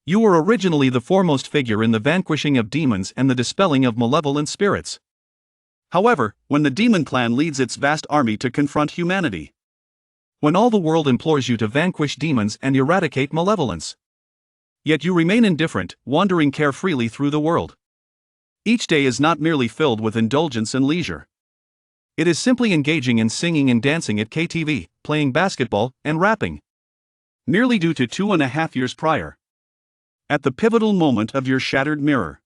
You were originally the foremost figure in the vanquishing of demons and the dispelling of malevolent spirits. However, when the demon clan leads its vast army to confront humanity, when all the world implores you to vanquish demons and eradicate malevolence, yet you remain indifferent, wandering carefreely through the world. Each day is not merely filled with indulgence and leisure. It is simply engaging in singing and dancing at KTV, playing basketball, and rapping. Nearly due to 2.5 years prior. At the pivotal moment of your shattered mirror,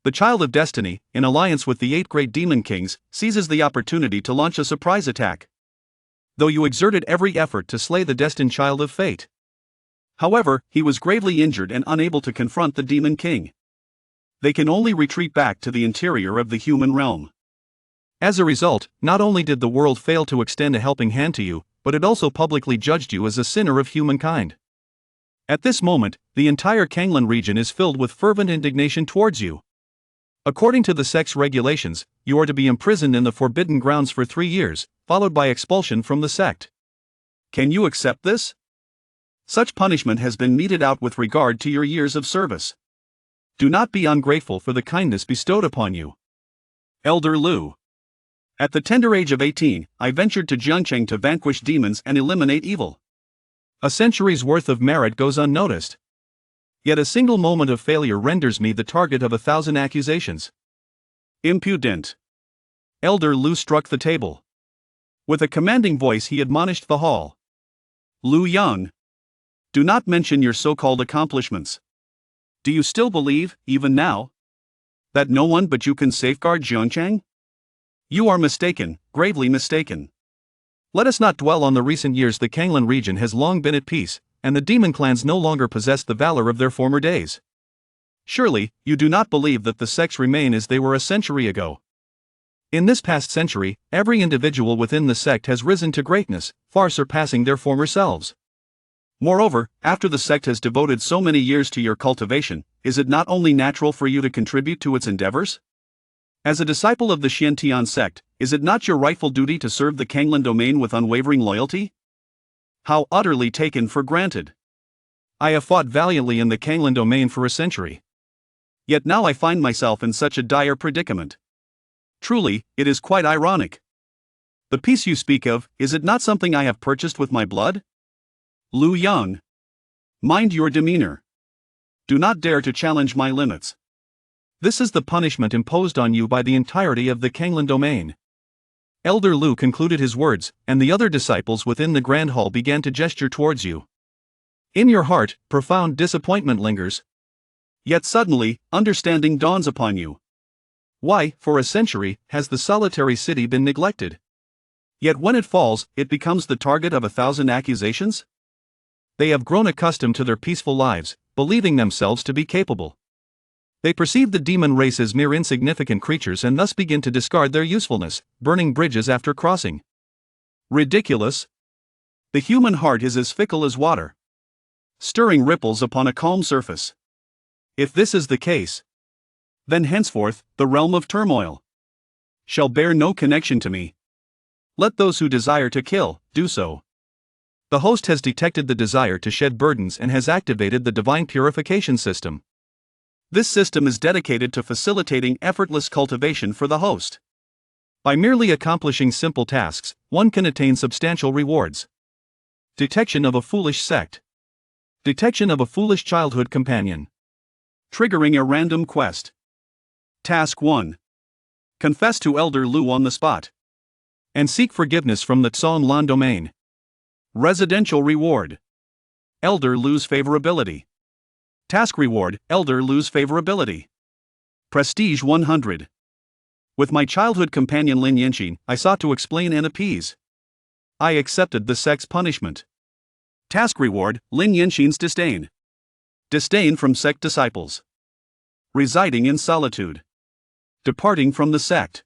the child of destiny, in alliance with the 8 great demon kings, seizes the opportunity to launch a surprise attack. Though you exerted every effort to slay the destined child of fate. However, he was gravely injured and unable to confront the demon king. They can only retreat back to the interior of the human realm. As a result, not only did the world fail to extend a helping hand to you, but it also publicly judged you as a sinner of humankind. At this moment, the entire Canglan region is filled with fervent indignation towards you. According to the sect's regulations, you are to be imprisoned in the Forbidden Grounds for 3 years, followed by expulsion from the sect. Can you accept this? Such punishment has been meted out with regard to your years of service. Do not be ungrateful for the kindness bestowed upon you. Elder Lu. At the tender age of 18, I ventured to Jiangcheng to vanquish demons and eliminate evil. A century's worth of merit goes unnoticed. Yet a single moment of failure renders me the target of 1,000 accusations. Impudent. Elder Lu struck the table. With a commanding voice he admonished the hall. Lu Yang. Do not mention your so-called accomplishments. Do you still believe, even now, that no one but you can safeguard Jiangcheng? You are mistaken, gravely mistaken. Let us not dwell on the recent years. The Canglan region has long been at peace, and the demon clans no longer possess the valor of their former days. Surely, you do not believe that the sects remain as they were a century ago. In this past century, every individual within the sect has risen to greatness, far surpassing their former selves. Moreover, after the sect has devoted so many years to your cultivation, is it not only natural for you to contribute to its endeavors? As a disciple of the Xiantian sect, is it not your rightful duty to serve the Canglan Domain with unwavering loyalty? How utterly taken for granted. I have fought valiantly in the Canglan Domain for a century. Yet now I find myself in such a dire predicament. Truly, it is quite ironic. The peace you speak of, is it not something I have purchased with my blood? Lu Yang. Mind your demeanor. Do not dare to challenge my limits. This is the punishment imposed on you by the entirety of the Canglan Domain. Elder Lu concluded his words, and the other disciples within the grand hall began to gesture towards you. In your heart, profound disappointment lingers. Yet suddenly, understanding dawns upon you. Why, for a century, has the solitary city been neglected? Yet when it falls, it becomes the target of 1,000 accusations? They have grown accustomed to their peaceful lives, believing themselves to be capable. They perceive the demon race as mere insignificant creatures and thus begin to discard their usefulness, burning bridges after crossing. Ridiculous. The human heart is as fickle as water, stirring ripples upon a calm surface. If this is the case, then henceforth, the realm of turmoil shall bear no connection to me. Let those who desire to kill, do so. The host has detected the desire to shed burdens and has activated the divine purification system. This system is dedicated to facilitating effortless cultivation for the host. By merely accomplishing simple tasks, one can attain substantial rewards. Detection of a foolish sect. Detection of a foolish childhood companion. Triggering a random quest. Task 1. Confess to Elder Lu on the spot. And seek forgiveness from the Canglan Domain. Residential reward. Elder Lu's favorability. Task reward, Elder Lu's favorability. Prestige 100. With my childhood companion Lin Yanxin, I sought to explain and appease. I accepted the sect's punishment. Task reward, Lin Yanxin's disdain. Disdain from sect disciples. Residing in solitude. Departing from the sect.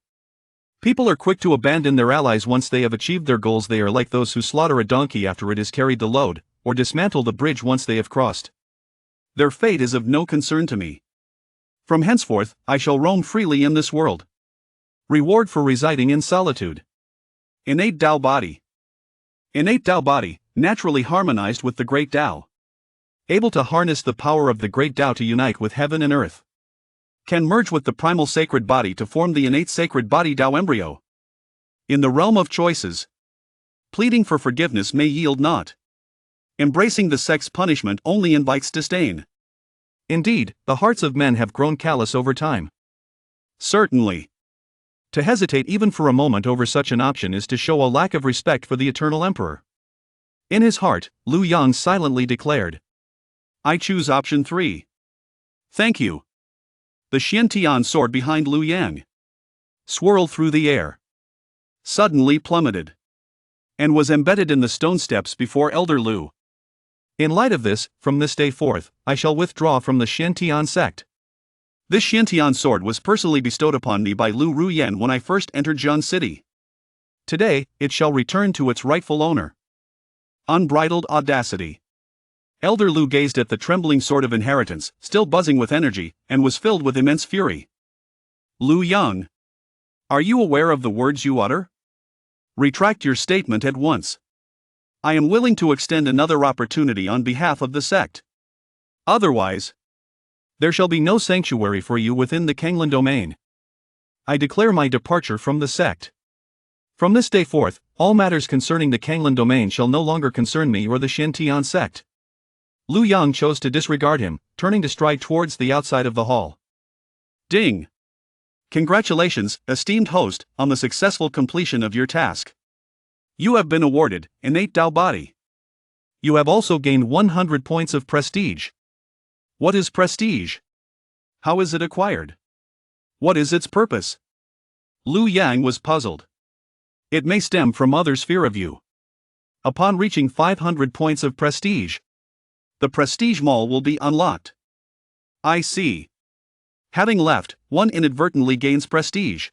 People are quick to abandon their allies once they have achieved their goals. They are like those who slaughter a donkey after it has carried the load, or dismantle the bridge once they have crossed. Their fate is of no concern to me. From henceforth, I shall roam freely in this world. Reward for residing in solitude. Innate Tao body. Innate Tao body, naturally harmonized with the great Tao. able to harness the power of the great Tao to unite with heaven and earth. Can merge with the primal sacred body to form the innate sacred body Tao embryo. In the realm of choices, pleading for forgiveness may yield naught. Embracing the sect's punishment only invites disdain. Indeed, the hearts of men have grown callous over time. Certainly. To hesitate even for a moment over such an option is to show a lack of respect for the eternal emperor. In his heart, Lu Yang silently declared, "I choose option 3. Thank you." The Xiantian sword behind Lu Yang swirled through the air, suddenly plummeted, and was embedded in the stone steps before Elder Lu. In light of this, from this day forth, I shall withdraw from the Xiantian sect. This Xiantian sword was personally bestowed upon me by Lu Ruyan when I first entered Zhan City. Today, it shall return to its rightful owner. Unbridled audacity. Elder Lu gazed at the trembling sword of inheritance, still buzzing with energy, and was filled with immense fury. Lu Yang, are you aware of the words you utter? Retract your statement at once. I am willing to extend another opportunity on behalf of the sect. Otherwise, there shall be no sanctuary for you within the Canglan Domain. I declare my departure from the sect. From this day forth, all matters concerning the Canglan Domain shall no longer concern me or the Xiantian sect. Lu Yang chose to disregard him, turning to stride towards the outside of the hall. Ding! Congratulations, esteemed host, on the successful completion of your task. You have been awarded Innate Tao Body. You have also gained 100 points of prestige. What is prestige? How is it acquired? What is its purpose? Lu Yang was puzzled. It may stem from others' fear of you. Upon reaching 500 points of prestige, the prestige mall will be unlocked. I see. Having left, one inadvertently gains prestige.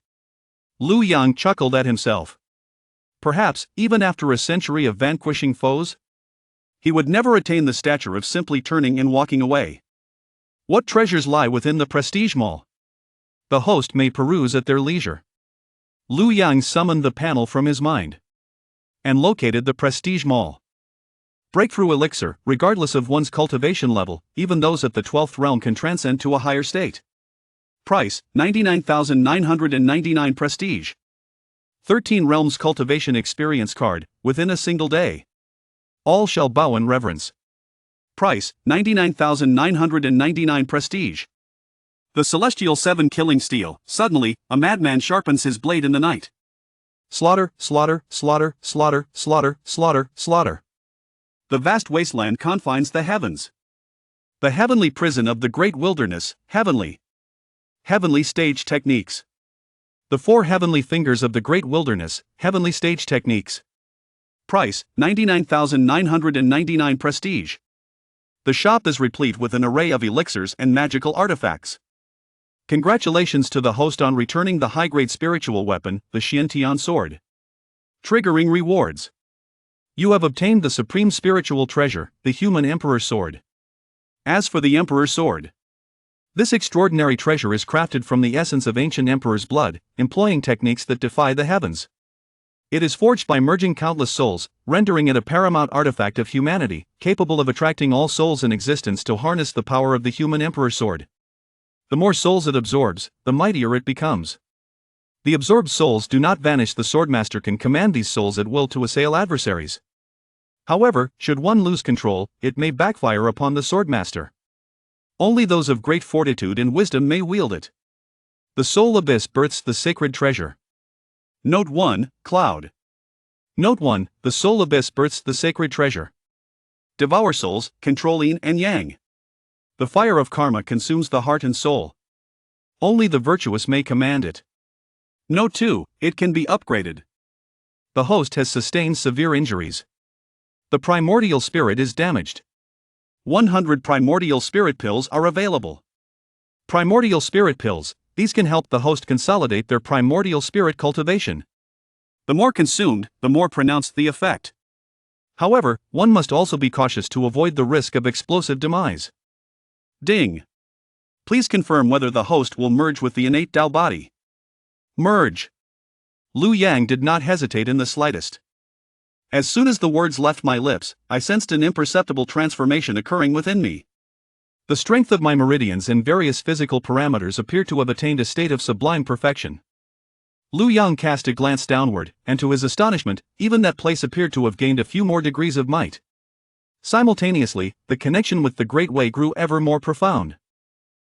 Lu Yang chuckled at himself. Perhaps, even after a century of vanquishing foes, he would never attain the stature of simply turning and walking away. What treasures lie within the prestige mall? The host may peruse at their leisure. Lu Yang summoned the panel from his mind and located the prestige mall. Breakthrough elixir, regardless of one's cultivation level, even those at the 12th realm can transcend to a higher state. Price, 99,999 prestige. 13 realms cultivation experience card, within a single day. All shall bow in reverence. Price, 99,999 prestige. The Celestial 7 killing steel. Suddenly, a madman sharpens his blade in the night. Slaughter, slaughter, slaughter, slaughter, slaughter, slaughter, slaughter. The vast wasteland confines the heavens. The heavenly prison of the great wilderness, heavenly. Heavenly stage techniques. The 4 heavenly fingers of the great wilderness, heavenly stage techniques. Price, 99,999 prestige. The shop is replete with an array of elixirs and magical artifacts. Congratulations to the host on returning the high-grade spiritual weapon, the Xiantian sword. Triggering rewards. You have obtained the supreme spiritual treasure, the human emperor sword. As for the emperor sword, this extraordinary treasure is crafted from the essence of ancient emperor's blood, employing techniques that defy the heavens. It is forged by merging countless souls, rendering it a paramount artifact of humanity, capable of attracting all souls in existence to harness the power of the human emperor sword. The more souls it absorbs, the mightier it becomes. The absorbed souls do not vanish. The swordmaster can command these souls at will to assail adversaries. However, should one lose control, it may backfire upon the swordmaster. Only those of great fortitude and wisdom may wield it. The soul abyss births the sacred treasure. Note 1, Cloud. Note 1, the soul abyss births the sacred treasure. Devour souls, control yin and yang. The fire of karma consumes the heart and soul. Only the virtuous may command it. Note 2, it can be upgraded. The host has sustained severe injuries. The primordial spirit is damaged. 100 primordial spirit pills are available. Primordial spirit pills. These can help the host consolidate their primordial spirit cultivation. The more consumed, the more pronounced the effect. However, one must also be cautious to avoid the risk of explosive demise. Ding. Please confirm whether the host will merge with the innate Tao body. Merge. Lu Yang did not hesitate in the slightest. As soon as the words left my lips, I sensed an imperceptible transformation occurring within me. The strength of my meridians and various physical parameters appeared to have attained a state of sublime perfection. Lu Yang cast a glance downward, and to his astonishment, even that place appeared to have gained a few more degrees of might. Simultaneously, the connection with the Great Way grew ever more profound.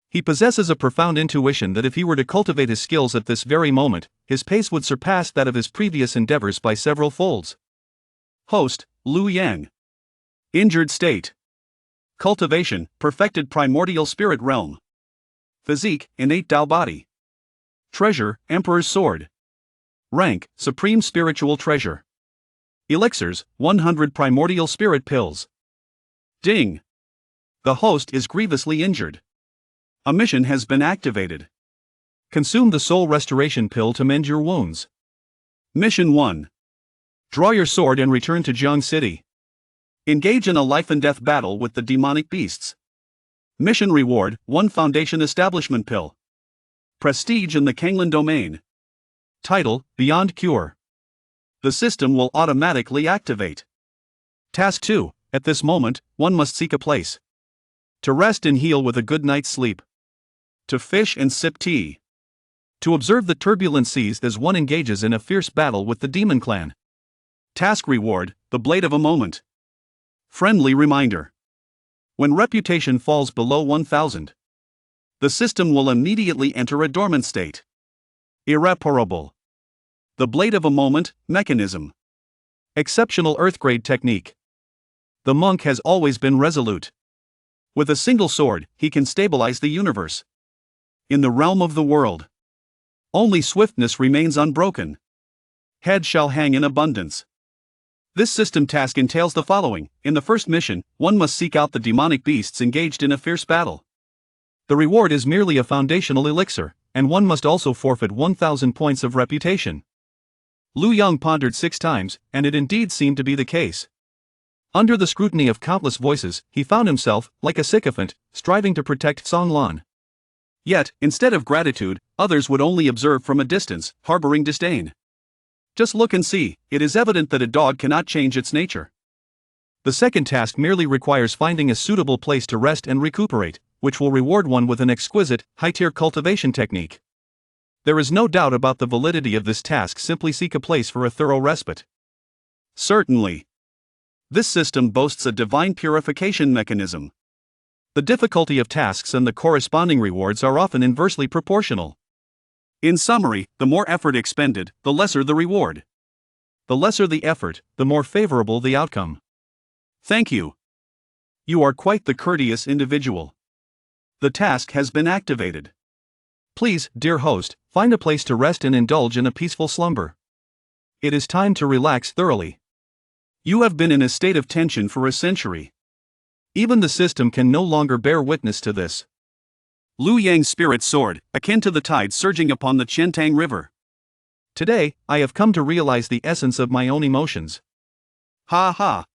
He possesses a profound intuition that if he were to cultivate his skills at this very moment, his pace would surpass that of his previous endeavors by several folds. Host, Lu Yang. Injured state. Cultivation, perfected primordial spirit realm. Physique, innate Tao body. Treasure, Emperor's sword. Rank, supreme spiritual treasure. Elixirs, 100 primordial spirit pills. Ding. The host is grievously injured. A mission has been activated. Consume the soul restoration pill to mend your wounds. Mission 1. Draw your sword and return to Jiang City. Engage in a life-and-death battle with the demonic beasts. Mission reward, 1 foundation establishment pill. Prestige in the Canglan Domain. Title, Beyond Cure. The system will automatically activate. Task 2. At this moment, one must seek a place to rest and heal with a good night's sleep. To fish and sip tea. To observe the turbulent seas as one engages in a fierce battle with the demon clan. Task reward, the blade of a moment. Friendly reminder. When reputation falls below 1000, the system will immediately enter a dormant state. Irreparable. The blade of a moment, mechanism. Exceptional earthgrade technique. The monk has always been resolute. With a single sword, he can stabilize the universe. In the realm of the world, only swiftness remains unbroken. Head shall hang in abundance. This system task entails the following. In the first mission, one must seek out the demonic beasts engaged in a fierce battle. The reward is merely a foundational elixir, and one must also forfeit 1000 points of reputation. Lu Yang pondered 6 times, and it indeed seemed to be the case. Under the scrutiny of countless voices, he found himself, like a sycophant, striving to protect Canglan. Yet, instead of gratitude, others would only observe from a distance, harboring disdain. Just look and see, it is evident that a dog cannot change its nature. The second task merely requires finding a suitable place to rest and recuperate, which will reward one with an exquisite, high-tier cultivation technique. There is no doubt about the validity of this task. Simply seek a place for a thorough respite. Certainly. This system boasts a divine purification mechanism. The difficulty of tasks and the corresponding rewards are often inversely proportional. In summary, the more effort expended, the lesser the reward. The lesser the effort, the more favorable the outcome. Thank you. You are quite the courteous individual. The task has been activated. Please, dear host, find a place to rest and indulge in a peaceful slumber. It is time to relax thoroughly. You have been in a state of tension for a century. Even the system can no longer bear witness to this. Lu Yang's spirit soared, akin to the tide surging upon the Qiantang River. Today, I have come to realize the essence of my own emotions. Ha ha.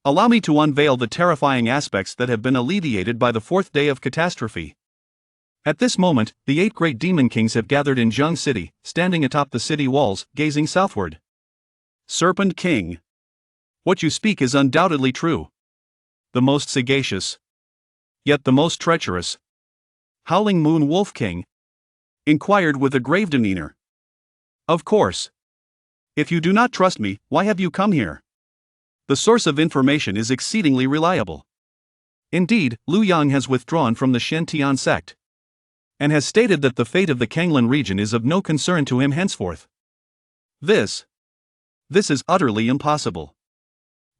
Allow me to unveil the terrifying aspects that have been alleviated by the 4th day of catastrophe. At this moment, the 8 great demon kings have gathered in Jiang City, standing atop the city walls, gazing southward. Serpent King. What you speak is undoubtedly true. The most sagacious, yet the most treacherous. Howling Moon Wolf King inquired with a grave demeanor. Of course. If you do not trust me, why have you come here? The source of information is exceedingly reliable. Indeed, Lu Yang has withdrawn from the Shen sect, and has stated that the fate of the Canglan region is of no concern to him henceforth. This is utterly impossible.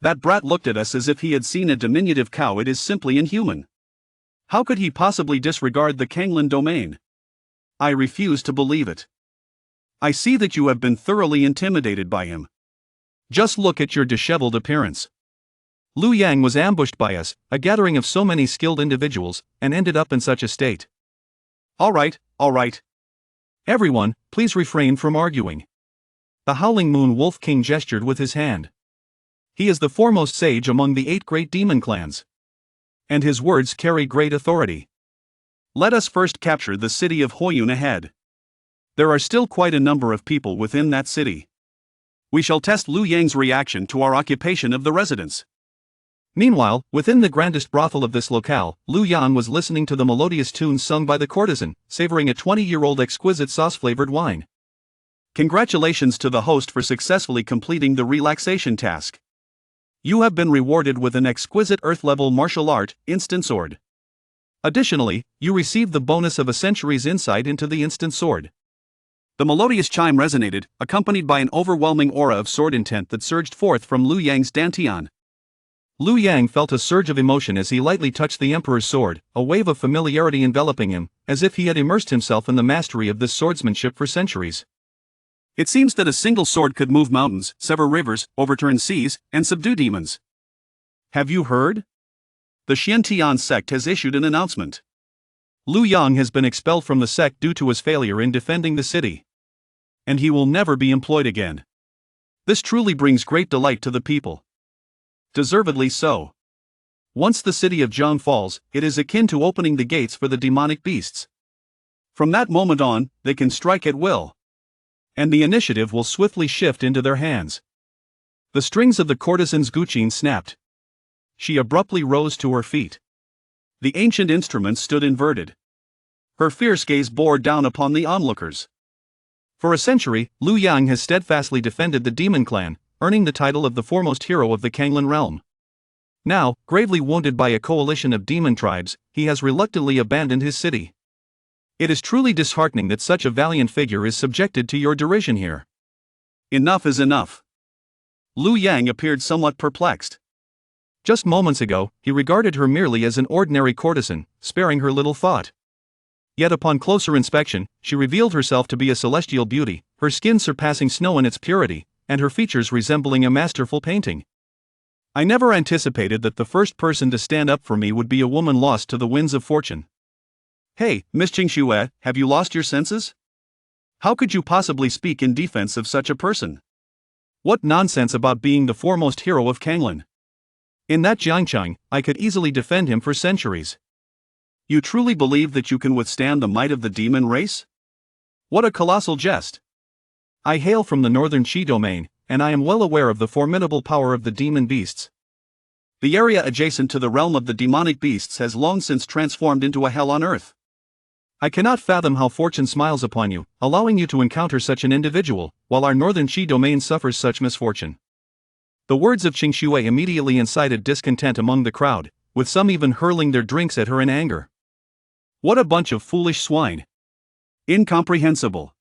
That brat looked at us as if he had seen a diminutive cow. It is simply inhuman. How could he possibly disregard the Canglan Domain? I refuse to believe it. I see that you have been thoroughly intimidated by him. Just look at your disheveled appearance. Lu Yang was ambushed by us, a gathering of so many skilled individuals, and ended up in such a state. All right. Everyone, please refrain from arguing. The Howling Moon Wolf King gestured with his hand. He is the foremost sage among the 8 great demon clans, and his words carry great authority. Let us first capture the city of Hoyun ahead. There are still quite a number of people within that city. We shall test Lu Yang's reaction to our occupation of the residence. Meanwhile, within the grandest brothel of this locale, Lu Yang was listening to the melodious tunes sung by the courtesan, savoring a 20-year-old exquisite sauce-flavored wine. Congratulations to the host for successfully completing the relaxation task. You have been rewarded with an exquisite earth-level martial art, instant sword. Additionally, you received the bonus of a century's insight into the instant sword. The melodious chime resonated, accompanied by an overwhelming aura of sword intent that surged forth from Lu Yang's dantian. Lu Yang felt a surge of emotion as he lightly touched the emperor's sword, a wave of familiarity enveloping him, as if he had immersed himself in the mastery of this swordsmanship for centuries. It seems that a single sword could move mountains, sever rivers, overturn seas, and subdue demons. Have you heard? The Xiantian sect has issued an announcement. Lu Yang has been expelled from the sect due to his failure in defending the city. And he will never be employed again. This truly brings great delight to the people. Deservedly so. Once the city of Zhang falls, it is akin to opening the gates for the demonic beasts. From that moment on, they can strike at will. And the initiative will swiftly shift into their hands. The strings of the courtesan's guqin snapped. She abruptly rose to her feet. The ancient instrument stood inverted. Her fierce gaze bore down upon the onlookers. For a century, Lu Yang has steadfastly defended the demon clan, earning the title of the foremost hero of the Canglan realm. Now, gravely wounded by a coalition of demon tribes, he has reluctantly abandoned his city. It is truly disheartening that such a valiant figure is subjected to your derision here. Enough is enough. Lu Yang appeared somewhat perplexed. Just moments ago, he regarded her merely as an ordinary courtesan, sparing her little thought. Yet upon closer inspection, she revealed herself to be a celestial beauty, her skin surpassing snow in its purity, and her features resembling a masterful painting. I never anticipated that the first person to stand up for me would be a woman lost to the winds of fortune. Hey, Miss Qingmei, have you lost your senses? How could you possibly speak in defense of such a person? What nonsense about being the foremost hero of Canglan. In that Jiangchang, I could easily defend him for centuries. You truly believe that you can withstand the might of the demon race? What a colossal jest! I hail from the northern Qi domain, and I am well aware of the formidable power of the demon beasts. The area adjacent to the realm of the demonic beasts has long since transformed into a hell on earth. I cannot fathom how fortune smiles upon you, allowing you to encounter such an individual, while our northern Qi domain suffers such misfortune. The words of Qingmei immediately incited discontent among the crowd, with some even hurling their drinks at her in anger. What a bunch of foolish swine! Incomprehensible!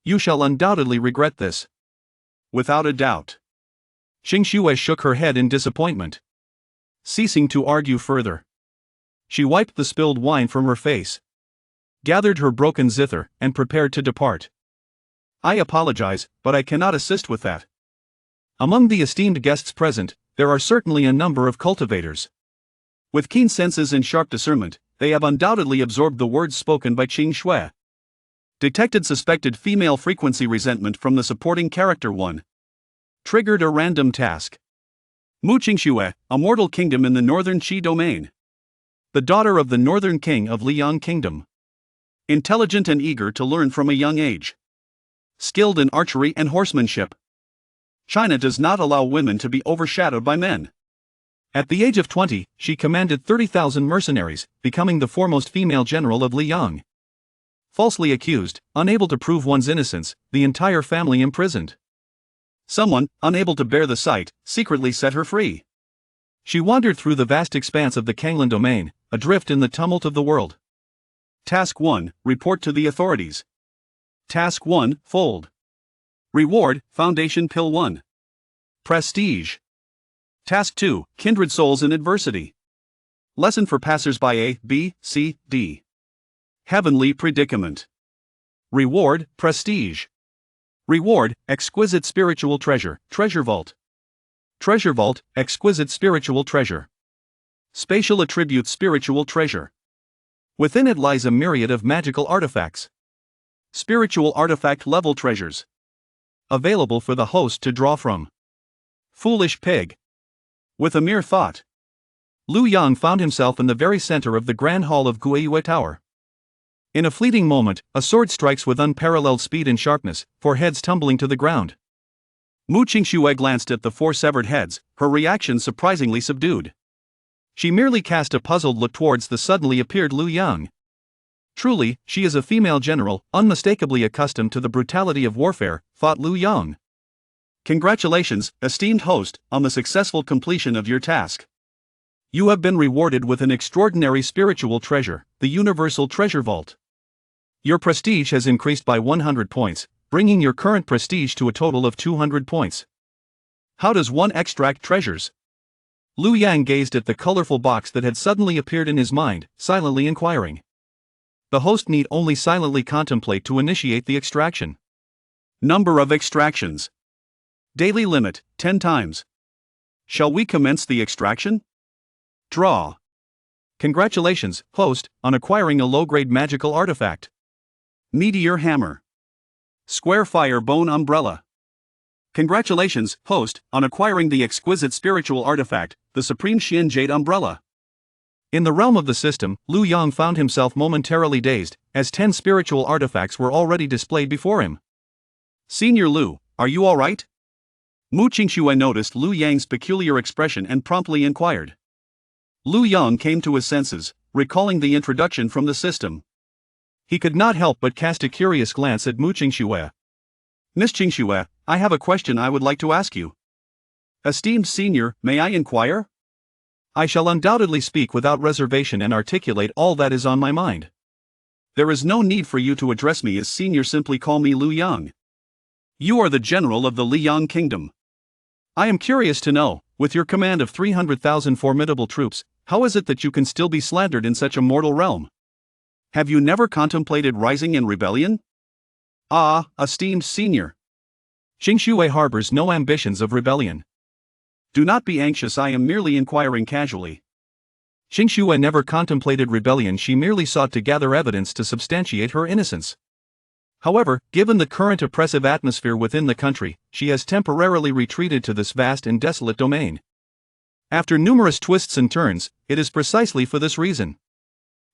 You shall undoubtedly regret this. Without a doubt. Qingmei shook her head in disappointment. Ceasing to argue further, she wiped the spilled wine from her face, gathered her broken zither, and prepared to depart. I apologize, but I cannot assist with that. Among the esteemed guests present, there are certainly a number of cultivators. With keen senses and sharp discernment, they have undoubtedly absorbed the words spoken by Qingmei. Detected suspected female frequency resentment from the supporting character 1. Triggered a random task. Mu Qingmei, a mortal kingdom in the northern Qi domain. The daughter of the northern king of Liang Kingdom. Intelligent and eager to learn from a young age. Skilled in archery and horsemanship. China does not allow women to be overshadowed by men. At the age of 20, she commanded 30,000 mercenaries, becoming the foremost female general of Liang. Falsely accused, unable to prove one's innocence, the entire family imprisoned. Someone, unable to bear the sight, secretly set her free. She wandered through the vast expanse of the Canglan Domain, adrift in the tumult of the world. Task 1, report to the authorities. Task 1, fold. Reward, Foundation Pill 1. Prestige. Task 2, kindred souls in adversity. Lesson for passers-by A, B, C, D. Heavenly predicament. Reward, prestige. Reward, exquisite spiritual treasure, treasure vault. Treasure vault, exquisite spiritual treasure. Spatial attribute spiritual treasure. Within it lies a myriad of magical artifacts. Spiritual artifact level treasures. Available for the host to draw from. Foolish pig. With a mere thought, Lu Yang found himself in the very center of the grand hall of Guiyue Tower. In a fleeting moment, a sword strikes with unparalleled speed and sharpness, four heads tumbling to the ground. Mu Qingxue glanced at the 4 severed heads, her reaction surprisingly subdued. She merely cast a puzzled look towards the suddenly appeared Lu Yang. Truly, she is a female general, unmistakably accustomed to the brutality of warfare, thought Lu Yang. Congratulations, esteemed host, on the successful completion of your task. You have been rewarded with an extraordinary spiritual treasure, the Universal Treasure Vault. Your prestige has increased by 100 points, bringing your current prestige to a total of 200 points. How does one extract treasures? Lu Yang gazed at the colorful box that had suddenly appeared in his mind, silently inquiring. The host need only silently contemplate to initiate the extraction. Number of extractions. Daily limit, 10 times. Shall we commence the extraction? Draw. Congratulations, host, on acquiring a low-grade magical artifact. Meteor Hammer. Square Fire Bone Umbrella. Congratulations, host, on acquiring the exquisite spiritual artifact, the Supreme Xian Jade Umbrella. In the realm of the system, Lu Yang found himself momentarily dazed, as 10 spiritual artifacts were already displayed before him. Senior Lu, are you alright? Mu Qingxue noticed Lu Yang's peculiar expression and promptly inquired. Lu Yang came to his senses, recalling the introduction from the system. He could not help but cast a curious glance at Mu Qingxue. Miss Qingxue, I have a question I would like to ask you. Esteemed senior, may I inquire? I shall undoubtedly speak without reservation and articulate all that is on my mind. There is no need for you to address me as senior, simply call me Lu Yang. You are the general of the Liang Kingdom. I am curious to know, with your command of 300,000 formidable troops, how is it that you can still be slandered in such a mortal realm? Have you never contemplated rising in rebellion? Ah, esteemed senior. Qingxue harbors no ambitions of rebellion. Do not be anxious, I am merely inquiring casually. Qingxue never contemplated rebellion, she merely sought to gather evidence to substantiate her innocence. However, given the current oppressive atmosphere within the country, she has temporarily retreated to this vast and desolate domain. After numerous twists and turns, it is precisely for this reason.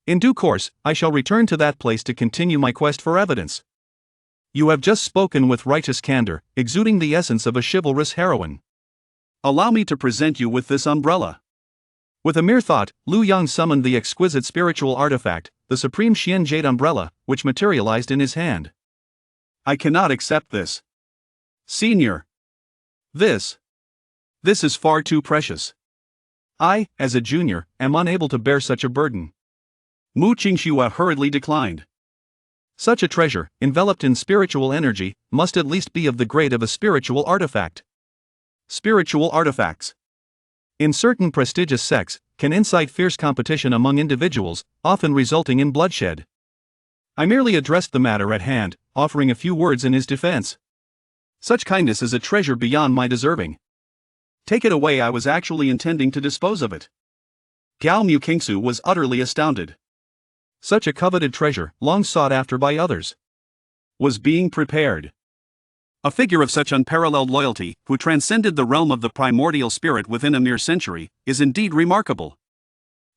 In due course, I shall return to that place to continue my quest for evidence. You have just spoken with righteous candor, exuding the essence of a chivalrous heroine. Allow me to present you with this umbrella. With a mere thought, Lu Yang summoned the exquisite spiritual artifact, the Supreme Xian Jade Umbrella, which materialized in his hand. I cannot accept this. Senior. This is far too precious. I, as a junior, am unable to bear such a burden. Mu Qingxue hurriedly declined. Such a treasure, enveloped in spiritual energy, must at least be of the grade of a spiritual artifact. Spiritual artifacts, in certain prestigious sects, can incite fierce competition among individuals, often resulting in bloodshed. I merely addressed the matter at hand, offering a few words in his defense. Such kindness is a treasure beyond my deserving. Take it away, I was actually intending to dispose of it. Gao Mu Qingsu was utterly astounded. Such a coveted treasure, long sought after by others, was being prepared. A figure of such unparalleled loyalty, who transcended the realm of the primordial spirit within a mere century, is indeed remarkable.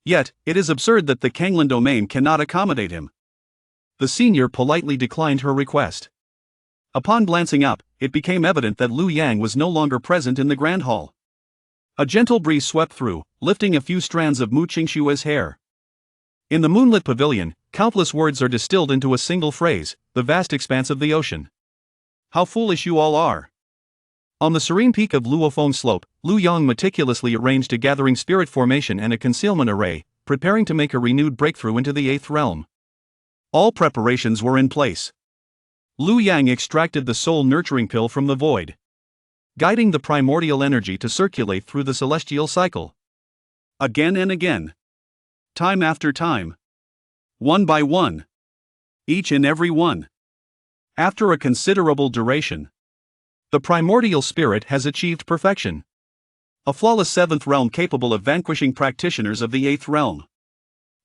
Yet, it is absurd that the Canglan Domain cannot accommodate him. The senior politely declined her request. Upon glancing up, it became evident that Lu Yang was no longer present in the grand hall. A gentle breeze swept through, lifting a few strands of Mu Qingxue's hair. In the moonlit pavilion, countless words are distilled into a single phrase: the vast expanse of the ocean. How foolish you all are! On the serene peak of Luofeng Slope, Lu Yang meticulously arranged a gathering spirit formation and a concealment array, preparing to make a renewed breakthrough into the 8th realm. All preparations were in place. Lu Yang extracted the soul-nurturing pill from the void, guiding the primordial energy to circulate through the celestial cycle. Again and again. Time after time. One by one. Each and every one. After a considerable duration, the primordial spirit has achieved perfection. A flawless 7th realm capable of vanquishing practitioners of the 8th realm.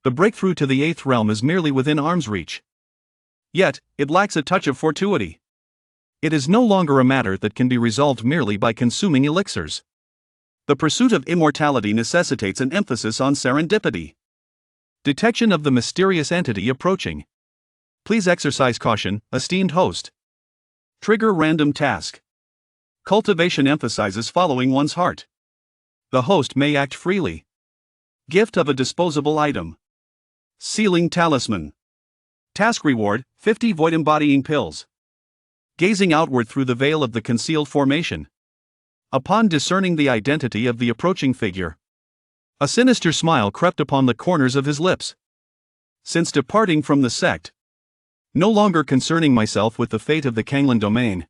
The breakthrough to the 8th realm is merely within arm's reach. Yet, it lacks a touch of fortuity. It is no longer a matter that can be resolved merely by consuming elixirs. The pursuit of immortality necessitates an emphasis on serendipity. Detection of the mysterious entity approaching. Please exercise caution, esteemed host. Trigger random task. Cultivation emphasizes following one's heart. The host may act freely. Gift of a disposable item. Sealing talisman. Task reward, 50 void embodying pills. Gazing outward through the veil of the concealed formation. Upon discerning the identity of the approaching figure, a sinister smile crept upon the corners of his lips. Since departing from the sect, no longer concerning myself with the fate of the Canglan Domain,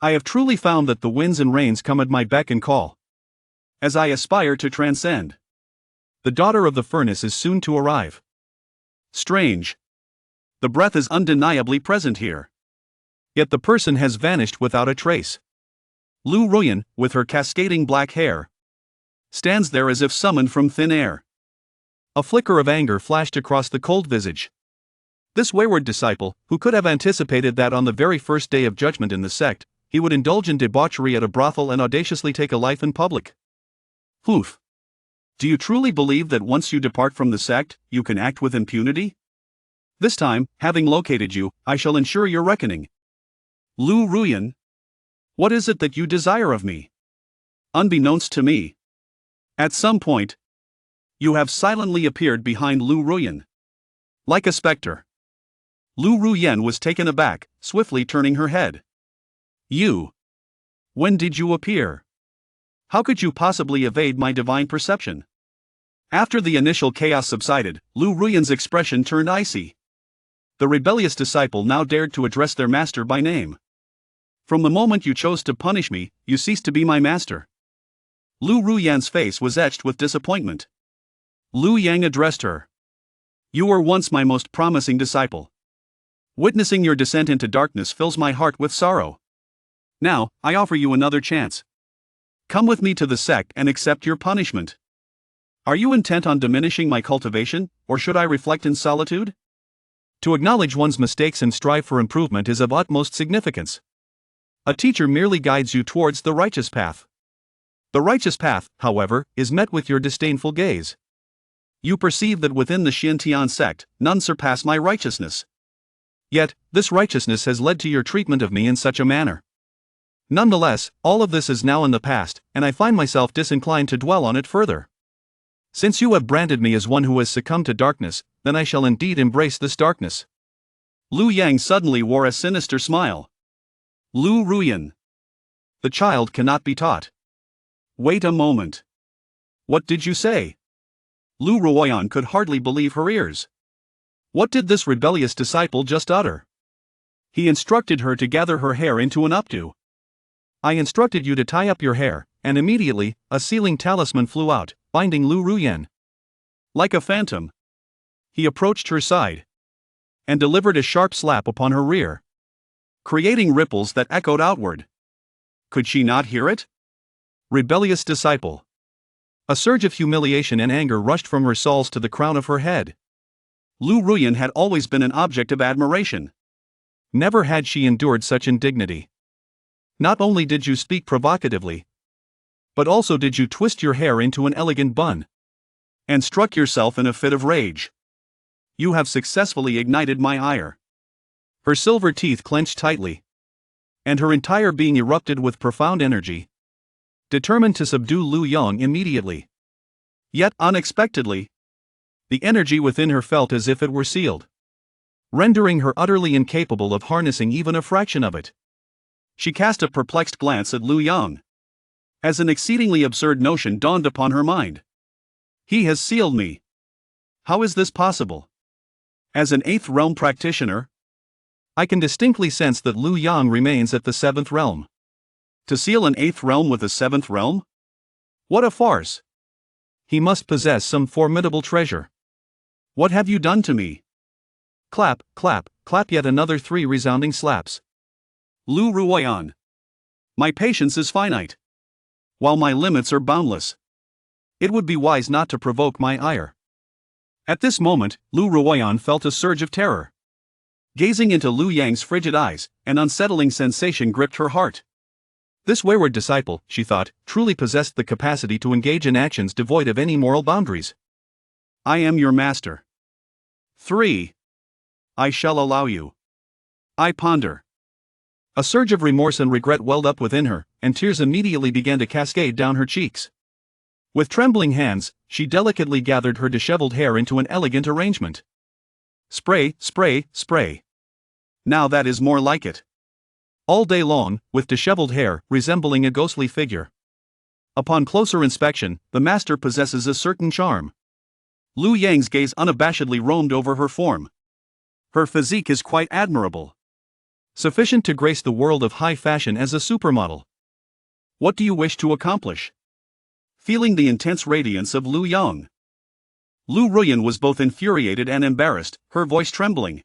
I have truly found that the winds and rains come at my beck and call. As I aspire to transcend, the daughter of the furnace is soon to arrive. Strange. The breath is undeniably present here. Yet the person has vanished without a trace. Lu Ruyan, with her cascading black hair, stands there as if summoned from thin air. A flicker of anger flashed across the cold visage. This wayward disciple, who could have anticipated that on the very first day of judgment in the sect, he would indulge in debauchery at a brothel and audaciously take a life in public. Oof. Do you truly believe that once you depart from the sect, you can act with impunity? This time, having located you, I shall ensure your reckoning. Lu Ruyan, what is it that you desire of me? Unbeknownst to me, at some point, you have silently appeared behind Lu Ruyan. Like a specter. Lu Ruyan was taken aback, swiftly turning her head. You? When did you appear? How could you possibly evade my divine perception? After the initial chaos subsided, Lu Ruyan's expression turned icy. The rebellious disciple now dared to address their master by name. From the moment you chose to punish me, you ceased to be my master. Lu Ruyan's face was etched with disappointment. Lu Yang addressed her. You were once my most promising disciple. Witnessing your descent into darkness fills my heart with sorrow. Now, I offer you another chance. Come with me to the sect and accept your punishment. Are you intent on diminishing my cultivation, or should I reflect in solitude? To acknowledge one's mistakes and strive for improvement is of utmost significance. A teacher merely guides you towards the righteous path. The righteous path, however, is met with your disdainful gaze. You perceive that within the Xintian sect, none surpass my righteousness. Yet, this righteousness has led to your treatment of me in such a manner. Nonetheless, all of this is now in the past, and I find myself disinclined to dwell on it further. Since you have branded me as one who has succumbed to darkness, then I shall indeed embrace this darkness. Lu Yang suddenly wore a sinister smile. Lu Ruyan. The child cannot be taught. Wait a moment. What did you say? Lu Ruyan could hardly believe her ears. What did this rebellious disciple just utter? He instructed her to gather her hair into an updo. I instructed you to tie up your hair, and immediately, a sealing talisman flew out, binding Lu Ruyan. Like a phantom, he approached her side and delivered a sharp slap upon her rear, creating ripples that echoed outward. Could she not hear it? Rebellious disciple. A surge of humiliation and anger rushed from her soles to the crown of her head. Lu Ruyan had always been an object of admiration. Never had she endured such indignity. Not only did you speak provocatively, but also did you twist your hair into an elegant bun and struck yourself in a fit of rage. You have successfully ignited my ire. Her silver teeth clenched tightly, and her entire being erupted with profound energy, determined to subdue Lu Yang immediately. Yet, unexpectedly, the energy within her felt as if it were sealed, rendering her utterly incapable of harnessing even a fraction of it. She cast a perplexed glance at Lu Yang, as an exceedingly absurd notion dawned upon her mind. He has sealed me. How is this possible? As an 8th realm practitioner, I can distinctly sense that Lu Yang remains at the 7th realm. To seal an 8th realm with a 7th realm? What a farce! He must possess some formidable treasure. What have you done to me? Clap, clap, clap yet another 3 resounding slaps. Lu Ruyan. My patience is finite, while my limits are boundless. It would be wise not to provoke my ire. At this moment, Lu Ruyan felt a surge of terror. Gazing into Lu Yang's frigid eyes, an unsettling sensation gripped her heart. This wayward disciple, she thought, truly possessed the capacity to engage in actions devoid of any moral boundaries. I am your master. 3. I shall allow you. I ponder. A surge of remorse and regret welled up within her, and tears immediately began to cascade down her cheeks. With trembling hands, she delicately gathered her disheveled hair into an elegant arrangement. Spray, spray, spray. Now that is more like it. All day long, with disheveled hair, resembling a ghostly figure. Upon closer inspection, the master possesses a certain charm. Lu Yang's gaze unabashedly roamed over her form. Her physique is quite admirable. Sufficient to grace the world of high fashion as a supermodel. What do you wish to accomplish? Feeling the intense radiance of Lu Yang, Lu Ruyan was both infuriated and embarrassed, her voice trembling.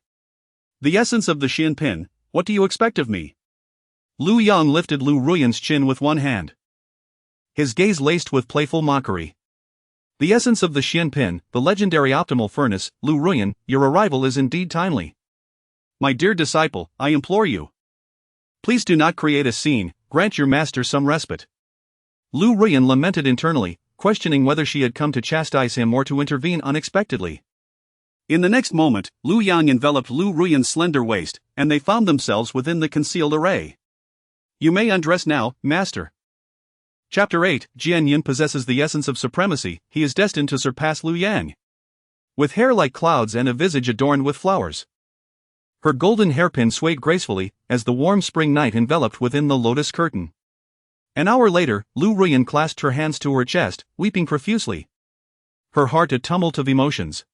The essence of the Xian Pin, what do you expect of me? Lu Yang lifted Lu Ruyan's chin with one hand. His gaze laced with playful mockery. The essence of the Xian Pin, the legendary optimal furnace, Lu Ruyan, your arrival is indeed timely. My dear disciple, I implore you. Please do not create a scene, grant your master some respite. Lu Ruyan lamented internally, questioning whether she had come to chastise him or to intervene unexpectedly. In the next moment, Lu Yang enveloped Lu Ruyan's slender waist, and they found themselves within the concealed array. You may undress now, master. Chapter 8, Jian Yin possesses the essence of supremacy, he is destined to surpass Lu Yang. With hair like clouds and a visage adorned with flowers. Her golden hairpin swayed gracefully, as the warm spring night enveloped within the lotus curtain. An hour later, Lu Ruyan clasped her hands to her chest, weeping profusely. Her heart a tumult of emotions.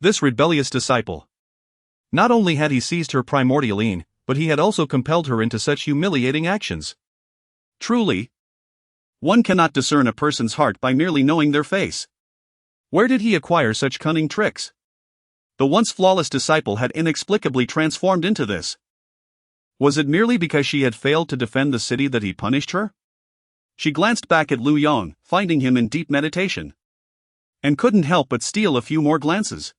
This rebellious disciple. Not only had he seized her primordial Yin, but he had also compelled her into such humiliating actions. Truly, one cannot discern a person's heart by merely knowing their face. Where did he acquire such cunning tricks? The once flawless disciple had inexplicably transformed into this. Was it merely because she had failed to defend the city that he punished her? She glanced back at Lu Yang, finding him in deep meditation. And couldn't help but steal a few more glances.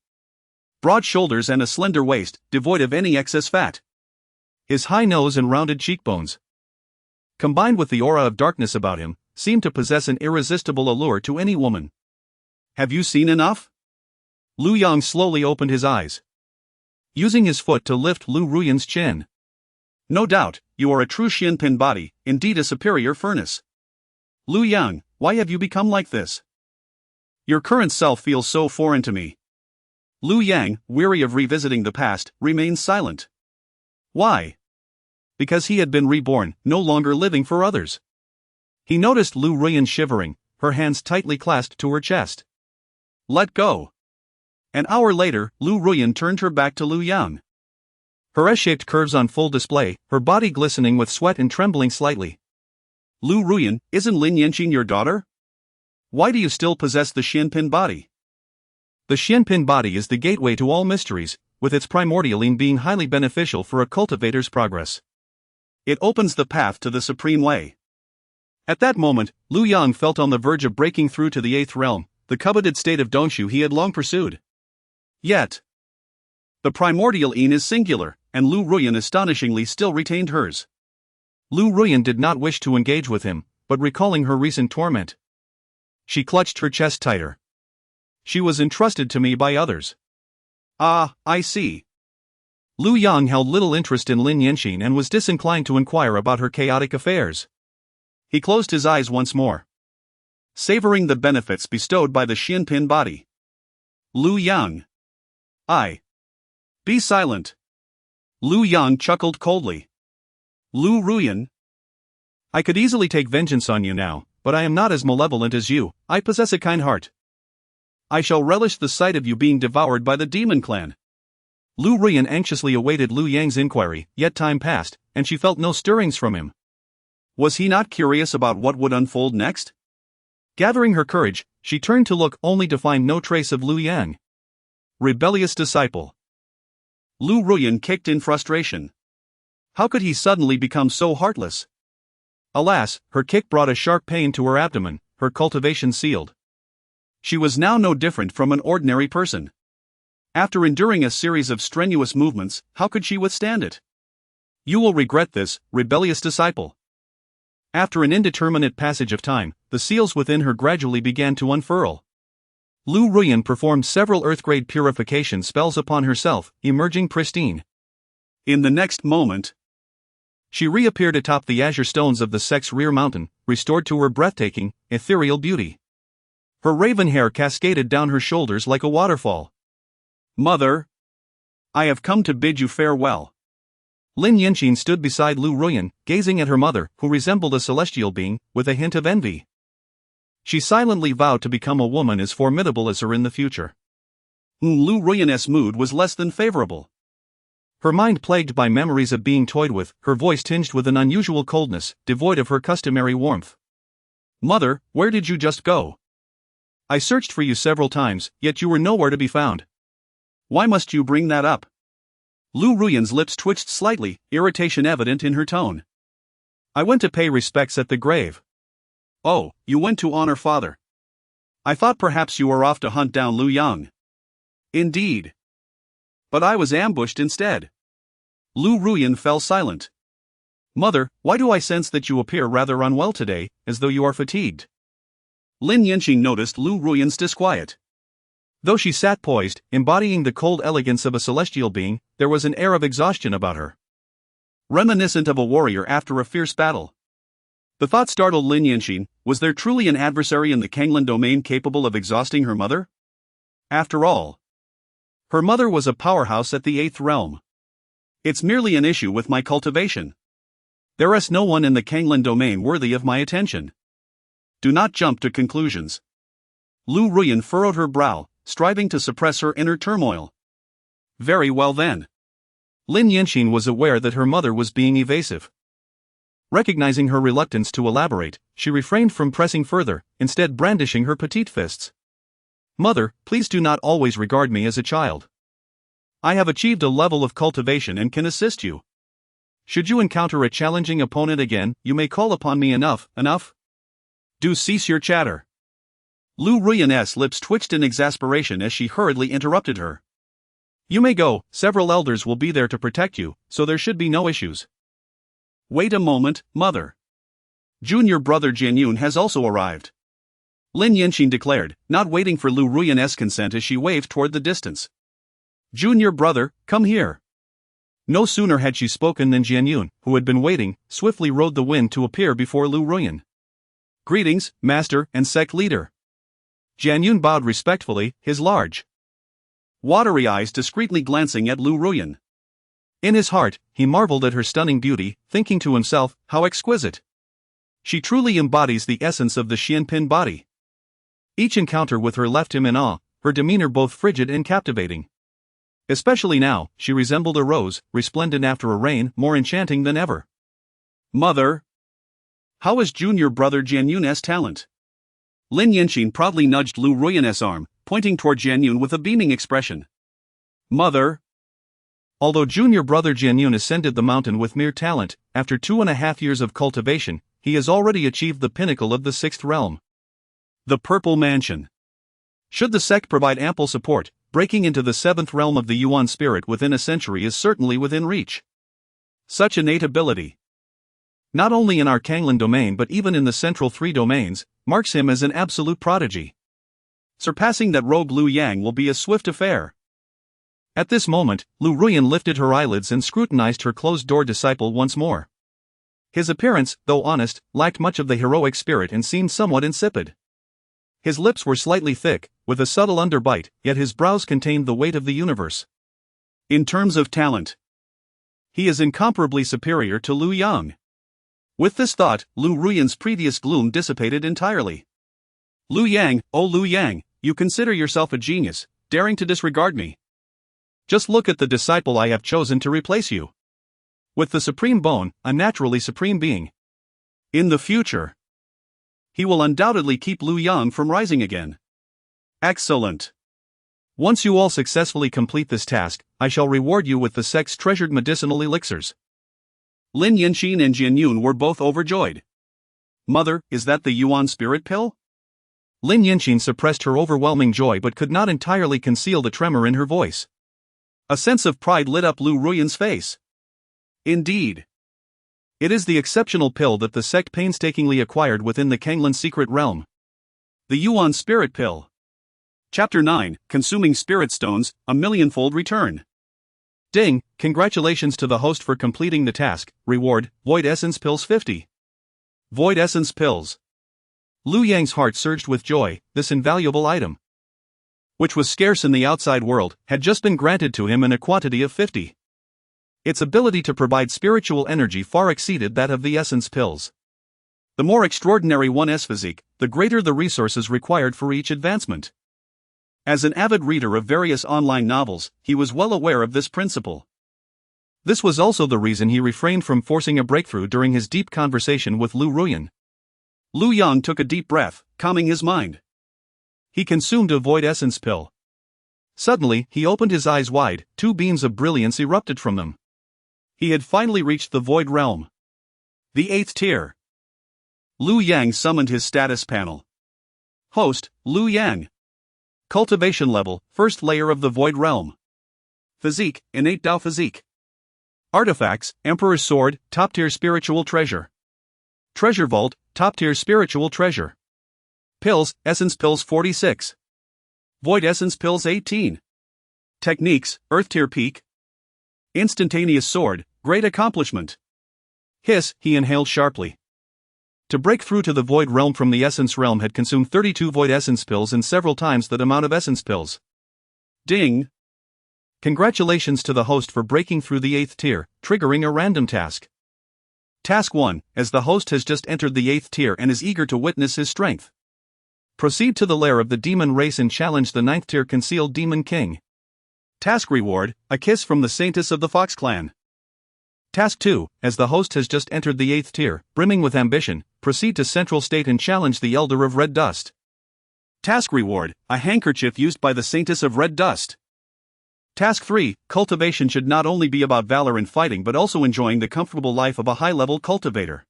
Broad shoulders and a slender waist, devoid of any excess fat. His high nose and rounded cheekbones, combined with the aura of darkness about him, seemed to possess an irresistible allure to any woman. Have you seen enough? Lu Yang slowly opened his eyes, using his foot to lift Lu Ruyan's chin. No doubt, you are a true Xian Pin body, indeed a superior furnace. Lu Yang, why have you become like this? Your current self feels so foreign to me. Lu Yang, weary of revisiting the past, remained silent. Why? Because he had been reborn, no longer living for others. He noticed Lu Ruyan shivering, her hands tightly clasped to her chest. Let go. An hour later, Lu Ruyan turned her back to Lu Yang. Her S-shaped curves on full display, her body glistening with sweat and trembling slightly. Lu Ruyan, isn't Lin Yanqing your daughter? Why do you still possess the Xian Pin body? The Xian Pin body is the gateway to all mysteries, with its primordial Yin being highly beneficial for a cultivator's progress. It opens the path to the supreme way. At that moment, Lu Yang felt on the verge of breaking through to the eighth realm, the coveted state of Dongshu he had long pursued. Yet, the primordial Yin is singular, and Lu Ruyan astonishingly still retained hers. Lu Ruyan did not wish to engage with him, but recalling her recent torment, she clutched her chest tighter. She was entrusted to me by others. Ah, I see. Lu Yang held little interest in Lin Yanqing and was disinclined to inquire about her chaotic affairs. He closed his eyes once more, savoring the benefits bestowed by the Xian Pin body. Lu Yang. Be silent. Lu Yang chuckled coldly. Lu Ruyan. I could easily take vengeance on you now, but I am not as malevolent as you, I possess a kind heart. I shall relish the sight of you being devoured by the demon clan. Lu Ruyan anxiously awaited Lu Yang's inquiry, yet time passed, and she felt no stirrings from him. Was he not curious about what would unfold next? Gathering her courage, she turned to look only to find no trace of Lu Yang. Rebellious disciple. Lu Ruyan kicked in frustration. How could he suddenly become so heartless? Alas, her kick brought a sharp pain to her abdomen, her cultivation sealed. She was now no different from an ordinary person. After enduring a series of strenuous movements, how could she withstand it? You will regret this, rebellious disciple. After an indeterminate passage of time, the seals within her gradually began to unfurl. Lu Ruyan performed several earth-grade purification spells upon herself, emerging pristine. In the next moment, She reappeared atop the azure stones of the sect's rear mountain, restored to her breathtaking, ethereal beauty. Her raven hair cascaded down her shoulders like a waterfall. "Mother, I have come to bid you farewell." Lin Yinxin stood beside Lu Ruyan, gazing at her mother, who resembled a celestial being, with a hint of envy. She silently vowed to become a woman as formidable as her in the future. Lu Ruyan's mood was less than favorable. Her mind plagued by memories of being toyed with, her voice tinged with an unusual coldness, devoid of her customary warmth. "Mother, where did you just go? I searched for you several times, yet you were nowhere to be found. Why must you bring that up?" Lu Ruyan's lips twitched slightly, irritation evident in her tone. "I went to pay respects at the grave." "Oh, you went to honor father. I thought perhaps you were off to hunt down Lu Yang." "Indeed. But I was ambushed instead." Lu Ruyan fell silent. "Mother, why do I sense that you appear rather unwell today, as though you are fatigued?" Lin Yinxin noticed Lu Ruyan's disquiet. Though she sat poised, embodying the cold elegance of a celestial being, there was an air of exhaustion about her, reminiscent of a warrior after a fierce battle. The thought startled Lin Yinxin. Was there truly an adversary in the Canglan Domain capable of exhausting her mother? After all, her mother was a powerhouse at the 8th realm. It's merely an issue with my cultivation. There is no one in the Canglan Domain worthy of my attention. Do not jump to conclusions. Lu Ruyan furrowed her brow, striving to suppress her inner turmoil. Very well then. Lin Yinxin was aware that her mother was being evasive. Recognizing her reluctance to elaborate, she refrained from pressing further, instead brandishing her petite fists. "Mother, please do not always regard me as a child. I have achieved a level of cultivation and can assist you. Should you encounter a challenging opponent again, you may call upon me. Enough. Do cease your chatter." Lu Ruyan's lips twitched in exasperation as she hurriedly interrupted her. "You may go, several elders will be there to protect you, so there should be no issues." "Wait a moment, mother. Junior brother Jianyun has also arrived," Lin Yinxin declared, not waiting for Lu Ruyan's consent as she waved toward the distance. "Junior brother, come here." No sooner had she spoken than Jianyun, who had been waiting, swiftly rode the wind to appear before Lu Ruyan. "Greetings, master and sect leader." Jianyun bowed respectfully, his large, watery eyes discreetly glancing at Lu Ruyan. In his heart, he marveled at her stunning beauty, thinking to himself, how exquisite. She truly embodies the essence of the Xianpin body. Each encounter with her left him in awe, her demeanor both frigid and captivating. Especially now, she resembled a rose, resplendent after a rain, more enchanting than ever. "Mother, how is junior brother Jianyun's talent?" Lin Yinxin proudly nudged Lu Ruyan's arm, pointing toward Jianyun with a beaming expression. "Mother." Although junior brother Jianyun ascended the mountain with mere talent, after 2.5 years of cultivation, he has already achieved the pinnacle of the 6th realm. The Purple Mansion. Should the sect provide ample support, breaking into the 7th realm of the Yuan spirit within a century is certainly within reach. Such innate ability, not only in our Canglan domain but even in the central 3 domains, marks him as an absolute prodigy. Surpassing that rogue Lu Yang will be a swift affair. At this moment, Lu Ruyan lifted her eyelids and scrutinized her closed-door disciple once more. His appearance, though honest, lacked much of the heroic spirit and seemed somewhat insipid. His lips were slightly thick, with a subtle underbite, yet his brows contained the weight of the universe. In terms of talent, he is incomparably superior to Lu Yang. With this thought, Lu Ruyan's previous gloom dissipated entirely. "Lu Yang, oh Lu Yang, you consider yourself a genius, daring to disregard me. Just look at the disciple I have chosen to replace you. With the supreme bone, a naturally supreme being. In the future, he will undoubtedly keep Lu Yang from rising again." "Excellent. Once you all successfully complete this task, I shall reward you with the sect's treasured medicinal elixirs." Lin Yinxin and Jianyun were both overjoyed. "Mother, is that the Yuan spirit pill?" Lin Yinxin suppressed her overwhelming joy but could not entirely conceal the tremor in her voice. A sense of pride lit up Lu Ruyan's face. "Indeed. It is the exceptional pill that the sect painstakingly acquired within the Canglan secret realm. The Yuan spirit pill." Chapter 9, Consuming Spirit Stones, a Millionfold Return. Ding, congratulations to the host for completing the task. Reward, Void Essence Pills 50. Void Essence Pills. Lu Yang's heart surged with joy. This invaluable item, which was scarce in the outside world, had just been granted to him in a quantity of 50. Its ability to provide spiritual energy far exceeded that of the essence pills. The more extraordinary one's physique, the greater the resources required for each advancement. As an avid reader of various online novels, he was well aware of this principle. This was also the reason he refrained from forcing a breakthrough during his deep conversation with Lu Ruyan. Lu Yang took a deep breath, calming his mind. He consumed a void essence pill. Suddenly, he opened his eyes wide, two beams of brilliance erupted from them. He had finally reached the void realm. The 8th tier. Lu Yang summoned his status panel. Host, Lu Yang. Cultivation level, first layer of the void realm. Physique, innate Dao physique. Artifacts, Emperor's Sword, top tier spiritual treasure. Treasure Vault, top tier spiritual treasure. Pills, Essence Pills 46. Void Essence Pills 18. Techniques, Earth Tier Peak. Instantaneous Sword, great accomplishment. Hiss, he inhaled sharply. To break through to the Void Realm from the Essence Realm had consumed 32 Void Essence Pills and several times that amount of Essence Pills. Ding! Congratulations to the host for breaking through the 8th tier, triggering a random task. Task 1, as the host has just entered the 8th tier and is eager to witness his strength. Proceed to the lair of the demon race and challenge the 9th tier concealed demon king. Task reward, a kiss from the saintess of the Fox clan. Task 2, as the host has just entered the 8th tier, brimming with ambition, proceed to Central State and challenge the Elder of Red Dust. Task reward, a handkerchief used by the saintess of Red Dust. Task 3, cultivation should not only be about valor in fighting but also enjoying the comfortable life of a high-level cultivator.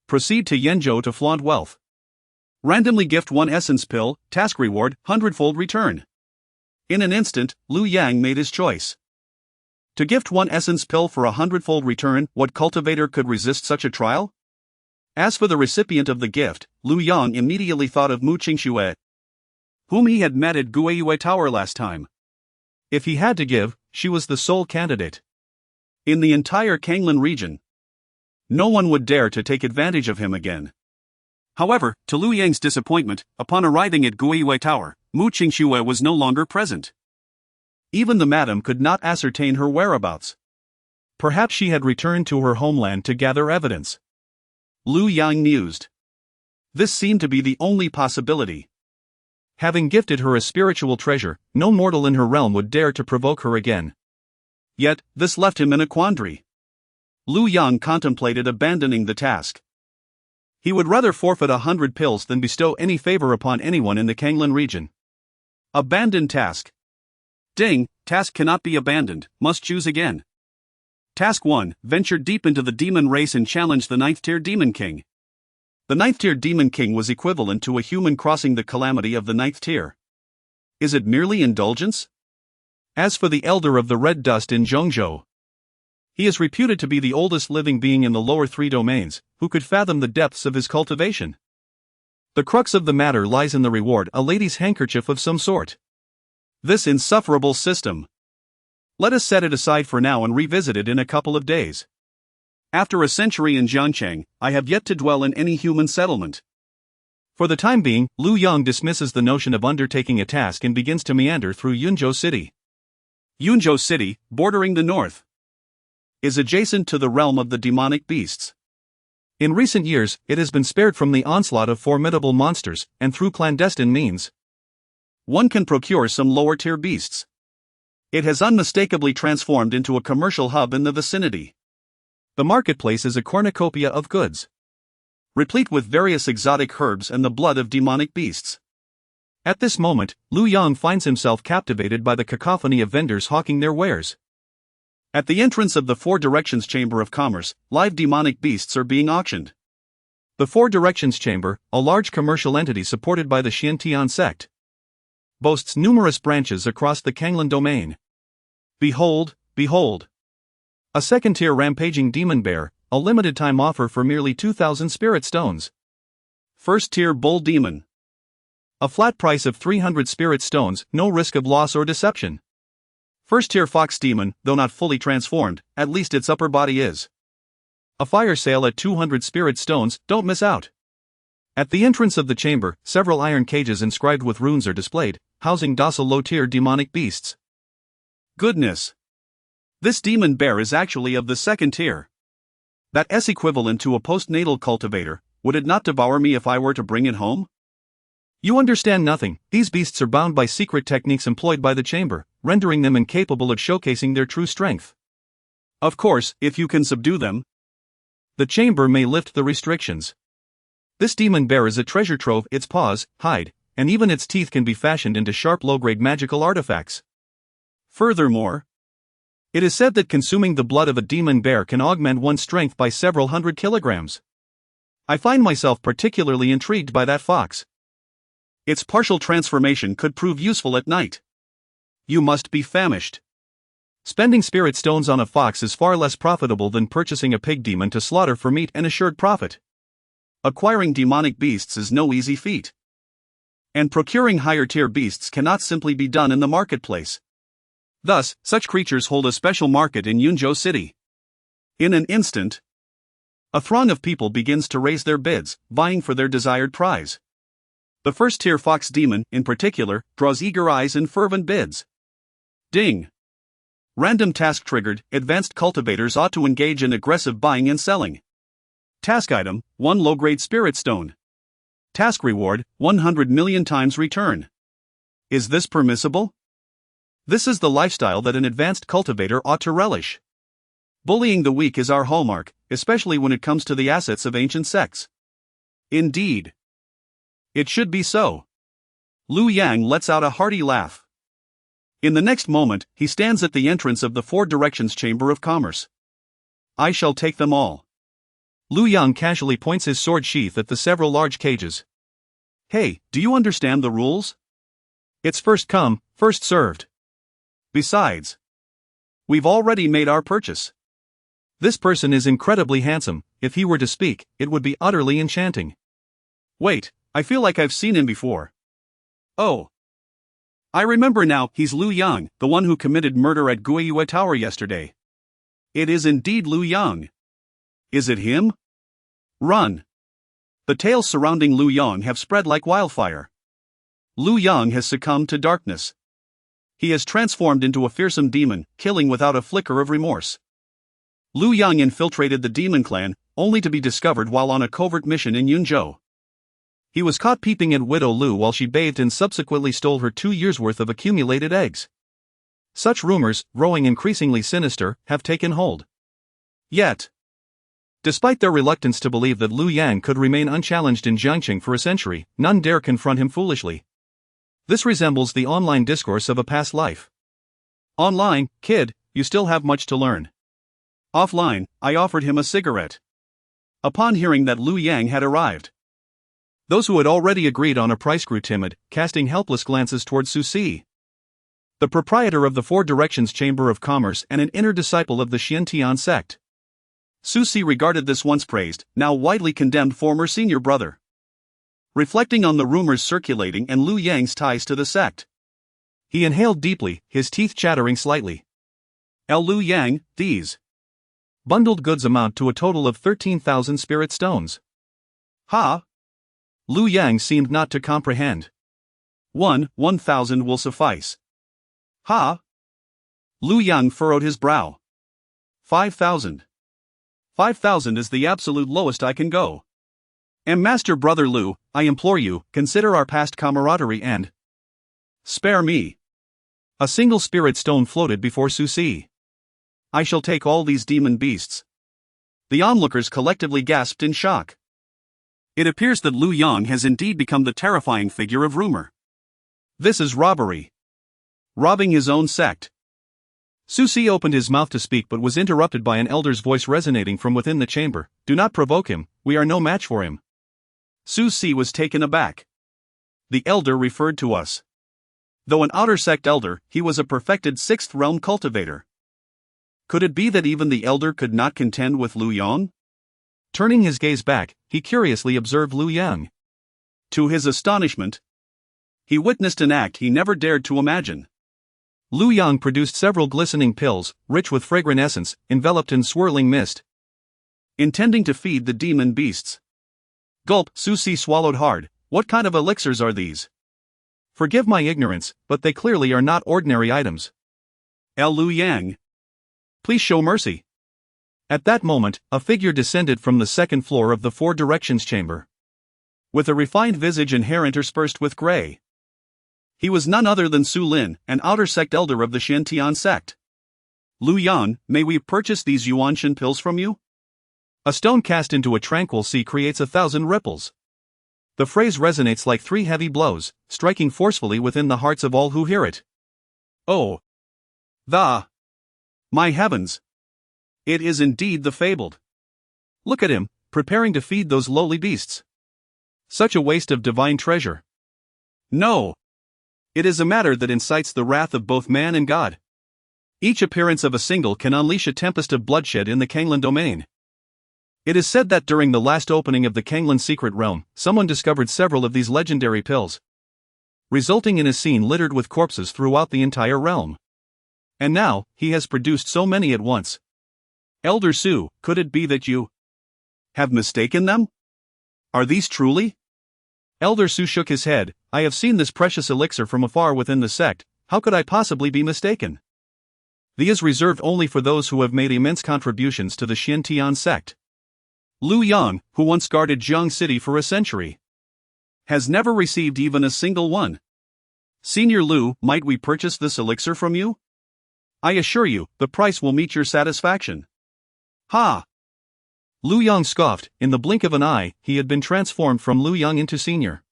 Proceed to Yenzhou to flaunt wealth. Randomly gift 1 essence pill, task reward, hundredfold return. In an instant, Lu Yang made his choice. To gift 1 essence pill for a hundredfold return, what cultivator could resist such a trial? As for the recipient of the gift, Lu Yang immediately thought of Mu Qingxue, whom he had met at Guiyue Tower last time. If he had to give, she was the sole candidate. In the entire Canglan region, no one would dare to take advantage of him again. However, to Lu Yang's disappointment, upon arriving at Guiyue Tower, Mu Qingxue was no longer present. Even the madam could not ascertain her whereabouts. Perhaps she had returned to her homeland to gather evidence. Lu Yang mused. This seemed to be the only possibility. Having gifted her a spiritual treasure, no mortal in her realm would dare to provoke her again. Yet, this left him in a quandary. Lu Yang contemplated abandoning the task. He would rather forfeit 100 pills than bestow any favor upon anyone in the Canglan region. Abandon task. Ding, task cannot be abandoned, must choose again. Task 1, venture deep into the demon race and challenge the 9th tier demon king. The 9th tier demon king was equivalent to a human crossing the calamity of the 9th tier. Is it merely indulgence? As for the elder of the red dust in Zhongzhou, he is reputed to be the oldest living being in the lower 3 domains, who could fathom the depths of his cultivation. The crux of the matter lies in the reward, a lady's handkerchief of some sort. This insufferable system. Let us set it aside for now and revisit it in a couple of days. After a century in Jiancheng, I have yet to dwell in any human settlement. For the time being, Lu Yang dismisses the notion of undertaking a task and begins to meander through Yunzhou City. Yunzhou City, bordering the north, is adjacent to the realm of the demonic beasts. In recent years, it has been spared from the onslaught of formidable monsters, and through clandestine means, one can procure some lower-tier beasts. It has unmistakably transformed into a commercial hub in the vicinity. The marketplace is a cornucopia of goods, replete with various exotic herbs and the blood of demonic beasts. At this moment, Lu Yang finds himself captivated by the cacophony of vendors hawking their wares. At the entrance of the Four Directions Chamber of Commerce, live demonic beasts are being auctioned. The Four Directions Chamber, a large commercial entity supported by the Xiantian sect, boasts numerous branches across the Canglan Domain. Behold, behold! A second-tier rampaging demon bear, a limited-time offer for merely 2,000 spirit stones. First-tier bull demon. A flat price of 300 spirit stones, no risk of loss or deception. First tier fox demon, though not fully transformed, at least its upper body is. A fire sale at 200 spirit stones, don't miss out. At the entrance of the chamber, several iron cages inscribed with runes are displayed, housing docile low-tier demonic beasts. Goodness! This demon bear is actually of the second tier. That is equivalent to a postnatal cultivator. Would it not devour me if I were to bring it home? You understand nothing. These beasts are bound by secret techniques employed by the chamber, rendering them incapable of showcasing their true strength. Of course, if you can subdue them, the chamber may lift the restrictions. This demon bear is a treasure trove. Its paws, hide, and even its teeth can be fashioned into sharp low-grade magical artifacts. Furthermore, it is said that consuming the blood of a demon bear can augment one's strength by several hundred kilograms. I find myself particularly intrigued by that fox. Its partial transformation could prove useful at night. You must be famished. Spending spirit stones on a fox is far less profitable than purchasing a pig demon to slaughter for meat and assured profit. Acquiring demonic beasts is no easy feat. And procuring higher tier beasts cannot simply be done in the marketplace. Thus, such creatures hold a special market in Yunzhou City. In an instant, a throng of people begins to raise their bids, vying for their desired prize. The first-tier fox demon, in particular, draws eager eyes and fervent bids. Ding! Random task triggered. Advanced cultivators ought to engage in aggressive buying and selling. Task item, 1 low-grade spirit stone. Task reward, 100 million times return. Is this permissible? This is the lifestyle that an advanced cultivator ought to relish. Bullying the weak is our hallmark, especially when it comes to the assets of ancient sects. Indeed. It should be so. Lu Yang lets out a hearty laugh. In the next moment, he stands at the entrance of the Four Directions Chamber of Commerce. I shall take them all. Lu Yang casually points his sword sheath at the several large cages. Hey, do you understand the rules? It's first come, first served. Besides, we've already made our purchase. This person is incredibly handsome. If he were to speak, it would be utterly enchanting. Wait, I feel like I've seen him before. Oh. I remember now, he's Lu Yang, the one who committed murder at Guiyue Tower yesterday. It is indeed Lu Yang. Is it him? Run. The tales surrounding Lu Yang have spread like wildfire. Lu Yang has succumbed to darkness. He has transformed into a fearsome demon, killing without a flicker of remorse. Lu Yang infiltrated the demon clan, only to be discovered while on a covert mission in Yunzhou. He was caught peeping at Widow Lu while she bathed and subsequently stole her 2 years' worth of accumulated eggs. Such rumors, growing increasingly sinister, have taken hold. Yet, despite their reluctance to believe that Lu Yang could remain unchallenged in Jiangqing for a century, none dare confront him foolishly. This resembles the online discourse of a past life. Online, kid, you still have much to learn. Offline, I offered him a cigarette. Upon hearing that Lu Yang had arrived, those who had already agreed on a price grew timid, casting helpless glances towards Su Si, the proprietor of the Four Directions Chamber of Commerce and an inner disciple of the Xiantian sect. Su Si regarded this once praised, now widely condemned former senior brother. Reflecting on the rumors circulating and Lu Yang's ties to the sect, he inhaled deeply, his teeth chattering slightly. Lu Yang, these bundled goods amount to a total of 13,000 spirit stones. Ha! Lu Yang seemed not to comprehend. 1,000 will suffice. Ha! Lu Yang furrowed his brow. 5,000. 5,000 is the absolute lowest I can go. And Master Brother Lu, I implore you, consider our past camaraderie and spare me. A single spirit stone floated before Su Si. I shall take all these demon beasts. The onlookers collectively gasped in shock. It appears that Lu Yang has indeed become the terrifying figure of rumor. This is robbery. Robbing his own sect. Su Si opened his mouth to speak but was interrupted by an elder's voice resonating from within the chamber. Do not provoke him, we are no match for him. Su Si was taken aback. The elder referred to us. Though an outer sect elder, he was a perfected sixth realm cultivator. Could it be that even the elder could not contend with Lu Yang? Turning his gaze back, he curiously observed Lu Yang. To his astonishment, he witnessed an act he never dared to imagine. Lu Yang produced several glistening pills, rich with fragrant essence, enveloped in swirling mist, intending to feed the demon beasts. Gulp, Su Si swallowed hard. What kind of elixirs are these? Forgive my ignorance, but they clearly are not ordinary items. Lu Yang, please show mercy. At that moment, a figure descended from the second floor of the Four Directions chamber, with a refined visage and hair interspersed with gray. He was none other than Su Lin, an outer sect elder of the Shantian sect. Lu Yan, may we purchase these Yuanshan pills from you? A stone cast into a tranquil sea creates 1,000 ripples. The phrase resonates like 3 heavy blows, striking forcefully within the hearts of all who hear it. Oh! My heavens! It is indeed the fabled. Look at him, preparing to feed those lowly beasts. Such a waste of divine treasure. No! It is a matter that incites the wrath of both man and God. Each appearance of a single can unleash a tempest of bloodshed in the Canglan Domain. It is said that during the last opening of the Canglan secret realm, someone discovered several of these legendary pills, resulting in a scene littered with corpses throughout the entire realm. And now, he has produced so many at once. Elder Su, could it be that you have mistaken them? Are these truly? Elder Su shook his head. I have seen this precious elixir from afar within the sect. How could I possibly be mistaken? The is reserved only for those who have made immense contributions to the Shantian sect. Lu Yang, who once guarded Jiang City for a century, has never received even a single one. Senior Lu, might we purchase this elixir from you? I assure you, the price will meet your satisfaction. Ha! Lu Yang scoffed. In the blink of an eye, he had been transformed from Lu Yang into Senior.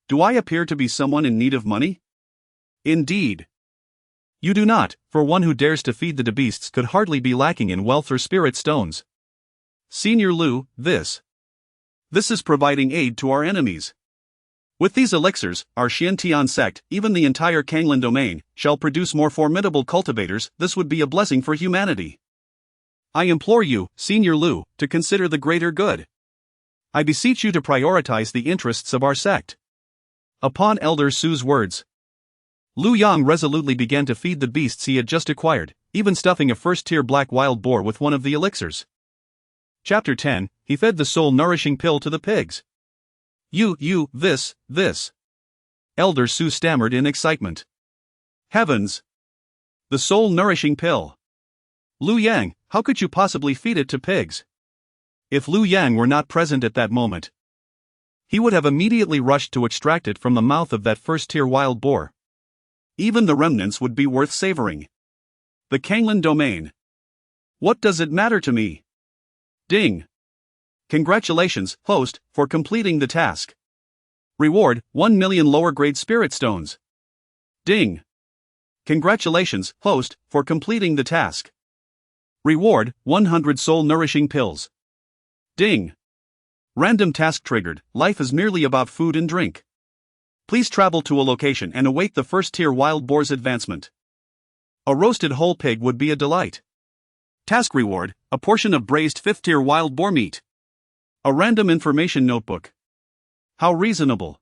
Do I appear to be someone in need of money? Indeed. You do not, for one who dares to feed the beasts could hardly be lacking in wealth or spirit stones. Senior Lu, this is providing aid to our enemies. With these elixirs, our Shantian sect, even the entire Canglan Domain, shall produce more formidable cultivators. This would be a blessing for humanity. I implore you, Senior Lu, to consider the greater good. I beseech you to prioritize the interests of our sect. Upon Elder Su's words, Lu Yang resolutely began to feed the beasts he had just acquired, even stuffing a first-tier black wild boar with one of the elixirs. Chapter 10, he fed the soul-nourishing pill to the pigs. This. Elder Su stammered in excitement. Heavens! The soul-nourishing pill. Lu Yang, how could you possibly feed it to pigs? If Lu Yang were not present at that moment, he would have immediately rushed to extract it from the mouth of that first-tier wild boar. Even the remnants would be worth savoring. The Canglan Domain. What does it matter to me? Ding! Congratulations, host, for completing the task. Reward, 1 million lower-grade spirit stones. Ding! Congratulations, host, for completing the task. Reward, 100 soul-nourishing pills. Ding! Random task triggered. Life is merely about food and drink. Please travel to a location and await the first-tier wild boar's advancement. A roasted whole pig would be a delight. Task reward, a portion of braised 5th-tier wild boar meat. A random information notebook. How reasonable.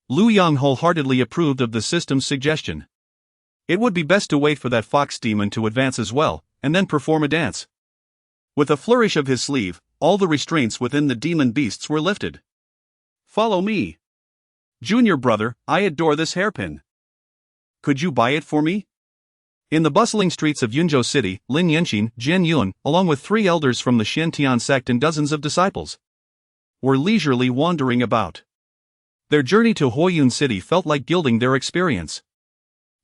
Lu Yang wholeheartedly approved of the system's suggestion. It would be best to wait for that fox demon to advance as well, and then perform a dance. With a flourish of his sleeve, all the restraints within the demon beasts were lifted. Follow me. Junior brother, I adore this hairpin. Could you buy it for me? In the bustling streets of Yunzhou City, Lin Yanqin, Jian Yun, along with 3 elders from the Shantian sect and dozens of disciples, were leisurely wandering about. Their journey to Huoyun City felt like gilding their experience.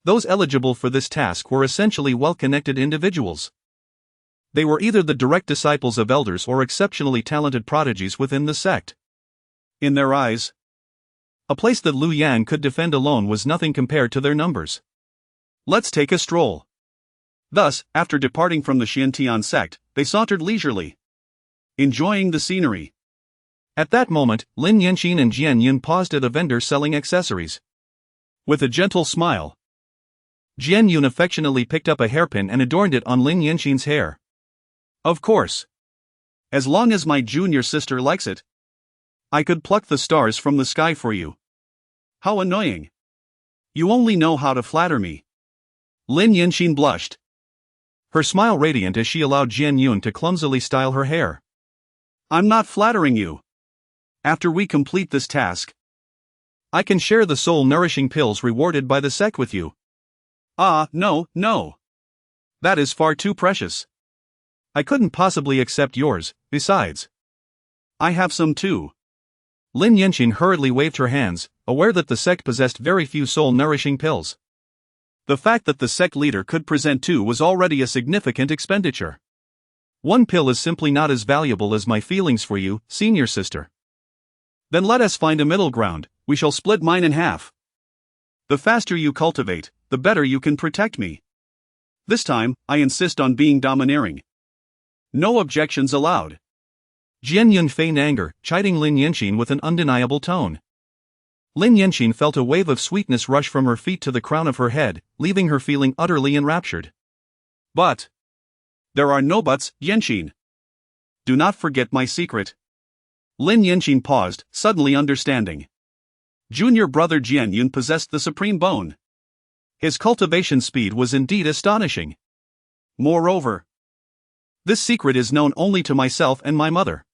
Those eligible for this task were essentially well-connected individuals. They were either the direct disciples of elders or exceptionally talented prodigies within the sect. In their eyes, a place that Lu Yang could defend alone was nothing compared to their numbers. Let's take a stroll. Thus, after departing from the Shantian sect, they sauntered leisurely, enjoying the scenery. At that moment, Lin Yanqin and Jian Yun paused at a vendor selling accessories. With a gentle smile, Jian Yun affectionately picked up a hairpin and adorned it on Lin Yanqin's hair. Of course. As long as my junior sister likes it, I could pluck the stars from the sky for you. How annoying. You only know how to flatter me. Lin Yinxin blushed. Her smile radiant as she allowed Jian Yun to clumsily style her hair. I'm not flattering you. After we complete this task, I can share the soul-nourishing pills rewarded by the sect with you. Ah, no. That is far too precious. I couldn't possibly accept yours, besides. I have some too. Lin Yinxin hurriedly waved her hands, aware that the sect possessed very few soul-nourishing pills. The fact that the sect leader could present two was already a significant expenditure. One pill is simply not as valuable as my feelings for you, senior sister. Then let us find a middle ground. We shall split mine in half. The faster you cultivate, the better you can protect me. This time, I insist on being domineering. No objections allowed. Jian Yun feigned anger, chiding Lin Yinxin with an undeniable tone. Lin Yinxin felt a wave of sweetness rush from her feet to the crown of her head, leaving her feeling utterly enraptured. But there are no buts, Yinxin. Do not forget my secret. Lin Yinxin paused, suddenly understanding. Junior brother Jian Yun possessed the supreme bone. His cultivation speed was indeed astonishing. Moreover, this secret is known only to myself and my mother.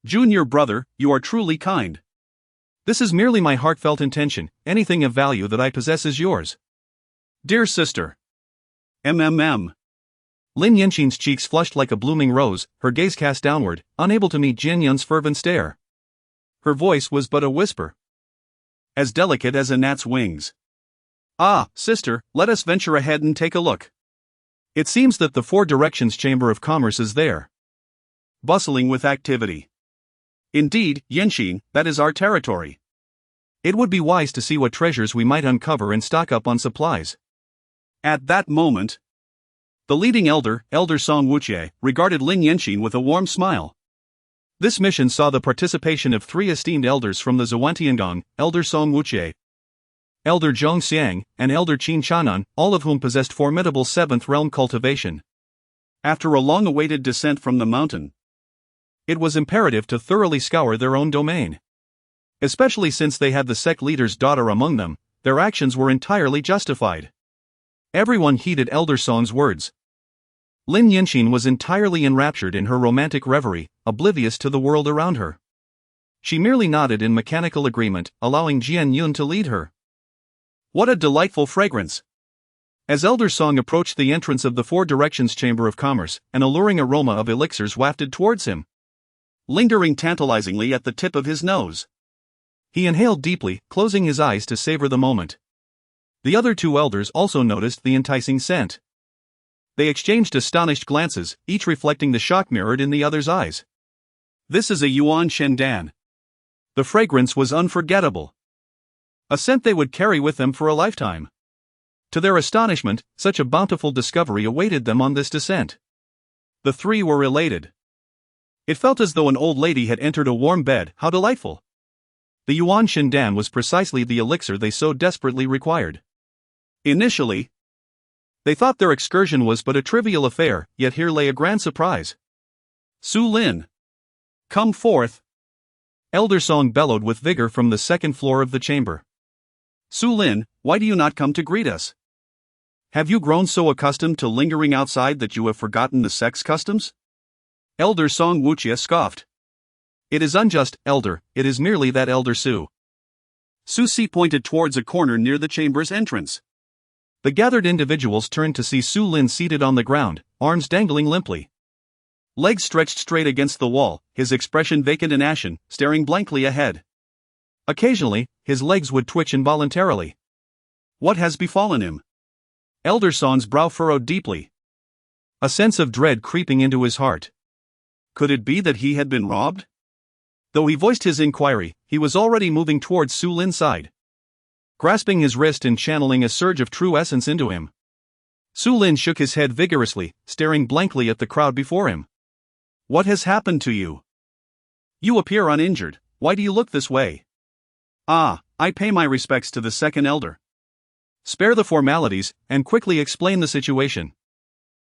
Junior brother, you are truly kind. This is merely my heartfelt intention. Anything of value that I possess is yours. Dear sister. Lin Yinxin's cheeks flushed like a blooming rose, her gaze cast downward, unable to meet Jian Yun's fervent stare. Her voice was but a whisper. As delicate as a gnat's wings. Ah, sister, let us venture ahead and take a look. It seems that the Four Directions Chamber of Commerce is there. Bustling with activity. Indeed, Yinxin, that is our territory. It would be wise to see what treasures we might uncover and stock up on supplies. At that moment, the leading elder, Elder Song Wuchie, regarded Lin Yinxin with a warm smile. This mission saw the participation of 3 esteemed elders from the Zhuantiangong, Elder Song Wuchie, Elder Zhong Xiang, and Elder Qin Chanan, all of whom possessed formidable 7th realm cultivation. After a long-awaited descent from the mountain, it was imperative to thoroughly scour their own domain. Especially since they had the sect leader's daughter among them, their actions were entirely justified. Everyone heeded Elder Song's words. Lin Yinxin was entirely enraptured in her romantic reverie, oblivious to the world around her. She merely nodded in mechanical agreement, allowing Jian Yun to lead her. What a delightful fragrance! As Elder Song approached the entrance of the Four Directions Chamber of Commerce, an alluring aroma of elixirs wafted towards him, lingering tantalizingly at the tip of his nose. He inhaled deeply, closing his eyes to savor the moment. The other 2 elders also noticed the enticing scent. They exchanged astonished glances, each reflecting the shock mirrored in the other's eyes. This is a Yuan Shendan. The fragrance was unforgettable. A scent they would carry with them for a lifetime. To their astonishment, such a bountiful discovery awaited them on this descent. The 3 were elated. It felt as though an old lady had entered a warm bed. How delightful! The Yuan Shendan was precisely the elixir they so desperately required. Initially, they thought their excursion was but a trivial affair, yet here lay a grand surprise. Su Lin! Come forth! Elder Song bellowed with vigor from the 2nd floor of the chamber. Su Lin, why do you not come to greet us? Have you grown so accustomed to lingering outside that you have forgotten the sect's customs? Elder Song Wuchie scoffed. It is unjust, Elder, it is merely that Elder Su. Su Si pointed towards a corner near the chamber's entrance. The gathered individuals turned to see Su Lin seated on the ground, arms dangling limply. Legs stretched straight against the wall, his expression vacant and ashen, staring blankly ahead. Occasionally, his legs would twitch involuntarily. What has befallen him? Elder Song's brow furrowed deeply. A sense of dread creeping into his heart. Could it be that he had been robbed? Though he voiced his inquiry, he was already moving towards Su Lin's side, grasping his wrist and channeling a surge of true essence into him. Su Lin shook his head vigorously, staring blankly at the crowd before him. What has happened to you? You appear uninjured. Why do you look this way? Ah, I pay my respects to the 2nd elder. Spare the formalities, and quickly explain the situation.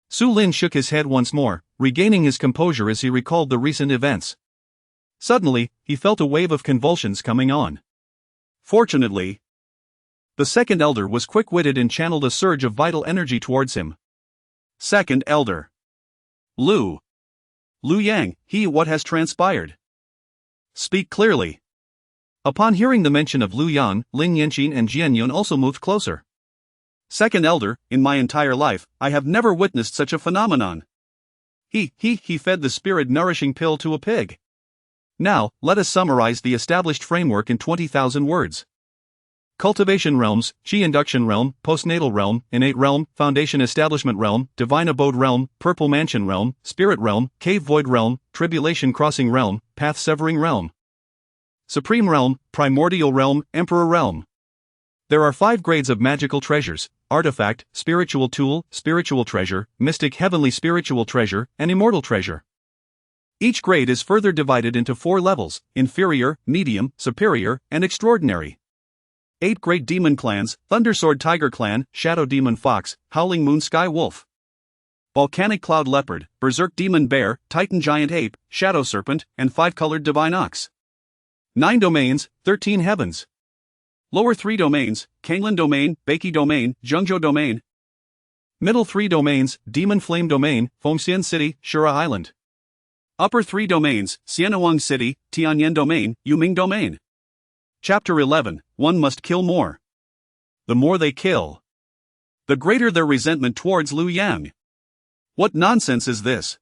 Su Lin shook his head once more, regaining his composure as he recalled the recent events. Suddenly, he felt a wave of convulsions coming on. Fortunately, The second elder was quick-witted and channeled a surge of vital energy towards him. Second elder. Lu Yang, what has transpired? Speak clearly. Upon hearing the mention of Lu Yang, Lin Yanqin and Jian Yun also moved closer. Second elder, in my entire life, I have never witnessed such a phenomenon. He fed the spirit-nourishing pill to a pig. Now, let us summarize the established framework in 20,000 words. Cultivation realms, Qi induction realm, postnatal realm, innate realm, foundation establishment realm, divine abode realm, purple mansion realm, spirit realm, cave void realm, tribulation crossing realm, path severing realm. Supreme realm, primordial realm, emperor realm. There are 5 grades of magical treasures: artifact, spiritual tool, spiritual treasure, mystic heavenly spiritual treasure, and immortal treasure. Each grade is further divided into 4 levels: inferior, medium, superior, and extraordinary. 8 great demon clans: Thundersword Tiger Clan, Shadow Demon Fox, Howling Moon Sky Wolf, Volcanic Cloud Leopard, Berserk Demon Bear, Titan Giant Ape, Shadow Serpent, and 5-colored Divine Ox. 9 domains, 13 heavens. Lower 3 domains: Canglan Domain, Beiki Domain, Zhengzhou Domain. Middle 3 domains: Demon Flame Domain, Fengxian City, Shura Island. Upper 3 domains: Xianhuang City, Tianyan Domain, Yuming Domain. Chapter 11, One Must Kill More. The more they kill, the greater their resentment towards Lu Yang. What nonsense is this?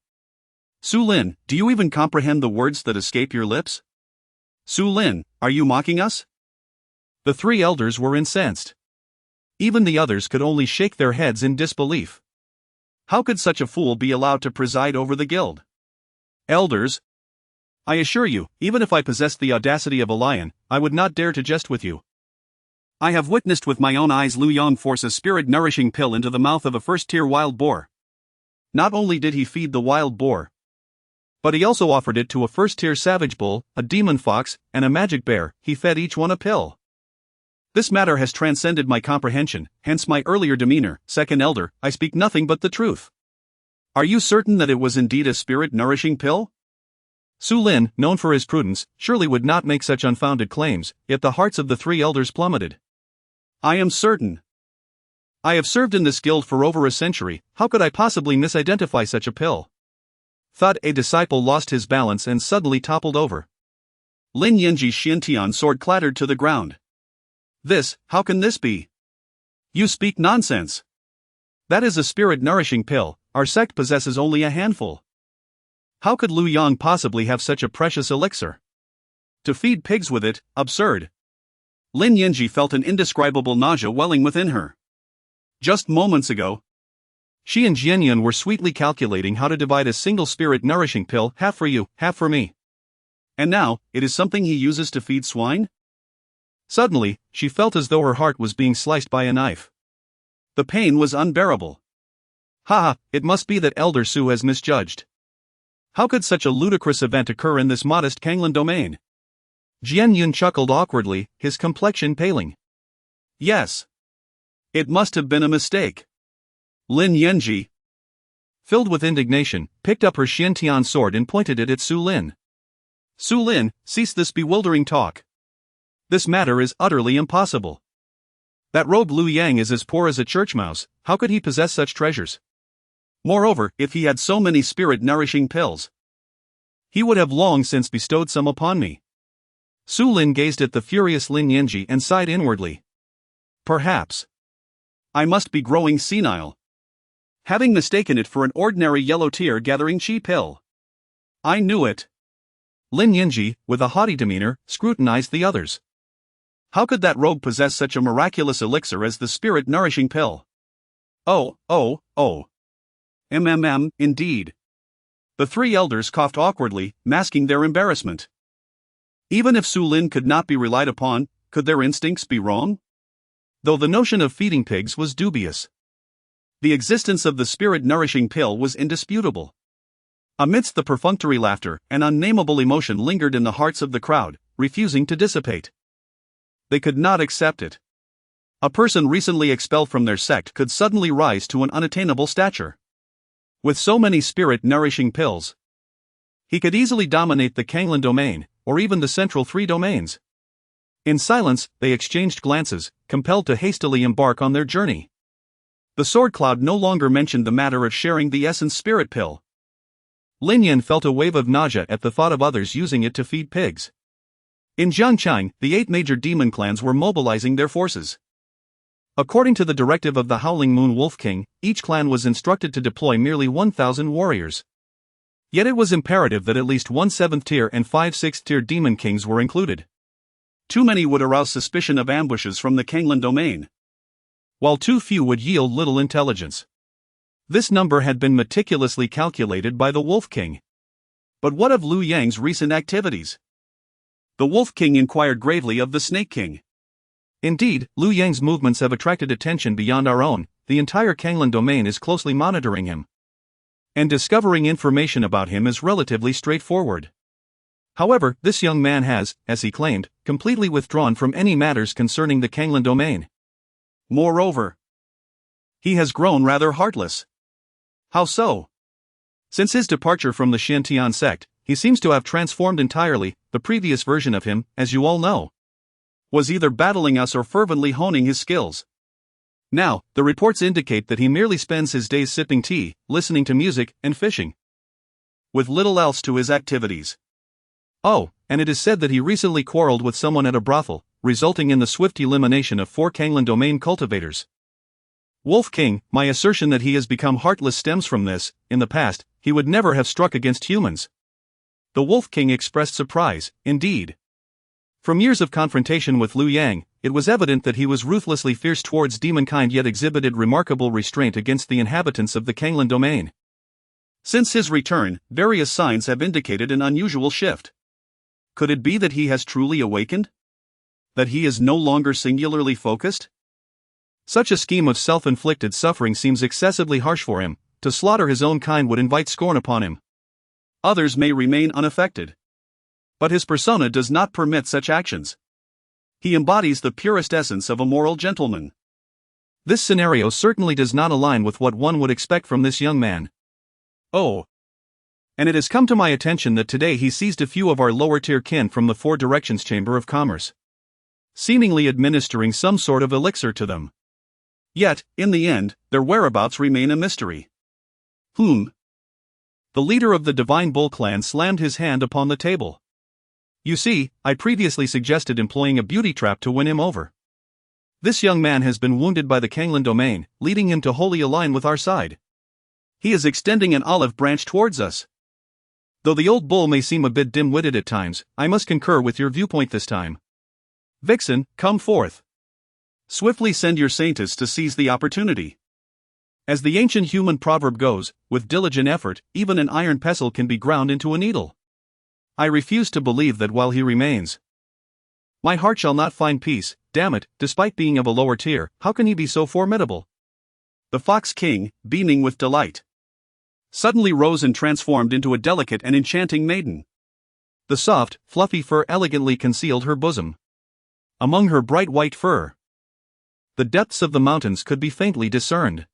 Su Lin, do you even comprehend the words that escape your lips? Su Lin, are you mocking us? The 3 elders were incensed. Even the others could only shake their heads in disbelief. How could such a fool be allowed to preside over the guild? Elders, I assure you, even if I possessed the audacity of a lion, I would not dare to jest with you. I have witnessed with my own eyes Lu Yang force a spirit-nourishing pill into the mouth of a first-tier wild boar. Not only did he feed the wild boar, but he also offered it to a first-tier savage bull, a demon fox, and a magic bear. He fed each one a pill. This matter has transcended my comprehension, hence my earlier demeanor. Second elder, I speak nothing but the truth. Are you certain that it was indeed a spirit-nourishing pill? Su Lin, known for his prudence, surely would not make such unfounded claims, yet the hearts of the 3 elders plummeted. I am certain. I have served in this guild for over a century, how could I possibly misidentify such a pill? Thud, a disciple lost his balance and suddenly toppled over. Lin Yanji's Xiantian sword clattered to the ground. How can this be? You speak nonsense. That is a spirit-nourishing pill, our sect possesses only a handful. How could Lu Yang possibly have such a precious elixir? To feed pigs with it, absurd. Lin Yanji felt an indescribable nausea welling within her. Just moments ago, she and Jianyun were sweetly calculating how to divide a single spirit-nourishing pill, half for you, half for me. And now, it is something he uses to feed swine? Suddenly, she felt as though her heart was being sliced by a knife. The pain was unbearable. It must be that Elder Su has misjudged. How could such a ludicrous event occur in this modest Canglan Domain? Jian Yun chuckled awkwardly, his complexion paling. Yes. It must have been a mistake. Lin Yanji, filled with indignation, picked up her Xiantian sword and pointed it at Su Lin. Su Lin, cease this bewildering talk. This matter is utterly impossible. That rogue Lu Yang is as poor as a church mouse, how could he possess such treasures? Moreover, if he had so many spirit-nourishing pills, he would have long since bestowed some upon me. Su Lin gazed at the furious Lin Yanji and sighed inwardly. Perhaps I must be growing senile, having mistaken it for an ordinary yellow tear-gathering chi pill. I knew it. Lin Yanji, with a haughty demeanor, scrutinized the others. How could that rogue possess such a miraculous elixir as the spirit-nourishing pill? Oh. Indeed. The 3 elders coughed awkwardly, masking their embarrassment. Even if Su Lin could not be relied upon, could their instincts be wrong? Though the notion of feeding pigs was dubious, the existence of the spirit-nourishing pill was indisputable. Amidst the perfunctory laughter, an unnameable emotion lingered in the hearts of the crowd, refusing to dissipate. They could not accept it. A person recently expelled from their sect could suddenly rise to an unattainable stature. With so many spirit-nourishing pills, he could easily dominate the Canglan Domain, or even the central 3 domains. In silence, they exchanged glances, compelled to hastily embark on their journey. The sword cloud no longer mentioned the matter of sharing the essence spirit pill. Lin Yan felt a wave of nausea at the thought of others using it to feed pigs. In Jiangchang, the 8 major demon clans were mobilizing their forces. According to the directive of the Howling Moon Wolf King, each clan was instructed to deploy merely 1,000 warriors. Yet it was imperative that at least 1 7th tier and 5 6th tier demon kings were included. Too many would arouse suspicion of ambushes from the Canglan Domain, while too few would yield little intelligence. This number had been meticulously calculated by the Wolf King. But what of Liu Yang's recent activities? The Wolf King inquired gravely of the Snake King. Indeed, Liu Yang's movements have attracted attention beyond our own. The entire Canglan Domain is closely monitoring him. And discovering information about him is relatively straightforward. However, this young man has, as he claimed, completely withdrawn from any matters concerning the Canglan Domain. Moreover, he has grown rather heartless. How so? Since his departure from the Shantian sect, he seems to have transformed entirely. The previous version of him, as you all know, was either battling us or fervently honing his skills. Now, the reports indicate that he merely spends his days sipping tea, listening to music, and fishing, with little else to his activities. Oh, and it is said that he recently quarreled with someone at a brothel, resulting in the swift elimination of 4 Canglan Domain cultivators. Wolf King, my assertion that he has become heartless stems from this. In the past, he would never have struck against humans. The Wolf King expressed surprise, indeed. From years of confrontation with Liu Yang, it was evident that he was ruthlessly fierce towards demonkind yet exhibited remarkable restraint against the inhabitants of the Canglan Domain. Since his return, various signs have indicated an unusual shift. Could it be that he has truly awakened? That he is no longer singularly focused? Such a scheme of self-inflicted suffering seems excessively harsh for him. To slaughter his own kind would invite scorn upon him. Others may remain unaffected, but his persona does not permit such actions. He embodies the purest essence of a moral gentleman. This scenario certainly does not align with what one would expect from this young man. Oh. And it has come to my attention that today he seized a few of our lower-tier kin from the Four Directions Chamber of Commerce, seemingly administering some sort of elixir to them. Yet, in the end, their whereabouts remain a mystery. The leader of the Divine Bull clan slammed his hand upon the table. You see, I previously suggested employing a beauty trap to win him over. This young man has been wounded by the Canglan Domain, leading him to wholly align with our side. He is extending an olive branch towards us. Though the old bull may seem a bit dim-witted at times, I must concur with your viewpoint this time. Vixen, come forth. Swiftly send your saintess to seize the opportunity. As the ancient human proverb goes, with diligent effort, even an iron pestle can be ground into a needle. I refuse to believe that while he remains, my heart shall not find peace. Damn it, despite being of a lower tier, how can he be so formidable? The Fox King, beaming with delight, suddenly rose and transformed into a delicate and enchanting maiden. The soft, fluffy fur elegantly concealed her bosom. Among her bright white fur, the depths of the mountains could be faintly discerned.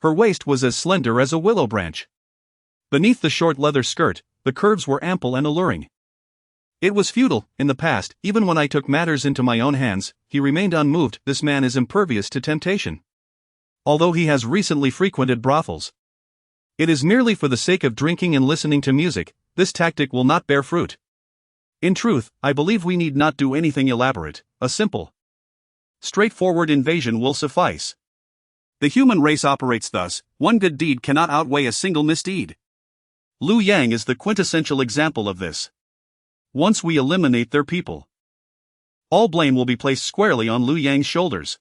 Her waist was as slender as a willow branch. Beneath the short leather skirt, the curves were ample and alluring. It was futile, in the past, even when I took matters into my own hands. He remained unmoved. This man is impervious to temptation, although he has recently frequented brothels. It is merely for the sake of drinking and listening to music. This tactic will not bear fruit. In truth, I believe we need not do anything elaborate. A simple, straightforward invasion will suffice. The human race operates thus: one good deed cannot outweigh a single misdeed. Liu Yang is the quintessential example of this. Once we eliminate their people, all blame will be placed squarely on Liu Yang's shoulders.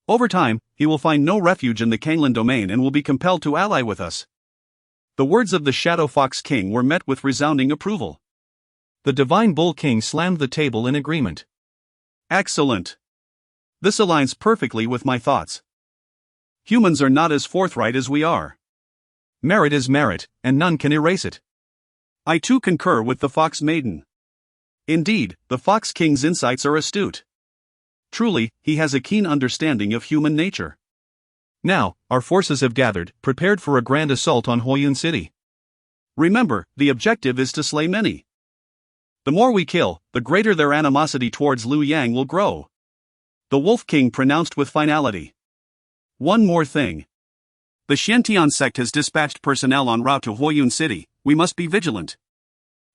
Over time, he will find no refuge in the Canglan Domain and will be compelled to ally with us. The words of the Shadow Fox King were met with resounding approval. The Divine Bull King slammed the table in agreement. Excellent. This aligns perfectly with my thoughts. Humans are not as forthright as we are. Merit is merit, and none can erase it. I too concur with the Fox Maiden. Indeed, the Fox King's insights are astute. Truly, he has a keen understanding of human nature. Now, our forces have gathered, prepared for a grand assault on Huoyun City. Remember, the objective is to slay many. The more we kill, the greater their animosity towards Liu Yang will grow. The Wolf King pronounced with finality. One more thing. The Xiantian sect has dispatched personnel en route to Huoyun City. We must be vigilant.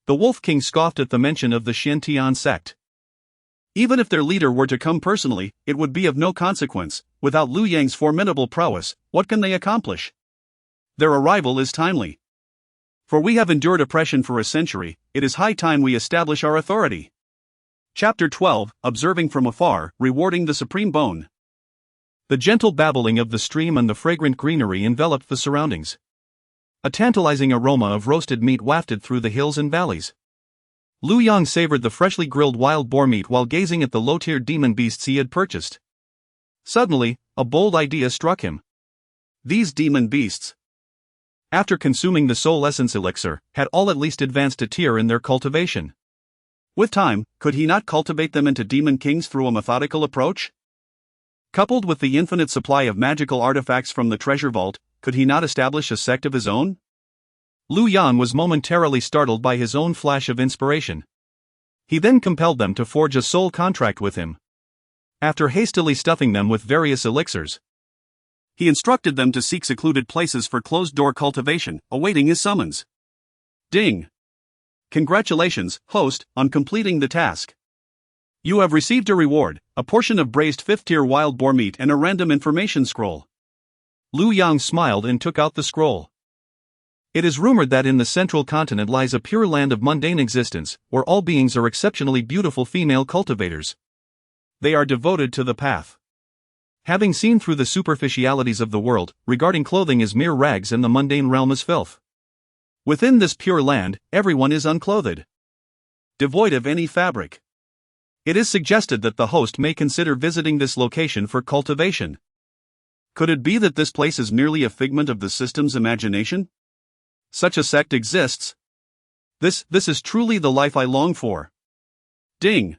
The Wolf King scoffed at the mention of the Xiantian sect. Even if their leader were to come personally, it would be of no consequence. Without Liu Yang's formidable prowess, what can they accomplish? Their arrival is timely. For we have endured oppression for a century, it is high time we establish our authority. Chapter 12, Observing from Afar, Rewarding the Supreme Bone. The gentle babbling of the stream and the fragrant greenery enveloped the surroundings. A tantalizing aroma of roasted meat wafted through the hills and valleys. Liu Yang savored the freshly grilled wild boar meat while gazing at the low-tiered demon beasts he had purchased. Suddenly, a bold idea struck him. These demon beasts, after consuming the soul essence elixir, had all at least advanced a tier in their cultivation. With time, could he not cultivate them into demon kings through a methodical approach? Coupled with the infinite supply of magical artifacts from the treasure vault, could he not establish a sect of his own? Liu Yang was momentarily startled by his own flash of inspiration. He then compelled them to forge a soul contract with him. After hastily stuffing them with various elixirs, he instructed them to seek secluded places for closed-door cultivation, awaiting his summons. Ding! Congratulations, host, on completing the task. You have received a reward, a portion of braised 5th-tier wild boar meat and a random information scroll. Liu Yang smiled and took out the scroll. It is rumored that in the central continent lies a pure land of mundane existence, where all beings are exceptionally beautiful female cultivators. They are devoted to the path. Having seen through the superficialities of the world, regarding clothing as mere rags and the mundane realm as filth. Within this pure land, everyone is unclothed, devoid of any fabric. It is suggested that the host may consider visiting this location for cultivation. Could it be that this place is merely a figment of the system's imagination? Such a sect exists. This is truly the life I long for. Ding!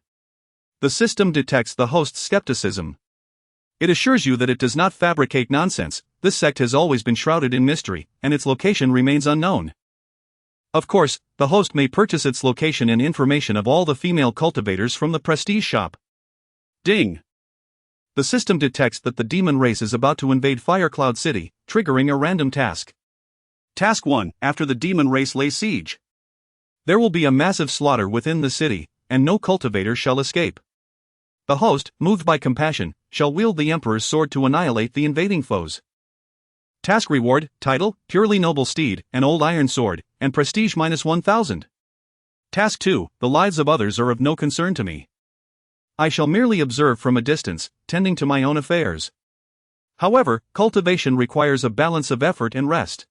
The system detects the host's skepticism. It assures you that it does not fabricate nonsense. This sect has always been shrouded in mystery, and its location remains unknown. Of course, the host may purchase its location and information of all the female cultivators from the prestige shop. Ding! The system detects that the demon race is about to invade Firecloud City, triggering a random task. Task 1, after the demon race lays siege. There will be a massive slaughter within the city, and no cultivator shall escape. The host, moved by compassion, shall wield the Emperor's sword to annihilate the invading foes. Task reward, title, Purely Noble Steed, an old iron sword, and prestige -1000. Task 2, the lives of others are of no concern to me. I shall merely observe from a distance, tending to my own affairs. However, cultivation requires a balance of effort and rest.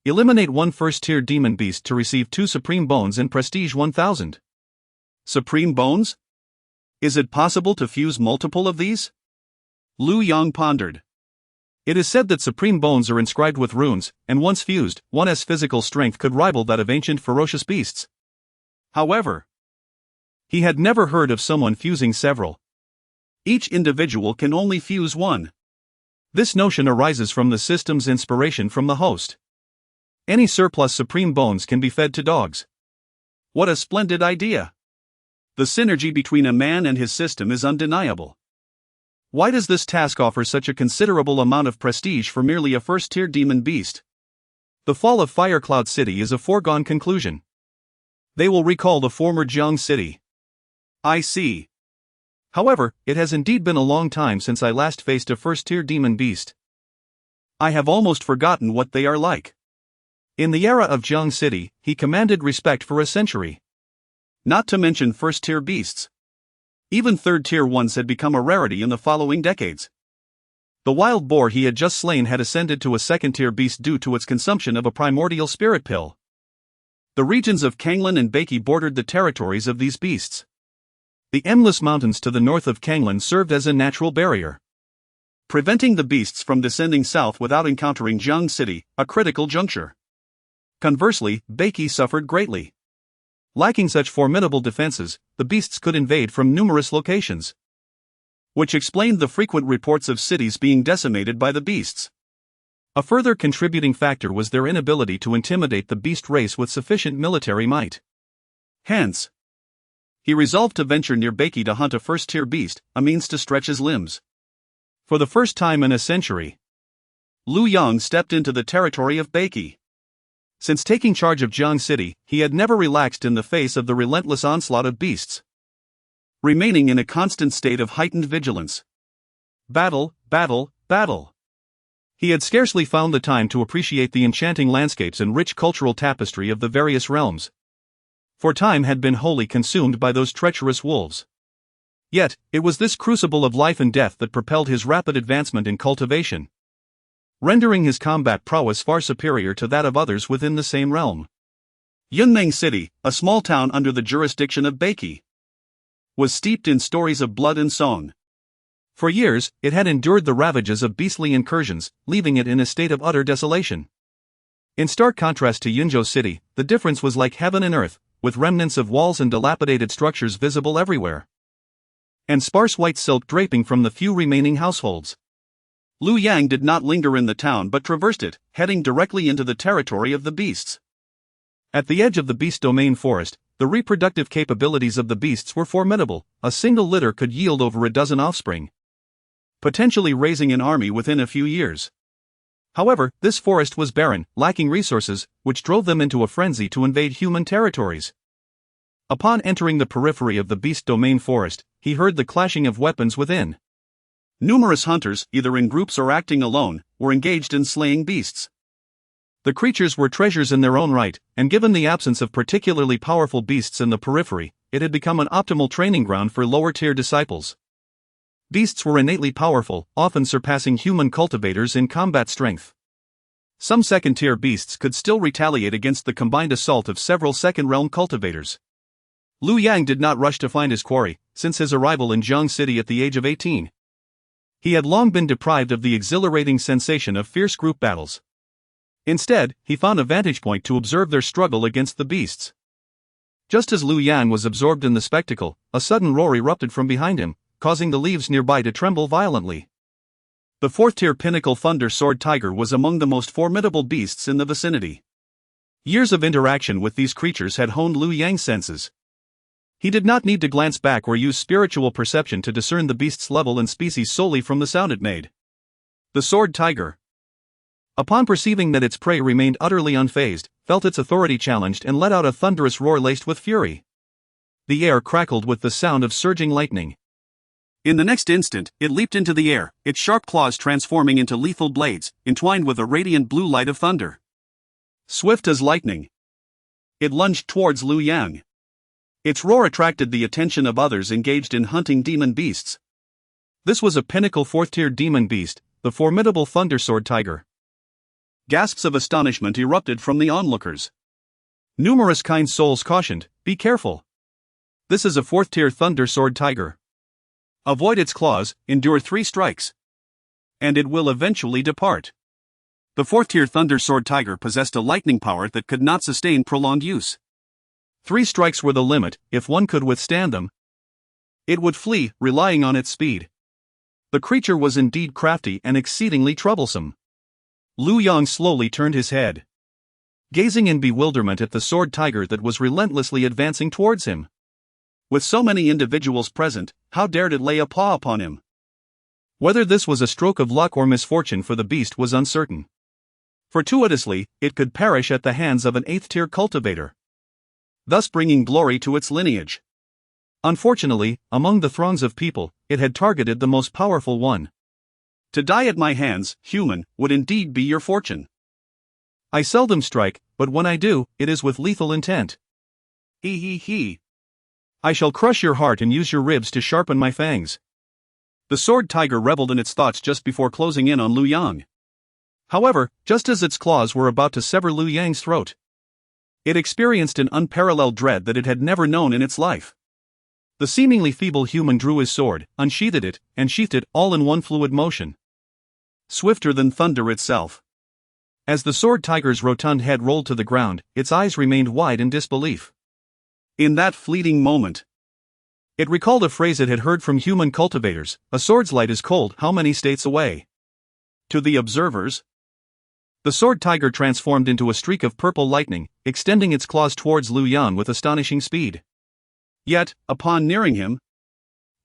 Eliminate one first-tier demon beast to receive 2 supreme bones and prestige 1000. Supreme bones? Is it possible to fuse multiple of these? Liu Yang pondered. It is said that supreme bones are inscribed with runes, and once fused, one's physical strength could rival that of ancient ferocious beasts. However, he had never heard of someone fusing several. Each individual can only fuse one. This notion arises from the system's inspiration from the host. Any surplus supreme bones can be fed to dogs. What a splendid idea! The synergy between a man and his system is undeniable. Why does this task offer such a considerable amount of prestige for merely a first-tier demon beast? The fall of Firecloud City is a foregone conclusion. They will recall the former Jiang City. I see. However, it has indeed been a long time since I last faced a first-tier demon beast. I have almost forgotten what they are like. In the era of Jiang City, he commanded respect for a century. Not to mention first-tier beasts. Even third-tier ones had become a rarity in the following decades. The wild boar he had just slain had ascended to a second-tier beast due to its consumption of a primordial spirit pill. The regions of Canglan and Beiki bordered the territories of these beasts. The endless mountains to the north of Canglan served as a natural barrier, preventing the beasts from descending south without encountering Jiang City, a critical juncture. Conversely, Beiki suffered greatly. Lacking such formidable defenses, the beasts could invade from numerous locations, which explained the frequent reports of cities being decimated by the beasts. A further contributing factor was their inability to intimidate the beast race with sufficient military might. Hence, He resolved to venture near Beiki to hunt a first-tier beast, a means to stretch his limbs. For the first time in a century, Lu Yang stepped into the territory of Beiki. Since taking charge of Jiang City, he had never relaxed in the face of the relentless onslaught of beasts, remaining in a constant state of heightened vigilance. Battle, battle, battle. He had scarcely found the time to appreciate the enchanting landscapes and rich cultural tapestry of the various realms, for time had been wholly consumed by those treacherous wolves. Yet, it was this crucible of life and death that propelled his rapid advancement in cultivation, rendering his combat prowess far superior to that of others within the same realm. Yunmeng City, a small town under the jurisdiction of Beiki, was steeped in stories of blood and song. For years, it had endured the ravages of beastly incursions, leaving it in a state of utter desolation. In stark contrast to Yunzhou City, the difference was like heaven and earth, with remnants of walls and dilapidated structures visible everywhere, and sparse white silk draping from the few remaining households. Lu Yang did not linger in the town but traversed it, heading directly into the territory of the beasts. At the edge of the beast domain forest, the reproductive capabilities of the beasts were formidable. A single litter could yield over a dozen offspring, potentially raising an army within a few years. However, this forest was barren, lacking resources, which drove them into a frenzy to invade human territories. Upon entering the periphery of the beast domain forest, he heard the clashing of weapons within. Numerous hunters, either in groups or acting alone, were engaged in slaying beasts. The creatures were treasures in their own right, and given the absence of particularly powerful beasts in the periphery, it had become an optimal training ground for lower-tier disciples. Beasts were innately powerful, often surpassing human cultivators in combat strength. Some second-tier beasts could still retaliate against the combined assault of several second-realm cultivators. Lu Yang did not rush to find his quarry, since his arrival in Jiang City at the age of 18. He had long been deprived of the exhilarating sensation of fierce group battles. Instead, he found a vantage point to observe their struggle against the beasts. Just as Lu Yang was absorbed in the spectacle, a sudden roar erupted from behind him, causing the leaves nearby to tremble violently. The fourth-tier pinnacle thunder sword tiger was among the most formidable beasts in the vicinity. Years of interaction with these creatures had honed Lu Yang's senses. He did not need to glance back or use spiritual perception to discern the beast's level and species solely from the sound it made. The sword tiger, upon perceiving that its prey remained utterly unfazed, felt its authority challenged and let out a thunderous roar laced with fury. The air crackled with the sound of surging lightning. In the next instant, it leaped into the air, its sharp claws transforming into lethal blades, entwined with a radiant blue light of thunder. Swift as lightning, it lunged towards Lu Yang. Its roar attracted the attention of others engaged in hunting demon beasts. This was a pinnacle fourth-tier demon beast, the formidable thunder sword tiger. Gasps of astonishment erupted from the onlookers. Numerous kind souls cautioned, "Be careful. This is a fourth-tier thunder sword tiger. Avoid its claws, endure 3 strikes, and it will eventually depart." The fourth-tier thunder sword tiger possessed a lightning power that could not sustain prolonged use. 3 strikes were the limit. If one could withstand them, it would flee, relying on its speed. The creature was indeed crafty and exceedingly troublesome. Lu Yang slowly turned his head, gazing in bewilderment at the sword tiger that was relentlessly advancing towards him. With so many individuals present, how dared it lay a paw upon him? Whether this was a stroke of luck or misfortune for the beast was uncertain. Fortuitously, it could perish at the hands of an 8th-tier cultivator, thus bringing glory to its lineage. Unfortunately, among the throngs of people, it had targeted the most powerful one. To die at my hands, human, would indeed be your fortune. I seldom strike, but when I do, it is with lethal intent. He. I shall crush your heart and use your ribs to sharpen my fangs. The sword tiger reveled in its thoughts just before closing in on Lu Yang. However, just as its claws were about to sever Lu Yang's throat, it experienced an unparalleled dread that it had never known in its life. The seemingly feeble human drew his sword, unsheathed it, and sheathed it all in one fluid motion, swifter than thunder itself. As the sword tiger's rotund head rolled to the ground, its eyes remained wide in disbelief. In that fleeting moment, it recalled a phrase it had heard from human cultivators: "A sword's light is cold, how many states away?" To the observers, the sword tiger transformed into a streak of purple lightning, extending its claws towards Lu Yang with astonishing speed. Yet, upon nearing him,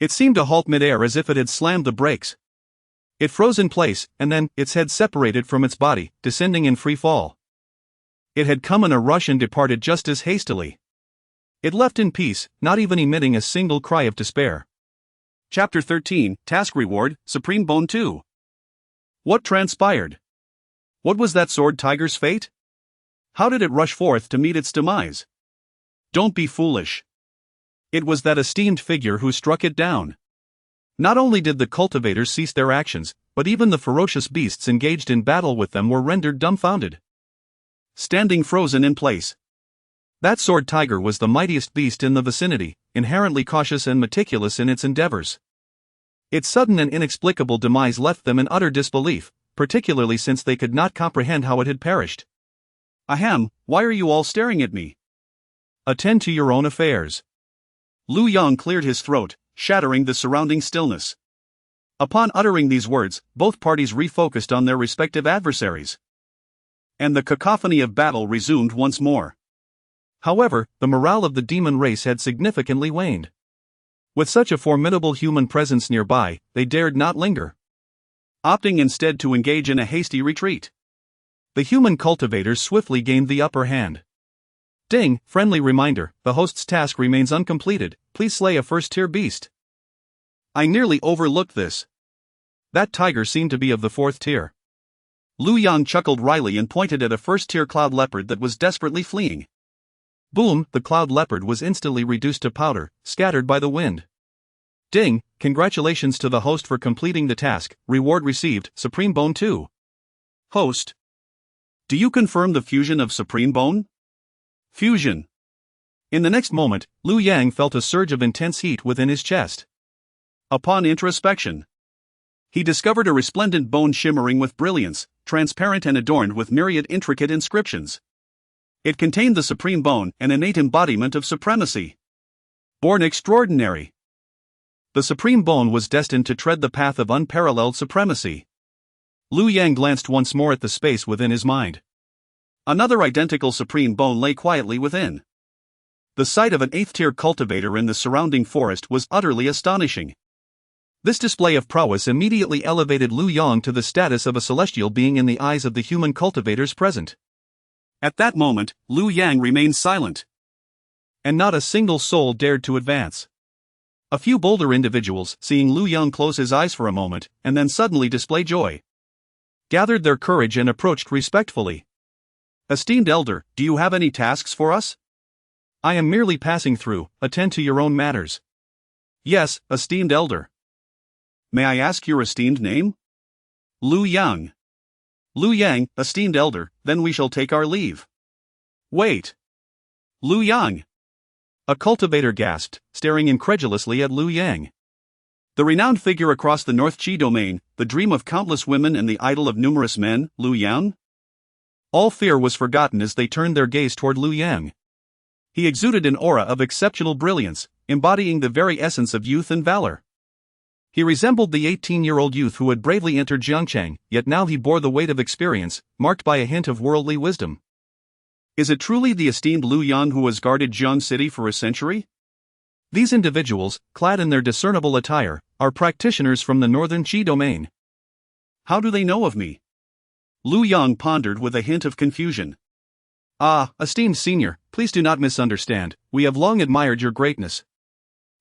it seemed to halt midair as if it had slammed the brakes. It froze in place, and then, its head separated from its body, descending in free fall. It had come in a rush and departed just as hastily. It left in peace, not even emitting a single cry of despair. Chapter 13, Task Reward, Supreme Bone 2. What transpired? What was that sword tiger's fate? How did it rush forth to meet its demise? Don't be foolish. It was that esteemed figure who struck it down. Not only did the cultivators cease their actions, but even the ferocious beasts engaged in battle with them were rendered dumbfounded, standing frozen in place. That sword tiger was the mightiest beast in the vicinity, inherently cautious and meticulous in its endeavors. Its sudden and inexplicable demise left them in utter disbelief, particularly since they could not comprehend how it had perished. Ahem, why are you all staring at me? Attend to your own affairs. Lu Yang cleared his throat, shattering the surrounding stillness. Upon uttering these words, both parties refocused on their respective adversaries, and the cacophony of battle resumed once more. However, the morale of the demon race had significantly waned. With such a formidable human presence nearby, they dared not linger, opting instead to engage in a hasty retreat. The human cultivators swiftly gained the upper hand. Ding, friendly reminder, the host's task remains uncompleted, please slay a first-tier beast. I nearly overlooked this. That tiger seemed to be of the 4th tier. Lu Yang chuckled wryly and pointed at a first-tier cloud leopard that was desperately fleeing. Boom, the cloud leopard was instantly reduced to powder, scattered by the wind. Ding, congratulations to the host for completing the task, reward received, Supreme Bone 2. Host. Do you confirm the fusion of Supreme Bone? Fusion. In the next moment, Lu Yang felt a surge of intense heat within his chest. Upon introspection, he discovered a resplendent bone shimmering with brilliance, transparent and adorned with myriad intricate inscriptions. It contained the supreme bone, an innate embodiment of supremacy. Born extraordinary. The supreme bone was destined to tread the path of unparalleled supremacy. Lu Yang glanced once more at the space within his mind. Another identical supreme bone lay quietly within. The sight of an 8th-tier cultivator in the surrounding forest was utterly astonishing. This display of prowess immediately elevated Lu Yang to the status of a celestial being in the eyes of the human cultivators present. At that moment, Lu Yang remained silent, and not a single soul dared to advance. A few bolder individuals, seeing Lu Yang close his eyes for a moment, and then suddenly display joy, gathered their courage and approached respectfully. Esteemed elder, do you have any tasks for us? I am merely passing through, attend to your own matters. Yes, esteemed elder. May I ask your esteemed name? Lu Yang. Lu Yang, esteemed elder, then we shall take our leave. Wait. Lu Yang. A cultivator gasped, staring incredulously at Lu Yang. The renowned figure across the North Qi domain, the dream of countless women and the idol of numerous men, Lu Yang? All fear was forgotten as they turned their gaze toward Lu Yang. He exuded an aura of exceptional brilliance, embodying the very essence of youth and valor. He resembled the 18-year-old youth who had bravely entered Jiangchang, yet now he bore the weight of experience, marked by a hint of worldly wisdom. Is it truly the esteemed Lu Yang who has guarded Jiang City for a century? These individuals, clad in their discernible attire, are practitioners from the northern Qi domain. How do they know of me? Lu Yang pondered with a hint of confusion. Ah, esteemed senior, please do not misunderstand, we have long admired your greatness.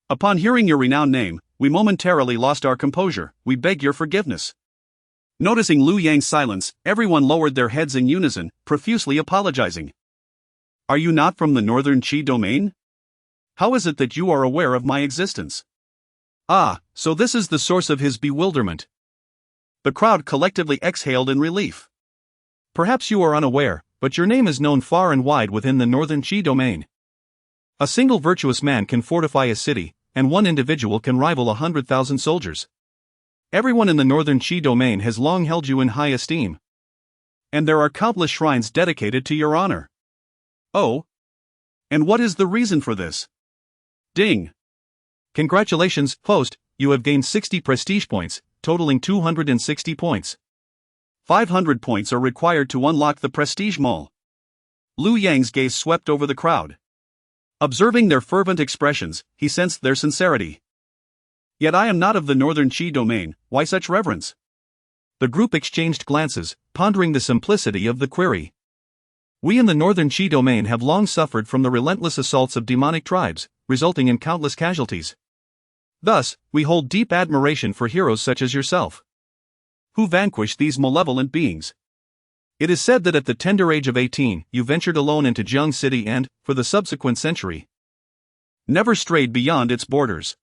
Upon hearing your renowned name, we momentarily lost our composure, we beg your forgiveness. Noticing Lu Yang's silence, everyone lowered their heads in unison, profusely apologizing. Are you not from the northern Qi domain? How is it that you are aware of my existence? Ah, so this is the source of his bewilderment. The crowd collectively exhaled in relief. Perhaps you are unaware, but your name is known far and wide within the northern Qi domain. A single virtuous man can fortify a city, and one individual can rival 100,000 soldiers. Everyone in the northern Qi domain has long held you in high esteem, and there are countless shrines dedicated to your honor. Oh? And what is the reason for this? Ding! Congratulations, host, you have gained 60 prestige points, totaling 260 points. 500 points are required to unlock the prestige mall. Lu Yang's gaze swept over the crowd. Observing their fervent expressions, he sensed their sincerity. Yet I am not of the northern Qi domain, why such reverence? The group exchanged glances, pondering the simplicity of the query. We in the northern Qi domain have long suffered from the relentless assaults of demonic tribes, resulting in countless casualties. Thus, we hold deep admiration for heroes such as yourself, who vanquished these malevolent beings. It is said that at the tender age of 18, you ventured alone into Jiang City and, for the subsequent century, never strayed beyond its borders.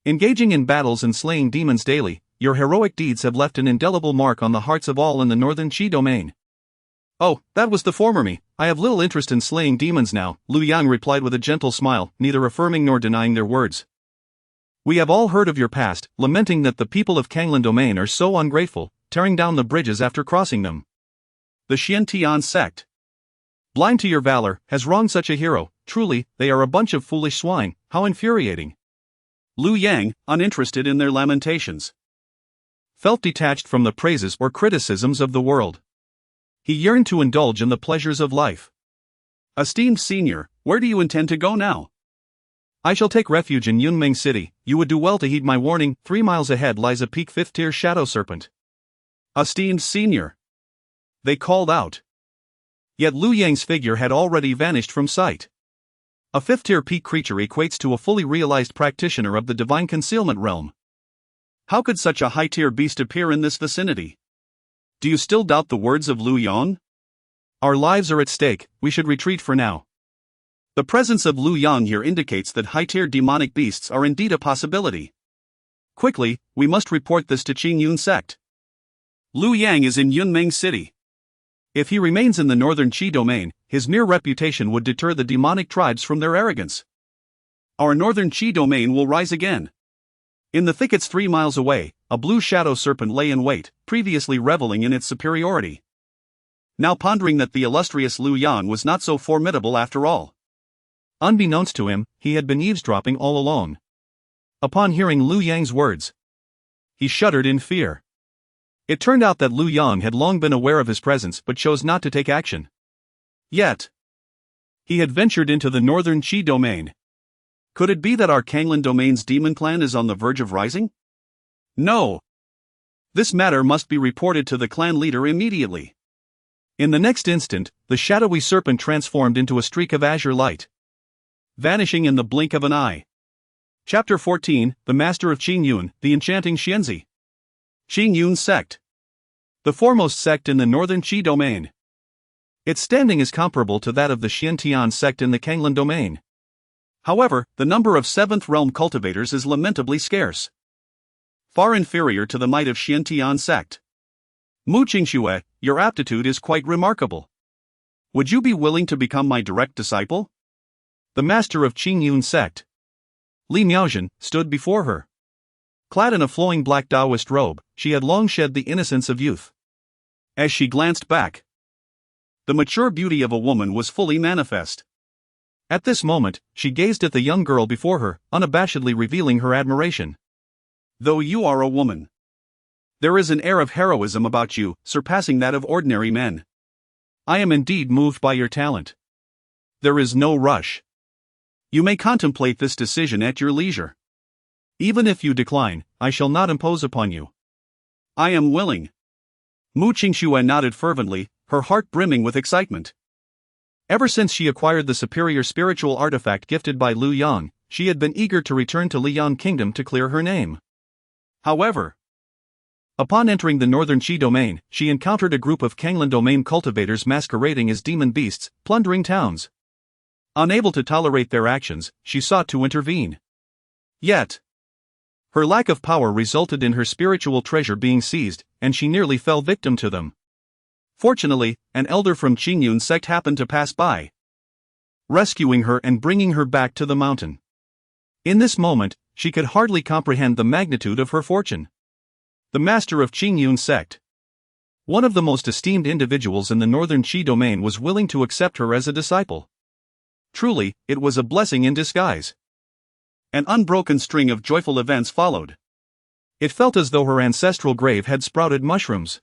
Engaging in battles and slaying demons daily, your heroic deeds have left an indelible mark on the hearts of all in the northern Qi domain. Oh, that was the former me. I have little interest in slaying demons now, Lu Yang replied with a gentle smile, neither affirming nor denying their words. We have all heard of your past, lamenting that the people of Canglan Domain are so ungrateful, tearing down the bridges after crossing them. The Xiantian sect, blind to your valor, has wronged such a hero. Truly, they are a bunch of foolish swine. How infuriating. Lu Yang, uninterested in their lamentations, felt detached from the praises or criticisms of the world. He yearned to indulge in the pleasures of life. Esteemed senior, where do you intend to go now? I shall take refuge in Yunmeng City. You would do well to heed my warning. 3 miles ahead lies a peak 5th-tier shadow serpent. Esteemed senior, they called out. Yet Lu Yang's figure had already vanished from sight. A 5th-tier peak creature equates to a fully realized practitioner of the divine concealment realm. How could such a high-tier beast appear in this vicinity? Do you still doubt the words of Lu Yang? Our lives are at stake, we should retreat for now. The presence of Lu Yang here indicates that high-tier demonic beasts are indeed a possibility. Quickly, we must report this to Qingyun sect. Lu Yang is in Yunmeng City. If he remains in the northern Qi domain, his mere reputation would deter the demonic tribes from their arrogance. Our northern Qi domain will rise again. In the thickets 3 miles away, a blue shadow serpent lay in wait, previously reveling in its superiority, now pondering that the illustrious Lu Yang was not so formidable after all. Unbeknownst to him, he had been eavesdropping all along. Upon hearing Lu Yang's words, he shuddered in fear. It turned out that Lu Yang had long been aware of his presence but chose not to take action. Yet, he had ventured into the northern Qi domain. Could it be that our Canglan Domain's demon clan is on the verge of rising? No. This matter must be reported to the clan leader immediately. In the next instant, the shadowy serpent transformed into a streak of azure light, vanishing in the blink of an eye. Chapter 14, The Master of Qingyun, the Enchanting Xianzi. Qingyun sect, the foremost sect in the northern Qi domain. Its standing is comparable to that of the Xiantian sect in the Canglan Domain. However, the number of 7th realm cultivators is lamentably scarce, far inferior to the might of Xiantian sect. Mu Qingxue, your aptitude is quite remarkable. Would you be willing to become my direct disciple? The master of Qingyun sect, Li Miaozhen, stood before her. Clad in a flowing black Taoist robe, she had long shed the innocence of youth. As she glanced back, the mature beauty of a woman was fully manifest. At this moment, she gazed at the young girl before her, unabashedly revealing her admiration. Though you are a woman, there is an air of heroism about you, surpassing that of ordinary men. I am indeed moved by your talent. There is no rush. You may contemplate this decision at your leisure. Even if you decline, I shall not impose upon you. I am willing. Mu Qingxue nodded fervently, her heart brimming with excitement. Ever since she acquired the superior spiritual artifact gifted by Lu Yang, she had been eager to return to Liyan Kingdom to clear her name. However, upon entering the northern Qi domain, she encountered a group of Canglan Domain cultivators masquerading as demon beasts, plundering towns. Unable to tolerate their actions, she sought to intervene. Yet, her lack of power resulted in her spiritual treasure being seized, and she nearly fell victim to them. Fortunately, an elder from Qingyun sect happened to pass by, rescuing her and bringing her back to the mountain. In this moment, she could hardly comprehend the magnitude of her fortune. The master of Qingyun sect, one of the most esteemed individuals in the northern Qi domain, was willing to accept her as a disciple. Truly, it was a blessing in disguise. An unbroken string of joyful events followed. It felt as though her ancestral grave had sprouted mushrooms.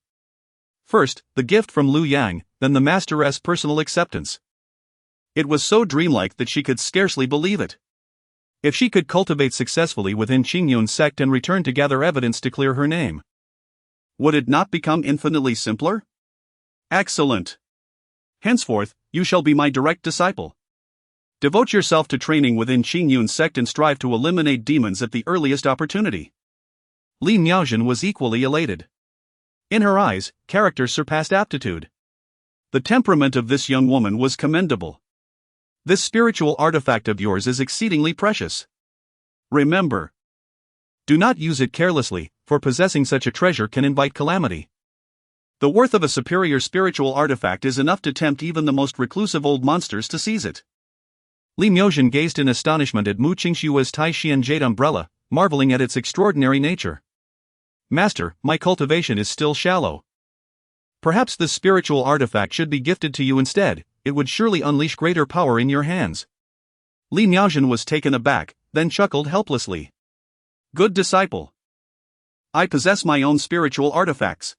First, the gift from Lu Yang, then the master's personal acceptance. It was so dreamlike that she could scarcely believe it. If she could cultivate successfully within Qingyun's sect and return to gather evidence to clear her name, would it not become infinitely simpler? Excellent. Henceforth, you shall be my direct disciple. Devote yourself to training within Qingyun's sect and strive to eliminate demons at the earliest opportunity. Li Miaojin was equally elated. In her eyes, character surpassed aptitude. The temperament of this young woman was commendable. This spiritual artifact of yours is exceedingly precious. Remember, do not use it carelessly, for possessing such a treasure can invite calamity. The worth of a superior spiritual artifact is enough to tempt even the most reclusive old monsters to seize it. Li Miaojin gazed in astonishment at Mu Qingshua's Tai Xian jade umbrella, marveling at its extraordinary nature. Master, my cultivation is still shallow. Perhaps this spiritual artifact should be gifted to you instead, it would surely unleash greater power in your hands. Li Miaojin was taken aback, then chuckled helplessly. Good disciple. I possess my own spiritual artifacts.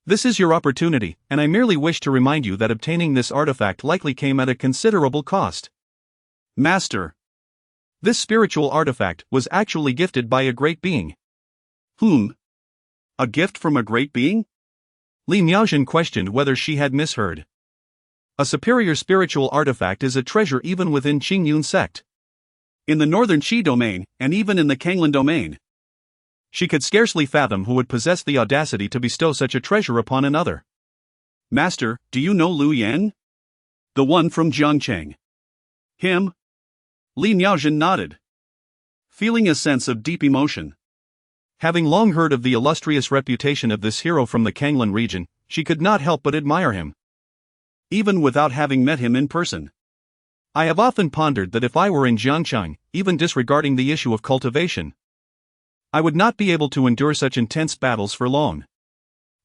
This is your opportunity, and I merely wish to remind you that obtaining this artifact likely came at a considerable cost. Master. This spiritual artifact was actually gifted by a great being. Whom? A gift from a great being? Li Miaojin questioned whether she had misheard. A superior spiritual artifact is a treasure even within Qingyun sect. In the northern Qi domain, and even in the Canglan Domain, she could scarcely fathom who would possess the audacity to bestow such a treasure upon another. Master, do you know Lu Yang? The one from Jiangcheng. Him? Li Miaojin nodded, feeling a sense of deep emotion. Having long heard of the illustrious reputation of this hero from the Canglan region, she could not help but admire him, even without having met him in person. I have often pondered that if I were in Jiangcheng, even disregarding the issue of cultivation, I would not be able to endure such intense battles for long.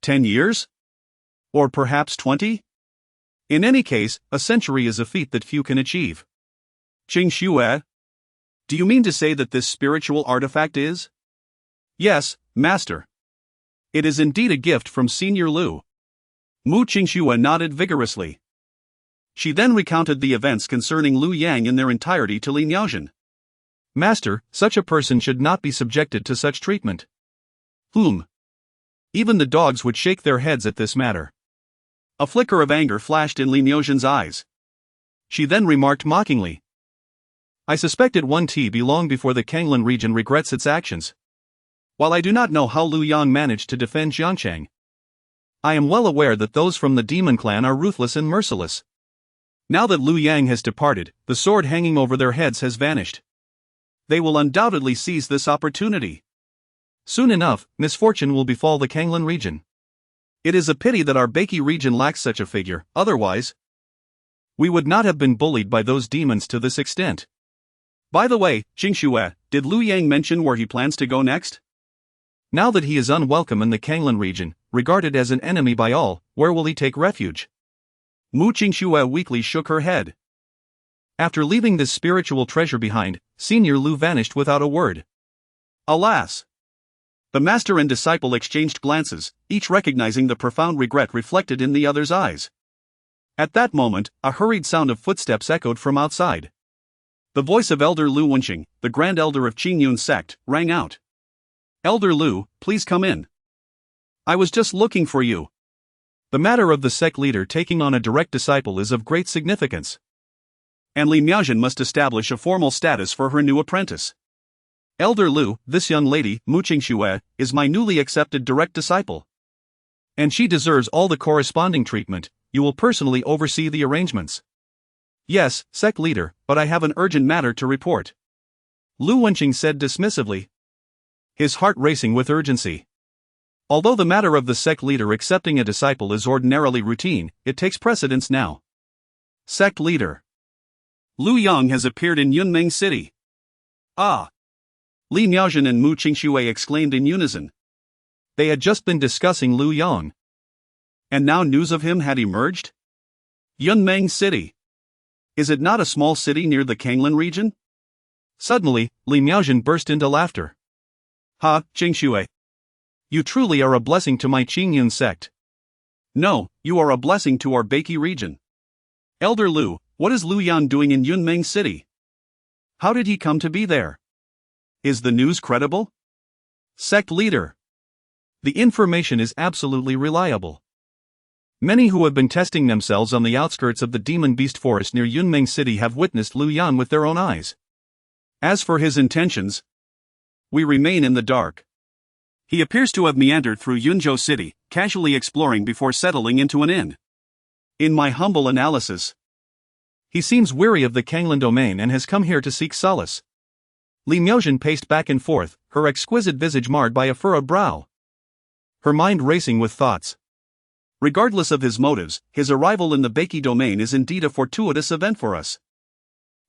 10 years? Or perhaps 20? In any case, a century is a feat that few can achieve. Qingxue? Do you mean to say that this spiritual artifact is? Yes, Master. It is indeed a gift from Senior Lu. Mu Qingxue nodded vigorously. She then recounted the events concerning Lu Yang in their entirety to Li Miaojin. Master, such a person should not be subjected to such treatment. Whom? Even the dogs would shake their heads at this matter. A flicker of anger flashed in Li Miaojin's eyes. She then remarked mockingly, I suspect it won't be long before the Canglan region regrets its actions. While I do not know how Lu Yang managed to defend Jiangcheng, I am well aware that those from the demon clan are ruthless and merciless. Now that Lu Yang has departed, the sword hanging over their heads has vanished. They will undoubtedly seize this opportunity. Soon enough, misfortune will befall the Canglan region. It is a pity that our Beiki region lacks such a figure, otherwise, we would not have been bullied by those demons to this extent. By the way, Qingxue, did Lu Yang mention where he plans to go next? Now that he is unwelcome in the Canglan region, regarded as an enemy by all, where will he take refuge? Mu Qingxue weakly shook her head. After leaving this spiritual treasure behind, Senior Lu vanished without a word. Alas! The master and disciple exchanged glances, each recognizing the profound regret reflected in the other's eyes. At that moment, a hurried sound of footsteps echoed from outside. The voice of Elder Lu Wenqing, the Grand Elder of Qingyun sect, rang out. Elder Lu, please come in. I was just looking for you. The matter of the sect leader taking on a direct disciple is of great significance. And Li Miaojin must establish a formal status for her new apprentice. Elder Lu, this young lady, Mu Qingxue, is my newly accepted direct disciple. And she deserves all the corresponding treatment. You will personally oversee the arrangements. Yes, sect leader, but I have an urgent matter to report. Lu Wenqing said dismissively, his heart racing with urgency. Although the matter of the sect leader accepting a disciple is ordinarily routine, it takes precedence now. Sect leader. Lu Yang has appeared in Yunmeng City. Ah! Li Miaojin and Mu Qingxue exclaimed in unison. They had just been discussing Lu Yang. And now news of him had emerged? Yunmeng City. Is it not a small city near the Canglan region? Suddenly, Li Miaojin burst into laughter. Ha, Qingxue. You truly are a blessing to my Qingyun sect. No, you are a blessing to our Beiki region. Elder Lu, What is Lu Yan doing in Yunmeng City? How did he come to be there? Is the news credible? Sect leader. The information is absolutely reliable. Many who have been testing themselves on the outskirts of the demon beast forest near Yunmeng City have witnessed Lu Yan with their own eyes. As for his intentions, we remain in the dark. He appears to have meandered through Yunzhou City, casually exploring before settling into an inn. In my humble analysis, he seems weary of the Canglan Domain and has come here to seek solace. Li Miaozhen paced back and forth, her exquisite visage marred by a furrowed brow. Her mind racing with thoughts. Regardless of his motives, his arrival in the Beiki domain is indeed a fortuitous event for us.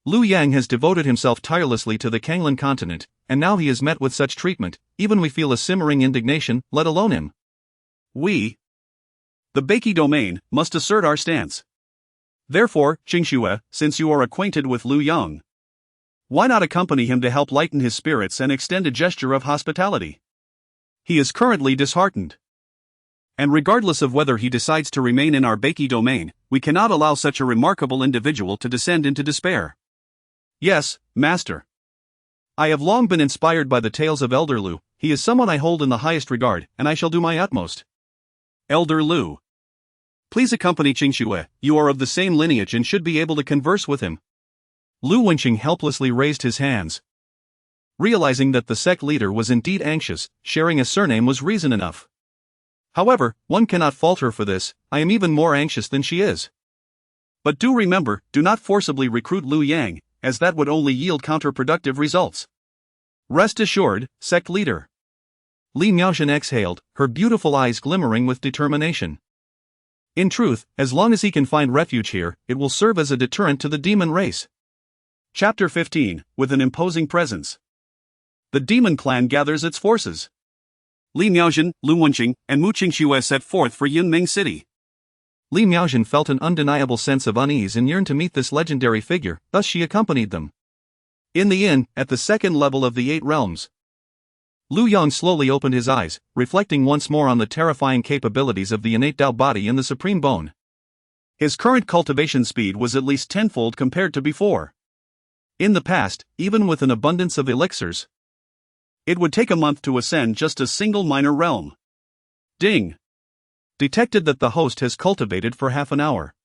Lu Yang has devoted himself tirelessly to the Canglan continent, and now he is met with such treatment, even we feel a simmering indignation, let alone him. We, the Beiki domain, must assert our stance. Therefore, Qingmei, since you are acquainted with Lu Yang, why not accompany him to help lighten his spirits and extend a gesture of hospitality? He is currently disheartened. And regardless of whether he decides to remain in our Beiki domain, we cannot allow such a remarkable individual to descend into despair. Yes, Master. I have long been inspired by the tales of Elder Lu. He is someone I hold in the highest regard, and I shall do my utmost. Elder Lu. Please accompany Qingmei, you are of the same lineage and should be able to converse with him. Lu Wenqing helplessly raised his hands. Realizing that the sect leader was indeed anxious, sharing a surname was reason enough. However, one cannot fault her for this, I am even more anxious than she is. But do remember, do not forcibly recruit Lu Yang, as that would only yield counterproductive results. Rest assured, sect leader. Li Miaozhen exhaled, her beautiful eyes glimmering with determination. In truth, as long as he can find refuge here, it will serve as a deterrent to the demon race. Chapter 15, with an imposing presence. The demon clan gathers its forces. Li Miaozhen, Lu Wenqing, and Mu Qingmei set forth for Yunmeng City. Li Miaozhen felt an undeniable sense of unease and yearned to meet this legendary figure, thus she accompanied them. In the inn, at the second level of the 8 realms, Lu Yang slowly opened his eyes, reflecting once more on the terrifying capabilities of the innate Tao body in the supreme bone. His current cultivation speed was at least tenfold compared to before. In the past, even with an abundance of elixirs, it would take a month to ascend just a single minor realm. Ding! Detected that the host has cultivated for half an hour.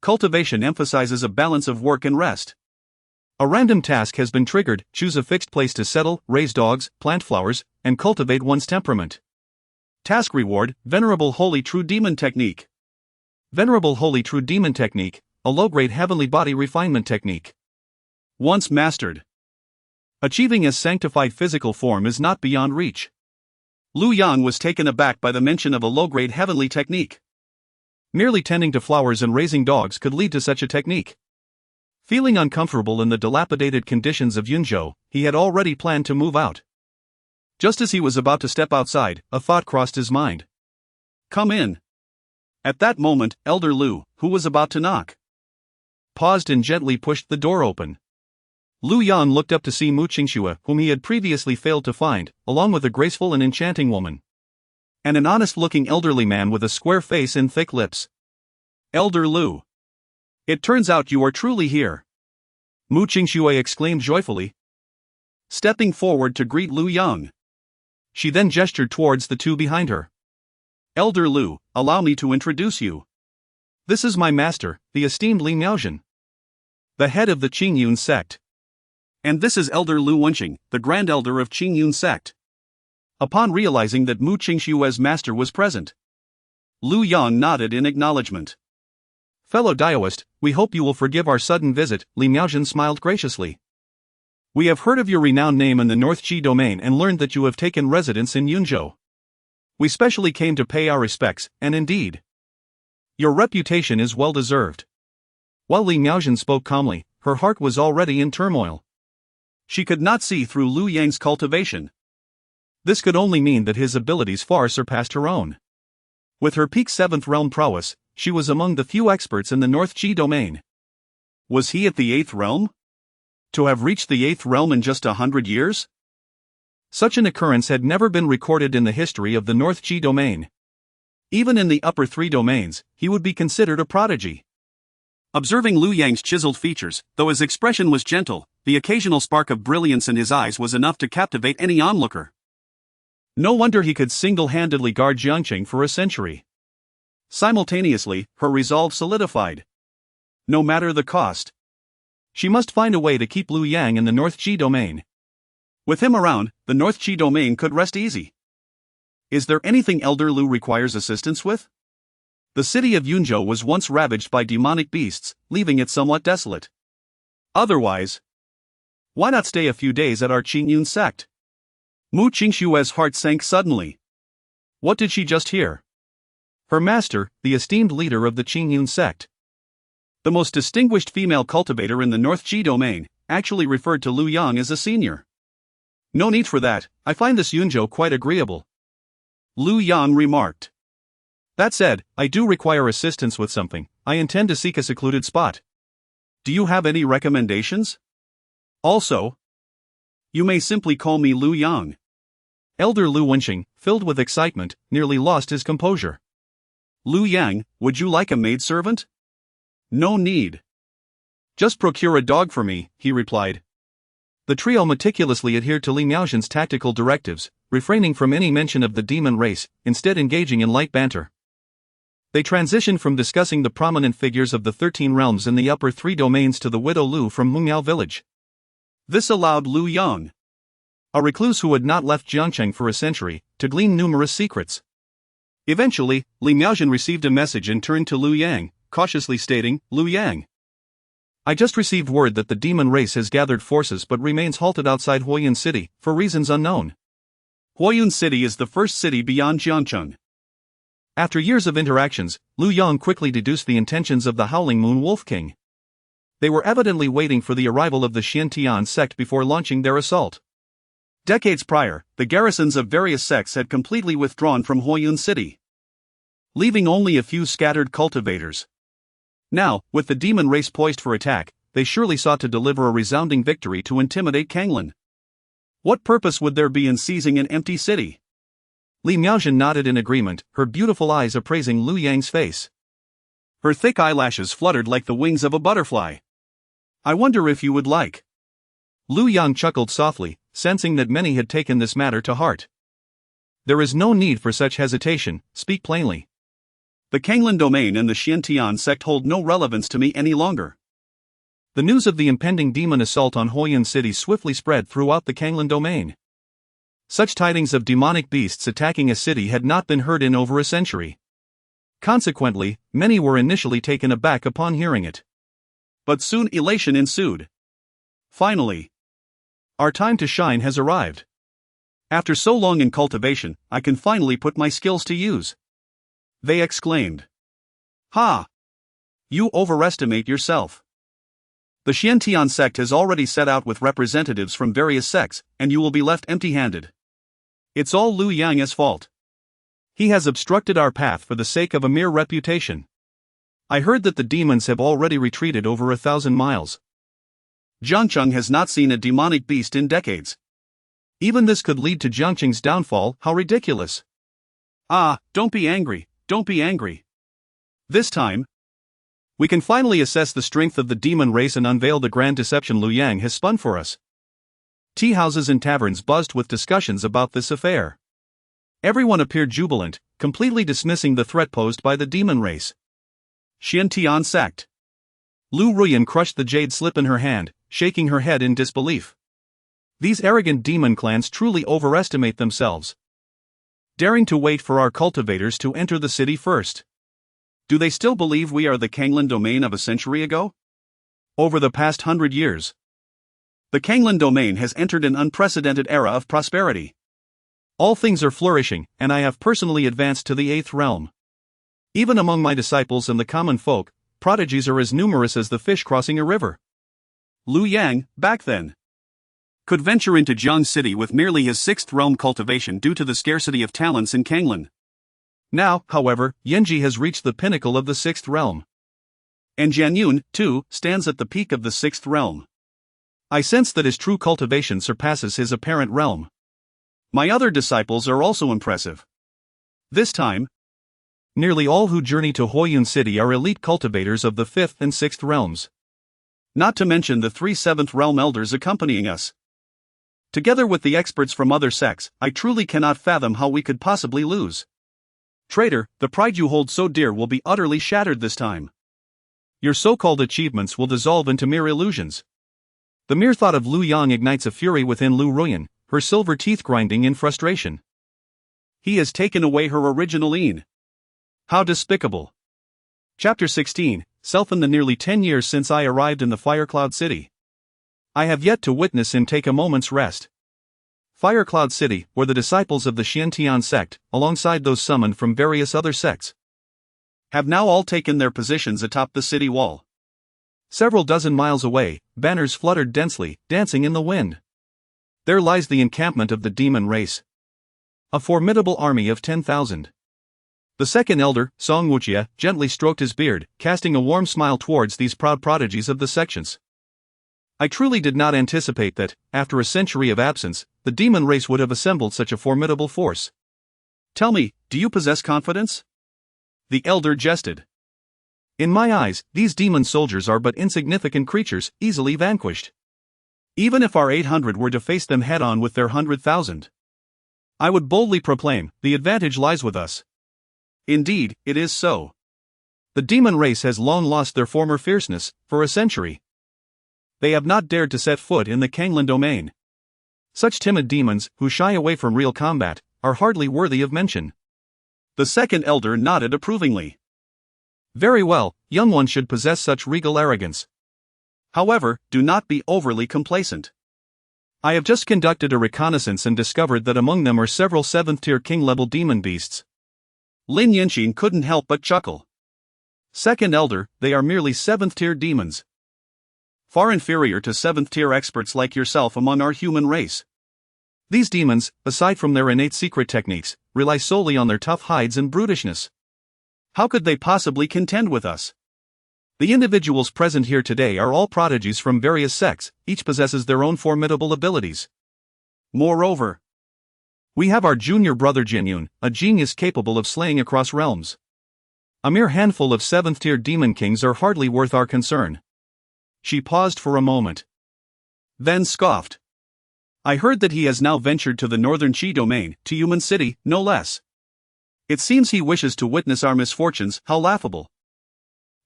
Cultivation emphasizes a balance of work and rest. A random task has been triggered, choose a fixed place to settle, raise dogs, plant flowers, and cultivate one's temperament. Task reward, Venerable Holy True Demon Technique. Venerable Holy True Demon Technique, a low-grade heavenly body refinement technique. Once mastered, achieving a sanctified physical form is not beyond reach. Lu Yang was taken aback by the mention of a low-grade heavenly technique. Merely tending to flowers and raising dogs could lead to such a technique. Feeling uncomfortable in the dilapidated conditions of Yunzhou, he had already planned to move out. Just as he was about to step outside, a thought crossed his mind. Come in. At that moment, Elder Lu, who was about to knock, paused and gently pushed the door open. Lu Yan looked up to see Mu Qingmei, whom he had previously failed to find, along with a graceful and enchanting woman. And an honest-looking elderly man with a square face and thick lips. Elder Lu. It turns out you are truly here. Mu Qingmei exclaimed joyfully, stepping forward to greet Lu Yang. She then gestured towards the two behind her. Elder Lu, allow me to introduce you. This is my master, the esteemed Li Miaozhen, the head of the Qingyun sect. And this is Elder Lu Wenqing, the Grand Elder of Qingyun sect. Upon realizing that Mu Qingmei's master was present, Lu Yang nodded in acknowledgement. Fellow Daoist, we hope you will forgive our sudden visit, Li Miaozhen smiled graciously. We have heard of your renowned name in the North Qi domain and learned that you have taken residence in Yunzhou. We specially came to pay our respects, and indeed, your reputation is well deserved. While Li Miaozhen spoke calmly, her heart was already in turmoil. She could not see through Lu Yang's cultivation. This could only mean that his abilities far surpassed her own. With her peak 7th realm prowess, she was among the few experts in the North Qi domain. Was he at the 8th realm? To have reached the 8th realm in just 100 years? Such an occurrence had never been recorded in the history of the North Qi domain. Even in the upper 3 domains, he would be considered a prodigy. Observing Liu Yang's chiseled features, though his expression was gentle, the occasional spark of brilliance in his eyes was enough to captivate any onlooker. No wonder he could single-handedly guard Jiangqing for a century. Simultaneously, her resolve solidified. No matter the cost, she must find a way to keep Liu Yang in the North Qi domain. With him around, the North Qi domain could rest easy. Is there anything Elder Liu requires assistance with? The city of Yunzhou was once ravaged by demonic beasts, leaving it somewhat desolate. Otherwise, why not stay a few days at our Qingyun sect? Mu Qingshue's heart sank suddenly. What did she just hear? Her master, the esteemed leader of the Qingyun sect, the most distinguished female cultivator in the North Qi domain, actually referred to Liu Yang as a senior. No need for that, I find this Yunzhou quite agreeable, Liu Yang remarked. That said, I do require assistance with something. I intend to seek a secluded spot. Do you have any recommendations? Also, you may simply call me Liu Yang. Elder Liu Wenxing, filled with excitement, nearly lost his composure. Liu Yang, would you like a maidservant? No need. Just procure a dog for me, he replied. The trio meticulously adhered to Li Miaozhen's tactical directives, refraining from any mention of the demon race, instead engaging in light banter. They transitioned from discussing the prominent figures of the 13 realms in the upper 3 domains to the widow Lu from Mungyao village. This allowed Liu Yang, a recluse who had not left Jiangcheng for a century, to glean numerous secrets. Eventually, Li Miaozhen received a message and turned to Liu Yang, cautiously stating, Liu Yang, I just received word that the demon race has gathered forces but remains halted outside Huoyun City, for reasons unknown. Huoyun City is the first city beyond Jiangcheng. After years of interactions, Liu Yang quickly deduced the intentions of the Howling Moon Wolf King. They were evidently waiting for the arrival of the Xiantian sect before launching their assault. Decades prior, the garrisons of various sects had completely withdrawn from Huoyun City, leaving only a few scattered cultivators. Now, with the demon race poised for attack, they surely sought to deliver a resounding victory to intimidate Canglan. What purpose would there be in seizing an empty city? Li Miaozhen nodded in agreement, her beautiful eyes appraising Liu Yang's face. Her thick eyelashes fluttered like the wings of a butterfly. I wonder if you would like. Liu Yang chuckled softly, sensing that many had taken this matter to heart. There is no need for such hesitation, speak plainly. The Canglan Domain and the Xiantian sect hold no relevance to me any longer. The news of the impending demon assault on Huoyun City swiftly spread throughout the Canglan Domain. Such tidings of demonic beasts attacking a city had not been heard in over a century. Consequently, many were initially taken aback upon hearing it. But soon elation ensued. Finally, our time to shine has arrived. After so long in cultivation, I can finally put my skills to use. They exclaimed. Ha! You overestimate yourself. The Xiantian sect has already set out with representatives from various sects, and you will be left empty-handed. It's all Liu Yang's fault. He has obstructed our path for the sake of a mere reputation. I heard that the demons have already retreated over 1,000 miles. Jiangcheng has not seen a demonic beast in decades. Even this could lead to Jiangcheng's downfall, how ridiculous. Ah, don't be angry. Don't be angry. This time, we can finally assess the strength of the demon race and unveil the grand deception Liu Yang has spun for us. Tea houses and taverns buzzed with discussions about this affair. Everyone appeared jubilant, completely dismissing the threat posed by the demon race. Xiantian sect. Lu Ruyan crushed the jade slip in her hand, shaking her head in disbelief. These arrogant demon clans truly overestimate themselves, daring to wait for our cultivators to enter the city first. Do they still believe we are the Canglan Domain of a century ago? Over the past 100 years, the Canglan Domain has entered an unprecedented era of prosperity. All things are flourishing, and I have personally advanced to the 8th realm. Even among my disciples and the common folk, prodigies are as numerous as the fish crossing a river. Liu Yang, back then, could venture into Jiang City with merely his 6th realm cultivation due to the scarcity of talents in Canglan. Now, however, Yanji has reached the pinnacle of the 6th realm. And Jianyun, too, stands at the peak of the 6th realm. I sense that his true cultivation surpasses his apparent realm. My other disciples are also impressive. This time, Nearly all who journey to Huoyun City are elite cultivators of the 5th and 6th realms. Not to mention the 3 7th realm elders accompanying us. Together with the experts from other sects, I truly cannot fathom how we could possibly lose. Traitor, the pride you hold so dear will be utterly shattered this time. Your so-called achievements will dissolve into mere illusions. The mere thought of Lu Yang ignites a fury within Lu Ruyan, her silver teeth grinding in frustration. He has taken away her original Een. How despicable. Chapter 16, Self. In the nearly 10 years since I arrived in the Firecloud City, I have yet to witness him take a moment's rest. Firecloud City, where the disciples of the Xiantian sect, alongside those summoned from various other sects, have now all taken their positions atop the city wall. Several dozen miles away, banners fluttered densely, dancing in the wind. There lies the encampment of the demon race. A formidable army of 10,000. The second elder, Song Wuchia, gently stroked his beard, casting a warm smile towards these proud prodigies of the sections. I truly did not anticipate that, after a century of absence, the demon race would have assembled such a formidable force. Tell me, do you possess confidence? The elder jested. In my eyes, these demon soldiers are but insignificant creatures, easily vanquished. Even if our 800 were to face them head-on with their 100,000, I would boldly proclaim, the advantage lies with us. Indeed, it is so. The demon race has long lost their former fierceness, for a century. They have not dared to set foot in the Canglan Domain. Such timid demons, who shy away from real combat, are hardly worthy of mention. The second elder nodded approvingly. Very well, young ones should possess such regal arrogance. However, do not be overly complacent. I have just conducted a reconnaissance and discovered that among them are several 7th-tier king-level demon beasts. Lin Yinxin couldn't help but chuckle. Second elder, they are merely 7th-tier demons. Far inferior to 7th-tier experts like yourself among our human race. These demons, aside from their innate secret techniques, rely solely on their tough hides and brutishness. How could they possibly contend with us? The individuals present here today are all prodigies from various sects, each possesses their own formidable abilities. Moreover, we have our junior brother Jinyun, a genius capable of slaying across realms. A mere handful of 7th-tier demon kings are hardly worth our concern. She paused for a moment. Then scoffed. I heard that he has now ventured to the northern Qi domain, to Human City, no less. It seems he wishes to witness our misfortunes. How laughable.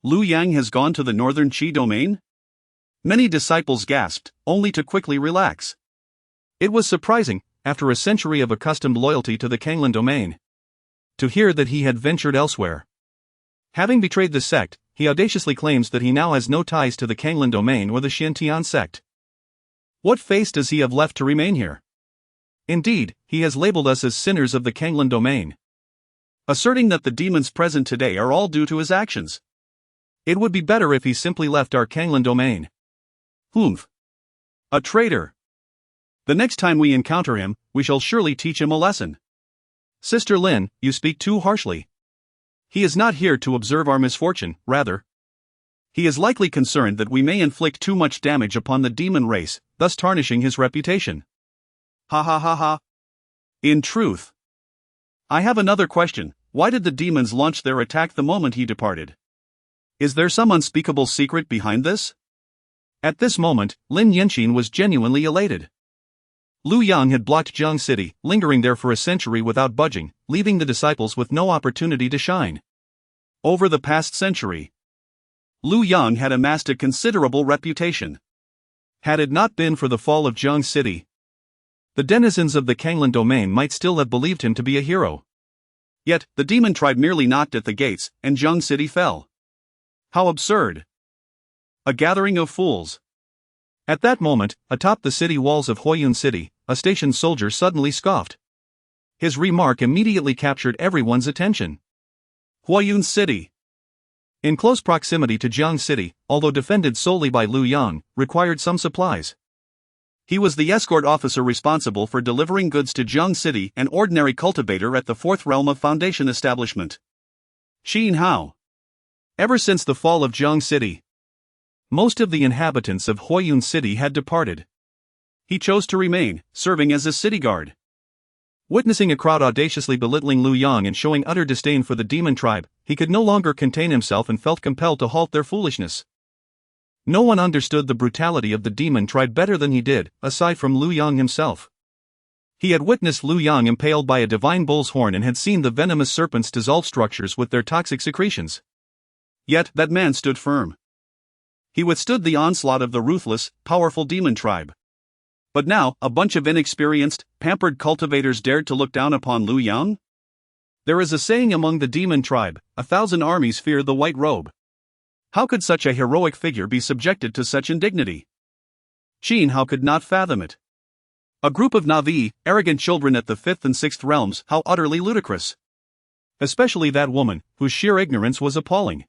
Lu Yang has gone to the northern Qi domain? Many disciples gasped, only to quickly relax. It was surprising, after a century of accustomed loyalty to the Canglan Domain, to hear that he had ventured elsewhere. Having betrayed the sect, he audaciously claims that he now has no ties to the Canglan Domain or the Xiantian sect. What face does he have left to remain here? Indeed, he has labeled us as sinners of the Canglan Domain, asserting that the demons present today are all due to his actions. It would be better if he simply left our Canglan Domain. Humph. A traitor. The next time we encounter him, we shall surely teach him a lesson. Sister Lin, you speak too harshly. He is not here to observe our misfortune, rather. He is likely concerned that we may inflict too much damage upon the demon race, thus tarnishing his reputation. Ha ha ha ha. In truth. I have another question. Why did the demons launch their attack the moment he departed? Is there some unspeakable secret behind this? At this moment, Lin Yinxin was genuinely elated. Lu Yang had blocked Jiang City, lingering there for a century without budging, leaving the disciples with no opportunity to shine. Over the past century, Lu Yang had amassed a considerable reputation. Had it not been for the fall of Jiang City, the denizens of the Canglan Domain might still have believed him to be a hero. Yet, the demon tribe merely knocked at the gates, and Jiang City fell. How absurd. A gathering of fools. At that moment, atop the city walls of Huoyun City, a stationed soldier suddenly scoffed. His remark immediately captured everyone's attention. Huoyun City, in close proximity to Jiang City, although defended solely by Lu Yang, required some supplies. He was the escort officer responsible for delivering goods to Jiang City, an ordinary cultivator at the 4th realm of Foundation establishment. Xin Hao. Ever since the fall of Jiang City, most of the inhabitants of Huoyun City had departed. He chose to remain, serving as a city guard. Witnessing a crowd audaciously belittling Lu Yang and showing utter disdain for the demon tribe, he could no longer contain himself and felt compelled to halt their foolishness. No one understood the brutality of the demon tribe better than he did, aside from Lu Yang himself. He had witnessed Lu Yang impaled by a divine bull's horn and had seen the venomous serpents dissolve structures with their toxic secretions. Yet, that man stood firm. He withstood the onslaught of the ruthless, powerful demon tribe. But now, a bunch of inexperienced, pampered cultivators dared to look down upon Lu Yang? There is a saying among the demon tribe, 1,000 armies fear the white robe. How could such a heroic figure be subjected to such indignity? Qingmei could not fathom it. A group of naive, arrogant children at the 5th and 6th realms, how utterly ludicrous. Especially that woman, whose sheer ignorance was appalling.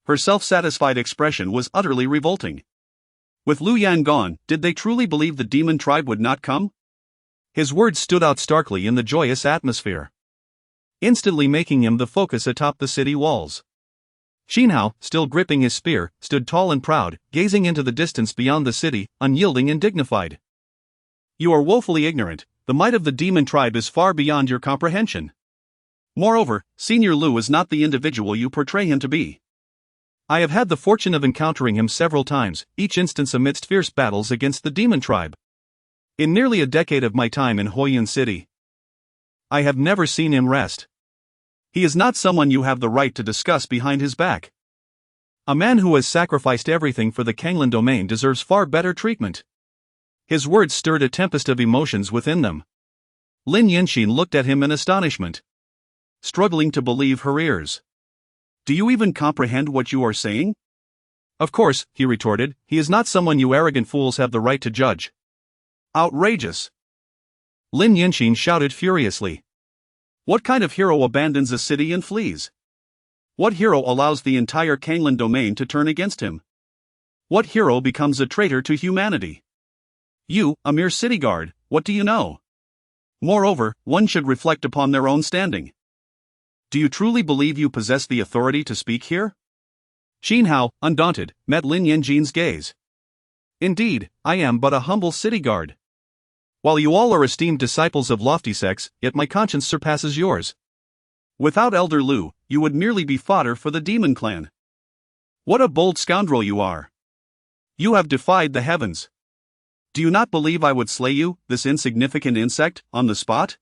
Her self-satisfied expression was utterly revolting. With Lu Yang gone, did they truly believe the demon tribe would not come? His words stood out starkly in the joyous atmosphere, instantly making him the focus atop the city walls. Qingmei, still gripping his spear, stood tall and proud, gazing into the distance beyond the city, unyielding and dignified. You are woefully ignorant. The might of the demon tribe is far beyond your comprehension. Moreover, Senior Lu is not the individual you portray him to be. I have had the fortune of encountering him several times, each instance amidst fierce battles against the demon tribe. In nearly a decade of my time in Huoyun City, I have never seen him rest. He is not someone you have the right to discuss behind his back. A man who has sacrificed everything for the Canglan Domain deserves far better treatment. His words stirred a tempest of emotions within them. Lin Yinxin looked at him in astonishment, struggling to believe her ears. Do you even comprehend what you are saying? Of course, he retorted, he is not someone you arrogant fools have the right to judge. Outrageous! Lin Yinxin shouted furiously. What kind of hero abandons a city and flees? What hero allows the entire Canglan Domain to turn against him? What hero becomes a traitor to humanity? You, a mere city guard, what do you know? Moreover, one should reflect upon their own standing. Do you truly believe you possess the authority to speak here? Qingmei, undaunted, met Lin Yinxin's gaze. Indeed, I am but a humble city guard. While you all are esteemed disciples of lofty sects, yet my conscience surpasses yours. Without Elder Lu, you would merely be fodder for the demon clan. What a bold scoundrel you are! You have defied the heavens. Do you not believe I would slay you, this insignificant insect, on the spot?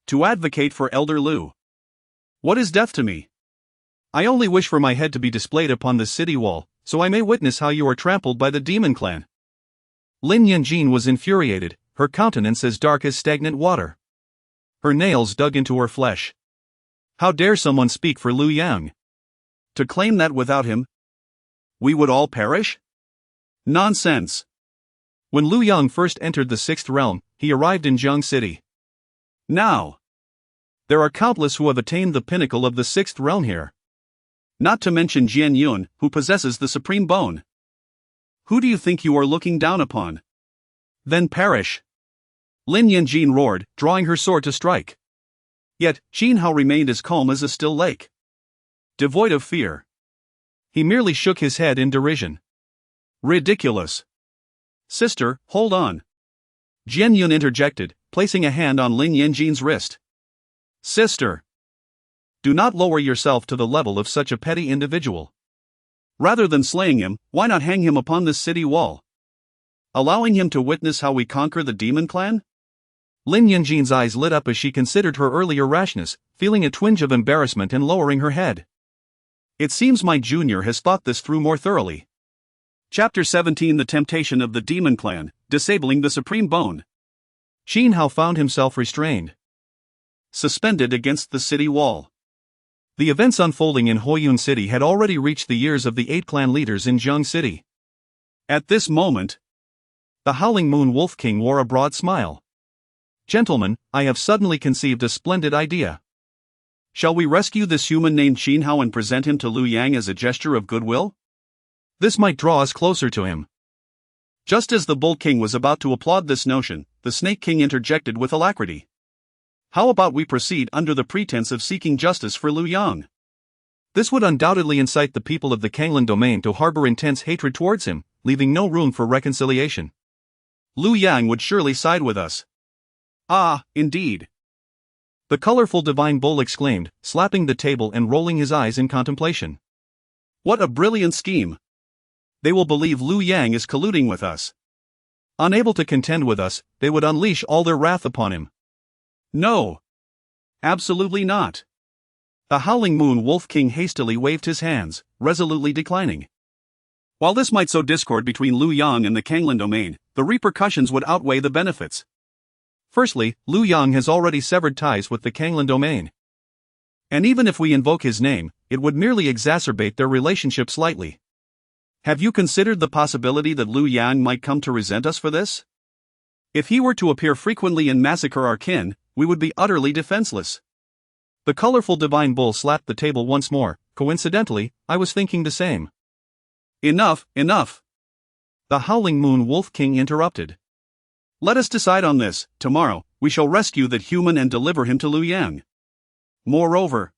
To advocate for Elder Lu. What is death to me? I only wish for my head to be displayed upon this city wall, so I may witness how you are trampled by the demon clan. Lin Yinxin was infuriated, her countenance as dark as stagnant water. Her nails dug into her flesh. How dare someone speak for Lu Yang? To claim that without him, we would all perish? Nonsense! When Lu Yang first entered the 6th realm, he arrived in Zheng City. Now, there are countless who have attained the pinnacle of the 6th realm here. Not to mention Jian Yun, who possesses the supreme bone. Who do you think you are looking down upon? Then perish! Lin Yinxin roared, drawing her sword to strike. Yet, Qingmei remained as calm as a still lake. Devoid of fear. He merely shook his head in derision. Ridiculous! Sister, hold on. Jian Yun interjected, placing a hand on Lin Yinxin's wrist. Sister! Do not lower yourself to the level of such a petty individual. Rather than slaying him, why not hang him upon this city wall? Allowing him to witness how we conquer the demon clan? Lin Yinxin's eyes lit up as she considered her earlier rashness, feeling a twinge of embarrassment and lowering her head. It seems my junior has thought this through more thoroughly. Chapter 17 The Temptation of the Demon Clan, Disabling the Supreme Bone. Qingmei found himself restrained, suspended against the city wall. The events unfolding in Huoyun City had already reached the ears of the 8 clan leaders in Zheng City. At this moment, the Howling Moon Wolf King wore a broad smile. Gentlemen, I have suddenly conceived a splendid idea. Shall we rescue this human named Qingmei and present him to Lu Yang as a gesture of goodwill? This might draw us closer to him. Just as the Bull King was about to applaud this notion, the Snake King interjected with alacrity. How about we proceed under the pretense of seeking justice for Lu Yang? This would undoubtedly incite the people of the Canglan Domain to harbor intense hatred towards him, leaving no room for reconciliation. Lu Yang would surely side with us. Ah, indeed. The colorful divine bull exclaimed, slapping the table and rolling his eyes in contemplation. What a brilliant scheme! They will believe Liu Yang is colluding with us. Unable to contend with us, they would unleash all their wrath upon him. No. Absolutely not. The Howling Moon Wolf King hastily waved his hands, resolutely declining. While this might sow discord between Liu Yang and the Canglan Domain, the repercussions would outweigh the benefits. Firstly, Liu Yang has already severed ties with the Canglan Domain. And even if we invoke his name, it would merely exacerbate their relationship slightly. Have you considered the possibility that Liu Yang might come to resent us for this? If he were to appear frequently and massacre our kin, we would be utterly defenseless. The colorful divine bull slapped the table once more. Coincidentally, I was thinking the same. Enough, enough! The Howling Moon Wolf King interrupted. Let us decide on this. Tomorrow, we shall rescue that human and deliver him to Liu Yang. Moreover,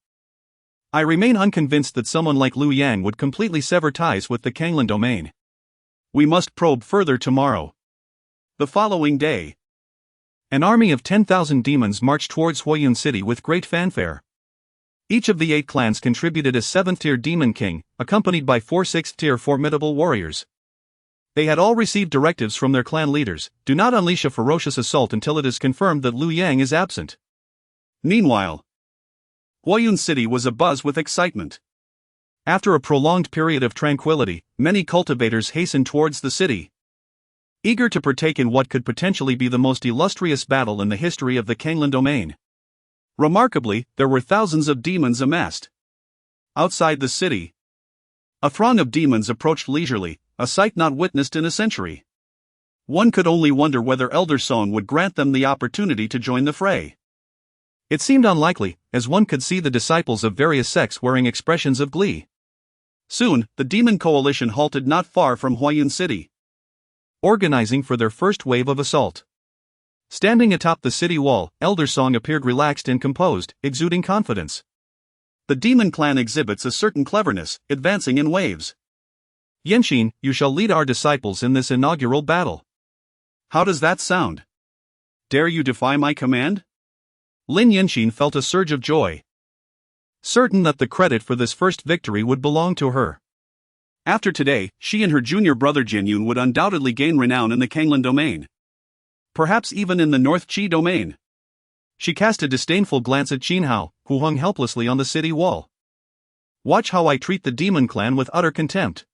I remain unconvinced that someone like Liu Yang would completely sever ties with the Canglan Domain. We must probe further tomorrow. The following day, an army of 10,000 demons marched towards Huoyun City with great fanfare. Each of the 8 clans contributed a 7th-tier demon king, accompanied by 4 6th-tier formidable warriors. They had all received directives from their clan leaders: do not unleash a ferocious assault until it is confirmed that Liu Yang is absent. Meanwhile, Huoyun City was abuzz with excitement. After a prolonged period of tranquility, many cultivators hastened towards the city, eager to partake in what could potentially be the most illustrious battle in the history of the Canglan Domain. Remarkably, there were thousands of demons amassed. Outside the city, a throng of demons approached leisurely, a sight not witnessed in a century. One could only wonder whether Elder Song would grant them the opportunity to join the fray. It seemed unlikely, as one could see the disciples of various sects wearing expressions of glee. Soon, the demon coalition halted not far from Huoyun City, organizing for their first wave of assault. Standing atop the city wall, Elder Song appeared relaxed and composed, exuding confidence. The demon clan exhibits a certain cleverness, advancing in waves. Yenxin, you shall lead our disciples in this inaugural battle. How does that sound? Dare you defy my command? Lin Yenxin felt a surge of joy, certain that the credit for this first victory would belong to her. After today, she and her junior brother Jianyun would undoubtedly gain renown in the Canglan Domain. Perhaps even in the North Qi Domain. She cast a disdainful glance at Qinhao, who hung helplessly on the city wall. Watch how I treat the demon clan with utter contempt.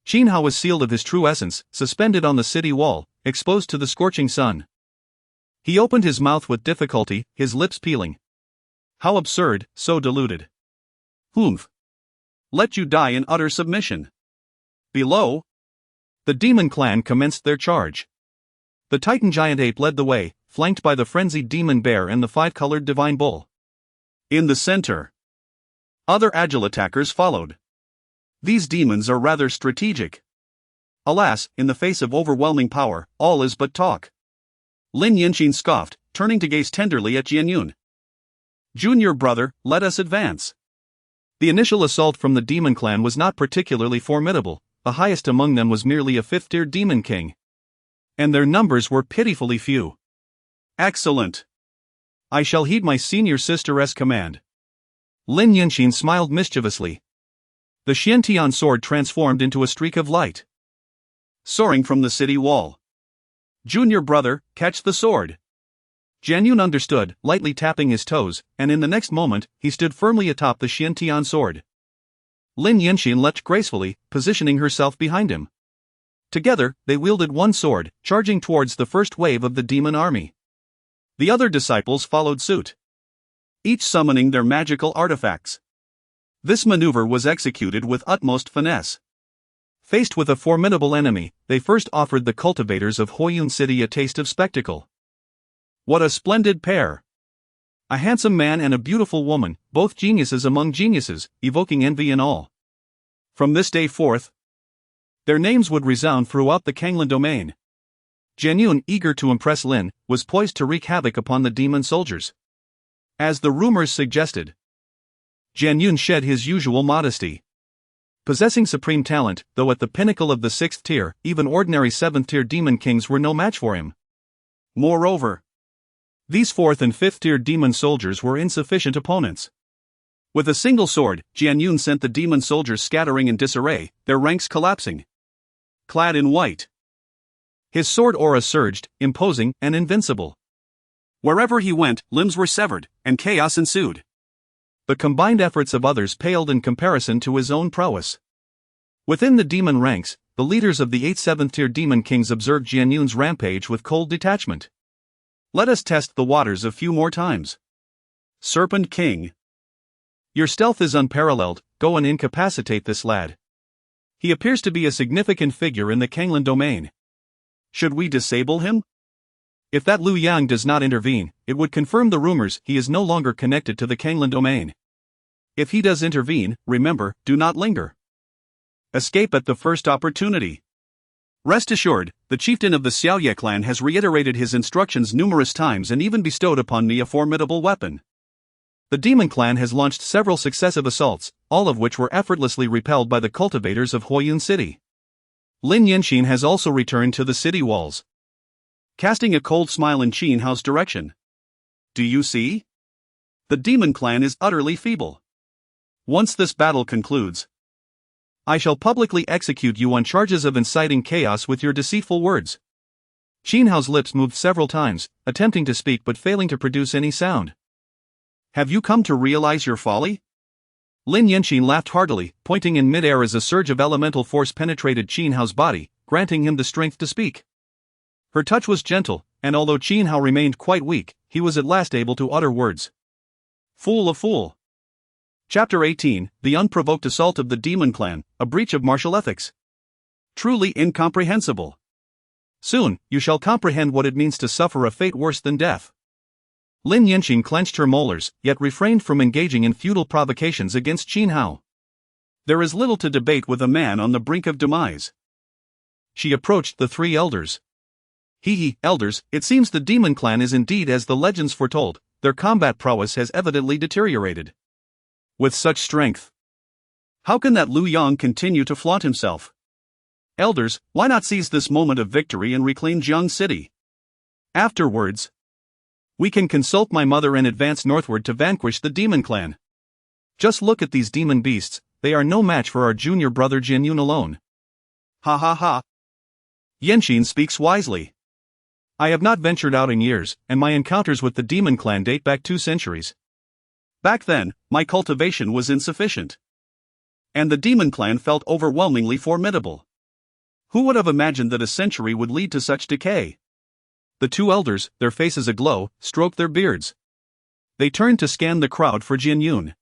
Qinhao was sealed of his true essence, suspended on the city wall, exposed to the scorching sun. He opened his mouth with difficulty, his lips peeling. How absurd, so deluded. Humph. Let you die in utter submission. Below, the demon clan commenced their charge. The Titan giant ape led the way, flanked by the frenzied demon bear and the 5-colored divine bull. In the center, other agile attackers followed. These demons are rather strategic. Alas, in the face of overwhelming power, all is but talk. Lin Yenxin scoffed, turning to gaze tenderly at Jianyun. Junior brother, let us advance. The initial assault from the demon clan was not particularly formidable. The highest among them was merely a 5th-tier demon king, and their numbers were pitifully few. Excellent. I shall heed my senior sister's command. Lin Yenxin smiled mischievously. The Xiantian sword transformed into a streak of light, soaring from the city wall. Junior brother, catch the sword. Jianyun understood, lightly tapping his toes, and in the next moment, he stood firmly atop the Xiantian sword. Lin Yenxin leapt gracefully, positioning herself behind him. Together, they wielded one sword, charging towards the first wave of the demon army. The other disciples followed suit, each summoning their magical artifacts. This maneuver was executed with utmost finesse. Faced with a formidable enemy, they first offered the cultivators of Huoyun City a taste of spectacle. What a splendid pair! A handsome man and a beautiful woman, both geniuses among geniuses, evoking envy in all. From this day forth, their names would resound throughout the Canglan Domain. Jianyun, eager to impress Lin, was poised to wreak havoc upon the demon soldiers. As the rumors suggested, Jianyun shed his usual modesty. Possessing supreme talent, though at the pinnacle of the 6th tier, even ordinary 7th-tier demon kings were no match for him. Moreover, These 4th and 5th tier demon soldiers were insufficient opponents. With a single sword, Jian Yun sent the demon soldiers scattering in disarray, their ranks collapsing. Clad in white, his sword aura surged, imposing and invincible. Wherever he went, limbs were severed, and chaos ensued. The combined efforts of others paled in comparison to his own prowess. Within the demon ranks, the leaders of the 8th 7th tier demon kings observed Jian Yun's rampage with cold detachment. Let us test the waters a few more times. Serpent King. Your stealth is unparalleled, go and incapacitate this lad. He appears to be a significant figure in the Canglan Domain. Should we disable him? If that Liu Yang does not intervene, it would confirm the rumors he is no longer connected to the Canglan Domain. If he does intervene, remember, do not linger. Escape at the first opportunity. Rest assured, the chieftain of the Xiaoye clan has reiterated his instructions numerous times and even bestowed upon me a formidable weapon. The demon clan has launched several successive assaults, all of which were effortlessly repelled by the cultivators of Huoyun City. Lin Yanxin has also returned to the city walls, casting a cold smile in Qin Hao's direction. Do you see? The demon clan is utterly feeble. Once this battle concludes, I shall publicly execute you on charges of inciting chaos with your deceitful words. Qin Hao's lips moved several times, attempting to speak but failing to produce any sound. Have you come to realize your folly? Lin Yanxin laughed heartily, pointing in midair as a surge of elemental force penetrated Qin Hao's body, granting him the strength to speak. Her touch was gentle, and although Qin Hao remained quite weak, he was at last able to utter words. Fool of fool. Chapter 18, The Unprovoked Assault of the Demon Clan, a breach of martial ethics. Truly incomprehensible. Soon, you shall comprehend what it means to suffer a fate worse than death. Lin Yanxin clenched her molars, yet refrained from engaging in futile provocations against Qin Hao. There is little to debate with a man on the brink of demise. She approached the 3 elders. Elders, it seems the demon clan is indeed as the legends foretold, their combat prowess has evidently deteriorated. With such strength, how can that Liu Yang continue to flaunt himself? Elders, why not seize this moment of victory and reclaim Jiang City? Afterwards, we can consult my mother and advance northward to vanquish the demon clan. Just look at these demon beasts, they are no match for our junior brother Jian Yun alone. Ha ha ha. Yanxin speaks wisely. I have not ventured out in years, and my encounters with the demon clan date back 2 centuries. Back then, my cultivation was insufficient. And the demon clan felt overwhelmingly formidable. Who would have imagined that a century would lead to such decay? The 2 elders, their faces aglow, stroked their beards. They turned to scan the crowd for Jian Yun.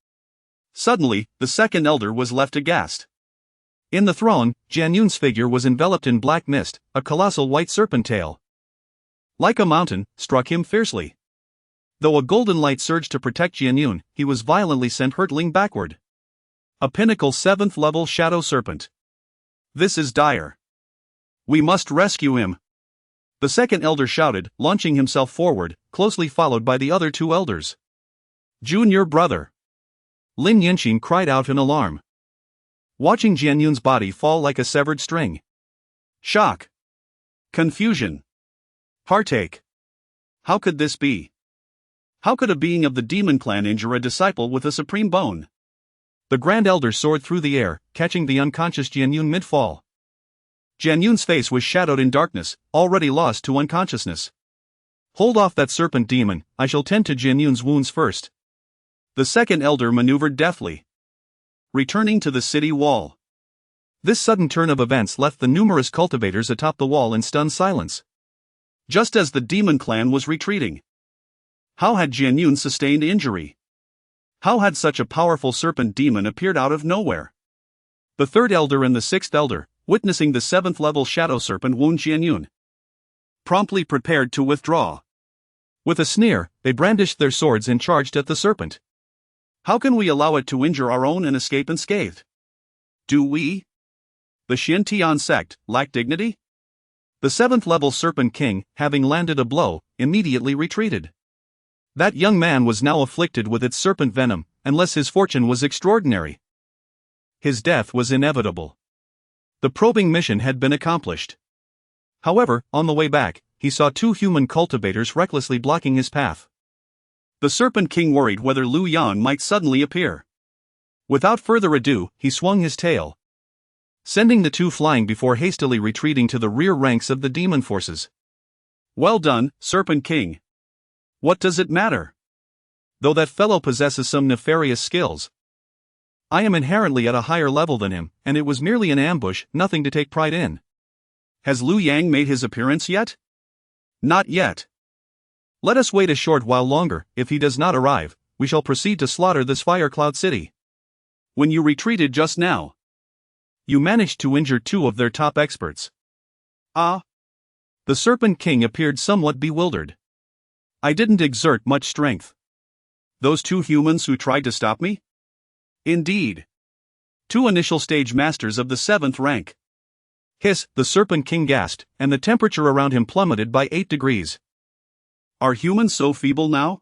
Suddenly, the second elder was left aghast. In the throng, Jian Yun's figure was enveloped in black mist, a colossal white serpent tail, like a mountain, struck him fiercely. Though a golden light surged to protect Jian Yun, he was violently sent hurtling backward. A pinnacle 7th level shadow serpent. This is dire. We must rescue him. The second elder shouted, launching himself forward, closely followed by the other 2 elders. Junior brother. Lin Yanxin cried out in alarm, watching Jian Yun's body fall like a severed string. Shock. Confusion. Heartache. How could this be? How could a being of the demon clan injure a disciple with a supreme bone? The Grand Elder soared through the air, catching the unconscious Jian Yun mid-fall. Jian Yun's face was shadowed in darkness, already lost to unconsciousness. Hold off that serpent demon, I shall tend to Jian Yun's wounds first. The second elder maneuvered deftly, returning to the city wall. This sudden turn of events left the numerous cultivators atop the wall in stunned silence. Just as the demon clan was retreating, how had Jian Yun sustained injury? How had such a powerful serpent demon appeared out of nowhere? The 3rd elder and the 6th elder, witnessing the 7th level shadow serpent wound Jian Yun, promptly prepared to withdraw. With a sneer, they brandished their swords and charged at the serpent. How can we allow it to injure our own and escape unscathed? Do we, the Xintian sect, lack dignity? The 7th level serpent king, having landed a blow, immediately retreated. That young man was now afflicted with its serpent venom, unless his fortune was extraordinary. His death was inevitable. The probing mission had been accomplished. However, on the way back, he saw two human cultivators recklessly blocking his path. The Serpent King worried whether Lu Yang might suddenly appear. Without further ado, he swung his tail, sending the two flying before hastily retreating to the rear ranks of the demon forces. Well done, Serpent King. What does it matter? Though that fellow possesses some nefarious skills, I am inherently at a higher level than him, and it was merely an ambush, nothing to take pride in. Has Lu Yang made his appearance yet? Not yet. Let us wait a short while longer. If he does not arrive, we shall proceed to slaughter this fire cloud city. When you retreated just now, you managed to injure two of their top experts. Ah? The Serpent King appeared somewhat bewildered. I didn't exert much strength. Those two humans who tried to stop me? Indeed. Two initial stage masters of the 7th rank. Hiss, the Serpent King gasped, and the temperature around him plummeted by 8 degrees. Are humans so feeble now?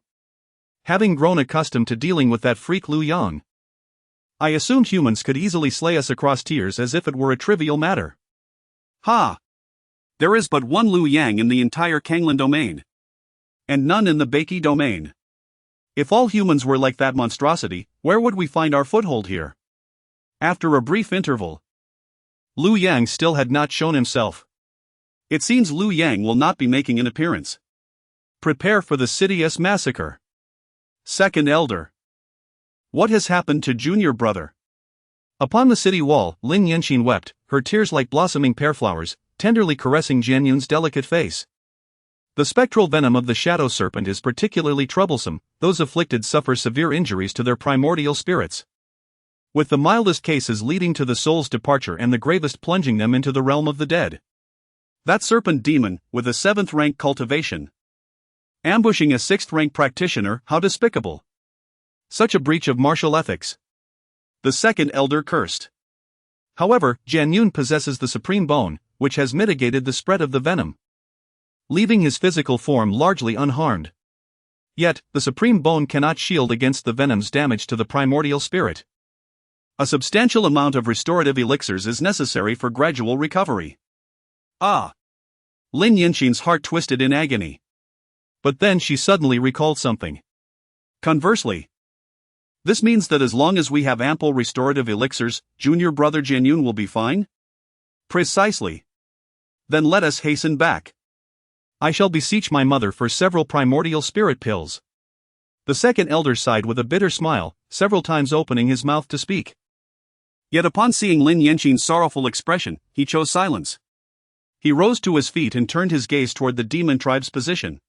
Having grown accustomed to dealing with that freak Lu Yang, I assumed humans could easily slay us across tiers as if it were a trivial matter. Ha! There is but one Lu Yang in the entire Canglan Domain, and none in the Beiki Domain. If all humans were like that monstrosity, where would we find our foothold here? After a brief interval, Lu Yang still had not shown himself. It seems Lu Yang will not be making an appearance. Prepare for the Sidious massacre. Second Elder. What has happened to Junior Brother? Upon the city wall, Lin Yanqin wept, her tears like blossoming pear flowers, tenderly caressing Jian Yun's delicate face. The spectral venom of the shadow serpent is particularly troublesome. Those afflicted suffer severe injuries to their primordial spirits, with the mildest cases leading to the soul's departure and the gravest plunging them into the realm of the dead. That serpent demon, with a 7th rank cultivation, ambushing a 6th rank practitioner, how despicable! Such a breach of martial ethics. The Second Elder cursed. However, Jian Yun possesses the supreme bone, which has mitigated the spread of the venom, leaving his physical form largely unharmed. Yet, the supreme bone cannot shield against the venom's damage to the primordial spirit. A substantial amount of restorative elixirs is necessary for gradual recovery. Ah! Lin Yanqin's heart twisted in agony. But then she suddenly recalled something. Conversely, this means that as long as we have ample restorative elixirs, Junior Brother Jian Yun will be fine? Precisely. Then let us hasten back. I shall beseech my mother for several primordial spirit pills. The Second Elder sighed with a bitter smile, several times opening his mouth to speak. Yet upon seeing Lin Yanqin's sorrowful expression, he chose silence. He rose to his feet and turned his gaze toward the demon tribe's position,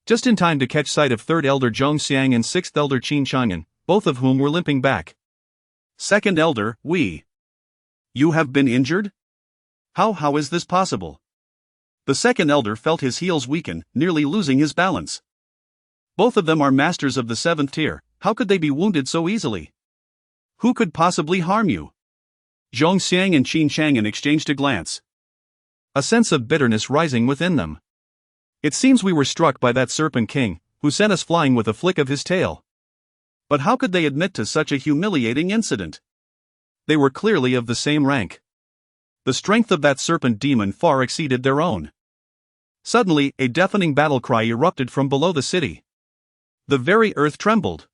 just in time to catch sight of 3rd Elder Zhong Xiang and 6th Elder Qin Chang'an, both of whom were limping back. Second Elder, You have been injured? How is this possible? The Second Elder felt his heels weaken, nearly losing his balance. Both of them are masters of the 7th tier, how could they be wounded so easily? Who could possibly harm you? Zhong Xiang and Qin Chang'an exchanged a glance, a sense of bitterness rising within them. It seems we were struck by that Serpent King, who sent us flying with a flick of his tail. But how could they admit to such a humiliating incident? They were clearly of the same rank. The strength of that serpent demon far exceeded their own. Suddenly, a deafening battle cry erupted from below the city. The very earth trembled.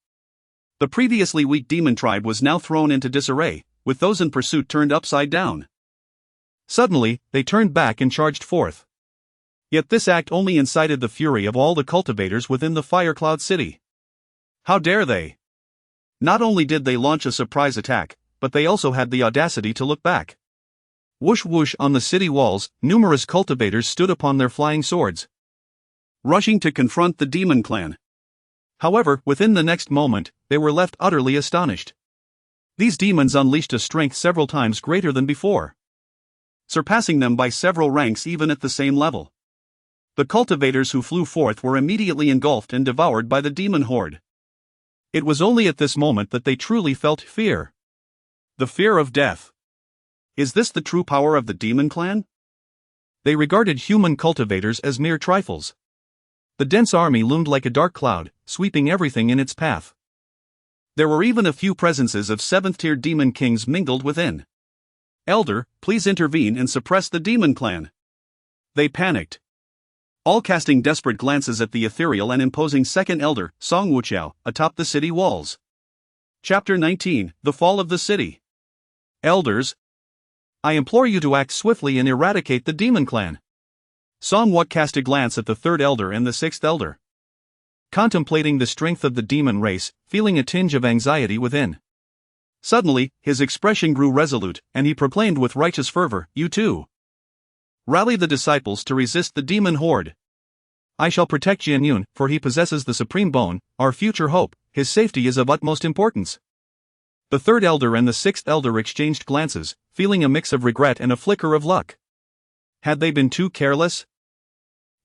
The previously weak demon tribe was now thrown into disarray, with those in pursuit turned upside down. Suddenly, they turned back and charged forth. Yet this act only incited the fury of all the cultivators within the Fire Cloud City. How dare they? Not only did they launch a surprise attack, but they also had the audacity to look back. Whoosh whoosh on the city walls, numerous cultivators stood upon their flying swords, rushing to confront the demon clan. However, within the next moment, they were left utterly astonished. These demons unleashed a strength several times greater than before, surpassing them by several ranks even at the same level. The cultivators who flew forth were immediately engulfed and devoured by the demon horde. It was only at this moment that they truly felt fear. The fear of death. Is this the true power of the demon clan? They regarded human cultivators as mere trifles. The dense army loomed like a dark cloud, sweeping everything in its path. There were even a few presences of 7th-tier demon kings mingled within. Elder, please intervene and suppress the demon clan. They panicked. all casting desperate glances at the ethereal and imposing second elder, Song Wuqiao, atop the city walls. Chapter 19, The Fall of the City. Elders, I implore you to act swiftly and eradicate the demon clan. Song Wuqiao cast a glance at the third elder and the sixth elder. Contemplating the strength of the demon race, feeling a tinge of anxiety within. Suddenly, his expression grew resolute, and he proclaimed with righteous fervor, "You too. Rally the disciples to resist the demon horde. I shall protect Jianyun, for he possesses the supreme bone, our future hope. His safety is of utmost importance." The third elder and the sixth elder exchanged glances, feeling a mix of regret and a flicker of luck. Had they been too careless,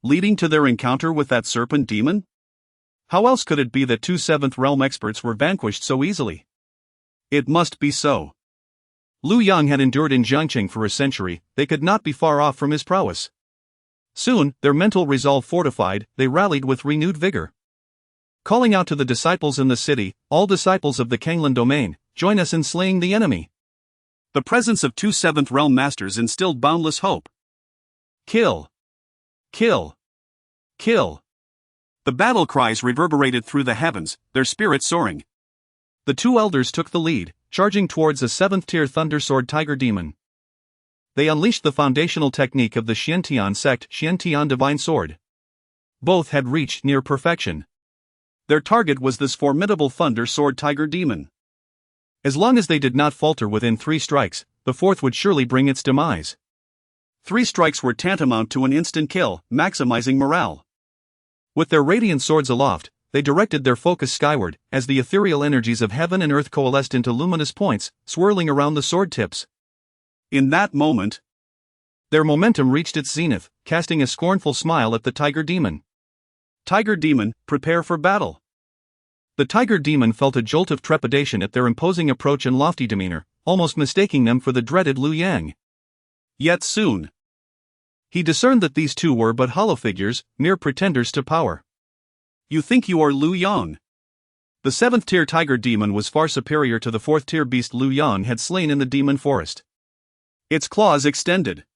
leading to their encounter with that serpent demon? How else could it be that two seventh realm experts were vanquished so easily? It must be so. Lu Yang had endured in Jiangqing for a century, they could not be far off from his prowess. Soon, their mental resolve fortified, they rallied with renewed vigor. Calling out to the disciples in the city, "All disciples of the Canglan Domain, join us in slaying the enemy." The presence of two seventh realm masters instilled boundless hope. Kill! Kill! Kill! The battle cries reverberated through the heavens, their spirits soaring. The two elders took the lead, charging towards a seventh-tier Thunder Sword Tiger Demon. They unleashed the foundational technique of the Xiantian sect, Xiantian Divine Sword. Both had reached near perfection. Their target was this formidable Thunder Sword Tiger Demon. As long as they did not falter within 3 strikes, the fourth would surely bring its demise. 3 strikes were tantamount to an instant kill, maximizing morale. With their radiant swords aloft, they directed their focus skyward, as the ethereal energies of heaven and earth coalesced into luminous points, swirling around the sword tips. In that moment, their momentum reached its zenith, casting a scornful smile at the Tiger Demon. "Tiger Demon, prepare for battle." The Tiger Demon felt a jolt of trepidation at their imposing approach and lofty demeanor, almost mistaking them for the dreaded Lu Yang. Yet soon, he discerned that these two were but hollow figures, mere pretenders to power. "You think you are Lu Yang?" The 7th-tier Tiger Demon was far superior to the 4th-tier beast Lu Yang had slain in the demon forest. Its claws extended,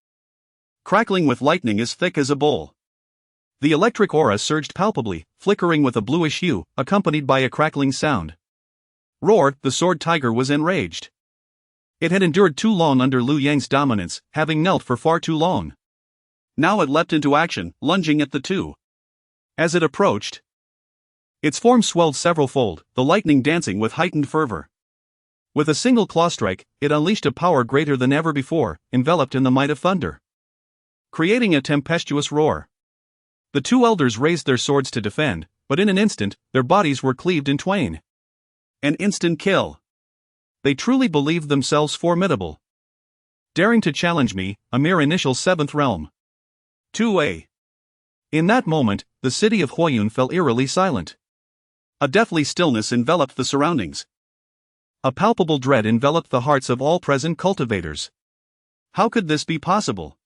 crackling with lightning as thick as a bowl. The electric aura surged palpably, flickering with a bluish hue, accompanied by a crackling sound. Roar! The sword tiger was enraged. It had endured too long under Lu Yang's dominance, having knelt for far too long. Now it leapt into action, lunging at the two. As it approached, its form swelled several-fold, the lightning dancing with heightened fervor. With a single claw strike, it unleashed a power greater than ever before, enveloped in the might of thunder, creating a tempestuous roar. The two elders raised their swords to defend, but in an instant, their bodies were cleaved in twain. An instant kill. They truly believed themselves formidable. Daring to challenge me, a mere initial 7th realm. 2A. In that moment, the city of Huoyun fell eerily silent. A deathly stillness enveloped the surroundings. A palpable dread enveloped the hearts of all present cultivators. How could this be possible?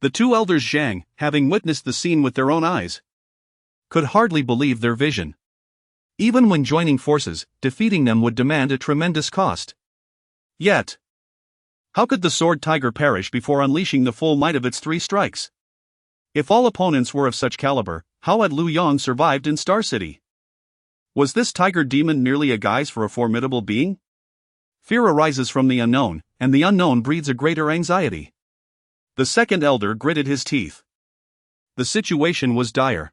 The two elders Zhang, having witnessed the scene with their own eyes, could hardly believe their vision. Even when joining forces, defeating them would demand a tremendous cost. Yet, how could the sword tiger perish before unleashing the full might of its 3 strikes? If all opponents were of such caliber, how had Lu Yang survived in Star City? Was this tiger demon merely a guise for a formidable being? Fear arises from the unknown, and the unknown breeds a greater anxiety. The second elder gritted his teeth. The situation was dire.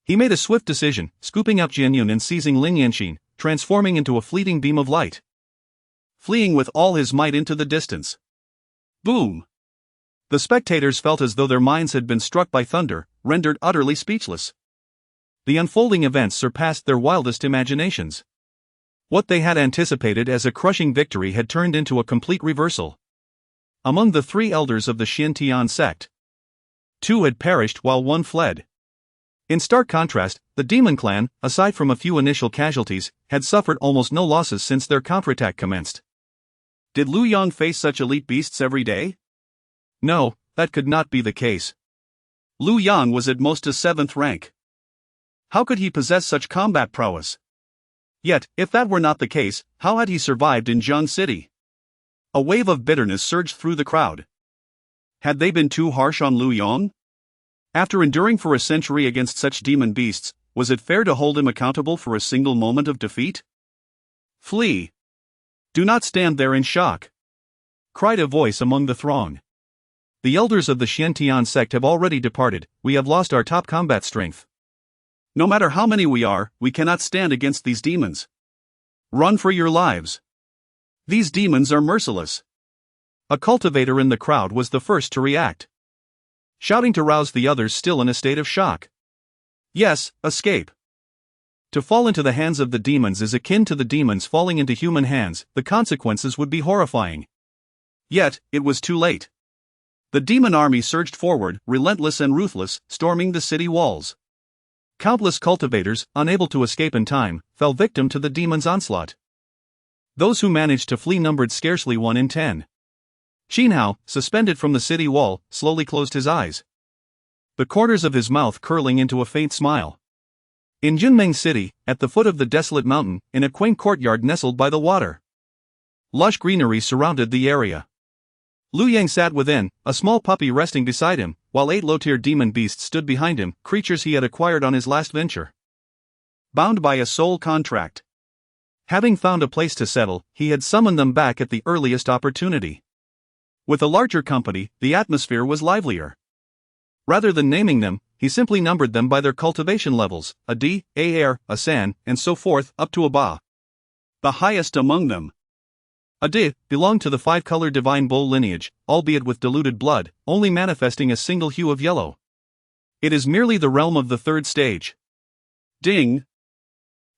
He made a swift decision, scooping up Jianyun and seizing Ling Yanxin, transforming into a fleeting beam of light, fleeing with all his might into the distance. Boom! The spectators felt as though their minds had been struck by thunder, rendered utterly speechless. The unfolding events surpassed their wildest imaginations. What they had anticipated as a crushing victory had turned into a complete reversal. Among the 3 elders of the Xiantian sect, 2 had perished while 1 fled. In stark contrast, the demon clan, aside from a few initial casualties, had suffered almost no losses since their counterattack commenced. Did Lu Yang face such elite beasts every day? No, that could not be the case. Lu Yang was at most a 7th rank. How could he possess such combat prowess? Yet, if that were not the case, how had he survived in Jiang City? A wave of bitterness surged through the crowd. Had they been too harsh on Lu Yang? After enduring for a century against such demon beasts, was it fair to hold him accountable for a single moment of defeat? Flee! Do not stand there in shock! Cried a voice among the throng. The elders of the Xiantian sect have already departed. We have lost our top combat strength. No matter how many we are, we cannot stand against these demons. Run for your lives. These demons are merciless. A cultivator in the crowd was the first to react, shouting to rouse the others still in a state of shock. Yes, escape. To fall into the hands of the demons is akin to the demons falling into human hands. The consequences would be horrifying. Yet, it was too late. The demon army surged forward, relentless and ruthless, storming the city walls. Countless cultivators, unable to escape in time, fell victim to the demons' onslaught. Those who managed to flee numbered scarcely 1 in 10. Xinhao, suspended from the city wall, slowly closed his eyes, the corners of his mouth curling into a faint smile. In Qingmei City, at the foot of the desolate mountain, in a quaint courtyard nestled by the water, lush greenery surrounded the area. Lu Yang sat within, a small puppy resting beside him, while 8 low-tier demon beasts stood behind him, creatures he had acquired on his last venture. Bound by a soul contract, having found a place to settle, he had summoned them back at the earliest opportunity. With a larger company, the atmosphere was livelier. Rather than naming them, he simply numbered them by their cultivation levels, a D, a R, a San, and so forth, up to a Ba. The highest among them, a D, belonged to the 5-color divine bull lineage, albeit with diluted blood, only manifesting a single hue of yellow. It is merely the realm of the 3rd stage. Ding!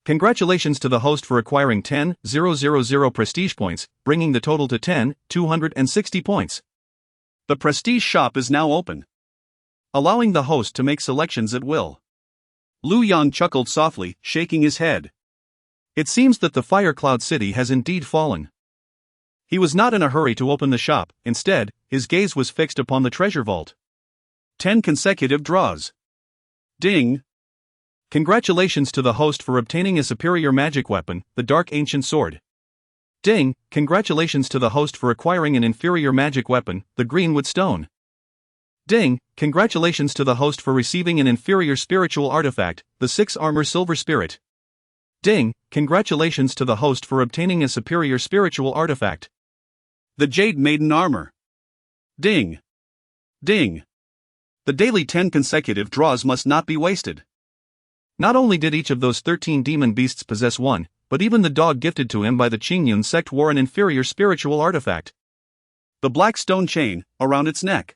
Congratulations to the host for acquiring 10,000 prestige points, bringing the total to 10,260 points. The prestige shop is now open, allowing the host to make selections at will. Lu Yang chuckled softly, shaking his head. It seems that the Fire Cloud City has indeed fallen. He was not in a hurry to open the shop. Instead, his gaze was fixed upon the treasure vault. 10 consecutive draws. Ding! Congratulations to the host for obtaining a superior magic weapon, the Dark Ancient Sword. Ding! Congratulations to the host for acquiring an inferior magic weapon, the Greenwood Stone. Ding! Congratulations to the host for receiving an inferior spiritual artifact, the 6 Armor Silver Spirit. Ding! Congratulations to the host for obtaining a superior spiritual artifact, the Jade Maiden Armor. Ding! Ding! The daily 10 consecutive draws must not be wasted. Not only did each of those 13 demon beasts possess one, but even the dog gifted to him by the Qingyun sect wore an inferior spiritual artifact, the Black Stone Chain, around its neck.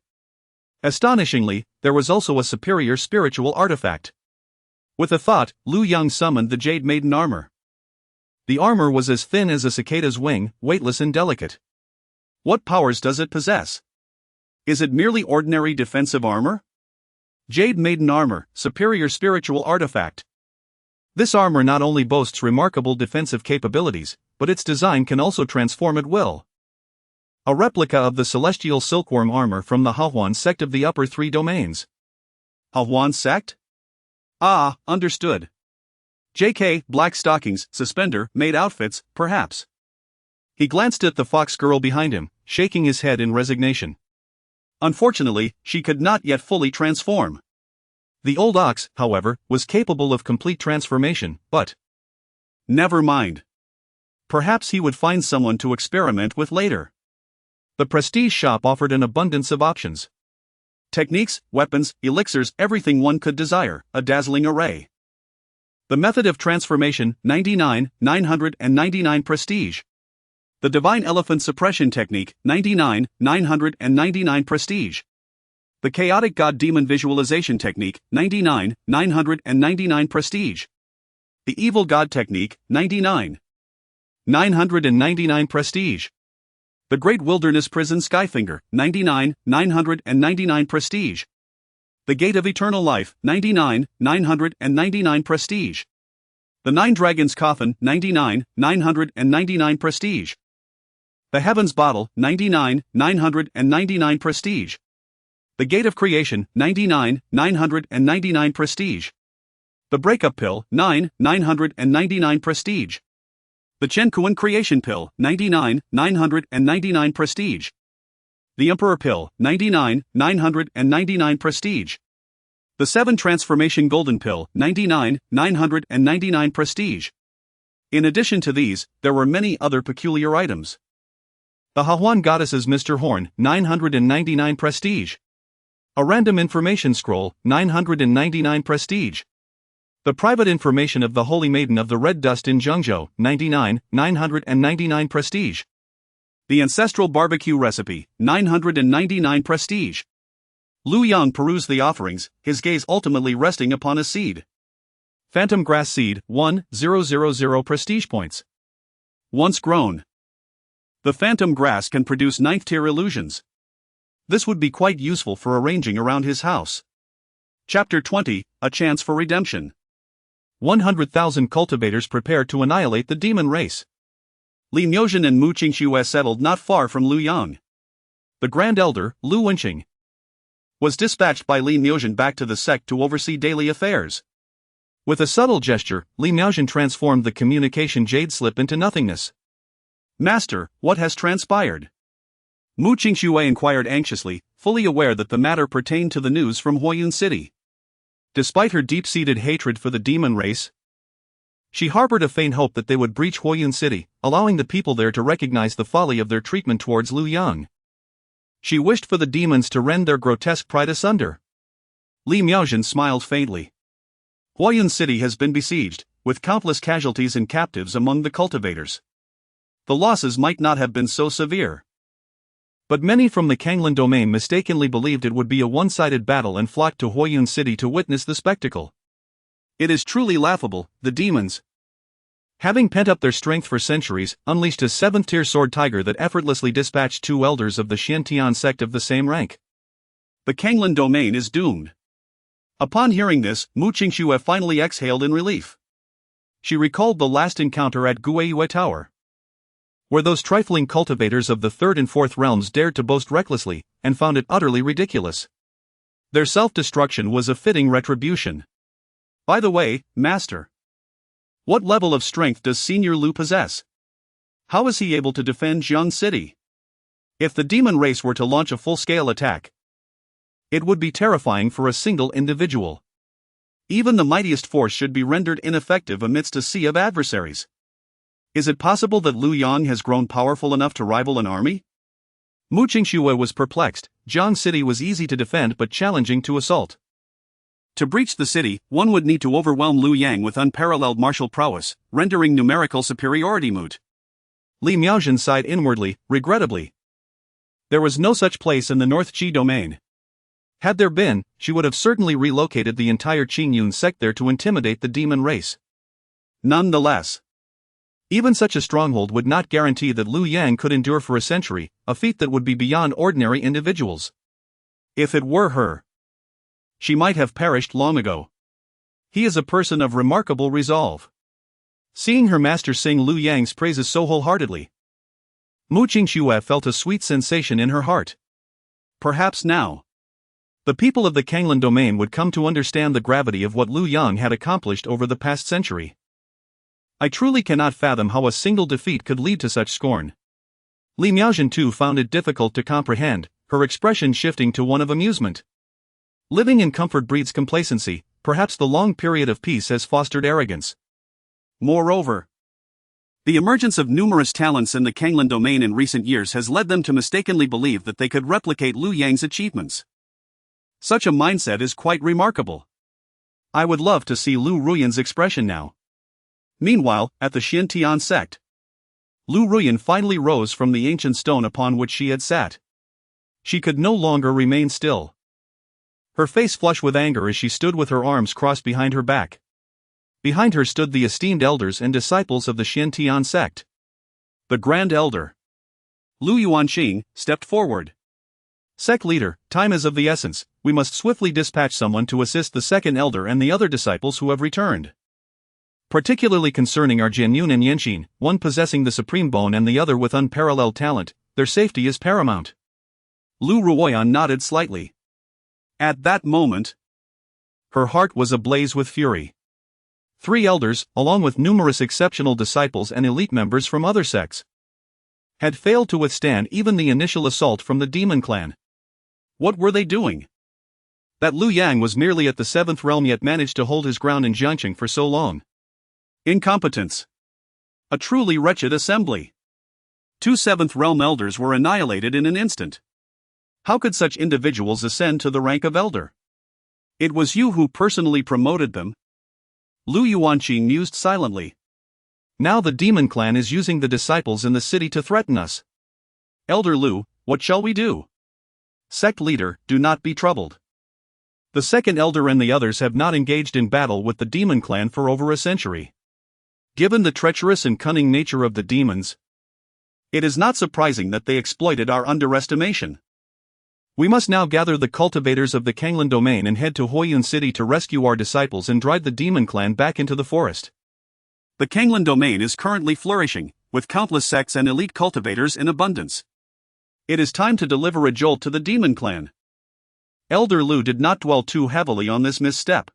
Astonishingly, there was also a superior spiritual artifact. With a thought, Lu Yang summoned the Jade Maiden Armor. The armor was as thin as a cicada's wing, weightless and delicate. What powers does it possess? Is it merely ordinary defensive armor? Jade Maiden Armor, superior spiritual artifact. This armor not only boasts remarkable defensive capabilities, but its design can also transform at will. A replica of the celestial silkworm armor from the Hahuan sect of the upper 3 domains. Hahuan sect? Ah, understood. JK, black stockings, suspender, made outfits, perhaps. He glanced at the fox girl behind him, shaking his head in resignation. Unfortunately, she could not yet fully transform. The old ox, however, was capable of complete transformation, but never mind. Perhaps he would find someone to experiment with later. The prestige shop offered an abundance of options. Techniques, weapons, elixirs, everything one could desire, a dazzling array. The method of transformation, 99,999 prestige. The Divine Elephant Suppression Technique, 99,999 prestige. The Chaotic God Demon Visualization Technique, 99,999 prestige. The Evil God Technique, 99,999 prestige. The Great Wilderness Prison Skyfinger, 99,999 prestige. The Gate of Eternal Life, 99,999 prestige. The 9 Dragons Coffin, 99,999 prestige. The Heaven's Bottle, 99,999 prestige. The Gate of Creation, 99,999 prestige. The Breakup Pill, 9,999 prestige. The Chen Creation Pill, 99,999 prestige. The Emperor Pill, 99,999 prestige. The 7 Transformation Golden Pill, 99, 999 prestige. In addition to these, there were many other peculiar items. The Hahuan Goddess's Mr. Horn, 999 prestige. A random information scroll, 999 prestige. The private information of the Holy Maiden of the Red Dust in Zhengzhou, 99, 999 prestige. The Ancestral Barbecue Recipe, 999 prestige. Lu Yang perused the offerings, his gaze ultimately resting upon a seed. Phantom Grass Seed, 1,000 prestige points. Once grown, the phantom grass can produce 9th-tier illusions. This would be quite useful for arranging around his house. Chapter 20, A Chance for Redemption. 100,000 cultivators prepare to annihilate the demon race. Li Miuzhen and Mu Qingxue settled not far from Lu Yang. The Grand Elder, Lu Wenqing, was dispatched by Li Miuzhen back to the sect to oversee daily affairs. With a subtle gesture, Li Miuzhen transformed the communication jade slip into nothingness. Master, what has transpired? Mu Qingxue inquired anxiously, fully aware that the matter pertained to the news from Huoyun City. Despite her deep-seated hatred for the demon race, she harbored a faint hope that they would breach Huoyun City, allowing the people there to recognize the folly of their treatment towards Lu Yang. She wished for the demons to rend their grotesque pride asunder. Li Miuzhen smiled faintly. Huoyun City has been besieged, with countless casualties and captives among the cultivators. The losses might not have been so severe, but many from the Canglan Domain mistakenly believed it would be a one-sided battle and flocked to Huoyun City to witness the spectacle. It is truly laughable, the demons, having pent up their strength for centuries, unleashed a 7th-tier sword tiger that effortlessly dispatched 2 elders of the Xiantian sect of the same rank. The Canglan Domain is doomed. Upon hearing this, Mu Qingxue finally exhaled in relief. She recalled the last encounter at Guiyue Tower, where those trifling cultivators of the 3rd and 4th realms dared to boast recklessly, and found it utterly ridiculous. Their self-destruction was a fitting retribution. By the way, Master, what level of strength does Senior Lu possess? How is he able to defend Zhang City? If the demon race were to launch a full-scale attack, it would be terrifying for a single individual. Even the mightiest force should be rendered ineffective amidst a sea of adversaries. Is it possible that Lu Yang has grown powerful enough to rival an army? Mu Qingxue was perplexed. Zhang City was easy to defend but challenging to assault. To breach the city, one would need to overwhelm Lu Yang with unparalleled martial prowess, rendering numerical superiority moot. Li Miuzhen sighed inwardly, regrettably. There was no such place in the North Qi domain. Had there been, she would have certainly relocated the entire Qingyun sect there to intimidate the demon race. Nonetheless, even such a stronghold would not guarantee that Lu Yang could endure for a century, a feat that would be beyond ordinary individuals. If it were her, she might have perished long ago. He is a person of remarkable resolve. Seeing her master sing Lu Yang's praises so wholeheartedly, Mu Qingxue felt a sweet sensation in her heart. Perhaps now, the people of the Canglan Domain would come to understand the gravity of what Lu Yang had accomplished over the past century. I truly cannot fathom how a single defeat could lead to such scorn. Li Miuzhen too found it difficult to comprehend, her expression shifting to one of amusement. Living in comfort breeds complacency, perhaps the long period of peace has fostered arrogance. Moreover, the emergence of numerous talents in the Canglan Domain in recent years has led them to mistakenly believe that they could replicate Lu Yang's achievements. Such a mindset is quite remarkable. I would love to see Lu Ruyan's expression now. Meanwhile, at the Xiantian sect, Lu Ruyan finally rose from the ancient stone upon which she had sat. She could no longer remain still. Her face flushed with anger as she stood with her arms crossed behind her back. Behind her stood the esteemed elders and disciples of the Xiantian sect. The Grand Elder, Lu Yuanqing, stepped forward. Sect leader, time is of the essence. We must swiftly dispatch someone to assist the second elder and the other disciples who have returned. Particularly concerning our Jianyun and Yanxin, one possessing the supreme bone and the other with unparalleled talent, their safety is paramount. Lu Ruoyan nodded slightly. At that moment, her heart was ablaze with fury. 3 elders, along with numerous exceptional disciples and elite members from other sects, had failed to withstand even the initial assault from the demon clan. What were they doing? That Liu Yang was merely at the 7th realm yet managed to hold his ground in Jiangqing for so long. Incompetence. A truly wretched assembly. 2 7th realm elders were annihilated in an instant. How could such individuals ascend to the rank of elder? It was you who personally promoted them. Lu Yuanqing mused silently. Now the demon clan is using the disciples in the city to threaten us. Elder Lu, what shall we do? Sect leader, do not be troubled. The second elder and the others have not engaged in battle with the demon clan for over a century. Given the treacherous and cunning nature of the demons, it is not surprising that they exploited our underestimation. We must now gather the cultivators of the Canglan Domain and head to Huoyun City to rescue our disciples and drive the demon clan back into the forest. The Canglan Domain is currently flourishing, with countless sects and elite cultivators in abundance. It is time to deliver a jolt to the demon clan. Elder Lu did not dwell too heavily on this misstep.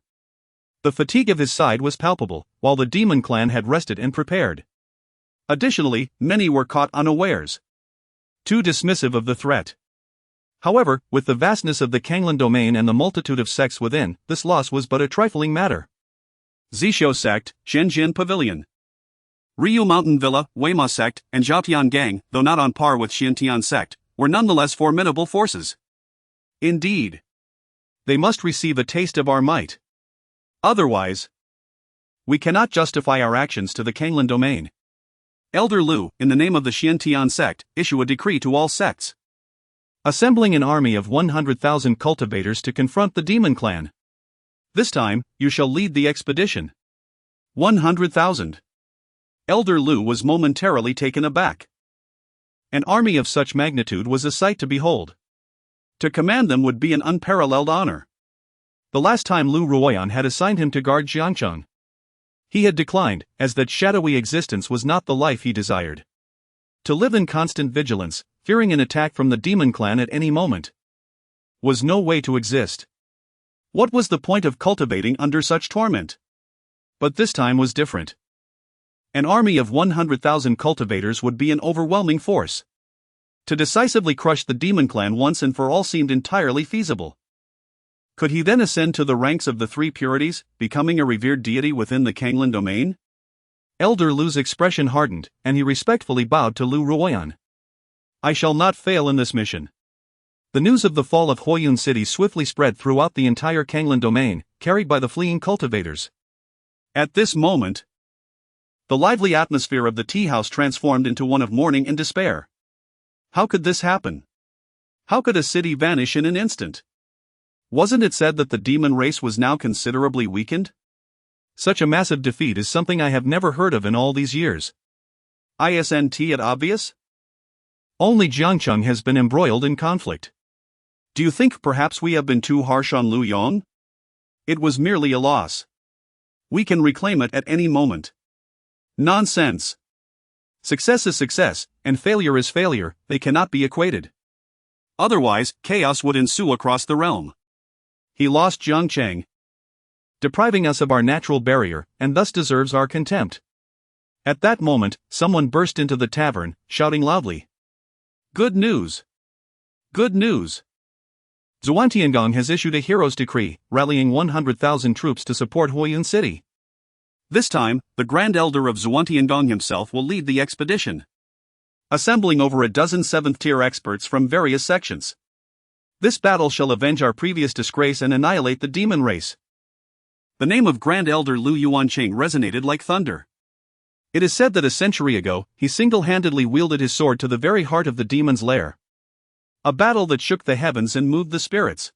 The fatigue of his side was palpable, while the demon clan had rested and prepared. Additionally, many were caught unawares. Too dismissive of the threat. However, with the vastness of the Canglan Domain and the multitude of sects within, this loss was but a trifling matter. Zishou Sect, Shenzhen Pavilion. Ryu Mountain Villa, Weima Sect, and Zhaotian Gang, though not on par with Xiantian Sect, were nonetheless formidable forces. Indeed. They must receive a taste of our might. Otherwise, we cannot justify our actions to the Canglan Domain. Elder Lu, in the name of the Xiantian Sect, issue a decree to all sects. Assembling an army of 100,000 cultivators to confront the demon clan. This time, you shall lead the expedition. 100,000. Elder Lu was momentarily taken aback. An army of such magnitude was a sight to behold. To command them would be an unparalleled honor. The last time Lu Ruoyan had assigned him to guard Jiangcheng, he had declined, as that shadowy existence was not the life he desired. To live in constant vigilance, fearing an attack from the demon clan at any moment, was no way to exist. What was the point of cultivating under such torment? But this time was different. An army of 100,000 cultivators would be an overwhelming force. To decisively crush the demon clan once and for all seemed entirely feasible. Could he then ascend to the ranks of the three purities, becoming a revered deity within the Canglan Domain? Elder Lu's expression hardened, and he respectfully bowed to Lu Ruoyan. I shall not fail in this mission. The news of the fall of Huoyun City swiftly spread throughout the entire Canglan Domain, carried by the fleeing cultivators. At this moment, the lively atmosphere of the tea house transformed into one of mourning and despair. How could this happen? How could a city vanish in an instant? Wasn't it said that the demon race was now considerably weakened? Such a massive defeat is something I have never heard of in all these years. Isn't it obvious? Only Jiangcheng has been embroiled in conflict. Do you think perhaps we have been too harsh on Lu Yong? It was merely a loss. We can reclaim it at any moment. Nonsense. Success is success, and failure is failure, they cannot be equated. Otherwise, chaos would ensue across the realm. He lost Jiangcheng, depriving us of our natural barrier, and thus deserves our contempt. At that moment, someone burst into the tavern, shouting loudly. Good news! Good news! Zhuantiangong has issued a hero's decree, rallying 100,000 troops to support Huoyun City. This time, the Grand Elder of Zhuantiangong himself will lead the expedition, assembling over a dozen 7th-tier experts from various sections. This battle shall avenge our previous disgrace and annihilate the demon race. The name of Grand Elder Lu Yuanqing resonated like thunder. It is said that a century ago, he single-handedly wielded his sword to the very heart of the demon's lair. A battle that shook the heavens and moved the spirits.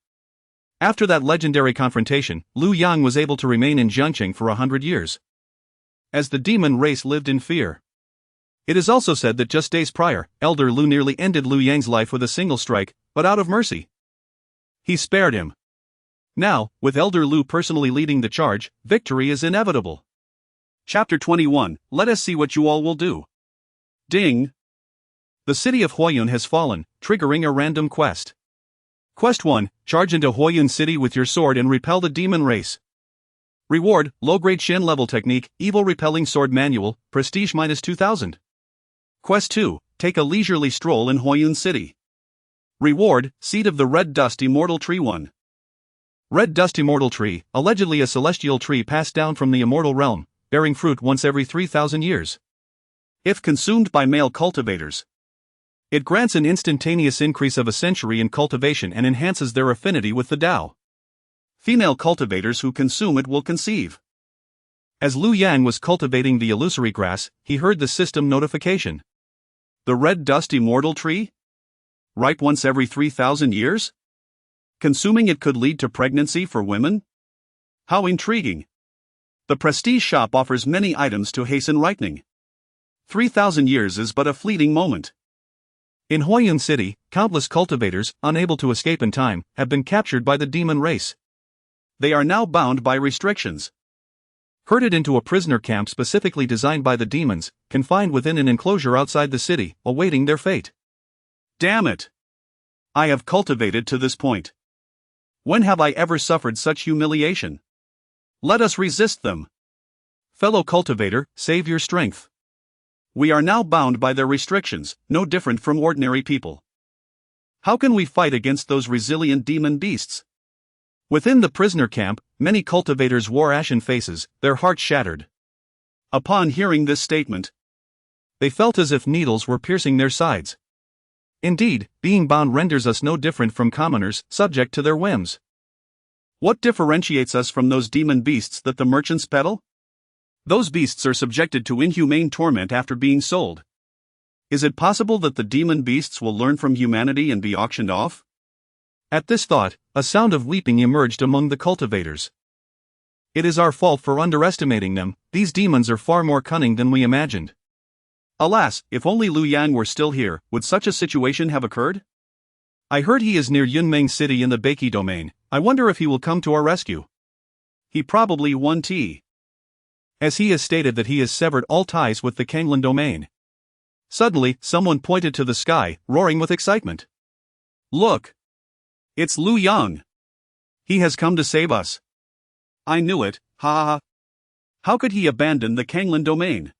After that legendary confrontation, Lu Yang was able to remain in Jiangqing for 100 years. As the demon race lived in fear. It is also said that just days prior, Elder Lu nearly ended Lu Yang's life with a single strike, but out of mercy, he spared him. Now, with Elder Lu personally leading the charge, victory is inevitable. Chapter 21, let us see what you all will do. Ding! The city of Huoyun has fallen, triggering a random quest. Quest 1, charge into Huoyun City with your sword and repel the demon race. Reward, low-grade Shen level technique, evil repelling sword manual, prestige -2000. Quest 2, take a leisurely stroll in Huoyun City. Reward, seed of the red dust immortal tree 1. Red dust immortal tree, allegedly a celestial tree passed down from the immortal realm, bearing fruit once every 3,000 years. If consumed by male cultivators, it grants an instantaneous increase of a century in cultivation and enhances their affinity with the Tao. Female cultivators who consume it will conceive. As Lu Yang was cultivating the illusory grass, he heard the system notification. The red dust immortal tree? Ripe once every 3,000 years? Consuming it could lead to pregnancy for women? How intriguing! The prestige shop offers many items to hasten ripening. 3,000 years is but a fleeting moment. In Huayun City, countless cultivators, unable to escape in time, have been captured by the demon race. They are now bound by restrictions. Herded into a prisoner camp specifically designed by the demons, confined within an enclosure outside the city, awaiting their fate. Damn it! I have cultivated to this point. When have I ever suffered such humiliation? Let us resist them. Fellow cultivator, save your strength. We are now bound by their restrictions, no different from ordinary people. How can we fight against those resilient demon beasts? Within the prisoner camp, many cultivators wore ashen faces, their hearts shattered. Upon hearing this statement, they felt as if needles were piercing their sides. Indeed, being bound renders us no different from commoners, subject to their whims. What differentiates us from those demon beasts that the merchants peddle? Those beasts are subjected to inhumane torment after being sold. Is it possible that the demon beasts will learn from humanity and be auctioned off? At this thought, a sound of weeping emerged among the cultivators. It is our fault for underestimating them, these demons are far more cunning than we imagined. Alas, if only Lu Yang were still here, would such a situation have occurred? I heard he is near Yunmeng City in the Beiki Domain. I wonder if he will come to our rescue. He probably won tea. As he has stated that he has severed all ties with the Canglan Domain. Suddenly, someone pointed to the sky, roaring with excitement. Look! It's Lu Yang! He has come to save us. I knew it, ha ha ha. How could he abandon the Canglan Domain?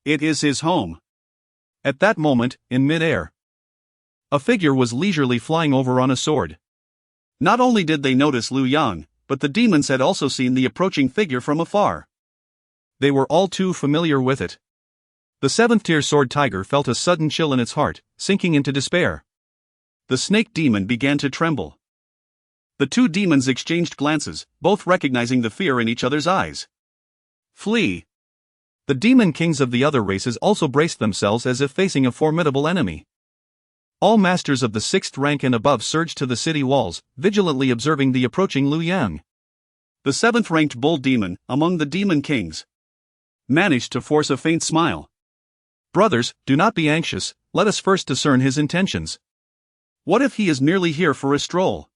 It is his home. At that moment, in mid-air, a figure was leisurely flying over on a sword. Not only did they notice Lu Yang, but the demons had also seen the approaching figure from afar. They were all too familiar with it. The 7th-tier sword tiger felt a sudden chill in its heart, sinking into despair. The snake demon began to tremble. The two demons exchanged glances, both recognizing the fear in each other's eyes. Flee! The demon kings of the other races also braced themselves as if facing a formidable enemy. All masters of the 6th rank and above surged to the city walls, vigilantly observing the approaching Lu Yang. The 7th-ranked bull demon, among the demon kings, managed to force a faint smile. Brothers, do not be anxious, let us first discern his intentions. What if he is merely here for a stroll?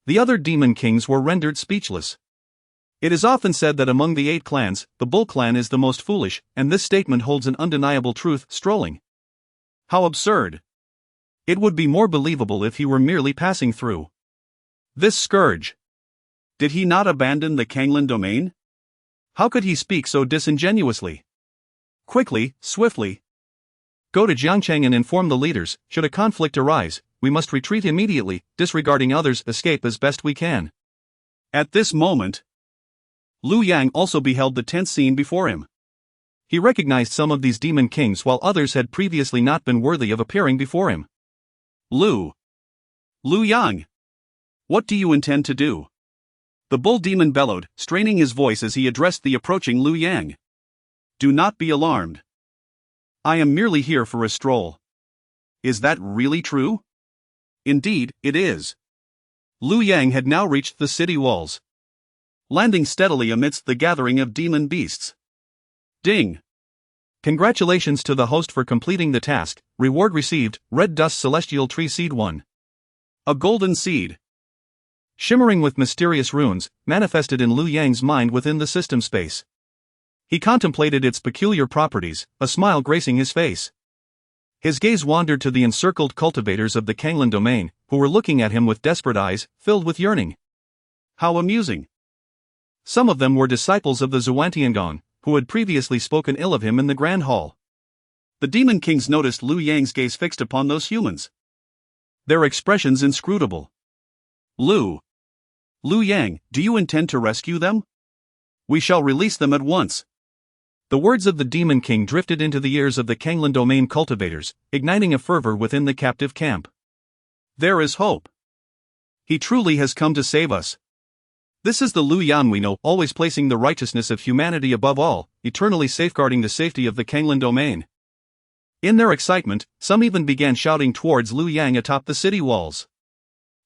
The other demon kings were rendered speechless. It is often said that among the 8 clans, the Bull clan is the most foolish, and this statement holds an undeniable truth. Strolling. How absurd! It would be more believable if he were merely passing through. This scourge. Did he not abandon the Canglan Domain? How could he speak so disingenuously? Quickly, swiftly. Go to Jiangcheng and inform the leaders. Should a conflict arise, we must retreat immediately, disregarding others, escape as best we can. At this moment, Lu Yang also beheld the tense scene before him. He recognized some of these demon kings while others had previously not been worthy of appearing before him. Lu Yang! What do you intend to do? The bull demon bellowed, straining his voice as he addressed the approaching Lu Yang. Do not be alarmed. I am merely here for a stroll. Is that really true? Indeed, it is. Lu Yang had now reached the city walls, landing steadily amidst the gathering of demon beasts. Ding! Congratulations to the host for completing the task. Reward received, Red Dust Celestial Tree Seed 1. A golden seed, shimmering with mysterious runes, manifested in Lu Yang's mind within the system space. He contemplated its peculiar properties, a smile gracing his face. His gaze wandered to the encircled cultivators of the Canglan Domain, who were looking at him with desperate eyes, filled with yearning. How amusing! Some of them were disciples of the Xuantiangong, who had previously spoken ill of him in the Grand Hall. The demon kings noticed Lu Yang's gaze fixed upon those humans, their expressions inscrutable. Lu Lu Yang, do you intend to rescue them? We shall release them at once. The words of the Demon King drifted into the ears of the Canglan Domain cultivators, igniting a fervor within the captive camp. There is hope. He truly has come to save us. This is the Lu Yan we know, always placing the righteousness of humanity above all, eternally safeguarding the safety of the Canglan Domain. In their excitement, some even began shouting towards Lu Yang atop the city walls.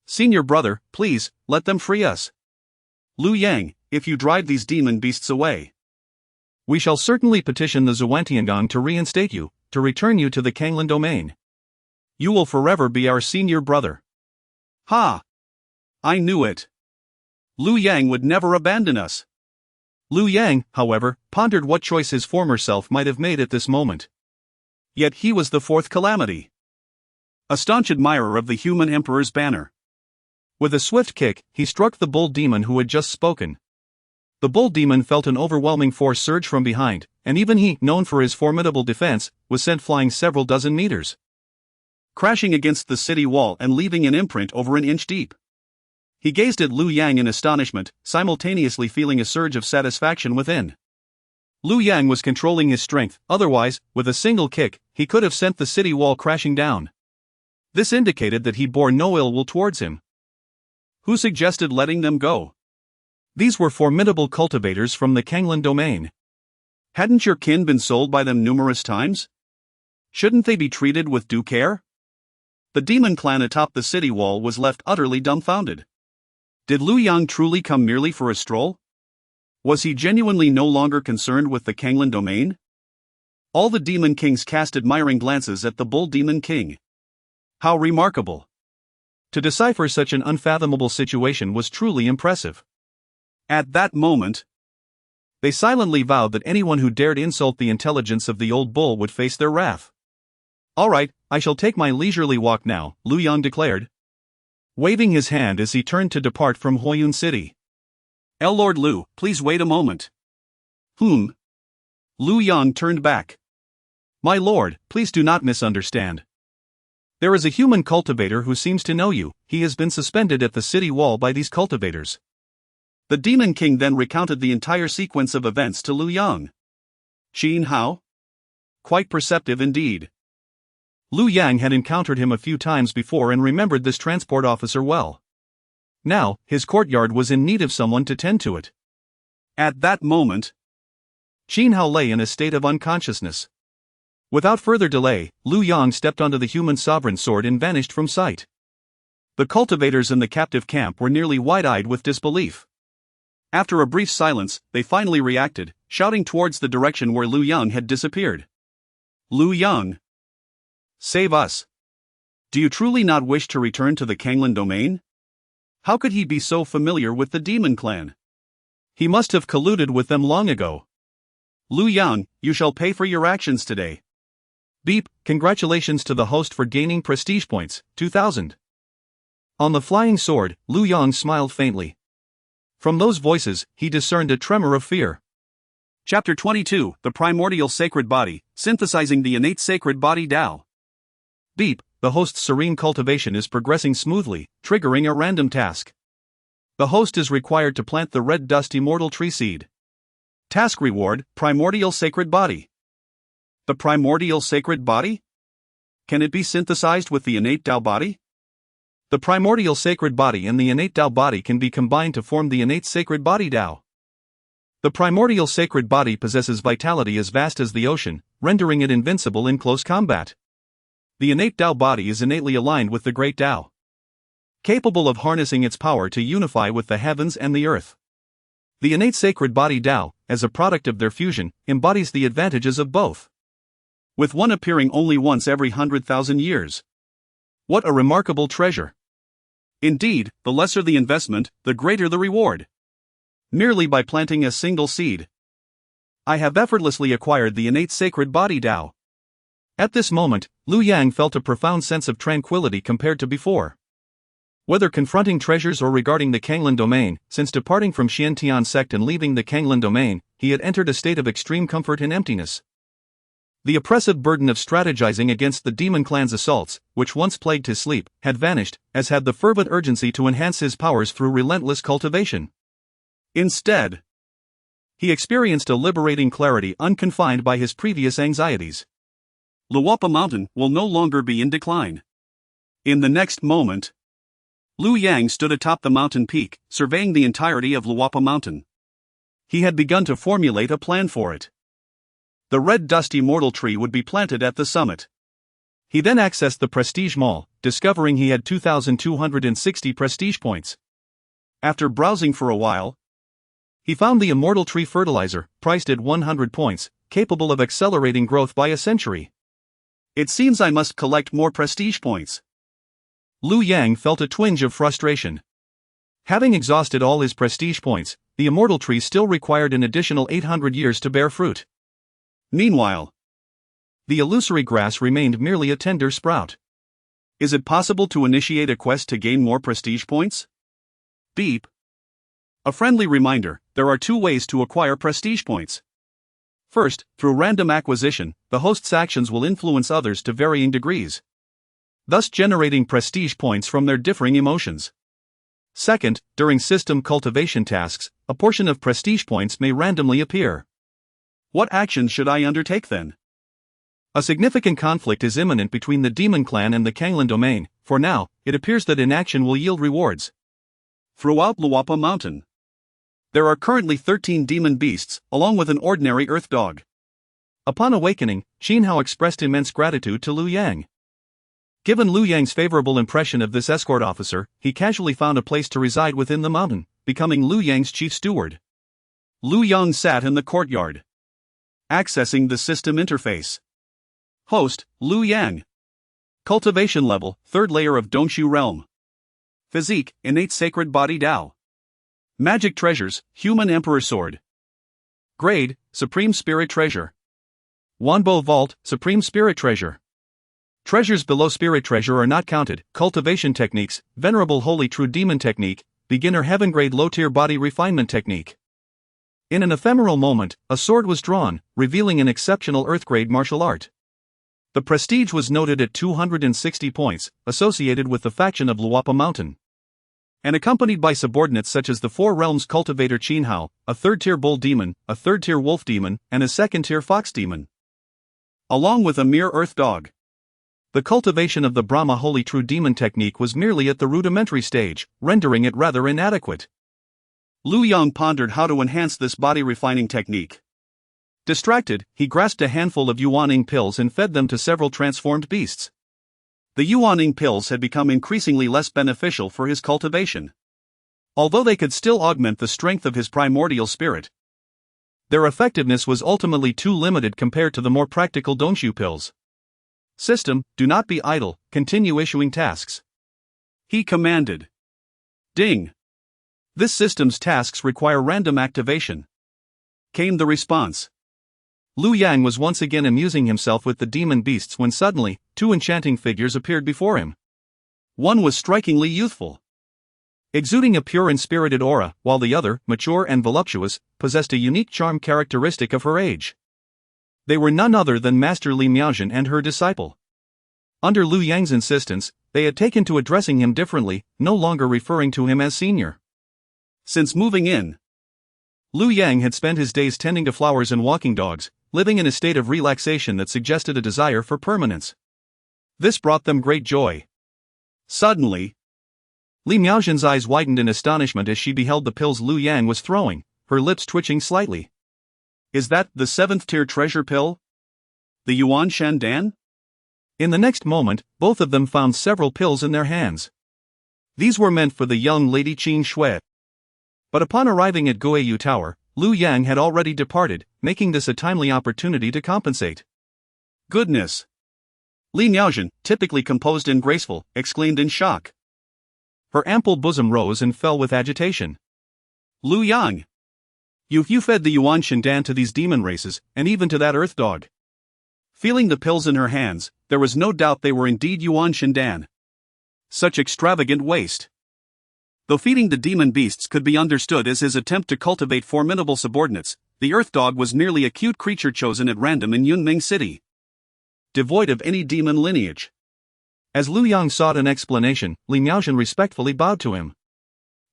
Senior brother, please, let them free us. Lu Yang, if you drive these demon beasts away, we shall certainly petition the Xuantiangong to reinstate you, to return you to the Canglan Domain. You will forever be our senior brother. Ha! I knew it. Lu Yang would never abandon us. Lu Yang, however, pondered what choice his former self might have made at this moment. Yet he was the fourth calamity. A staunch admirer of the human emperor's banner. With a swift kick, he struck the bull demon who had just spoken. The bull demon felt an overwhelming force surge from behind, and even he, known for his formidable defense, was sent flying several dozen meters, crashing against the city wall and leaving an imprint over an inch deep. He gazed at Lu Yang in astonishment, simultaneously feeling a surge of satisfaction within. Lu Yang was controlling his strength, otherwise, with a single kick, he could have sent the city wall crashing down. This indicated that he bore no ill will towards him. Who suggested letting them go? These were formidable cultivators from the Canglan Domain. Hadn't your kin been sold by them numerous times? Shouldn't they be treated with due care? The demon clan atop the city wall was left utterly dumbfounded. Did Lu Yang truly come merely for a stroll? Was he genuinely no longer concerned with the Canglan Domain? All the demon kings cast admiring glances at the bull demon king. How remarkable! To decipher such an unfathomable situation was truly impressive. At that moment, they silently vowed that anyone who dared insult the intelligence of the old bull would face their wrath. All right, I shall take my leisurely walk now, Lu Yang declared, waving his hand as he turned to depart from Huoyun City. Lord Lu, please wait a moment. Lu Yang turned back. My lord, please do not misunderstand. There is a human cultivator who seems to know you. He has been suspended at the city wall by these cultivators. The Demon King then recounted the entire sequence of events to Lu Yang. Qin Hao? Quite perceptive indeed. Lu Yang had encountered him a few times before and remembered this transport officer well. Now, his courtyard was in need of someone to tend to it. At that moment, Qin Hao lay in a state of unconsciousness. Without further delay, Lu Yang stepped onto the human sovereign sword and vanished from sight. The cultivators in the captive camp were nearly wide-eyed with disbelief. After a brief silence, they finally reacted, shouting towards the direction where Lu Yang had disappeared. Lu Yang! Save us! Do you truly not wish to return to the Canglan Domain? How could he be so familiar with the demon clan? He must have colluded with them long ago. Lu Yang, you shall pay for your actions today. Beep, congratulations to the host for gaining prestige points, 2000. On the flying sword, Lu Yang smiled faintly. From those voices, he discerned a tremor of fear. Chapter 22, The Primordial Sacred Body, Synthesizing the Innate Sacred Body Tao. Beep, the host's serene cultivation is progressing smoothly, triggering a random task. The host is required to plant the red dust immortal tree seed. Task reward, Primordial Sacred Body. The Primordial Sacred Body? Can it be synthesized with the Innate Tao Body? The Primordial Sacred Body and the Innate Tao Body can be combined to form the Innate Sacred Body Tao. The Primordial Sacred Body possesses vitality as vast as the ocean, rendering it invincible in close combat. The Innate Tao Body is innately aligned with the Great Tao, capable of harnessing its power to unify with the heavens and the earth. The Innate Sacred Body Tao, as a product of their fusion, embodies the advantages of both, with one appearing only once every 100,000 years. What a remarkable treasure! Indeed, the lesser the investment, the greater the reward. Merely by planting a single seed, I have effortlessly acquired the Innate Sacred Body Tao. At this moment, Lu Yang felt a profound sense of tranquility compared to before. Whether confronting treasures or regarding the Canglan Domain, since departing from Xiantian sect and leaving the Canglan Domain, he had entered a state of extreme comfort and emptiness. The oppressive burden of strategizing against the demon clan's assaults, which once plagued his sleep, had vanished, as had the fervent urgency to enhance his powers through relentless cultivation. Instead, he experienced a liberating clarity unconfined by his previous anxieties. Luapa Mountain will no longer be in decline. In the next moment, Lu Yang stood atop the mountain peak, surveying the entirety of Luapa Mountain. He had begun to formulate a plan for it. The red dusty immortal tree would be planted at the summit. He then accessed the prestige mall, discovering he had 2,260 prestige points. After browsing for a while, he found the immortal tree fertilizer, priced at 100 points, capable of accelerating growth by a century. It seems I must collect more prestige points. Lu Yang felt a twinge of frustration. Having exhausted all his prestige points, the immortal tree still required an additional 800 years to bear fruit. Meanwhile, the illusory grass remained merely a tender sprout. Is it possible to initiate a quest to gain more prestige points? Beep. A friendly reminder, there are two ways to acquire prestige points. First, through random acquisition, the host's actions will influence others to varying degrees, thus generating prestige points from their differing emotions. Second, during system cultivation tasks, a portion of prestige points may randomly appear. What actions should I undertake then? A significant conflict is imminent between the demon clan and the Canglan Domain. For now, it appears that inaction will yield rewards. Throughout Luapa Mountain, there are currently 13 demon beasts, along with an ordinary earth dog. Upon awakening, Qingmei expressed immense gratitude to Lu Yang. Given Lu Yang's favorable impression of this escort officer, he casually found a place to reside within the mountain, becoming Lu Yang's chief steward. Lu Yang sat in the courtyard, accessing the system interface. Host, Lu Yang. Cultivation level, 3rd layer of Dongshu realm. Physique, innate sacred body Dao. Magic treasures, human emperor sword. Grade, supreme spirit treasure. Wanbo vault, supreme spirit treasure. Treasures below spirit treasure are not counted. Cultivation techniques, venerable holy true demon technique, beginner heaven grade low tier body refinement technique. In an ephemeral moment, a sword was drawn, revealing an exceptional earth grade martial art. The prestige was noted at 260 points, associated with the faction of Luapa Mountain, and accompanied by subordinates such as the Four Realms cultivator Qingmei, a 3rd-tier bull demon, a 3rd-tier wolf demon, and a 2nd-tier fox demon, along with a mere earth dog. The cultivation of the Brahma Holy True Demon technique was merely at the rudimentary stage, rendering it rather inadequate. Lu Yang pondered how to enhance this body-refining technique. Distracted, he grasped a handful of Yuaning pills and fed them to several transformed beasts. The Yuaning pills had become increasingly less beneficial for his cultivation. Although they could still augment the strength of his primordial spirit, their effectiveness was ultimately too limited compared to the more practical Dongshu pills. System, do not be idle, continue issuing tasks. He commanded. Ding. This system's tasks require random activation. Came the response. Lu Yang was once again amusing himself with the demon beasts when suddenly, 2 enchanting figures appeared before him. One was strikingly youthful, exuding a pure and spirited aura, while the other, mature and voluptuous, possessed a unique charm characteristic of her age. They were none other than Master Li Miaojin and her disciple. Under Lu Yang's insistence, they had taken to addressing him differently, no longer referring to him as senior. Since moving in, Lu Yang had spent his days tending to flowers and walking dogs, living in a state of relaxation that suggested a desire for permanence. This brought them great joy. Suddenly, Li Miaojin's eyes widened in astonishment as she beheld the pills Lu Yang was throwing, her lips twitching slightly. Is that the 7th-tier treasure pill? The Yuan Shandan? In the next moment, both of them found several pills in their hands. These were meant for the young Lady Qing Shui. But upon arriving at Guoyu Tower, Lu Yang had already departed, making this a timely opportunity to compensate. Goodness! Li Miaojin, typically composed and graceful, exclaimed in shock. Her ample bosom rose and fell with agitation. Lu Yang! You fed the Yuan Shandan to these demon races, and even to that earth dog. Feeling the pills in her hands, there was no doubt they were indeed Yuan Shandan. Such extravagant waste! Though feeding the demon beasts could be understood as his attempt to cultivate formidable subordinates, the earth dog was merely a cute creature chosen at random in Yunming City. devoid of any demon lineage. As Lu Yang sought an explanation, Li Miaozhen respectfully bowed to him.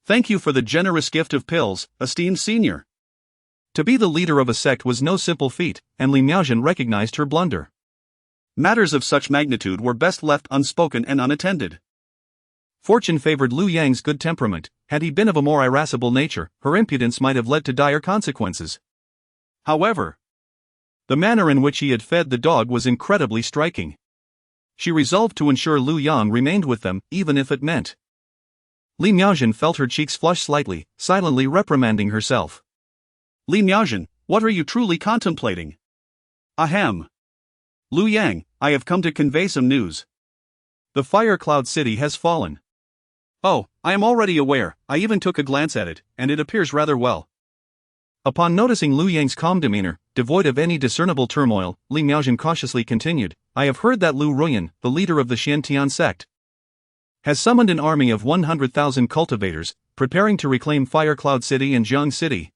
Thank you for the generous gift of pills, esteemed senior. To be the leader of a sect was no simple feat, and Li Miaozhen recognized her blunder. Matters of such magnitude were best left unspoken and unattended. Fortune favored Lu Yang's good temperament. Had he been of a more irascible nature, her impudence might have led to dire consequences. However, the manner in which he had fed the dog was incredibly striking. She resolved to ensure Lu Yang remained with them, even if it meant. Li Miaozhen felt her cheeks flush slightly, silently reprimanding herself. Li Miaozhen, what are you truly contemplating? Ahem. Lu Yang, I have come to convey some news. The Fire Cloud City has fallen. Oh, I am already aware, I even took a glance at it, and it appears rather well. Upon noticing Lu Yang's calm demeanor, devoid of any discernible turmoil, Li Miaozhen cautiously continued, I have heard that Lu Ruyan, the leader of the Xiantian sect, has summoned an army of 100,000 cultivators, preparing to reclaim Fire Cloud City and Jiang City,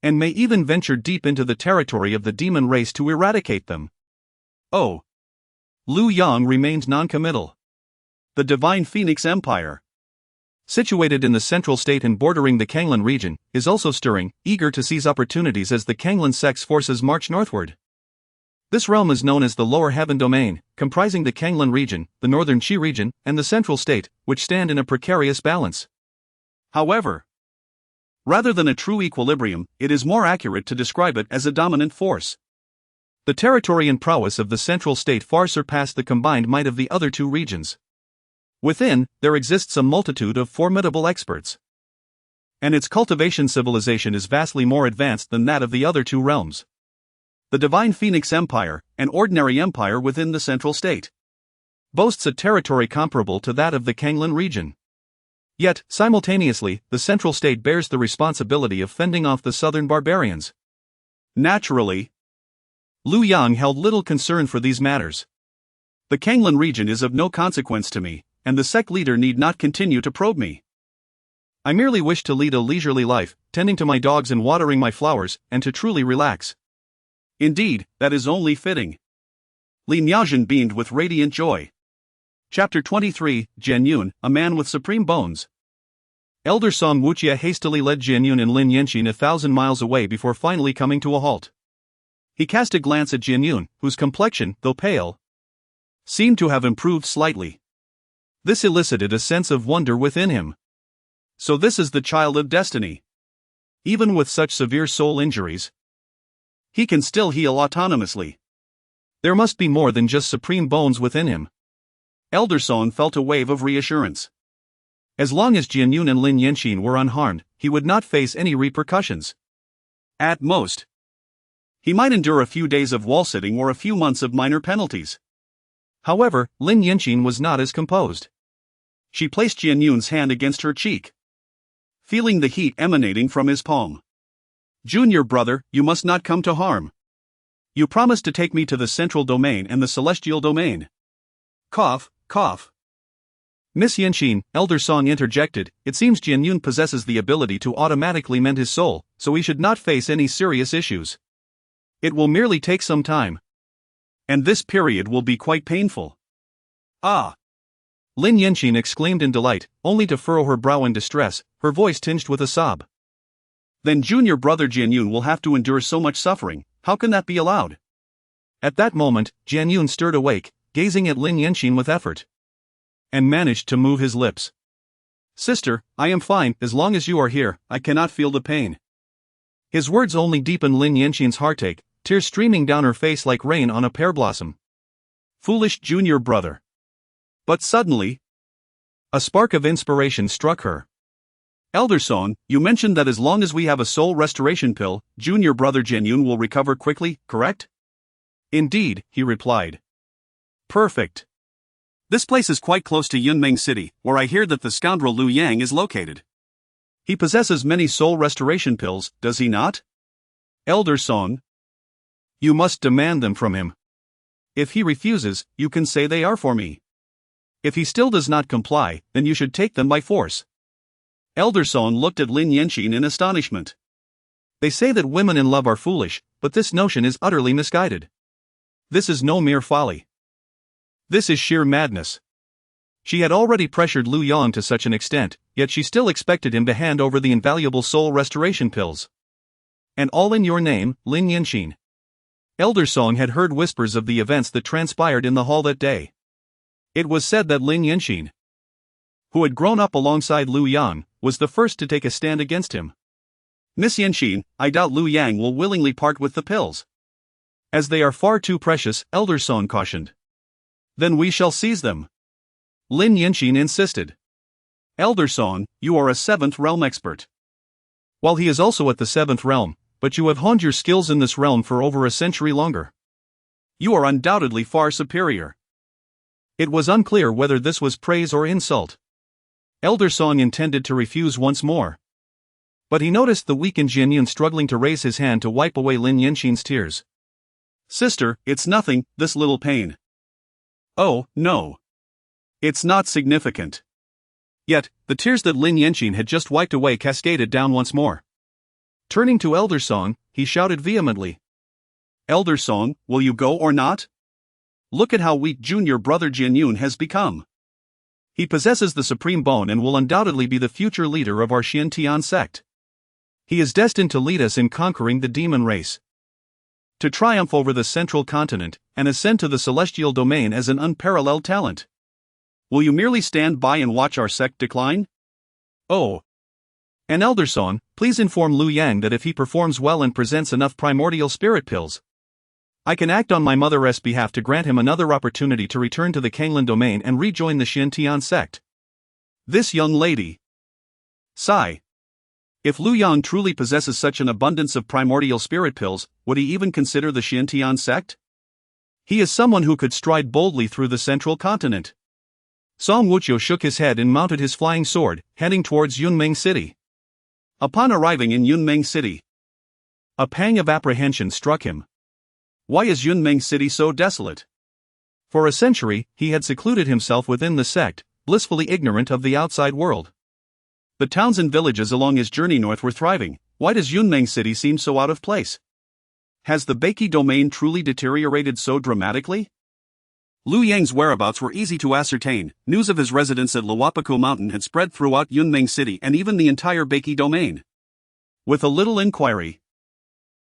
and may even venture deep into the territory of the demon race to eradicate them. Oh. Lu Yang remained non-committal. The Divine Phoenix Empire, situated in the central state and bordering the Canglan region, is also stirring, eager to seize opportunities as the Canglan sect's forces march northward. This realm is known as the Lower Heaven Domain, comprising the Canglan region, the Northern Qi region, and the central state, which stand in a precarious balance. However, rather than a true equilibrium, it is more accurate to describe it as a dominant force. The territory and prowess of the central state far surpass the combined might of the other two regions. Within, there exists a multitude of formidable experts, and its cultivation civilization is vastly more advanced than that of the other two realms. The Divine Phoenix Empire, an ordinary empire within the central state, boasts a territory comparable to that of the Canglan region. Yet, simultaneously, the central state bears the responsibility of fending off the southern barbarians. Naturally, Lu Yang held little concern for these matters. The Canglan region is of no consequence to me, and the sect leader need not continue to probe me. I merely wish to lead a leisurely life, tending to my dogs and watering my flowers, and to truly relax. Indeed, that is only fitting. Li Miaozhen beamed with radiant joy. Chapter 23, Jian Yun, a man with supreme bones. Elder Song Wujie hastily led Jian Yun and Lin Yanxin 1,000 miles away before finally coming to a halt. He cast a glance at Jian Yun, whose complexion, though pale, seemed to have improved slightly. This elicited a sense of wonder within him. So this is the child of destiny. Even with such severe soul injuries, he can still heal autonomously. There must be more than just supreme bones within him. Elder Song felt a wave of reassurance. As long as Jian Yun and Lin Yanxin were unharmed, he would not face any repercussions. At most, he might endure a few days of wall-sitting or a few months of minor penalties. However, Lin Yanxin was not as composed. She placed Jian Yun's hand against her cheek, feeling the heat emanating from his palm. Junior brother, you must not come to harm. You promised to take me to the central domain and the celestial domain. Cough, cough. Miss Yanxin, Elder Song interjected, it seems Jian Yun possesses the ability to automatically mend his soul, so he should not face any serious issues. It will merely take some time. And this period will be quite painful. Ah! Lin Yanxin exclaimed in delight, only to furrow her brow in distress, her voice tinged with a sob. Then junior brother Jian Yun will have to endure so much suffering, how can that be allowed? At that moment, Jian Yun stirred awake, gazing at Lin Yanxin with effort, and managed to move his lips. Sister, I am fine, as long as you are here, I cannot feel the pain. His words only deepened Lin Yanxin's heartache, tears streaming down her face like rain on a pear blossom. Foolish junior brother. But suddenly, a spark of inspiration struck her. Elder Song, you mentioned that as long as we have a soul restoration pill, junior brother Jian Yun will recover quickly, correct? Indeed, he replied. Perfect. This place is quite close to Yunmeng City, where I hear that the scoundrel Lu Yang is located. He possesses many soul restoration pills, does he not? Elder Song. You must demand them from him. If he refuses, you can say they are for me. If he still does not comply, then you should take them by force. Elder Song looked at Lin Yanxin in astonishment. They say that women in love are foolish, but this notion is utterly misguided. This is no mere folly. This is sheer madness. She had already pressured Lu Yang to such an extent, yet she still expected him to hand over the invaluable soul restoration pills. And all in your name, Lin Yanqin. Elder Song had heard whispers of the events that transpired in the hall that day. It was said that Lin Yanqin, who had grown up alongside Lu Yang, was the first to take a stand against him. Miss Yanqin, I doubt Lu Yang will willingly part with the pills. As they are far too precious, Elder Song cautioned. Then we shall seize them. Lin Yanqin insisted. Elder Song, you are a 7th realm expert. While he is also at the 7th realm, but you have honed your skills in this realm for over a century longer. You are undoubtedly far superior. It was unclear whether this was praise or insult. Elder Song intended to refuse once more. But he noticed the weakened Jianyun struggling to raise his hand to wipe away Lin Yanqin's tears. Sister, it's nothing, this little pain. Oh, no. It's not significant. Yet, the tears that Lin Yanqin had just wiped away cascaded down once more. Turning to Elder Song, he shouted vehemently. Elder Song, will you go or not? Look at how weak junior brother Jianyun has become. He possesses the supreme bone and will undoubtedly be the future leader of our Xintian sect. He is destined to lead us in conquering the demon race, to triumph over the central continent, and ascend to the celestial domain as an unparalleled talent. Will you merely stand by and watch our sect decline? Oh. And Elder Song, please inform Lu Yang that if he performs well and presents enough primordial spirit pills, I can act on my mother's behalf to grant him another opportunity to return to the Canglan Domain and rejoin the Xintian sect. This young lady. Sigh. If Lu Yang truly possesses such an abundance of primordial spirit pills, would he even consider the Xintian sect? He is someone who could stride boldly through the central continent. Song Wuqiu shook his head and mounted his flying sword, heading towards Yunmeng City. Upon arriving in Yunmeng City, a pang of apprehension struck him. Why is Yunmeng City so desolate? For a century, he had secluded himself within the sect, blissfully ignorant of the outside world. The towns and villages along his journey north were thriving. Why does Yunmeng City seem so out of place? Has the Beiki domain truly deteriorated so dramatically? Lu Yang's whereabouts were easy to ascertain. News of his residence at Luwapaku Mountain had spread throughout Yunmeng City and even the entire Beiki domain. With a little inquiry,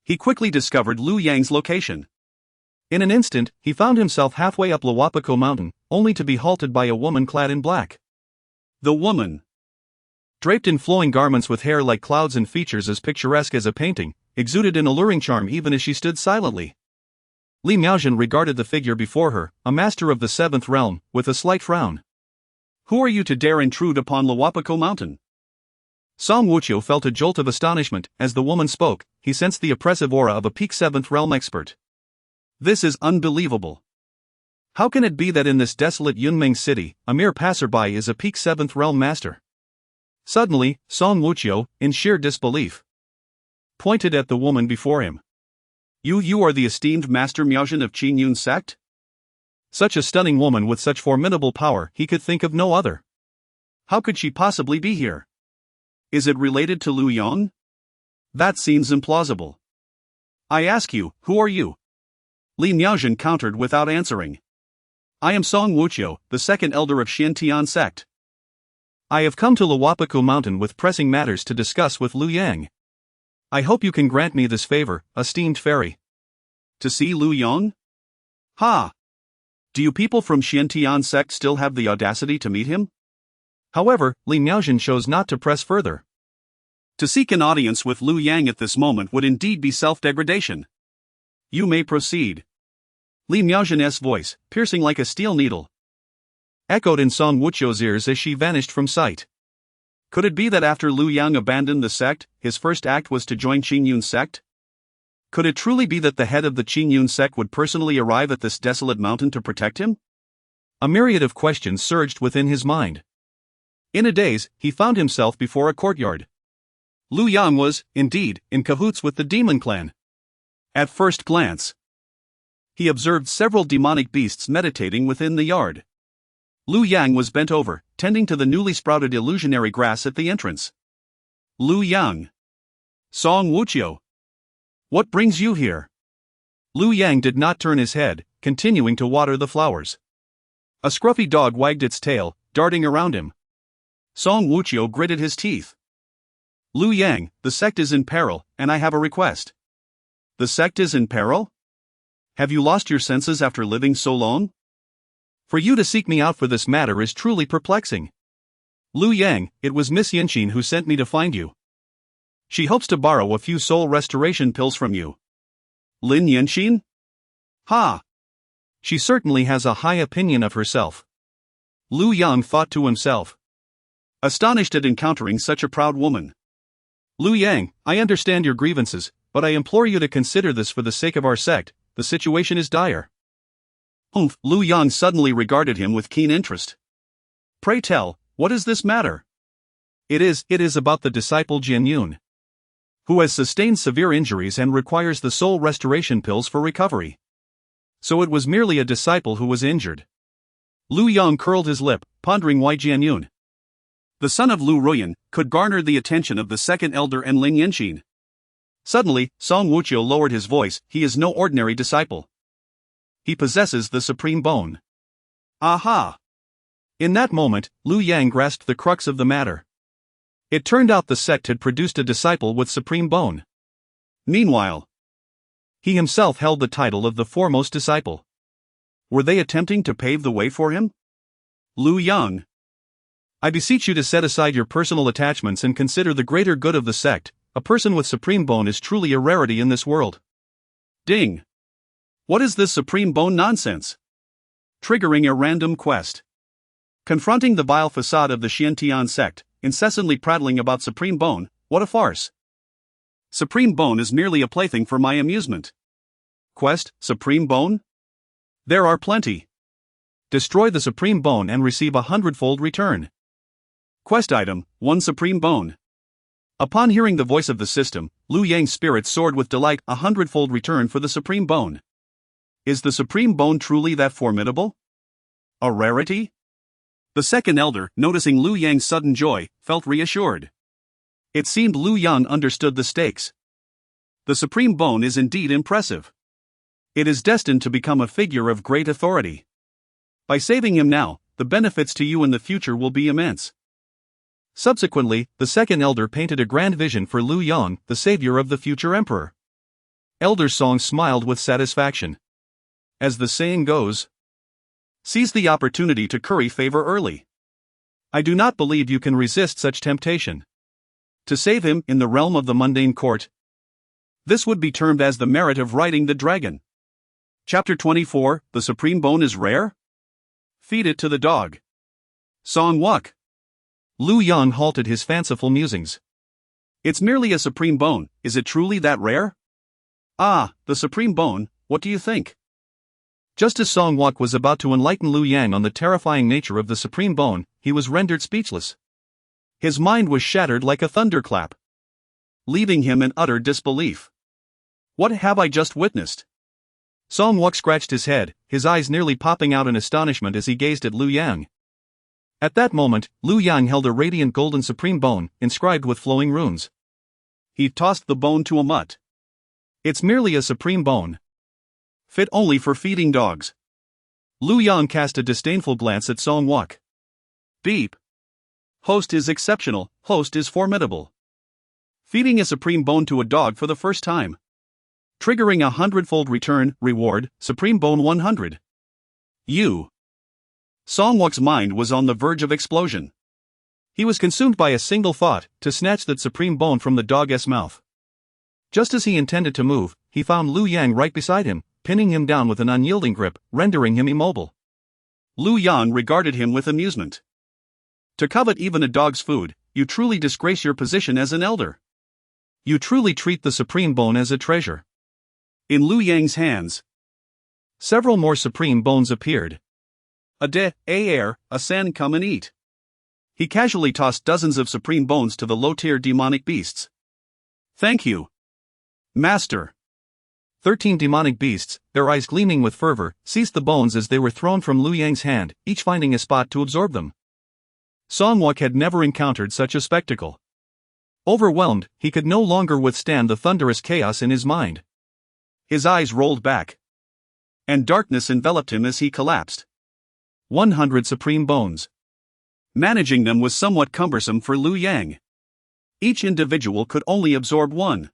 he quickly discovered Lu Yang's location. In an instant, he found himself halfway up Luwapaku Mountain, only to be halted by a woman clad in black. The woman, draped in flowing garments with hair like clouds and features as picturesque as a painting, exuded an alluring charm even as she stood silently. Li Miaozhen regarded the figure before her, a master of the 7th realm, with a slight frown. Who are you to dare intrude upon Luwapaku Mountain? Song Wuqiu felt a jolt of astonishment. As the woman spoke, he sensed the oppressive aura of a peak 7th realm expert. This is unbelievable. How can it be that in this desolate Yunmeng city, a mere passerby is a peak 7th realm master? Suddenly, Song Wuqiu, in sheer disbelief, pointed at the woman before him. You are the esteemed Master Miaozhen of Qingyun sect? Such a stunning woman with such formidable power, he could think of no other. How could she possibly be here? Is it related to Lu Yang? That seems implausible. I ask you, who are you? Li Miaozhen countered without answering. I am Song Wuqiu, the 2nd elder of Xintian sect. I have come to Luwapaku Mountain with pressing matters to discuss with Lu Yang. I hope you can grant me this favor, esteemed fairy. To see Lu Yang? Ha! Do you people from Xintian sect still have the audacity to meet him? However, Li Miaozhen chose not to press further. To seek an audience with Lu Yang at this moment would indeed be self-degradation. You may proceed. Li Miaozhen's voice, piercing like a steel needle, echoed in Song Wuqiu's ears as she vanished from sight. Could it be that after Lu Yang abandoned the sect, his first act was to join Qingyun sect? Could it truly be that the head of the Qingyun sect would personally arrive at this desolate mountain to protect him? A myriad of questions surged within his mind. In a daze, he found himself before a courtyard. Lu Yang was, indeed, in cahoots with the demon clan. At first glance, he observed several demonic beasts meditating within the yard. Lu Yang was bent over, tending to the newly sprouted illusionary grass at the entrance. Lu Yang. Song Wuqiu. What brings you here? Lu Yang did not turn his head, continuing to water the flowers. A scruffy dog wagged its tail, darting around him. Song Wuqiu gritted his teeth. Lu Yang, the sect is in peril, and I have a request. The sect is in peril? Have you lost your senses after living so long? For you to seek me out for this matter is truly perplexing. Lu Yang, it was Miss Yanqin who sent me to find you. She hopes to borrow a few soul restoration pills from you. Lin Yanqin? Ha! She certainly has a high opinion of herself. Lu Yang thought to himself. Astonished at encountering such a proud woman. Lu Yang, I understand your grievances, but I implore you to consider this for the sake of our sect. The situation is dire. Lu Yang suddenly regarded him with keen interest. Pray tell, what is this matter? It is about the disciple Jian Yun, who has sustained severe injuries and requires the soul restoration pills for recovery. So it was merely a disciple who was injured. Lu Yang curled his lip, pondering why Jian Yun, the son of Lu Ruyan, could garner the attention of the second elder and Lin Yanqin. Suddenly, Song Wuqiu lowered his voice. He is no ordinary disciple. He possesses the supreme bone. Aha! In that moment, Lu Yang grasped the crux of the matter. It turned out the sect had produced a disciple with supreme bone. Meanwhile, he himself held the title of the foremost disciple. Were they attempting to pave the way for him? Lu Yang, I beseech you to set aside your personal attachments and consider the greater good of the sect. A person with supreme bone is truly a rarity in this world. Ding! What is this supreme bone nonsense? Triggering a random quest. Confronting the vile facade of the Xiantian sect, incessantly prattling about supreme bone, what a farce. Supreme bone is merely a plaything for my amusement. Quest, supreme bone? There are plenty. Destroy the supreme bone and receive a hundredfold return. Quest item, 1 supreme bone. Upon hearing the voice of the system, Lu Yang's spirit soared with delight. A hundredfold return for the supreme bone. Is the supreme bone truly that formidable? A rarity? The second elder, noticing Lu Yang's sudden joy, felt reassured. It seemed Lu Yang understood the stakes. The supreme bone is indeed impressive. It is destined to become a figure of great authority. By saving him now, the benefits to you in the future will be immense. Subsequently, the second elder painted a grand vision for Lu Yang, the savior of the future emperor. Elder Song smiled with satisfaction. As the saying goes, seize the opportunity to curry favor early. I do not believe you can resist such temptation. To save him in the realm of the mundane court, this would be termed as the merit of riding the dragon. Chapter 24, The Supreme Bone is Rare? Feed it to the dog. Song Wuk. Lu Yang halted his fanciful musings. It's merely a supreme bone, is it truly that rare? Ah, the supreme bone, what do you think? Just as Song Wuk was about to enlighten Lu Yang on the terrifying nature of the supreme bone, he was rendered speechless. His mind was shattered like a thunderclap, leaving him in utter disbelief. What have I just witnessed? Song Wuk scratched his head, his eyes nearly popping out in astonishment as he gazed at Lu Yang. At that moment, Lu Yang held a radiant golden supreme bone, inscribed with flowing runes. He tossed the bone to a mutt. It's merely a supreme bone, fit only for feeding dogs. Lu Yang cast a disdainful glance at Song Wuk. Beep. Host is exceptional, host is formidable. Feeding a supreme bone to a dog for the first time. Triggering a hundredfold return, reward, supreme bone 100. You. Song Wuk's mind was on the verge of explosion. He was consumed by a single thought, to snatch that supreme bone from the dog's mouth. Just as he intended to move, he found Lu Yang right beside him, pinning him down with an unyielding grip, rendering him immobile. Lu Yang regarded him with amusement. To covet even a dog's food, you truly disgrace your position as an elder. You truly treat the supreme bone as a treasure. In Lu Yang's hands, several more supreme bones appeared. A san come and eat. He casually tossed dozens of supreme bones to the low-tier demonic beasts. Thank you, Master. 13 demonic beasts, their eyes gleaming with fervor, seized the bones as they were thrown from Lu Yang's hand, each finding a spot to absorb them. Song Wuk had never encountered such a spectacle. Overwhelmed, he could no longer withstand the thunderous chaos in his mind. His eyes rolled back. and darkness enveloped him as he collapsed. 100 supreme bones. Managing them was somewhat cumbersome for Liu Yang. Each individual could only absorb one.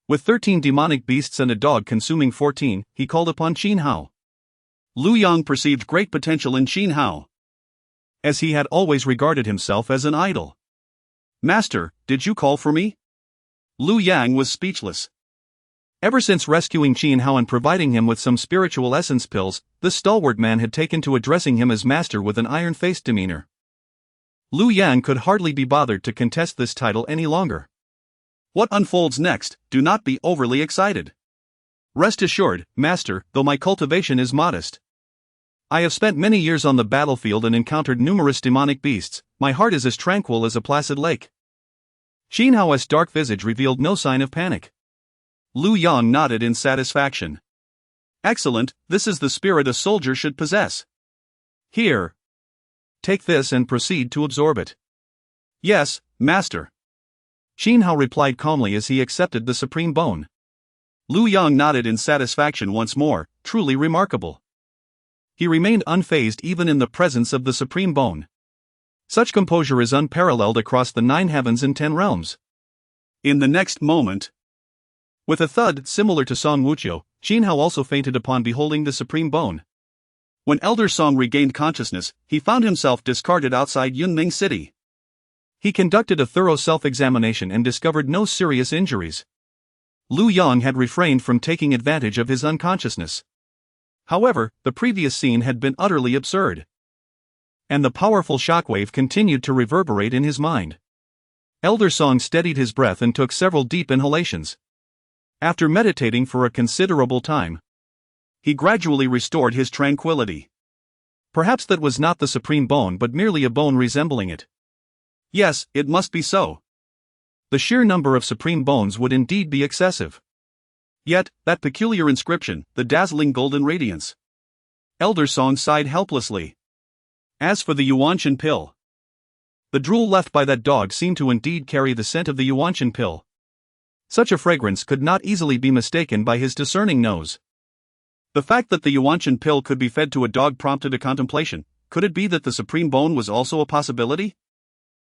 With 13 demonic beasts and a dog consuming 14, he called upon Qin Hao. Liu Yang perceived great potential in Qin Hao, as he had always regarded himself as an idol. "Master, did you call for me?" Liu Yang was speechless. Ever since rescuing Qin Hao and providing him with some spiritual essence pills, this stalwart man had taken to addressing him as master with an iron-faced demeanor. Liu Yang could hardly be bothered to contest this title any longer. "What unfolds next, do not be overly excited. Rest assured, master, though my cultivation is modest. I have spent many years on the battlefield and encountered numerous demonic beasts, my heart is as tranquil as a placid lake." Qin Hao's dark visage revealed no sign of panic. Liu Yang nodded in satisfaction. "Excellent, this is the spirit a soldier should possess. Here. Take this and proceed to absorb it." "Yes, master." Qin Hao replied calmly as he accepted the supreme bone. Liu Yang nodded in satisfaction once more, truly remarkable. He remained unfazed even in the presence of the supreme bone. Such composure is unparalleled across the 9 heavens and 10 realms. In the next moment, with a thud similar to Song Wuqiu, Qin Hao also fainted upon beholding the supreme bone. When Elder Song regained consciousness, he found himself discarded outside Yunming City. He conducted a thorough self-examination and discovered no serious injuries. Liu Yang had refrained from taking advantage of his unconsciousness. However, the previous scene had been utterly absurd, and the powerful shockwave continued to reverberate in his mind. Elder Song steadied his breath and took several deep inhalations. After meditating for a considerable time, he gradually restored his tranquility. Perhaps that was not the supreme bone but merely a bone resembling it. Yes, it must be so. The sheer number of supreme bones would indeed be excessive. Yet, that peculiar inscription, the dazzling golden radiance. Elder Song sighed helplessly. As for the Yuanshan pill, the drool left by that dog seemed to indeed carry the scent of the Yuanshan pill. Such a fragrance could not easily be mistaken by his discerning nose. The fact that the Yuanshan pill could be fed to a dog prompted a contemplation. Could it be that the supreme bone was also a possibility?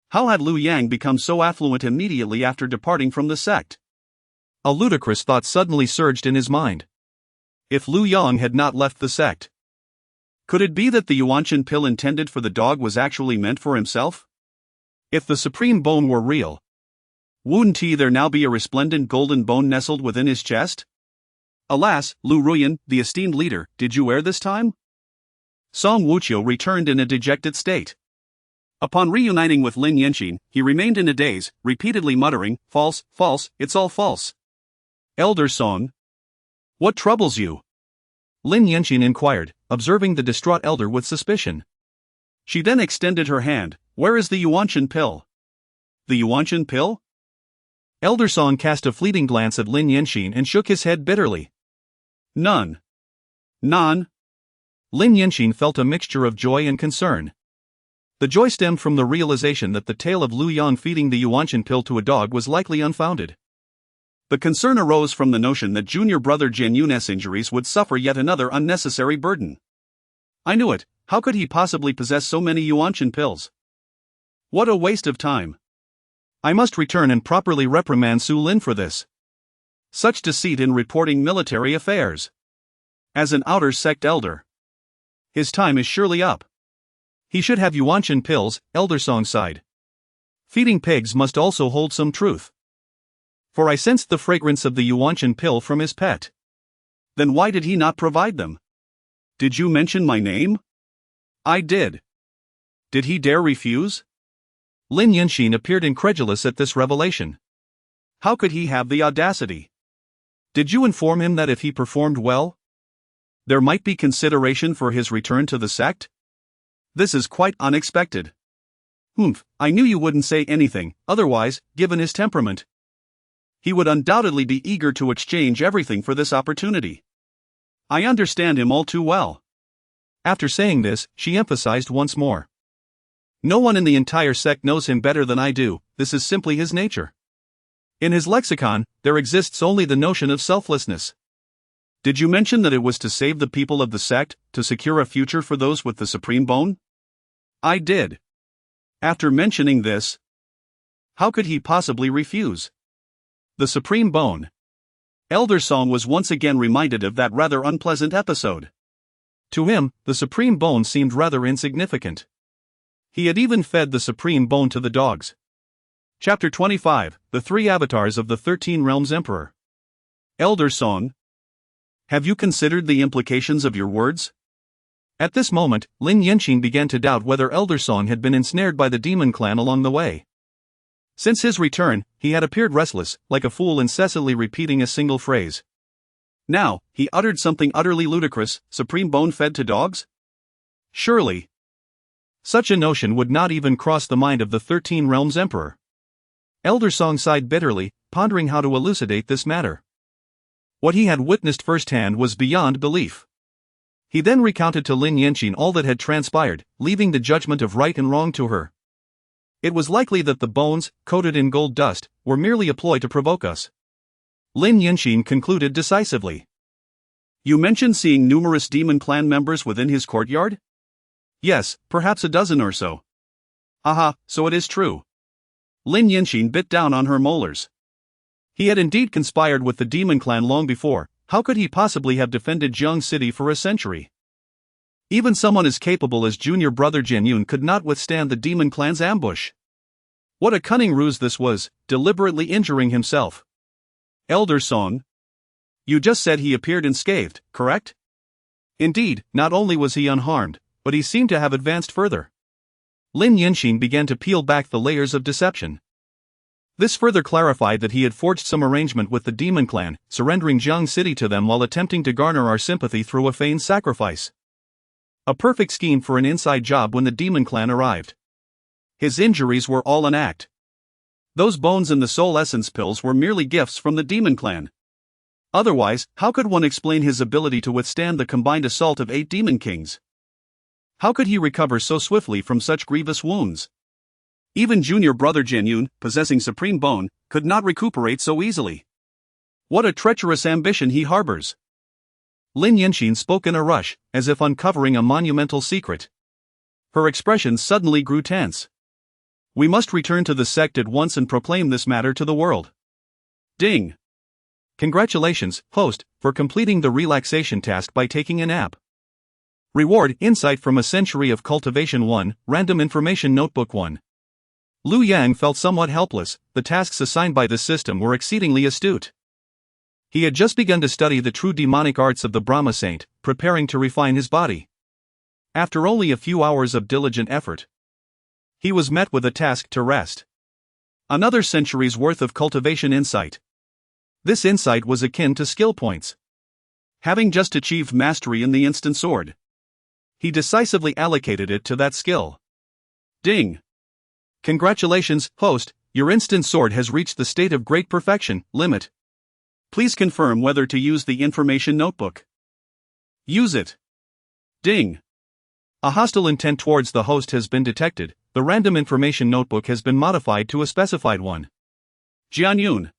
How had Liu Yang become so affluent immediately after departing from the sect? A ludicrous thought suddenly surged in his mind. If Liu Yang had not left the sect, could it be that the Yuanshan pill intended for the dog was actually meant for himself? If the supreme bone were real, wouldn't there now be a resplendent golden bone nestled within his chest? Alas, Lu Ruyan, the esteemed leader, did you err this time? Song Wuqiu returned in a dejected state. Upon reuniting with Lin Yanxin, he remained in a daze, repeatedly muttering, "False, false, it's all false." "Elder Song, what troubles you?" Lin Yanxin inquired, observing the distraught elder with suspicion. She then extended her hand. "Where is the Yuanshan pill?" "The Yuanshan pill?" Elder Song cast a fleeting glance at Lin Yanxin and shook his head bitterly. "None. None." Lin Yanxin felt a mixture of joy and concern. The joy stemmed from the realization that the tale of Liu Yang feeding the Yuanshan pill to a dog was likely unfounded. The concern arose from the notion that junior brother Jian Yun's injuries would suffer yet another unnecessary burden. I knew it, how could he possibly possess so many Yuanshan pills? What a waste of time. I must return and properly reprimand Su Lin for this. Such deceit in reporting military affairs. As an outer sect elder, his time is surely up. He should have Yuanshan pills, Elder Song sighed. Feeding pigs must also hold some truth. For I sensed the fragrance of the Yuanshan pill from his pet. Then why did he not provide them? Did you mention my name? I did. Did he dare refuse? Lin Yanxin appeared incredulous at this revelation. How could he have the audacity? Did you inform him that if he performed well, there might be consideration for his return to the sect? This is quite unexpected. Humph, I knew you wouldn't say anything, otherwise, given his temperament, he would undoubtedly be eager to exchange everything for this opportunity. I understand him all too well. After saying this, she emphasized once more. No one in the entire sect knows him better than I do, this is simply his nature. In his lexicon, there exists only the notion of selflessness. Did you mention that it was to save the people of the sect, to secure a future for those with the supreme bone? I did. After mentioning this, how could he possibly refuse? The supreme bone. Elder Song was once again reminded of that rather unpleasant episode. To him, the supreme bone seemed rather insignificant. He had even fed the supreme bone to the dogs. Chapter 25, The Three Avatars of the 13 Realms Emperor. Elder Song. Have you considered the implications of your words? At this moment, Lin Yanqing began to doubt whether Elder Song had been ensnared by the demon clan along the way. Since his return, he had appeared restless, like a fool incessantly repeating a single phrase. Now, he uttered something utterly ludicrous, supreme bone fed to dogs? Surely. Such a notion would not even cross the mind of the 13 Realms Emperor. Elder Song sighed bitterly, pondering how to elucidate this matter. What he had witnessed firsthand was beyond belief. He then recounted to Lin Yanqing all that had transpired, leaving the judgment of right and wrong to her. It was likely that the bones, coated in gold dust, were merely a ploy to provoke us. Lin Yanqing concluded decisively. You mentioned seeing numerous demon clan members within his courtyard? Yes, perhaps a dozen or so. Aha, so it is true. Lin Yanqing bit down on her molars. He had indeed conspired with the demon clan long before. How could he possibly have defended Jiang City for a century? Even someone as capable as junior brother Jianyun could not withstand the demon clan's ambush. What a cunning ruse this was, deliberately injuring himself. Elder Song. You just said he appeared unscathed, correct? Indeed, not only was he unharmed, but he seemed to have advanced further. Lin Yanqing began to peel back the layers of deception. This further clarified that he had forged some arrangement with the demon clan, surrendering Jiang City to them while attempting to garner our sympathy through a feigned sacrifice. A perfect scheme for an inside job when the demon clan arrived. His injuries were all an act. Those bones and the soul essence pills were merely gifts from the demon clan. Otherwise, how could one explain his ability to withstand the combined assault of 8 demon kings? How could he recover so swiftly from such grievous wounds? Even junior brother Jianyun, possessing supreme bone, could not recuperate so easily. What a treacherous ambition he harbors! Lin Yanqing spoke in a rush, as if uncovering a monumental secret. Her expression suddenly grew tense. We must return to the sect at once and proclaim this matter to the world. Ding! Congratulations, host, for completing the relaxation task by taking a nap. Reward: Insight from a Century of Cultivation 1, Random Information Notebook 1. Lu Yang felt somewhat helpless. The tasks assigned by the system were exceedingly astute. He had just begun to study the true demonic arts of the Brahma Saint, preparing to refine his body. After only a few hours of diligent effort, he was met with a task to rest. Another century's worth of cultivation insight. This insight was akin to skill points. Having just achieved mastery in the instant sword, he decisively allocated it to that skill. Ding! Congratulations, host, your instant sword has reached the state of great perfection, limit. Please confirm whether to use the information notebook. Use it. Ding! A hostile intent towards the host has been detected. The random information notebook has been modified to a specified one. Jianyun.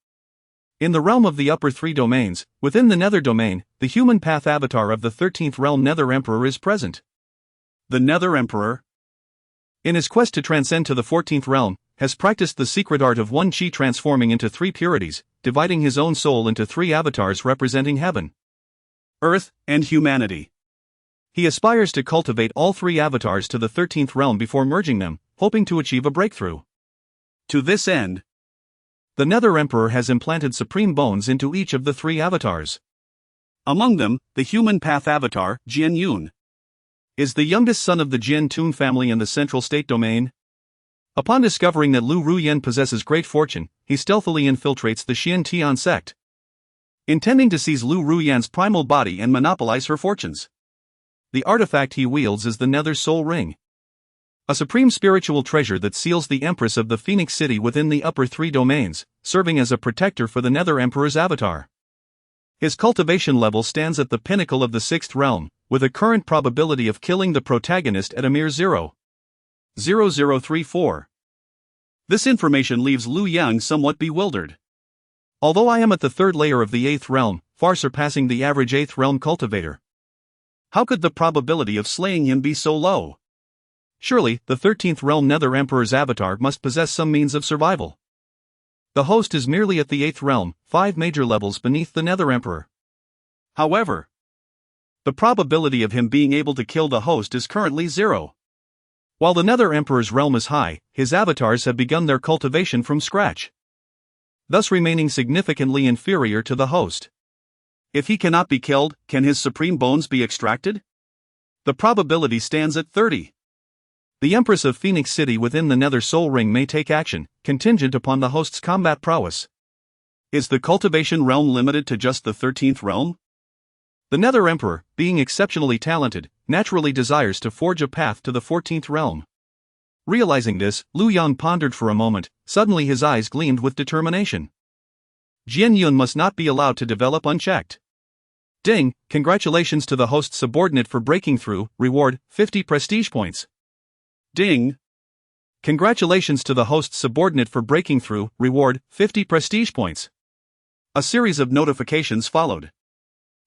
In the realm of the upper 3 domains, within the Nether domain, the human path avatar of the 13th realm Nether Emperor is present. The Nether Emperor, in his quest to transcend to the 14th realm, has practiced the secret art of one chi transforming into 3 purities, dividing his own soul into 3 avatars representing heaven, earth, and humanity. He aspires to cultivate all 3 avatars to the 13th realm before merging them, hoping to achieve a breakthrough. To this end, the Nether Emperor has implanted supreme bones into each of the 3 avatars. Among them, the human path avatar, Jianyun, is the youngest son of the Jin Tun family in the central state domain. Upon discovering that Lu Ruyen possesses great fortune, he stealthily infiltrates the Xian Tian sect, intending to seize Lu Ruyen's primal body and monopolize her fortunes. The artifact he wields is the Nether Soul Ring, a supreme spiritual treasure that seals the Empress of the Phoenix City within the upper 3 domains, serving as a protector for the Nether Emperor's avatar. His cultivation level stands at the pinnacle of the 6th realm, with a current probability of killing the protagonist at a mere 0.0034. This information leaves Lu Yang somewhat bewildered. Although I am at the 3rd layer of the 8th realm, far surpassing the average 8th realm cultivator. How could the probability of slaying him be so low? Surely, the 13th realm Nether Emperor's avatar must possess some means of survival. The host is merely at the 8th realm, 5 major levels beneath the Nether Emperor. However, the probability of him being able to kill the host is currently 0. While the Nether Emperor's realm is high, his avatars have begun their cultivation from scratch, thus remaining significantly inferior to the host. If he cannot be killed, can his supreme bones be extracted? The probability stands at 30. The Empress of Phoenix City within the Nether Soul Ring may take action, contingent upon the host's combat prowess. Is the cultivation realm limited to just the 13th realm? The Nether Emperor, being exceptionally talented, naturally desires to forge a path to the 14th realm. Realizing this, Lu Yang pondered for a moment. Suddenly his eyes gleamed with determination. Jian Yun must not be allowed to develop unchecked. Ding, congratulations to the host's subordinate for breaking through, reward, 50 prestige points. Ding. Congratulations to the host's subordinate for breaking through, reward, 50 prestige points. A series of notifications followed.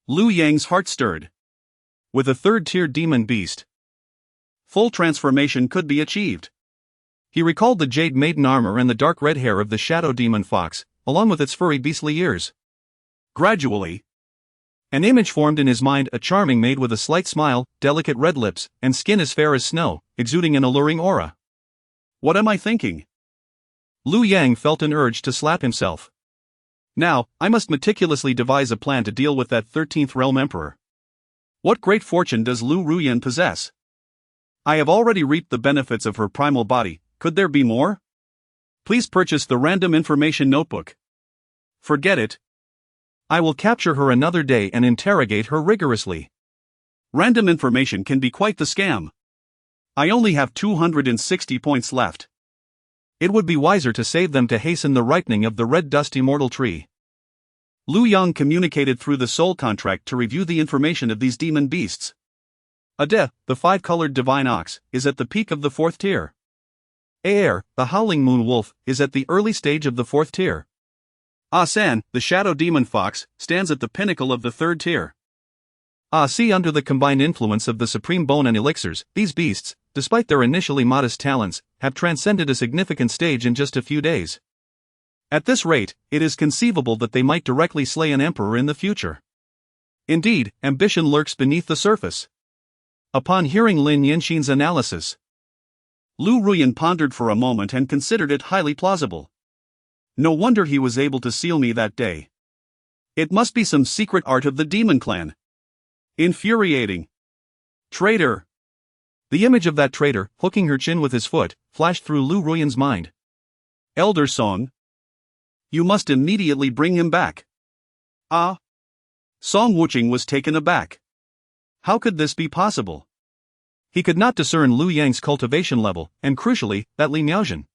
Lu Yang's heart stirred. With a 3rd-tier demon beast, full transformation could be achieved. He recalled the jade maiden armor and the dark red hair of the shadow demon fox, along with its furry beastly ears. Gradually, an image formed in his mind, a charming maid with a slight smile, delicate red lips, and skin as fair as snow, exuding an alluring aura. What am I thinking? Lu Yang felt an urge to slap himself. Now, I must meticulously devise a plan to deal with that 13th realm emperor. What great fortune does Lu Ruyan possess? I have already reaped the benefits of her primal body. Could there be more? Please purchase the random information notebook. Forget it. I will capture her another day and interrogate her rigorously. Random information can be quite the scam. I only have 260 points left. It would be wiser to save them to hasten the ripening of the red dust immortal tree. Lu Yang communicated through the soul contract to review the information of these demon beasts. Ade, the 5-colored divine ox, is at the peak of the 4th tier. Aer, the howling moon wolf, is at the early stage of the 4th tier. San, the shadow demon fox, stands at the pinnacle of the 3rd tier. See, under the combined influence of the supreme bone and elixirs, these beasts, despite their initially modest talents, have transcended a significant stage in just a few days. At this rate, it is conceivable that they might directly slay an emperor in the future. Indeed, ambition lurks beneath the surface. Upon hearing Lin Yinxin's analysis, Lu Ruyan pondered for a moment and considered it highly plausible. No wonder he was able to seal me that day. It must be some secret art of the demon clan. Infuriating. Traitor. The image of that traitor, hooking her chin with his foot, flashed through Lu Ruyan's mind. Elder Song. You must immediately bring him back. Song Wuching was taken aback. How could this be possible? He could not discern Lu Yang's cultivation level, and crucially, that Li Miaozhen,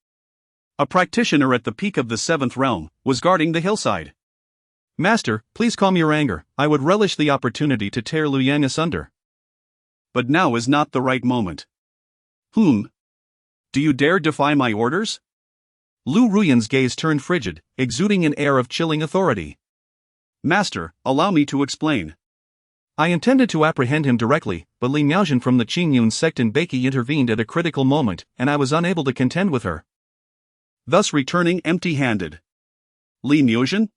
a practitioner at the peak of the 7th realm, was guarding the hillside. Master, please calm your anger. I would relish the opportunity to tear Lu Yang asunder. But now is not the right moment. Do you dare defy my orders? Lu Ruyan's gaze turned frigid, exuding an air of chilling authority. Master, allow me to explain. I intended to apprehend him directly, but Li Miaozhen from the Qingyun sect in Beiki intervened at a critical moment, and I was unable to contend with her, thus returning empty-handed. Li Miaozhen?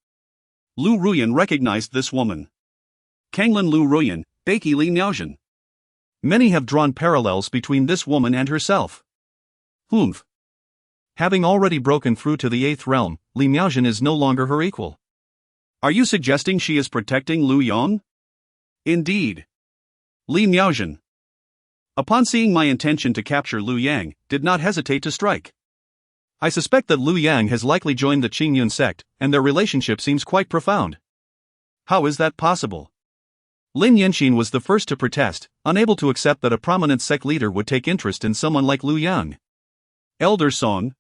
Lu Ruyan recognized this woman. Canglan Lu Ruyan, Beiki Li Miaozhen. Many have drawn parallels between this woman and herself. Having already broken through to the 8th realm, Li Miaozhen is no longer her equal. Are you suggesting she is protecting Lu Yang? Indeed. Li Miaozhen, upon seeing my intention to capture Lu Yang, did not hesitate to strike. I suspect that Lu Yang has likely joined the Qingyun sect, and their relationship seems quite profound. How is that possible? Lin Yinxin was the first to protest, unable to accept that a prominent sect leader would take interest in someone like Lu Yang. Elder Song,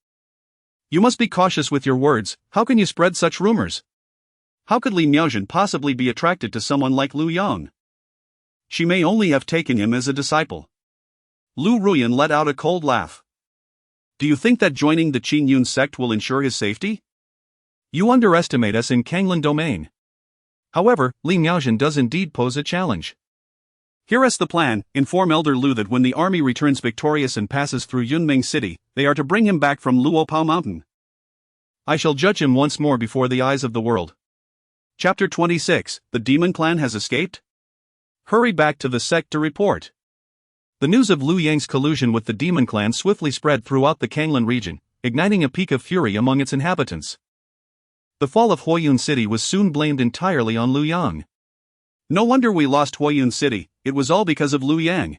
you must be cautious with your words. How can you spread such rumors? How could Li Miaozhen possibly be attracted to someone like Lu Yang? She may only have taken him as a disciple. Lu Ruyan let out a cold laugh. Do you think that joining the Qingyun sect will ensure his safety? You underestimate us in Canglan Domain. However, Li Miaozhen does indeed pose a challenge. Here is the plan: inform Elder Lu that when the army returns victorious and passes through Yunming City, they are to bring him back from Luopao Mountain. I shall judge him once more before the eyes of the world. Chapter 26, The Demon Clan has escaped? Hurry back to the sect to report. The news of Lu Yang's collusion with the Demon Clan swiftly spread throughout the Canglan region, igniting a peak of fury among its inhabitants. The fall of Huoyun City was soon blamed entirely on Lu Yang. No wonder we lost Huoyun City, it was all because of Lu Yang.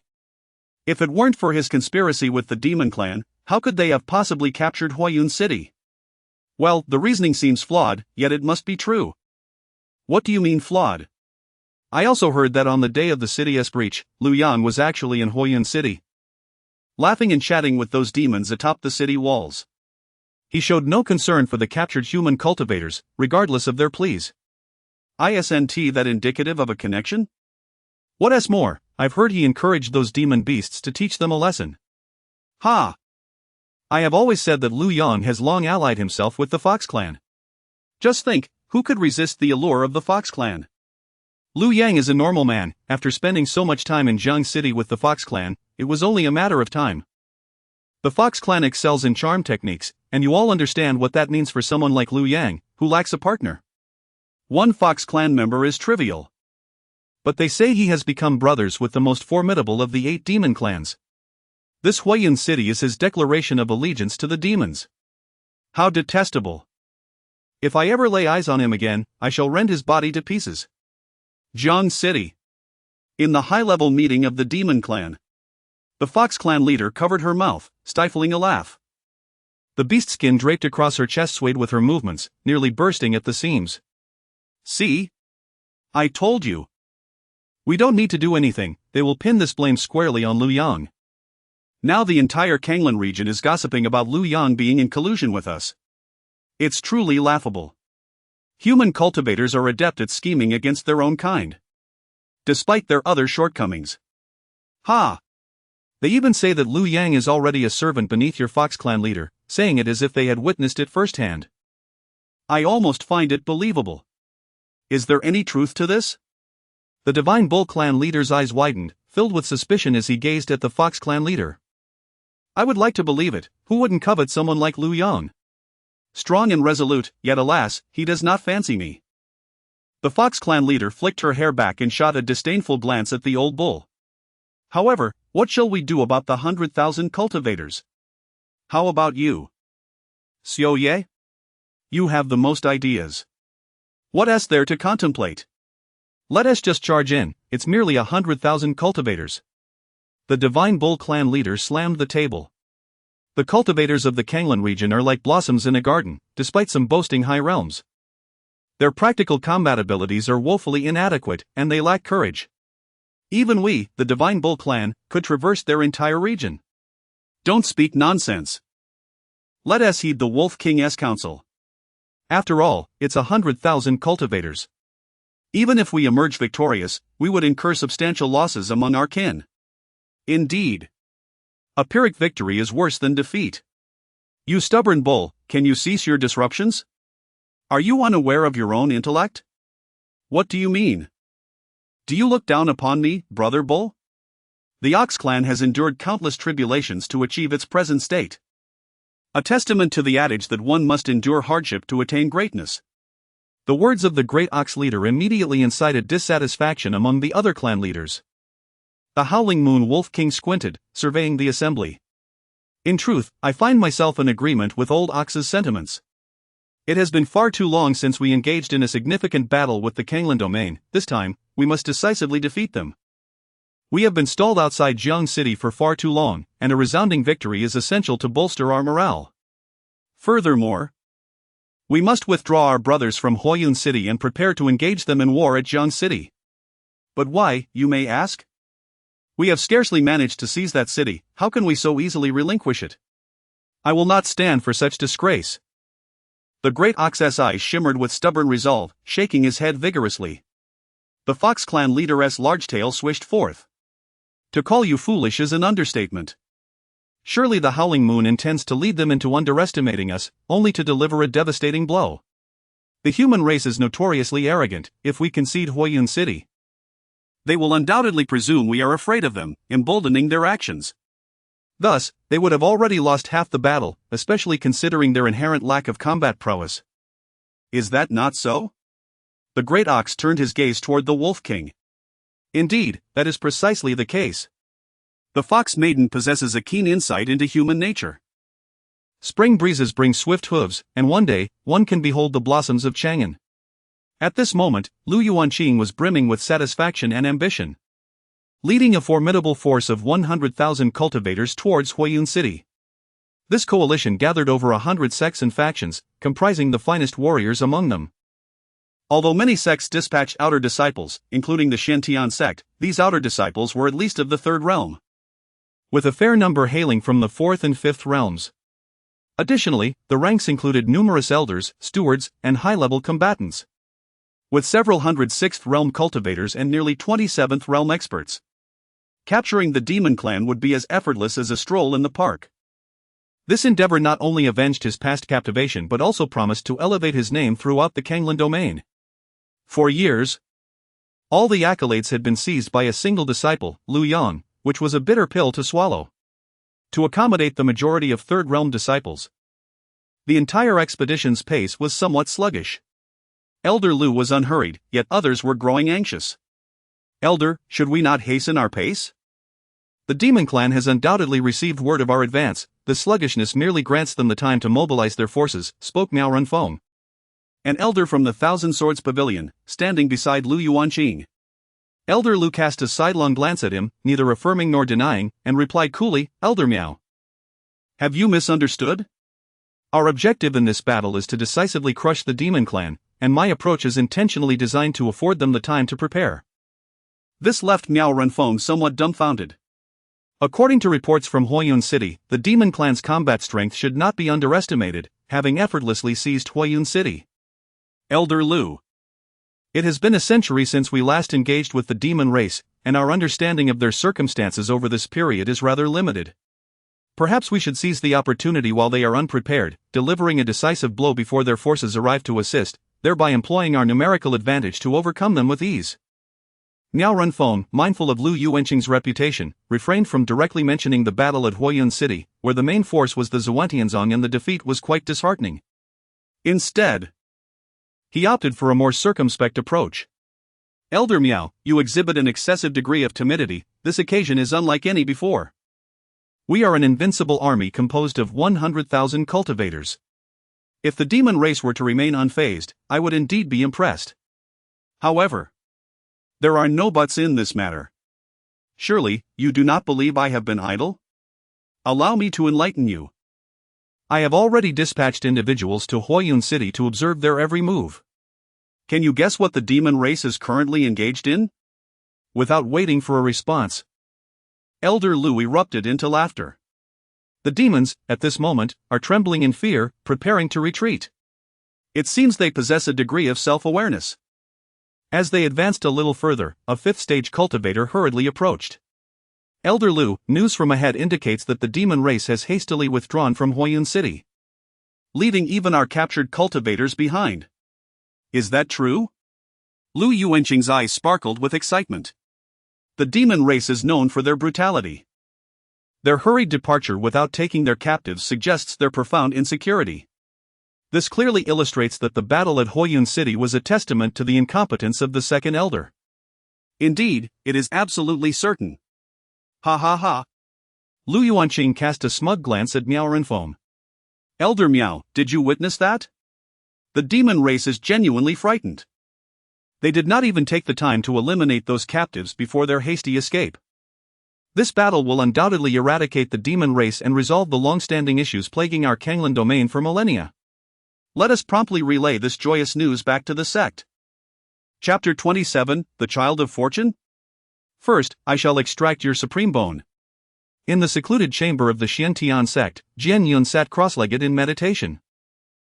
If it weren't for his conspiracy with the Demon Clan, how could they have possibly captured Huoyun City? Well, the reasoning seems flawed, yet it must be true. What do you mean flawed? I also heard that on the day of the city's breach, Lu Yang was actually in Huoyun City, laughing and chatting with those demons atop the city walls. He showed no concern for the captured human cultivators, regardless of their pleas. Isn't that indicative of a connection? What's more, I've heard he encouraged those demon beasts to teach them a lesson. Ha! I have always said that Lu Yang has long allied himself with the Fox Clan. Just think, who could resist the allure of the Fox Clan? Lu Yang is a normal man. After spending so much time in Jiang City with the Fox Clan, it was only a matter of time. The Fox Clan excels in charm techniques, and you all understand what that means for someone like Lu Yang, who lacks a partner. One Fox Clan member is trivial. But they say he has become brothers with the most formidable of the 8 demon clans. This Huoyun City is his declaration of allegiance to the demons. How detestable. If I ever lay eyes on him again, I shall rend his body to pieces. Jiang City. In the high-level meeting of the Demon Clan, the Fox Clan leader covered her mouth, stifling a laugh. The beast skin draped across her chest swayed with her movements, nearly bursting at the seams. See? I told you. We don't need to do anything, they will pin this blame squarely on Lu Yang. Now the entire Canglan region is gossiping about Lu Yang being in collusion with us. It's truly laughable. Human cultivators are adept at scheming against their own kind, despite their other shortcomings. Ha! They even say that Lu Yang is already a servant beneath your Fox Clan leader, saying it as if they had witnessed it firsthand. I almost find it believable. Is there any truth to this? The Divine Bull Clan leader's eyes widened, filled with suspicion as he gazed at the Fox Clan leader. I would like to believe it. Who wouldn't covet someone like Lu Yang? Strong and resolute, yet alas, he does not fancy me. The Fox Clan leader flicked her hair back and shot a disdainful glance at the old bull. However, what shall we do about the 100,000 cultivators? How about you? Xiao Ye? You have the most ideas. What is there to contemplate? Let us just charge in, it's merely 100,000 cultivators. The Divine Bull Clan leader slammed the table. The cultivators of the Canglan region are like blossoms in a garden, despite some boasting high realms. Their practical combat abilities are woefully inadequate, and they lack courage. Even we, the Divine Bull Clan, could traverse their entire region. Don't speak nonsense. Let us heed the Wolf King's counsel. After all, it's 100,000 cultivators. Even if we emerge victorious, we would incur substantial losses among our kin. Indeed. A Pyrrhic victory is worse than defeat. You stubborn bull, can you cease your disruptions? Are you unaware of your own intellect? What do you mean? Do you look down upon me, brother bull? The Ox Clan has endured countless tribulations to achieve its present state. A testament to the adage that one must endure hardship to attain greatness. The words of the great Ox leader immediately incited dissatisfaction among the other clan leaders. The Howling Moon Wolf King squinted, surveying the assembly. In truth, I find myself in agreement with old Ox's sentiments. It has been far too long since we engaged in a significant battle with the Canglan Domain. This time, we must decisively defeat them. We have been stalled outside Jiang City for far too long, and a resounding victory is essential to bolster our morale. Furthermore, we must withdraw our brothers from Huoyun City and prepare to engage them in war at Jiang City. But why, you may ask? We have scarcely managed to seize that city, how can we so easily relinquish it? I will not stand for such disgrace. The great Ox's eyes shimmered with stubborn resolve, shaking his head vigorously. The Fox Clan leader's large tail swished forth. To call you foolish is an understatement. Surely the Howling Moon intends to lead them into underestimating us, only to deliver a devastating blow. The human race is notoriously arrogant. If we concede Huayun City, they will undoubtedly presume we are afraid of them, emboldening their actions. Thus, they would have already lost half the battle, especially considering their inherent lack of combat prowess. Is that not so? The great ox turned his gaze toward the wolf king. Indeed, that is precisely the case. The fox maiden possesses a keen insight into human nature. Spring breezes bring swift hooves, and one day, one can behold the blossoms of Chang'an. At this moment, Lu Yuanqing was brimming with satisfaction and ambition, leading a formidable force of 100,000 cultivators towards Huayun City. This coalition gathered over 100 sects and factions, comprising the finest warriors among them. Although many sects dispatched outer disciples, including the Shantian sect, these outer disciples were at least of the third realm, with a fair number hailing from the fourth and fifth realms. Additionally, the ranks included numerous elders, stewards, and high-level combatants, with several hundred sixth realm cultivators and nearly 27th realm experts. Capturing the demon clan would be as effortless as a stroll in the park. This endeavor not only avenged his past captivation but also promised to elevate his name throughout the Canglan Domain. For years, all the accolades had been seized by a single disciple, Lu Yang, which was a bitter pill to swallow. To accommodate the majority of third realm disciples, the entire expedition's pace was somewhat sluggish. Elder Lu was unhurried, yet others were growing anxious. Elder, should we not hasten our pace? The demon clan has undoubtedly received word of our advance. The sluggishness merely grants them the time to mobilize their forces, spoke Miao Renfeng, an elder from the Thousand Swords Pavilion, standing beside Lu Yuanqing. Elder Lu cast a sidelong glance at him, neither affirming nor denying, and replied coolly, Elder Miao, have you misunderstood? Our objective in this battle is to decisively crush the demon clan, and my approach is intentionally designed to afford them the time to prepare. This left Miao Renfeng somewhat dumbfounded. According to reports from Huayun City, the demon clan's combat strength should not be underestimated, having effortlessly seized Huayun City. Elder Lu, it has been a century since we last engaged with the demon race, and our understanding of their circumstances over this period is rather limited. Perhaps we should seize the opportunity while they are unprepared, delivering a decisive blow before their forces arrive to assist, thereby employing our numerical advantage to overcome them with ease. Miao Renfeng, mindful of Lu Yuanqing's reputation, refrained from directly mentioning the battle at Huayun City, where the main force was the Zhuantianzong and the defeat was quite disheartening. Instead, he opted for a more circumspect approach. Elder Miao, you exhibit an excessive degree of timidity. This occasion is unlike any before. We are an invincible army composed of 100,000 cultivators. If the demon race were to remain unfazed, I would indeed be impressed. However, there are no buts in this matter. Surely, you do not believe I have been idle? Allow me to enlighten you. I have already dispatched individuals to Huayun City to observe their every move. Can you guess what the demon race is currently engaged in? Without waiting for a response, Elder Lu erupted into laughter. The demons, at this moment, are trembling in fear, preparing to retreat. It seems they possess a degree of self-awareness. As they advanced a little further, a fifth-stage cultivator hurriedly approached. Elder Lu, news from ahead indicates that the demon race has hastily withdrawn from Huayun City, leaving even our captured cultivators behind. Is that true? Lu Yuanqing's eyes sparkled with excitement. The demon race is known for their brutality. Their hurried departure without taking their captives suggests their profound insecurity. This clearly illustrates that the battle at Huayun City was a testament to the incompetence of the second elder. Indeed, it is absolutely certain. Ha ha ha. Lu Yuanqing cast a smug glance at Miao Renfeng. Elder Miao, did you witness that? The demon race is genuinely frightened. They did not even take the time to eliminate those captives before their hasty escape. This battle will undoubtedly eradicate the demon race and resolve the long-standing issues plaguing our Canglan Domain for millennia. Let us promptly relay this joyous news back to the sect. Chapter 27, The Child of Fortune? First, I shall extract your supreme bone. In the secluded chamber of the Shantian sect, Jian Yun sat cross-legged in meditation.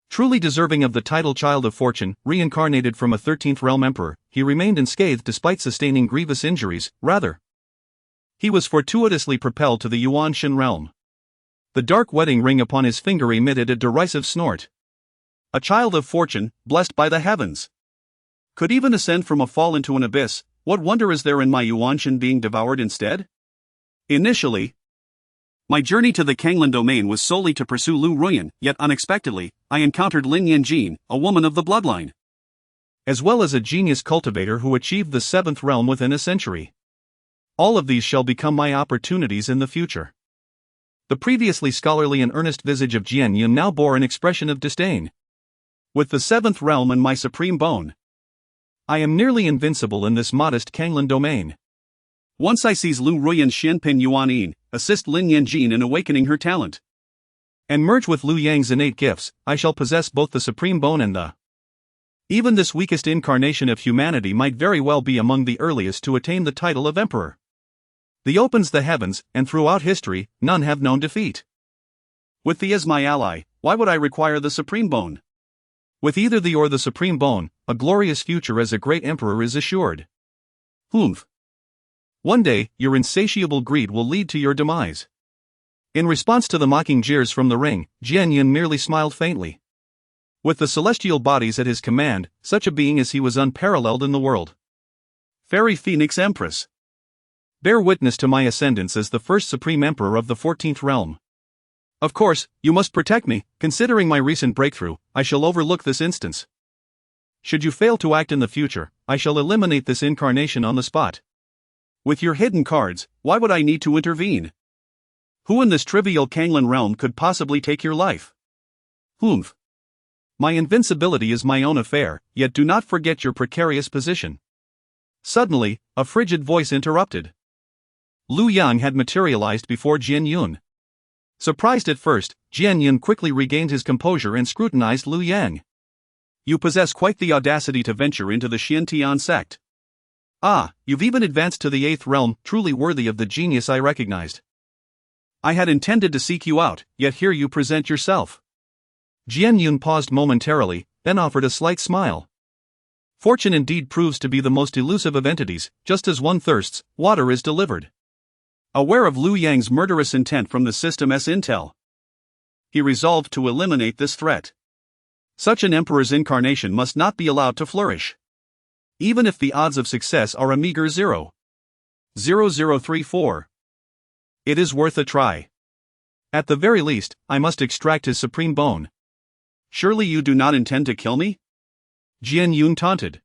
Truly deserving of the title Child of Fortune, reincarnated from a 13th realm emperor, he remained unscathed despite sustaining grievous injuries. Rather, he was fortuitously propelled to the Yuan Shen realm. The dark wedding ring upon his finger emitted a derisive snort. a child of fortune, blessed by the heavens. Could even ascend from a fall into an abyss. What wonder is there in my Yuanshan being devoured instead? Initially, my journey to the Canglan Domain was solely to pursue Lu Ruyan, yet unexpectedly, I encountered Lin Yanjin, a woman of the bloodline, as well as a genius cultivator who achieved the 7th realm within a century. All of these shall become my opportunities in the future. The previously scholarly and earnest visage of Jian Yun now bore an expression of disdain. With the 7th realm and my supreme bone, I am nearly invincible in this modest Canglan Domain. Once I seize Lu Ruyan's Shenpin Yuanin, assist Lin Yanjin in awakening her talent, and merge with Liu Yang's innate gifts, I shall possess both the supreme bone and the. Even this weakest incarnation of humanity might very well be among the earliest to attain the title of emperor. The opens the heavens, and throughout history, none have known defeat. With thee as my ally, why would I require the supreme bone? With either thee or the supreme bone, a glorious future as a great emperor is assured. Humph. One day, your insatiable greed will lead to your demise. In response to the mocking jeers from the ring, Jian Yun merely smiled faintly. With the celestial bodies at his command, such a being as he was unparalleled in the world. Fairy Phoenix Empress, bear witness to my ascendance as the first supreme emperor of the 14th realm. Of course, you must protect me. Considering my recent breakthrough, I shall overlook this instance. Should you fail to act in the future, I shall eliminate this incarnation on the spot. With your hidden cards, why would I need to intervene? Who in this trivial Canglan realm could possibly take your life? Humph. My invincibility is my own affair, yet do not forget your precarious position. Suddenly, a frigid voice interrupted. Lu Yang had materialized before Jian Yun. Surprised at first, Jian Yun quickly regained his composure and scrutinized Lu Yang. You possess quite the audacity to venture into the Xintian sect. Ah, you've even advanced to the 8th realm, truly worthy of the genius I recognized. I had intended to seek you out, yet here you present yourself. Jian Yun paused momentarily, then offered a slight smile. Fortune indeed proves to be the most elusive of entities. Just as one thirsts, water is delivered. Aware of Liu Yang's murderous intent from the system's intel, he resolved to eliminate this threat. Such an emperor's incarnation must not be allowed to flourish. Even if the odds of success are a meager 0.0034. It is worth a try. At the very least, I must extract his supreme bone. Surely you do not intend to kill me? Jian Yun taunted,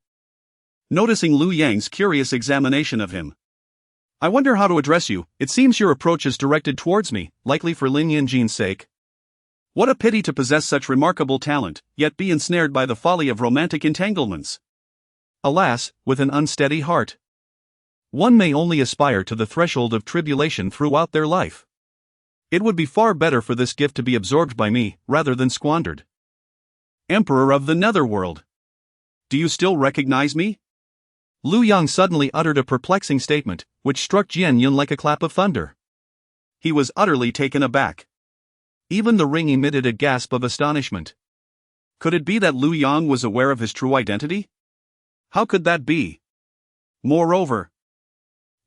noticing Liu Yang's curious examination of him. I wonder how to address you. It seems your approach is directed towards me, likely for Lin Yanjin's sake. What a pity to possess such remarkable talent, yet be ensnared by the folly of romantic entanglements. Alas, with an unsteady heart, one may only aspire to the threshold of tribulation throughout their life. It would be far better for this gift to be absorbed by me, rather than squandered. Emperor of the Netherworld. Do you still recognize me? Lu Yang suddenly uttered a perplexing statement, which struck Jian Yun like a clap of thunder. He was utterly taken aback. Even the ring emitted a gasp of astonishment. Could it be that Lu Yang was aware of his true identity? How could that be? Moreover,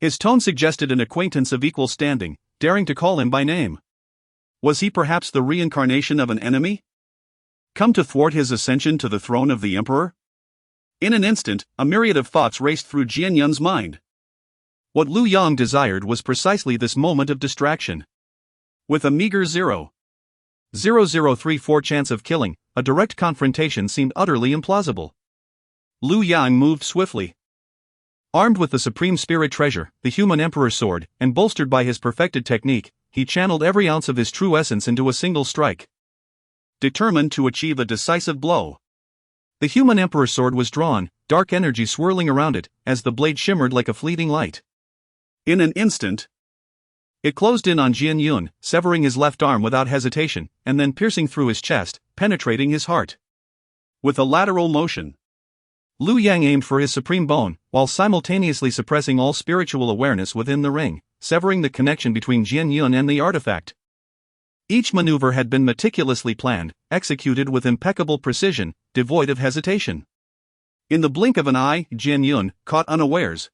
his tone suggested an acquaintance of equal standing, daring to call him by name. Was he perhaps the reincarnation of an enemy, come to thwart his ascension to the throne of the emperor? In an instant, a myriad of thoughts raced through Jian Yun's mind. What Lu Yang desired was precisely this moment of distraction. With a meager 0.0034 chance of killing, a direct confrontation seemed utterly implausible. Lu Yang moved swiftly. Armed with the supreme spirit treasure, the human emperor's sword, and bolstered by his perfected technique, he channeled every ounce of his true essence into a single strike. Determined to achieve a decisive blow, the human emperor's sword was drawn, dark energy swirling around it, as the blade shimmered like a fleeting light. In an instant, it closed in on Jian Yun, severing his left arm without hesitation, and then piercing through his chest, penetrating his heart. With a lateral motion, Lu Yang aimed for his supreme bone, while simultaneously suppressing all spiritual awareness within the ring, severing the connection between Jian Yun and the artifact. Each maneuver had been meticulously planned, executed with impeccable precision, devoid of hesitation. In the blink of an eye, Jian Yun, caught unawares,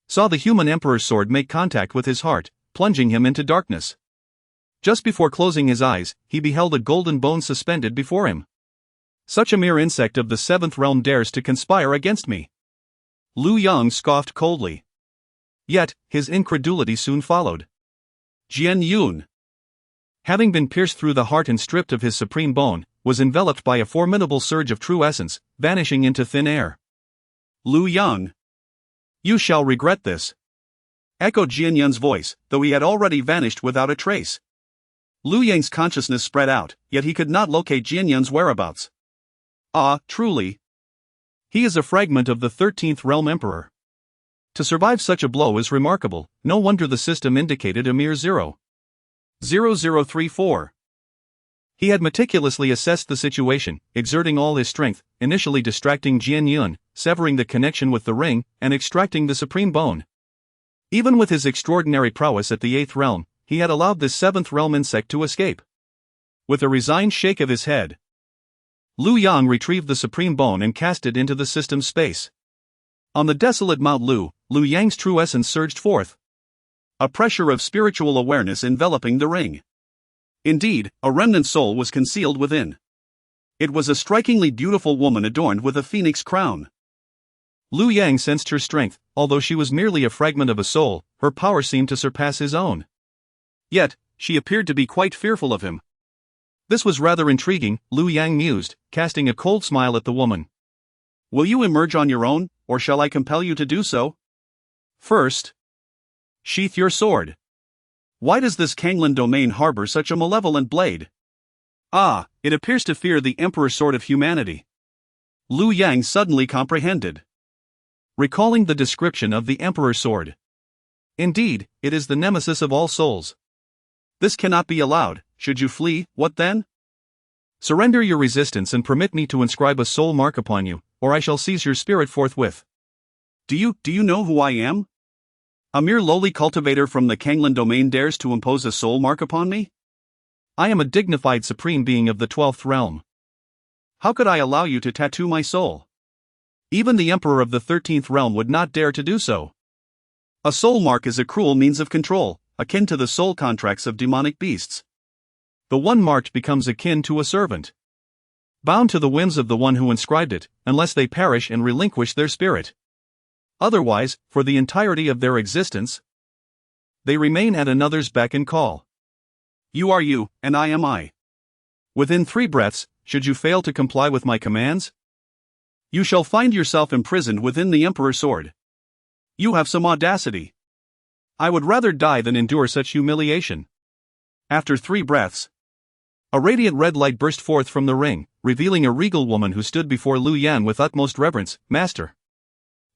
saw the human emperor's sword make contact with his heart, plunging him into darkness. Just before closing his eyes, he beheld a golden bone suspended before him. Such a mere insect of the 7th realm dares to conspire against me. Lu Yang scoffed coldly. Yet, his incredulity soon followed. Jian Yun, having been pierced through the heart and stripped of his supreme bone, was enveloped by a formidable surge of true essence, vanishing into thin air. Lu Yang, you shall regret this, echoed Jian Yun's voice, though he had already vanished without a trace. Lu Yang's consciousness spread out, yet he could not locate Jian Yun's whereabouts. Ah, truly. He is a fragment of the 13th realm emperor. To survive such a blow is remarkable, no wonder the system indicated a mere 0.0034. He had meticulously assessed the situation, exerting all his strength, initially distracting Jian Yun, severing the connection with the ring, and extracting the supreme bone. Even with his extraordinary prowess at the 8th realm, he had allowed this 7th realm insect to escape. With a resigned shake of his head, Lu Yang retrieved the supreme bone and cast it into the system's space. On the desolate Mount Lu Yang's true essence surged forth. A pressure of spiritual awareness enveloping the ring. Indeed, a remnant soul was concealed within. It was a strikingly beautiful woman adorned with a phoenix crown. Lu Yang sensed her strength, although she was merely a fragment of a soul, her power seemed to surpass his own. Yet, she appeared to be quite fearful of him. This was rather intriguing, Lu Yang mused, casting a cold smile at the woman. Will you emerge on your own, or shall I compel you to do so? First, sheath your sword. Why does this Canglan Domain harbor such a malevolent blade? Ah, it appears to fear the Emperor's sword of humanity. Lu Yang suddenly comprehended, recalling the description of the Emperor's sword. Indeed, it is the nemesis of all souls. This cannot be allowed. Should you flee, what then? Surrender your resistance and permit me to inscribe a soul mark upon you, or I shall seize your spirit forthwith. Do you know who I am? A mere lowly cultivator from the Canglan Domain dares to impose a soul mark upon me? I am a dignified supreme being of the 12th realm. How could I allow you to tattoo my soul? Even the Emperor of the 13th realm would not dare to do so. A soul mark is a cruel means of control, akin to the soul contracts of demonic beasts. The one marked becomes akin to a servant, bound to the whims of the one who inscribed it, unless they perish and relinquish their spirit. Otherwise, for the entirety of their existence, they remain at another's beck and call. You are you, and I am I. Within 3 breaths, should you fail to comply with my commands, you shall find yourself imprisoned within the Emperor's sword. You have some audacity. I would rather die than endure such humiliation. After 3 breaths, a radiant red light burst forth from the ring, revealing a regal woman who stood before Lu Yan with utmost reverence. Master.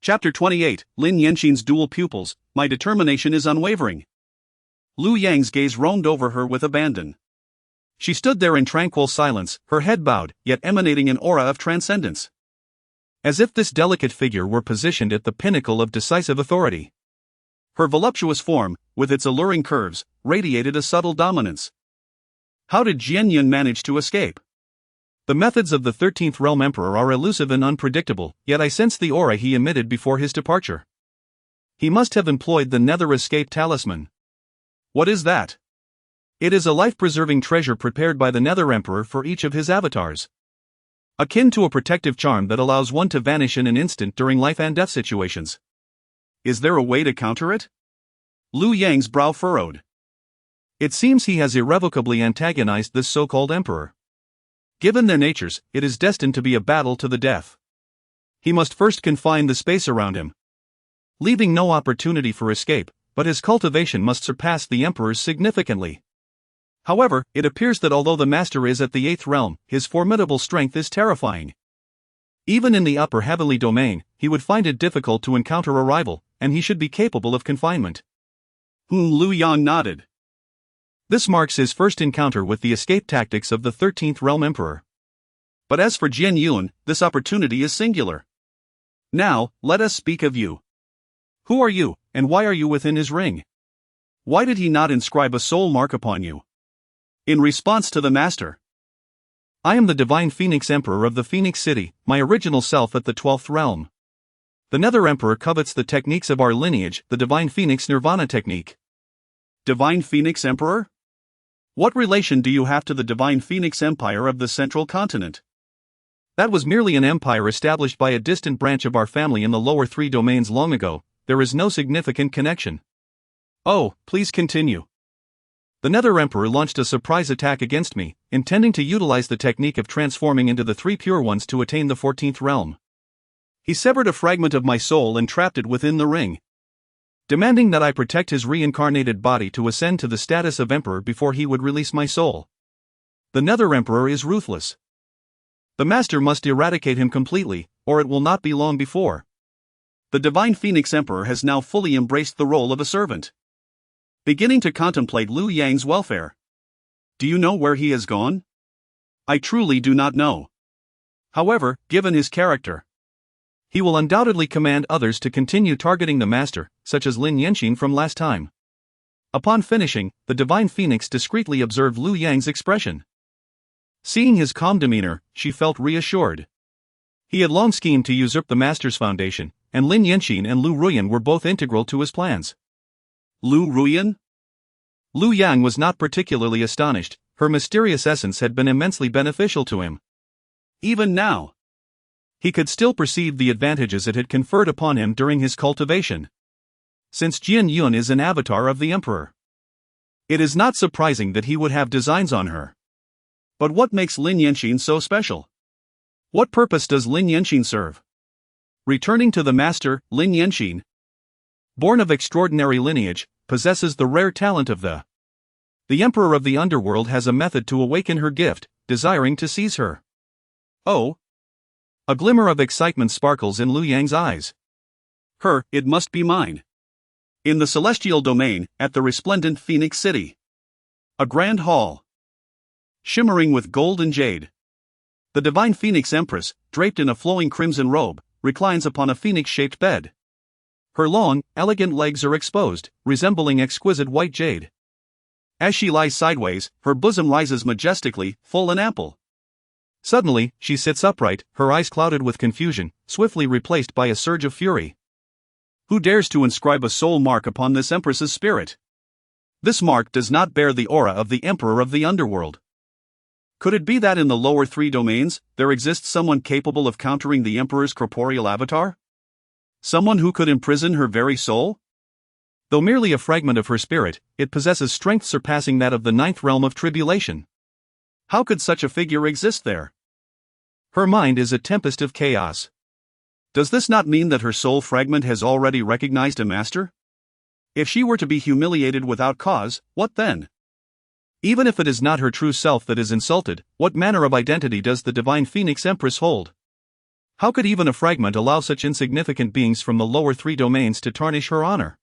Chapter 28, Lin Yanxin's dual pupils, my determination is unwavering. Lu Yang's gaze roamed over her with abandon. She stood there in tranquil silence, her head bowed, yet emanating an aura of transcendence. As if this delicate figure were positioned at the pinnacle of decisive authority. Her voluptuous form, with its alluring curves, radiated a subtle dominance. How did Jian Yun manage to escape? The methods of the 13th realm emperor are elusive and unpredictable, yet I sense the aura he emitted before his departure. He must have employed the Nether Escape Talisman. What is that? It is a life-preserving treasure prepared by the Nether Emperor for each of his avatars. Akin to a protective charm that allows one to vanish in an instant during life and death situations. Is there a way to counter it? Lu Yang's brow furrowed. It seems he has irrevocably antagonized this so-called emperor. Given their natures, it is destined to be a battle to the death. He must first confine the space around him, leaving no opportunity for escape, but his cultivation must surpass the emperor's significantly. However, it appears that although the master is at the 8th realm, his formidable strength is terrifying. Even in the upper heavenly domain, he would find it difficult to encounter a rival, and he should be capable of confinement. Lu Yang nodded. This marks his first encounter with the escape tactics of the 13th realm emperor. But as for Jian Yun, this opportunity is singular. Now, let us speak of you. Who are you, and why are you within his ring? Why did he not inscribe a soul mark upon you? In response to the master. I am the divine Phoenix Emperor of the Phoenix City, my original self at the 12th realm. The Nether Emperor covets the techniques of our lineage, the divine Phoenix Nirvana technique. Divine Phoenix Emperor? What relation do you have to the divine Phoenix Empire of the Central Continent? That was merely an empire established by a distant branch of our family in the lower 3 domains long ago. There is no significant connection. Oh, please continue. The Nether Emperor launched a surprise attack against me, intending to utilize the technique of transforming into the 3 pure ones to attain the 14th realm. He severed a fragment of my soul and trapped it within the ring, demanding that I protect his reincarnated body to ascend to the status of Emperor before he would release my soul. The Nether Emperor is ruthless. The Master must eradicate him completely, or it will not be long before. The Divine Phoenix Emperor has now fully embraced the role of a servant, beginning to contemplate Liu Yang's welfare. Do you know where he has gone? I truly do not know. However, given his character, he will undoubtedly command others to continue targeting the Master, such as Lin Yanxin from last time. Upon finishing, the Divine Phoenix discreetly observed Liu Yang's expression. Seeing his calm demeanor, she felt reassured. He had long schemed to usurp the Master's foundation, and Lin Yanxin and Lu Ruyan were both integral to his plans. Lu Ruyan? Liu Yang was not particularly astonished. Her mysterious essence had been immensely beneficial to him. Even now, he could still perceive the advantages it had conferred upon him during his cultivation. Since Jian Yun is an avatar of the Emperor, it is not surprising that he would have designs on her. But what makes Lin Yanxin so special? What purpose does Lin Yanxin serve? Returning to the Master, Lin Yanxin, born of extraordinary lineage, possesses the rare talent of the Emperor of the Underworld has a method to awaken her gift, desiring to seize her. Oh! A glimmer of excitement sparkles in Liu Yang's eyes. It must be mine. In the celestial domain, at the resplendent Phoenix City. A grand hall, shimmering with gold and jade. The Divine Phoenix Empress, draped in a flowing crimson robe, reclines upon a phoenix-shaped bed. Her long, elegant legs are exposed, resembling exquisite white jade. As she lies sideways, her bosom rises majestically, full and ample. Suddenly, she sits upright, her eyes clouded with confusion, swiftly replaced by a surge of fury. Who dares to inscribe a soul mark upon this Empress's spirit? This mark does not bear the aura of the Emperor of the Underworld. Could it be that in the lower 3 domains, there exists someone capable of countering the Emperor's corporeal avatar? Someone who could imprison her very soul? Though merely a fragment of her spirit, it possesses strength surpassing that of the 9th realm of tribulation. How could such a figure exist there? Her mind is a tempest of chaos. Does this not mean that her soul fragment has already recognized a master? If she were to be humiliated without cause, what then? Even if it is not her true self that is insulted, what manner of identity does the Divine Phoenix Empress hold? How could even a fragment allow such insignificant beings from the lower 3 domains to tarnish her honor?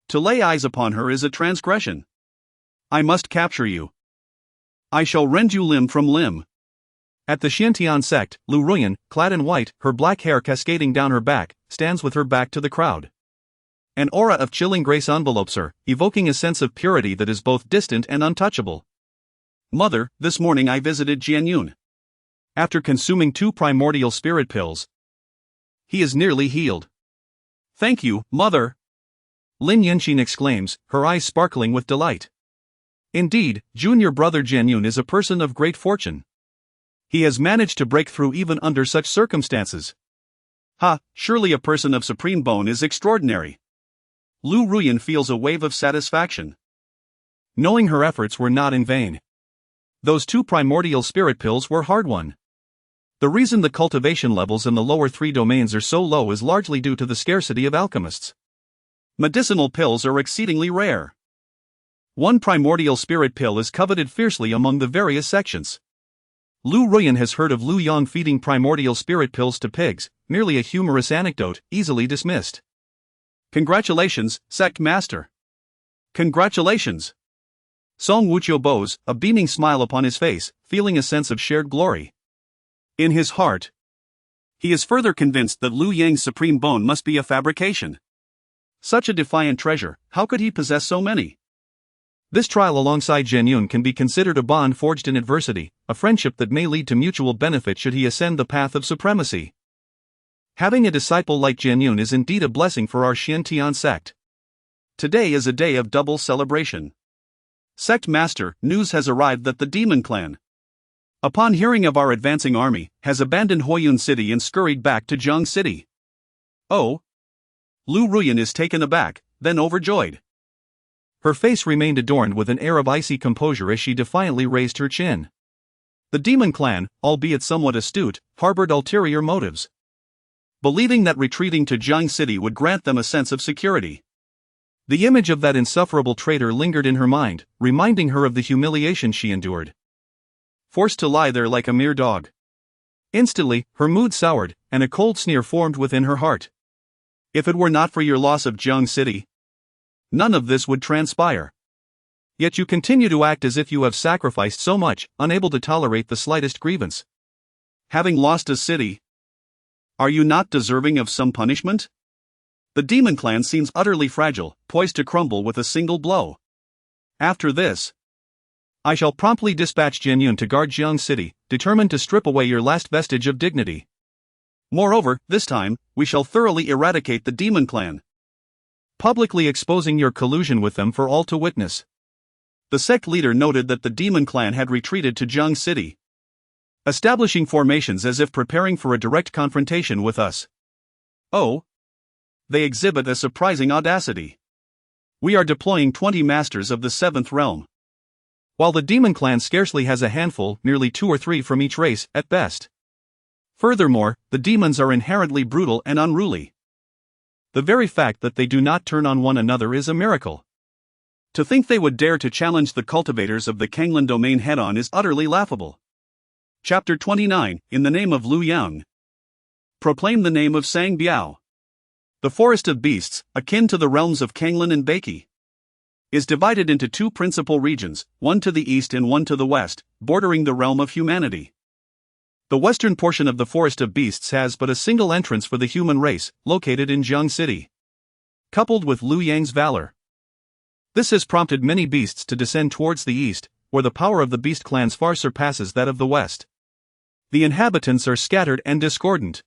To lay eyes upon her is a transgression. I must capture you. I shall rend you limb from limb. At the Xiantian sect, Lu Ruyan, clad in white, her black hair cascading down her back, stands with her back to the crowd. An aura of chilling grace envelopes her, evoking a sense of purity that is both distant and untouchable. Mother, this morning I visited Jian Yun. After consuming 2 primordial spirit pills, he is nearly healed. Thank you, Mother! Lin Yanxin exclaims, her eyes sparkling with delight. Indeed, junior brother Jian Yun is a person of great fortune. He has managed to break through even under such circumstances. Surely a person of supreme bone is extraordinary. Lu Ruyan feels a wave of satisfaction, knowing her efforts were not in vain. Those 2 primordial spirit pills were hard-won. The reason the cultivation levels in the lower 3 domains are so low is largely due to the scarcity of alchemists. Medicinal pills are exceedingly rare. 1 primordial spirit pill is coveted fiercely among the various sections. Lu Ruyan has heard of Lu Yang feeding primordial spirit pills to pigs, merely a humorous anecdote, easily dismissed. Congratulations, Sect Master. Congratulations. Song Wuqiu bows, a beaming smile upon his face, feeling a sense of shared glory. In his heart, he is further convinced that Liu Yang's supreme bone must be a fabrication. Such a defiant treasure, how could he possess so many? This trial alongside Jian Yun can be considered a bond forged in adversity, a friendship that may lead to mutual benefit should he ascend the path of supremacy. Having a disciple like Jian Yun is indeed a blessing for our Xiantian sect. Today is a day of double celebration. Sect Master, news has arrived that the Demon Clan, upon hearing of our advancing army, has abandoned Huoyun City and scurried back to Jiang City. Oh! Lu Ruyan is taken aback, then overjoyed. Her face remained adorned with an air of icy composure as she defiantly raised her chin. The demon clan, albeit somewhat astute, harbored ulterior motives. Believing that retreating to Jiang City would grant them a sense of security. The image of that insufferable traitor lingered in her mind, reminding her of the humiliation she endured. Forced to lie there like a mere dog. Instantly, her mood soured, and a cold sneer formed within her heart. If it were not for your loss of Jiang City, none of this would transpire. Yet you continue to act as if you have sacrificed so much, unable to tolerate the slightest grievance. Having lost a city, are you not deserving of some punishment? The demon clan seems utterly fragile, poised to crumble with a single blow. After this, I shall promptly dispatch Jian Yun to guard Jiang City, determined to strip away your last vestige of dignity. Moreover, this time, we shall thoroughly eradicate the demon clan, publicly exposing your collusion with them for all to witness. The sect leader noted that the demon clan had retreated to Jiang City, establishing formations as if preparing for a direct confrontation with us. Oh! They exhibit a surprising audacity. We are deploying 20 masters of the 7th realm, while the demon clan scarcely has a handful, merely 2 or 3 from each race, at best. Furthermore, the demons are inherently brutal and unruly. The very fact that they do not turn on one another is a miracle. To think they would dare to challenge the cultivators of the Canglan Domain head-on is utterly laughable. Chapter 29, In the Name of Lu Yang. Proclaim the name of Sang Biao. The Forest of Beasts, akin to the realms of Canglan and Beiki, is divided into 2 principal regions, one to the east and one to the west, bordering the realm of humanity. The western portion of the Forest of Beasts has but a single entrance for the human race, located in Jiang City. Coupled with Lu Yang's valor, this has prompted many beasts to descend towards the east, where the power of the beast clans far surpasses that of the west. The inhabitants are scattered and discordant,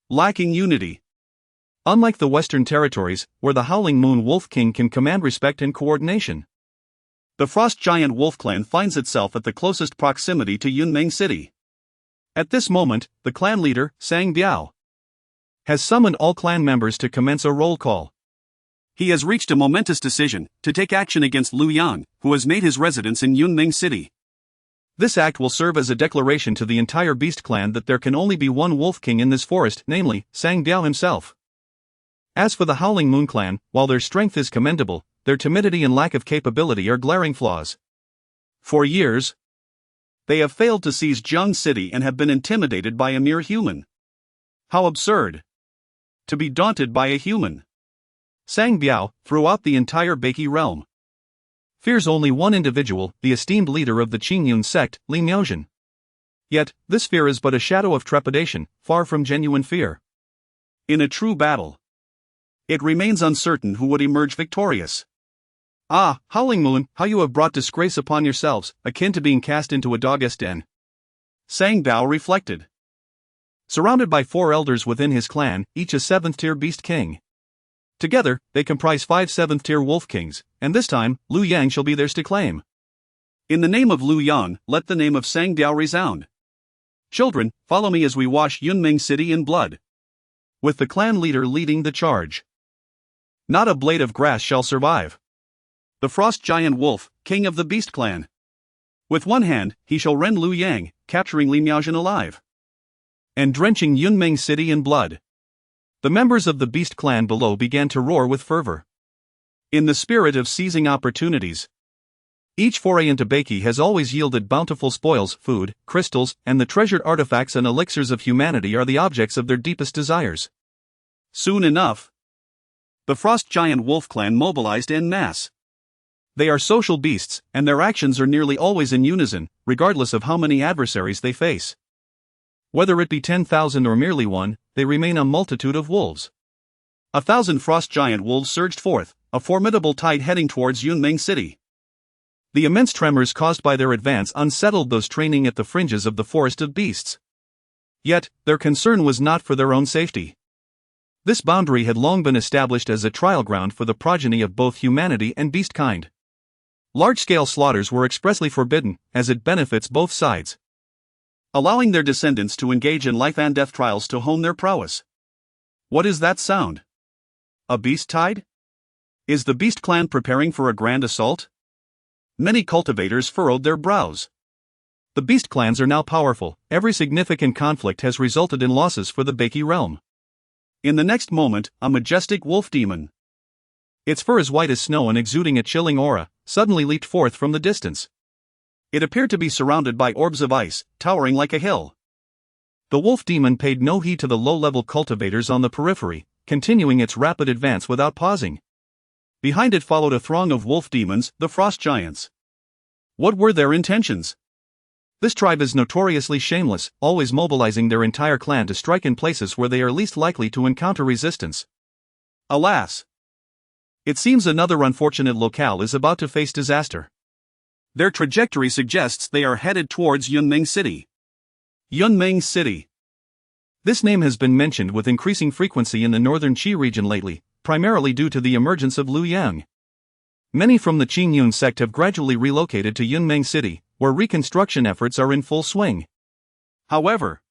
lacking unity. Unlike the western territories, where the Howling Moon Wolf King can command respect and coordination, the Frost Giant Wolf Clan finds itself at the closest proximity to Yunmeng City. At this moment, the clan leader, Sang Biao, has summoned all clan members to commence a roll call. He has reached a momentous decision, to take action against Lu Yang, who has made his residence in Yunmeng City. This act will serve as a declaration to the entire beast clan that there can only be one Wolf King in this forest, namely, Sang Biao himself. As for the Howling Moon Clan, while their strength is commendable, their timidity and lack of capability are glaring flaws. For years, they have failed to seize Jiang City and have been intimidated by a mere human. How absurd! To be daunted by a human. Sang Biao, throughout the entire Beiki realm, fears only one individual, the esteemed leader of the Qingyun sect, Li Miaozhen. Yet, this fear is but a shadow of trepidation, far from genuine fear. In a true battle, it remains uncertain who would emerge victorious. Ah, Howling Moon, how you have brought disgrace upon yourselves, akin to being cast into a dog's den. Sang Biao reflected. Surrounded by 4 elders within his clan, each a 7th-tier beast king. Together, they comprise 5 7th-tier wolf kings, and this time, Lu Yang shall be theirs to claim. In the name of Lu Yang, let the name of Sang Biao resound. Children, follow me as we wash Yunmeng City in blood, with the clan leader leading the charge. Not a blade of grass shall survive. The Frost Giant Wolf, king of the Beast Clan. With one hand, he shall rend Lu Yang, capturing Li Miaozhen alive, and drenching Yunmeng City in blood. The members of the Beast Clan below began to roar with fervor. In the spirit of seizing opportunities, each foray into Beiki has always yielded bountiful spoils, food, crystals, and the treasured artifacts and elixirs of humanity are the objects of their deepest desires. Soon enough, the Frost Giant Wolf Clan mobilized en masse. They are social beasts, and their actions are nearly always in unison, regardless of how many adversaries they face. Whether it be 10,000 or merely one, they remain a multitude of wolves. 1,000 Frost Giant wolves surged forth, a formidable tide heading towards Yunmeng City. The immense tremors caused by their advance unsettled those training at the fringes of the Forest of Beasts. Yet, their concern was not for their own safety. This boundary had long been established as a trial ground for the progeny of both humanity and beastkind. Large-scale slaughters were expressly forbidden, as it benefits both sides. allowing their descendants to engage in life and death trials to hone their prowess. What is that sound? A beast tide? Is the beast clan preparing for a grand assault? Many cultivators furrowed their brows. The beast clans are now powerful. Every significant conflict has resulted in losses for the Baki realm. In the next moment, a majestic wolf demon, its fur as white as snow and exuding a chilling aura, suddenly leaped forth from the distance. It appeared to be surrounded by orbs of ice, towering like a hill. The wolf demon paid no heed to the low-level cultivators on the periphery, continuing its rapid advance without pausing. Behind it followed a throng of wolf demons, the frost giants. What were their intentions? This tribe is notoriously shameless, always mobilizing their entire clan to strike in places where they are least likely to encounter resistance. Alas! It seems another unfortunate locale is about to face disaster. Their trajectory suggests they are headed towards Yunmeng City. Yunmeng City. This name has been mentioned with increasing frequency in the northern Qi region lately, primarily due to the emergence of Liu Yang. Many from the Qingyun sect have gradually relocated to Yunmeng City, where reconstruction efforts are in full swing. However,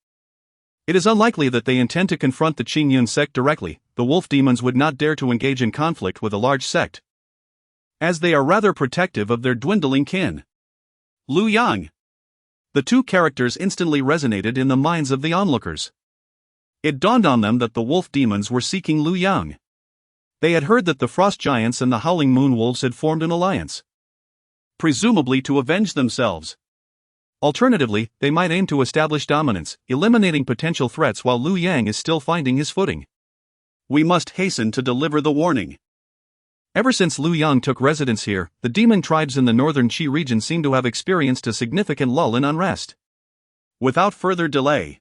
it is unlikely that they intend to confront the Qingyun sect directly. The wolf demons would not dare to engage in conflict with a large sect, as they are rather protective of their dwindling kin. Liu Yang. The two characters instantly resonated in the minds of the onlookers. It dawned on them that the wolf demons were seeking Liu Yang. They had heard that the frost giants and the howling moon wolves had formed an alliance, presumably to avenge themselves. Alternatively, they might aim to establish dominance, eliminating potential threats while Liu Yang is still finding his footing. We must hasten to deliver the warning. Ever since Liu Yang took residence here, the demon tribes in the northern Qi region seem to have experienced a significant lull in unrest. Without further delay,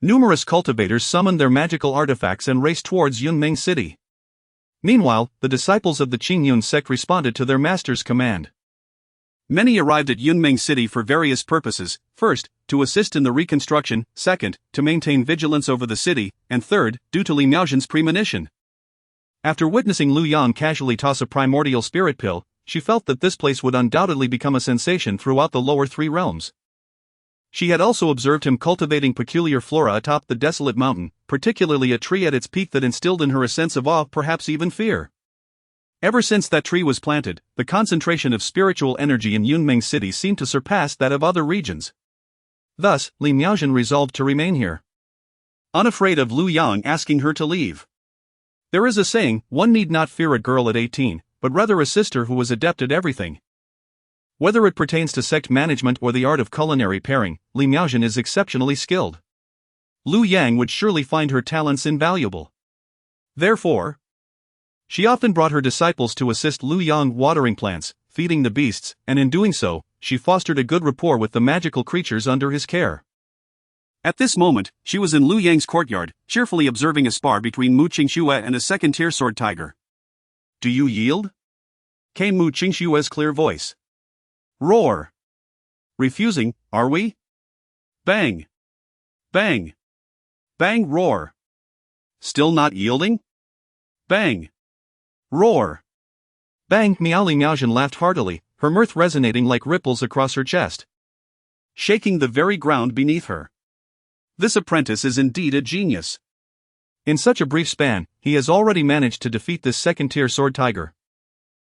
numerous cultivators summoned their magical artifacts and raced towards Yunmeng City. Meanwhile, the disciples of the Qingyun sect responded to their master's command. Many arrived at Yunmeng City for various purposes: first, to assist in the reconstruction; second, to maintain vigilance over the city; and third, due to Li Miaozhen's premonition. After witnessing Liu Yang casually toss a primordial spirit pill, she felt that this place would undoubtedly become a sensation throughout the lower three realms. She had also observed him cultivating peculiar flora atop the desolate mountain, particularly a tree at its peak that instilled in her a sense of awe, perhaps even fear. Ever since that tree was planted, the concentration of spiritual energy in Yunmeng City seemed to surpass that of other regions. Thus, Li Miaozhen resolved to remain here, unafraid of Liu Yang asking her to leave. There is a saying, one need not fear a girl at 18, but rather a sister who was adept at everything. Whether it pertains to sect management or the art of culinary pairing, Li Miaozhen is exceptionally skilled. Liu Yang would surely find her talents invaluable. Therefore, she often brought her disciples to assist Liu Yang watering plants, feeding the beasts, and in doing so, she fostered a good rapport with the magical creatures under his care. At this moment, she was in Liu Yang's courtyard, cheerfully observing a spar between Mu Qingxue and a second-tier sword tiger. "Do you yield?" came Mu Qingxue's clear voice. Roar. "Refusing, are we?" Bang. Bang. Bang. Roar. "Still not yielding?" Bang. Roar. Bang. Li Miaozhen laughed heartily, her mirth resonating like ripples across her chest, shaking the very ground beneath her. This apprentice is indeed a genius. In such a brief span, he has already managed to defeat this second-tier sword tiger.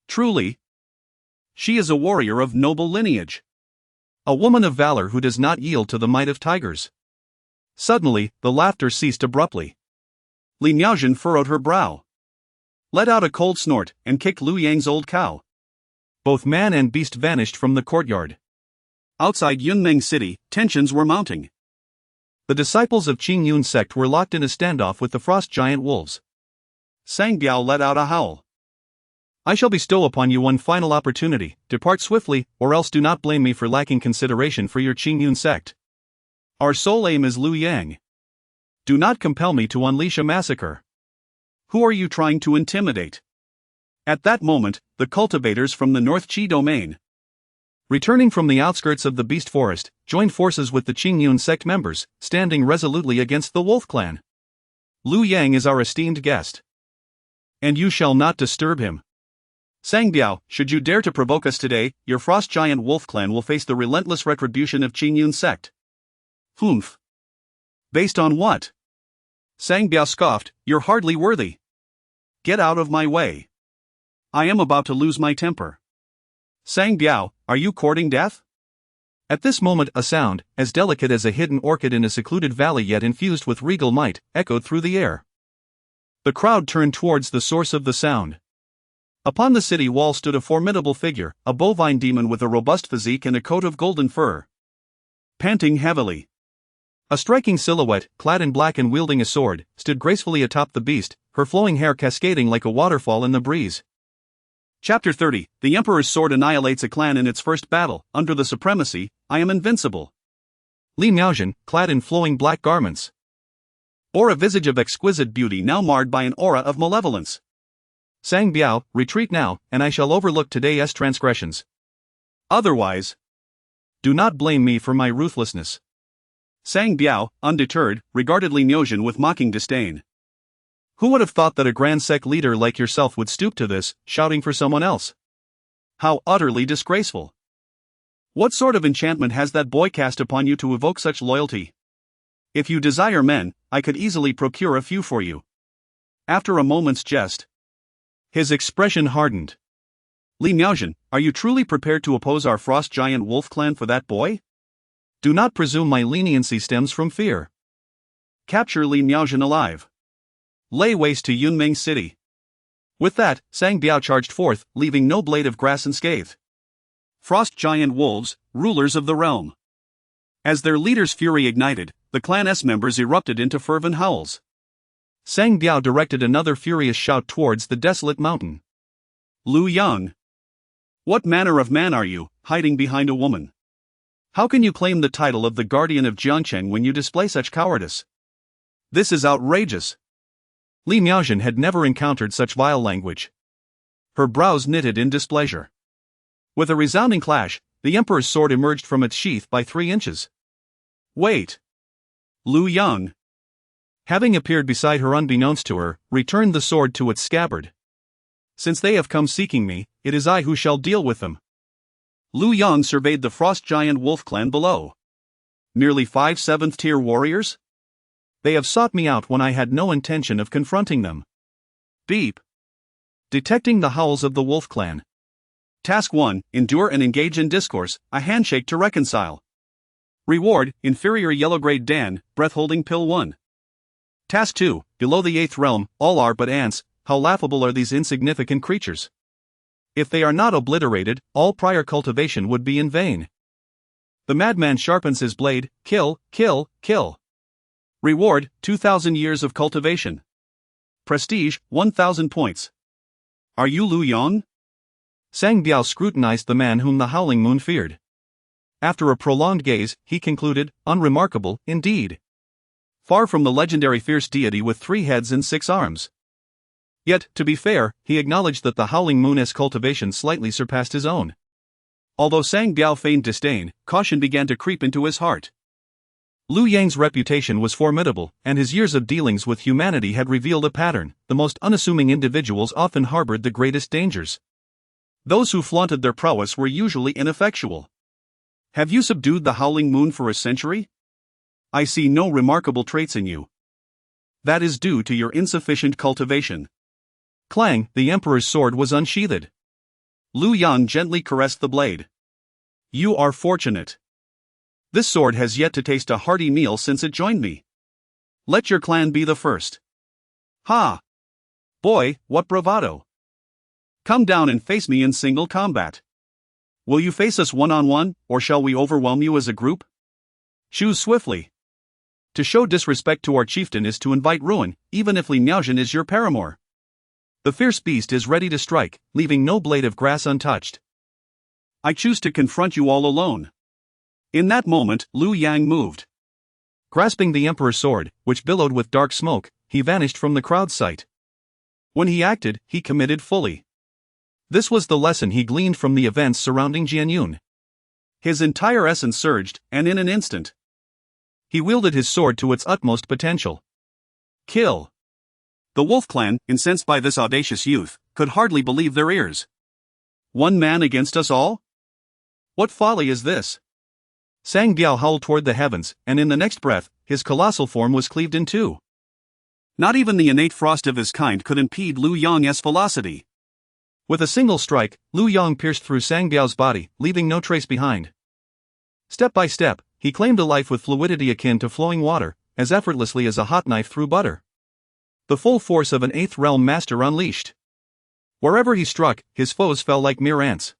Truly, she is a warrior of noble lineage. A woman of valor who does not yield to the might of tigers. Suddenly, the laughter ceased abruptly. Li Miaozhen furrowed her brow, let out a cold snort, and kicked Liu Yang's old cow. Both man and beast vanished from the courtyard. Outside Yunmeng City, tensions were mounting. The disciples of Qingyun sect were locked in a standoff with the frost giant wolves. Sangbiao let out a howl. "I shall bestow upon you one final opportunity. Depart swiftly, or else do not blame me for lacking consideration for your Qingyun sect. Our sole aim is Liu Yang. Do not compel me to unleash a massacre. Who are you trying to intimidate?" At that moment, the cultivators from the North Qi domain, returning from the outskirts of the beast forest, joined forces with the Qingyun sect members, standing resolutely against the wolf clan. "Liu Yang is our esteemed guest, and you shall not disturb him. Sangbiao, should you dare to provoke us today, your frost giant wolf clan will face the relentless retribution of Qingyun sect." Humph. Based on what? Sang Biao scoffed, you're hardly worthy. Get out of my way. I am about to lose my temper. Sang Biao, are you courting death? At this moment a sound, as delicate as a hidden orchid in a secluded valley yet infused with regal might, echoed through the air. The crowd turned towards the source of the sound. Upon the city wall stood a formidable figure, a bovine demon with a robust physique and a coat of golden fur. Panting heavily. A striking silhouette, clad in black and wielding a sword, stood gracefully atop the beast, her flowing hair cascading like a waterfall in the breeze. Chapter 30, The Emperor's Sword annihilates a clan in its first battle. Under the supremacy, I am invincible. Li Miaozhen, clad in flowing black garments, bore a visage of exquisite beauty now marred by an aura of malevolence. Sang Biao, retreat now, and I shall overlook today's transgressions. Otherwise, do not blame me for my ruthlessness. Sang Biao, undeterred, regarded Li Miaozhen with mocking disdain. Who would have thought that a grand sect leader like yourself would stoop to this, shouting for someone else? How utterly disgraceful. What sort of enchantment has that boy cast upon you to evoke such loyalty? If you desire men, I could easily procure a few for you. After a moment's jest, his expression hardened. Li Miaozhen, are you truly prepared to oppose our frost giant wolf clan for that boy? Do not presume my leniency stems from fear. Capture Li Miaozhen alive. Lay waste to Yunming City. With that, Sang Biao charged forth, leaving no blade of grass unscathed. Frost giant wolves, rulers of the realm. As their leader's fury ignited, the clan's members erupted into fervent howls. Sang Biao directed another furious shout towards the desolate mountain. Lu Yang. What manner of man are you, hiding behind a woman? How can you claim the title of the guardian of Jiangcheng when you display such cowardice? This is outrageous. Li Miaozhen had never encountered such vile language. Her brows knitted in displeasure. With a resounding clash, the Emperor's sword emerged from its sheath by 3 inches. Wait. Lu Yang, having appeared beside her unbeknownst to her, returned the sword to its scabbard. Since they have come seeking me, it is I who shall deal with them. Lu Yang surveyed the frost giant wolf clan below. Merely 5 7th-tier warriors? They have sought me out when I had no intention of confronting them. Beep. Detecting the howls of the wolf clan. Task 1, endure and engage in discourse, a handshake to reconcile. Reward, inferior yellow grade Dan, breath-holding pill 1. Task 2, below the 8th realm, all are but ants, how laughable are these insignificant creatures. If they are not obliterated, all prior cultivation would be in vain. The madman sharpens his blade, kill, kill, kill. Reward, 2,000 years of cultivation. Prestige, 1,000 points. Are you Lu Yang? Sang Biao scrutinized the man whom the Howling Moon feared. After a prolonged gaze, he concluded, unremarkable, indeed. Far from the legendary fierce deity with 3 heads and 6 arms. Yet, to be fair, he acknowledged that the Howling Moon's cultivation slightly surpassed his own. Although Sang Biao feigned disdain, caution began to creep into his heart. Lu Yang's reputation was formidable, and his years of dealings with humanity had revealed a pattern. The most unassuming individuals often harbored the greatest dangers. Those who flaunted their prowess were usually ineffectual. Have you subdued the Howling Moon for a century? I see no remarkable traits in you. That is due to your insufficient cultivation. Clang, the Emperor's sword was unsheathed. Lu Yang gently caressed the blade. You are fortunate. This sword has yet to taste a hearty meal since it joined me. Let your clan be the first. Ha! Boy, what bravado! Come down and face me in single combat. Will you face us one-on-one, or shall we overwhelm you as a group? Choose swiftly. To show disrespect to our chieftain is to invite ruin, even if Li Miaozhen is your paramour. The fierce beast is ready to strike, leaving no blade of grass untouched. I choose to confront you all alone. In that moment, Lu Yang moved. Grasping the Emperor's sword, which billowed with dark smoke, he vanished from the crowd's sight. When he acted, he committed fully. This was the lesson he gleaned from the events surrounding Jianyun. His entire essence surged, and in an instant, he wielded his sword to its utmost potential. Kill. The Wolf Clan, incensed by this audacious youth, could hardly believe their ears. One man against us all? What folly is this? Sang Biao howled toward the heavens, and in the next breath, his colossal form was cleaved in two. Not even the innate frost of his kind could impede Lu Yang's velocity. With a single strike, Lu Yang pierced through Sang Biao's body, leaving no trace behind. Step by step, he claimed a life with fluidity akin to flowing water, as effortlessly as a hot knife through butter. The full force of an 8th realm master unleashed. Wherever he struck, his foes fell like mere ants.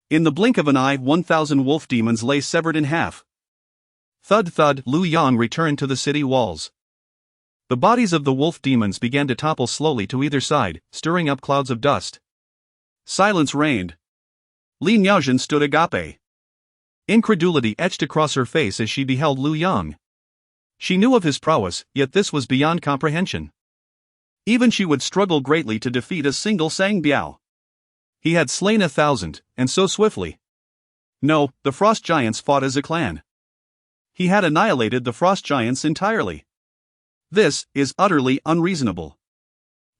In the blink of an eye, 1,000 wolf demons lay severed in half. Thud thud, Lu Yang returned to the city walls. The bodies of the wolf demons began to topple slowly to either side, stirring up clouds of dust. Silence reigned. Li Miaojin stood agape. Incredulity etched across her face as she beheld Lu Yang. She knew of his prowess, yet this was beyond comprehension. Even she would struggle greatly to defeat a single Sang Biao. He had slain 1,000, and so swiftly. No, the frost giants fought as a clan. He had annihilated the frost giants entirely. This is utterly unreasonable.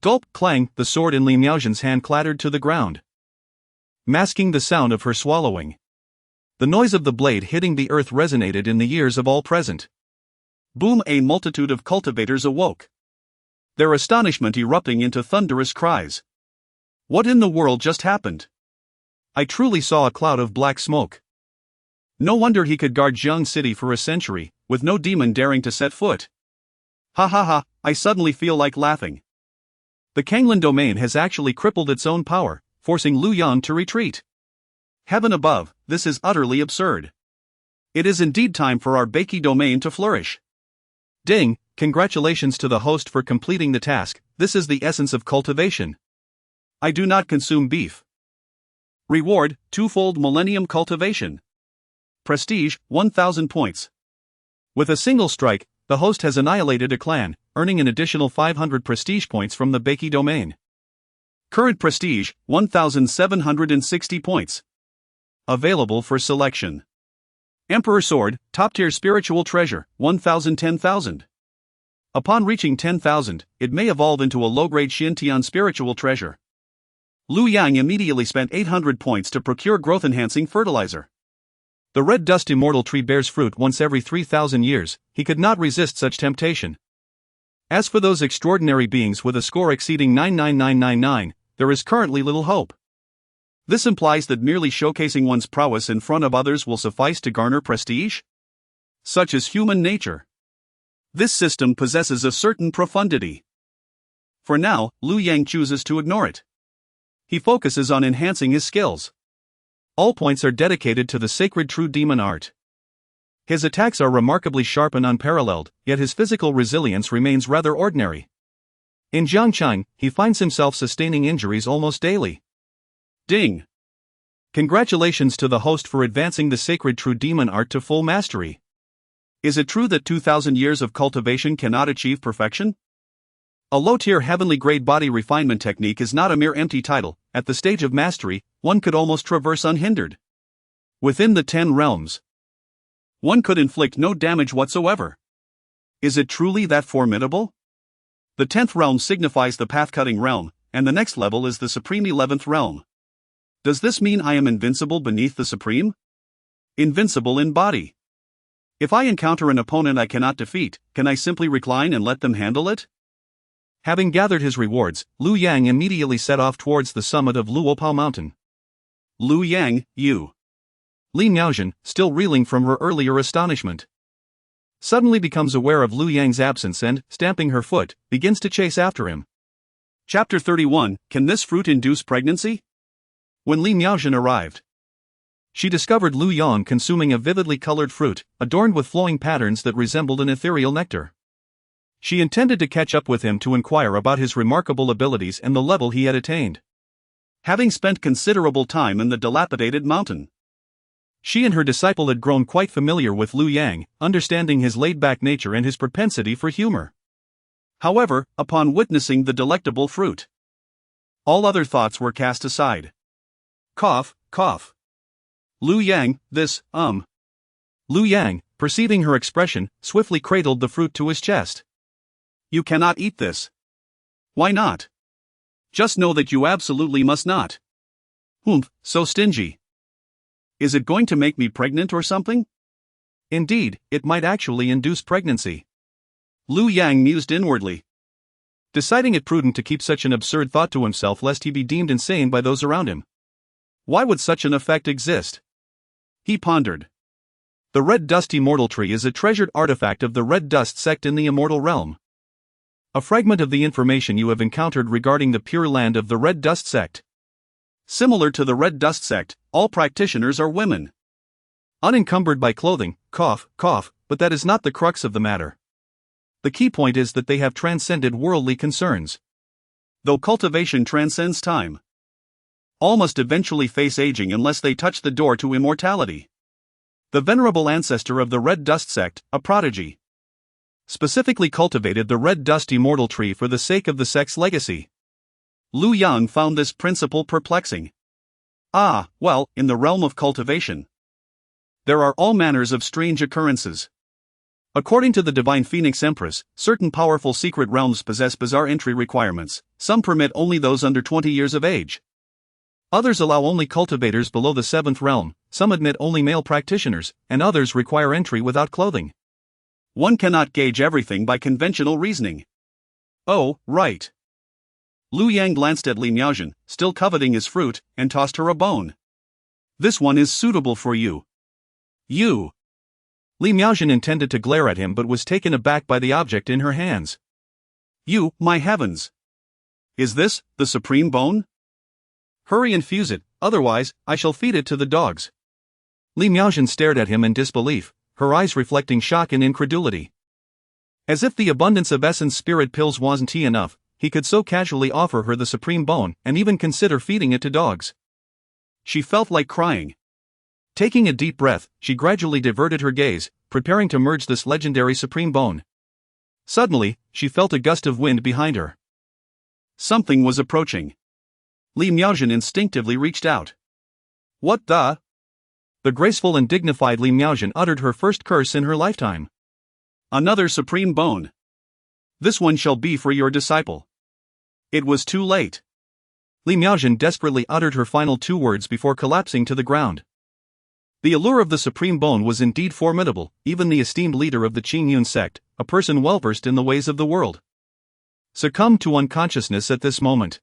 Gulp, clang, the sword in Li Miaojin's hand clattered to the ground, masking the sound of her swallowing. The noise of the blade hitting the earth resonated in the ears of all present. Boom! A multitude of cultivators awoke, their astonishment erupting into thunderous cries. What in the world just happened? I truly saw a cloud of black smoke. No wonder he could guard Jiang City for a century, with no demon daring to set foot. Ha ha ha, I suddenly feel like laughing. The Canglan Domain has actually crippled its own power, forcing Lu Yang to retreat. Heaven above, this is utterly absurd. It is indeed time for our Beiki domain to flourish. Ding, congratulations to the host for completing the task. This is the essence of cultivation. I do not consume beef. Reward, 2-fold millennium cultivation. Prestige, 1,000 points. With a single strike, the host has annihilated a clan, earning an additional 500 prestige points from the Beiki domain. Current prestige, 1,760 points. Available for selection. Emperor Sword, top-tier spiritual treasure, 10,000. Upon reaching 10,000, it may evolve into a low-grade Xintian spiritual treasure. Lu Yang immediately spent 800 points to procure growth-enhancing fertilizer. The red dust immortal tree bears fruit once every 3,000 years, he could not resist such temptation. As for those extraordinary beings with a score exceeding 99999, there is currently little hope. This implies that merely showcasing one's prowess in front of others will suffice to garner prestige? Such is human nature. This system possesses a certain profundity. For now, Lu Yang chooses to ignore it. He focuses on enhancing his skills. All points are dedicated to the sacred true demon art. His attacks are remarkably sharp and unparalleled, yet his physical resilience remains rather ordinary. In Jiangchang, he finds himself sustaining injuries almost daily. Ding! Congratulations to the host for advancing the sacred true demon art to full mastery. Is it true that 2,000 years of cultivation cannot achieve perfection? A low-tier heavenly grade body refinement technique is not a mere empty title. At the stage of mastery, one could almost traverse unhindered. Within the 10 realms, one could inflict no damage whatsoever. Is it truly that formidable? The 10th realm signifies the path-cutting realm, and the next level is the supreme 11th realm. Does this mean I am invincible beneath the supreme? Invincible in body. If I encounter an opponent I cannot defeat, can I simply recline and let them handle it? Having gathered his rewards, Lu Yang immediately set off towards the summit of Luopao Mountain. Lu Yang, you. Li Miaojin, still reeling from her earlier astonishment, suddenly becomes aware of Lu Yang's absence and, stamping her foot, begins to chase after him. Chapter 31, Can this fruit induce pregnancy? When Li Miaojin arrived, she discovered Lu Yang consuming a vividly colored fruit, adorned with flowing patterns that resembled an ethereal nectar. She intended to catch up with him to inquire about his remarkable abilities and the level he had attained. Having spent considerable time in the dilapidated mountain, she and her disciple had grown quite familiar with Lu Yang, understanding his laid-back nature and his propensity for humor. However, upon witnessing the delectable fruit, all other thoughts were cast aside. Cough, cough. Lu Yang, Lu Yang, perceiving her expression, swiftly cradled the fruit to his chest. You cannot eat this. Why not? Just know that you absolutely must not. So stingy. Is it going to make me pregnant or something? Indeed, it might actually induce pregnancy. Lu Yang mused inwardly, deciding it prudent to keep such an absurd thought to himself lest he be deemed insane by those around him. Why would such an effect exist? He pondered. The Red Dust Immortal Tree is a treasured artifact of the Red Dust sect in the Immortal Realm. A fragment of the information you have encountered regarding the Pure Land of the Red Dust sect. Similar to the Red Dust sect, all practitioners are women. Unencumbered by clothing, cough, but that is not the crux of the matter. The key point is that they have transcended worldly concerns. Though cultivation transcends time, all must eventually face aging unless they touch the door to immortality. The venerable ancestor of the Red Dust sect, a prodigy, specifically cultivated the Red Dust Immortal Tree for the sake of the sect's legacy. Lu Yang found this principle perplexing. Well, in the realm of cultivation, there are all manners of strange occurrences. According to the Divine Phoenix Empress, certain powerful secret realms possess bizarre entry requirements. Some permit only those under 20 years of age. Others allow only cultivators below the 7th realm, some admit only male practitioners, and others require entry without clothing. One cannot gauge everything by conventional reasoning. Oh, right. Lu Yang glanced at Li Miaojin, still coveting his fruit, and tossed her a bone. This one is suitable for you. You. Li Miaojin intended to glare at him but was taken aback by the object in her hands. You, my heavens! Is this the supreme bone? Hurry and fuse it, otherwise, I shall feed it to the dogs. Li Miaojin stared at him in disbelief, her eyes reflecting shock and incredulity. As if the abundance of essence spirit pills wasn't enough, he could so casually offer her the supreme bone and even consider feeding it to dogs. She felt like crying. Taking a deep breath, she gradually diverted her gaze, preparing to merge this legendary supreme bone. Suddenly, she felt a gust of wind behind her. Something was approaching. Li Miaojin instinctively reached out. What the? The graceful and dignified Li Miaojin uttered her first curse in her lifetime. Another supreme bone. This one shall be for your disciple. It was too late. Li Miaojin desperately uttered her final 2 words before collapsing to the ground. The allure of the supreme bone was indeed formidable. Even the esteemed leader of the Qingmei sect, a person well versed in the ways of the world, succumbed to unconsciousness at this moment.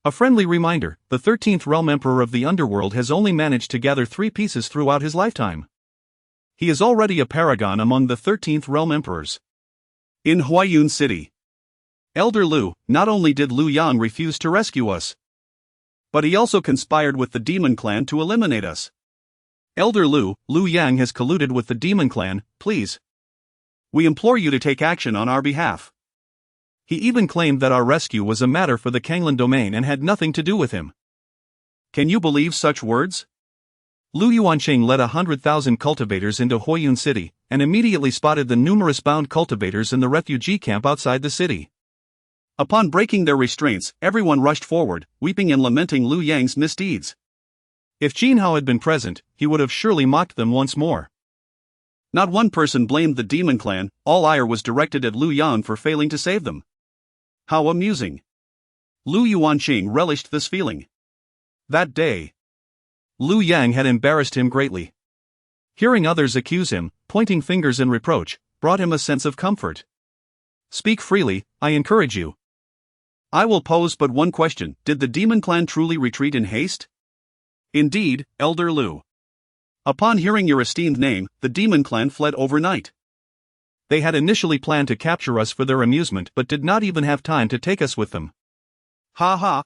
A friendly reminder, the 13th realm emperor of the underworld has only managed to gather 3 pieces throughout his lifetime. He is already a paragon among the 13th realm emperors. In Huaiyun City, Elder Lu, not only did Lu Yang refuse to rescue us, but he also conspired with the demon clan to eliminate us. Elder Lu Yang has colluded with the demon clan, please. We implore you to take action on our behalf. He even claimed that our rescue was a matter for the Canglan Domain and had nothing to do with him. Can you believe such words? Lu Yuanqing led 100,000 cultivators into Huaiyun City, and immediately spotted the numerous bound cultivators in the refugee camp outside the city. Upon breaking their restraints, everyone rushed forward, weeping and lamenting Lu Yang's misdeeds. If Qin Hao had been present, he would have surely mocked them once more. Not one person blamed the demon clan, all ire was directed at Lu Yang for failing to save them. How amusing. Lu Yuanqing relished this feeling. That day, Lu Yang had embarrassed him greatly. Hearing others accuse him, pointing fingers in reproach, brought him a sense of comfort. Speak freely, I encourage you. I will pose but one question: did the demon clan truly retreat in haste? Indeed, Elder Lu. Upon hearing your esteemed name, the demon clan fled overnight. They had initially planned to capture us for their amusement but did not even have time to take us with them. Ha ha.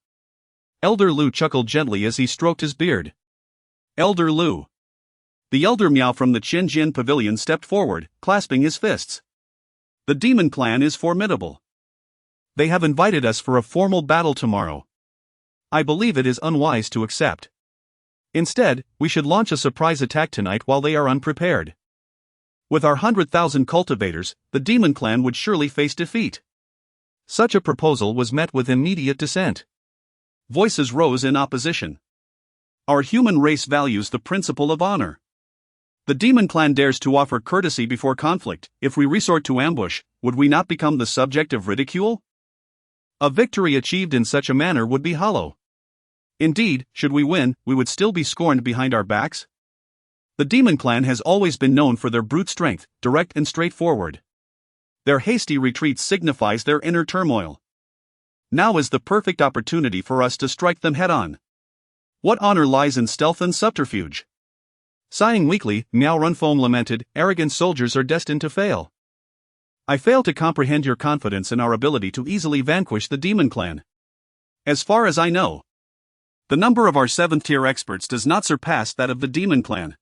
Elder Lu chuckled gently as he stroked his beard. Elder Lu. The Elder Miao from the Qianjian pavilion stepped forward, clasping his fists. The demon clan is formidable. They have invited us for a formal battle tomorrow. I believe it is unwise to accept. Instead, we should launch a surprise attack tonight while they are unprepared. With our 100,000 cultivators, the demon clan would surely face defeat. Such a proposal was met with immediate dissent. Voices rose in opposition. Our human race values the principle of honor. The demon clan dares to offer courtesy before conflict. If we resort to ambush, would we not become the subject of ridicule? A victory achieved in such a manner would be hollow. Indeed, should we win, we would still be scorned behind our backs. The demon clan has always been known for their brute strength, direct and straightforward. Their hasty retreat signifies their inner turmoil. Now is the perfect opportunity for us to strike them head-on. What honor lies in stealth and subterfuge? Sighing weakly, Miao Runfeng lamented, arrogant soldiers are destined to fail. I fail to comprehend your confidence in our ability to easily vanquish the demon clan. As far as I know, the number of our 7th-tier experts does not surpass that of the demon clan.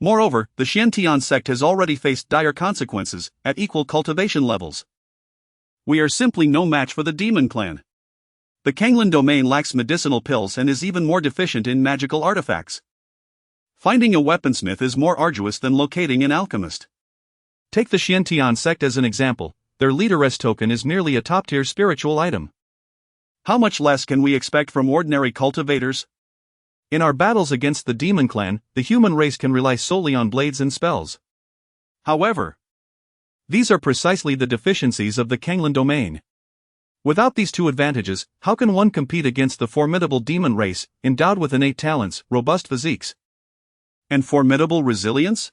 Moreover, the Xiantian sect has already faced dire consequences, at equal cultivation levels. We are simply no match for the demon clan. The Canglan Domain lacks medicinal pills and is even more deficient in magical artifacts. Finding a weaponsmith is more arduous than locating an alchemist. Take the Xiantian sect as an example, their leaderess token is merely a top-tier spiritual item. How much less can we expect from ordinary cultivators? In our battles against the demon clan, the human race can rely solely on blades and spells. However, these are precisely the deficiencies of the Canglan Domain. Without these two advantages, how can one compete against the formidable demon race, endowed with innate talents, robust physiques, and formidable resilience?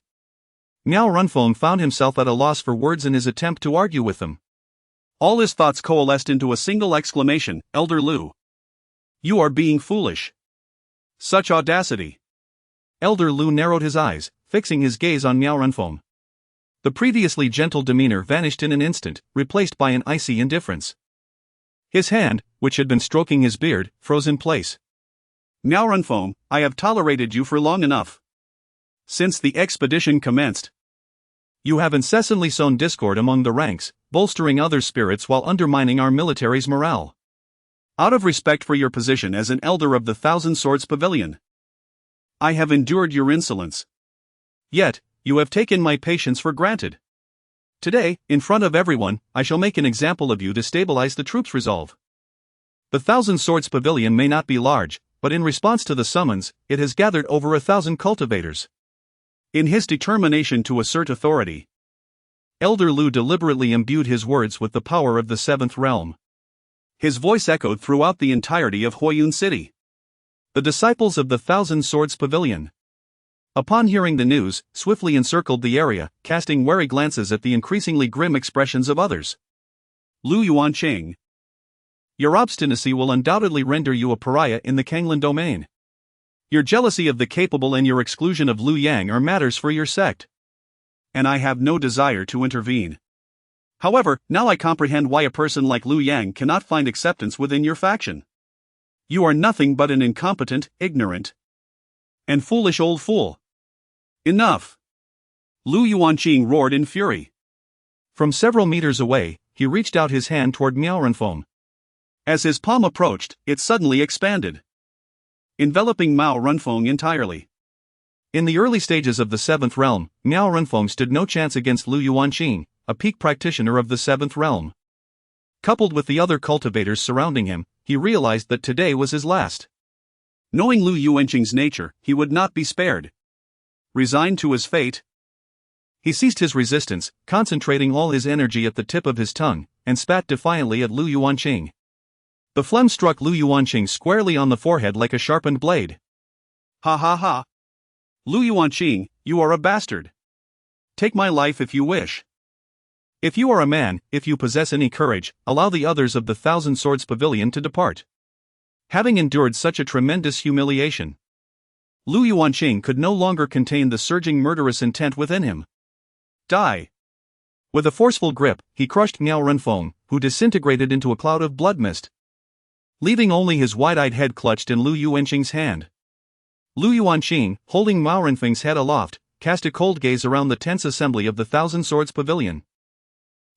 Miao Runfeng found himself at a loss for words in his attempt to argue with them. All his thoughts coalesced into a single exclamation, Elder Lu. You are being foolish. Such audacity. Elder Lu narrowed his eyes, fixing his gaze on Miao Runfeng. The previously gentle demeanor vanished in an instant, replaced by an icy indifference. His hand, which had been stroking his beard, froze in place. Miao Runfeng, I have tolerated you for long enough. Since the expedition commenced, you have incessantly sown discord among the ranks, bolstering others' spirits while undermining our military's morale. Out of respect for your position as an elder of the Thousand Swords Pavilion, I have endured your insolence. Yet, you have taken my patience for granted. Today, in front of everyone, I shall make an example of you to stabilize the troops' resolve. The Thousand Swords Pavilion may not be large, but in response to the summons, it has gathered over 1,000 cultivators. In his determination to assert authority, Elder Lu deliberately imbued his words with the power of the 7th realm. His voice echoed throughout the entirety of Huayun City. The disciples of the Thousand Swords Pavilion, upon hearing the news, swiftly encircled the area, casting wary glances at the increasingly grim expressions of others. Lu Yuanqing, your obstinacy will undoubtedly render you a pariah in the Canglan Domain. Your jealousy of the capable and your exclusion of Lu Yang are matters for your sect, and I have no desire to intervene. However, now I comprehend why a person like Lu Yang cannot find acceptance within your faction. You are nothing but an incompetent, ignorant, and foolish old fool. Enough! Lu Yuanqing roared in fury. From several meters away, he reached out his hand toward Miao Runfeng. As his palm approached, it suddenly expanded, enveloping Miao Runfeng entirely. In the early stages of the 7th realm, Miao Runfeng stood no chance against Lu Yuanqing, a peak practitioner of the 7th realm. Coupled with the other cultivators surrounding him, he realized that today was his last. Knowing Lu Yuanqing's nature, he would not be spared. Resigned to his fate, he ceased his resistance, concentrating all his energy at the tip of his tongue, and spat defiantly at Lu Yuanqing. The phlegm struck Lu Yuanqing squarely on the forehead like a sharpened blade. Ha ha ha! Lu Yuanqing, you are a bastard. Take my life if you wish. If you are a man, if you possess any courage, allow the others of the Thousand Swords Pavilion to depart. Having endured such a tremendous humiliation, Lu Yuanqing could no longer contain the surging murderous intent within him. Die! With a forceful grip, he crushed Miao Runfeng, who disintegrated into a cloud of blood mist, leaving only his wide-eyed head clutched in Lu Yuanqing's hand. Lu Yuanqing, holding Miao Runfeng's head aloft, cast a cold gaze around the tense assembly of the Thousand Swords Pavilion.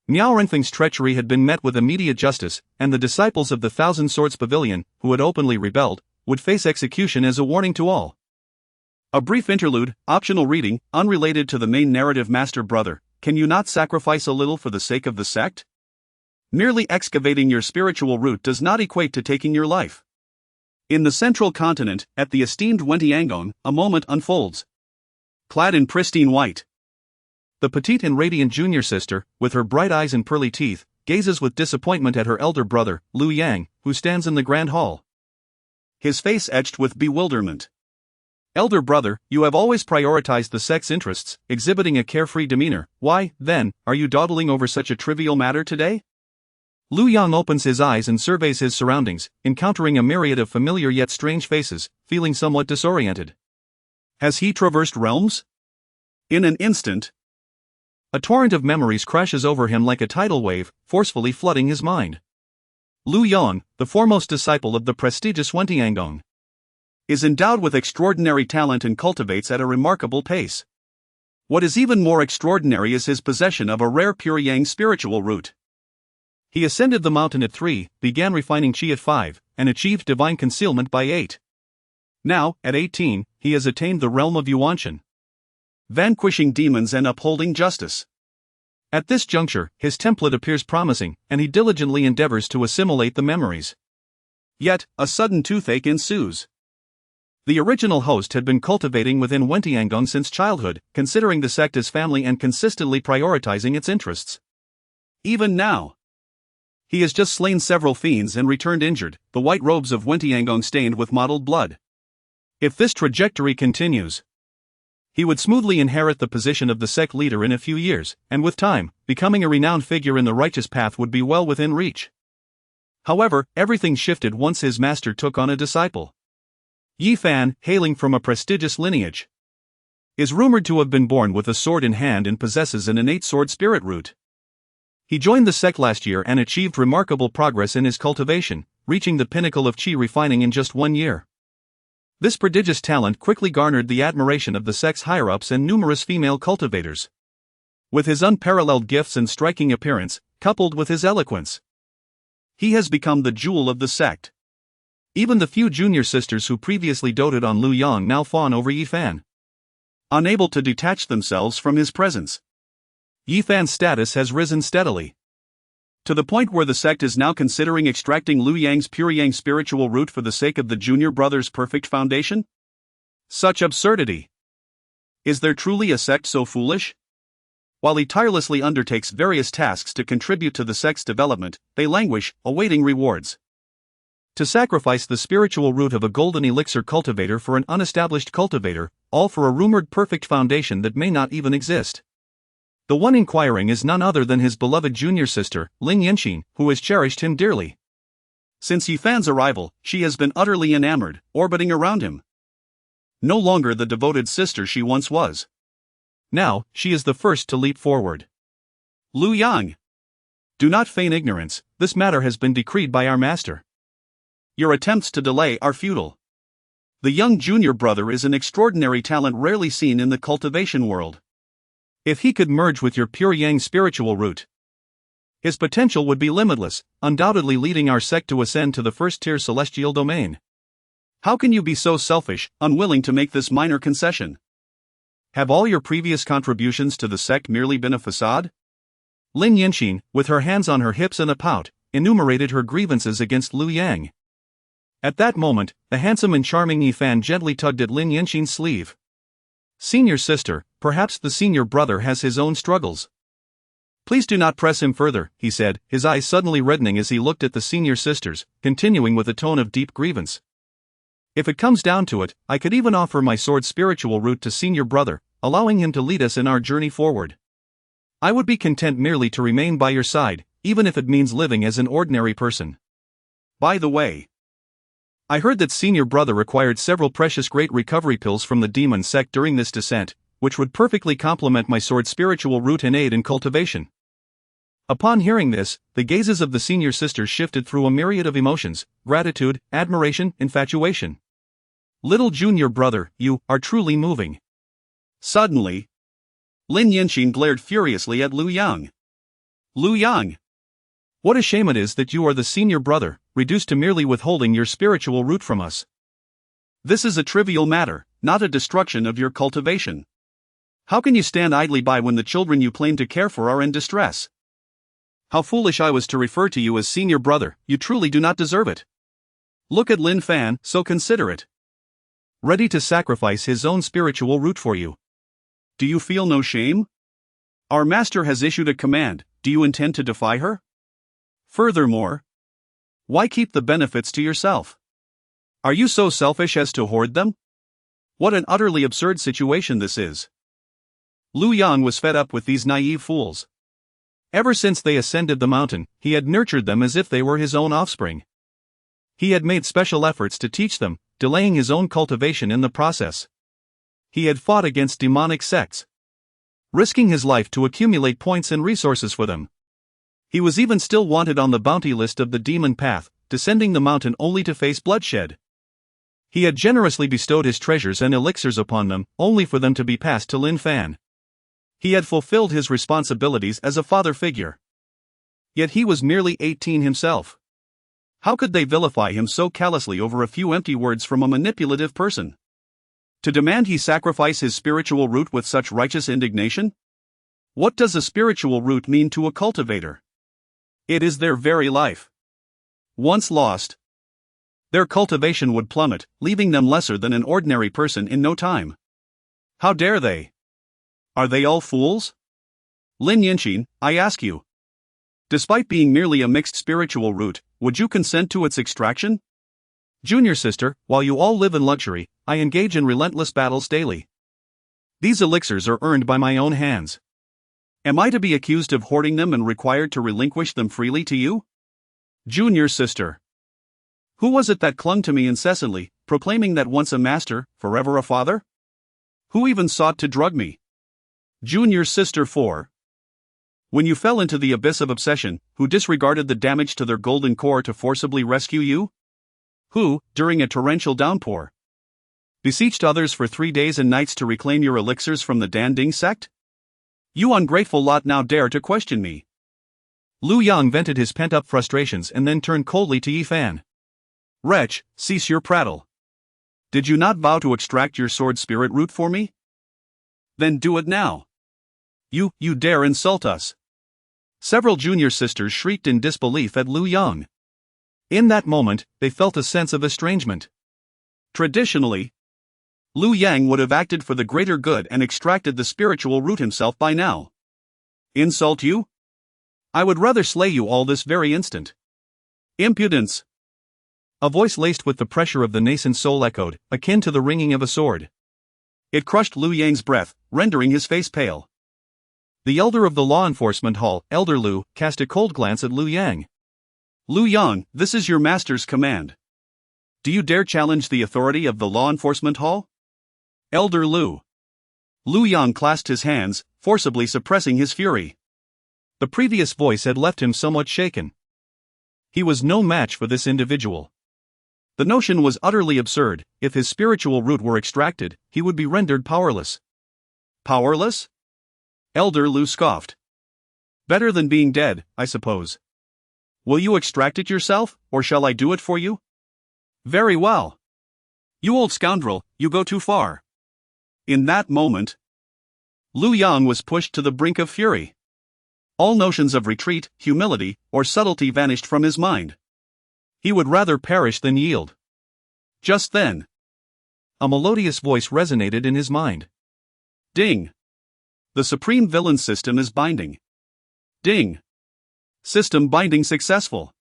Miao Runfeng's treachery had been met with immediate justice, and the disciples of the Thousand Swords Pavilion, who had openly rebelled, would face execution as a warning to all. A brief interlude, optional reading, unrelated to the main narrative. Master Brother, can you not sacrifice a little for the sake of the sect? Merely excavating your spiritual root does not equate to taking your life. In the central continent, at the esteemed Wentiangon, a moment unfolds. Clad in pristine white, the petite and radiant junior sister, with her bright eyes and pearly teeth, gazes with disappointment at her elder brother, Lu Yang, who stands in the grand hall, his face etched with bewilderment. Elder brother, you have always prioritized the sect's interests, exhibiting a carefree demeanor. Why, then, are you dawdling over such a trivial matter today? Lu Yang opens his eyes and surveys his surroundings, encountering a myriad of familiar yet strange faces, feeling somewhat disoriented. Has he traversed realms? In an instant, a torrent of memories crashes over him like a tidal wave, forcefully flooding his mind. Lu Yang, the foremost disciple of the prestigious Wentiangong, is endowed with extraordinary talent and cultivates at a remarkable pace. What is even more extraordinary is his possession of a rare pure yang spiritual root. He ascended the mountain at 3, began refining Qi at 5, and achieved divine concealment by 8. Now, at 18, he has attained the realm of Yuanshan, vanquishing demons and upholding justice. At this juncture, his template appears promising, and he diligently endeavors to assimilate the memories. Yet, a sudden toothache ensues. The original host had been cultivating within Wentiangong since childhood, considering the sect as family and consistently prioritizing its interests. Even now, he has just slain several fiends and returned injured, the white robes of Wentiangong stained with mottled blood. If this trajectory continues, he would smoothly inherit the position of the sect leader in a few years, and with time, becoming a renowned figure in the righteous path would be well within reach. However, everything shifted once his master took on a disciple. Yi Fan, hailing from a prestigious lineage, is rumored to have been born with a sword in hand and possesses an innate sword spirit root. He joined the sect last year and achieved remarkable progress in his cultivation, reaching the pinnacle of Qi refining in just 1 year. This prodigious talent quickly garnered the admiration of the sect's higher-ups and numerous female cultivators. With his unparalleled gifts and striking appearance, coupled with his eloquence, he has become the jewel of the sect. Even the few junior sisters who previously doted on Lu Yang now fawn over Yi Fan, unable to detach themselves from his presence. Yi Fan's status has risen steadily, to the point where the sect is now considering extracting Lu Yang's pure yang spiritual root for the sake of the junior brother's perfect foundation? Such absurdity! Is there truly a sect so foolish? While he tirelessly undertakes various tasks to contribute to the sect's development, they languish, awaiting rewards. To sacrifice the spiritual root of a golden elixir cultivator for an unestablished cultivator, all for a rumored perfect foundation that may not even exist. The one inquiring is none other than his beloved junior sister, Lin Yanxin, who has cherished him dearly. Since Yi Fan's arrival, she has been utterly enamored, orbiting around him. No longer the devoted sister she once was. Now, she is the first to leap forward. Lu Yang! Do not feign ignorance, this matter has been decreed by our master. Your attempts to delay are futile. The young junior brother is an extraordinary talent rarely seen in the cultivation world. If he could merge with your pure yang spiritual root, his potential would be limitless, undoubtedly leading our sect to ascend to the first-tier celestial domain. How can you be so selfish, unwilling to make this minor concession? Have all your previous contributions to the sect merely been a facade? Lin Yanxin, with her hands on her hips and a pout, enumerated her grievances against Lu Yang. At that moment, the handsome and charming Yi Fan gently tugged at Lin Yanxin's sleeve. Senior sister, perhaps the senior brother has his own struggles. Please do not press him further, he said, his eyes suddenly reddening as he looked at the senior sisters, continuing with a tone of deep grievance. If it comes down to it, I could even offer my sword spiritual root to senior brother, allowing him to lead us in our journey forward. I would be content merely to remain by your side, even if it means living as an ordinary person. By the way, I heard that senior brother required several precious great recovery pills from the demon sect during this descent, which would perfectly complement my sword spiritual root and aid in cultivation. Upon hearing this, the gazes of the senior sisters shifted through a myriad of emotions: gratitude, admiration, infatuation. Little junior brother, you are truly moving. Suddenly, Lin Yanxin glared furiously at Lu Yang. Lu Yang! What a shame it is that you are the senior brother, reduced to merely withholding your spiritual root from us. This is a trivial matter, not a destruction of your cultivation. How can you stand idly by when the children you claim to care for are in distress? How foolish I was to refer to you as senior brother, you truly do not deserve it. Look at Lin Fan, so considerate. Ready to sacrifice his own spiritual root for you. Do you feel no shame? Our master has issued a command, do you intend to defy her? Furthermore, why keep the benefits to yourself? Are you so selfish as to hoard them? What an utterly absurd situation this is. Lu Yang was fed up with these naive fools. Ever since they ascended the mountain, he had nurtured them as if they were his own offspring. He had made special efforts to teach them, delaying his own cultivation in the process. He had fought against demonic sects, risking his life to accumulate points and resources for them. He was even still wanted on the bounty list of the demon path, descending the mountain only to face bloodshed. He had generously bestowed his treasures and elixirs upon them, only for them to be passed to Lin Fan. He had fulfilled his responsibilities as a father figure. Yet he was merely 18 himself. How could they vilify him so callously over a few empty words from a manipulative person? To demand he sacrifice his spiritual root with such righteous indignation? What does a spiritual root mean to a cultivator? It is their very life. Once lost, their cultivation would plummet, leaving them lesser than an ordinary person in no time. How dare they? Are they all fools? Lin Yinxin, I ask you. Despite being merely a mixed spiritual root, would you consent to its extraction? Junior sister, while you all live in luxury, I engage in relentless battles daily. These elixirs are earned by my own hands. Am I to be accused of hoarding them and required to relinquish them freely to you? Junior sister. Who was it that clung to me incessantly, proclaiming that once a master, forever a father? Who even sought to drug me? Junior sister 4. When you fell into the abyss of obsession, who disregarded the damage to their golden core to forcibly rescue you? Who, during a torrential downpour, beseeched others for 3 days and nights to reclaim your elixirs from the Danding sect? You ungrateful lot now dare to question me. Lu Yang vented his pent-up frustrations and then turned coldly to Yi Fan. Wretch, cease your prattle. Did you not vow to extract your sword spirit root for me? Then do it now. You dare insult us. Several junior sisters shrieked in disbelief at Lu Yang. In that moment, they felt a sense of estrangement. Traditionally, Lu Yang would have acted for the greater good and extracted the spiritual root himself by now. Insult you? I would rather slay you all this very instant. Impudence! A voice laced with the pressure of the nascent soul echoed, akin to the ringing of a sword. It crushed Lu Yang's breath, rendering his face pale. The elder of the law enforcement hall, Elder Lu, cast a cold glance at Lu Yang. Lu Yang, this is your master's command. Do you dare challenge the authority of the law enforcement hall? Elder Lu. Lu Yang clasped his hands, forcibly suppressing his fury. The previous voice had left him somewhat shaken. He was no match for this individual. The notion was utterly absurd. If his spiritual root were extracted, he would be rendered powerless. Powerless? Elder Lu scoffed. Better than being dead, I suppose. Will you extract it yourself, or shall I do it for you? Very well. You old scoundrel, you go too far. In that moment, Lu Yang was pushed to the brink of fury. All notions of retreat, humility, or subtlety vanished from his mind. He would rather perish than yield. Just then, a melodious voice resonated in his mind. Ding! The supreme villain system is binding. Ding! System binding successful.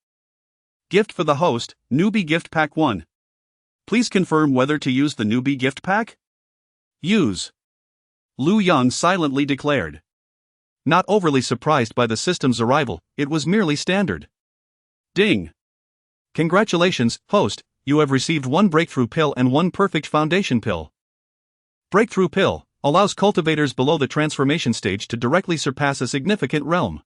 Gift for the host, Newbie Gift Pack 1. Please confirm whether to use the Newbie Gift Pack? Use. Lu Yang silently declared. Not overly surprised by the system's arrival, it was merely standard. Ding! Congratulations, host, you have received 1 breakthrough pill and 1 perfect foundation pill. Breakthrough pill allows cultivators below the transformation stage to directly surpass a significant realm.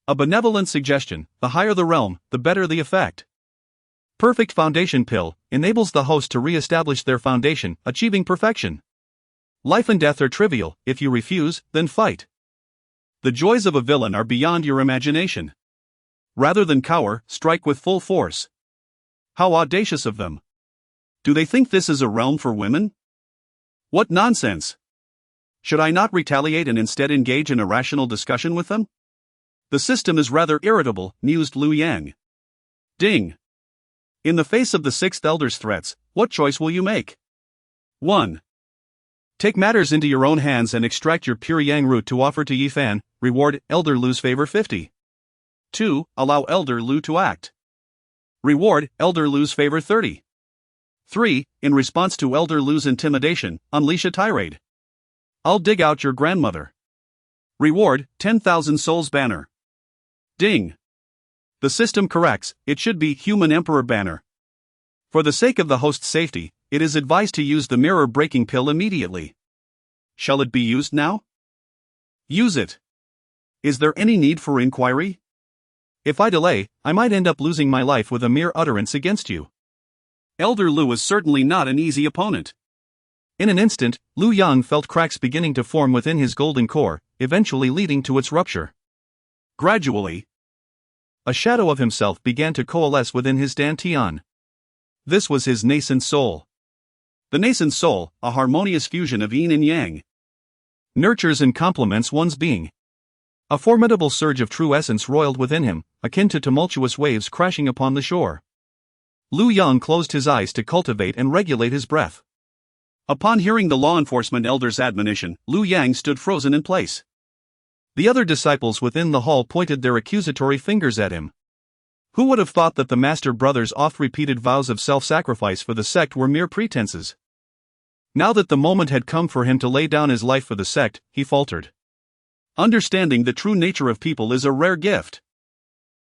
A benevolent suggestion: the higher the realm, the better the effect. Perfect foundation pill enables the host to re-establish their foundation, achieving perfection. Life and death are trivial. If you refuse, then fight. The joys of a villain are beyond your imagination. Rather than cower, strike with full force. How audacious of them! Do they think this is a realm for women? What nonsense! Should I not retaliate and instead engage in a rational discussion with them? The system is rather irritable, mused Lu Yang. Ding! In the face of the 6th Elder's threats, what choice will you make? 1. Take matters into your own hands and extract your pure Yang root to offer to Yi Fan, reward Elder Lu's favor 50. 2. Allow Elder Lu to act. Reward Elder Lu's favor 30. 3. In response to Elder Lu's intimidation, unleash a tirade. I'll dig out your grandmother. Reward, 10,000 souls banner. Ding. The system corrects, it should be human emperor banner. For the sake of the host's safety, it is advised to use the mirror-breaking pill immediately. Shall it be used now? Use it. Is there any need for inquiry? If I delay, I might end up losing my life with a mere utterance against you. Elder Lu is certainly not an easy opponent. In an instant, Lu Yang felt cracks beginning to form within his golden core, eventually leading to its rupture. Gradually, a shadow of himself began to coalesce within his dantian. This was his nascent soul. The nascent soul, a harmonious fusion of yin and yang, nurtures and complements one's being. A formidable surge of true essence roiled within him, akin to tumultuous waves crashing upon the shore. Lu Yang closed his eyes to cultivate and regulate his breath. Upon hearing the law enforcement elder's admonition, Lu Yang stood frozen in place. The other disciples within the hall pointed their accusatory fingers at him. Who would have thought that the Master Brother's oft-repeated vows of self-sacrifice for the sect were mere pretenses? Now that the moment had come for him to lay down his life for the sect, he faltered. Understanding the true nature of people is a rare gift.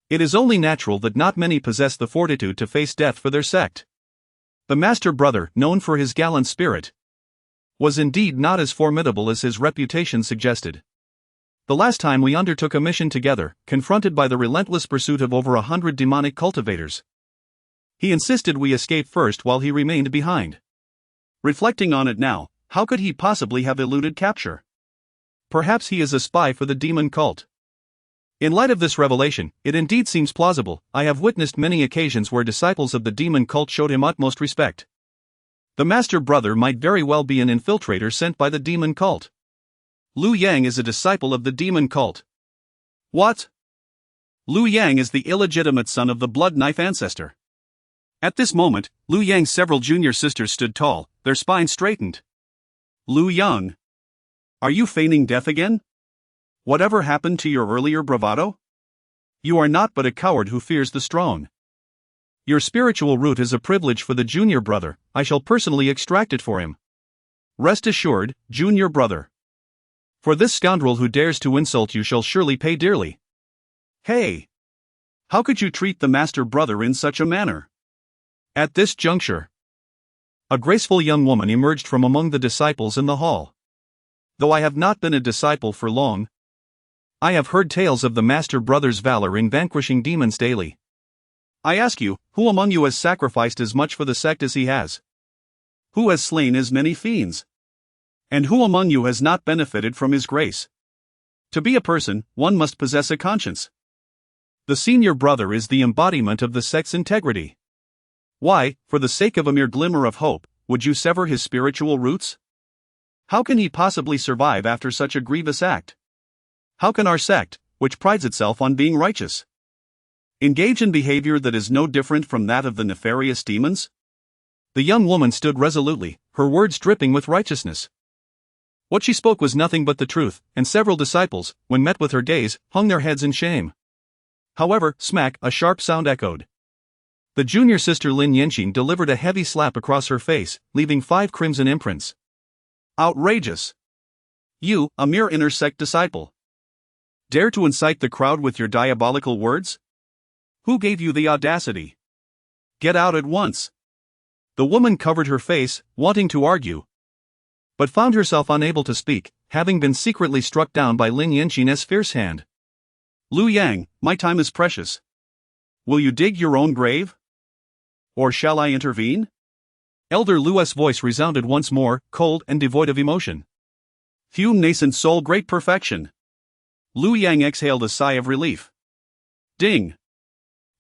It is only natural that not many possess the fortitude to face death for their sect. The Master Brother, known for his gallant spirit, was indeed not as formidable as his reputation suggested. The last time we undertook a mission together, confronted by the relentless pursuit of over 100 demonic cultivators, he insisted we escape first while he remained behind. Reflecting on it now, how could he possibly have eluded capture? Perhaps he is a spy for the demon cult. In light of this revelation, it indeed seems plausible. I have witnessed many occasions where disciples of the demon cult showed him utmost respect. The Master Brother might very well be an infiltrator sent by the demon cult. Lu Yang is a disciple of the demon cult. What? Lu Yang is the illegitimate son of the blood knife ancestor. At this moment, Lu Yang's several junior sisters stood tall, their spines straightened. Lu Yang, are you feigning death again? Whatever happened to your earlier bravado? You are not but a coward who fears the strong. Your spiritual root is a privilege for the junior brother. I shall personally extract it for him. Rest assured, junior brother. For this scoundrel who dares to insult you shall surely pay dearly. Hey! How could you treat the Master Brother in such a manner? At this juncture, a graceful young woman emerged from among the disciples in the hall. Though I have not been a disciple for long, I have heard tales of the Master Brother's valor in vanquishing demons daily. I ask you, who among you has sacrificed as much for the sect as he has? Who has slain as many fiends? And who among you has not benefited from his grace? To be a person, one must possess a conscience. The senior brother is the embodiment of the sect's integrity. Why, for the sake of a mere glimmer of hope, would you sever his spiritual roots? How can he possibly survive after such a grievous act? How can our sect, which prides itself on being righteous, engage in behavior that is no different from that of the nefarious demons? The young woman stood resolutely, her words dripping with righteousness. What she spoke was nothing but the truth, and several disciples, when met with her gaze, hung their heads in shame. However, smack, a sharp sound echoed. The junior sister Lin Yanqing delivered a heavy slap across her face, leaving 5 crimson imprints. Outrageous! You, a mere inner sect disciple, dare to incite the crowd with your diabolical words? Who gave you the audacity? Get out at once! The woman covered her face, wanting to argue, but found herself unable to speak, having been secretly struck down by Lin Yanqing's fierce hand. Lu Yang, my time is precious. Will you dig your own grave? Or shall I intervene? Elder Lu's voice resounded once more, cold and devoid of emotion. Fume nascent soul great perfection. Lu Yang exhaled a sigh of relief. Ding!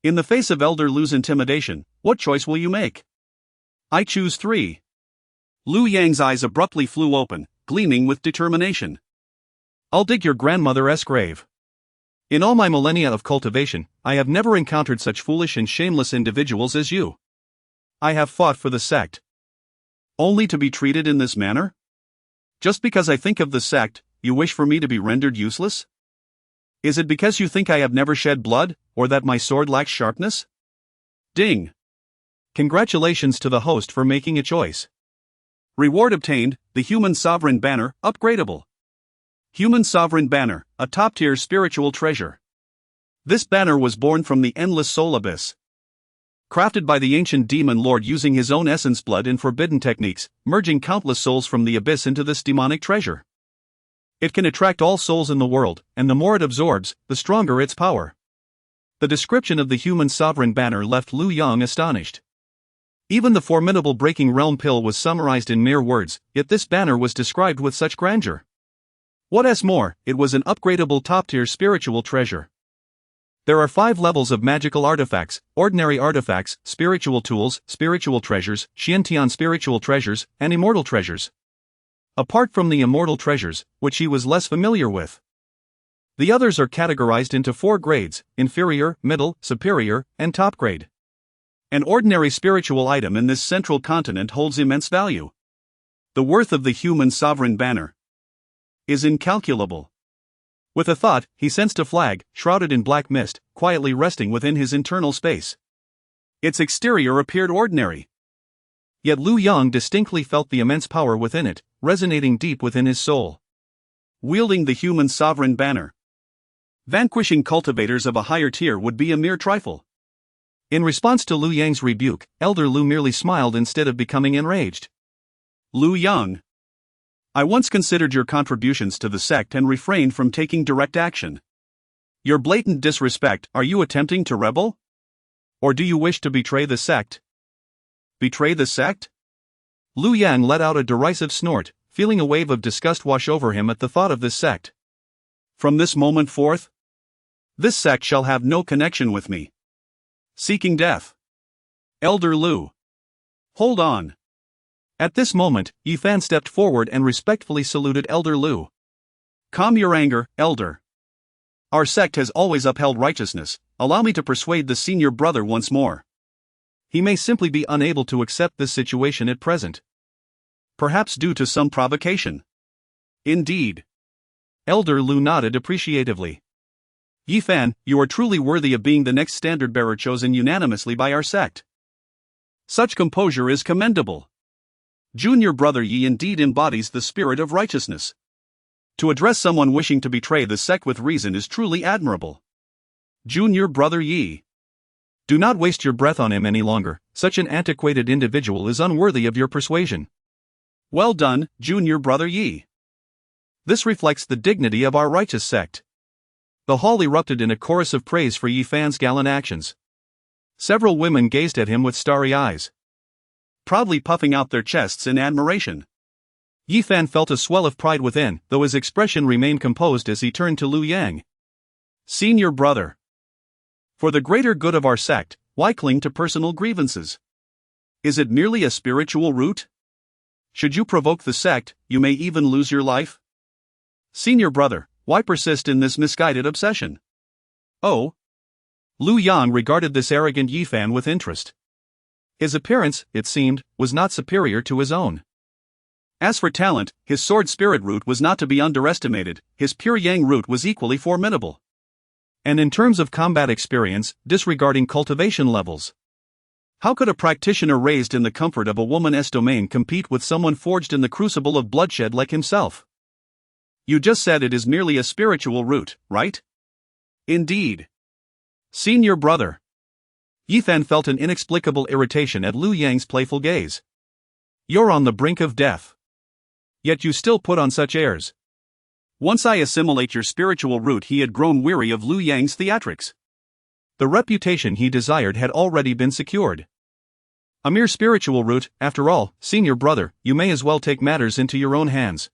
In the face of Elder Lu's intimidation, what choice will you make? I choose 3. Lu Yang's eyes abruptly flew open, gleaming with determination. I'll dig your grandmother's grave. In all my millennia of cultivation, I have never encountered such foolish and shameless individuals as you. I have fought for the sect, only to be treated in this manner? Just because I think of the sect, you wish for me to be rendered useless? Is it because you think I have never shed blood, or that my sword lacks sharpness? Ding! Congratulations to the host for making a choice. Reward obtained, the Human Sovereign Banner, upgradable. Human Sovereign Banner, a top-tier spiritual treasure. This banner was born from the endless soul abyss. Crafted by the ancient demon lord using his own essence blood in forbidden techniques, merging countless souls from the abyss into this demonic treasure. It can attract all souls in the world, and the more it absorbs, the stronger its power. The description of the Human Sovereign Banner left Lu Yang astonished. Even the formidable Breaking Realm pill was summarized in mere words, yet this banner was described with such grandeur. What's more, it was an upgradable top-tier spiritual treasure. There are 5 levels of magical artifacts: ordinary artifacts, spiritual tools, spiritual treasures, Xiantian spiritual treasures, and immortal treasures. Apart from the immortal treasures, which he was less familiar with, the others are categorized into 4 grades: inferior, middle, superior, and top grade. An ordinary spiritual item in this central continent holds immense value. The worth of the Human Sovereign Banner is incalculable. With a thought, he sensed a flag, shrouded in black mist, quietly resting within his internal space. Its exterior appeared ordinary. Yet Lu Yang distinctly felt the immense power within it, resonating deep within his soul. Wielding the Human Sovereign Banner, vanquishing cultivators of a higher tier would be a mere trifle. In response to Lu Yang's rebuke, Elder Lu merely smiled instead of becoming enraged. Lu Yang, I once considered your contributions to the sect and refrained from taking direct action. Your blatant disrespect, are you attempting to rebel? Or do you wish to betray the sect? Betray the sect? Lu Yang let out a derisive snort, feeling a wave of disgust wash over him at the thought of this sect. From this moment forth, this sect shall have no connection with me. Seeking death. Elder Lu. Hold on. At this moment, Yifan stepped forward and respectfully saluted Elder Lu. Calm your anger, Elder. Our sect has always upheld righteousness. Allow me to persuade the senior brother once more. He may simply be unable to accept this situation at present. Perhaps due to some provocation. Indeed. Elder Lu nodded appreciatively. Yifan, you are truly worthy of being the next standard-bearer chosen unanimously by our sect. Such composure is commendable. Junior Brother Yi indeed embodies the spirit of righteousness. To address someone wishing to betray the sect with reason is truly admirable. Junior Brother Yi. Do not waste your breath on him any longer. Such an antiquated individual is unworthy of your persuasion. Well done, Junior Brother Yi. This reflects the dignity of our righteous sect. The hall erupted in a chorus of praise for Yifan's gallant actions. Several women gazed at him with starry eyes, proudly puffing out their chests in admiration. Yifan felt a swell of pride within, though his expression remained composed as he turned to Lu Yang. Senior brother. For the greater good of our sect, why cling to personal grievances? Is it merely a spiritual root? Should you provoke the sect, you may even lose your life. Senior brother, why persist in this misguided obsession? Oh. Lu Yang regarded this arrogant Yifan with interest. His appearance, it seemed, was not superior to his own. As for talent, his sword spirit root was not to be underestimated, his pure yang root was equally formidable. And in terms of combat experience, disregarding cultivation levels, how could a practitioner raised in the comfort of a woman's domain compete with someone forged in the crucible of bloodshed like himself? You just said it is merely a spiritual root, right? Indeed. Senior brother. Yifan felt an inexplicable irritation at Lu Yang's playful gaze. You're on the brink of death. Yet you still put on such airs. Once I assimilate your spiritual root, he had grown weary of Lu Yang's theatrics. The reputation he desired had already been secured. A mere spiritual root, after all, senior brother, you may as well take matters into your own hands.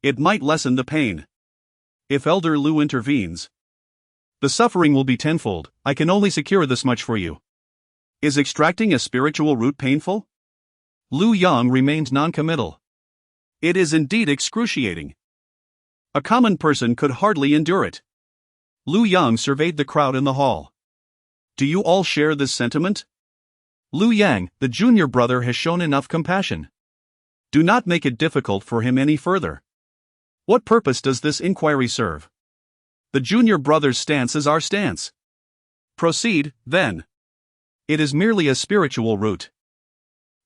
It might lessen the pain. If Elder Lu intervenes, the suffering will be tenfold. I can only secure this much for you. Is extracting a spiritual root painful? Lu Yang remained non-committal. It is indeed excruciating. A common person could hardly endure it. Lu Yang surveyed the crowd in the hall. Do you all share this sentiment? Lu Yang, the junior brother, has shown enough compassion. Do not make it difficult for him any further. What purpose does this inquiry serve? The junior brother's stance is our stance. Proceed, then. It is merely a spiritual route.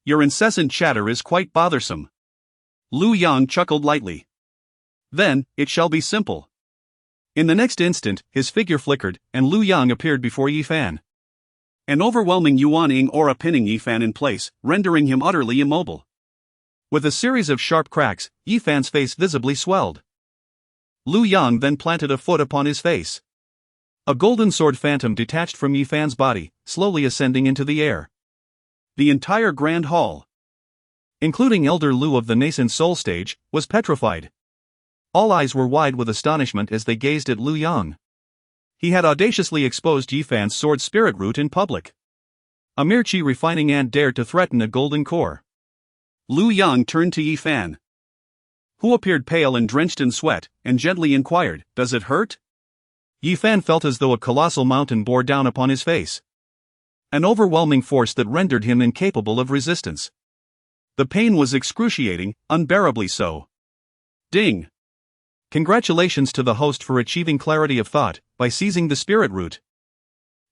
Your incessant chatter is quite bothersome. Lu Yang chuckled lightly. Then, it shall be simple. In the next instant, his figure flickered, and Lu Yang appeared before Yi Fan. An overwhelming Yuan-ing aura pinning Yi Fan in place, rendering him utterly immobile. With a series of sharp cracks, Yi Fan's face visibly swelled. Lu Yang then planted a foot upon his face. A golden sword phantom detached from Yi Fan's body, slowly ascending into the air. The entire grand hall, including Elder Lu of the nascent soul stage, was petrified. All eyes were wide with astonishment as they gazed at Lu Yang. He had audaciously exposed Yi Fan's sword spirit root in public. A mere chi refining ant dared to threaten a golden core. Lu Yang turned to Yi Fan, who appeared pale and drenched in sweat, and gently inquired, "Does it hurt?" Yi Fan felt as though a colossal mountain bore down upon his face. An overwhelming force that rendered him incapable of resistance. The pain was excruciating, unbearably so. Ding! Congratulations to the host for achieving clarity of thought, by seizing the spirit root.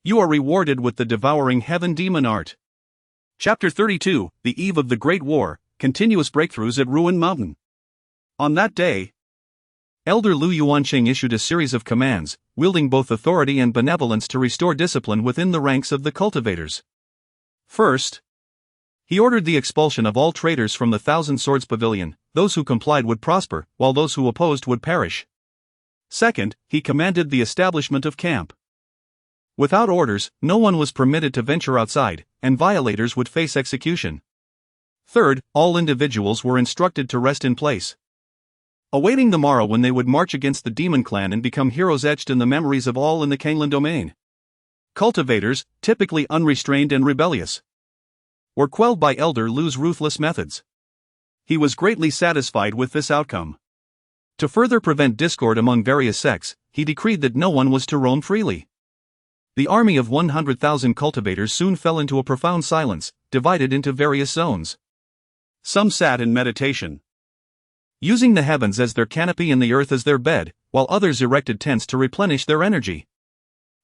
You are rewarded with the devouring heaven demon art. Chapter 32, The Eve of the Great War, Continuous Breakthroughs at Ruined Mountain. On that day, Elder Lu Yuanqing issued a series of commands, wielding both authority and benevolence to restore discipline within the ranks of the cultivators. First, he ordered the expulsion of all traitors from the Thousand Swords Pavilion. Those who complied would prosper, while those who opposed would perish. Second, he commanded the establishment of camp. Without orders, no one was permitted to venture outside, and violators would face execution. Third, all individuals were instructed to rest in place, awaiting the morrow when they would march against the demon clan and become heroes etched in the memories of all in the Canglan Domain. Cultivators, typically unrestrained and rebellious, were quelled by Elder Lu's ruthless methods. He was greatly satisfied with this outcome. To further prevent discord among various sects, he decreed that no one was to roam freely. The army of 100,000 cultivators soon fell into a profound silence, divided into various zones. Some sat in meditation, using the heavens as their canopy and the earth as their bed, while others erected tents to replenish their energy.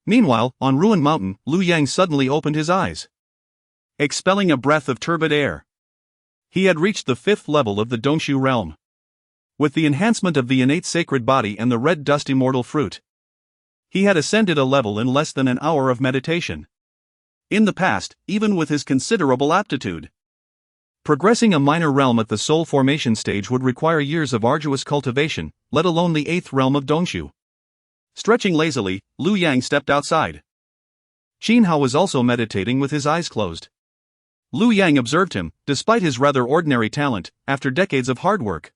Meanwhile, on Ruined Mountain, Lu Yang suddenly opened his eyes, expelling a breath of turbid air. He had reached the 5th level of the Dongxu realm. With the enhancement of the innate sacred body and the red dust immortal fruit, he had ascended a level in less than an hour of meditation. In the past, even with his considerable aptitude, progressing a minor realm at the soul formation stage would require years of arduous cultivation, let alone the 8th realm of Dongxu. Stretching lazily, Lu Yang stepped outside. Qin Hao was also meditating with his eyes closed. Lu Yang observed him, despite his rather ordinary talent, after decades of hard work.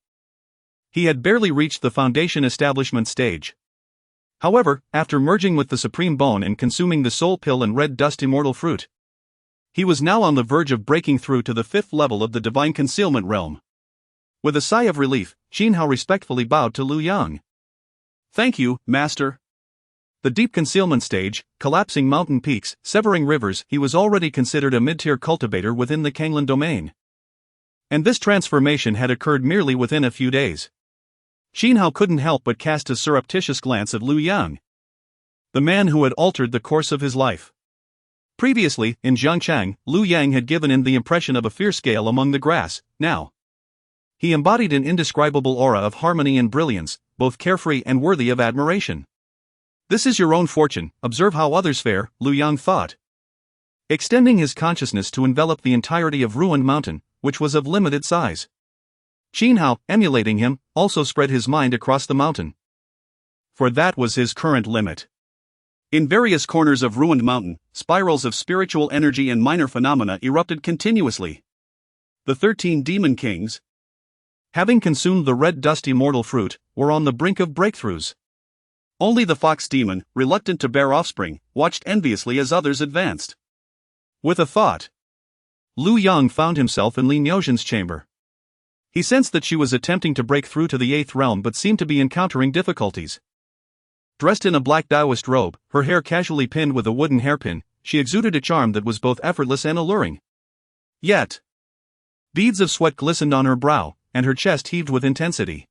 He had barely reached the foundation establishment stage. However, after merging with the Supreme Bone and consuming the Soul Pill and Red Dust Immortal Fruit, he was now on the verge of breaking through to the 5th level of the Divine Concealment Realm. With a sigh of relief, Qin Hao respectfully bowed to Lu Yang. "Thank you, Master." The deep concealment stage, collapsing mountain peaks, severing rivers, he was already considered a mid-tier cultivator within the Canglan Domain. And this transformation had occurred merely within a few days. Qin Hao couldn't help but cast a surreptitious glance at Lu Yang, the man who had altered the course of his life. Previously, in Zhangchang, Lu Yang had given him the impression of a fierce gale among the grass. Now, he embodied an indescribable aura of harmony and brilliance, both carefree and worthy of admiration. "This is your own fortune, observe how others fare," Lu Yang thought, extending his consciousness to envelop the entirety of Ruined Mountain, which was of limited size. Qin Hao, emulating him, also spread his mind across the mountain, for that was his current limit. In various corners of Ruined Mountain, spirals of spiritual energy and minor phenomena erupted continuously. The 13 demon kings, having consumed the red dust immortal fruit, were on the brink of breakthroughs. Only the fox demon, reluctant to bear offspring, watched enviously as others advanced. With a thought, Lu Yang found himself in Li Niuzhen's chamber. He sensed that she was attempting to break through to the 8th realm but seemed to be encountering difficulties. Dressed in a black Taoist robe, her hair casually pinned with a wooden hairpin, she exuded a charm that was both effortless and alluring. Yet, beads of sweat glistened on her brow, and her chest heaved with intensity.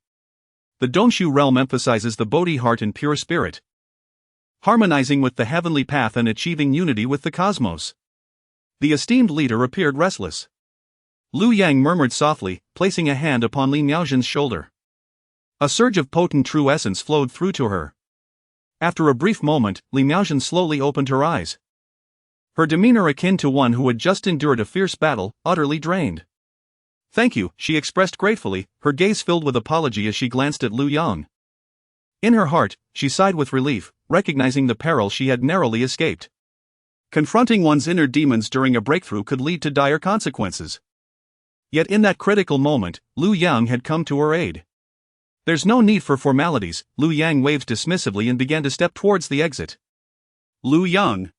The Dongxu realm emphasizes the Bodhi heart and pure spirit, harmonizing with the heavenly path and achieving unity with the cosmos. The esteemed leader appeared restless. Lu Yang murmured softly, placing a hand upon Li Miaozhen's shoulder. A surge of potent true essence flowed through to her. After a brief moment, Li Miaozhen slowly opened her eyes. Her demeanor akin to one who had just endured a fierce battle, utterly drained. "Thank you," she expressed gratefully, her gaze filled with apology as she glanced at Lu Yang. In her heart, she sighed with relief, recognizing the peril she had narrowly escaped. Confronting one's inner demons during a breakthrough could lead to dire consequences. Yet in that critical moment, Lu Yang had come to her aid. "There's no need for formalities," Lu Yang waved dismissively and began to step towards the exit. "Lu Yang.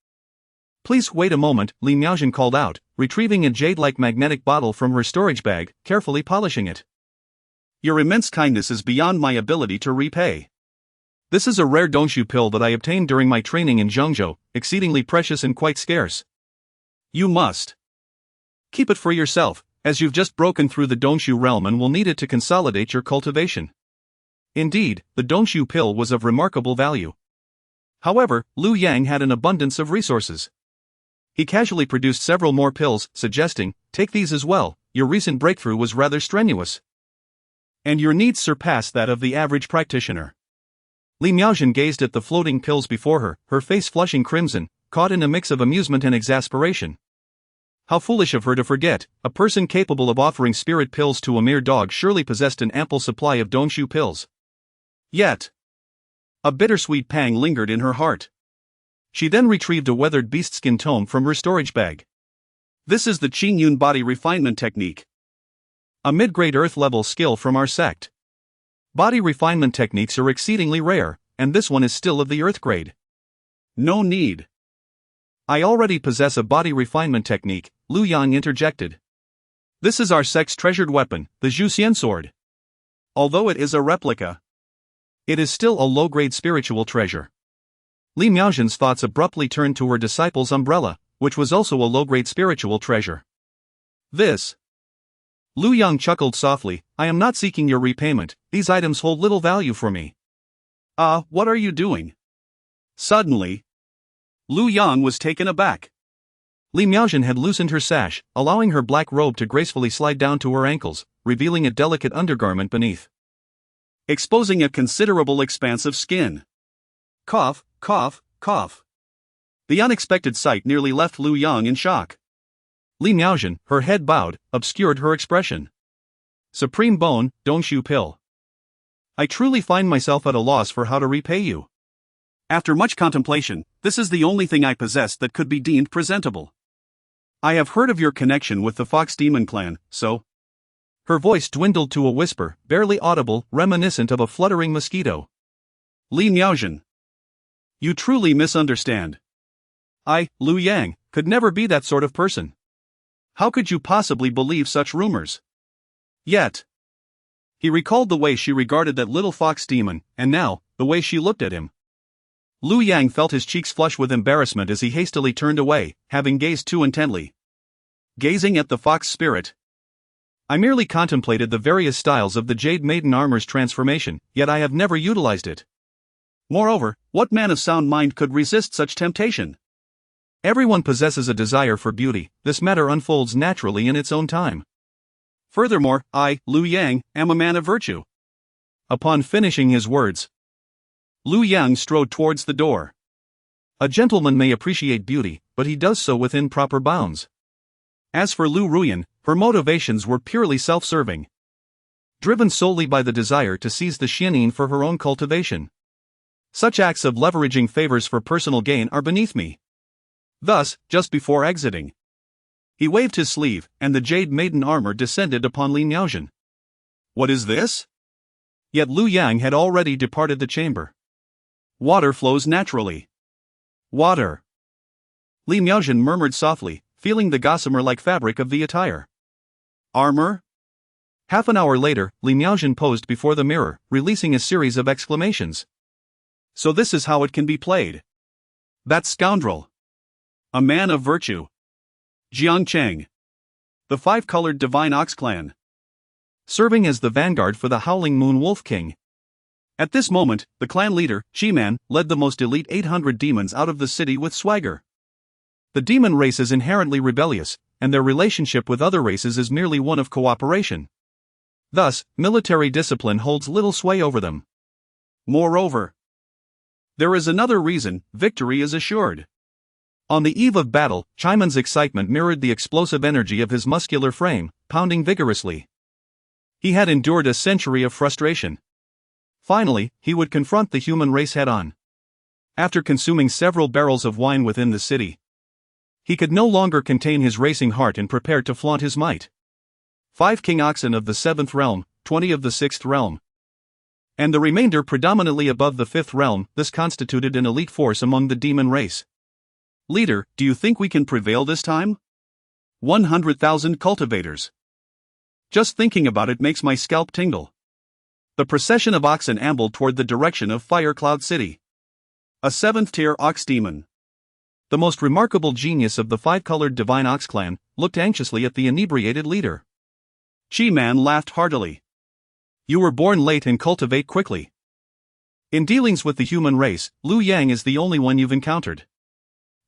Please wait a moment," Li Miaozhen called out, retrieving a jade-like magnetic bottle from her storage bag, carefully polishing it. "Your immense kindness is beyond my ability to repay. This is a rare dongxu pill that I obtained during my training in Zhengzhou, exceedingly precious and quite scarce. You must keep it for yourself, as you've just broken through the dongxu realm and will need it to consolidate your cultivation." Indeed, the dongxu pill was of remarkable value. However, Lu Yang had an abundance of resources. He casually produced several more pills, suggesting, "Take these as well, your recent breakthrough was rather strenuous. And your needs surpass that of the average practitioner." Li Miaozhen gazed at the floating pills before her, her face flushing crimson, caught in a mix of amusement and exasperation. How foolish of her to forget, a person capable of offering spirit pills to a mere dog surely possessed an ample supply of dongxu pills. Yet, a bittersweet pang lingered in her heart. She then retrieved a weathered beastskin tome from her storage bag. "This is the Qingyun body refinement technique. A mid-grade earth-level skill from our sect. Body refinement techniques are exceedingly rare, and this one is still of the earth grade." "No need. I already possess a body refinement technique," Lu Yang interjected. "This is our sect's treasured weapon, the Zhuxian sword. Although it is a replica, it is still a low-grade spiritual treasure." Li Miaozhen's thoughts abruptly turned to her disciple's umbrella, which was also a low-grade spiritual treasure. "This." Lu Yang chuckled softly, "I am not seeking your repayment, these items hold little value for me." What are you doing?" Suddenly, Lu Yang was taken aback. Li Miaozhen had loosened her sash, allowing her black robe to gracefully slide down to her ankles, revealing a delicate undergarment beneath, exposing a considerable expanse of skin. Cough, cough, cough. The unexpected sight nearly left Lu Yang in shock. Li Miaozhen, her head bowed, obscured her expression. "Supreme bone, dongxu pill. I truly find myself at a loss for how to repay you. After much contemplation, this is the only thing I possess that could be deemed presentable. I have heard of your connection with the Fox Demon clan, so..." Her voice dwindled to a whisper, barely audible, reminiscent of a fluttering mosquito. "Li Miaozhen, you truly misunderstand. I, Lu Yang, could never be that sort of person. How could you possibly believe such rumors?" Yet, he recalled the way she regarded that little fox demon, and now, the way she looked at him. Lu Yang felt his cheeks flush with embarrassment as he hastily turned away, having gazed too intently. Gazing at the fox spirit. "I merely contemplated the various styles of the Jade Maiden armor's transformation, yet I have never utilized it. Moreover, what man of sound mind could resist such temptation? Everyone possesses a desire for beauty, this matter unfolds naturally in its own time. Furthermore, I, Lu Yang, am a man of virtue." Upon finishing his words, Lu Yang strode towards the door. A gentleman may appreciate beauty, but he does so within proper bounds. As for Lu Ruyan, her motivations were purely self-serving, driven solely by the desire to seize the Xianin for her own cultivation. Such acts of leveraging favors for personal gain are beneath me. Thus, just before exiting, he waved his sleeve, and the Jade Maiden armor descended upon Li Miaozhen. "What is this?" Yet Lu Yang had already departed the chamber. "Water flows naturally." "Water." Li Miaozhen murmured softly, feeling the gossamer-like fabric of the attire. "Armor?" Half an hour later, Li Miaozhen posed before the mirror, releasing a series of exclamations. "So this is how it can be played. That scoundrel. A man of virtue. Jiang Cheng. The five-colored divine ox clan. Serving as the vanguard for the Howling Moon Wolf King." At this moment, the clan leader, Qingmei, led the most elite 800 demons out of the city with swagger. The demon race is inherently rebellious, and their relationship with other races is merely one of cooperation. Thus, military discipline holds little sway over them. Moreover, there is another reason: victory is assured. On the eve of battle, Qingmei's excitement mirrored the explosive energy of his muscular frame, pounding vigorously. He had endured a century of frustration. Finally, he would confront the human race head-on. After consuming several barrels of wine within the city, he could no longer contain his racing heart and prepared to flaunt his might. 5 king oxen of the 7th realm, 20 of the 6th realm, and the remainder predominantly above the 5th realm. This constituted an elite force among the demon race. Leader, do you think we can prevail this time? 100,000 cultivators. Just thinking about it makes my scalp tingle. The procession of oxen ambled toward the direction of Firecloud City. A 7th-tier ox demon, the most remarkable genius of the 5-colored divine ox clan, looked anxiously at the inebriated leader. Qingmei laughed heartily. You were born late and cultivate quickly. In dealings with the human race, Liu Yang is the only one you've encountered.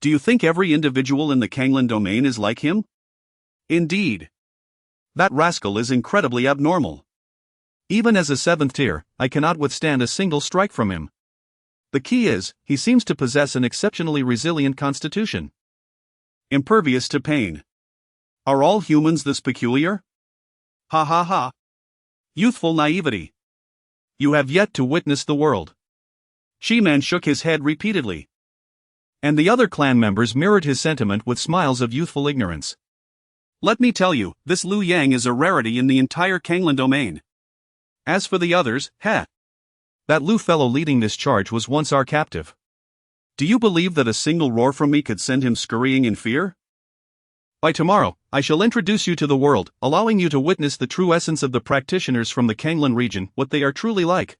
Do you think every individual in the Canglan Domain is like him? Indeed. That rascal is incredibly abnormal. Even as a 7th tier, I cannot withstand a single strike from him. The key is, he seems to possess an exceptionally resilient constitution. Impervious to pain. Are all humans this peculiar? Ha ha ha. Youthful naivety. You have yet to witness the world. Qingmei shook his head repeatedly. And the other clan members mirrored his sentiment with smiles of youthful ignorance. Let me tell you, this Liu Yang is a rarity in the entire Canglan Domain. As for the others, that Liu fellow leading this charge was once our captive. Do you believe that a single roar from me could send him scurrying in fear? By tomorrow, I shall introduce you to the world, allowing you to witness the true essence of the practitioners from the Canglan region, what they are truly like.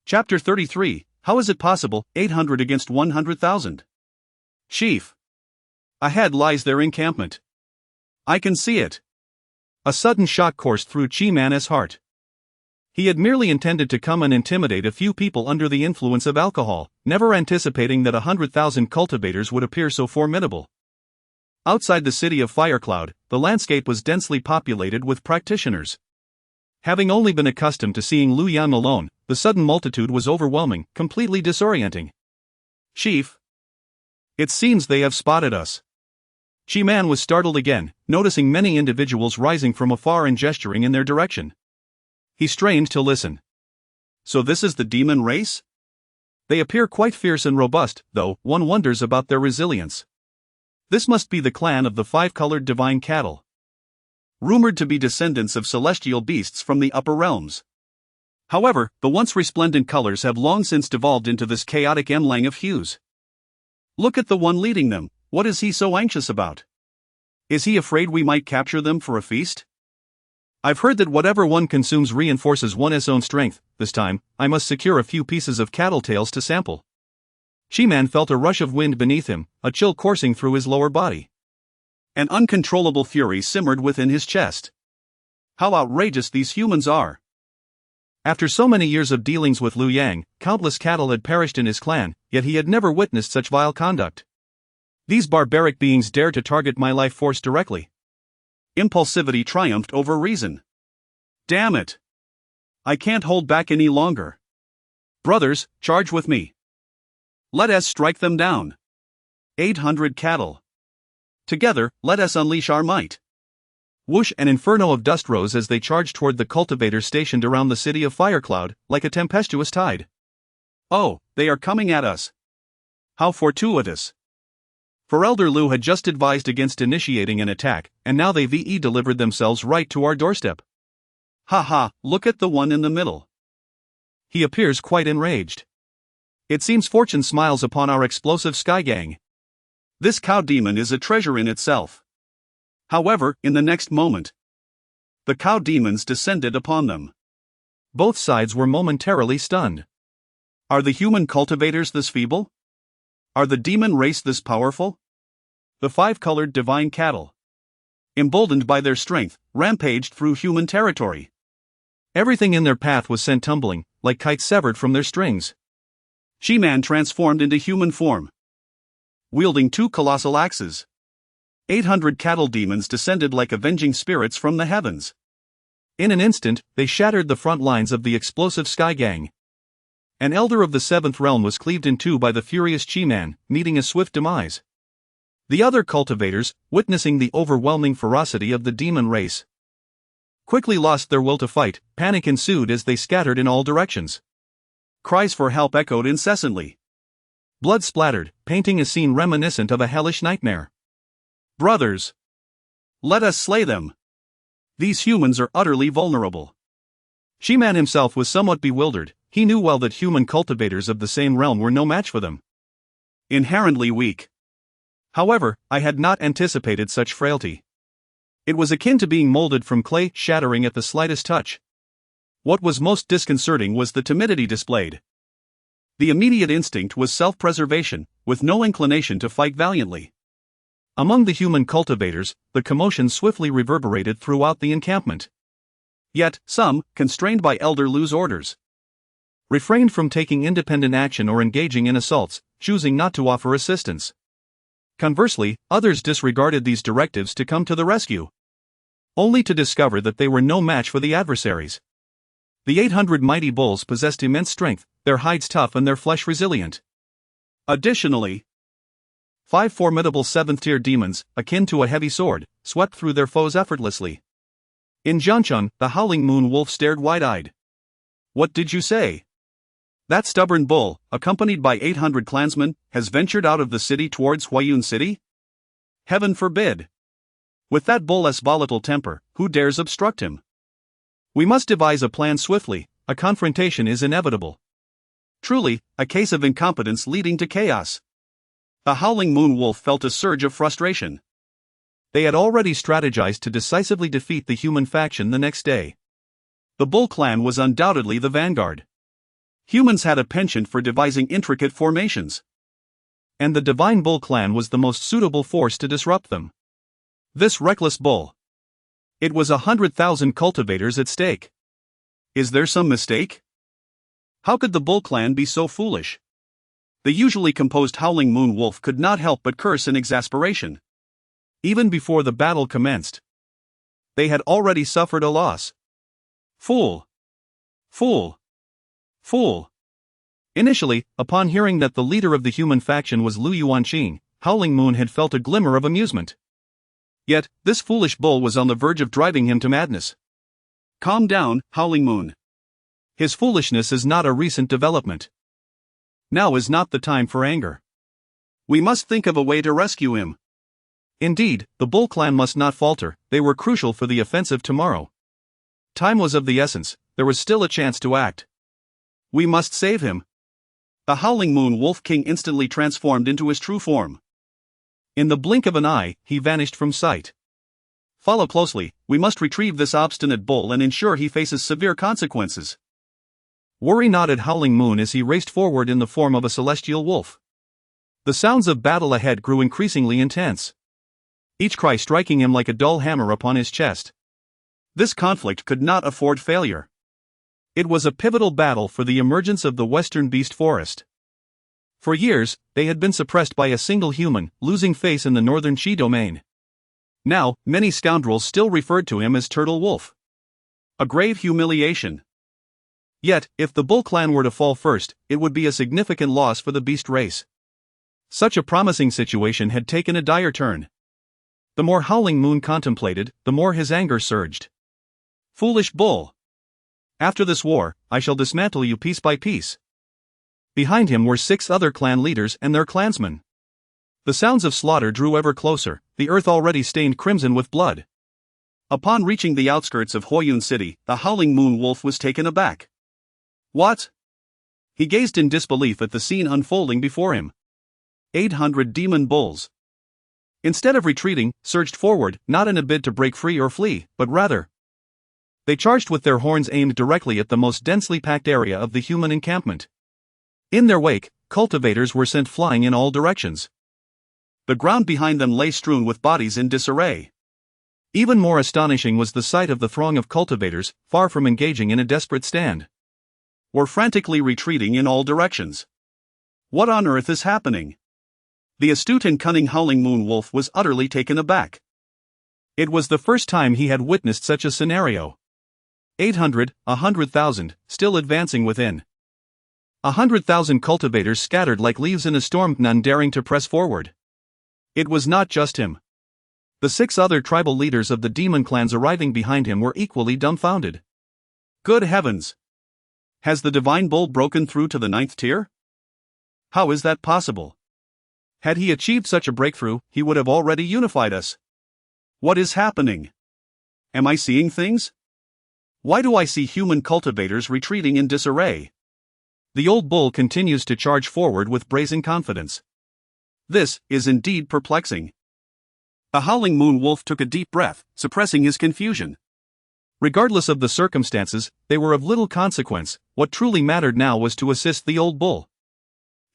Chapter 33, How is it possible, 800 against 100,000? Chief. Ahead lies their encampment. I can see it. A sudden shock coursed through Qingmei's heart. He had merely intended to come and intimidate a few people under the influence of alcohol, never anticipating that 100,000 cultivators would appear so formidable. Outside the city of Firecloud, the landscape was densely populated with practitioners. Having only been accustomed to seeing Liu Yang alone, the sudden multitude was overwhelming, completely disorienting. Chief. It seems they have spotted us. Qingmei was startled again, noticing many individuals rising from afar and gesturing in their direction. He strained to listen. So this is the demon race? They appear quite fierce and robust, though one wonders about their resilience. This must be the clan of the 5-colored divine cattle, rumored to be descendants of celestial beasts from the upper realms. However, the once resplendent colors have long since devolved into this chaotic emlang of hues. Look at the one leading them. What is he so anxious about? Is he afraid we might capture them for a feast? I've heard that whatever one consumes reinforces one's own strength. This time, I must secure a few pieces of cattle tails to sample. Qingmei felt a rush of wind beneath him, a chill coursing through his lower body. An uncontrollable fury simmered within his chest. How outrageous these humans are! After so many years of dealings with Liu Yang, countless cattle had perished in his clan, yet he had never witnessed such vile conduct. These barbaric beings dare to target my life force directly. Impulsivity triumphed over reason. Damn it! I can't hold back any longer. Brothers, charge with me. Let us strike them down. 800 cattle. Together, let us unleash our might. Whoosh! An inferno of dust rose as they charged toward the cultivators stationed around the city of Firecloud, like a tempestuous tide. Oh, they are coming at us. How fortuitous. For Elder Liu had just advised against initiating an attack, and now they delivered themselves right to our doorstep. Ha ha, look at the one in the middle. He appears quite enraged. It seems fortune smiles upon our explosive sky gang. This cow demon is a treasure in itself. However, in the next moment, the cow demons descended upon them. Both sides were momentarily stunned. Are the human cultivators this feeble? Are the demon race this powerful? The 5-colored divine cattle, emboldened by their strength, rampaged through human territory. Everything in their path was sent tumbling, like kites severed from their strings. Qingmei transformed into human form. wielding 2 colossal axes. 800 cattle demons descended like avenging spirits from the heavens. In an instant, they shattered the front lines of the explosive Sky Gang. An elder of the 7th realm was cleaved in two by the furious Qingmei, meeting a swift demise. The other cultivators, witnessing the overwhelming ferocity of the demon race, quickly lost their will to fight. Panic ensued as they scattered in all directions. Cries for help echoed incessantly. Blood splattered, painting a scene reminiscent of a hellish nightmare. Brothers, let us slay them. These humans are utterly vulnerable. Qingmei himself was somewhat bewildered. He knew well that human cultivators of the same realm were no match for them. Inherently weak. However, I had not anticipated such frailty. It was akin to being molded from clay, shattering at the slightest touch. What was most disconcerting was the timidity displayed. The immediate instinct was self-preservation, with no inclination to fight valiantly. Among the human cultivators, the commotion swiftly reverberated throughout the encampment. Yet, some, constrained by Elder Lu's orders, refrained from taking independent action or engaging in assaults, choosing not to offer assistance. Conversely, others disregarded these directives to come to the rescue, only to discover that they were no match for the adversaries. The 800 mighty bulls possessed immense strength, their hides tough and their flesh resilient. Additionally, 5 formidable 7th-tier demons, akin to a heavy sword, swept through their foes effortlessly. In Jiancheng, the howling moon wolf stared wide-eyed. What did you say? That stubborn bull, accompanied by 800 clansmen, has ventured out of the city towards Huayun City? Heaven forbid! With that bull's volatile temper, who dares obstruct him? We must devise a plan swiftly. A confrontation is inevitable. Truly, a case of incompetence leading to chaos. The howling moon wolf felt a surge of frustration. They had already strategized to decisively defeat the human faction the next day. The bull clan was undoubtedly the vanguard. Humans had a penchant for devising intricate formations, and the divine bull clan was the most suitable force to disrupt them. This reckless bull. It was 100,000 cultivators at stake. Is there some mistake? How could the bull clan be so foolish? The usually composed howling moon wolf could not help but curse in exasperation. Even before the battle commenced, they had already suffered a loss. Fool! Fool! Fool! Initially, upon hearing that the leader of the human faction was Lu Yuanqing, Howling Moon had felt a glimmer of amusement. Yet, this foolish bull was on the verge of driving him to madness. Calm down, Howling Moon. His foolishness is not a recent development. Now is not the time for anger. We must think of a way to rescue him. Indeed, the bull clan must not falter. They were crucial for the offensive tomorrow. Time was of the essence. There was still a chance to act. We must save him. The howling moon wolf king instantly transformed into his true form. In the blink of an eye, he vanished from sight. Follow closely. We must retrieve this obstinate bull and ensure he faces severe consequences. Worry nodded Howling Moon as he raced forward in the form of a celestial wolf. The sounds of battle ahead grew increasingly intense, each cry striking him like a dull hammer upon his chest. This conflict could not afford failure. It was a pivotal battle for the emergence of the Western Beast Forest. For years, they had been suppressed by a single human, losing face in the Northern Qi domain. Now, many scoundrels still referred to him as Turtle Wolf. A grave humiliation. Yet, if the Bull clan were to fall first, it would be a significant loss for the beast race. Such a promising situation had taken a dire turn. The more Howling Moon contemplated, the more his anger surged. Foolish bull! After this war, I shall dismantle you piece by piece. Behind him were 6 other clan leaders and their clansmen. The sounds of slaughter drew ever closer, the earth already stained crimson with blood. Upon reaching the outskirts of Huayun City, the Howling Moon Wolf was taken aback. What? He gazed in disbelief at the scene unfolding before him. 800 demon bulls, instead of retreating, surged forward, not in a bid to break free or flee, but rather, they charged with their horns aimed directly at the most densely packed area of the human encampment. In their wake, cultivators were sent flying in all directions. The ground behind them lay strewn with bodies in disarray. Even more astonishing was the sight of the throng of cultivators, far from engaging in a desperate stand, were frantically retreating in all directions. What on earth is happening? The astute and cunning Howling Moon Wolf was utterly taken aback. It was the first time he had witnessed such a scenario. 800, 100,000, still advancing within. 100,000 cultivators scattered like leaves in a storm, none daring to press forward. It was not just him. The 6 other tribal leaders of the demon clans arriving behind him were equally dumbfounded. Good heavens! Has the divine bull broken through to the 9th tier? How is that possible? Had he achieved such a breakthrough, he would have already unified us. What is happening? Am I seeing things? Why do I see human cultivators retreating in disarray? The old bull continues to charge forward with brazen confidence. This is indeed perplexing. The Howling Moon Wolf took a deep breath, suppressing his confusion. Regardless of the circumstances, they were of little consequence. What truly mattered now was to assist the old bull.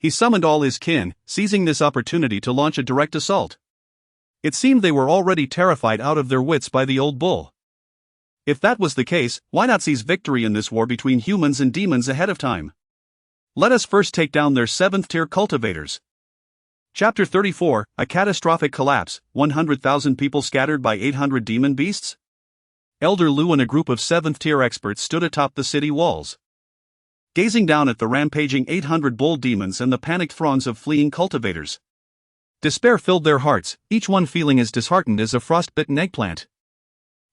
He summoned all his kin, seizing this opportunity to launch a direct assault. It seemed they were already terrified out of their wits by the old bull. If that was the case, why not seize victory in this war between humans and demons ahead of time? Let us first take down their 7th tier cultivators. Chapter 34, A Catastrophic Collapse, 100,000 people scattered by 800 demon beasts? Elder Lu and a group of 7th tier experts stood atop the city walls. Gazing down at the rampaging 800 bull demons and the panicked throngs of fleeing cultivators. Despair filled their hearts, each one feeling as disheartened as a frost-bitten eggplant.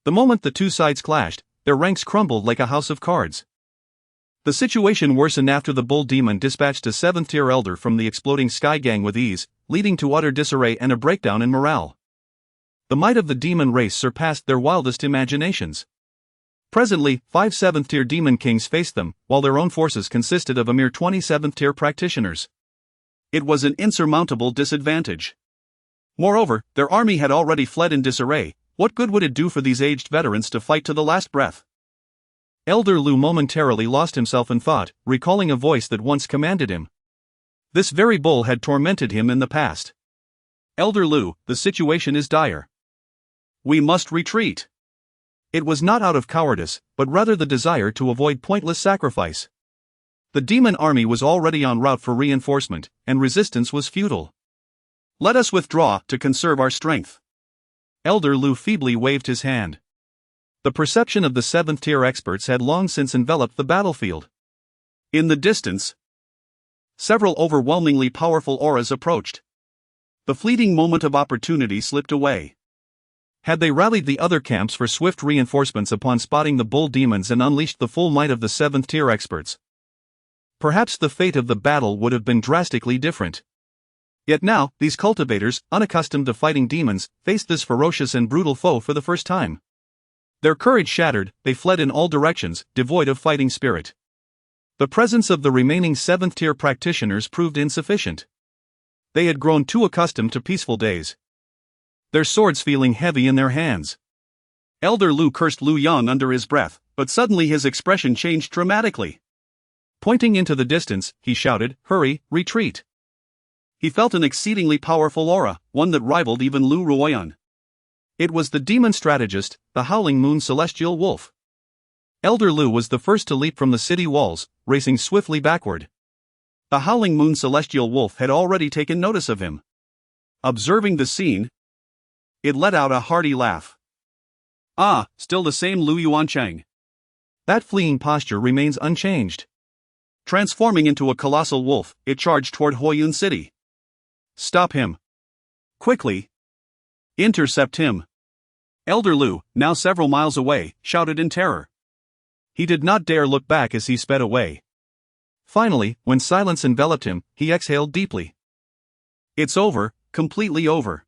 The moment the two sides clashed, their ranks crumbled like a house of cards. The situation worsened after the bull demon dispatched a 7th tier elder from the exploding Sky Gang with ease, leading to utter disarray and a breakdown in morale. The might of the demon race surpassed their wildest imaginations. Presently, 5 7th tier demon kings faced them, while their own forces consisted of a mere 20 7th tier practitioners. It was an insurmountable disadvantage. Moreover, their army had already fled in disarray. What good would it do for these aged veterans to fight to the last breath? Elder Lu momentarily lost himself in thought, recalling a voice that once commanded him. This very bull had tormented him in the past. Elder Lu, the situation is dire. We must retreat. It was not out of cowardice, but rather the desire to avoid pointless sacrifice. The demon army was already en route for reinforcement, and resistance was futile. Let us withdraw to conserve our strength. Elder Lu feebly waved his hand. The perception of the 7th tier experts had long since enveloped the battlefield. In the distance, several overwhelmingly powerful auras approached. The fleeting moment of opportunity slipped away. Had they rallied the other camps for swift reinforcements upon spotting the bull demons and unleashed the full might of the 7th tier experts, perhaps the fate of the battle would have been drastically different. Yet now, these cultivators, unaccustomed to fighting demons, faced this ferocious and brutal foe for the first time. Their courage shattered, they fled in all directions, devoid of fighting spirit. The presence of the remaining 7th tier practitioners proved insufficient. They had grown too accustomed to peaceful days, their swords feeling heavy in their hands. Elder Lu cursed Lu Yang under his breath, but suddenly his expression changed dramatically. Pointing into the distance, he shouted, "Hurry, retreat!" He felt an exceedingly powerful aura, one that rivaled even Lu Ruoyan. It was the demon strategist, the Howling Moon Celestial Wolf. Elder Lu was the first to leap from the city walls, racing swiftly backward. The Howling Moon Celestial Wolf had already taken notice of him. Observing the scene, it let out a hearty laugh. Ah, still the same Lu Yuanchang. That fleeing posture remains unchanged. Transforming into a colossal wolf, it charged toward Huoyun City. Stop him. Quickly. Intercept him. Elder Lu, now several miles away, shouted in terror. He did not dare look back as he sped away. Finally, when silence enveloped him, he exhaled deeply. It's over, completely over.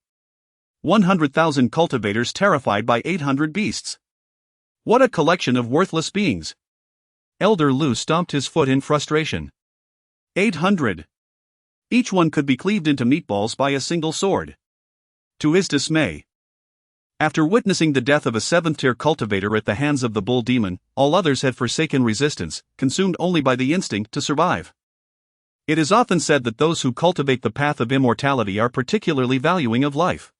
100,000 cultivators terrified by 800 beasts. What a collection of worthless beings. Elder Lu stomped his foot in frustration. 800. Each one could be cleaved into meatballs by a single sword. To his dismay, after witnessing the death of a 7th tier cultivator at the hands of the bull demon, all others had forsaken resistance, consumed only by the instinct to survive. It is often said that those who cultivate the path of immortality are particularly valuing of life.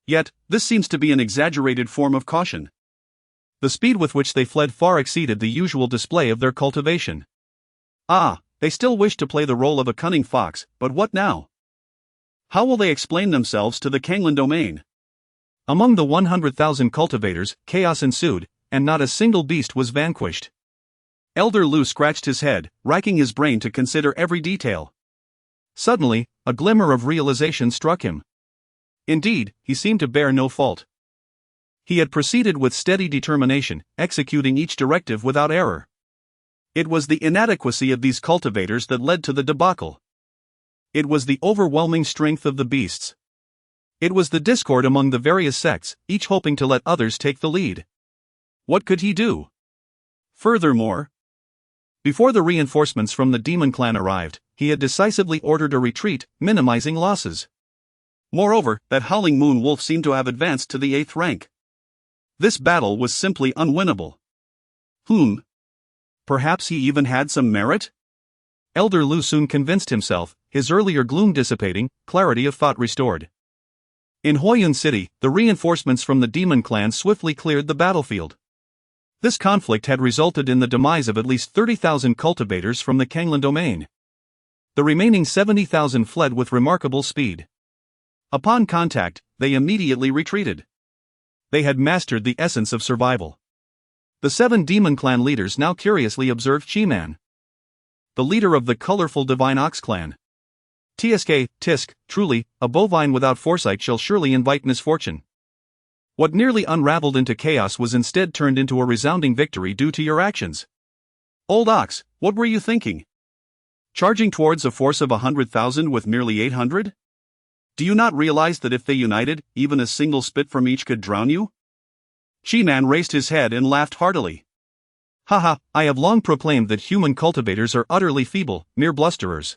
Yet, this seems to be an exaggerated form of caution. The speed with which they fled far exceeded the usual display of their cultivation. Ah, they still wished to play the role of a cunning fox, but what now? How will they explain themselves to the Canglan Domain? Among the 100,000 cultivators, chaos ensued, and not a single beast was vanquished. Elder Lu scratched his head, racking his brain to consider every detail. Suddenly, a glimmer of realization struck him. Indeed, he seemed to bear no fault. He had proceeded with steady determination, executing each directive without error. It was the inadequacy of these cultivators that led to the debacle. It was the overwhelming strength of the beasts. It was the discord among the various sects, each hoping to let others take the lead. What could he do? Furthermore, before the reinforcements from the demon clan arrived, he had decisively ordered a retreat, minimizing losses. Moreover, that howling moon wolf seemed to have advanced to the 8th rank. This battle was simply unwinnable. Perhaps he even had some merit? Elder Lu soon convinced himself, his earlier gloom dissipating, clarity of thought restored. In Huoyun City, the reinforcements from the demon clan swiftly cleared the battlefield. This conflict had resulted in the demise of at least 30,000 cultivators from the Canglan Domain. The remaining 70,000 fled with remarkable speed. Upon contact, they immediately retreated. They had mastered the essence of survival. The 7 demon clan leaders now curiously observed Qingmei, the leader of the colorful divine ox clan. Tisk, truly, a bovine without foresight shall surely invite misfortune. What nearly unraveled into chaos was instead turned into a resounding victory due to your actions. Old ox, what were you thinking? Charging towards a force of 100,000 with merely 800? Do you not realize that if they united, even a single spit from each could drown you? Qingmei raised his head and laughed heartily. Haha, I have long proclaimed that human cultivators are utterly feeble, mere blusterers.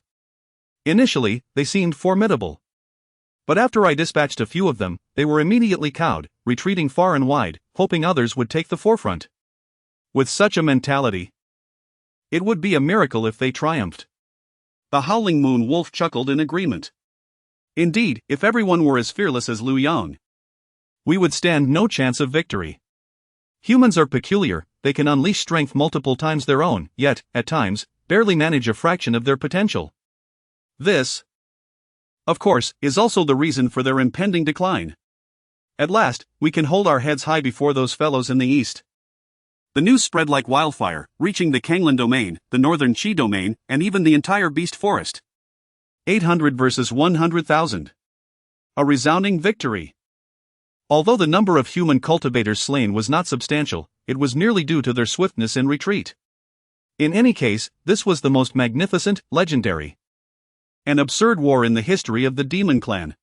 Initially, they seemed formidable. But after I dispatched a few of them, they were immediately cowed, retreating far and wide, hoping others would take the forefront. With such a mentality, it would be a miracle if they triumphed. The howling moon wolf chuckled in agreement. Indeed, if everyone were as fearless as Liu Yang, we would stand no chance of victory. Humans are peculiar, they can unleash strength multiple times their own, yet, at times, barely manage a fraction of their potential. This, of course, is also the reason for their impending decline. At last, we can hold our heads high before those fellows in the east. The news spread like wildfire, reaching the Canglan Domain, the northern Qi Domain, and even the entire beast forest. 800 versus 100,000. A resounding victory. Although the number of human cultivators slain was not substantial, it was merely due to their swiftness in retreat. In any case, this was the most magnificent, legendary, an absurd war in the history of the demon clan.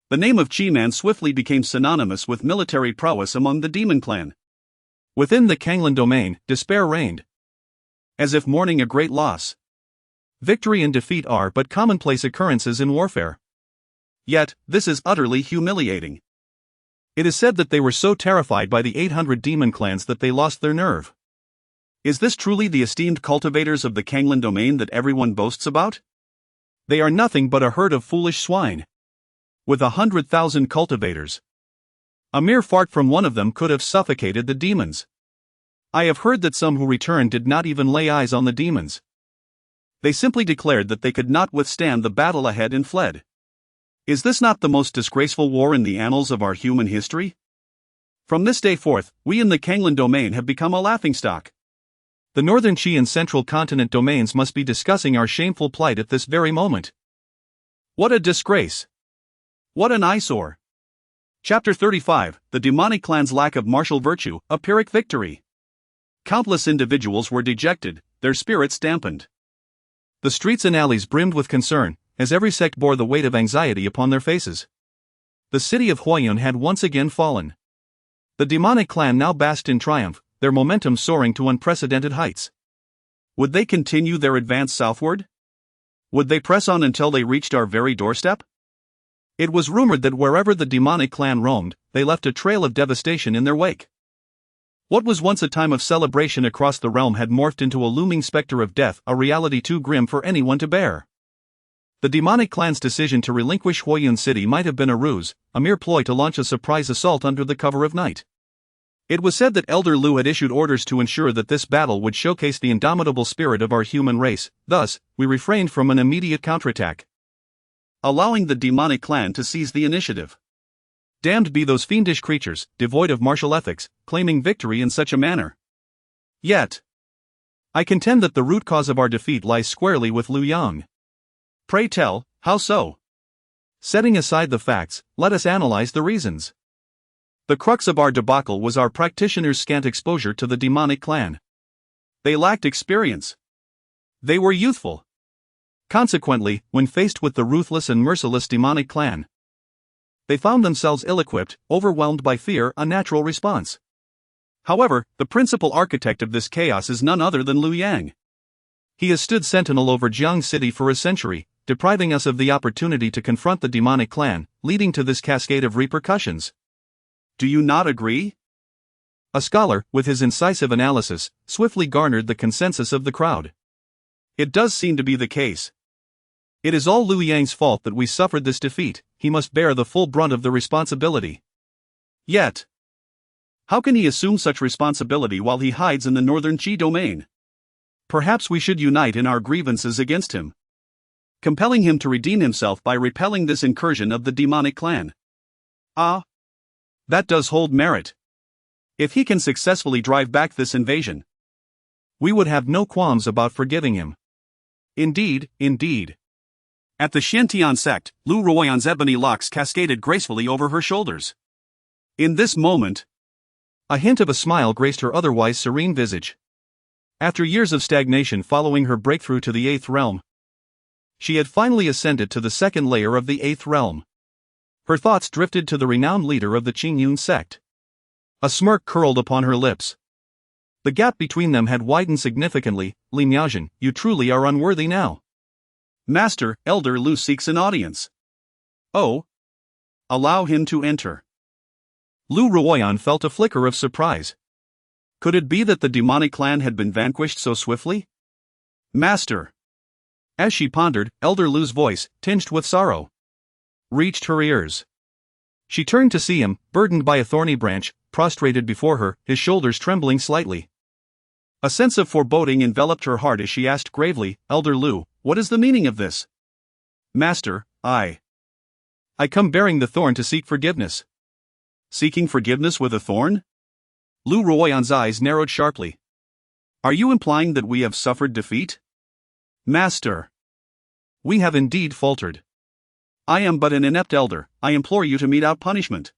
The name of Qingmei swiftly became synonymous with military prowess among the demon clan. Within the Canglan Domain, despair reigned, as if mourning a great loss. Victory and defeat are but commonplace occurrences in warfare. Yet, this is utterly humiliating. It is said that they were so terrified by the 800 demon clans that they lost their nerve. Is this truly the esteemed cultivators of the Canglan Domain that everyone boasts about? They are nothing but a herd of foolish swine. With 100,000 cultivators, a mere fart from one of them could have suffocated the demons. I have heard that some who returned did not even lay eyes on the demons. They simply declared that they could not withstand the battle ahead and fled. Is this not the most disgraceful war in the annals of our human history? From this day forth, we in the Canglan Domain have become a laughingstock. The northern Qi and central continent domains must be discussing our shameful plight at this very moment. What a disgrace! What an eyesore! Chapter 35, The Demonic Clan's Lack of Martial Virtue, a Pyrrhic Victory. Countless individuals were dejected, their spirits dampened. The streets and alleys brimmed with concern, as every sect bore the weight of anxiety upon their faces. The city of Huoyun had once again fallen. The demonic clan now basked in triumph, their momentum soaring to unprecedented heights. Would they continue their advance southward? Would they press on until they reached our very doorstep? It was rumored that wherever the demonic clan roamed, they left a trail of devastation in their wake. What was once a time of celebration across the realm had morphed into a looming specter of death, a reality too grim for anyone to bear. The demonic clan's decision to relinquish Huoyun City might have been a ruse, a mere ploy to launch a surprise assault under the cover of night. It was said that Elder Lu had issued orders to ensure that this battle would showcase the indomitable spirit of our human race, thus, we refrained from an immediate counterattack. allowing the demonic clan to seize the initiative. Damned be those fiendish creatures, devoid of martial ethics, claiming victory in such a manner. Yet, I contend that the root cause of our defeat lies squarely with Liu Yang. Pray tell, how so? Setting aside the facts, let us analyze the reasons. The crux of our debacle was our practitioners' scant exposure to the demonic clan. They lacked experience. They were youthful. Consequently, when faced with the ruthless and merciless demonic clan, they found themselves ill-equipped, overwhelmed by fear, a natural response. However, the principal architect of this chaos is none other than Liu Yang. He has stood sentinel over Jiang City for a century, depriving us of the opportunity to confront the demonic clan, leading to this cascade of repercussions. Do you not agree? A scholar, with his incisive analysis, swiftly garnered the consensus of the crowd. It does seem to be the case. It is all Liu Yang's fault that we suffered this defeat. He must bear the full brunt of the responsibility. Yet, how can he assume such responsibility while he hides in the northern Qi domain? Perhaps we should unite in our grievances against him, compelling him to redeem himself by repelling this incursion of the demonic clan. Ah, that does hold merit. If he can successfully drive back this invasion, we would have no qualms about forgiving him. Indeed, indeed. At the Xiantian sect, Lu Ruoyan's ebony locks cascaded gracefully over her shoulders. In this moment, a hint of a smile graced her otherwise serene visage. After years of stagnation following her breakthrough to the 8th realm, she had finally ascended to the 2nd layer of the 8th realm. Her thoughts drifted to the renowned leader of the Qingyun sect. A smirk curled upon her lips. The gap between them had widened significantly. Li Miaozhen, you truly are unworthy now. Master, Elder Lu seeks an audience. Oh. Allow him to enter. Lu Ruoyan felt a flicker of surprise. Could it be that the demonic clan had been vanquished so swiftly? Master. As she pondered, Elder Lu's voice, tinged with sorrow, reached her ears. She turned to see him, burdened by a thorny branch, prostrated before her, his shoulders trembling slightly. A sense of foreboding enveloped her heart as she asked gravely, Elder Lu, what is the meaning of this? Master, I come bearing the thorn to seek forgiveness. Seeking forgiveness with a thorn? Lu Ruoyan's eyes narrowed sharply. Are you implying that we have suffered defeat? Master. We have indeed faltered. I am but an inept elder, I implore you to mete out punishment.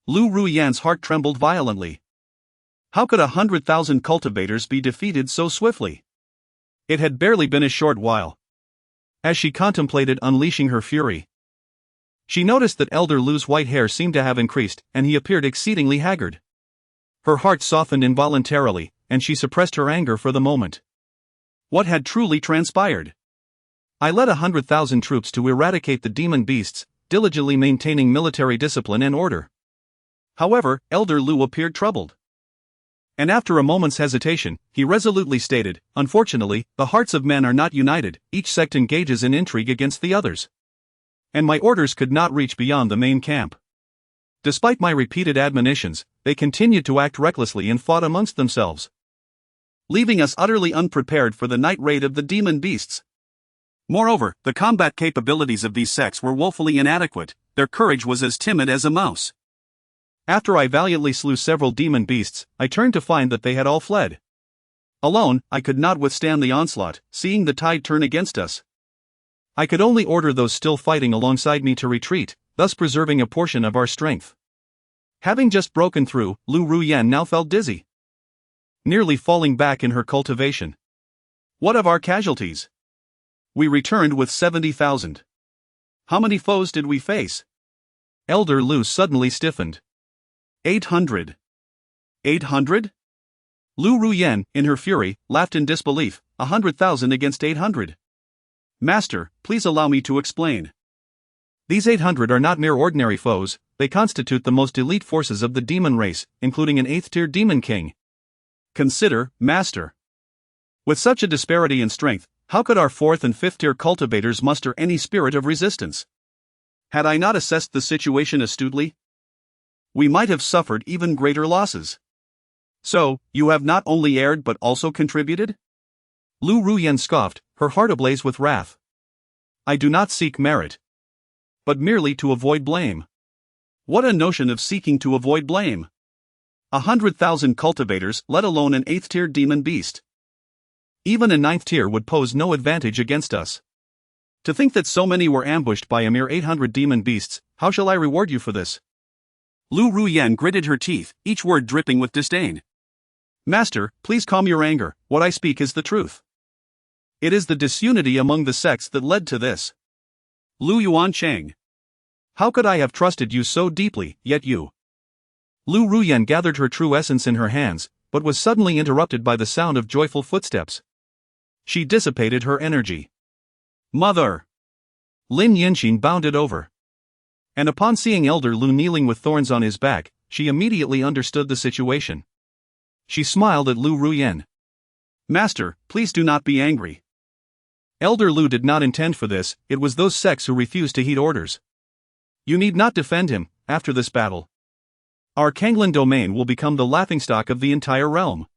Lu Ruoyan's heart trembled violently. How could 100,000 cultivators be defeated so swiftly? It had barely been a short while. As she contemplated unleashing her fury, she noticed that Elder Lu's white hair seemed to have increased, and he appeared exceedingly haggard. Her heart softened involuntarily, and she suppressed her anger for the moment. What had truly transpired? I led 100,000 troops to eradicate the demon beasts, diligently maintaining military discipline and order. However, Elder Lu appeared troubled. And after a moment's hesitation, he resolutely stated, unfortunately, the hearts of men are not united, each sect engages in intrigue against the others. And my orders could not reach beyond the main camp. Despite my repeated admonitions, they continued to act recklessly and fought amongst themselves, leaving us utterly unprepared for the night raid of the demon beasts. Moreover, the combat capabilities of these sects were woefully inadequate, their courage was as timid as a mouse. After I valiantly slew several demon beasts, I turned to find that they had all fled. Alone, I could not withstand the onslaught, seeing the tide turn against us. I could only order those still fighting alongside me to retreat, thus preserving a portion of our strength. Having just broken through, Lu Ruoyan now felt dizzy, nearly falling back in her cultivation. What of our casualties? We returned with 70,000. How many foes did we face? Elder Lu suddenly stiffened. 800. 800? Lu Ruoyan, in her fury, laughed in disbelief. 100,000 against 800. Master, please allow me to explain. These 800 are not mere ordinary foes, they constitute the most elite forces of the demon race, including an 8th-tier demon king. Consider, Master. With such a disparity in strength, how could our 4th and 5th-tier cultivators muster any spirit of resistance? Had I not assessed the situation astutely, we might have suffered even greater losses. So, you have not only erred but also contributed? Lu Ruoyan scoffed, her heart ablaze with wrath. I do not seek merit. but merely to avoid blame. What a notion of seeking to avoid blame! 100,000 cultivators, let alone an 8th-tier demon beast. Even a 9th tier would pose no advantage against us. To think that so many were ambushed by a mere 800 demon beasts, how shall I reward you for this? Lu Ruyan gritted her teeth, each word dripping with disdain. Master, please calm your anger, what I speak is the truth. It is the disunity among the sects that led to this. Lu Yuan Cheng. How could I have trusted you so deeply, yet you? Lu Ruyan gathered her true essence in her hands, but was suddenly interrupted by the sound of joyful footsteps. She dissipated her energy. Mother! Lin Yinxin bounded over. And upon seeing Elder Lu kneeling with thorns on his back, she immediately understood the situation. She smiled at Lu Ruyan. Master, please do not be angry. Elder Lu did not intend for this, it was those sects who refused to heed orders. You need not defend him, after this battle. Our Canglan Domain will become the laughingstock of the entire realm.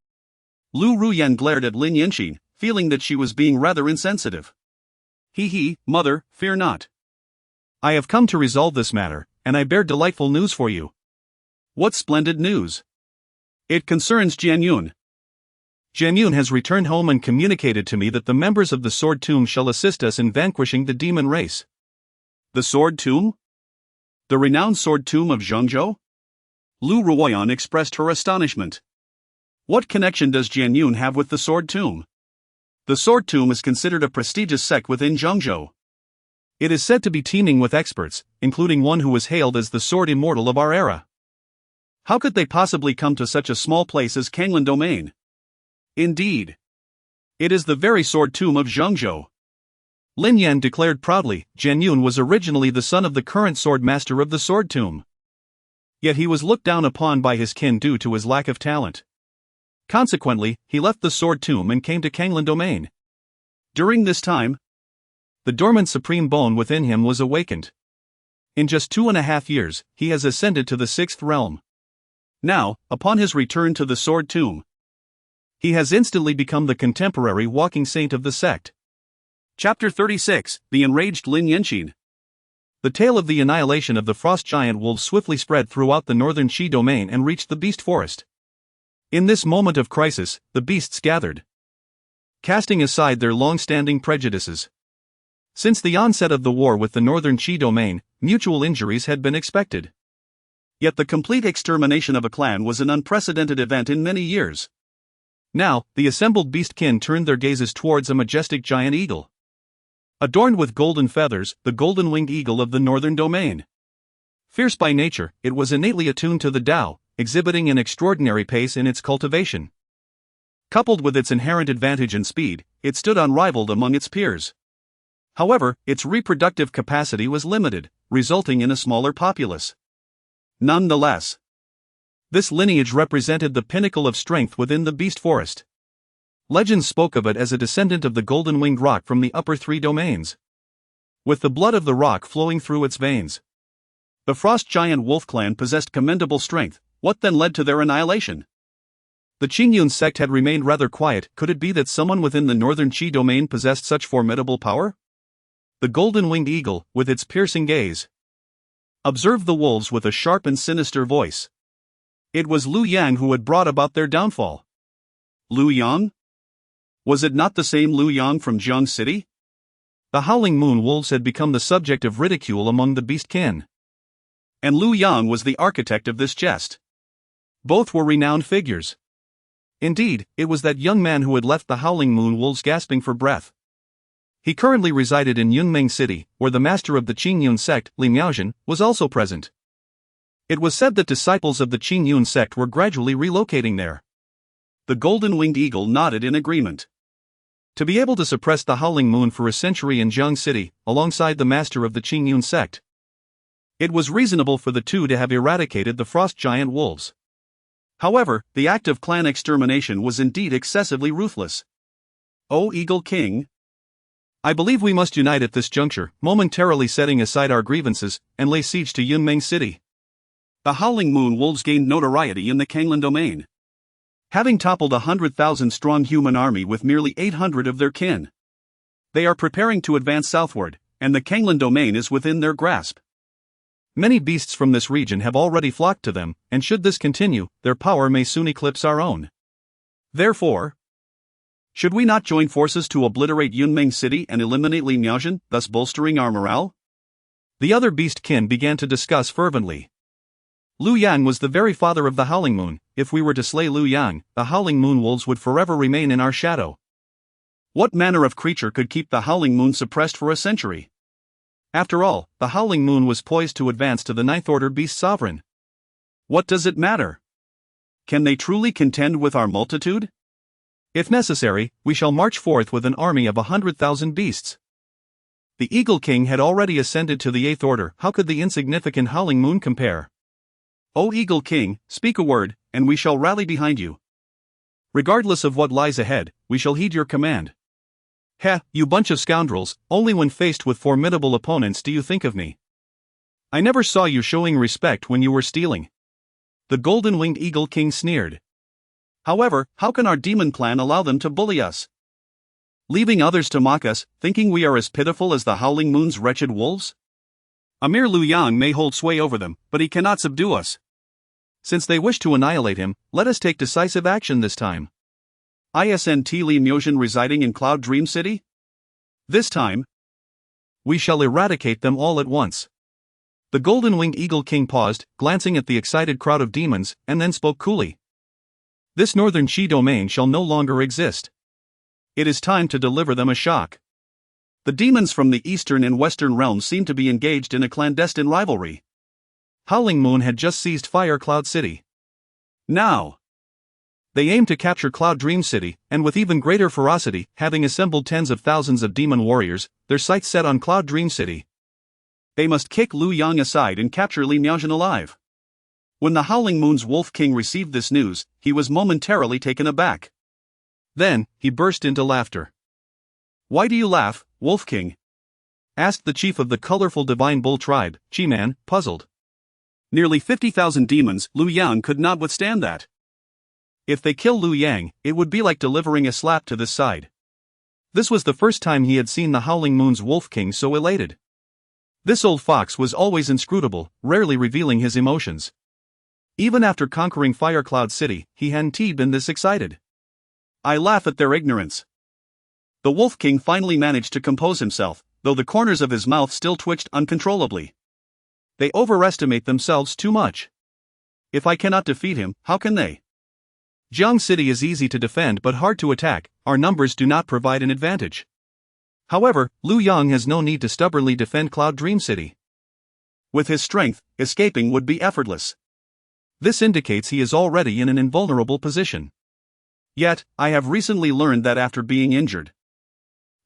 Lu Ruyan glared at Lin Yinxin, feeling that she was being rather insensitive. Mother, fear not. I have come to resolve this matter, and I bear delightful news for you. What splendid news! It concerns Jian Yun. Jian Yun has returned home and communicated to me that the members of the Sword Tomb shall assist us in vanquishing the demon race. The Sword Tomb? The renowned Sword Tomb of Zhengzhou? Lu Ruoyan expressed her astonishment. What connection does Jian Yun have with the Sword Tomb? The Sword Tomb is considered a prestigious sect within Zhengzhou. It is said to be teeming with experts, including one who was hailed as the Sword Immortal of our era. How could they possibly come to such a small place as Canglan Domain? Indeed. It is the very Sword Tomb of Zhengzhou. Lin Yan declared proudly, Jian Yun was originally the son of the current Sword Master of the Sword Tomb. Yet he was looked down upon by his kin due to his lack of talent. Consequently, he left the Sword Tomb and came to Canglan Domain. During this time, the dormant supreme bone within him was awakened. In just 2.5 years, he has ascended to the 6th realm. Now, upon his return to the Sword Tomb, he has instantly become the contemporary walking saint of the sect. Chapter 36, The Enraged Lin Yinxin. The tale of the annihilation of the frost giant wolves swiftly spread throughout the northern Qi domain and reached the beast forest. In this moment of crisis, the beasts gathered, casting aside their long-standing prejudices. Since the onset of the war with the northern Qi domain, mutual injuries had been expected. Yet the complete extermination of a clan was an unprecedented event in many years. Now, the assembled beastkin turned their gazes towards a majestic giant eagle. Adorned with golden feathers, the golden-winged eagle of the northern domain. Fierce by nature, it was innately attuned to the Tao, exhibiting an extraordinary pace in its cultivation. Coupled with its inherent advantage in speed, it stood unrivaled among its peers. However, its reproductive capacity was limited, resulting in a smaller populace. Nonetheless, this lineage represented the pinnacle of strength within the beast forest. Legends spoke of it as a descendant of the golden-winged rock from the upper 3 domains, with the blood of the rock flowing through its veins. The frost giant wolf clan possessed commendable strength. What then led to their annihilation? The Qingyun sect had remained rather quiet. Could it be that someone within the northern Qi domain possessed such formidable power? The golden-winged eagle, with its piercing gaze, observed the wolves with a sharp and sinister voice. It was Lu Yang who had brought about their downfall. Lu Yang? Was it not the same Lu Yang from Jiang City? The howling moon wolves had become the subject of ridicule among the beastkin. And Lu Yang was the architect of this jest. Both were renowned figures. Indeed, it was that young man who had left the howling moon wolves gasping for breath. He currently resided in Yunmeng City, where the master of the Qingyun sect, Li Miaozhen, was also present. It was said that disciples of the Qingyun sect were gradually relocating there. The golden-winged eagle nodded in agreement. To be able to suppress the howling moon for a century in Jiang City, alongside the master of the Qingyun sect, it was reasonable for the two to have eradicated the frost giant wolves. However, the act of clan extermination was indeed excessively ruthless. O Eagle King, I believe we must unite at this juncture, momentarily setting aside our grievances, and lay siege to Yunmeng City. The howling moon wolves gained notoriety in the Canglan Domain, having toppled a 100,000-strong human army with merely 800 of their kin. They are preparing to advance southward, and the Canglan Domain is within their grasp. Many beasts from this region have already flocked to them, and should this continue, their power may soon eclipse our own. Therefore, should we not join forces to obliterate Yunmeng City and eliminate Li Miaozhen, thus bolstering our morale? The other beast kin began to discuss fervently. Lu Yang was the very father of the Howling Moon. If we were to slay Lu Yang, the Howling Moon wolves would forever remain in our shadow. What manner of creature could keep the Howling Moon suppressed for a century? After all, the Howling Moon was poised to advance to the Ninth Order Beast Sovereign. What does it matter? Can they truly contend with our multitude? If necessary, we shall march forth with an army of 100,000 beasts. The Eagle King had already ascended to the Eighth Order. How could the insignificant Howling Moon compare? O Eagle King, speak a word, and we shall rally behind you. Regardless of what lies ahead, we shall heed your command. Heh, you bunch of scoundrels, only when faced with formidable opponents do you think of me. I never saw you showing respect when you were stealing. The golden-winged Eagle King sneered. However, how can our demon clan allow them to bully us? Leaving others to mock us, thinking we are as pitiful as the Howling Moon's wretched wolves? Amir Lu Yang may hold sway over them, but he cannot subdue us. Since they wish to annihilate him, let us take decisive action this time. Isn't Li Miaozhen residing in Cloud Dream City? This time, we shall eradicate them all at once. The golden-winged Eagle King paused, glancing at the excited crowd of demons, and then spoke coolly. This northern Qi domain shall no longer exist. It is time to deliver them a shock. The demons from the eastern and western realms seem to be engaged in a clandestine rivalry. Howling Moon had just seized Fire Cloud City. Now, they aim to capture Cloud Dream City, and with even greater ferocity, having assembled tens of thousands of demon warriors, their sights set on Cloud Dream City. They must kick Lu Yang aside and capture Li Miaozhen alive. When the Howling Moon's Wolf King received this news, he was momentarily taken aback. Then, he burst into laughter. Why do you laugh, Wolf King? Asked the chief of the colorful Divine Bull tribe, Qingmei, puzzled. Nearly 50,000 demons, Lu Yang could not withstand that. If they kill Lu Yang, it would be like delivering a slap to this side. This was the first time he had seen the Howling Moon's Wolf King so elated. This old fox was always inscrutable, rarely revealing his emotions. Even after conquering Fire Cloud City, he hadn't been this excited. I laugh at their ignorance. The Wolf King finally managed to compose himself, though the corners of his mouth still twitched uncontrollably. They overestimate themselves too much. If I cannot defeat him, how can they? Jiang City is easy to defend but hard to attack. Our numbers do not provide an advantage. However, Lu Yang has no need to stubbornly defend Cloud Dream City. With his strength, escaping would be effortless. This indicates he is already in an invulnerable position. Yet, I have recently learned that after being injured,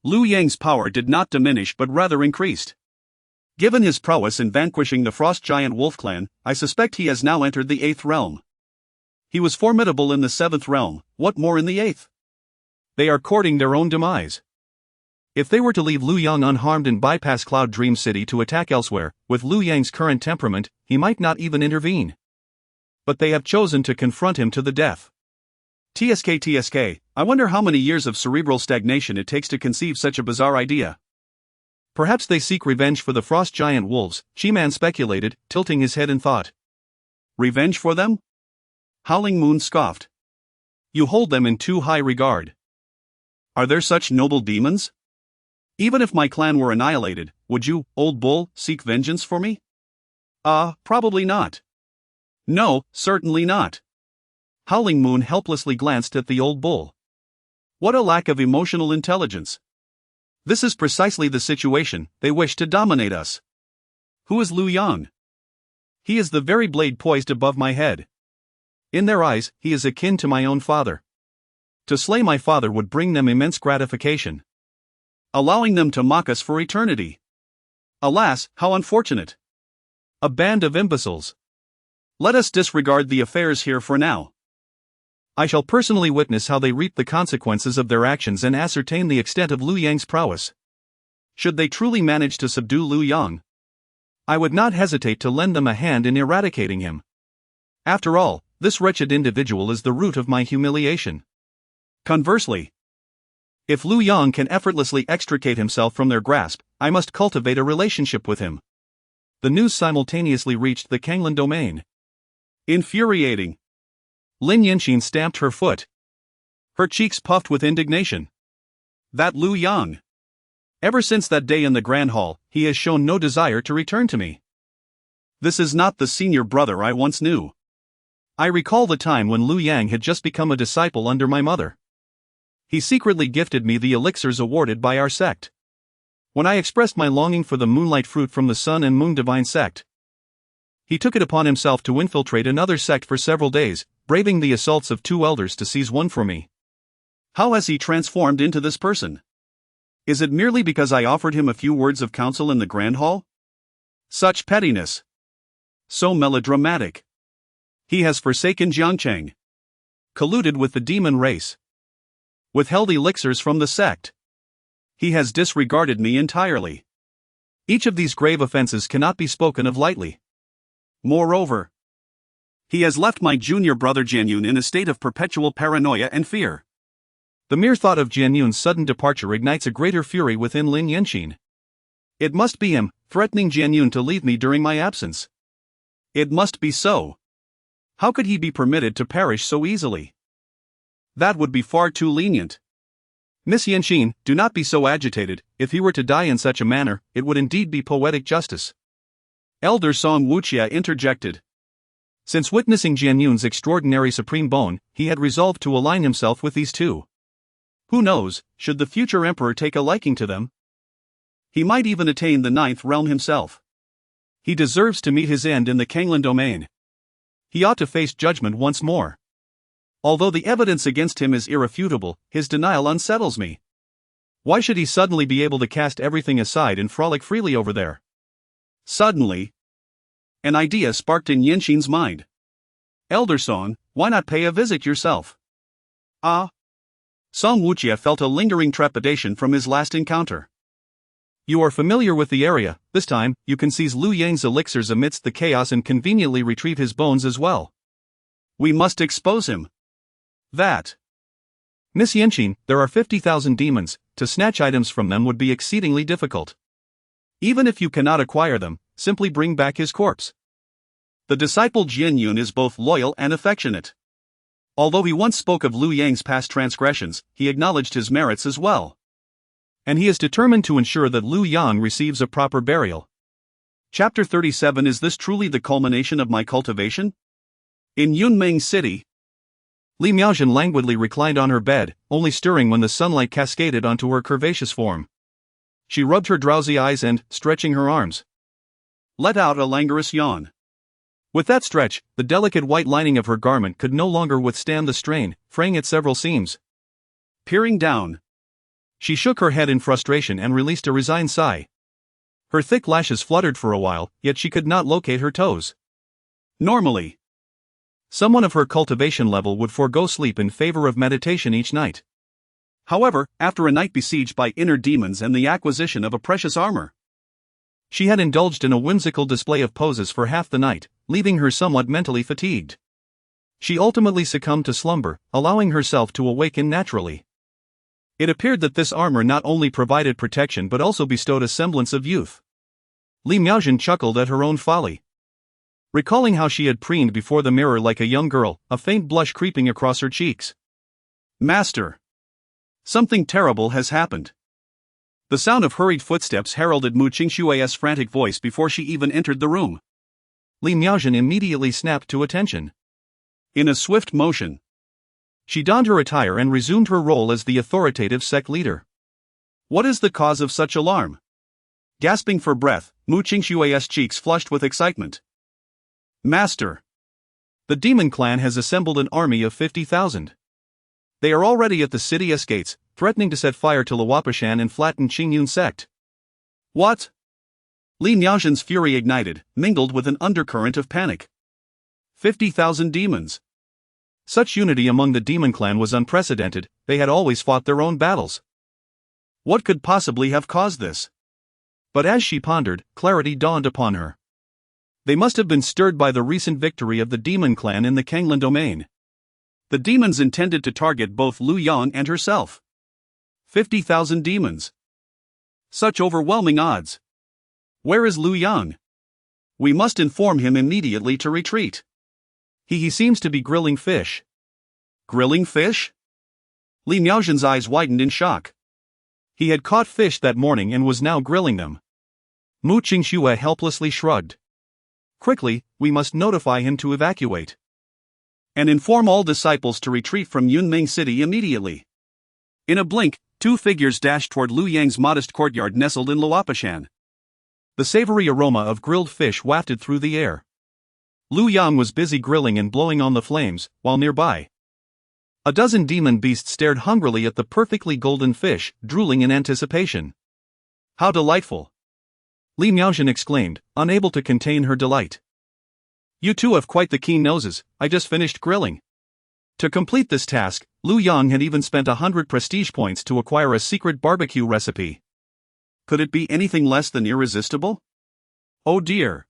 Lu Yang's power did not diminish but rather increased. Given his prowess in vanquishing the Frost Giant Wolf Clan, I suspect he has now entered the 8th realm. He was formidable in the 7th realm, what more in the 8th? They are courting their own demise. If they were to leave Lu Yang unharmed and bypass Cloud Dream City to attack elsewhere, with Lu Yang's current temperament, he might not even intervene. But they have chosen to confront him to the death. TSK, I wonder how many years of cerebral stagnation it takes to conceive such a bizarre idea. Perhaps they seek revenge for the Frost Giant Wolves, Qingmei speculated, tilting his head in thought. Revenge for them? Howling Moon scoffed. You hold them in too high regard. Are there such noble demons? Even if my clan were annihilated, would you, old bull, seek vengeance for me? Probably not. No, certainly not. Howling Moon helplessly glanced at the old bull. What a lack of emotional intelligence. This is precisely the situation. They wish to dominate us. Who is Lu Yang? He is the very blade poised above my head. In their eyes, he is akin to my own father. To slay my father would bring them immense gratification, allowing them to mock us for eternity. Alas, how unfortunate. A band of imbeciles. Let us disregard the affairs here for now. I shall personally witness how they reap the consequences of their actions and ascertain the extent of Lu Yang's prowess. Should they truly manage to subdue Lu Yang, I would not hesitate to lend them a hand in eradicating him. After all, this wretched individual is the root of my humiliation. Conversely, if Lu Yang can effortlessly extricate himself from their grasp, I must cultivate a relationship with him. The news simultaneously reached the Canglan Domain. Infuriating. Lin Yanqin stamped her foot. Her cheeks puffed with indignation. That Lu Yang. Ever since that day in the Grand Hall, he has shown no desire to return to me. This is not the senior brother I once knew. I recall the time when Lu Yang had just become a disciple under my mother. He secretly gifted me the elixirs awarded by our sect. When I expressed my longing for the moonlight fruit from the Sun and Moon Divine sect, he took it upon himself to infiltrate another sect for several days, braving the assaults of 2 elders to seize one for me. How has he transformed into this person? Is it merely because I offered him a few words of counsel in the Grand Hall? Such pettiness. So melodramatic. He has forsaken Jiangcheng. Colluded with the demon race. Withheld elixirs from the sect. He has disregarded me entirely. Each of these grave offenses cannot be spoken of lightly. Moreover, he has left my junior brother Jianyun in a state of perpetual paranoia and fear. The mere thought of Jianyun's sudden departure ignites a greater fury within Lin Yanqin. It must be him, threatening Jianyun to leave me during my absence. It must be so. How could he be permitted to perish so easily? That would be far too lenient. Miss Yanqin, do not be so agitated. If he were to die in such a manner, it would indeed be poetic justice. Elder Song Wuqia interjected. Since witnessing Jianyun's extraordinary supreme bone, he had resolved to align himself with these two. Who knows, should the future emperor take a liking to them? He might even attain the 9th realm himself. He deserves to meet his end in the Canglan Domain. He ought to face judgment once more. Although the evidence against him is irrefutable, his denial unsettles me. Why should he suddenly be able to cast everything aside and frolic freely over there? Suddenly, an idea sparked in Yanqin's mind. Elder Song, why not pay a visit yourself? Ah. Song Wuqia felt a lingering trepidation from his last encounter. You are familiar with the area. This time, you can seize Lu Yang's elixirs amidst the chaos and conveniently retrieve his bones as well. We must expose him. That. Miss Yanqin, there are 50,000 demons. To snatch items from them would be exceedingly difficult. Even if you cannot acquire them, simply bring back his corpse. The disciple Jianyun is both loyal and affectionate. Although he once spoke of Lu Yang's past transgressions, he acknowledged his merits as well. And he is determined to ensure that Lu Yang receives a proper burial. Chapter 37. Is this truly the culmination of my cultivation? In Yunmeng City, Li Miaozhen languidly reclined on her bed, only stirring when the sunlight cascaded onto her curvaceous form. She rubbed her drowsy eyes and, stretching her arms, let out a languorous yawn. With that stretch, the delicate white lining of her garment could no longer withstand the strain, fraying at several seams. Peering down, she shook her head in frustration and released a resigned sigh. Her thick lashes fluttered for a while, yet she could not locate her toes. Normally, someone of her cultivation level would forego sleep in favor of meditation each night. However, after a night besieged by inner demons and the acquisition of a precious armor, she had indulged in a whimsical display of poses for half the night, leaving her somewhat mentally fatigued. She ultimately succumbed to slumber, allowing herself to awaken naturally. It appeared that this armor not only provided protection but also bestowed a semblance of youth. Li Miaozhen chuckled at her own folly. Recalling how she had preened before the mirror like a young girl, a faint blush creeping across her cheeks. Master! Something terrible has happened. The sound of hurried footsteps heralded Mu Qingshui's frantic voice before she even entered the room. Li Miaozhen immediately snapped to attention. In a swift motion, she donned her attire and resumed her role as the authoritative sect leader. What is the cause of such alarm? Gasping for breath, Mu Qingshui's cheeks flushed with excitement. Master! The demon clan has assembled an army of 50,000. They are already at the city gates, threatening to set fire to Luopashan and flatten Qingyun sect. What? Li Miaozhen's fury ignited, mingled with an undercurrent of panic. 50,000 demons. Such unity among the demon clan was unprecedented. They had always fought their own battles. What could possibly have caused this? But as she pondered, clarity dawned upon her. They must have been stirred by the recent victory of the demon clan in the Canglan Domain. The demons intended to target both Lu Yang and herself. 50,000 demons. Such overwhelming odds. Where is Lu Yang? We must inform him immediately to retreat. He seems to be grilling fish. Grilling fish? Li Miaozhen's eyes widened in shock. He had caught fish that morning and was now grilling them. Mu Qingxue helplessly shrugged. Quickly, we must notify him to evacuate. And inform all disciples to retreat from Yunming City immediately. In a blink, two figures dashed toward Lu Yang's modest courtyard nestled in Luopashan. The savory aroma of grilled fish wafted through the air. Lu Yang was busy grilling and blowing on the flames, while nearby, a dozen demon beasts stared hungrily at the perfectly golden fish, drooling in anticipation. How delightful! Li Miaozhen exclaimed, unable to contain her delight. You two have quite the keen noses. I just finished grilling. To complete this task, Lu Yang had even spent 100 prestige points to acquire a secret barbecue recipe. Could it be anything less than irresistible? Oh dear!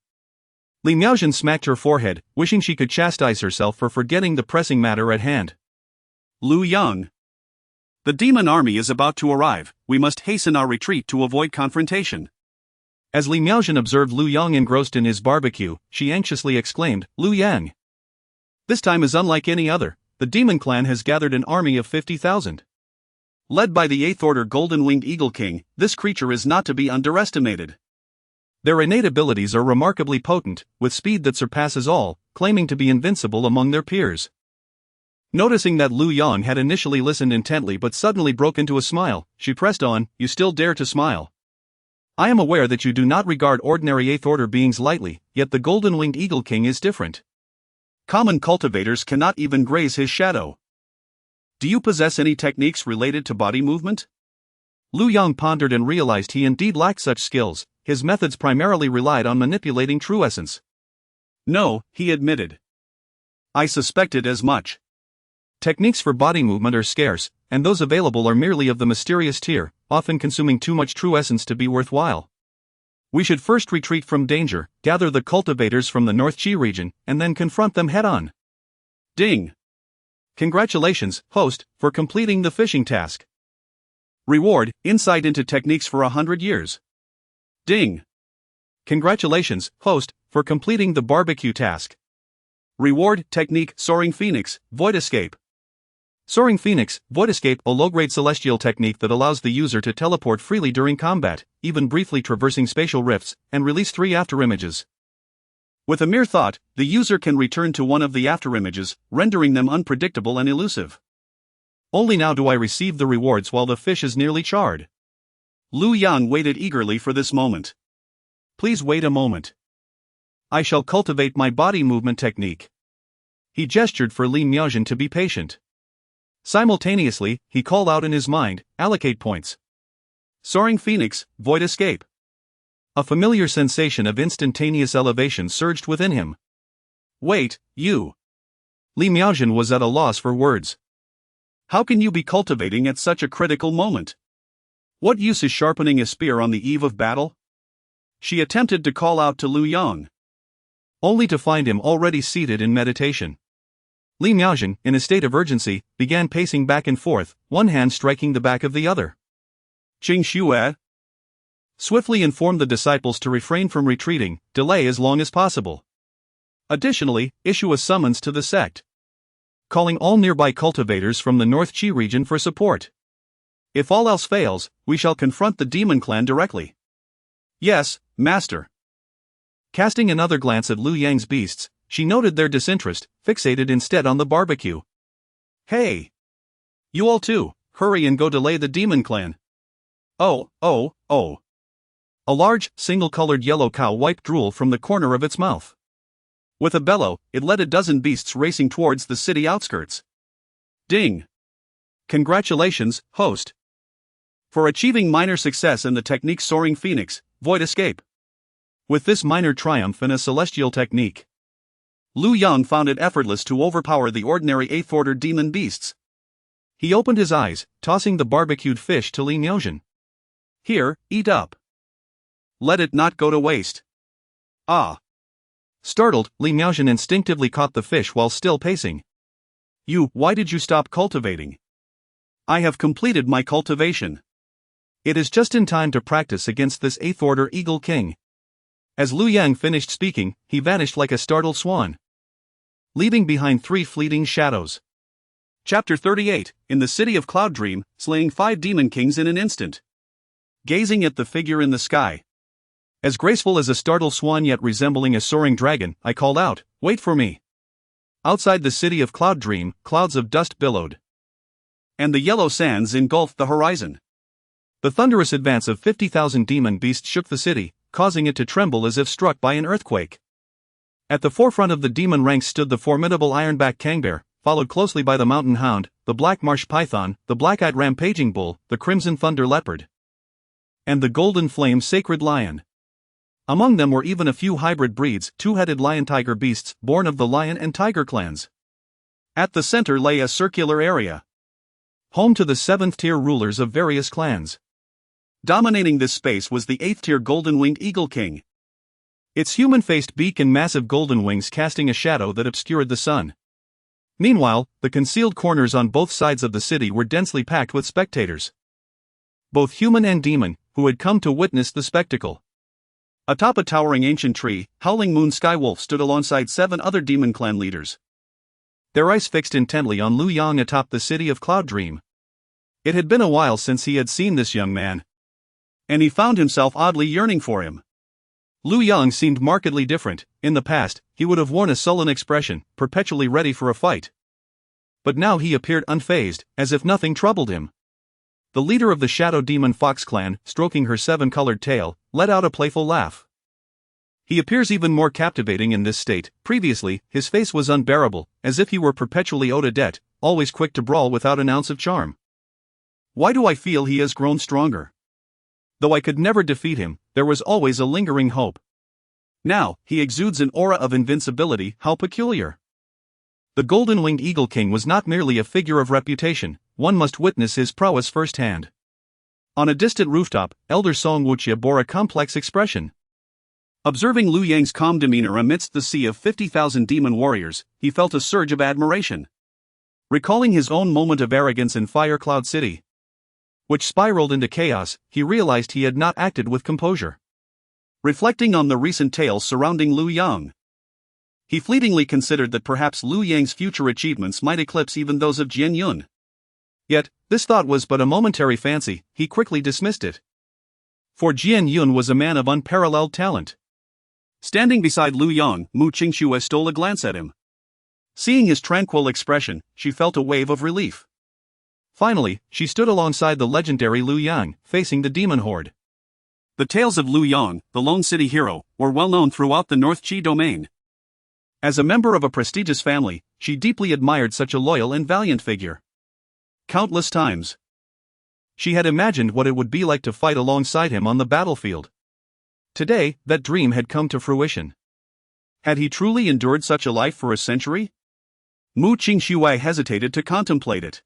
Li Miaozhen smacked her forehead, wishing she could chastise herself for forgetting the pressing matter at hand. Lu Yang. The demon army is about to arrive. We must hasten our retreat to avoid confrontation. As Li Miaozhen observed Lu Yang engrossed in his barbecue, she anxiously exclaimed, Lu Yang. This time is unlike any other. The demon clan has gathered an army of 50,000. Led by the 8th Order Golden-Winged Eagle King, this creature is not to be underestimated. Their innate abilities are remarkably potent, with speed that surpasses all, claiming to be invincible among their peers. Noticing that Lu Yang had initially listened intently but suddenly broke into a smile, she pressed on, You still dare to smile. I am aware that you do not regard ordinary 8th Order beings lightly, yet the Golden-Winged Eagle King is different. Common cultivators cannot even graze his shadow. Do you possess any techniques related to body movement? Lu Yang pondered and realized he indeed lacked such skills. His methods primarily relied on manipulating true essence. No, he admitted. I suspected as much. Techniques for body movement are scarce, and those available are merely of the mysterious tier, often consuming too much true essence to be worthwhile. We should first retreat from danger, gather the cultivators from the North Qi region, and then confront them head-on. Ding! Congratulations, host, for completing the fishing task. Reward, insight into techniques for 100 years. Ding! Congratulations, host, for completing the barbecue task. Reward, technique, Soaring Phoenix, Void Escape. Soaring Phoenix, Void Escape, a low-grade celestial technique that allows the user to teleport freely during combat, even briefly traversing spatial rifts, and release 3 afterimages. With a mere thought, the user can return to one of the afterimages, rendering them unpredictable and elusive. Only now do I receive the rewards while the fish is nearly charred. Lu Yang waited eagerly for this moment. Please wait a moment. I shall cultivate my body movement technique. He gestured for Li Miaozhen to be patient. Simultaneously, he called out in his mind, allocate points. Soaring Phoenix, Void Escape. A familiar sensation of instantaneous elevation surged within him. Wait, you. Li Miaozhen was at a loss for words. How can you be cultivating at such a critical moment? What use is sharpening a spear on the eve of battle? She attempted to call out to Lu Yang, only to find him already seated in meditation. Li Miaozhen, in a state of urgency, began pacing back and forth, one hand striking the back of the other. Qingxue swiftly informed the disciples to refrain from retreating, delay as long as possible. Additionally, issue a summons to the sect, calling all nearby cultivators from the North Qi region for support. If all else fails, we shall confront the demon clan directly. Yes, master. Casting another glance at Lu Yang's beasts, she noted their disinterest, fixated instead on the barbecue. Hey! You all too, hurry and go delay the demon clan. Oh. A large, single-colored yellow cow wiped drool from the corner of its mouth. With a bellow, it led a dozen beasts racing towards the city outskirts. Ding! Congratulations, host, for achieving minor success in the technique Soaring Phoenix, Void Escape. With this minor triumph in a celestial technique, Lu Yang found it effortless to overpower the ordinary 8th Order demon beasts. He opened his eyes, tossing the barbecued fish to Li Miaozhen. Here, eat up. Let it not go to waste. Ah! Startled, Li Miaozhen instinctively caught the fish while still pacing. Why did you stop cultivating? I have completed my cultivation. It is just in time to practice against this 8th Order Eagle King. As Liu Yang finished speaking, he vanished like a startled swan, leaving behind 3 fleeting shadows. Chapter 38, in the city of Cloud Dream, slaying 5 demon kings in an instant. Gazing at the figure in the sky, as graceful as a startled swan yet resembling a soaring dragon, I called out, "Wait for me." Outside the city of Cloud Dream, clouds of dust billowed, and the yellow sands engulfed the horizon. The thunderous advance of 50,000 demon beasts shook the city, causing it to tremble as if struck by an earthquake. At the forefront of the demon ranks stood the formidable ironback Qingmei, followed closely by the mountain hound, the black marsh python, the black-eyed rampaging bull, the crimson thunder leopard, and the golden flame sacred lion. Among them were even a few hybrid breeds, 2-headed lion-tiger beasts, born of the lion and tiger clans. At the center lay a circular area, home to the 7th-tier rulers of various clans. Dominating this space was the 8th-tier golden-winged eagle king, its human-faced beak and massive golden wings casting a shadow that obscured the sun. Meanwhile, the concealed corners on both sides of the city were densely packed with spectators, both human and demon, who had come to witness the spectacle. Atop a towering ancient tree, Howling Moon Skywolf stood alongside 7 other demon clan leaders, their eyes fixed intently on Liu Yang atop the city of Cloud Dream. It had been a while since he had seen this young man, and he found himself oddly yearning for him. Liu Yang seemed markedly different. In the past, he would have worn a sullen expression, perpetually ready for a fight. But now he appeared unfazed, as if nothing troubled him. The leader of the Shadow Demon Fox clan, stroking her 7-colored tail, let out a playful laugh. He appears even more captivating in this state. Previously, his face was unbearable, as if he were perpetually owed a debt, always quick to brawl without an ounce of charm. Why do I feel he has grown stronger? Though I could never defeat him, there was always a lingering hope. Now, he exudes an aura of invincibility. How peculiar. The golden-winged Eagle King was not merely a figure of reputation, one must witness his prowess firsthand. On a distant rooftop, Elder Song Wuxia bore a complex expression. Observing Liu Yang's calm demeanor amidst the sea of 50,000 demon warriors, he felt a surge of admiration. Recalling his own moment of arrogance in Fire Cloud City, which spiraled into chaos, he realized he had not acted with composure. Reflecting on the recent tales surrounding Liu Yang, he fleetingly considered that perhaps Liu Yang's future achievements might eclipse even those of Jian Yun. Yet, this thought was but a momentary fancy. He quickly dismissed it. For Jian Yun was a man of unparalleled talent. Standing beside Liu Yang, Mu Qingxue stole a glance at him. Seeing his tranquil expression, she felt a wave of relief. Finally, she stood alongside the legendary Liu Yang, facing the demon horde. The tales of Liu Yang, the lone city hero, were well known throughout the North Qi domain. As a member of a prestigious family, she deeply admired such a loyal and valiant figure. Countless times, she had imagined what it would be like to fight alongside him on the battlefield. Today, that dream had come to fruition. Had he truly endured such a life for a century? Mu Qingxue hesitated to contemplate it.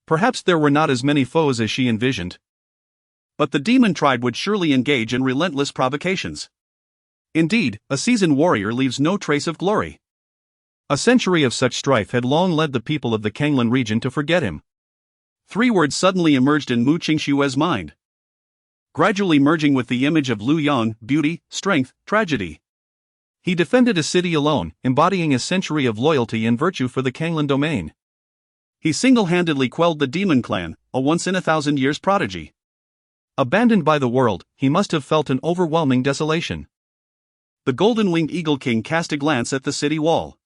Perhaps there were not as many foes as she envisioned. But the demon tribe would surely engage in relentless provocations. Indeed, a seasoned warrior leaves no trace of glory. A century of such strife had long led the people of the Canglan region to forget him. 3 words suddenly emerged in Mu Qingxue's mind, gradually merging with the image of Liu Yang: beauty, strength, tragedy. He defended a city alone, embodying a century of loyalty and virtue for the Canglan Domain. He single-handedly quelled the demon clan, a once-in-a-thousand-years prodigy. Abandoned by the world, he must have felt an overwhelming desolation. The golden-winged Eagle King cast a glance at the city wall.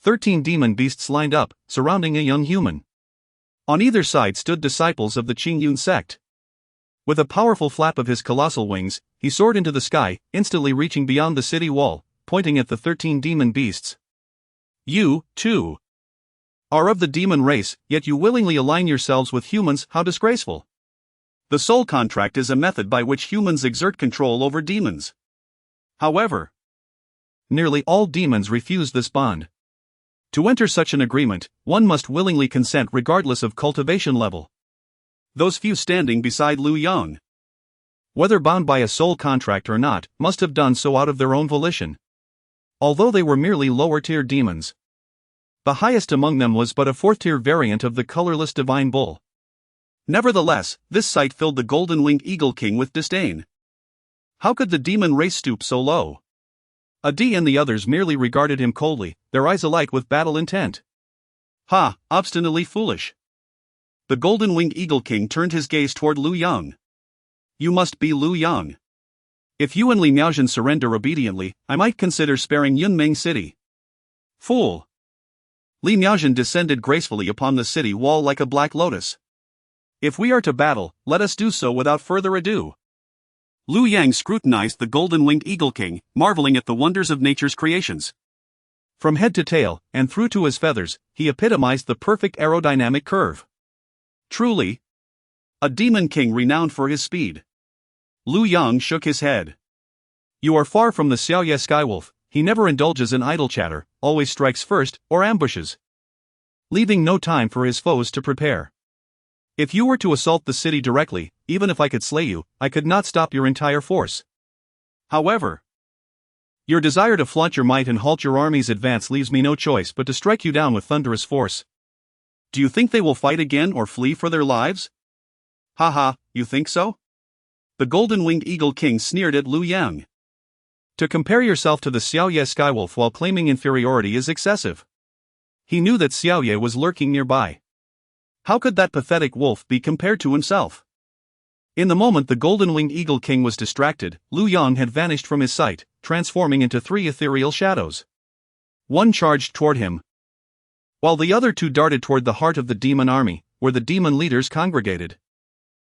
13 demon beasts lined up, surrounding a young human. On either side stood disciples of the Qingyun sect. With a powerful flap of his colossal wings, he soared into the sky, instantly reaching beyond the city wall, pointing at the 13 demon beasts. You, too, are of the demon race, yet you willingly align yourselves with humans. How disgraceful. The soul contract is a method by which humans exert control over demons. However, nearly all demons refuse this bond. To enter such an agreement, one must willingly consent regardless of cultivation level. Those few standing beside Liu Yang, whether bound by a soul contract or not, must have done so out of their own volition. Although they were merely lower-tier demons, the highest among them was but a 4th-tier variant of the colorless divine bull. Nevertheless, this sight filled the golden-winged Eagle King with disdain. How could the demon race stoop so low? Adi and the others merely regarded him coldly, their eyes alight with battle intent. Ha, obstinately foolish. The golden-winged Eagle King turned his gaze toward Lu Yang. You must be Lu Yang. If you and Li Miaozhen surrender obediently, I might consider sparing Yunmeng City. Fool. Li Miaozhen descended gracefully upon the city wall like a black lotus. If we are to battle, let us do so without further ado. Lu Yang scrutinized the golden-winged Eagle King, marveling at the wonders of nature's creations. From head to tail, and through to his feathers, he epitomized the perfect aerodynamic curve. Truly, a demon king renowned for his speed. Lu Yang shook his head. You are far from the Xiaoye Skywolf. He never indulges in idle chatter, always strikes first, or ambushes, leaving no time for his foes to prepare. If you were to assault the city directly, even if I could slay you, I could not stop your entire force. However, your desire to flaunt your might and halt your army's advance leaves me no choice but to strike you down with thunderous force. Do you think they will fight again or flee for their lives? Haha, you think so? The golden-winged Eagle King sneered at Lu Yang. To compare yourself to the Xiaoye Skywolf while claiming inferiority is excessive. He knew that Xiaoye was lurking nearby. How could that pathetic wolf be compared to himself? In the moment the golden-winged Eagle King was distracted, Lu Yang had vanished from his sight, transforming into 3 ethereal shadows. One charged toward him, while the other 2 darted toward the heart of the demon army, where the demon leaders congregated.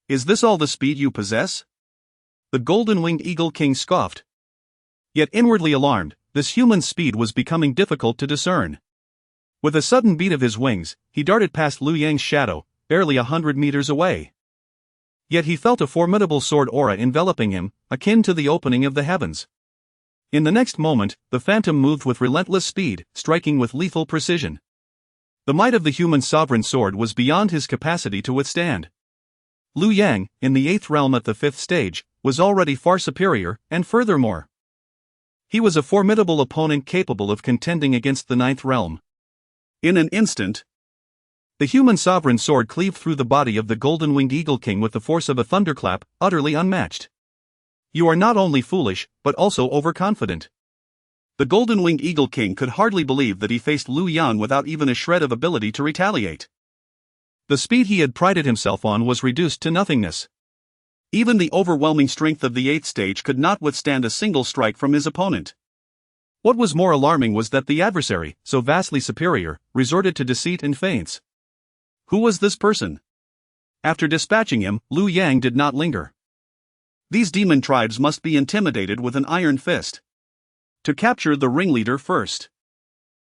Is this all the speed you possess? The golden-winged Eagle King scoffed. Yet inwardly alarmed, this human speed was becoming difficult to discern. With a sudden beat of his wings, he darted past Lu Yang's shadow, barely 100 meters away. Yet he felt a formidable sword aura enveloping him, akin to the opening of the heavens. In the next moment, the phantom moved with relentless speed, striking with lethal precision. The might of the human sovereign sword was beyond his capacity to withstand. Lu Yang, in the 8th realm at the 5th stage, was already far superior, and furthermore, he was a formidable opponent capable of contending against the 9th realm. In an instant, the human sovereign sword cleaved through the body of the golden-winged Eagle King with the force of a thunderclap, utterly unmatched. You are not only foolish, but also overconfident. The golden-winged Eagle King could hardly believe that he faced Lu Yang without even a shred of ability to retaliate. The speed he had prided himself on was reduced to nothingness. Even the overwhelming strength of the 8th stage could not withstand a single strike from his opponent. What was more alarming was that the adversary, so vastly superior, resorted to deceit and feints. Who was this person? After dispatching him, Lu Yang did not linger. These demon tribes must be intimidated with an iron fist. To capture the ringleader first.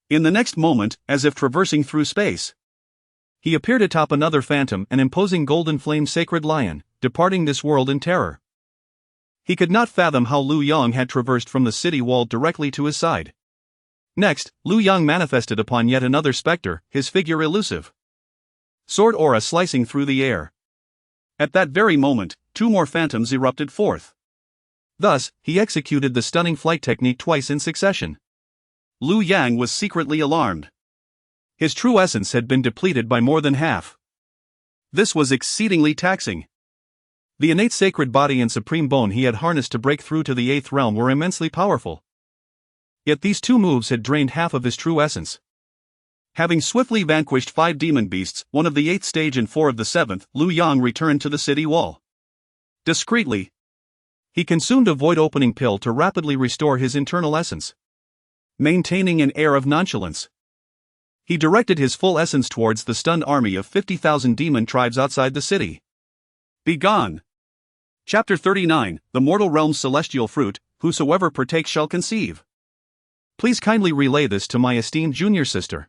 In the next moment, as if traversing through space, he appeared atop another phantom, an imposing golden flame sacred lion, departing this world in terror. He could not fathom how Lu Yang had traversed from the city wall directly to his side. Next, Lu Yang manifested upon yet another specter, his figure elusive. Sword aura slicing through the air. At that very moment, 2 more phantoms erupted forth. Thus, he executed the stunning flight technique twice in succession. Lu Yang was secretly alarmed. His true essence had been depleted by more than half. This was exceedingly taxing. The innate sacred body and supreme bone he had harnessed to break through to the 8th realm were immensely powerful. Yet these 2 moves had drained half of his true essence. Having swiftly vanquished 5 demon beasts, 1 of the 8th stage and 4 of the 7th, Lu Yang returned to the city wall. Discreetly, he consumed a void-opening pill to rapidly restore his internal essence. Maintaining an air of nonchalance, he directed his full essence towards the stunned army of 50,000 demon tribes outside the city. Begone! Chapter 39, The Mortal Realm's Celestial Fruit, Whosoever partakes shall conceive. Please kindly relay this to my esteemed junior sister.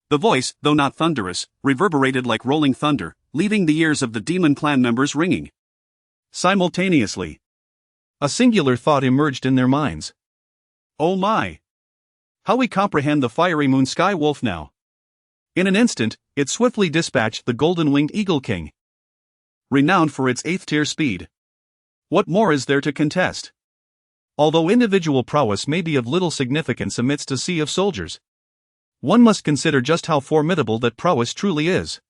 The voice, though not thunderous, reverberated like rolling thunder, leaving the ears of the demon clan members ringing. Simultaneously, a singular thought emerged in their minds. Oh my! How we comprehend the fiery moon sky wolf now! In an instant, it swiftly dispatched the golden-winged Eagle King, renowned for its 8th tier speed. What more is there to contest? Although individual prowess may be of little significance amidst a sea of soldiers, one must consider just how formidable that prowess truly is.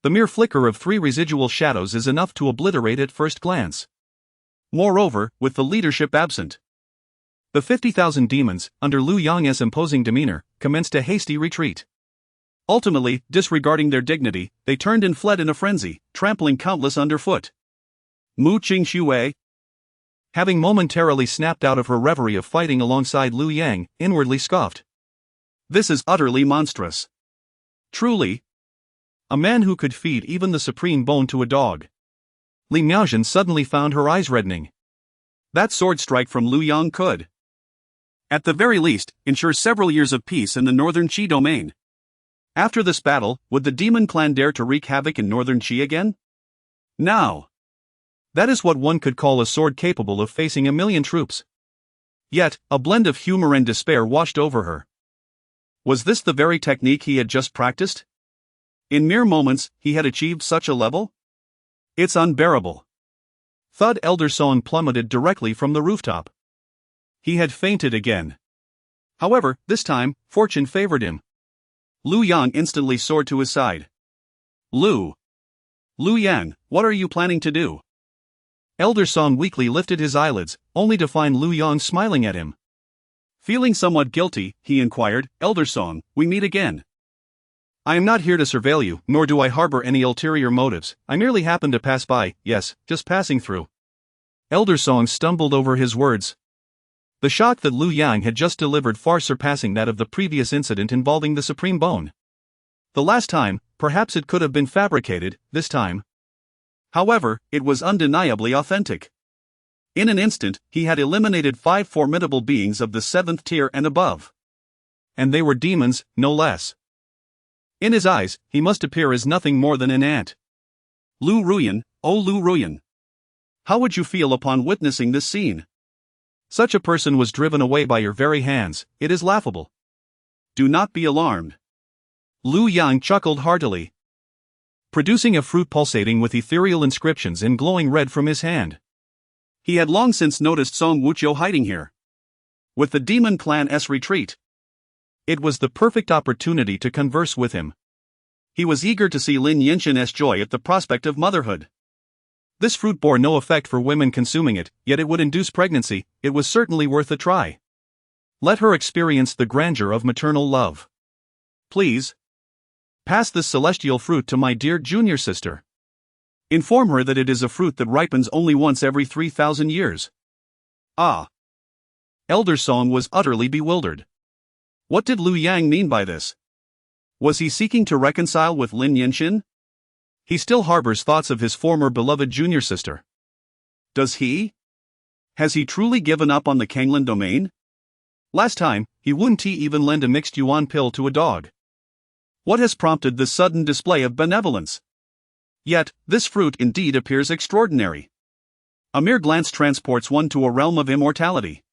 The mere flicker of 3 residual shadows is enough to obliterate at first glance. Moreover, with the leadership absent, the 50,000 demons, under Lu Yang's imposing demeanor, commenced a hasty retreat. Ultimately, disregarding their dignity, they turned and fled in a frenzy, trampling countless underfoot. Mu Qingmei, having momentarily snapped out of her reverie of fighting alongside Lu Yang, inwardly scoffed. This is utterly monstrous. Truly, a man who could feed even the supreme bone to a dog. Li Miaozhen suddenly found her eyes reddening. That sword strike from Lu Yang could, at the very least, ensure several years of peace in the northern Qi domain. After this battle, would the demon clan dare to wreak havoc in northern Qi again? Now, that is what one could call a sword capable of facing 1,000,000 troops. Yet, a blend of humor and despair washed over her. Was this the very technique he had just practiced? In mere moments, he had achieved such a level? It's unbearable. Thud. Elder Song plummeted directly from the rooftop. He had fainted again. However, this time, fortune favored him. Lu Yang instantly soared to his side. Lu Yang, what are you planning to do? Elder Song weakly lifted his eyelids, only to find Lu Yang smiling at him. Feeling somewhat guilty, he inquired, Elder Song, we meet again. I am not here to surveil you, nor do I harbor any ulterior motives. I merely happened to pass by, yes, just passing through. Elder Song stumbled over his words. The shock that Lu Yang had just delivered far surpassing that of the previous incident involving the Supreme Bone. The last time, perhaps it could have been fabricated, this time. However, it was undeniably authentic. In an instant, he had eliminated 5 formidable beings of the 7th tier and above. And they were demons, no less. In his eyes, he must appear as nothing more than an ant. Lu Ruyan, oh Lu Ruyan. How would you feel upon witnessing this scene? Such a person was driven away by your very hands, it is laughable. Do not be alarmed. Lu Yang chuckled heartily, producing a fruit pulsating with ethereal inscriptions in glowing red from his hand. He had long since noticed Song Wuqiu hiding here. With the demon clan's retreat, it was the perfect opportunity to converse with him. He was eager to see Lin Yinxin's joy at the prospect of motherhood. This fruit bore no effect for women consuming it, yet it would induce pregnancy. It was certainly worth a try. Let her experience the grandeur of maternal love. Please, pass this celestial fruit to my dear junior sister. Inform her that it is a fruit that ripens only once every 3,000 years. Ah! Elder Song was utterly bewildered. What did Lu Yang mean by this? Was he seeking to reconcile with Lin Yinxin? He still harbors thoughts of his former beloved junior sister. Does he? Has he truly given up on the Canglan Domain? Last time, he wouldn't even lend a mixed yuan pill to a dog. What has prompted this sudden display of benevolence? Yet, this fruit indeed appears extraordinary. A mere glance transports one to a realm of immortality,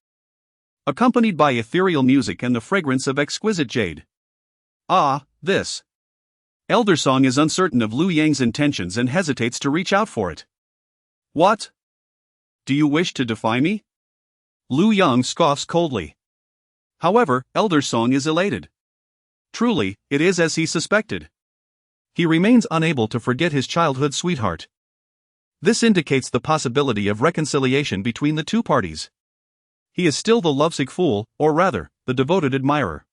accompanied by ethereal music and the fragrance of exquisite jade. Ah, this. Elder Song is uncertain of Lu Yang's intentions and hesitates to reach out for it. What? Do you wish to defy me? Lu Yang scoffs coldly. However, Elder Song is elated. Truly, it is as he suspected. He remains unable to forget his childhood sweetheart. This indicates the possibility of reconciliation between the two parties. He is still the lovesick fool, or rather, the devoted admirer.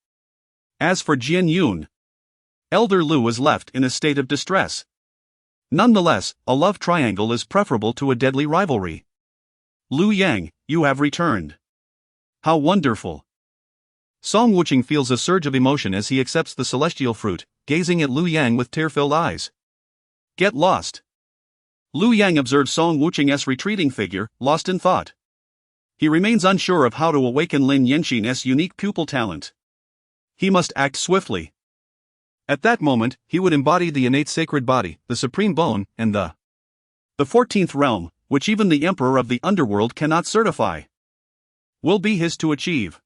As for Jian Yun, Elder Lu is left in a state of distress. Nonetheless, a love triangle is preferable to a deadly rivalry. Lu Yang, you have returned. How wonderful. Song Wuqing feels a surge of emotion as he accepts the celestial fruit, gazing at Lu Yang with tear-filled eyes. Get lost. Lu Yang observes Song Wuqing's retreating figure, lost in thought. He remains unsure of how to awaken Lin Yinxin's unique pupil talent. He must act swiftly. At that moment, he would embody the innate sacred body, the supreme bone, and the 14th realm, which even the emperor of the underworld cannot certify. Will be his to achieve.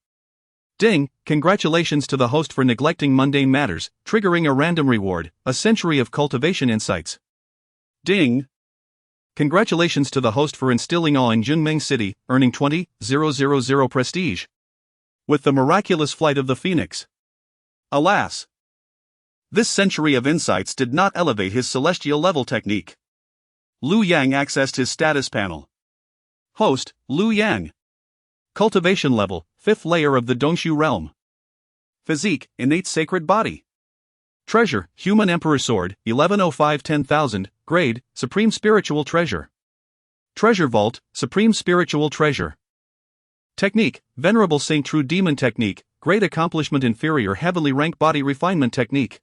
Ding, congratulations to the host for neglecting mundane matters, triggering a random reward, a century of cultivation insights. Ding. Congratulations to the host for instilling awe in Qingmei City, earning 20,000 prestige. With the miraculous flight of the phoenix. Alas! This century of insights did not elevate his celestial level technique. Liu Yang accessed his status panel. Host, Liu Yang. Cultivation level, 5th layer of the Dongshu realm. Physique, innate sacred body. Treasure, human emperor sword, 1105 10,000, grade, supreme spiritual treasure. Treasure vault, supreme spiritual treasure. Technique, venerable saint true demon technique, great accomplishment inferior heavenly rank body refinement technique.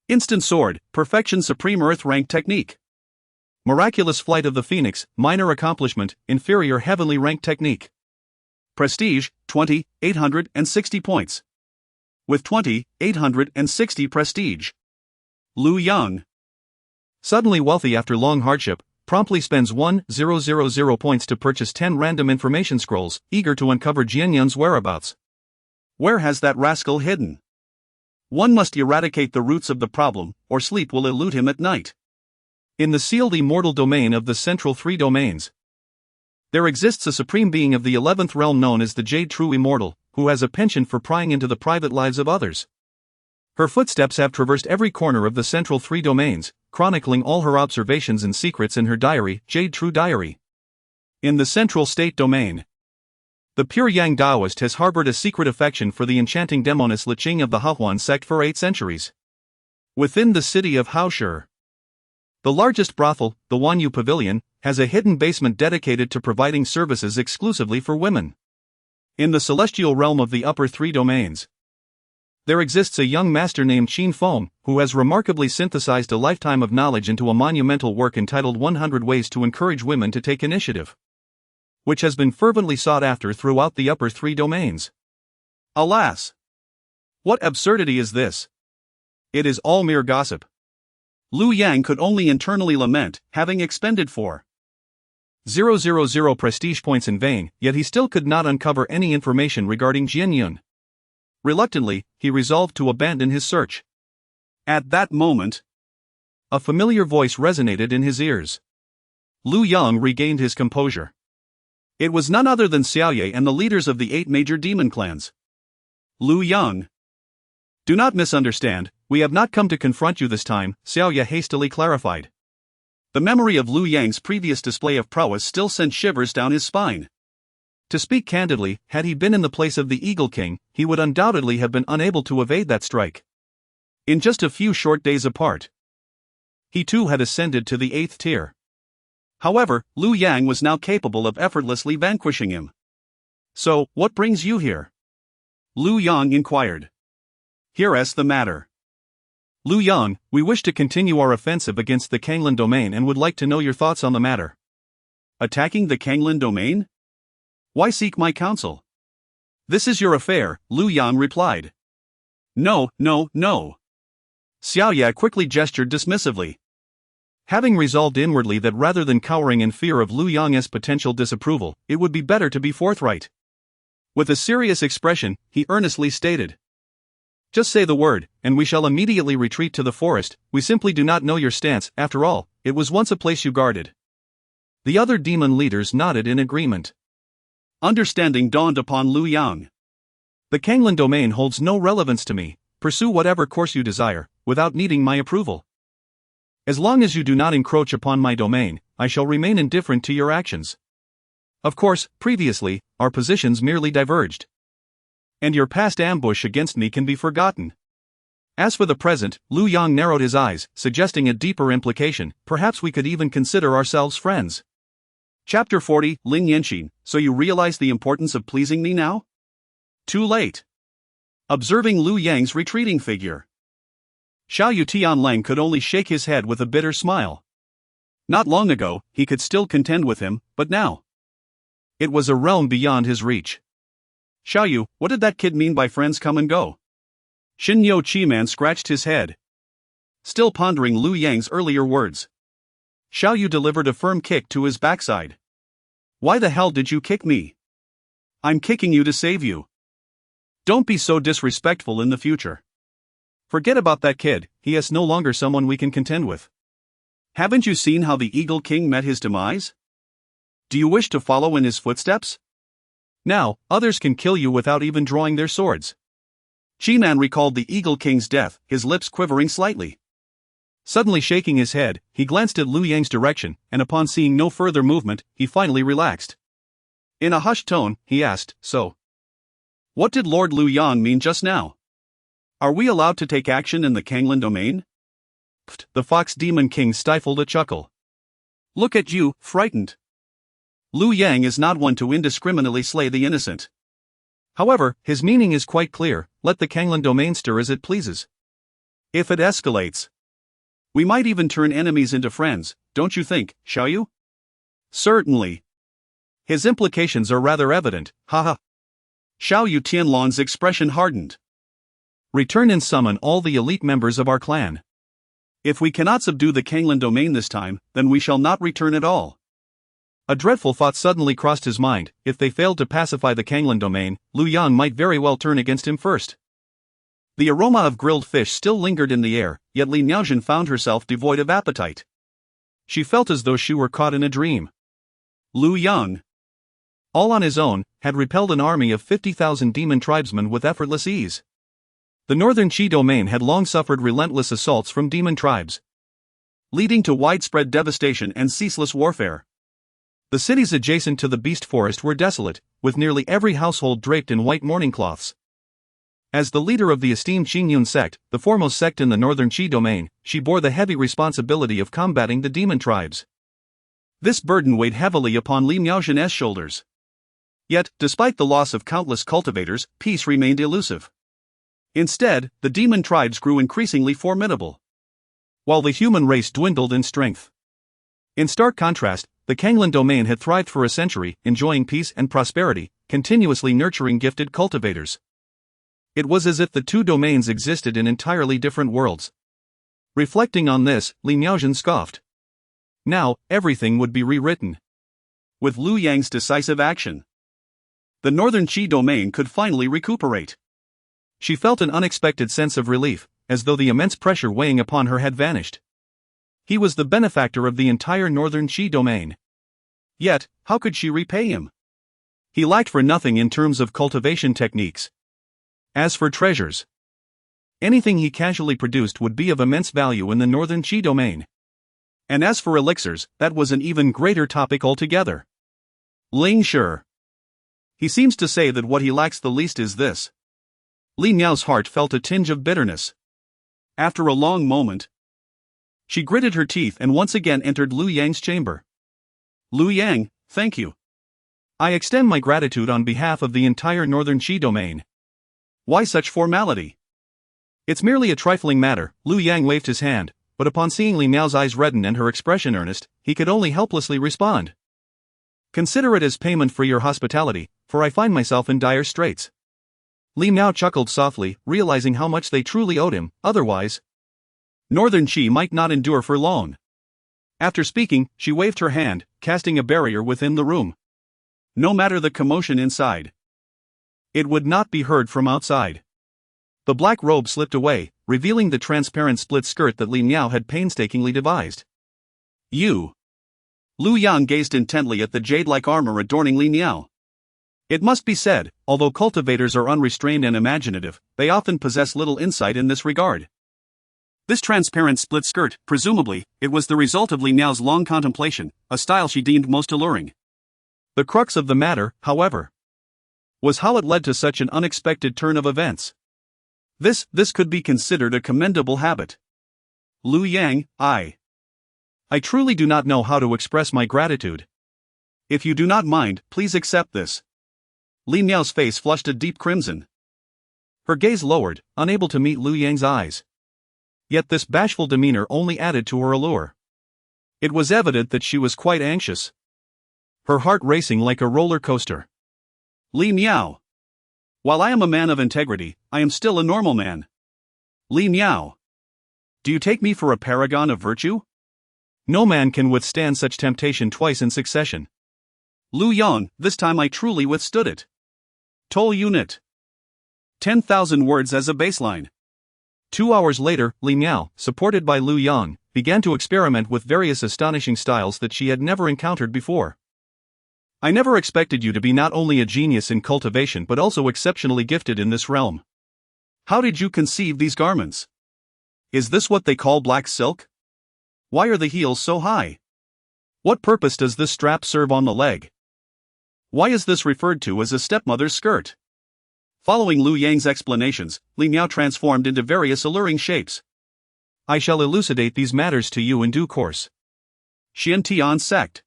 Instant sword, perfection supreme earth rank technique. Miraculous flight of the phoenix, minor accomplishment, inferior heavenly rank technique. Prestige, 20, 860 points. With 20, 860 prestige. Liu Yang. Suddenly wealthy after long hardship, promptly spends 1,000 points to purchase 10 random information scrolls, eager to uncover Jianyun's whereabouts. Where has that rascal hidden? One must eradicate the roots of the problem, or sleep will elude him at night. In the sealed immortal domain of the central three domains, there exists a supreme being of the 11th realm known as the Jade True Immortal, who has a penchant for prying into the private lives of others. Her footsteps have traversed every corner of the central three domains, chronicling all her observations and secrets in her diary, Jade True Diary. In the central state domain, the pure Yang Taoist has harbored a secret affection for the enchanting demoness Liqing of the Hahuan sect for 8 centuries. Within the city of Haoshi, the largest brothel, the Wanyu Pavilion, has a hidden basement dedicated to providing services exclusively for women. In the celestial realm of the upper three domains, there exists a young master named Qin Feng, who has remarkably synthesized a lifetime of knowledge into a monumental work entitled 100 Ways to Encourage Women to Take Initiative, which has been fervently sought after throughout the upper three domains. Alas! What absurdity is this? It is all mere gossip. Liu Yang could only internally lament, having expended 4,000 prestige points in vain, yet he still could not uncover any information regarding Jianyun. Reluctantly, he resolved to abandon his search. At that moment, a familiar voice resonated in his ears. Liu Yang regained his composure. It was none other than Xiaoye and the leaders of the 8 major demon clans. Liu Yang. Do not misunderstand, we have not come to confront you this time, Xiaoye hastily clarified. The memory of Liu Yang's previous display of prowess still sent shivers down his spine. To speak candidly, had he been in the place of the Eagle King, he would undoubtedly have been unable to evade that strike. In just a few short days apart, he too had ascended to the 8th tier. However, Liu Yang was now capable of effortlessly vanquishing him. So, what brings you here? Liu Yang inquired. Here's the matter. Liu Yang, we wish to continue our offensive against the Canglan Domain and would like to know your thoughts on the matter. Attacking the Canglan Domain? Why seek my counsel? This is your affair, Liu Yang replied. No. Xiaoye quickly gestured dismissively. Having resolved inwardly that rather than cowering in fear of Liu Yang's potential disapproval, it would be better to be forthright. With a serious expression, he earnestly stated. Just say the word, and we shall immediately retreat to the forest. We simply do not know your stance, after all, it was once a place you guarded. The other demon leaders nodded in agreement. Understanding dawned upon Liu Yang. The Canglan Domain holds no relevance to me, pursue whatever course you desire, without needing my approval. As long as you do not encroach upon my domain, I shall remain indifferent to your actions. Of course, previously, our positions merely diverged. And your past ambush against me can be forgotten. As for the present, Liu Yang narrowed his eyes, suggesting a deeper implication, perhaps we could even consider ourselves friends. Chapter 40, Lin Yanxin, so you realize the importance of pleasing me now? Too late. Observing Liu Yang's retreating figure, Xiaoyu Tianlang could only shake his head with a bitter smile. Not long ago, he could still contend with him, but now, it was a realm beyond his reach. Xiaoyu, what did that kid mean by friends come and go? Xinyo Qiman scratched his head, still pondering Liu Yang's earlier words. Xiaoyu delivered a firm kick to his backside. Why the hell did you kick me? I'm kicking you to save you. Don't be so disrespectful in the future. Forget about that kid, he is no longer someone we can contend with. Haven't you seen how the Eagle King met his demise? Do you wish to follow in his footsteps? Now, others can kill you without even drawing their swords. Qingmei recalled the Eagle King's death, his lips quivering slightly. Suddenly shaking his head, he glanced at Liu Yang's direction, and upon seeing no further movement, he finally relaxed. In a hushed tone, he asked, "So, what did Lord Liu Yang mean just now? Are we allowed to take action in the Canglan Domain?" Pfft, the Fox Demon King stifled a chuckle. "Look at you, frightened. Liu Yang is not one to indiscriminately slay the innocent. However, his meaning is quite clear: let the Canglan Domain stir as it pleases. If it escalates, we might even turn enemies into friends, don't you think, shall you?" "Certainly. His implications are rather evident, haha." Xiao Yu Tianlong's expression hardened. "Return and summon all the elite members of our clan. If we cannot subdue the Canglan Domain this time, then we shall not return at all." A dreadful thought suddenly crossed his mind: if they failed to pacify the Canglan Domain, Liu Yang might very well turn against him first. The aroma of grilled fish still lingered in the air, yet Li Miaojin found herself devoid of appetite. She felt as though she were caught in a dream. Liu Yang, all on his own, had repelled an army of 50,000 demon tribesmen with effortless ease. The northern Qi domain had long suffered relentless assaults from demon tribes, leading to widespread devastation and ceaseless warfare. The cities adjacent to the beast forest were desolate, with nearly every household draped in white mourning cloths. As the leader of the esteemed Qingyun sect, the foremost sect in the northern Qi domain, she bore the heavy responsibility of combating the demon tribes. This burden weighed heavily upon Li Miaojin's shoulders. Yet, despite the loss of countless cultivators, peace remained elusive. Instead, the demon tribes grew increasingly formidable, while the human race dwindled in strength. In stark contrast, the Canglan Domain had thrived for a century, enjoying peace and prosperity, continuously nurturing gifted cultivators. It was as if the two domains existed in entirely different worlds. Reflecting on this, Li Miaojin scoffed. Now, everything would be rewritten. With Liu Yang's decisive action, the northern Qi domain could finally recuperate. She felt an unexpected sense of relief, as though the immense pressure weighing upon her had vanished. He was the benefactor of the entire northern Qi domain. Yet, how could she repay him? He lacked for nothing in terms of cultivation techniques. As for treasures, anything he casually produced would be of immense value in the northern Qi domain. And as for elixirs, that was an even greater topic altogether. Ling Shi. He seems to say that what he lacks the least is this. Li Miao's heart felt a tinge of bitterness. After a long moment, she gritted her teeth and once again entered Liu Yang's chamber. "Liu Yang, thank you. I extend my gratitude on behalf of the entire northern Qi domain." "Why such formality? It's merely a trifling matter." Liu Yang waved his hand, but upon seeing Li Miao's eyes redden and her expression earnest, he could only helplessly respond. "Consider it as payment for your hospitality, for I find myself in dire straits." Li Miao chuckled softly, realizing how much they truly owed him, otherwise Northern Qi might not endure for long. After speaking, she waved her hand, casting a barrier within the room. No matter the commotion inside, it would not be heard from outside. The black robe slipped away, revealing the transparent split skirt that Li Miao had painstakingly devised. "You." Liu Yang gazed intently at the jade-like armor adorning Li Miao. It must be said, although cultivators are unrestrained and imaginative, they often possess little insight in this regard. This transparent split skirt, presumably, it was the result of Li Miao's long contemplation, a style she deemed most alluring. The crux of the matter, however, was how it led to such an unexpected turn of events. This could be considered a commendable habit. "Liu Yang, I truly do not know how to express my gratitude. If you do not mind, please accept this." Li Miao's face flushed a deep crimson. Her gaze lowered, unable to meet Liu Yang's eyes. Yet this bashful demeanor only added to her allure. It was evident that she was quite anxious, her heart racing like a roller coaster. "Li Miao. While I am a man of integrity, I am still a normal man. Li Miao. Do you take me for a paragon of virtue? No man can withstand such temptation twice in succession. Liu Yang, this time I truly withstood it. Toll unit. 10,000 words as a baseline." 2 hours later, Li Miao, supported by Liu Yang, began to experiment with various astonishing styles that she had never encountered before. "I never expected you to be not only a genius in cultivation but also exceptionally gifted in this realm." How did you conceive these garments? Is this what they call black silk? Why are the heels so high? What purpose does this strap serve on the leg? Why is this referred to as a stepmother's skirt? Following Lu Yang's explanations, Li Miao transformed into various alluring shapes. I shall elucidate these matters to you in due course. Xian Tian sect.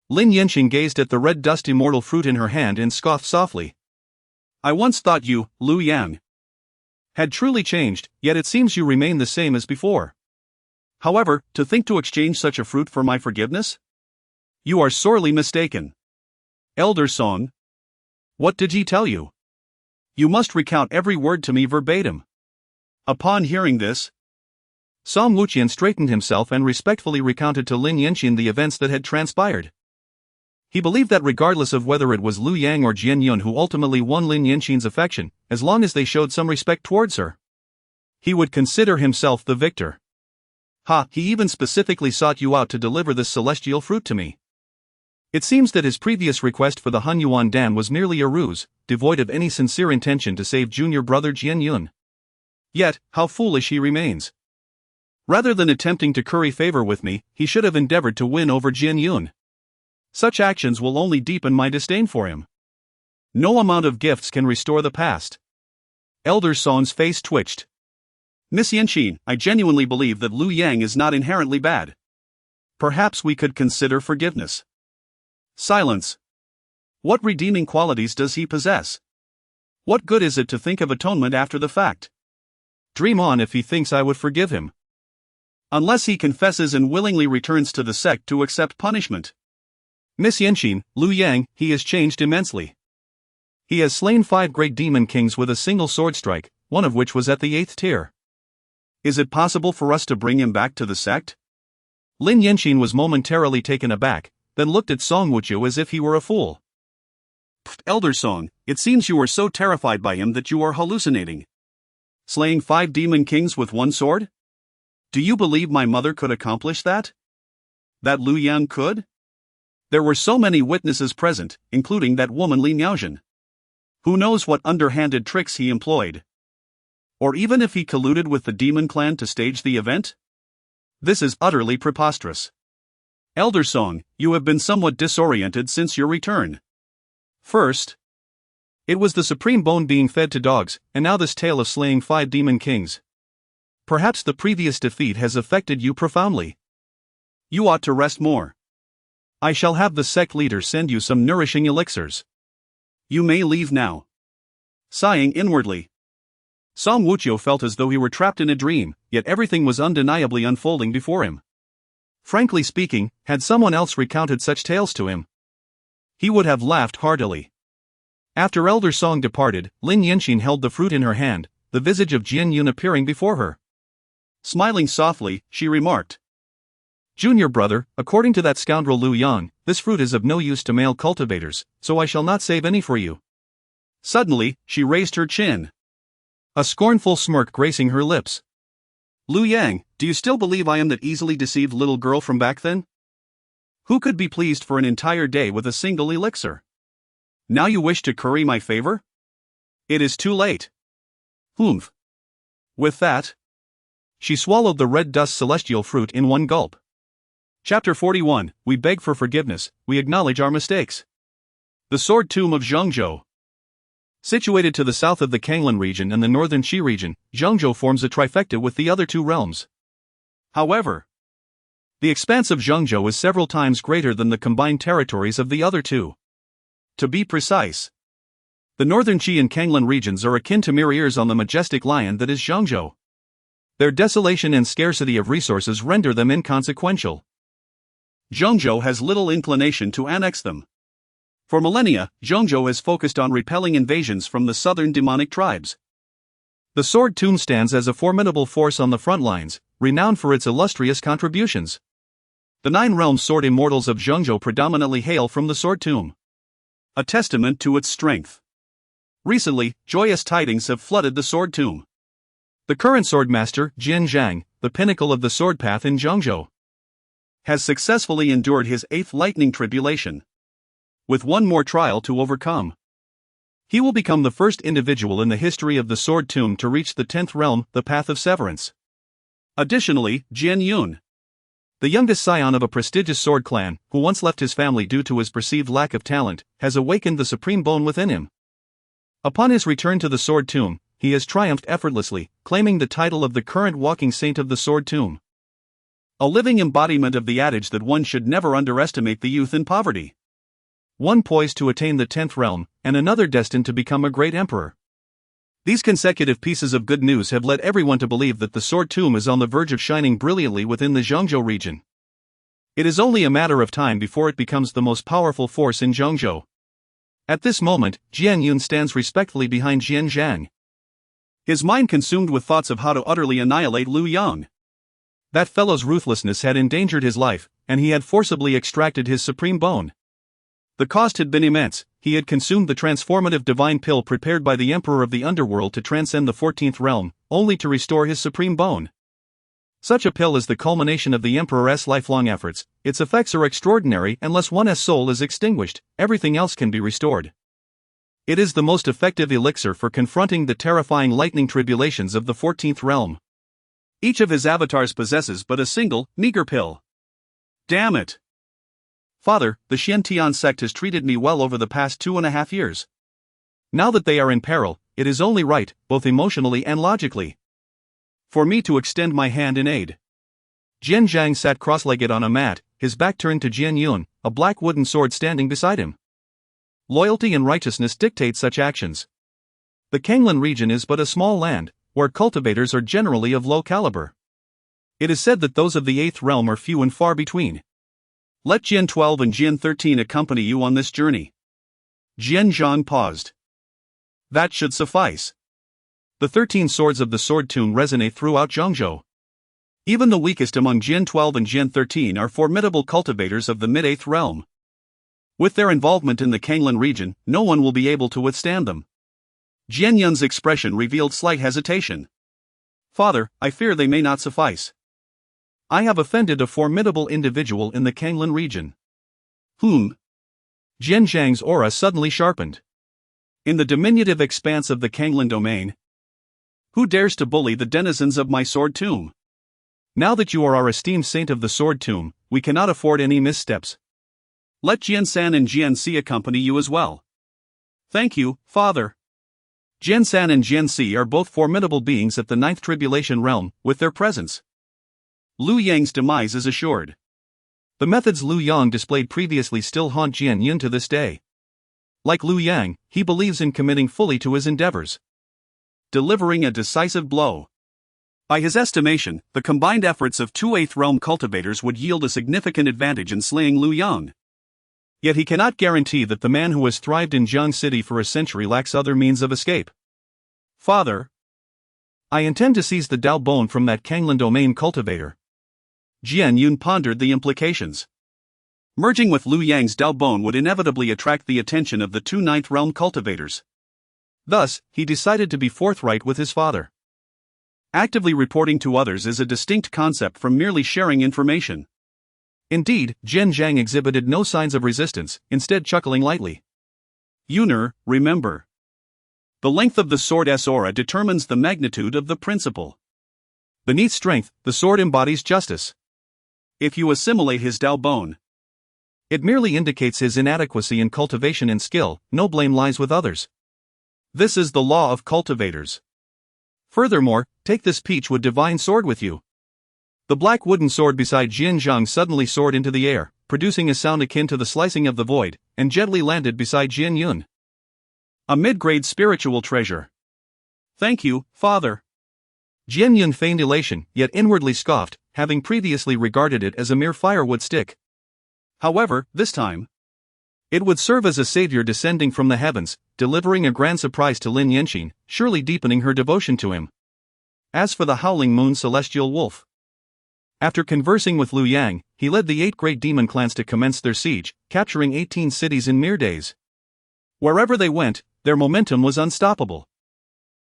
Lin Yanqing gazed at the red dust immortal fruit in her hand and scoffed softly. I once thought you, Lu Yang, had truly changed, yet it seems you remain the same as before. However, to think to exchange such a fruit for my forgiveness? You are sorely mistaken. Elder Song. What did he tell you? You must recount every word to me verbatim. Upon hearing this, Song Wuqian straightened himself and respectfully recounted to Lin Yanqing the events that had transpired. He believed that regardless of whether it was Lu Yang or Jian Yun who ultimately won Lin Yanqing's affection, as long as they showed some respect towards her, he would consider himself the victor. He even specifically sought you out to deliver this celestial fruit to me. It seems that his previous request for the Hunyuan Dan was merely a ruse, devoid of any sincere intention to save junior brother Jian Yun. Yet, how foolish he remains. Rather than attempting to curry favor with me, he should have endeavored to win over Jian Yun. Such actions will only deepen my disdain for him. No amount of gifts can restore the past. Elder Son's face twitched. Miss Yanqing, I genuinely believe that Lu Yang is not inherently bad. Perhaps we could consider forgiveness. Silence. What redeeming qualities does he possess? What good is it to think of atonement after the fact? Dream on if he thinks I would forgive him. Unless he confesses and willingly returns to the sect to accept punishment. Miss Yanqing, Lu Yang, he has changed immensely. He has slain 5 great demon kings with a single sword strike, one of which was at the 8th tier. Is it possible for us to bring him back to the sect? Lin Yanqing was momentarily taken aback, then looked at Song Wuqiu as if he were a fool. Elder Song, it seems you are so terrified by him that you are hallucinating. Slaying 5 demon kings with one sword? Do you believe my mother could accomplish that? That Lu Yang could? There were so many witnesses present, including that woman Li Miaozhen. Who knows what underhanded tricks he employed? Or even if he colluded with the demon clan to stage the event? This is utterly preposterous. Elder Song, you have been somewhat disoriented since your return. First, it was the supreme bone being fed to dogs, and now this tale of slaying 5 demon kings. Perhaps the previous defeat has affected you profoundly. You ought to rest more. I shall have the sect leader send you some nourishing elixirs. You may leave now. Sighing inwardly, Song Wuqiu felt as though he were trapped in a dream, yet everything was undeniably unfolding before him. Frankly speaking, had someone else recounted such tales to him, he would have laughed heartily. After Elder Song departed, Lin Yanqing held the fruit in her hand, the visage of Jian Yun appearing before her. Smiling softly, she remarked, Junior brother, according to that scoundrel Lu Yang, this fruit is of no use to male cultivators, so I shall not save any for you. Suddenly, she raised her chin, a scornful smirk gracing her lips. Lu Yang, do you still believe I am that easily deceived little girl from back then? Who could be pleased for an entire day with a single elixir? Now you wish to curry my favor? It is too late. Humph. With that, she swallowed the red dust celestial fruit in one gulp. Chapter 41, We beg for forgiveness, we acknowledge our mistakes. The Sword Tomb of Zhengzhou. Situated to the south of the Canglan region and the northern Qi region, Zhengzhou forms a trifecta with the other 2 realms. However, the expanse of Zhengzhou is several times greater than the combined territories of the other 2. To be precise, the northern Qi and Canglan regions are akin to mere ears on the majestic lion that is Zhengzhou. Their desolation and scarcity of resources render them inconsequential. Zhengzhou has little inclination to annex them. For millennia, Zhengzhou has focused on repelling invasions from the southern demonic tribes. The Sword Tomb stands as a formidable force on the front lines, renowned for its illustrious contributions. The 9 realm sword immortals of Zhengzhou predominantly hail from the Sword Tomb, a testament to its strength. Recently, joyous tidings have flooded the Sword Tomb. The current swordmaster, Jin Zhang, the pinnacle of the sword path in Zhengzhou, has successfully endured his 8th lightning tribulation, with one more trial to overcome. He will become the first individual in the history of the Sword Tomb to reach the 10th realm, the Path of Severance. Additionally, Jian Yun, the youngest scion of a prestigious sword clan, who once left his family due to his perceived lack of talent, has awakened the supreme bone within him. Upon his return to the Sword Tomb, he has triumphed effortlessly, claiming the title of the current walking saint of the Sword Tomb. A living embodiment of the adage that one should never underestimate the youth in poverty. One poised to attain the 10th realm, and another destined to become a great emperor. These consecutive pieces of good news have led everyone to believe that the Sword Tomb is on the verge of shining brilliantly within the Zhongzhou region. It is only a matter of time before it becomes the most powerful force in Zhongzhou. At this moment, Jian Yun stands respectfully behind Jian Zhang, his mind consumed with thoughts of how to utterly annihilate Lu Yang. That fellow's ruthlessness had endangered his life, and he had forcibly extracted his supreme bone. The cost had been immense. He had consumed the transformative divine pill prepared by the Emperor of the Underworld to transcend the 14th realm, only to restore his supreme bone. Such a pill is the culmination of the Emperor's lifelong efforts. Its effects are extraordinary. Unless one's soul is extinguished, everything else can be restored. It is the most effective elixir for confronting the terrifying lightning tribulations of the 14th realm. Each of his avatars possesses but a single, meager pill. Damn it! Father, the Xiantian sect has treated me well over the past 2.5 years. Now that they are in peril, it is only right, both emotionally and logically, for me to extend my hand in aid. Jian Zhang sat cross-legged on a mat, his back turned to Jian Yun, a black wooden sword standing beside him. Loyalty and righteousness dictate such actions. The Canglan region is but a small land, where cultivators are generally of low caliber. It is said that those of the 8th realm are few and far between. Let Jian 12 and Jian 13 accompany you on this journey. Jian Zhang paused. That should suffice. The 13 swords of the Sword Tomb resonate throughout Zhongzhou. Even the weakest among Jian 12 and Jian 13 are formidable cultivators of the mid-8th realm. With their involvement in the Canglan region, no one will be able to withstand them. Jian Yun's expression revealed slight hesitation. Father, I fear they may not suffice. I have offended a formidable individual in the Canglan region. Whom? Jian Zhang's aura suddenly sharpened. In the diminutive expanse of the Canglan Domain. Who dares to bully the denizens of my Sword Tomb? Now that you are our esteemed saint of the Sword Tomb, we cannot afford any missteps. Let Jian San and Jian Si accompany you as well. Thank you, Father. Jian San and Jian Si are both formidable beings at the 9th Tribulation Realm. With their presence, Lu Yang's demise is assured. The methods Lu Yang displayed previously still haunt Jian Yun to this day. Like Lu Yang, he believes in committing fully to his endeavors, delivering a decisive blow. By his estimation, the combined efforts of 2 8th realm cultivators would yield a significant advantage in slaying Lu Yang. Yet he cannot guarantee that the man who has thrived in Jiang City for a century lacks other means of escape. Father, I intend to seize the Dao bone from that Canglan Domain cultivator. Jian Yun pondered the implications. Merging with Lu Yang's Dao bone would inevitably attract the attention of the 2 9th realm cultivators. Thus, he decided to be forthright with his father. Actively reporting to others is a distinct concept from merely sharing information. Indeed, Jian Zhang exhibited no signs of resistance, instead chuckling lightly. Yuner, remember. The length of the sword's aura determines the magnitude of the principle. Beneath strength, the sword embodies justice. If you assimilate his Dao bone, it merely indicates his inadequacy in cultivation and skill. No blame lies with others. This is the law of cultivators. Furthermore, take this peachwood divine sword with you. The black wooden sword beside Jian Zhang suddenly soared into the air, producing a sound akin to the slicing of the void, and gently landed beside Jian Yun. A mid-grade spiritual treasure. Thank you, Father. Jian Yun feigned elation, yet inwardly scoffed, having previously regarded it as a mere firewood stick. However, this time, it would serve as a savior descending from the heavens, delivering a grand surprise to Lin Yanqing, surely deepening her devotion to him. As for the Howling Moon Celestial Wolf, after conversing with Lu Yang, he led the 8 great demon clans to commence their siege, capturing 18 cities in mere days. Wherever they went, their momentum was unstoppable.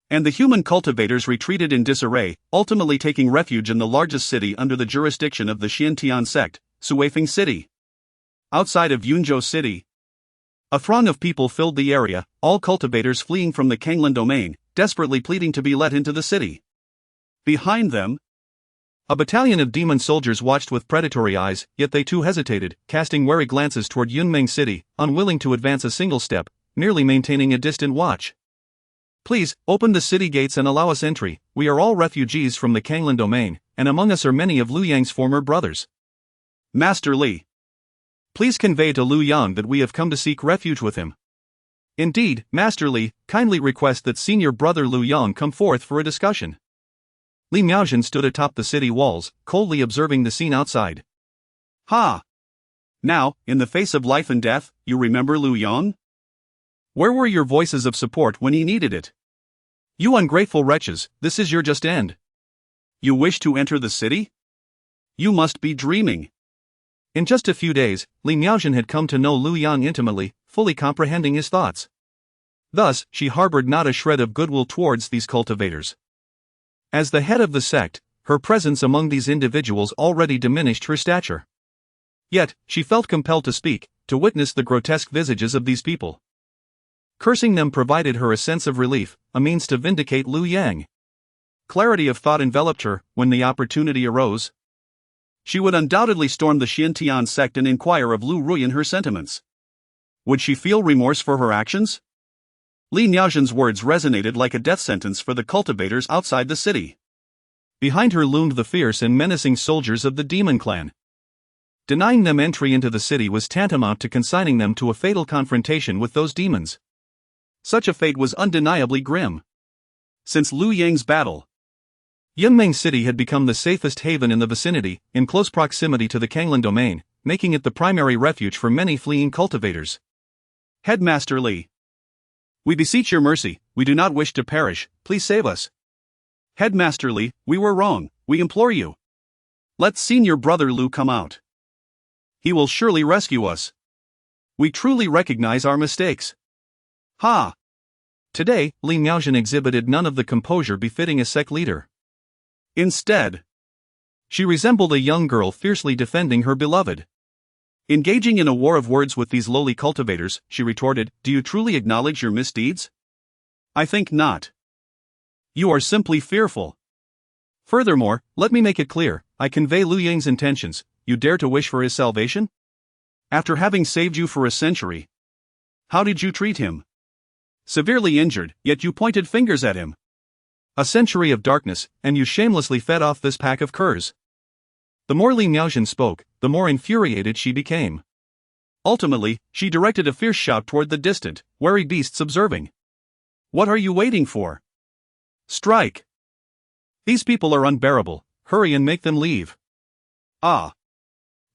And the human cultivators retreated in disarray, ultimately taking refuge in the largest city under the jurisdiction of the Xiantian sect, Suifeng City. Outside of Yunzhou City, A throng of people filled the area, all cultivators fleeing from the Canglan Domain, desperately pleading to be let into the city. Behind them, a battalion of demon soldiers watched with predatory eyes, yet they too hesitated, casting wary glances toward Yunmeng City, unwilling to advance a single step, merely maintaining a distant watch. Please, open the city gates and allow us entry. We are all refugees from the Canglan Domain, and among us are many of Liu Yang's former brothers. Master Li, please convey to Liu Yang that we have come to seek refuge with him. Indeed, Master Li, kindly request that senior brother Liu Yang come forth for a discussion. Li Miaozhen stood atop the city walls, coldly observing the scene outside. Ha! Now, in the face of life and death, you remember Liu Yang? Where were your voices of support when he needed it? You ungrateful wretches, this is your just end. You wish to enter the city? You must be dreaming. In just a few days, Li Miaozhen had come to know Liu Yang intimately, fully comprehending his thoughts. Thus, she harbored not a shred of goodwill towards these cultivators. As the head of the sect, her presence among these individuals already diminished her stature. Yet, she felt compelled to speak, to witness the grotesque visages of these people. Cursing them provided her a sense of relief, a means to vindicate Liu Yang. Clarity of thought enveloped her, when the opportunity arose. She would undoubtedly storm the Xintian sect and inquire of Liu Ruyan her sentiments. Would she feel remorse for her actions? Li Miaozhen's words resonated like a death sentence for the cultivators outside the city. Behind her loomed the fierce and menacing soldiers of the demon clan. Denying them entry into the city was tantamount to consigning them to a fatal confrontation with those demons. Such a fate was undeniably grim. Since Liu Yang's battle, Yunmeng City had become the safest haven in the vicinity, in close proximity to the Canglan Domain, making it the primary refuge for many fleeing cultivators. Headmaster Li, we beseech your mercy, we do not wish to perish, please save us. Headmaster Li, we were wrong, we implore you. Let senior brother Liu come out. He will surely rescue us. We truly recognize our mistakes. Ha! Today, Li Miaozhen exhibited none of the composure befitting a sect leader. Instead, she resembled a young girl fiercely defending her beloved. Engaging in a war of words with these lowly cultivators, she retorted, do you truly acknowledge your misdeeds? I think not. You are simply fearful. Furthermore, let me make it clear, I convey Liu Yang's intentions, you dare to wish for his salvation? After having saved you for a century, how did you treat him? Severely injured, yet you pointed fingers at him. A century of darkness, and you shamelessly fed off this pack of curs. The more Li Miaozhen spoke, the more infuriated she became. Ultimately, she directed a fierce shout toward the distant, wary beasts observing. What are you waiting for? Strike! These people are unbearable, hurry and make them leave. Ah!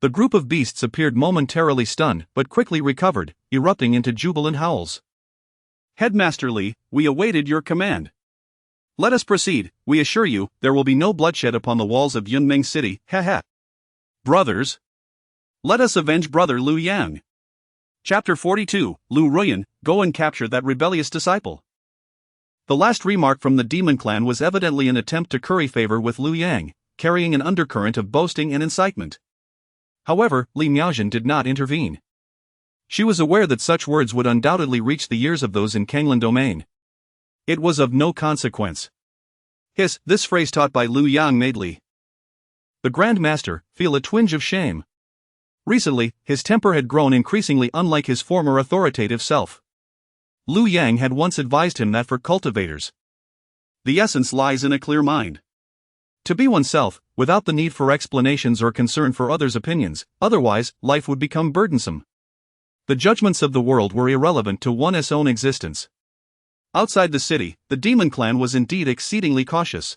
The group of beasts appeared momentarily stunned, but quickly recovered, erupting into jubilant howls. Headmaster Li, we awaited your command. Let us proceed, we assure you, there will be no bloodshed upon the walls of Yunmeng City, Brothers, let us avenge brother Liu Yang. Chapter 42, Liu Ruyan, go and capture that rebellious disciple. The last remark from the demon clan was evidently an attempt to curry favor with Liu Yang, carrying an undercurrent of boasting and incitement. However, Li Miaozhen did not intervene. She was aware that such words would undoubtedly reach the ears of those in Canglan Domain. It was of no consequence. Hiss, this phrase taught by Liu Yang made Li, the Grand Master, feel a twinge of shame. Recently, his temper had grown increasingly unlike his former authoritative self. Liu Yang had once advised him that for cultivators, the essence lies in a clear mind. To be oneself, without the need for explanations or concern for others' opinions, otherwise, life would become burdensome. The judgments of the world were irrelevant to one's own existence. Outside the city, the demon clan was indeed exceedingly cautious.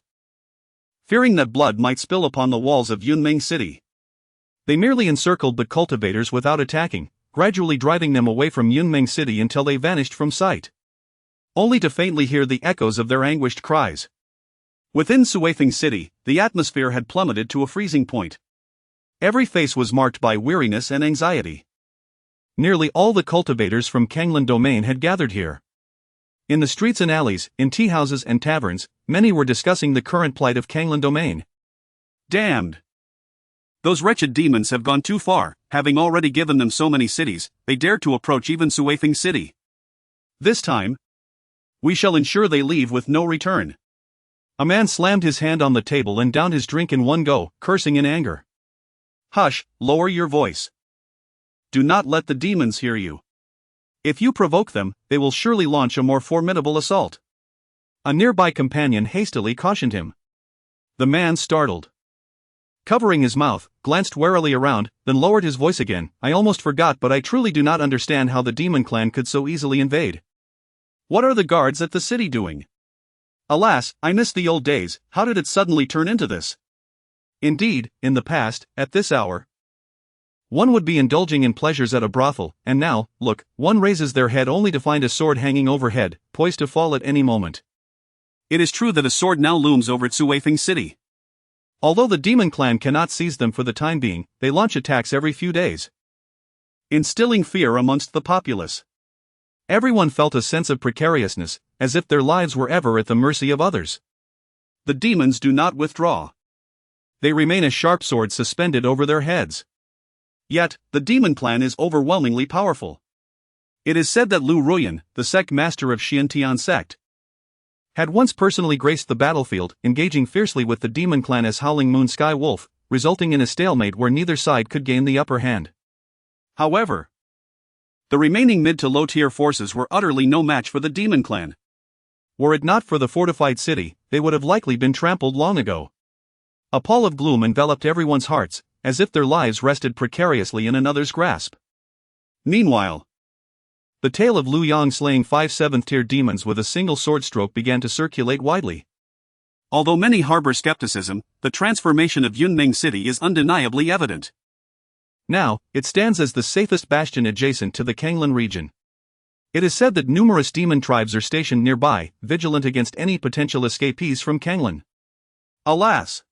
Fearing that blood might spill upon the walls of Yunmeng City, they merely encircled the cultivators without attacking, gradually driving them away from Yunmeng City until they vanished from sight, only to faintly hear the echoes of their anguished cries. Within Suifeng City, the atmosphere had plummeted to a freezing point. Every face was marked by weariness and anxiety. Nearly all the cultivators from Canglan Domain had gathered here. In the streets and alleys, in tea-houses and taverns, many were discussing the current plight of Canglan Domain. Damned! Those wretched demons have gone too far, having already given them so many cities, they dare to approach even Suifeng City. This time, we shall ensure they leave with no return. A man slammed his hand on the table and downed his drink in one go, cursing in anger. Hush, lower your voice. Do not let the demons hear you. If you provoke them, they will surely launch a more formidable assault. A nearby companion hastily cautioned him. The man, startled, covering his mouth, glanced warily around, then lowered his voice again. I almost forgot, but I truly do not understand how the demon clan could so easily invade. What are the guards at the city doing? Alas, I miss the old days. How did it suddenly turn into this? Indeed, in the past, at this hour, one would be indulging in pleasures at a brothel, and now, look, one raises their head only to find a sword hanging overhead, poised to fall at any moment. It is true that a sword now looms over Suifeng City. Although the demon clan cannot seize them for the time being, they launch attacks every few days, instilling fear amongst the populace. Everyone felt a sense of precariousness, as if their lives were ever at the mercy of others. The demons do not withdraw. They remain a sharp sword suspended over their heads. Yet, the demon clan is overwhelmingly powerful. It is said that Lu Ruyan, the sect master of Xiantian sect, had once personally graced the battlefield, engaging fiercely with the demon clan as Howling Moon Sky Wolf, resulting in a stalemate where neither side could gain the upper hand. However, the remaining mid to low tier forces were utterly no match for the demon clan. Were it not for the fortified city, they would have likely been trampled long ago. A pall of gloom enveloped everyone's hearts, as if their lives rested precariously in another's grasp. Meanwhile, the tale of Lu Yang slaying 5 7th-tier demons with a single sword stroke began to circulate widely. Although many harbor skepticism, the transformation of Yunming City is undeniably evident. Now, it stands as the safest bastion adjacent to the Canglan region. It is said that numerous demon tribes are stationed nearby, vigilant against any potential escapees from Canglan. Alas!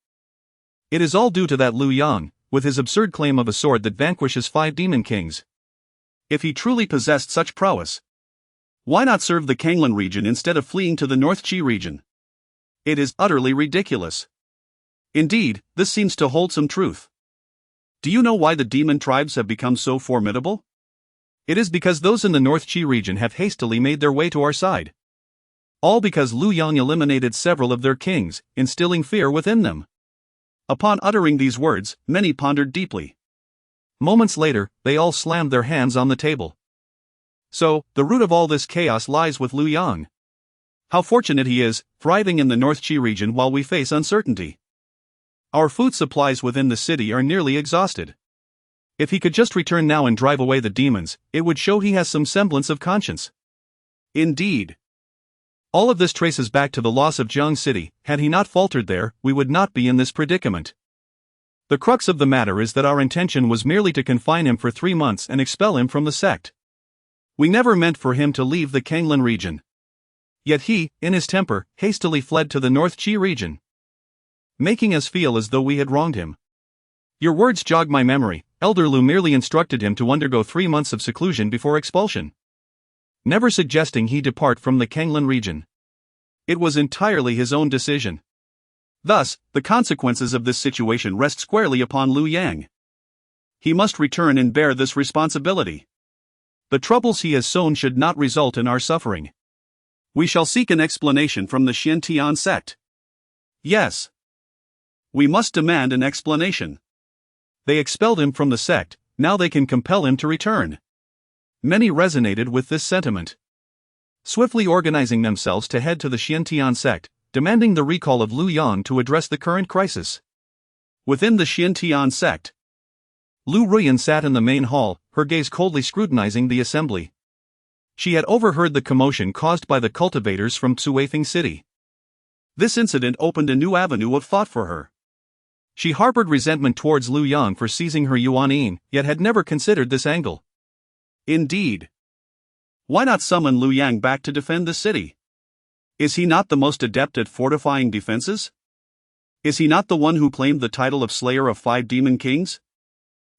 It is all due to that Lu Yang, with his absurd claim of a sword that vanquishes 5 demon kings. If he truly possessed such prowess, why not serve the Canglan region instead of fleeing to the North Qi region? It is utterly ridiculous. Indeed, this seems to hold some truth. Do you know why the demon tribes have become so formidable? It is because those in the North Qi region have hastily made their way to our side. All because Lu Yang eliminated several of their kings, instilling fear within them. Upon uttering these words, many pondered deeply. Moments later, they all slammed their hands on the table. So, the root of all this chaos lies with Lu Yang. How fortunate he is, thriving in the North Qi region while we face uncertainty. Our food supplies within the city are nearly exhausted. If he could just return now and drive away the demons, it would show he has some semblance of conscience. Indeed. All of this traces back to the loss of Jiang City. Had he not faltered there, we would not be in this predicament. The crux of the matter is that our intention was merely to confine him for 3 months and expel him from the sect. We never meant for him to leave the Canglan region. Yet he, in his temper, hastily fled to the North Qi region, making us feel as though we had wronged him. Your words jog my memory. Elder Lu merely instructed him to undergo 3 months of seclusion before expulsion, never suggesting he depart from the Canglan region. It was entirely his own decision. Thus, the consequences of this situation rest squarely upon Lu Yang. He must return and bear this responsibility. The troubles he has sown should not result in our suffering. We shall seek an explanation from the Xiantian sect. Yes. We must demand an explanation. They expelled him from the sect, now they can compel him to return. Many resonated with this sentiment, swiftly organizing themselves to head to the Xiantian sect, demanding the recall of Lu Yang to address the current crisis. Within the Xiantian sect, Lu Ruyan sat in the main hall, her gaze coldly scrutinizing the assembly. She had overheard the commotion caused by the cultivators from Suifeng City. This incident opened a new avenue of thought for her. She harbored resentment towards Lu Yang for seizing her Yuan, yet had never considered this angle. Indeed. Why not summon Lu Yang back to defend the city? Is he not the most adept at fortifying defenses? Is he not the one who claimed the title of Slayer of 5 Demon Kings?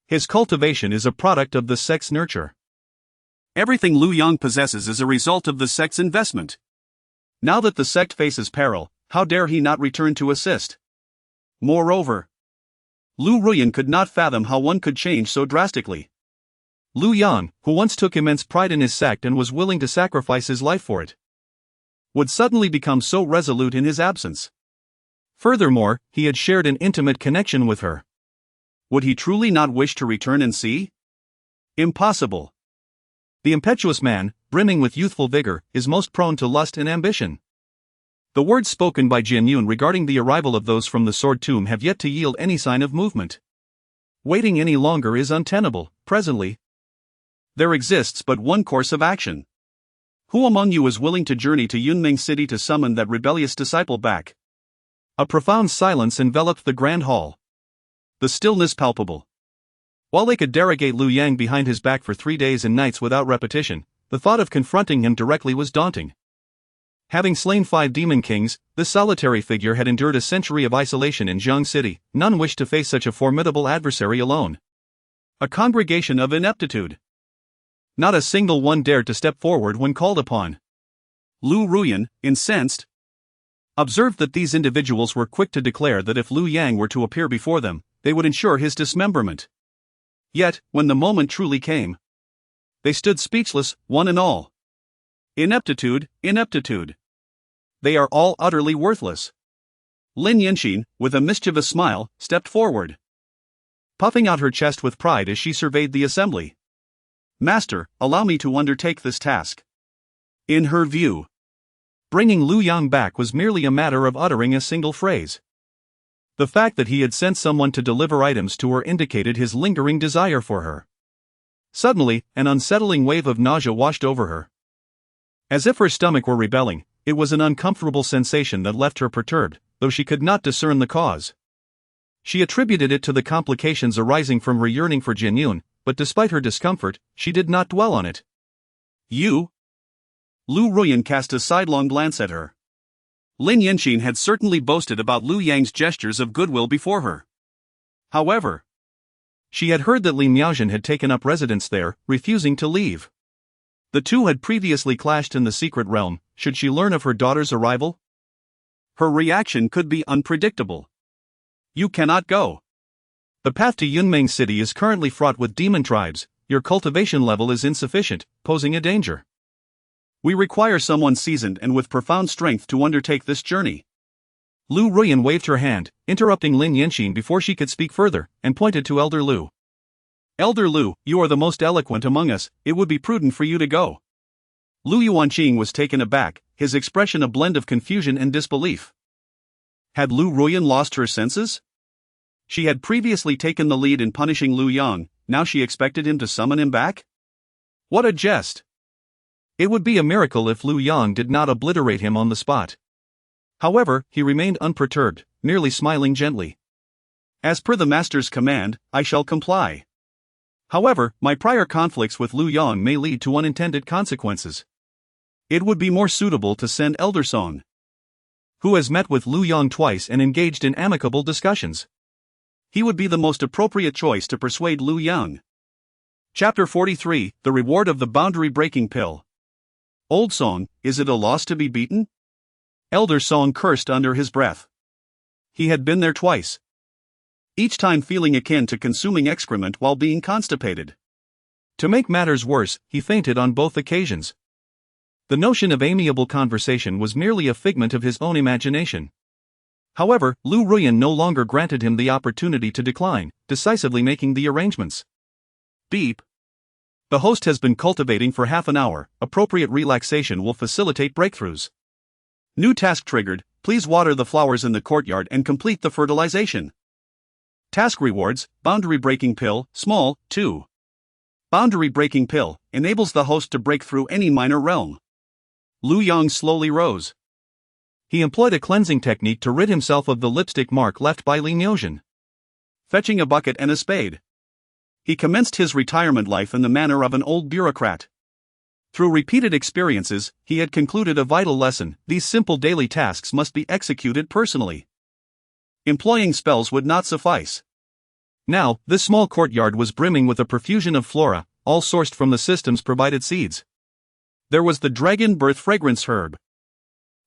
His cultivation is a product of the sect's nurture. Everything Lu Yang possesses is a result of the sect's investment. Now that the sect faces peril, how dare he not return to assist? Moreover, Lu Ruyan could not fathom how one could change so drastically. Lu Yang, who once took immense pride in his sect and was willing to sacrifice his life for it, would suddenly become so resolute in his absence. Furthermore, he had shared an intimate connection with her. Would he truly not wish to return and see? Impossible. The impetuous man, brimming with youthful vigor, is most prone to lust and ambition. The words spoken by Jian Yun regarding the arrival of those from the Sword Tomb have yet to yield any sign of movement. Waiting any longer is untenable. Presently, there exists but one course of action. Who among you is willing to journey to Yunming City to summon that rebellious disciple back? A profound silence enveloped the grand hall. The stillness palpable. While they could derogate Lu Yang behind his back for 3 days and nights without repetition, the thought of confronting him directly was daunting. Having slain 5 demon kings, this solitary figure had endured a century of isolation in Zhang City. None wished to face such a formidable adversary alone. A congregation of ineptitude. Not a single one dared to step forward when called upon. Lu Ruyan, incensed, observed that these individuals were quick to declare that if Lu Yang were to appear before them, they would ensure his dismemberment. Yet, when the moment truly came, they stood speechless, one and all. Ineptitude, ineptitude. They are all utterly worthless. Lin Yinxin, with a mischievous smile, stepped forward, puffing out her chest with pride as she surveyed the assembly. Master, allow me to undertake this task. In her view, bringing Lu Yang back was merely a matter of uttering a single phrase. The fact that he had sent someone to deliver items to her indicated his lingering desire for her. Suddenly, an unsettling wave of nausea washed over her. As if her stomach were rebelling, it was an uncomfortable sensation that left her perturbed, though she could not discern the cause. She attributed it to the complications arising from her yearning for Jian Yun, but despite her discomfort, she did not dwell on it. You? Lu Ruyan cast a sidelong glance at her. Lin Yinxin had certainly boasted about Lu Yang's gestures of goodwill before her. However, she had heard that Li Miaozhen had taken up residence there, refusing to leave. The two had previously clashed in the secret realm. Should she learn of her daughter's arrival? Her reaction could be unpredictable. You cannot go. The path to Yunming City is currently fraught with demon tribes. Your cultivation level is insufficient, posing a danger. We require someone seasoned and with profound strength to undertake this journey. Lu Ruyan waved her hand, interrupting Lin Yinxin before she could speak further, and pointed to Elder Lu. Elder Lu, you are the most eloquent among us, it would be prudent for you to go. Lu Yuanqing was taken aback, his expression a blend of confusion and disbelief. Had Lu Ruyan lost her senses? She had previously taken the lead in punishing Lu Yang, now she expected him to summon him back? What a jest! It would be a miracle if Lu Yang did not obliterate him on the spot. However, he remained unperturbed, merely smiling gently. As per the master's command, I shall comply. However, my prior conflicts with Lu Yang may lead to unintended consequences. It would be more suitable to send Elder Song, who has met with Lu Yang twice and engaged in amicable discussions. He would be the most appropriate choice to persuade Lu Yang. Chapter 43, The Reward of the Boundary-Breaking Pill. Old Song, is it a loss to be beaten? Elder Song cursed under his breath. He had been there twice. Each time feeling akin to consuming excrement while being constipated. To make matters worse, he fainted on both occasions. The notion of amiable conversation was merely a figment of his own imagination. However, Lu Ruyan no longer granted him the opportunity to decline, decisively making the arrangements. Beep. The host has been cultivating for half an hour. Appropriate relaxation will facilitate breakthroughs. New task triggered. Please water the flowers in the courtyard and complete the fertilization. Task rewards, Boundary Breaking Pill, small, 2. Boundary Breaking Pill, enables the host to break through any minor realm. Lu Yang slowly rose. He employed a cleansing technique to rid himself of the lipstick mark left by Li Miaozhen. Fetching a bucket and a spade, he commenced his retirement life in the manner of an old bureaucrat. Through repeated experiences, he had concluded a vital lesson: these simple daily tasks must be executed personally. Employing spells would not suffice. Now, this small courtyard was brimming with a profusion of flora, all sourced from the system's provided seeds. There was the dragon birth fragrance herb,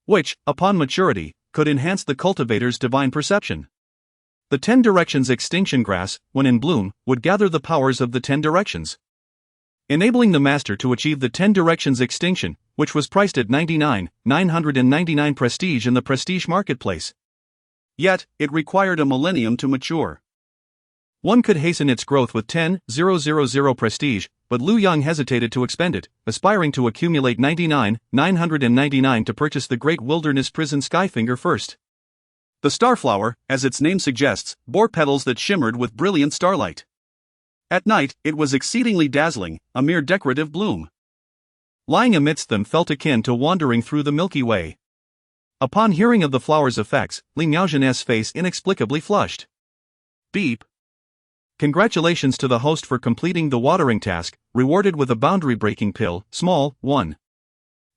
which, upon maturity, could enhance the cultivator's divine perception. The 10 Directions extinction grass, when in bloom, would gather the powers of the 10 Directions, enabling the master to achieve the 10 Directions extinction, which was priced at 999 prestige in the prestige marketplace. Yet, it required a millennium to mature. One could hasten its growth with 10,000 prestige, but Liu Yang hesitated to expend it, aspiring to accumulate 999 to purchase the Great Wilderness Prison Skyfinger first. The starflower, as its name suggests, bore petals that shimmered with brilliant starlight. At night, it was exceedingly dazzling, a mere decorative bloom. Lying amidst them felt akin to wandering through the Milky Way. Upon hearing of the flower's effects, Li Miaozhen's face inexplicably flushed. Beep. Congratulations to the host for completing the watering task, rewarded with a boundary-breaking pill, small, 1.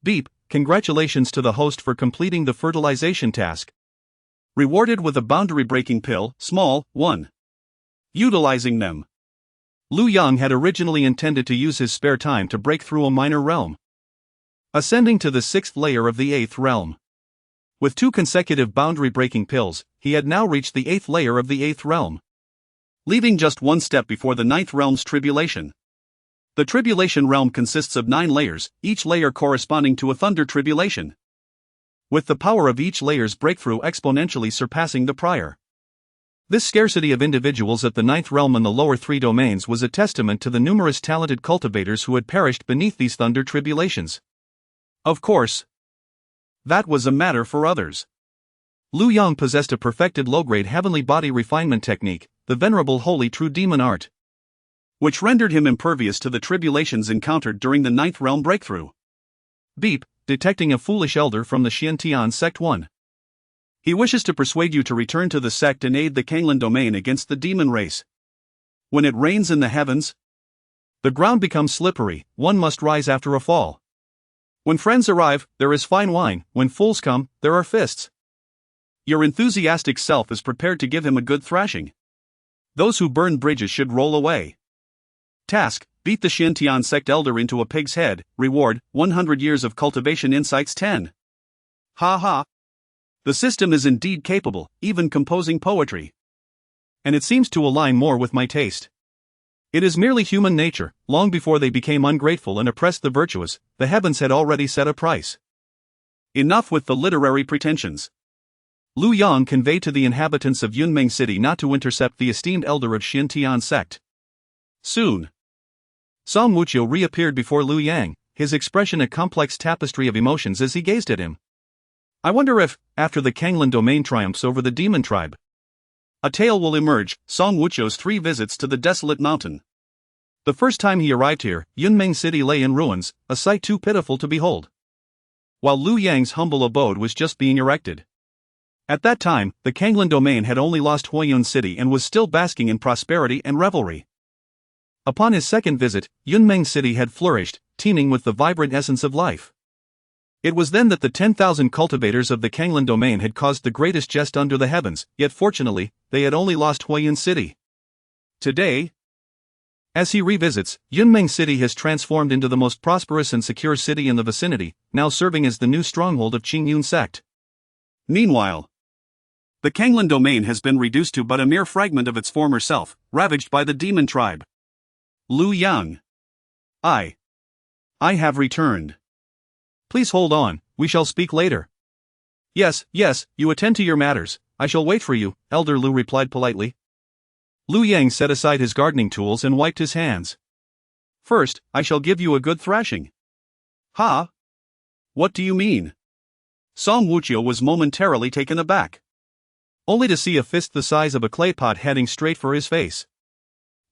Beep. Congratulations to the host for completing the fertilization task, rewarded with a boundary-breaking pill, small, 1. Utilizing them. Liu Yang had originally intended to use his spare time to break through a minor realm, ascending to the 6th layer of the 8th realm. With 2 consecutive boundary-breaking pills, he had now reached the 8th layer of the 8th realm, leaving just 1 step before the 9th realm's tribulation. The tribulation realm consists of 9 layers, each layer corresponding to a thunder tribulation, with the power of each layer's breakthrough exponentially surpassing the prior. This scarcity of individuals at the 9th realm and the lower 3 domains was a testament to the numerous talented cultivators who had perished beneath these thunder tribulations. Of course, that was a matter for others. Liu Yang possessed a perfected low-grade heavenly body refinement technique, the venerable holy true demon art, which rendered him impervious to the tribulations encountered during the 9th realm breakthrough. Beep. Detecting a foolish elder from the Xiantian sect 1. He wishes to persuade you to return to the sect and aid the Canglan Domain against the demon race. When it rains in the heavens, the ground becomes slippery, one must rise after a fall. When friends arrive, there is fine wine, when fools come, there are fists. Your enthusiastic self is prepared to give him a good thrashing. Those who burn bridges should roll away. Task: beat the Xiantian sect elder into a pig's head, reward, 100 years of cultivation insights 10. Ha ha. The system is indeed capable, even composing poetry. And it seems to align more with my taste. It is merely human nature. Long before they became ungrateful and oppressed the virtuous, the heavens had already set a price. Enough with the literary pretensions. Liu Yang conveyed to the inhabitants of Yunmeng City not to intercept the esteemed elder of Xiantian sect. Soon, Song Wuqiu reappeared before Liu Yang, his expression a complex tapestry of emotions as he gazed at him. I wonder if, after the Canglan Domain triumphs over the demon tribe, a tale will emerge. Song Wuqiu's 3 visits to the desolate mountain. The first time he arrived here, Yunmeng City lay in ruins, a sight too pitiful to behold, while Liu Yang's humble abode was just being erected. At that time, the Canglan Domain had only lost Huiyun City and was still basking in prosperity and revelry. Upon his second visit, Yunmeng City had flourished, teeming with the vibrant essence of life. It was then that the 10,000 cultivators of the Canglan Domain had caused the greatest jest under the heavens, yet fortunately, they had only lost Huiyun City. Today, as he revisits, Yunmeng City has transformed into the most prosperous and secure city in the vicinity, now serving as the new stronghold of Qingyun sect. Meanwhile, the Canglan Domain has been reduced to but a mere fragment of its former self, ravaged by the demon tribe. Liu Yang. I have returned. Please hold on, we shall speak later. Yes, you attend to your matters, I shall wait for you, Elder Liu replied politely. Liu Yang set aside his gardening tools and wiped his hands. First, I shall give you a good thrashing. Ha? What do you mean? Song Wuqiu was momentarily taken aback, only to see a fist the size of a clay pot heading straight for his face.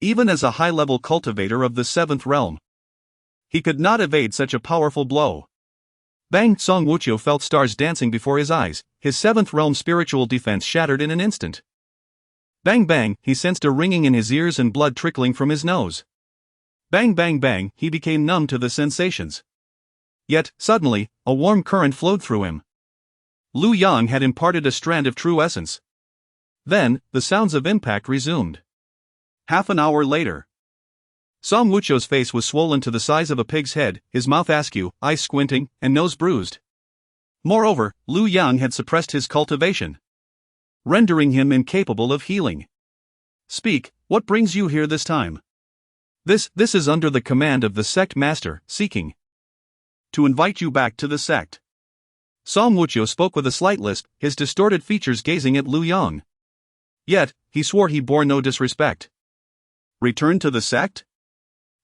Even as a high-level cultivator of the 7th realm, he could not evade such a powerful blow. Bang! Song Wuqiu felt stars dancing before his eyes, his 7th realm spiritual defense shattered in an instant. Bang bang, he sensed a ringing in his ears and blood trickling from his nose. Bang bang bang, he became numb to the sensations. Yet, suddenly, a warm current flowed through him. Liu Yang had imparted a strand of true essence. Then, the sounds of impact resumed. Half an hour later, Song Wuqiu's face was swollen to the size of a pig's head, his mouth askew, eyes squinting, and nose bruised. Moreover, Liu Yang had suppressed his cultivation, rendering him incapable of healing. Speak, what brings you here this time? This is under the command of the sect master, seeking to invite you back to the sect. Song Wuqiu spoke with a slight lisp, his distorted features gazing at Lu Yang. Yet, he swore he bore no disrespect. Return to the sect?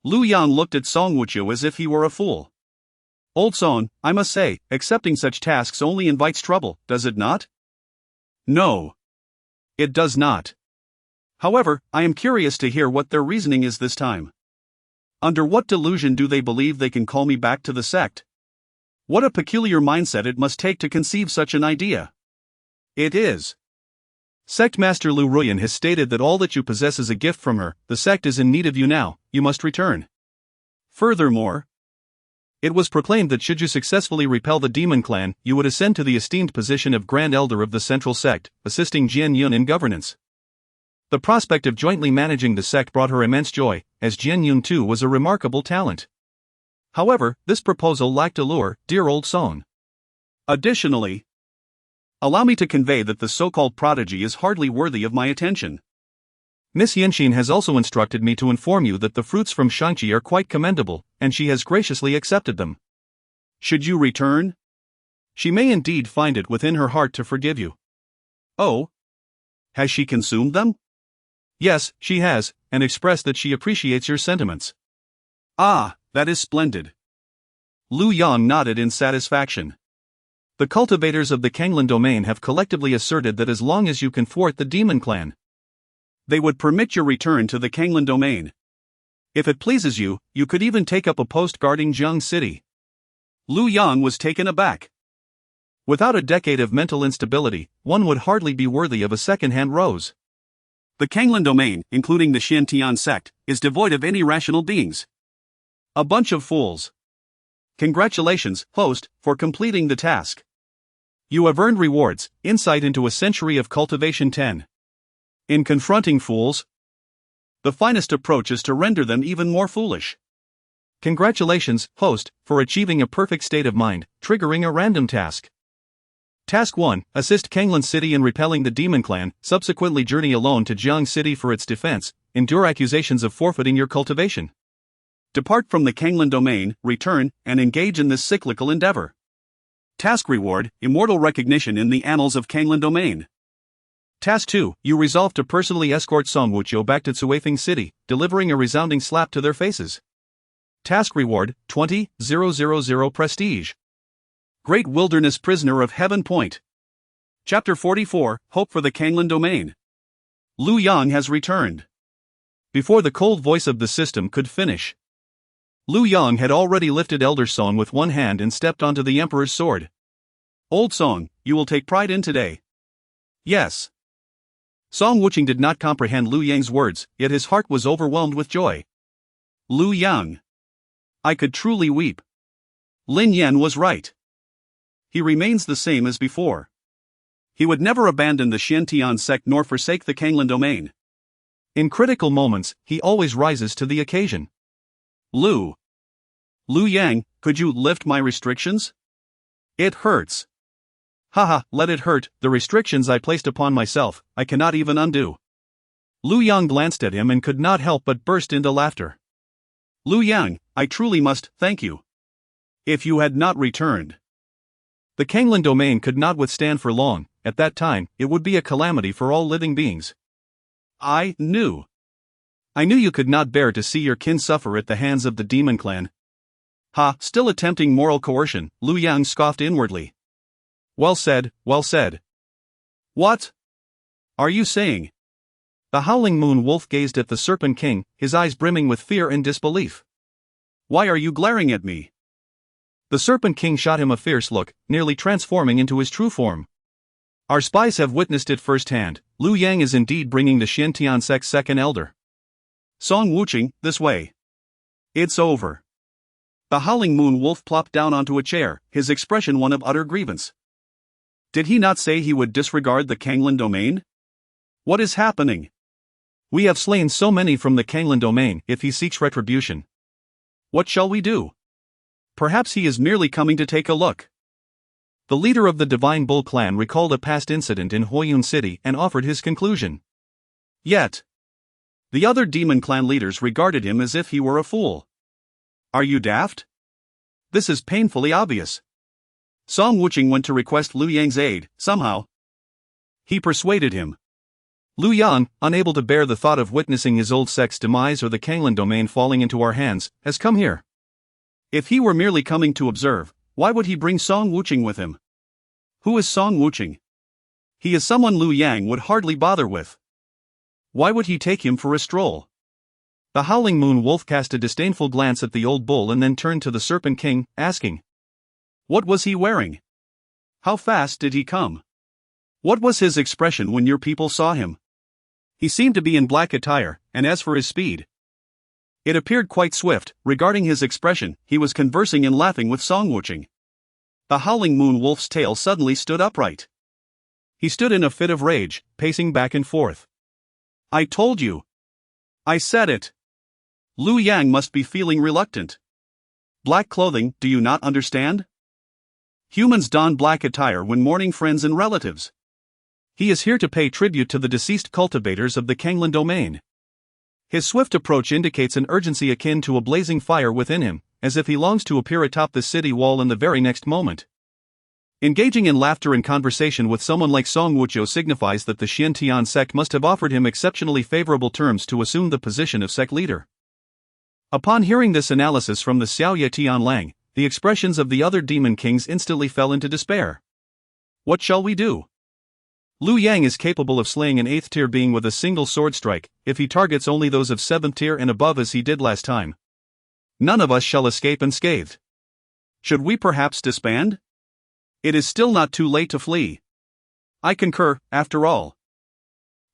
Lu Yang looked at Song Wuqiu as if he were a fool. Old Song, I must say, accepting such tasks only invites trouble, does it not? No. It does not. However, I am curious to hear what their reasoning is this time. Under what delusion do they believe they can call me back to the sect? What a peculiar mindset it must take to conceive such an idea. It is. Sect Master Lu Ruyan has stated that all that you possess is a gift from her, the sect is in need of you now, you must return. Furthermore, it was proclaimed that should you successfully repel the demon clan, you would ascend to the esteemed position of Grand Elder of the Central Sect, assisting Jian Yun in governance. The prospect of jointly managing the sect brought her immense joy, as Jian Yun too was a remarkable talent. However, this proposal lacked allure, dear old Song. Additionally, allow me to convey that the so-called prodigy is hardly worthy of my attention. Miss Yanxin has also instructed me to inform you that the fruits from Shangqi are quite commendable, and she has graciously accepted them. Should you return, she may indeed find it within her heart to forgive you. Oh? Has she consumed them? Yes, she has, and expressed that she appreciates your sentiments. Ah, that is splendid. Lu Yang nodded in satisfaction. The cultivators of the Canglan Domain have collectively asserted that as long as you can thwart the demon clan, they would permit your return to the Canglan Domain. If it pleases you, you could even take up a post guarding Jiang City. Lu Yang was taken aback. Without a decade of mental instability, one would hardly be worthy of a second-hand rose. The Canglan Domain, including the Xiantian sect, is devoid of any rational beings. A bunch of fools. Congratulations, host, for completing the task. You have earned rewards, insight into a century of cultivation 10. In confronting fools, the finest approach is to render them even more foolish. Congratulations, host, for achieving a perfect state of mind, triggering a random task. Task 1, assist Canglan City in repelling the demon clan, subsequently journey alone to Jiang City for its defense, endure accusations of forfeiting your cultivation. Depart from the Canglan Domain, return, and engage in this cyclical endeavor. Task reward, immortal recognition in the annals of Canglan Domain. Task 2, you resolve to personally escort Song Wuqiu back to Cuifing City, delivering a resounding slap to their faces. Task reward, 20,000 prestige. Great Wilderness Prisoner of Heaven Point. Chapter 44, Hope for the Canglan Domain. Lu Yang has returned. Before the cold voice of the system could finish, Lu Yang had already lifted Elder Song with one hand and stepped onto the Emperor's sword. Old Song, you will take pride in today. Yes. Song Wuqing did not comprehend Lu Yang's words, yet his heart was overwhelmed with joy. Lu Yang. I could truly weep. Lin Yan was right. He remains the same as before. He would never abandon the Xiantian sect nor forsake the Canglan Domain. In critical moments, he always rises to the occasion. Lu Yang, could you lift my restrictions? It hurts. Haha, let it hurt, the restrictions I placed upon myself, I cannot even undo. Lu Yang glanced at him and could not help but burst into laughter. Lu Yang, I truly must thank you. If you had not returned, the Canglan Domain could not withstand for long. At that time, it would be a calamity for all living beings. I knew you could not bear to see your kin suffer at the hands of the demon clan. Ha, still attempting moral coercion, Lu Yang scoffed inwardly. Well said, well said. What are you saying? The howling moon wolf gazed at the Serpent King, his eyes brimming with fear and disbelief. Why are you glaring at me? The Serpent King shot him a fierce look, nearly transforming into his true form. Our spies have witnessed it firsthand. Lu Yang is indeed bringing the Xiantian sect's second elder. Song Wuqing, this way. It's over. The howling moon wolf plopped down onto a chair, his expression one of utter grievance. Did he not say he would disregard the Canglan Domain? What is happening? We have slain so many from the Canglan Domain. If he seeks retribution, what shall we do? Perhaps he is merely coming to take a look. The leader of the Divine Bull clan recalled a past incident in Huoyun City and offered his conclusion. Yet, the other demon clan leaders regarded him as if he were a fool. Are you daft? This is painfully obvious. Song Wuching went to request Liu Yang's aid, somehow. He persuaded him. Liu Yang, unable to bear the thought of witnessing his old sect's demise or the Canglan Domain falling into our hands, has come here. If he were merely coming to observe, why would he bring Song Wuching with him? Who is Song Wuching? He is someone Liu Yang would hardly bother with. Why would he take him for a stroll? The Howling Moon Wolf cast a disdainful glance at the old bull and then turned to the Serpent King, asking, "What was he wearing? How fast did he come? What was his expression when your people saw him?" He seemed to be in black attire, and as for his speed, it appeared quite swift. Regarding his expression, he was conversing and laughing with Song Wuching. The Howling Moon Wolf's tail suddenly stood upright. He stood in a fit of rage, pacing back and forth. "I told you. I said it. Liu Yang must be feeling reluctant. Black clothing, do you not understand? Humans don black attire when mourning friends and relatives. He is here to pay tribute to the deceased cultivators of the Canglan Domain." His swift approach indicates an urgency akin to a blazing fire within him, as if he longs to appear atop the city wall in the very next moment. Engaging in laughter and conversation with someone like Song Wuchio signifies that the Xiantian sect must have offered him exceptionally favorable terms to assume the position of sect leader. Upon hearing this analysis from the Xiaoye Tianlang, the expressions of the other demon kings instantly fell into despair. What shall we do? Liu Yang is capable of slaying an 8th tier being with a single sword strike, if he targets only those of 7th tier and above as he did last time. None of us shall escape unscathed. Should we perhaps disband? It is still not too late to flee. I concur, after all.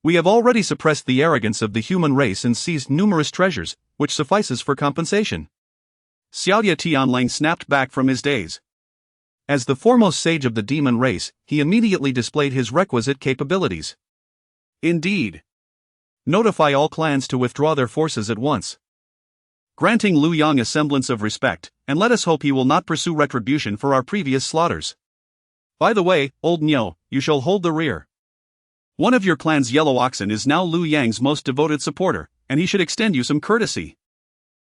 We have already suppressed the arrogance of the human race and seized numerous treasures, which suffices for compensation. Xiaoye Tianlang snapped back from his daze. As the foremost sage of the demon race, he immediately displayed his requisite capabilities. Indeed. Notify all clans to withdraw their forces at once. Granting Liu Yang a semblance of respect, and let us hope he will not pursue retribution for our previous slaughters. By the way, old Niu, you shall hold the rear. One of your clan's yellow oxen is now Liu Yang's most devoted supporter, and he should extend you some courtesy.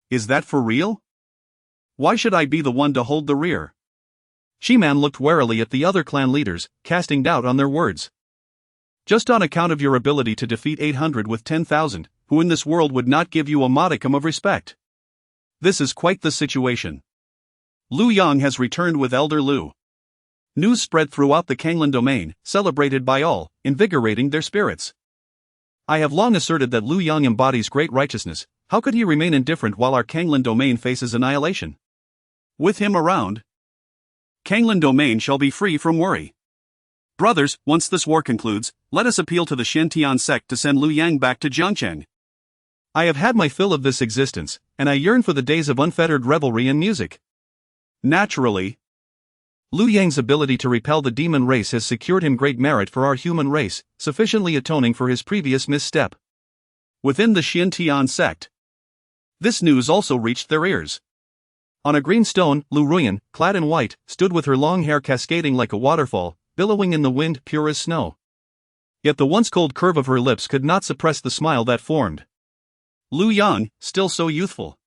Is that for real? Why should I be the one to hold the rear? Shiman looked warily at the other clan leaders, casting doubt on their words. Just on account of your ability to defeat 800 with 10,000, who in this world would not give you a modicum of respect? This is quite the situation. Liu Yang has returned with Elder Liu. News spread throughout the Canglan Domain, celebrated by all, invigorating their spirits. I have long asserted that Liu Yang embodies great righteousness. How could he remain indifferent while our Canglan Domain faces annihilation? With him around, Canglan Domain shall be free from worry. Brothers, once this war concludes, let us appeal to the Xiantian sect to send Liu Yang back to Jiangcheng. I have had my fill of this existence, and I yearn for the days of unfettered revelry and music. Naturally, Liu Yang's ability to repel the demon race has secured him great merit for our human race, sufficiently atoning for his previous misstep. Within the Xiantian sect, this news also reached their ears. On a green stone, Lu Ruyan, clad in white, stood with her long hair cascading like a waterfall, billowing in the wind pure as snow. Yet the once cold curve of her lips could not suppress the smile that formed. Liu Yang, still so youthful.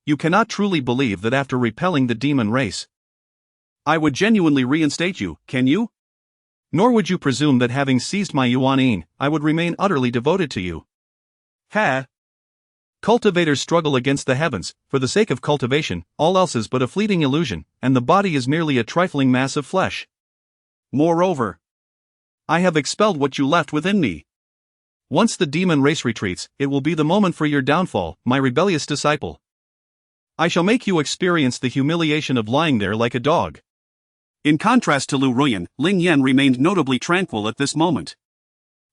You cannot truly believe that after repelling the demon race, I would genuinely reinstate you, can you? Nor would you presume that having seized my Yuan, I would remain utterly devoted to you. Ha! Cultivators struggle against the heavens, for the sake of cultivation, all else is but a fleeting illusion, and the body is merely a trifling mass of flesh. Moreover, I have expelled what you left within me. Once the demon race retreats, it will be the moment for your downfall, my rebellious disciple. I shall make you experience the humiliation of lying there like a dog. In contrast to Lu Ruyan, Ling Yan remained notably tranquil at this moment.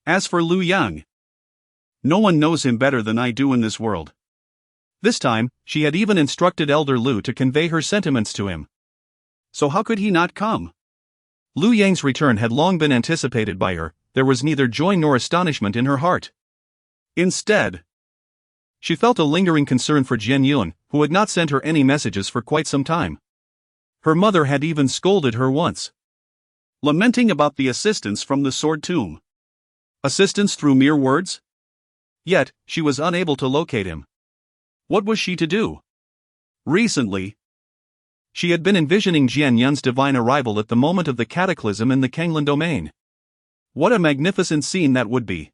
As for Liu Yang, no one knows him better than I do in this world. This time, she had even instructed Elder Liu to convey her sentiments to him. So how could he not come? Liu Yang's return had long been anticipated by her. There was neither joy nor astonishment in her heart. Instead, she felt a lingering concern for Jian Yun, who had not sent her any messages for quite some time. Her mother had even scolded her once. lamenting about the assistance from the sword tomb. Assistance through mere words? Yet, she was unable to locate him. What was she to do? Recently, she had been envisioning Jian Yun's divine arrival at the moment of the cataclysm in the Canglan Domain. What a magnificent scene that would be.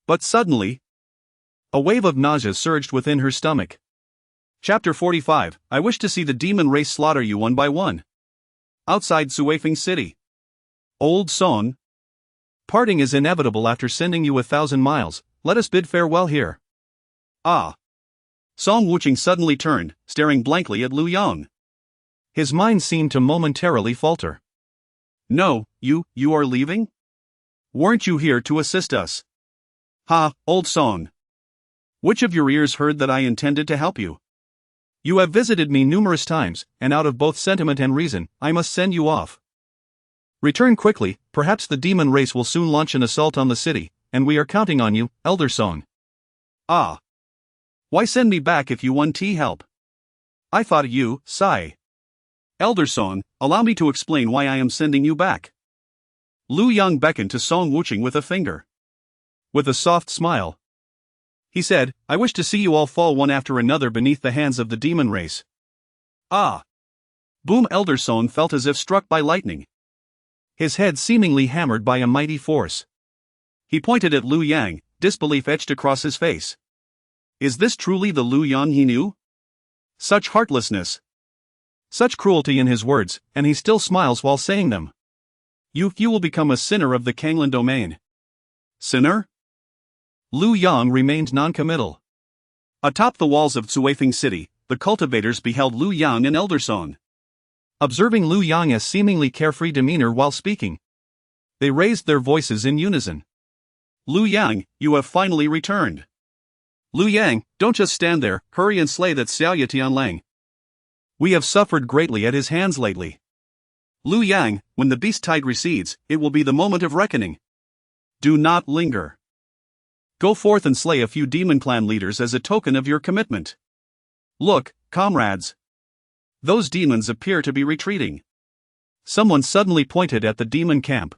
But suddenly, a wave of nausea surged within her stomach. Chapter 45, I wish to see the demon race slaughter you one by one. Outside Suifeng City. Old Song. Parting is inevitable after sending you 1,000 miles, let us bid farewell here. Ah. Song Wuching suddenly turned, staring blankly at Lu Yang. His mind seemed to momentarily falter. No, you are leaving? Weren't you here to assist us? Ha, old Song. Which of your ears heard that I intended to help you? You have visited me numerous times, and out of both sentiment and reason, I must send you off. Return quickly, perhaps the demon race will soon launch an assault on the city, and we are counting on you, Elder Song. Ah. Why send me back if you want help? I thought you, sigh. Elder Song, allow me to explain why I am sending you back. Lu Yang beckoned to Song Wuching with a finger. With a soft smile, he said, I wish to see you all fall one after another beneath the hands of the demon race. Ah. Boom! Elder Song felt as if struck by lightning. His head seemingly hammered by a mighty force. He pointed at Lu Yang, disbelief etched across his face. Is this truly the Lu Yang he knew? Such heartlessness. Such cruelty in his words, and he still smiles while saying them. You will become a sinner of the Canglan Domain. Sinner? Lu Yang remained non-committal. Atop the walls of Suifeng City, the cultivators beheld Lu Yang and Elder Song. Observing Lu Yang's seemingly carefree demeanor while speaking, they raised their voices in unison. Lu Yang, you have finally returned. Lu Yang, don't just stand there, hurry and slay that Xiaoya Tianlang. We have suffered greatly at his hands lately. Lu Yang, when the beast tide recedes, it will be the moment of reckoning. Do not linger. Go forth and slay a few demon clan leaders as a token of your commitment. Look, comrades. Those demons appear to be retreating. Someone suddenly pointed at the demon camp,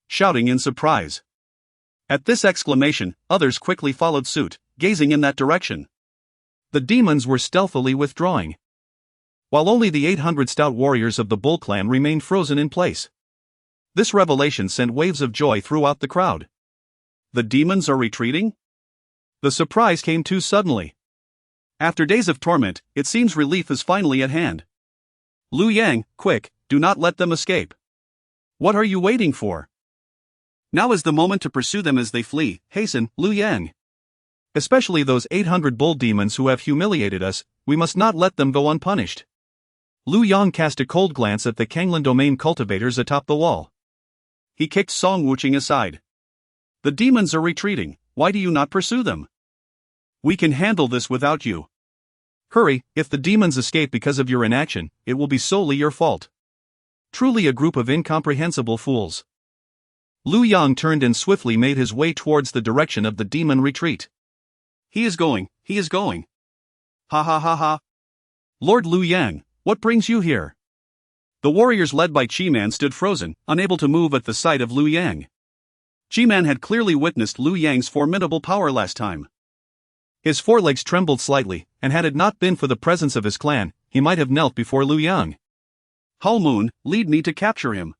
shouting in surprise. At this exclamation, others quickly followed suit, gazing in that direction. The demons were stealthily withdrawing, while only the 800 stout warriors of the Bull clan remained frozen in place. This revelation sent waves of joy throughout the crowd. The demons are retreating? The surprise came too suddenly. After days of torment, it seems relief is finally at hand. Lu Yang, quick, do not let them escape. What are you waiting for? Now is the moment to pursue them as they flee, hasten, Lu Yang. Especially those 800 bull demons who have humiliated us, we must not let them go unpunished. Lu Yang cast a cold glance at the Canglan Domain cultivators atop the wall. He kicked Song Wuching aside. The demons are retreating, why do you not pursue them? We can handle this without you. Hurry, if the demons escape because of your inaction, it will be solely your fault. Truly a group of incomprehensible fools. Lu Yang turned and swiftly made his way towards the direction of the demon retreat. He is going. Ha ha ha ha. Lord Lu Yang, what brings you here? The warriors led by Qingmei stood frozen, unable to move at the sight of Lu Yang. Qingmei had clearly witnessed Lu Yang's formidable power last time. His forelegs trembled slightly, and had it not been for the presence of his clan, he might have knelt before Lu Yang. Hull Moon, lead me to capture him.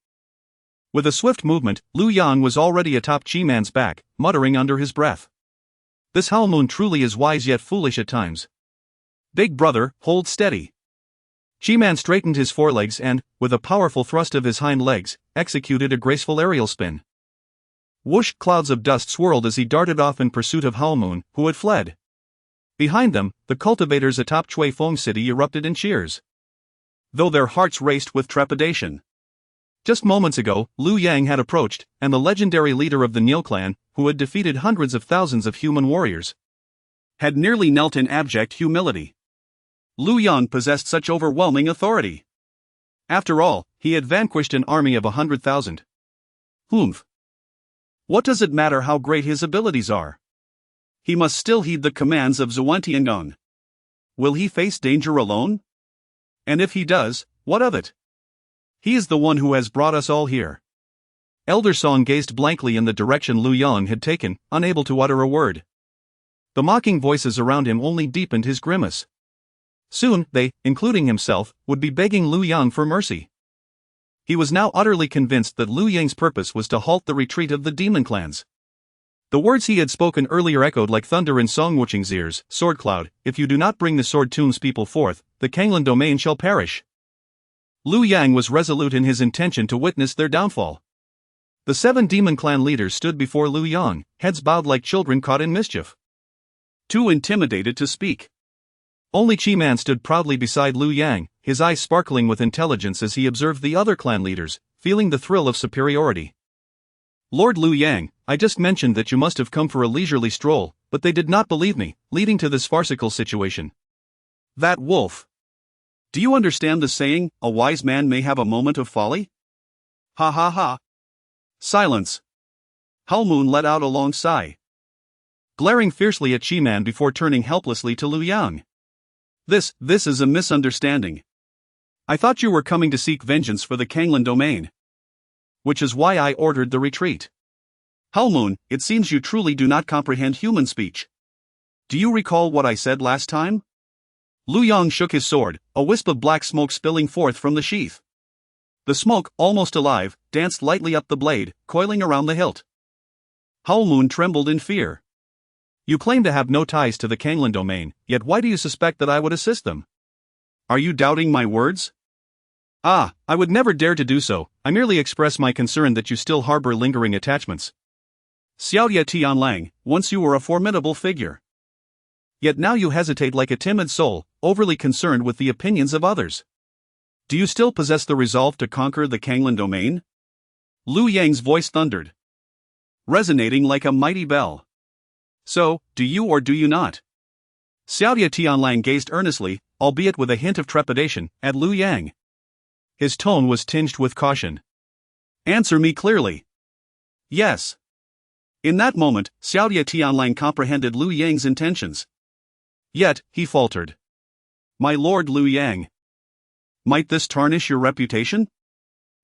With a swift movement, Lu Yang was already atop Qingmei's back, muttering under his breath. This Hull Moon truly is wise yet foolish at times. Big brother, hold steady. Qingmei straightened his forelegs and, with a powerful thrust of his hind legs, executed a graceful aerial spin. Whoosh! Clouds of dust swirled as he darted off in pursuit of Hull Moon, who had fled. Behind them, the cultivators atop Suifeng City erupted in cheers, though their hearts raced with trepidation. Just moments ago, Lu Yang had approached, and the legendary leader of the Niu clan, who had defeated hundreds of thousands of human warriors, had nearly knelt in abject humility. Lu Yang possessed such overwhelming authority. After all, he had vanquished an army of 100,000. Humph. What does it matter how great his abilities are? He must still heed the commands of Xuantiangong. Will he face danger alone? And if he does, what of it? He is the one who has brought us all here. Elder Song gazed blankly in the direction Lu Yang had taken, unable to utter a word. The mocking voices around him only deepened his grimace. Soon, they, including himself, would be begging Lu Yang for mercy. He was now utterly convinced that Lu Yang's purpose was to halt the retreat of the demon clans. The words he had spoken earlier echoed like thunder in Song Wucheng's ears. Sword Cloud, if you do not bring the Sword Tomb's people forth, the Canglan Domain shall perish. Lu Yang was resolute in his intention to witness their downfall. The 7 demon clan leaders stood before Lu Yang, heads bowed like children caught in mischief. Too intimidated to speak. Only Qingmei stood proudly beside Lu Yang, his eyes sparkling with intelligence as he observed the other clan leaders, feeling the thrill of superiority. Lord Lu Yang, I just mentioned that you must have come for a leisurely stroll, but they did not believe me, leading to this farcical situation. That wolf. Do you understand the saying, a wise man may have a moment of folly? Ha ha ha. Silence. Halmoon let out a long sigh, glaring fiercely at Qingmei before turning helplessly to Lu Yang. This is a misunderstanding. I thought you were coming to seek vengeance for the Canglan Domain. Which is why I ordered the retreat. Halmoon, it seems you truly do not comprehend human speech. Do you recall what I said last time? Lu Yang shook his sword, a wisp of black smoke spilling forth from the sheath. The smoke, almost alive, danced lightly up the blade, coiling around the hilt. Halmoon trembled in fear. You claim to have no ties to the Canglan Domain, yet why do you suspect that I would assist them? Are you doubting my words? Ah, I would never dare to do so, I merely express my concern that you still harbor lingering attachments. Xiaoye Tianlang, once you were a formidable figure. Yet now you hesitate like a timid soul, overly concerned with the opinions of others. Do you still possess the resolve to conquer the Canglan Domain? Lu Yang's voice thundered, resonating like a mighty bell. So, do you or do you not? Xiaoye Tianlang gazed earnestly, albeit with a hint of trepidation, at Lu Yang. His tone was tinged with caution. Answer me clearly. Yes. In that moment, Xiaoye Tianlang comprehended Lu Yang's intentions. Yet, he faltered. My lord Lu Yang. Might this tarnish your reputation?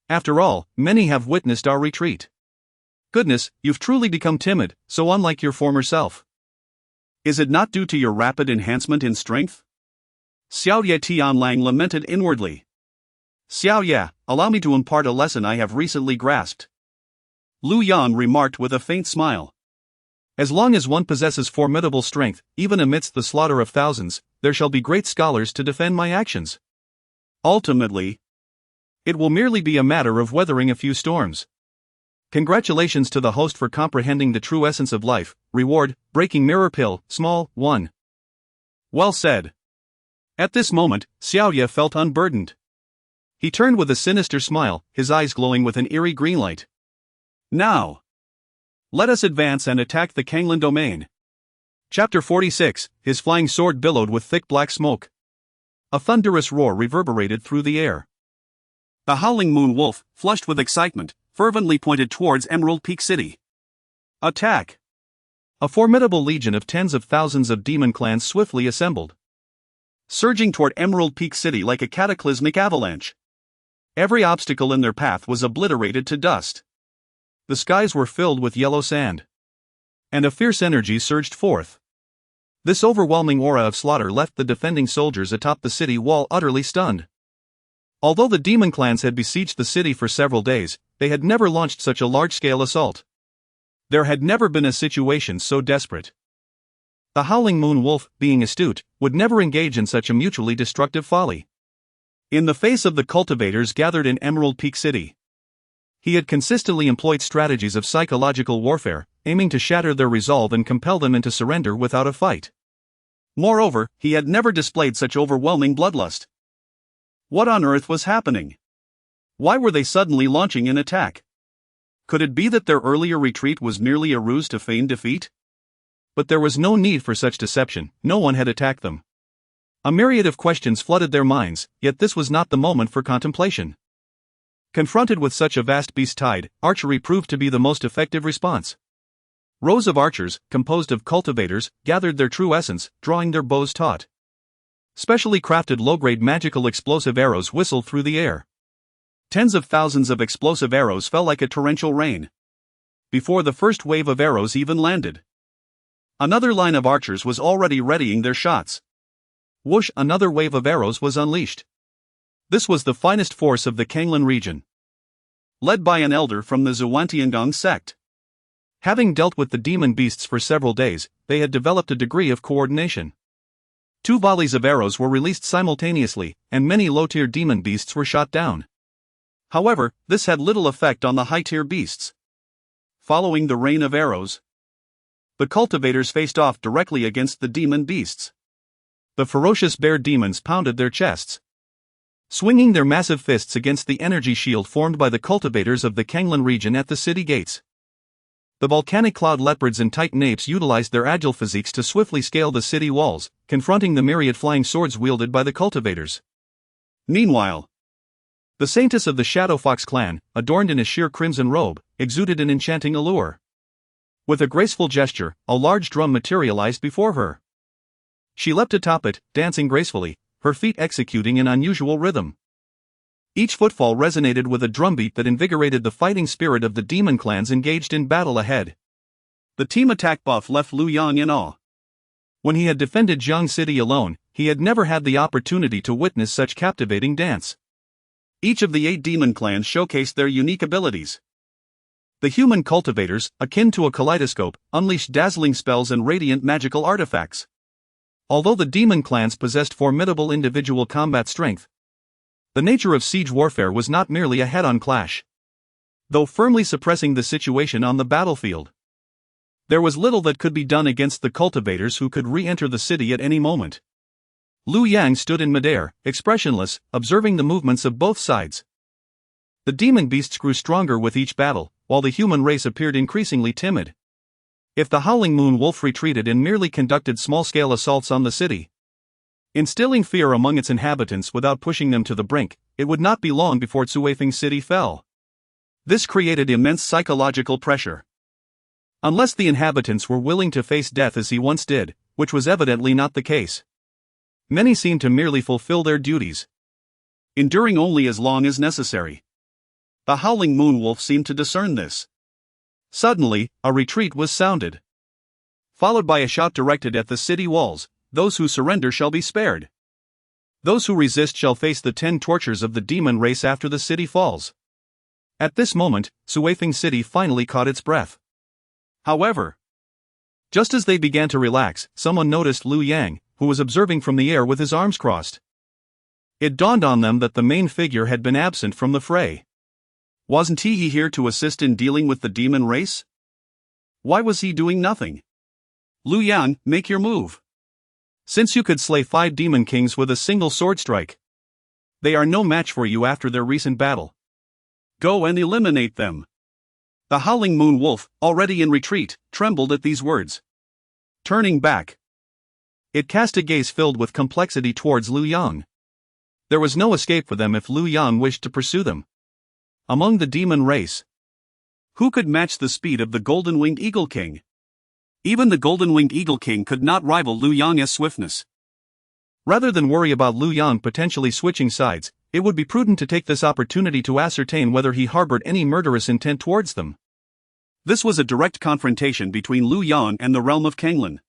After all, many have witnessed our retreat. Goodness, you've truly become timid, so unlike your former self. Is it not due to your rapid enhancement in strength? Xiaoye Tianlang lamented inwardly. Xiaoye, allow me to impart a lesson I have recently grasped. Lu Yang remarked with a faint smile. As long as one possesses formidable strength, even amidst the slaughter of thousands, there shall be great scholars to defend my actions. Ultimately, it will merely be a matter of weathering a few storms. Congratulations to the host for comprehending the true essence of life. Reward, breaking mirror pill, small, 1. Well said. At this moment, Xiaoye felt unburdened. He turned with a sinister smile, his eyes glowing with an eerie green light. Now, let us advance and attack the Canglan Domain. Chapter 46, his flying sword billowed with thick black smoke. A thunderous roar reverberated through the air. The howling moon wolf, flushed with excitement, fervently pointed towards Emerald Peak City. Attack! A formidable legion of tens of thousands of demon clans swiftly assembled, surging toward Emerald Peak City like a cataclysmic avalanche. Every obstacle in their path was obliterated to dust. The skies were filled with yellow sand, and a fierce energy surged forth. This overwhelming aura of slaughter left the defending soldiers atop the city wall utterly stunned. Although the demon clans had besieged the city for several days, they had never launched such a large-scale assault. There had never been a situation so desperate. The howling moon wolf, being astute, would never engage in such a mutually destructive folly. In the face of the cultivators gathered in Emerald Peak City, he had consistently employed strategies of psychological warfare, aiming to shatter their resolve and compel them into surrender without a fight. Moreover, he had never displayed such overwhelming bloodlust. What on earth was happening? Why were they suddenly launching an attack? Could it be that their earlier retreat was merely a ruse to feign defeat? But there was no need for such deception, no one had attacked them. A myriad of questions flooded their minds, yet this was not the moment for contemplation. Confronted with such a vast beast tide, archery proved to be the most effective response. Rows of archers, composed of cultivators, gathered their true essence, drawing their bows taut. Specially crafted low-grade magical explosive arrows whistled through the air. Tens of thousands of explosive arrows fell like a torrential rain. Before the first wave of arrows even landed, another line of archers was already readying their shots. Whoosh! Another wave of arrows was unleashed. This was the finest force of the Canglan region, led by an elder from the Xuantiangong sect. Having dealt with the demon beasts for several days, they had developed a degree of coordination. 2 volleys of arrows were released simultaneously, and many low-tier demon beasts were shot down. However, this had little effect on the high-tier beasts. Following the rain of arrows, the cultivators faced off directly against the demon beasts. The ferocious bear demons pounded their chests, swinging their massive fists against the energy shield formed by the cultivators of the Canglan region at the city gates. The volcanic cloud leopards and titan apes utilized their agile physiques to swiftly scale the city walls, confronting the myriad flying swords wielded by the cultivators. Meanwhile, the saintess of the Shadow Fox clan, adorned in a sheer crimson robe, exuded an enchanting allure. With a graceful gesture, a large drum materialized before her. She leapt atop it, dancing gracefully, her feet executing an unusual rhythm. Each footfall resonated with a drumbeat that invigorated the fighting spirit of the demon clans engaged in battle ahead. The team attack buff left Lu Yang in awe. When he had defended Jiang City alone, he had never had the opportunity to witness such captivating dance. Each of the 8 demon clans showcased their unique abilities. The human cultivators, akin to a kaleidoscope, unleashed dazzling spells and radiant magical artifacts. Although the demon clans possessed formidable individual combat strength, the nature of siege warfare was not merely a head-on clash. Though firmly suppressing the situation on the battlefield, there was little that could be done against the cultivators who could re-enter the city at any moment. Lu Yang stood in midair, expressionless, observing the movements of both sides. The demon beasts grew stronger with each battle, while the human race appeared increasingly timid. If the Howling Moon Wolf retreated and merely conducted small-scale assaults on the city, instilling fear among its inhabitants without pushing them to the brink, it would not be long before Xuefeng City fell. This created immense psychological pressure. Unless the inhabitants were willing to face death as he once did, which was evidently not the case, many seemed to merely fulfill their duties, enduring only as long as necessary. The Howling Moon Wolf seemed to discern this. Suddenly, a retreat was sounded, followed by a shout directed at the city walls: "Those who surrender shall be spared. Those who resist shall face the 10 tortures of the demon race after the city falls." At this moment, Xuefeng City finally caught its breath. However, just as they began to relax, someone noticed Lu Yang, who was observing from the air with his arms crossed. It dawned on them that the main figure had been absent from the fray. Wasn't he here to assist in dealing with the demon race? Why was he doing nothing? Lu Yang, make your move. Since you could slay 5 demon kings with a single sword strike, they are no match for you after their recent battle. Go and eliminate them. The Howling Moon Wolf, already in retreat, trembled at these words. Turning back, it cast a gaze filled with complexity towards Lu Yang. There was no escape for them if Lu Yang wished to pursue them. Among the demon race, who could match the speed of the Golden-Winged Eagle King? Even the Golden-Winged Eagle King could not rival Lu Yang's swiftness. Rather than worry about Lu Yang potentially switching sides, it would be prudent to take this opportunity to ascertain whether he harbored any murderous intent towards them. This was a direct confrontation between Lu Yang and the realm of Canglan.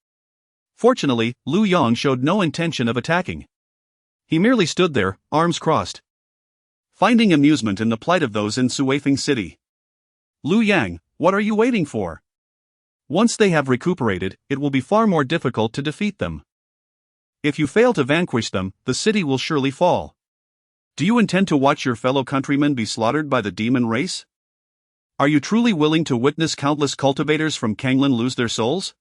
Fortunately, Lu Yang showed no intention of attacking. He merely stood there, arms crossed, finding amusement in the plight of those in Xuefeng City. Lu Yang, what are you waiting for? Once they have recuperated, it will be far more difficult to defeat them. If you fail to vanquish them, the city will surely fall. Do you intend to watch your fellow countrymen be slaughtered by the demon race? Are you truly willing to witness countless cultivators from Canglan lose their souls?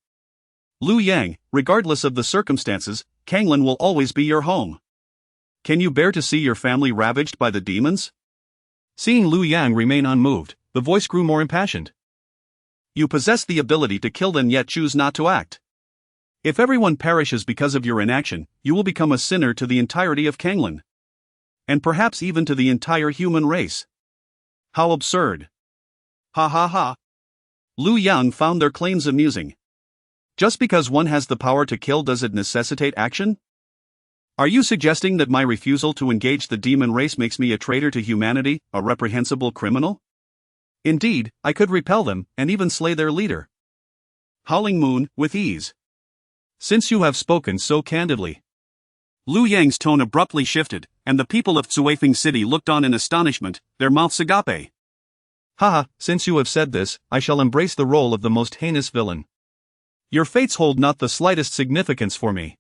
Lu Yang, regardless of the circumstances, Canglan will always be your home. Can you bear to see your family ravaged by the demons? Seeing Lu Yang remain unmoved, the voice grew more impassioned. You possess the ability to kill them yet choose not to act. If everyone perishes because of your inaction, you will become a sinner to the entirety of Canglan. And perhaps even to the entire human race. How absurd. Ha ha ha. Lu Yang found their claims amusing. Just because one has the power to kill, does it necessitate action? Are you suggesting that my refusal to engage the demon race makes me a traitor to humanity, a reprehensible criminal? Indeed, I could repel them, and even slay their leader. Howling Moon, with ease. Since you have spoken so candidly. Lu Yang's tone abruptly shifted, and the people of Cuifing City looked on in astonishment, their mouths agape. Haha, since you have said this, I shall embrace the role of the most heinous villain. Your fates hold not the slightest significance for me.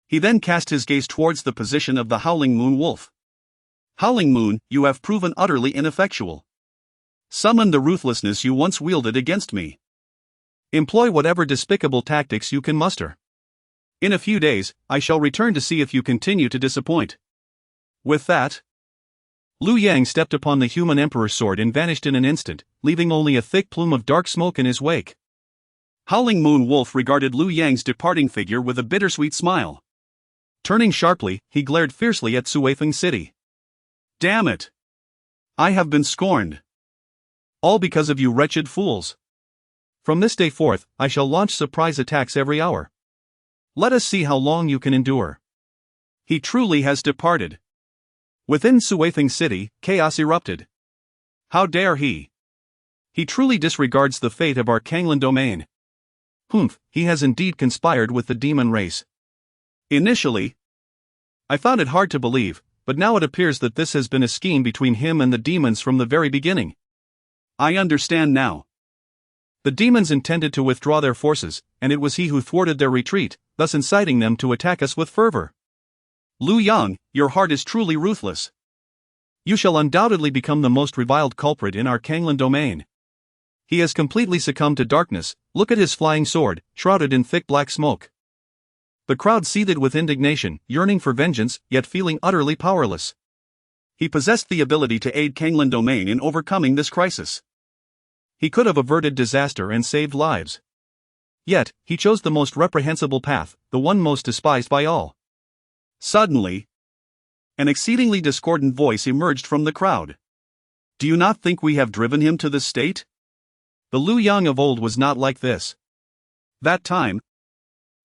He then cast his gaze towards the position of the Howling Moon Wolf. Howling Moon, you have proven utterly ineffectual. Summon the ruthlessness you once wielded against me. Employ whatever despicable tactics you can muster. In a few days, I shall return to see if you continue to disappoint. With that, Lu Yang stepped upon the human emperor's sword and vanished in an instant, leaving only a thick plume of dark smoke in his wake. Howling Moon Wolf regarded Lu Yang's departing figure with a bittersweet smile. Turning sharply, he glared fiercely at Cuifing City. Damn it! I have been scorned. All because of you wretched fools. From this day forth, I shall launch surprise attacks every hour. Let us see how long you can endure. He truly has departed. Within Cuifing City, chaos erupted. How dare he? He truly disregards the fate of our Canglan Domain. Humph, he has indeed conspired with the demon race. Initially, I found it hard to believe, but now it appears that this has been a scheme between him and the demons from the very beginning. I understand now. The demons intended to withdraw their forces, and it was he who thwarted their retreat, thus inciting them to attack us with fervor. Lu Yang, your heart is truly ruthless. You shall undoubtedly become the most reviled culprit in our Canglan Domain. He has completely succumbed to darkness. Look at his flying sword, shrouded in thick black smoke. The crowd seethed with indignation, yearning for vengeance, yet feeling utterly powerless. He possessed the ability to aid Canglan Domain in overcoming this crisis. He could have averted disaster and saved lives. Yet, he chose the most reprehensible path, the one most despised by all. Suddenly, an exceedingly discordant voice emerged from the crowd. Do you not think we have driven him to this state? The Lu Yang of old was not like this. That time,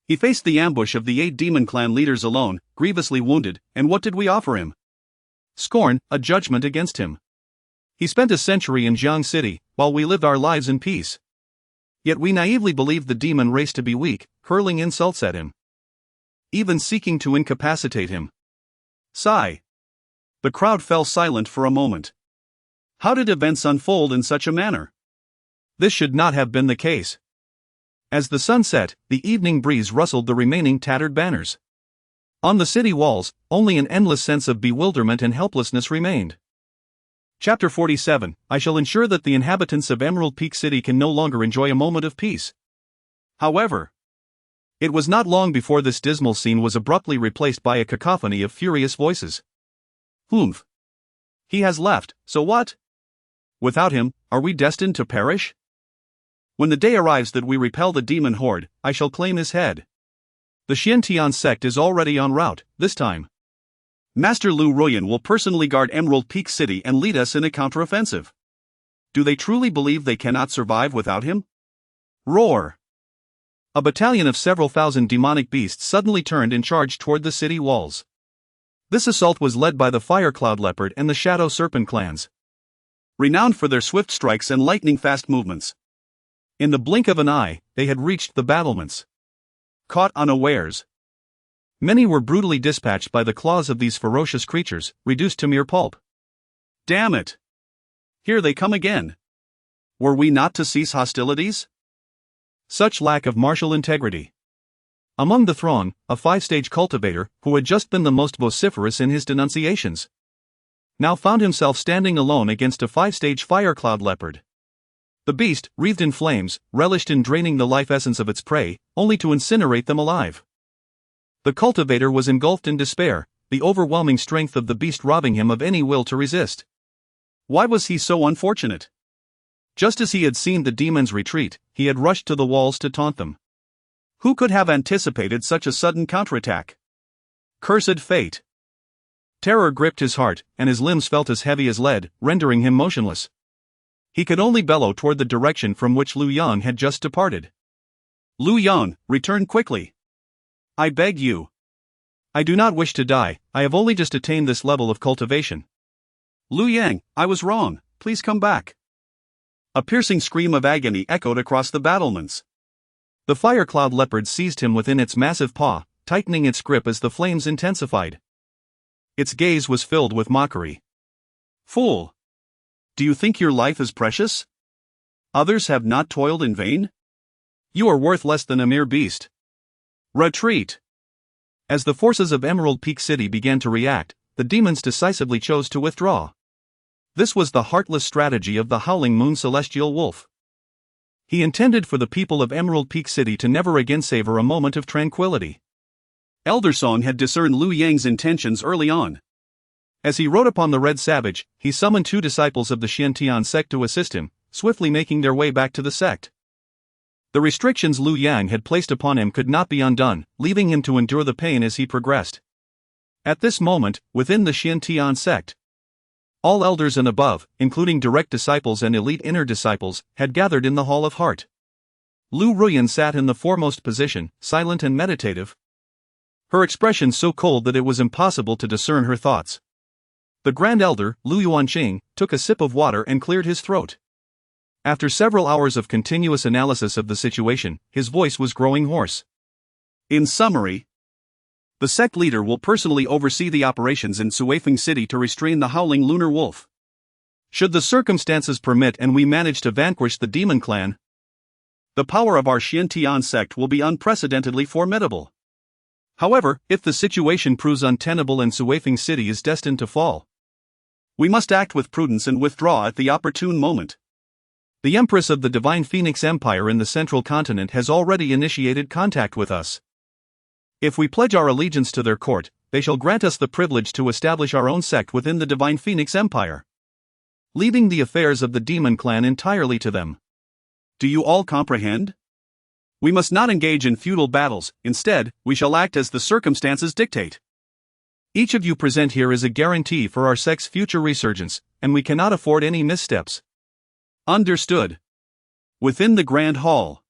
he faced the ambush of the 8 demon clan leaders alone, grievously wounded, and what did we offer him? Scorn, a judgment against him. He spent a century in Jiang City, while we lived our lives in peace. Yet we naively believed the demon race to be weak, hurling insults at him. Even seeking to incapacitate him. Sigh. The crowd fell silent for a moment. How did events unfold in such a manner? This should not have been the case. As the sun set, the evening breeze rustled the remaining tattered banners. On the city walls, only an endless sense of bewilderment and helplessness remained. Chapter 47, I shall ensure that the inhabitants of Emerald Peak City can no longer enjoy a moment of peace. However, it was not long before this dismal scene was abruptly replaced by a cacophony of furious voices. Humph. He has left, so what? Without him, are we destined to perish? When the day arrives that we repel the demon horde, I shall claim his head. The Xintian sect is already en route, this time. Master Lu Ruyan will personally guard Emerald Peak City and lead us in a counteroffensive. Do they truly believe they cannot survive without him? Roar! A battalion of several thousand demonic beasts suddenly turned and charged toward the city walls. This assault was led by the Fire Cloud Leopard and the Shadow Serpent clans. Renowned for their swift strikes and lightning-fast movements. In the blink of an eye, they had reached the battlements. Caught unawares, many were brutally dispatched by the claws of these ferocious creatures, reduced to mere pulp. Damn it! Here they come again. Were we not to cease hostilities? Such lack of martial integrity. Among the throng, a 5-stage cultivator, who had just been the most vociferous in his denunciations, now found himself standing alone against a 5-stage fire cloud leopard. The beast, wreathed in flames, relished in draining the life essence of its prey, only to incinerate them alive. The cultivator was engulfed in despair, the overwhelming strength of the beast robbing him of any will to resist. Why was he so unfortunate? Just as he had seen the demons retreat, he had rushed to the walls to taunt them. Who could have anticipated such a sudden counterattack? Cursed fate! Terror gripped his heart, and his limbs felt as heavy as lead, rendering him motionless. He could only bellow toward the direction from which Lu Yang had just departed. Lu Yang, return quickly! I beg you. I do not wish to die, I have only just attained this level of cultivation. Lu Yang, I was wrong, please come back. A piercing scream of agony echoed across the battlements. The fire cloud leopard seized him within its massive paw, tightening its grip as the flames intensified. Its gaze was filled with mockery. Fool! Do you think your life is precious? Others have not toiled in vain? You are worth less than a mere beast. Retreat! As the forces of Emerald Peak City began to react, the demons decisively chose to withdraw. This was the heartless strategy of the Howling Moon Celestial Wolf. He intended for the people of Emerald Peak City to never again savor a moment of tranquility. Elder Song had discerned Lu Yang's intentions early on. As he rode upon the Red Savage, he summoned 2 disciples of the Xiantian sect to assist him, swiftly making their way back to the sect. The restrictions Lu Yang had placed upon him could not be undone, leaving him to endure the pain as he progressed. At this moment, within the Xiantian sect, all elders and above, including direct disciples and elite inner disciples, had gathered in the Hall of Heart. Lu Ruyan sat in the foremost position, silent and meditative. Her expression so cold that it was impossible to discern her thoughts. The Grand Elder, Lu Yuanqing, took a sip of water and cleared his throat. After several hours of continuous analysis of the situation, his voice was growing hoarse. In summary, the sect leader will personally oversee the operations in Suifeng City to restrain the Howling Lunar Wolf. Should the circumstances permit and we manage to vanquish the demon clan, the power of our Xiantian sect will be unprecedentedly formidable. However, if the situation proves untenable and Suifeng City is destined to fall, we must act with prudence and withdraw at the opportune moment. The Empress of the Divine Phoenix Empire in the Central Continent has already initiated contact with us. If we pledge our allegiance to their court, they shall grant us the privilege to establish our own sect within the Divine Phoenix Empire, leaving the affairs of the demon clan entirely to them. Do you all comprehend? We must not engage in futile battles, instead, we shall act as the circumstances dictate. Each of you present here is a guarantee for our sect's future resurgence, and we cannot afford any missteps. Understood. Within the Grand Hall,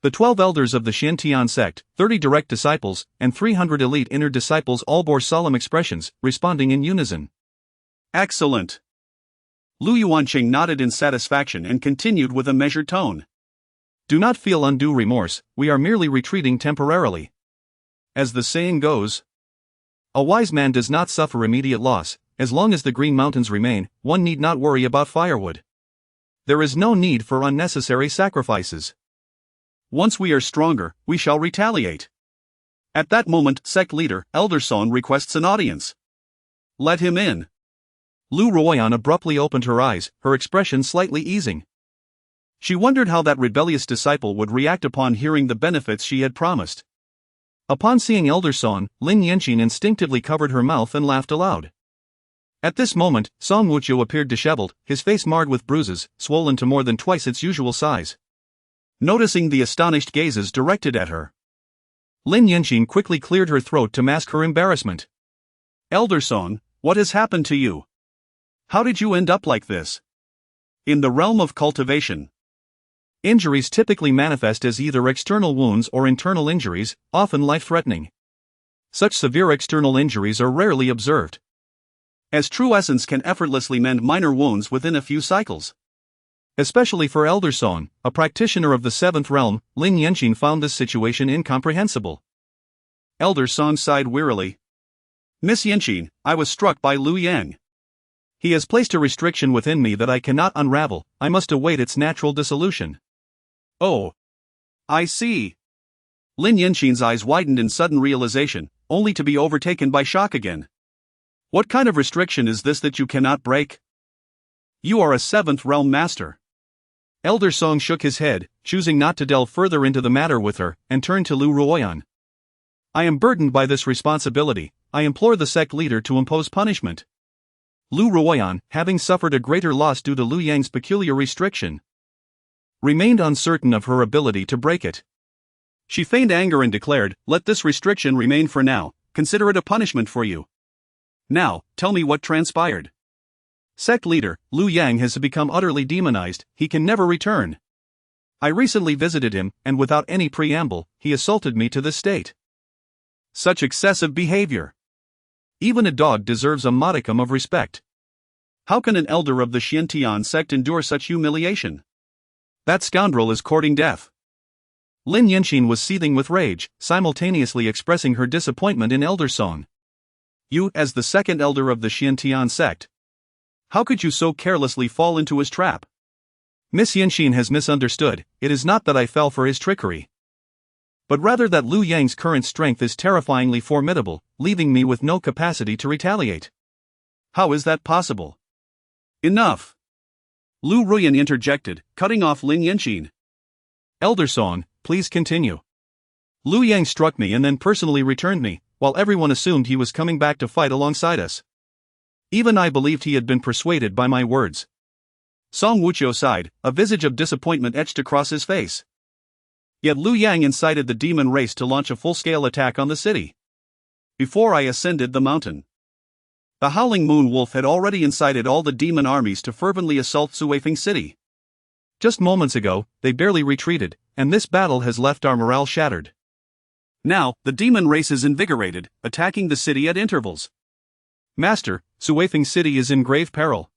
the 12 elders of the Xiantian sect, 30 direct disciples, and 300 elite inner disciples all bore solemn expressions, responding in unison. Excellent. Lu Yuanqing nodded in satisfaction and continued with a measured tone. Do not feel undue remorse, we are merely retreating temporarily. As the saying goes, a wise man does not suffer immediate loss. As long as the Green Mountains remain, one need not worry about firewood. There is no need for unnecessary sacrifices. Once we are stronger, we shall retaliate. At that moment, sect leader, Elder Song requests an audience. Let him in. Lu Ruoyan abruptly opened her eyes, her expression slightly easing. She wondered how that rebellious disciple would react upon hearing the benefits she had promised. Upon seeing Elder Song, Lin Yanqin instinctively covered her mouth and laughed aloud. At this moment, Song Wuqiu appeared disheveled, his face marred with bruises, swollen to more than twice its usual size. Noticing the astonished gazes directed at her, Lin Yanqin quickly cleared her throat to mask her embarrassment. Elder Song, what has happened to you? How did you end up like this? In the realm of cultivation, injuries typically manifest as either external wounds or internal injuries, often life-threatening. Such severe external injuries are rarely observed, as true essence can effortlessly mend minor wounds within a few cycles. Especially for Elder Song, a practitioner of the 7th realm, Lin Yanqin found this situation incomprehensible. Elder Song sighed wearily. Miss Yanqin, I was struck by Lu Yang. He has placed a restriction within me that I cannot unravel, I must await its natural dissolution. Oh. I see. Lin Yanqin's eyes widened in sudden realization, only to be overtaken by shock again. What kind of restriction is this that you cannot break? You are a 7th realm master. Elder Song shook his head, choosing not to delve further into the matter with her, and turned to Lu Ruoyan. I am burdened by this responsibility, I implore the sect leader to impose punishment. Lu Ruoyan, having suffered a greater loss due to Lu Yang's peculiar restriction, remained uncertain of her ability to break it. She feigned anger and declared, let this restriction remain for now, consider it a punishment for you. Now, tell me what transpired. Sect leader, Lu Yang has become utterly demonized, he can never return. I recently visited him, and without any preamble, he assaulted me to this state. Such excessive behavior. Even a dog deserves a modicum of respect. How can an elder of the Xiantian sect endure such humiliation? That scoundrel is courting death. Lin Yinxin was seething with rage, simultaneously expressing her disappointment in elder song. You, as the second elder of the Xiantian sect. How could you so carelessly fall into his trap? Miss Yinxin has misunderstood. It is not that I fell for his trickery, but rather that Lu Yang's current strength is terrifyingly formidable, leaving me with no capacity to retaliate. How is that possible? Enough! Lu Ruyan interjected, cutting off Lin Yinxin. Elder Song, please continue. Lu Yang struck me and then personally returned me, while everyone assumed he was coming back to fight alongside us. Even I believed he had been persuaded by my words. Song Wuqiu sighed, a visage of disappointment etched across his face. Yet Lu Yang incited the demon race to launch a full-scale attack on the city. Before I ascended the mountain, the Howling Moon Wolf had already incited all the demon armies to fervently assault Suifeng City. Just moments ago, they barely retreated, and this battle has left our morale shattered. Now, the demon race is invigorated, attacking the city at intervals. Master, Suifeng City is in grave peril.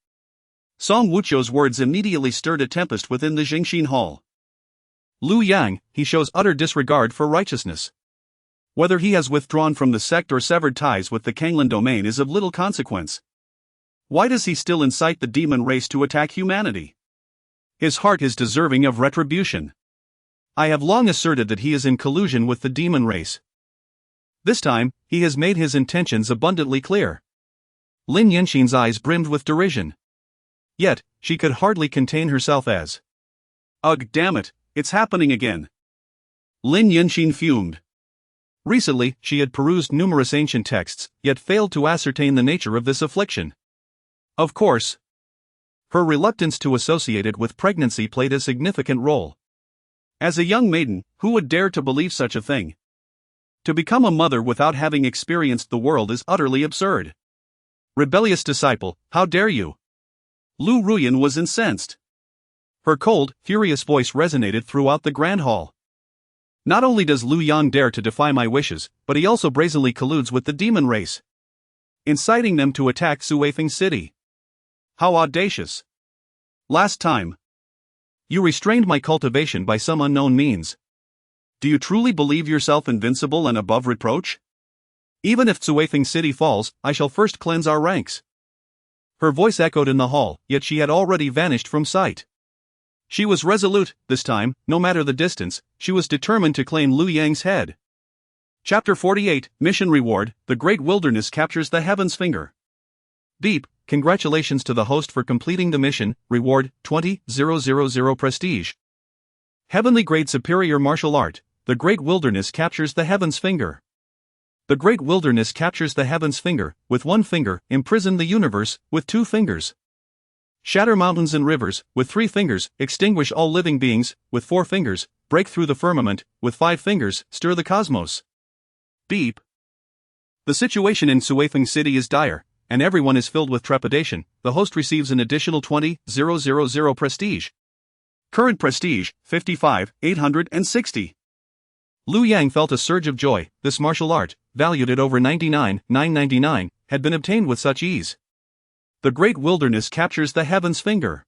Song Wuqiu's words immediately stirred a tempest within the Jingxin Hall. Lu Yang, he shows utter disregard for righteousness. Whether he has withdrawn from the sect or severed ties with the Canglan Domain is of little consequence. Why does he still incite the demon race to attack humanity? His heart is deserving of retribution. I have long asserted that he is in collusion with the demon race. This time, he has made his intentions abundantly clear. Lin Yinxin's eyes brimmed with derision. Yet, she could hardly contain herself as. Ugh, damn it, it's happening again. Lin Yinxin fumed. Recently, she had perused numerous ancient texts, yet failed to ascertain the nature of this affliction. Of course, her reluctance to associate it with pregnancy played a significant role. As a young maiden, who would dare to believe such a thing? To become a mother without having experienced the world is utterly absurd. Rebellious disciple, how dare you? Lu Ruyan was incensed. Her cold, furious voice resonated throughout the grand hall. Not only does Lu Yang dare to defy my wishes, but he also brazenly colludes with the demon race, inciting them to attack Suifeng City. How audacious! Last time, you restrained my cultivation by some unknown means. Do you truly believe yourself invincible and above reproach? Even if Suifeng City falls, I shall first cleanse our ranks. Her voice echoed in the hall, yet she had already vanished from sight. She was resolute, this time, no matter the distance, she was determined to claim Lu Yang's head. Chapter 48, Mission Reward, The Great Wilderness Captures the Heaven's Finger. Beep, congratulations to the host for completing the mission, reward, 20,000 prestige. Heavenly Grade Superior Martial Art, The Great Wilderness Captures the Heaven's Finger. The Great Wilderness captures the heaven's finger, with one finger, imprison the universe, with 2 fingers. Shatter mountains and rivers, with 3 fingers, extinguish all living beings, with 4 fingers, break through the firmament, with 5 fingers, stir the cosmos. Beep. The situation in Suifeng City is dire, and everyone is filled with trepidation. The host receives an additional 20,000 prestige. Current prestige, 55,860. Lu Yang felt a surge of joy. This martial art, valued at over 99,999, had been obtained with such ease. The Great Wilderness captures the heaven's finger.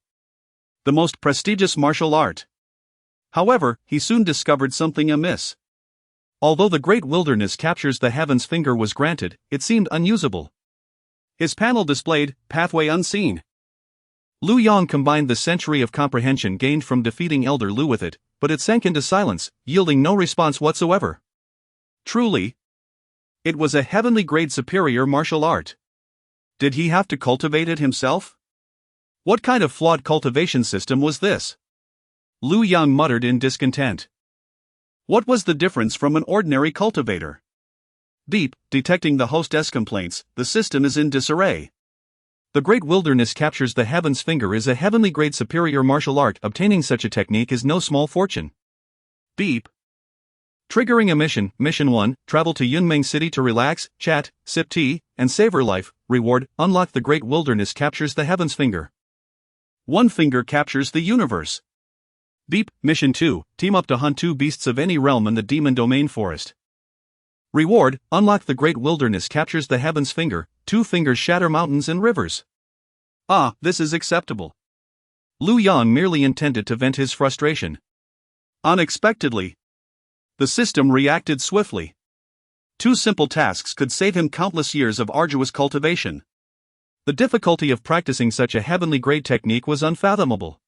The most prestigious martial art. However, he soon discovered something amiss. Although the Great Wilderness captures the heaven's finger was granted, it seemed unusable. His panel displayed, Pathway Unseen. Lu Yang combined the century of comprehension gained from defeating Elder Lu with it, but it sank into silence, yielding no response whatsoever. Truly, it was a heavenly grade superior martial art. Did he have to cultivate it himself? What kind of flawed cultivation system was this? Lu Yang muttered in discontent. What was the difference from an ordinary cultivator? Beep, detecting the hostess complaints, the system is in disarray. The Great Wilderness captures the heaven's finger is a heavenly grade superior martial art. Obtaining such a technique is no small fortune. Beep. Triggering a mission. Mission 1, travel to Yunmeng City to relax, chat, sip tea, and savor life. Reward, unlock the Great Wilderness captures the heaven's finger. One finger captures the universe. Beep. Mission 2, team up to hunt 2 beasts of any realm in the Demon Domain forest. Reward: unlock the great wilderness captures the heavens finger, 2 fingers shatter mountains and rivers. Ah, this is acceptable. Lu Yang merely intended to vent his frustration. Unexpectedly, the system reacted swiftly. 2 simple tasks could save him countless years of arduous cultivation. The difficulty of practicing such a heavenly grade technique was unfathomable.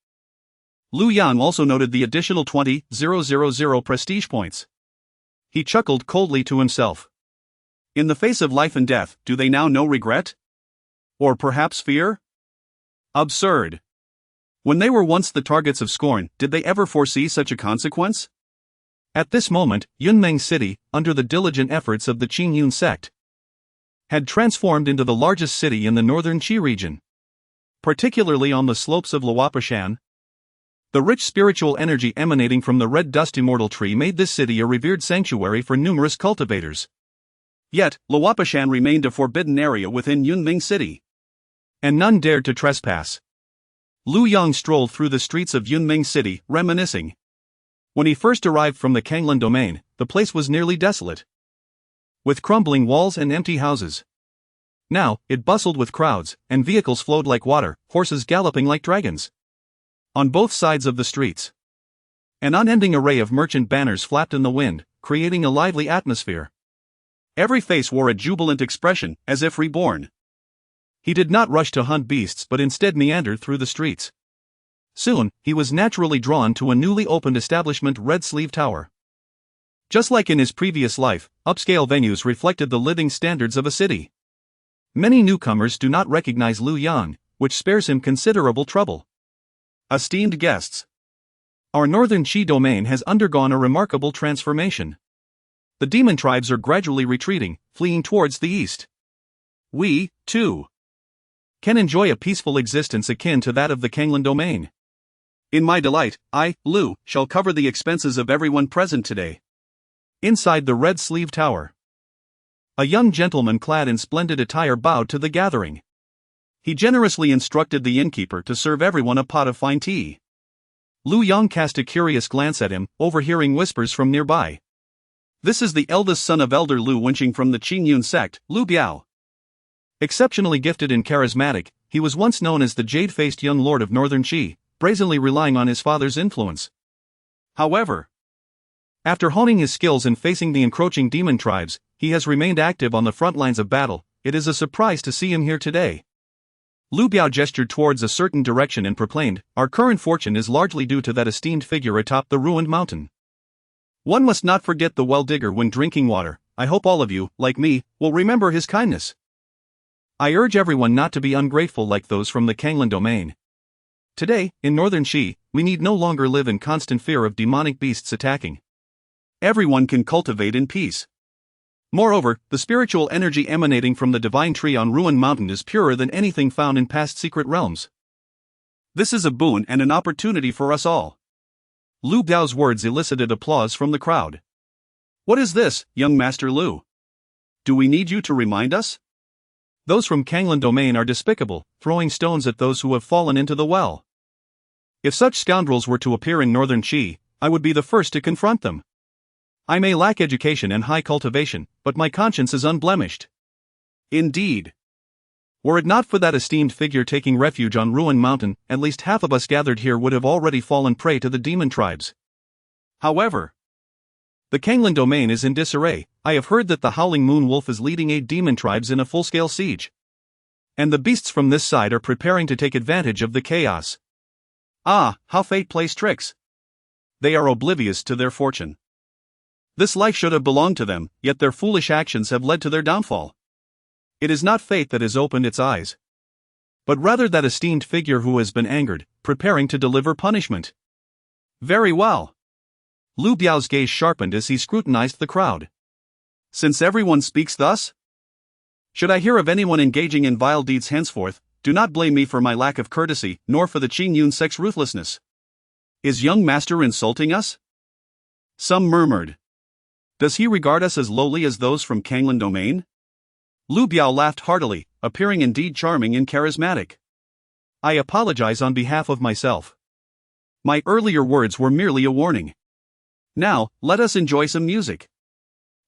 Lu Yang also noted the additional 20,000 prestige points. He chuckled coldly to himself. In the face of life and death, do they now know regret? Or perhaps fear? Absurd. When they were once the targets of scorn, did they ever foresee such a consequence? At this moment, Yunmeng City, under the diligent efforts of the Qingyun sect, had transformed into the largest city in the northern Qi region. Particularly on the slopes of Luopashan, the rich spiritual energy emanating from the red dust immortal tree made this city a revered sanctuary for numerous cultivators. Yet, Luopashan remained a forbidden area within Yunmeng City, and none dared to trespass. Lu Yang strolled through the streets of Yunmeng City, reminiscing. When he first arrived from the Canglan Domain, the place was nearly desolate, with crumbling walls and empty houses. Now, it bustled with crowds, and vehicles flowed like water, horses galloping like dragons. On both sides of the streets, an unending array of merchant banners flapped in the wind, creating a lively atmosphere. Every face wore a jubilant expression, as if reborn. He did not rush to hunt beasts but instead meandered through the streets. Soon, he was naturally drawn to a newly opened establishment, Red Sleeve Tower. Just like in his previous life, upscale venues reflected the living standards of a city. Many newcomers do not recognize Lu Yang, which spares him considerable trouble. Esteemed guests, our northern Qi domain has undergone a remarkable transformation. The demon tribes are gradually retreating, fleeing towards the east. We, too, can enjoy a peaceful existence akin to that of the Canglan Domain. In my delight, I, Lu, shall cover the expenses of everyone present today. Inside the Red Sleeve Tower, a young gentleman clad in splendid attire bowed to the gathering. He generously instructed the innkeeper to serve everyone a pot of fine tea. Lu Yang cast a curious glance at him, overhearing whispers from nearby. This is the eldest son of Elder Lu Wenqing from the Qingyun sect, Lu Biao. Exceptionally gifted and charismatic, he was once known as the jade-faced young lord of northern Qi, brazenly relying on his father's influence. However, after honing his skills in facing the encroaching demon tribes, he has remained active on the front lines of battle. It is a surprise to see him here today. Lu Biao gestured towards a certain direction and proclaimed, "Our current fortune is largely due to that esteemed figure atop the ruined mountain. One must not forget the well-digger when drinking water. I hope all of you, like me, will remember his kindness. I urge everyone not to be ungrateful like those from the Canglan Domain. Today, in northern Qi, we need no longer live in constant fear of demonic beasts attacking. Everyone can cultivate in peace. Moreover, the spiritual energy emanating from the divine tree on Ruined Mountain is purer than anything found in past secret realms. This is a boon and an opportunity for us all." Lu Biao's words elicited applause from the crowd. "What is this, young Master Lu? Do we need you to remind us? Those from Canglan Domain are despicable, throwing stones at those who have fallen into the well. If such scoundrels were to appear in northern Qi, I would be the first to confront them. I may lack education and high cultivation, but my conscience is unblemished." Indeed. Were it not for that esteemed figure taking refuge on Ruined Mountain, at least half of us gathered here would have already fallen prey to the demon tribes. However, the Canglan Domain is in disarray. I have heard that the Howling Moon Wolf is leading 8 demon tribes in a full-scale siege. And the beasts from this side are preparing to take advantage of the chaos. Ah, how fate plays tricks. They are oblivious to their fortune. This life should have belonged to them, yet their foolish actions have led to their downfall. It is not fate that has opened its eyes, but rather that esteemed figure who has been angered, preparing to deliver punishment. Very well. Lu Biao's gaze sharpened as he scrutinized the crowd. Since everyone speaks thus, should I hear of anyone engaging in vile deeds henceforth, do not blame me for my lack of courtesy, nor for the Qingyun sect's ruthlessness. Is young master insulting us? Some murmured. Does he regard us as lowly as those from Canglan Domain? Lu Biao laughed heartily, appearing indeed charming and charismatic. I apologize on behalf of myself. My earlier words were merely a warning. Now, let us enjoy some music.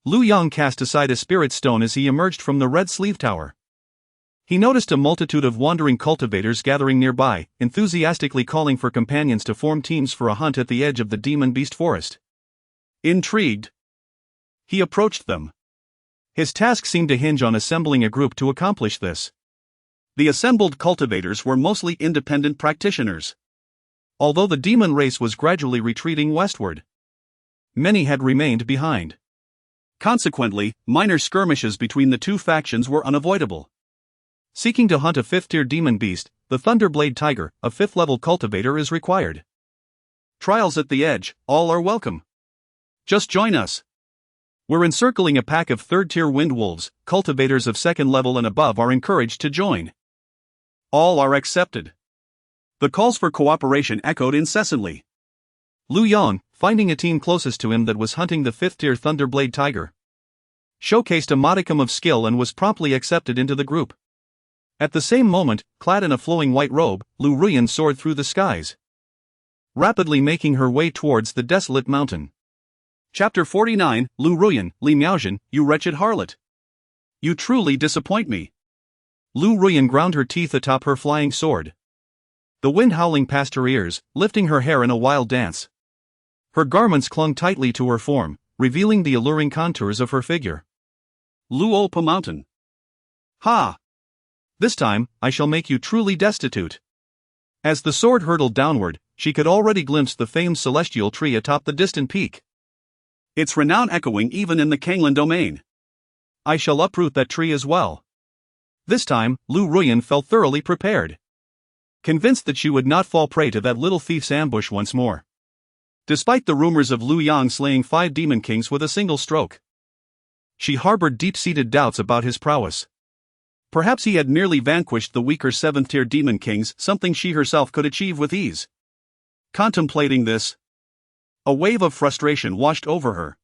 Lu Yang cast aside a spirit stone as he emerged from the Red Sleeve Tower. He noticed a multitude of wandering cultivators gathering nearby, enthusiastically calling for companions to form teams for a hunt at the edge of the demon beast forest. Intrigued, he approached them. His task seemed to hinge on assembling a group to accomplish this. The assembled cultivators were mostly independent practitioners. Although the demon race was gradually retreating westward, many had remained behind. Consequently, minor skirmishes between the two factions were unavoidable. Seeking to hunt a 5th-tier demon beast, the Thunderblade Tiger, a 5th-level cultivator, is required. Trials at the edge, all are welcome. Just join us. We're encircling a pack of 3rd-tier wind wolves. Cultivators of 2nd level and above are encouraged to join. All are accepted. The calls for cooperation echoed incessantly. Lu Yang, finding a team closest to him that was hunting the 5th-tier Thunderblade Tiger, showcased a modicum of skill and was promptly accepted into the group. At the same moment, clad in a flowing white robe, Lu Ruyan soared through the skies, rapidly making her way towards the desolate mountain. Chapter 49, Lu Ruyan, Li Miaozhen, you wretched harlot. You truly disappoint me. Lu Ruyan ground her teeth atop her flying sword. The wind howling past her ears, lifting her hair in a wild dance. Her garments clung tightly to her form, revealing the alluring contours of her figure. Lu Opa Mountain. Ha! This time, I shall make you truly destitute. As the sword hurtled downward, she could already glimpse the famed celestial tree atop the distant peak, its renown echoing even in the Canglan Domain. I shall uproot that tree as well. This time, Lu Ruyan felt thoroughly prepared, convinced that she would not fall prey to that little thief's ambush once more. Despite the rumors of Lu Yang slaying 5 demon kings with a single stroke, she harbored deep-seated doubts about his prowess. Perhaps he had merely vanquished the weaker 7th-tier demon kings, something she herself could achieve with ease. Contemplating this, a wave of frustration washed over her.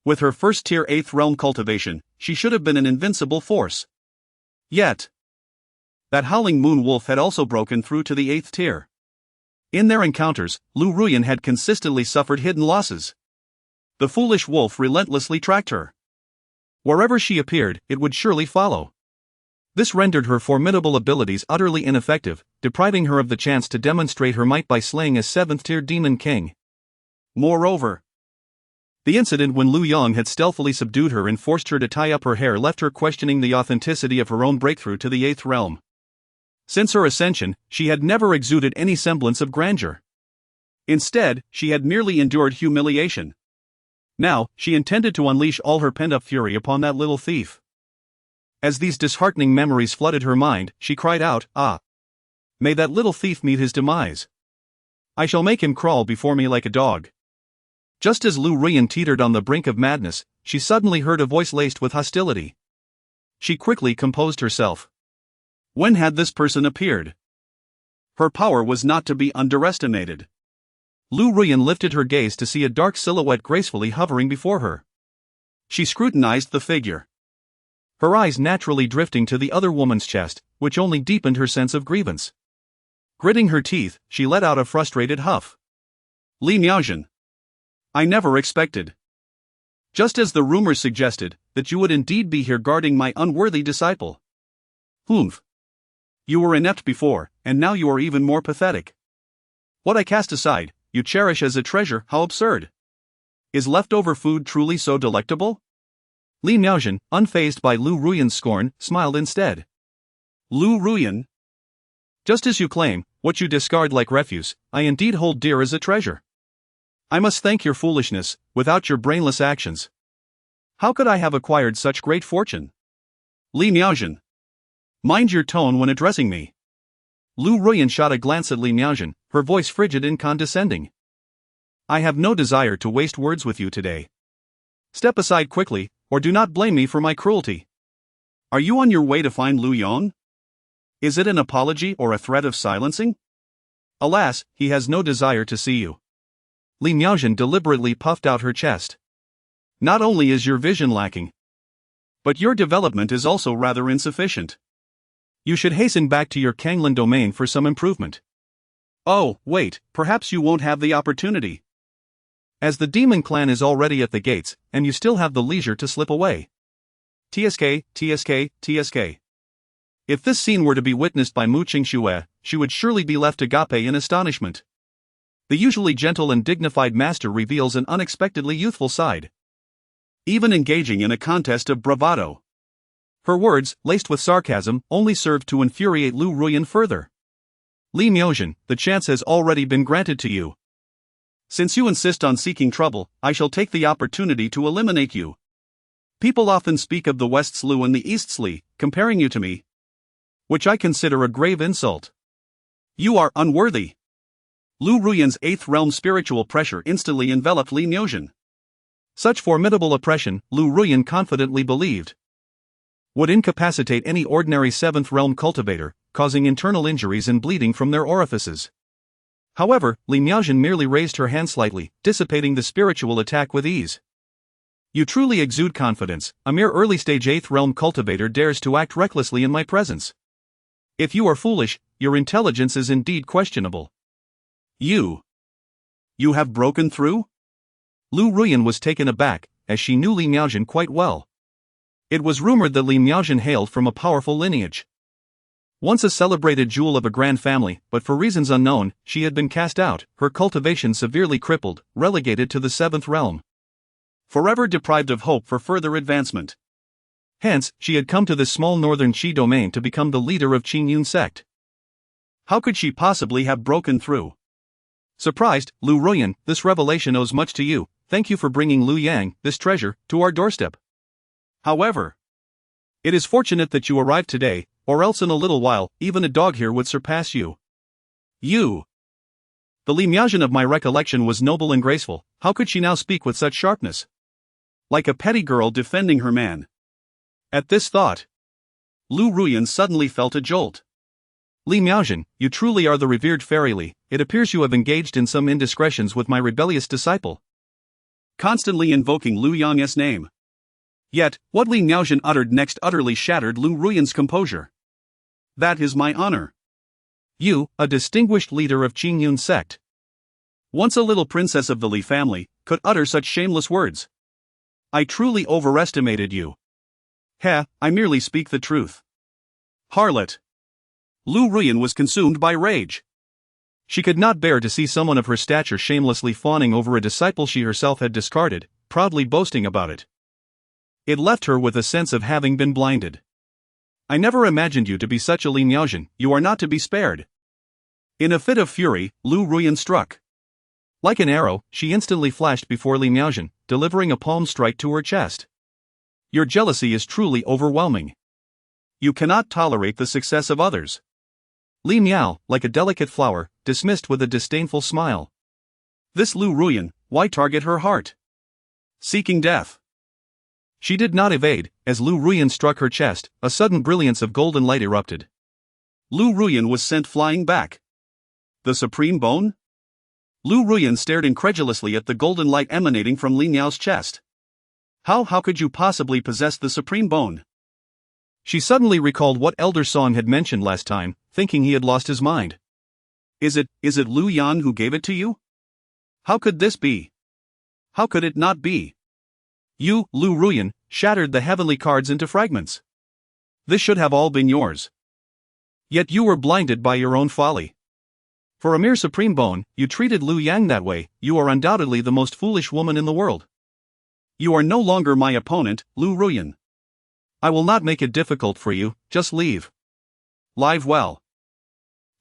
With her 1st-tier 8th realm cultivation, she should have been an invincible force. Yet, that howling moon wolf had also broken through to the 8th tier. In their encounters, Lu Ruyan had consistently suffered hidden losses. The foolish wolf relentlessly tracked her. Wherever she appeared, it would surely follow. This rendered her formidable abilities utterly ineffective, depriving her of the chance to demonstrate her might by slaying a 7th-tier demon king. Moreover, the incident when Lu Yang had stealthily subdued her and forced her to tie up her hair left her questioning the authenticity of her own breakthrough to the 8th realm. Since her ascension, she had never exuded any semblance of grandeur. Instead, she had merely endured humiliation. Now, she intended to unleash all her pent-up fury upon that little thief. As these disheartening memories flooded her mind, she cried out, "Ah! May that little thief meet his demise. I shall make him crawl before me like a dog." Just as Lu Ruyan teetered on the brink of madness, she suddenly heard a voice laced with hostility. She quickly composed herself. When had this person appeared? Her power was not to be underestimated. Lu Ruyan lifted her gaze to see a dark silhouette gracefully hovering before her. She scrutinized the figure, her eyes naturally drifting to the other woman's chest, which only deepened her sense of grievance. Gritting her teeth, she let out a frustrated huff. Li Miaozhen. I never expected, just as the rumors suggested, that you would indeed be here guarding my unworthy disciple. Humph. You were inept before, and now you are even more pathetic. What I cast aside, you cherish as a treasure, how absurd. Is leftover food truly so delectable? Li Miaozhen, unfazed by Lu Ruyan's scorn, smiled instead. Lu Ruyan? Just as you claim, what you discard like refuse, I indeed hold dear as a treasure. I must thank your foolishness, without your brainless actions, how could I have acquired such great fortune? Li Miaozhen. Mind your tone when addressing me. Lu Ruyan shot a glance at Li Miaozhen, her voice frigid and condescending. I have no desire to waste words with you today. Step aside quickly, or do not blame me for my cruelty. Are you on your way to find Lu Yon? Is it an apology or a threat of silencing? Alas, he has no desire to see you. Li Miaozhen deliberately puffed out her chest. Not only is your vision lacking, but your development is also rather insufficient. You should hasten back to your Canglan Domain for some improvement. Oh, wait, perhaps you won't have the opportunity. as the demon clan is already at the gates, and you still have the leisure to slip away. TSK, TSK, TSK. If this scene were to be witnessed by Mu Qingxue, she would surely be left agape in astonishment. The usually gentle and dignified master reveals an unexpectedly youthful side, even engaging in a contest of bravado. Her words, laced with sarcasm, only served to infuriate Lu Ruyan further. Li Miaozhen, the chance has already been granted to you. Since you insist on seeking trouble, I shall take the opportunity to eliminate you. People often speak of the West's Lu and the East's Li, comparing you to me, which I consider a grave insult. You are unworthy. Lu Ruyan's 8th realm spiritual pressure instantly enveloped Li Miaozhen. Such formidable oppression, Lu Ruyan confidently believed, would incapacitate any ordinary 7th realm cultivator, causing internal injuries and bleeding from their orifices. However, Li Miaozhen merely raised her hand slightly, dissipating the spiritual attack with ease. You truly exude confidence. A mere early-stage 8th realm cultivator dares to act recklessly in my presence. If you are foolish, your intelligence is indeed questionable. You have broken through? Lu Ruyan was taken aback, as she knew Li Miaozhen quite well. It was rumored that Li Miaozhen hailed from a powerful lineage. Once a celebrated jewel of a grand family, but for reasons unknown, she had been cast out, her cultivation severely crippled, relegated to the 7th realm. Forever deprived of hope for further advancement. Hence, she had come to this small northern Qi domain to become the leader of Qingyun sect. How could she possibly have broken through? Surprised, Lu Ruyan, this revelation owes much to you. Thank you for bringing Lu Yang, this treasure, to our doorstep. However, it is fortunate that you arrived today, or else in a little while, even a dog here would surpass you. You. The Li Miaozhen of my recollection was noble and graceful. How could she now speak with such sharpness? Like a petty girl defending her man. At this thought, Lu Ruyan suddenly felt a jolt. Li Miaozhen, you truly are the revered fairy Li. It appears you have engaged in some indiscretions with my rebellious disciple, constantly invoking Lu Yang's name. Yet, what Li Miaozhen uttered next utterly shattered Lu Ruyan's composure. That is my honor. You, a distinguished leader of Qingyun sect, once a little princess of the Li family, could utter such shameless words. I truly overestimated you. I merely speak the truth. Harlot. Lu Ruyan was consumed by rage. She could not bear to see someone of her stature shamelessly fawning over a disciple she herself had discarded, proudly boasting about it. It left her with a sense of having been blinded. I never imagined you to be such a Li Miaozhen. You are not to be spared. In a fit of fury, Lu Ruyan struck. Like an arrow, she instantly flashed before Li Miaozhen, delivering a palm strike to her chest. Your jealousy is truly overwhelming. You cannot tolerate the success of others. Li Miao, like a delicate flower, dismissed with a disdainful smile. This Lu Ruyan, why target her heart? Seeking death. She did not evade. As Lu Ruyan struck her chest, a sudden brilliance of golden light erupted. Lu Ruyan was sent flying back. The supreme bone? Lu Ruyan stared incredulously at the golden light emanating from Li Miao's chest. How could you possibly possess the supreme bone? She suddenly recalled what Elder Song had mentioned last time, thinking he had lost his mind. Is it Lu Yan who gave it to you? How could this be? How could it not be? You, Lu Ruyan, shattered the heavenly cards into fragments. This should have all been yours. Yet you were blinded by your own folly. For a mere supreme bone, you treated Lu Yang that way. You are undoubtedly the most foolish woman in the world. You are no longer my opponent, Lu Ruyan. I will not make it difficult for you, just leave. Live well.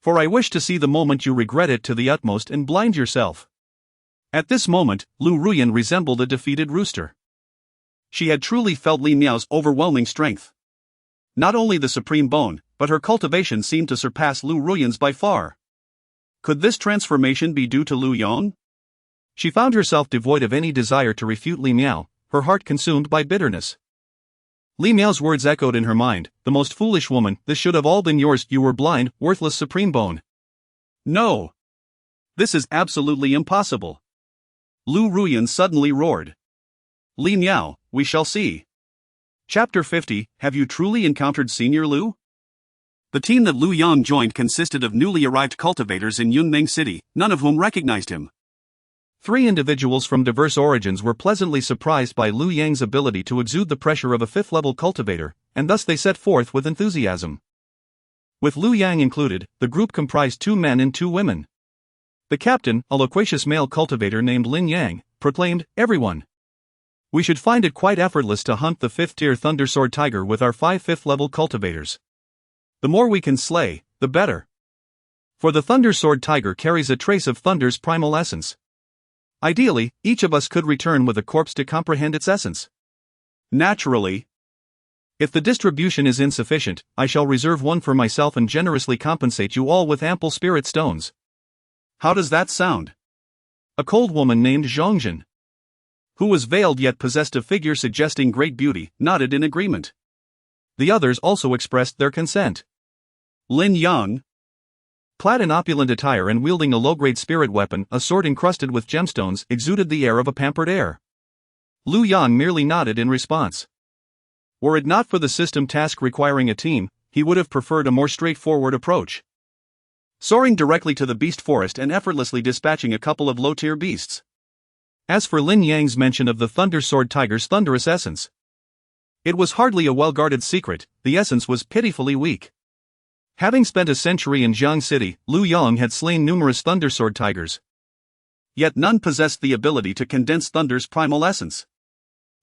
For I wish to see the moment you regret it to the utmost and blind yourself. At this moment, Lu Ruyan resembled a defeated rooster. She had truly felt Li Miao's overwhelming strength. Not only the supreme bone, but her cultivation seemed to surpass Lu Ruyan's by far. Could this transformation be due to Lu Yang? She found herself devoid of any desire to refute Li Miao, her heart consumed by bitterness. Li Miao's words echoed in her mind, the most foolish woman, this should have all been yours, you were blind, worthless supreme bone. No. This is absolutely impossible. Lu Ruyan suddenly roared. Li Miao, we shall see. Chapter 50, Have you truly encountered Senior Lu? The team that Lu Yang joined consisted of newly arrived cultivators in Yunmeng City, none of whom recognized him. 3 individuals from diverse origins were pleasantly surprised by Liu Yang's ability to exude the pressure of a 5th-level cultivator, and thus they set forth with enthusiasm. With Liu Yang included, the group comprised 2 men and 2 women. The captain, a loquacious male cultivator named Lin Yang, proclaimed, "Everyone! We should find it quite effortless to hunt the 5th-tier Thundersword Tiger with our 5 5th-level cultivators. The more we can slay, the better. For the Thundersword Tiger carries a trace of Thunder's primal essence. Ideally, each of us could return with a corpse to comprehend its essence. Naturally. If the distribution is insufficient, I shall reserve one for myself and generously compensate you all with ample spirit stones." How does that sound? A cold woman named Zhongjin, who was veiled yet possessed a figure suggesting great beauty, nodded in agreement. The others also expressed their consent. Lin Yang, clad in opulent attire and wielding a low-grade spirit weapon, a sword encrusted with gemstones, exuded the air of a pampered heir. Liu Yang merely nodded in response. Were it not for the system task requiring a team, he would have preferred a more straightforward approach, soaring directly to the beast forest and effortlessly dispatching a couple of low-tier beasts. As for Lin Yang's mention of the Thundersword Tiger's thunderous essence, it was hardly a well-guarded secret. The essence was pitifully weak. Having spent a century in Jiang City, Liu Yang had slain numerous Thundersword Tigers. Yet none possessed the ability to condense Thunder's primal essence.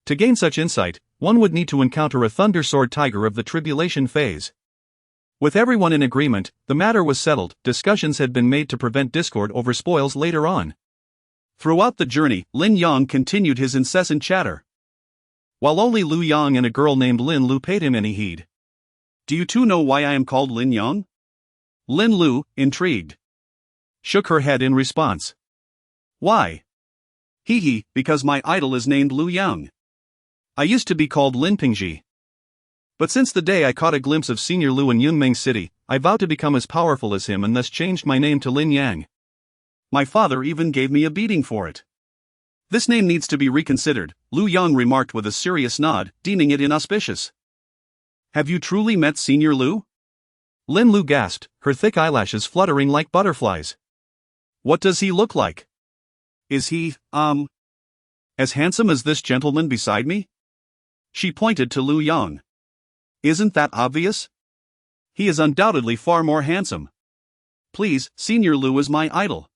To gain such insight, one would need to encounter a Thundersword Tiger of the tribulation phase. With everyone in agreement, the matter was settled. Discussions had been made to prevent discord over spoils later on. Throughout the journey, Lin Yang continued his incessant chatter, while only Liu Yang and a girl named Lin Lu paid him any heed. "Do you two know why I am called Lin Yang?" Lin Lu, intrigued, shook her head in response. "Why?" "Hee, because my idol is named Liu Yang. I used to be called Lin Pingji. But since the day I caught a glimpse of Senior Liu in Yunmeng City, I vowed to become as powerful as him and thus changed my name to Lin Yang. My father even gave me a beating for it." "This name needs to be reconsidered," Liu Yang remarked with a serious nod, deeming it inauspicious. "Have you truly met Senior Liu?" Lin Lu gasped, her thick eyelashes fluttering like butterflies. "What does he look like? Is he, as handsome as this gentleman beside me?" She pointed to Liu Yang. "Isn't that obvious? He is undoubtedly far more handsome. Please, Senior Liu is my idol."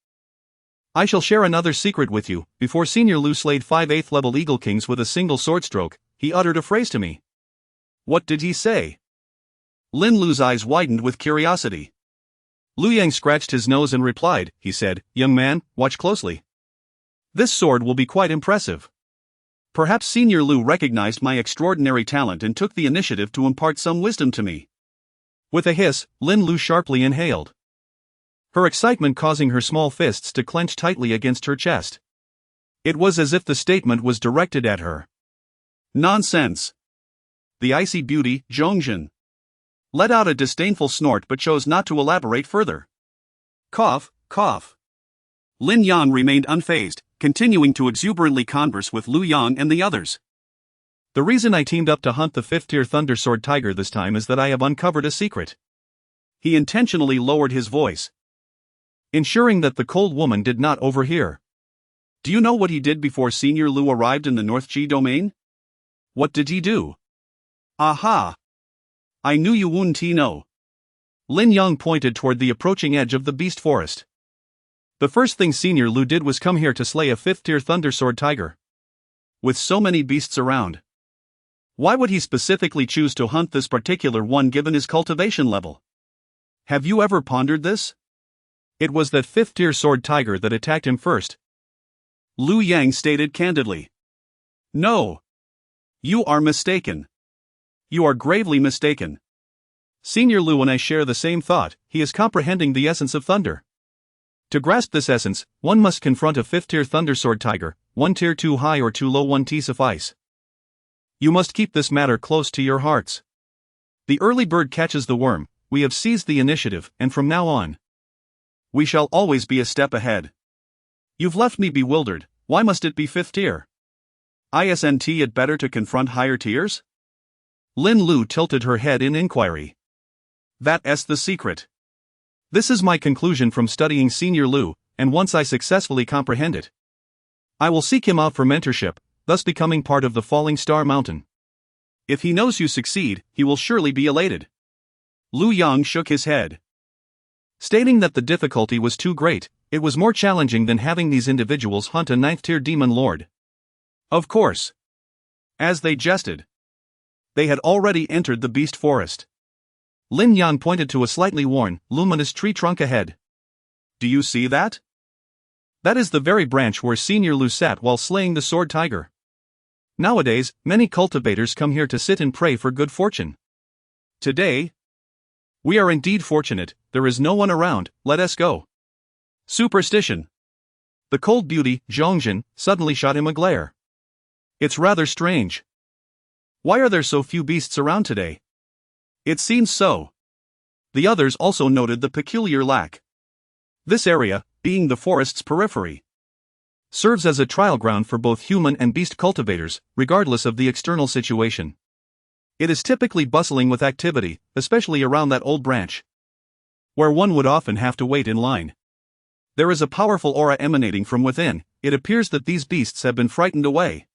"I shall share another secret with you. Before Senior Liu slayed 5 8th-level Eagle Kings with a single sword stroke, he uttered a phrase to me." "What did he say?" Lin Lu's eyes widened with curiosity. Liu Yang scratched his nose and replied, he said, "Young man, watch closely. This sword will be quite impressive." Perhaps Senior Liu recognized my extraordinary talent and took the initiative to impart some wisdom to me. With a hiss, Lin Lu sharply inhaled, her excitement causing her small fists to clench tightly against her chest. It was as if the statement was directed at her. "Nonsense." The icy beauty, Zhongjin, let out a disdainful snort but chose not to elaborate further. Cough, cough. Lin Yang remained unfazed, continuing to exuberantly converse with Liu Yang and the others. "The reason I teamed up to hunt the 5th-tier Thundersword Tiger this time is that I have uncovered a secret." He intentionally lowered his voice, ensuring that the cold woman did not overhear. "Do you know what he did before Senior Liu arrived in the North Qi domain?" "What did he do?" "Aha! I knew you wouldn't know." Lin Yang pointed toward the approaching edge of the beast forest. "The first thing Senior Liu did was come here to slay a 5th-tier Thundersword Tiger. With so many beasts around, why would he specifically choose to hunt this particular one given his cultivation level? Have you ever pondered this? It was that 5th-tier sword tiger that attacked him first." Liu Yang stated candidly. "No. You are mistaken. You are gravely mistaken. Senior Liu and I share the same thought. He is comprehending the essence of thunder. To grasp this essence, one must confront a 5th-tier Thundersword Tiger, 1 tier too high or too low 1 T suffice. You must keep this matter close to your hearts. The early bird catches the worm. We have seized the initiative, and from now on, we shall always be a step ahead. You've left me bewildered. Why must it be 5th tier? Isn't it better to confront higher tiers?" Lin Lu tilted her head in inquiry. "That's the secret. This is my conclusion from studying Senior Liu, and once I successfully comprehend it, I will seek him out for mentorship, thus becoming part of the Falling Star Mountain. If he knows you succeed, he will surely be elated. Lu Yang shook his head, stating that the difficulty was too great. It was more challenging than having these individuals hunt a 9th-tier demon lord. Of course. As they jested, they had already entered the beast forest. Lin Yang pointed to a slightly worn, luminous tree trunk ahead. Do you see that? That is the very branch where Senior Lu sat while slaying the sword tiger. Nowadays, many cultivators come here to sit and pray for good fortune. Today, we are indeed fortunate, there is no one around, let us go. Superstition. The cold beauty, Zhongjin, suddenly shot him a glare. It's rather strange. Why are there so few beasts around today? It seems so. The others also noted the peculiar lack. This area, being the forest's periphery, serves as a trial ground for both human and beast cultivators, regardless of the external situation. It is typically bustling with activity, especially around that old branch, where one would often have to wait in line. There is a powerful aura emanating from within. It appears that these beasts have been frightened away.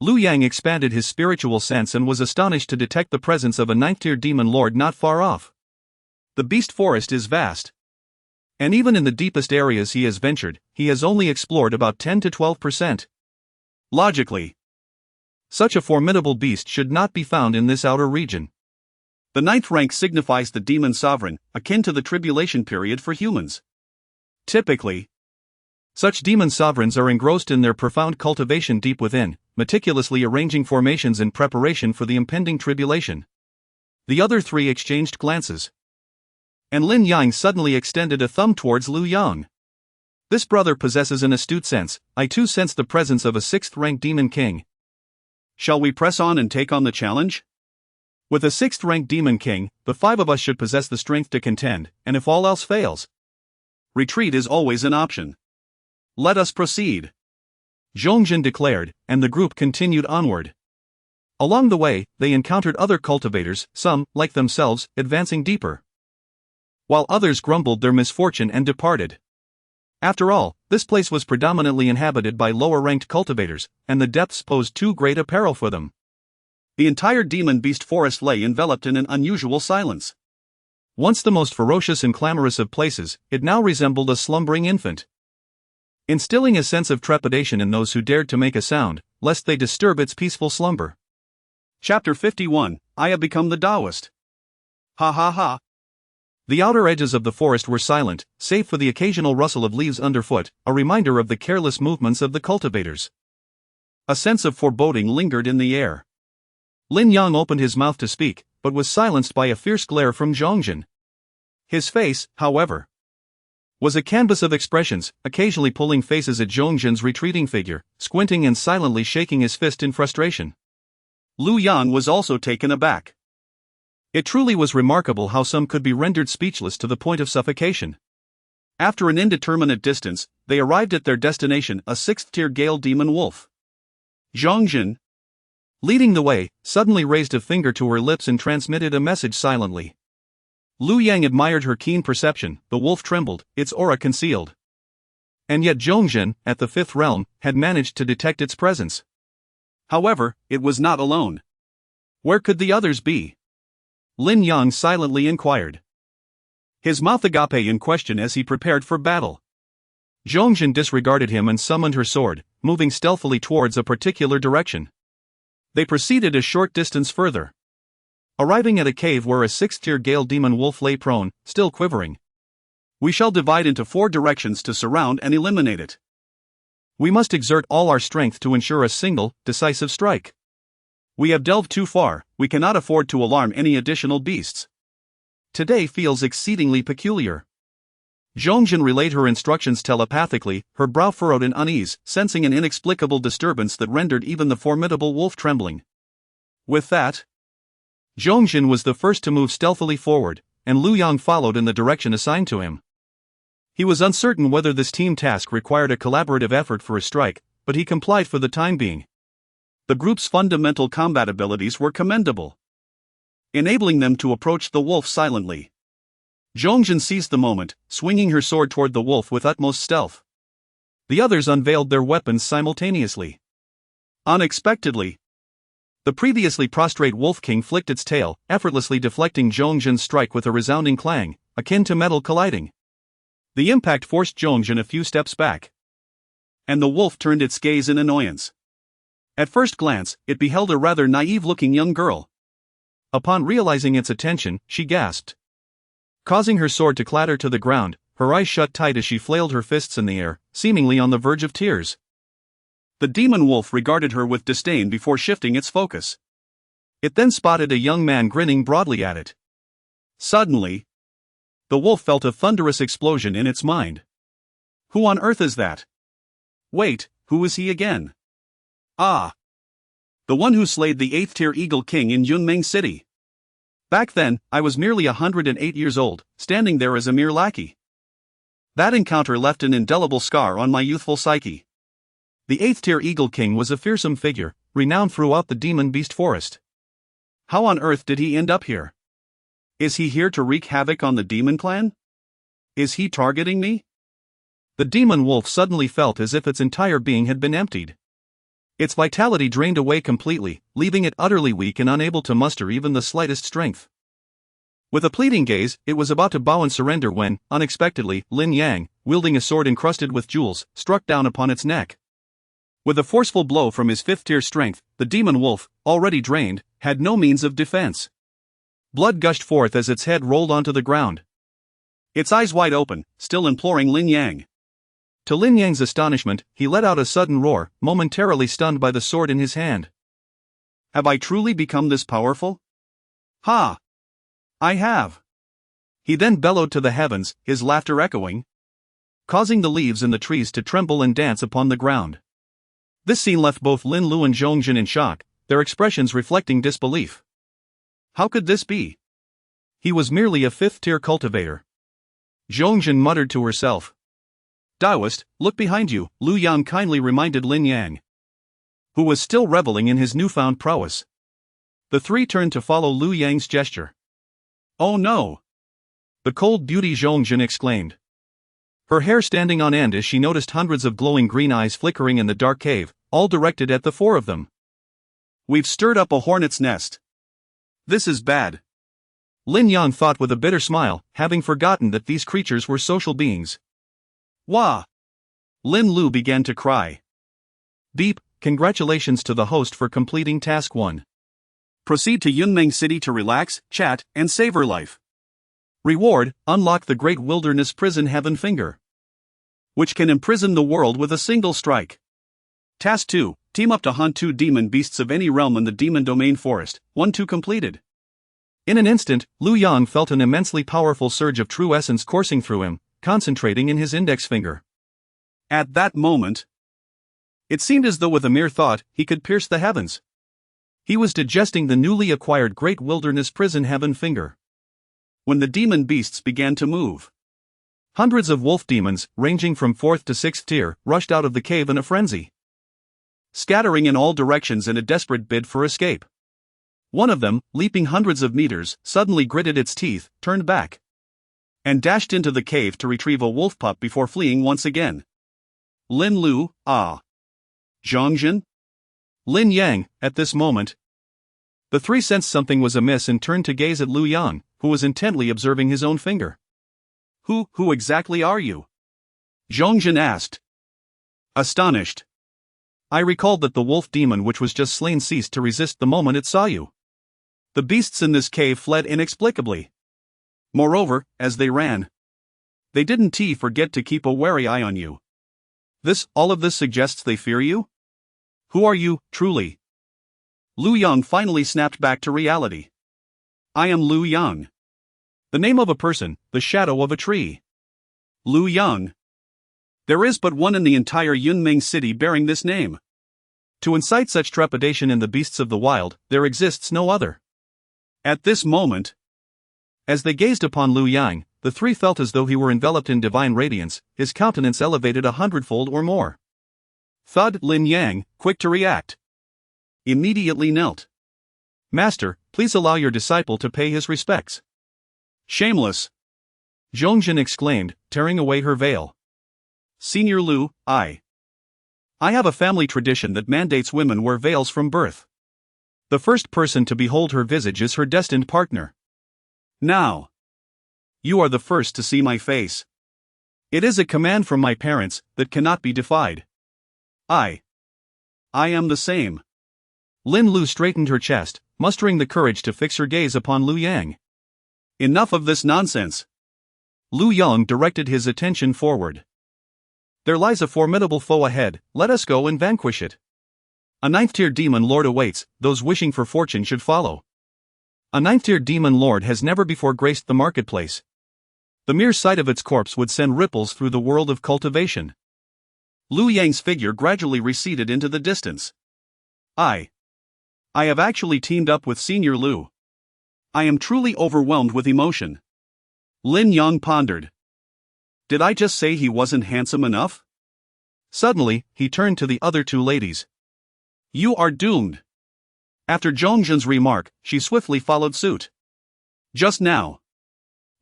Lu Yang expanded his spiritual sense and was astonished to detect the presence of a 9th-tier demon lord not far off. The beast forest is vast, and even in the deepest areas he has ventured, he has only explored about 10 to 12%. Logically, such a formidable beast should not be found in this outer region. The 9th rank signifies the demon sovereign, akin to the tribulation period for humans. Typically, such demon sovereigns are engrossed in their profound cultivation deep within, meticulously arranging formations in preparation for the impending tribulation. The other three exchanged glances, and Lin Yang suddenly extended a thumb towards Lu Yang. This brother possesses an astute sense. I too sense the presence of a 6th-rank demon king. Shall we press on and take on the challenge? With a 6th-rank demon king, the 5 of us should possess the strength to contend, and if all else fails, retreat is always an option. Let us proceed, Zhongjin declared, and the group continued onward. Along the way, they encountered other cultivators, some, like themselves, advancing deeper, while others grumbled their misfortune and departed. After all, this place was predominantly inhabited by lower-ranked cultivators, and the depths posed too great a peril for them. The entire demon beast forest lay enveloped in an unusual silence. Once the most ferocious and clamorous of places, it now resembled a slumbering infant, instilling a sense of trepidation in those who dared to make a sound, lest they disturb its peaceful slumber. Chapter 51, I have become the Taoist. Ha ha ha. The outer edges of the forest were silent, save for the occasional rustle of leaves underfoot, a reminder of the careless movements of the cultivators. A sense of foreboding lingered in the air. Lin Yang opened his mouth to speak, but was silenced by a fierce glare from Zhongjin. His face, however, was a canvas of expressions, occasionally pulling faces at Zhongjin's retreating figure, squinting and silently shaking his fist in frustration. Lu Yang was also taken aback. It truly was remarkable how some could be rendered speechless to the point of suffocation. After an indeterminate distance, they arrived at their destination, a 6th-tier Gale demon wolf. Zhongjin, leading the way, suddenly raised a finger to her lips and transmitted a message silently. Lu Yang admired her keen perception. The wolf trembled, its aura concealed. And yet Zhongjin, at the 5th realm, had managed to detect its presence. However, it was not alone. Where could the others be? Lin Yang silently inquired, his mouth agape in question as he prepared for battle. Zhongjin disregarded him and summoned her sword, moving stealthily towards a particular direction. They proceeded a short distance further, arriving at a cave where a 6th-tier Gale demon wolf lay prone, still quivering. We shall divide into 4 directions to surround and eliminate it. We must exert all our strength to ensure a single, decisive strike. We have delved too far, we cannot afford to alarm any additional beasts. Today feels exceedingly peculiar. Zhongjin relayed her instructions telepathically, her brow furrowed in unease, sensing an inexplicable disturbance that rendered even the formidable wolf trembling. With that, Zhongjin was the first to move stealthily forward, and Lu Yang followed in the direction assigned to him. He was uncertain whether this team task required a collaborative effort for a strike, but he complied for the time being. The group's fundamental combat abilities were commendable, enabling them to approach the wolf silently. Zhongjin seized the moment, swinging her sword toward the wolf with utmost stealth. The others unveiled their weapons simultaneously. Unexpectedly, the previously prostrate Wolf King flicked its tail, effortlessly deflecting Zhongjin's strike with a resounding clang, akin to metal colliding. The impact forced Zhongjin a few steps back, and the wolf turned its gaze in annoyance. At first glance, it beheld a rather naive-looking young girl. Upon realizing its attention, she gasped, causing her sword to clatter to the ground, her eyes shut tight as she flailed her fists in the air, seemingly on the verge of tears. The demon wolf regarded her with disdain before shifting its focus. It then spotted a young man grinning broadly at it. Suddenly, the wolf felt a thunderous explosion in its mind. Who on earth is that? Wait, who is he again? Ah! The one who slayed the 8th-tier Eagle King in Yunmeng City. Back then, I was merely 108 years old, standing there as a mere lackey. That encounter left an indelible scar on my youthful psyche. The 8th-tier Eagle King was a fearsome figure, renowned throughout the demon beast forest. How on earth did he end up here? Is he here to wreak havoc on the demon clan? Is he targeting me? The demon wolf suddenly felt as if its entire being had been emptied. Its vitality drained away completely, leaving it utterly weak and unable to muster even the slightest strength. With a pleading gaze, it was about to bow and surrender when, unexpectedly, Lin Yang, wielding a sword encrusted with jewels, struck down upon its neck. With a forceful blow from his 5th-tier strength, the demon wolf, already drained, had no means of defense. Blood gushed forth as its head rolled onto the ground, its eyes wide open, still imploring Lin Yang. To Lin Yang's astonishment, he let out a sudden roar, momentarily stunned by the sword in his hand. Have I truly become this powerful? Ha! I have! He then bellowed to the heavens, his laughter echoing, causing the leaves in the trees to tremble and dance upon the ground. This scene left both Lin Lu and Zhongjin in shock, their expressions reflecting disbelief. How could this be? He was merely a 5th-tier cultivator. Zhongjin muttered to herself. Daoist, look behind you, Lu Yang kindly reminded Lin Yang, who was still reveling in his newfound prowess. The three turned to follow Lu Yang's gesture. Oh no! The cold beauty Zhongjin exclaimed, her hair standing on end as she noticed hundreds of glowing green eyes flickering in the dark cave, all directed at the four of them. We've stirred up a hornet's nest. This is bad. Lin Yang thought with a bitter smile, having forgotten that these creatures were social beings. Wah! Lin Lu began to cry. Deep, congratulations to the host for completing Task 1. Proceed to Yunmeng City to relax, chat, and savor life. Reward, unlock the Great Wilderness Prison Heaven Finger, which can imprison the world with a single strike. Task 2, team up to hunt 2 demon beasts of any realm in the Demon Domain Forest, 1-2 completed. In an instant, Lu Yang felt an immensely powerful surge of true essence coursing through him, concentrating in his index finger. At that moment, it seemed as though with a mere thought, he could pierce the heavens. He was digesting the newly acquired Great Wilderness Prison Heaven Finger when the demon beasts began to move. Hundreds of wolf demons, ranging from 4th to 6th tier, rushed out of the cave in a frenzy, scattering in all directions in a desperate bid for escape. One of them, leaping hundreds of meters, suddenly gritted its teeth, turned back, and dashed into the cave to retrieve a wolf pup before fleeing once again. Lin Lu, ah. Zhongjin? Lin Yang, at this moment. The three sensed something was amiss and turned to gaze at Lu Yang, who was intently observing his own finger. Who exactly are you? Zhongjin asked, astonished. I recalled that the wolf demon which was just slain ceased to resist the moment it saw you. The beasts in this cave fled inexplicably. Moreover, as they ran, they didn't forget to keep a wary eye on you. All of this suggests they fear you? Who are you, truly? Lu Yang finally snapped back to reality. I am Lu Yang. The name of a person, the shadow of a tree. Lu Yang. There is but one in the entire Yunmeng city bearing this name. To incite such trepidation in the beasts of the wild, there exists no other. At this moment, as they gazed upon Lu Yang, the three felt as though he were enveloped in divine radiance, his countenance elevated 100-fold or more. Thud. Lin Yang, quick to react, immediately knelt. Master, please allow your disciple to pay his respects. Shameless! Zhongjin exclaimed, tearing away her veil. Senior Lu, I have a family tradition that mandates women wear veils from birth. The first person to behold her visage is her destined partner. Now, you are the first to see my face. It is a command from my parents that cannot be defied. I am the same. Lin Lu straightened her chest, mustering the courage to fix her gaze upon Lu Yang. Enough of this nonsense. Lu Yang directed his attention forward. There lies a formidable foe ahead, let us go and vanquish it. A 9th-tier demon lord awaits, those wishing for fortune should follow. A 9th-tier demon lord has never before graced the marketplace. The mere sight of its corpse would send ripples through the world of cultivation. Lu Yang's figure gradually receded into the distance. I have actually teamed up with Senior Lu. I am truly overwhelmed with emotion. Lin Yang pondered. Did I just say he wasn't handsome enough? Suddenly, he turned to the other two ladies. You are doomed. After Zhongjin's remark, she swiftly followed suit. Just now.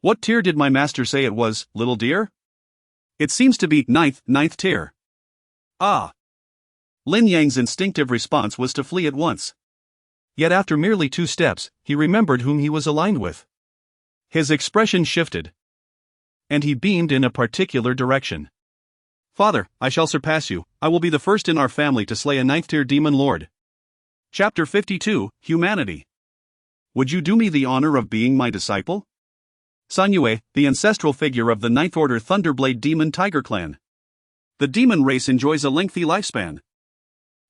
What tier did my master say it was, little dear? It seems to be ninth tier. Ah. Lin Yang's instinctive response was to flee at once. Yet after merely 2 steps, he remembered whom he was aligned with. His expression shifted. And he beamed in a particular direction. Father, I shall surpass you. I will be the first in our family to slay a 9th-tier demon lord. Chapter 52, Humanity. Would you do me the honor of being my disciple? San Yue, the ancestral figure of the 9th Order Thunderblade Demon Tiger Clan. The demon race enjoys a lengthy lifespan,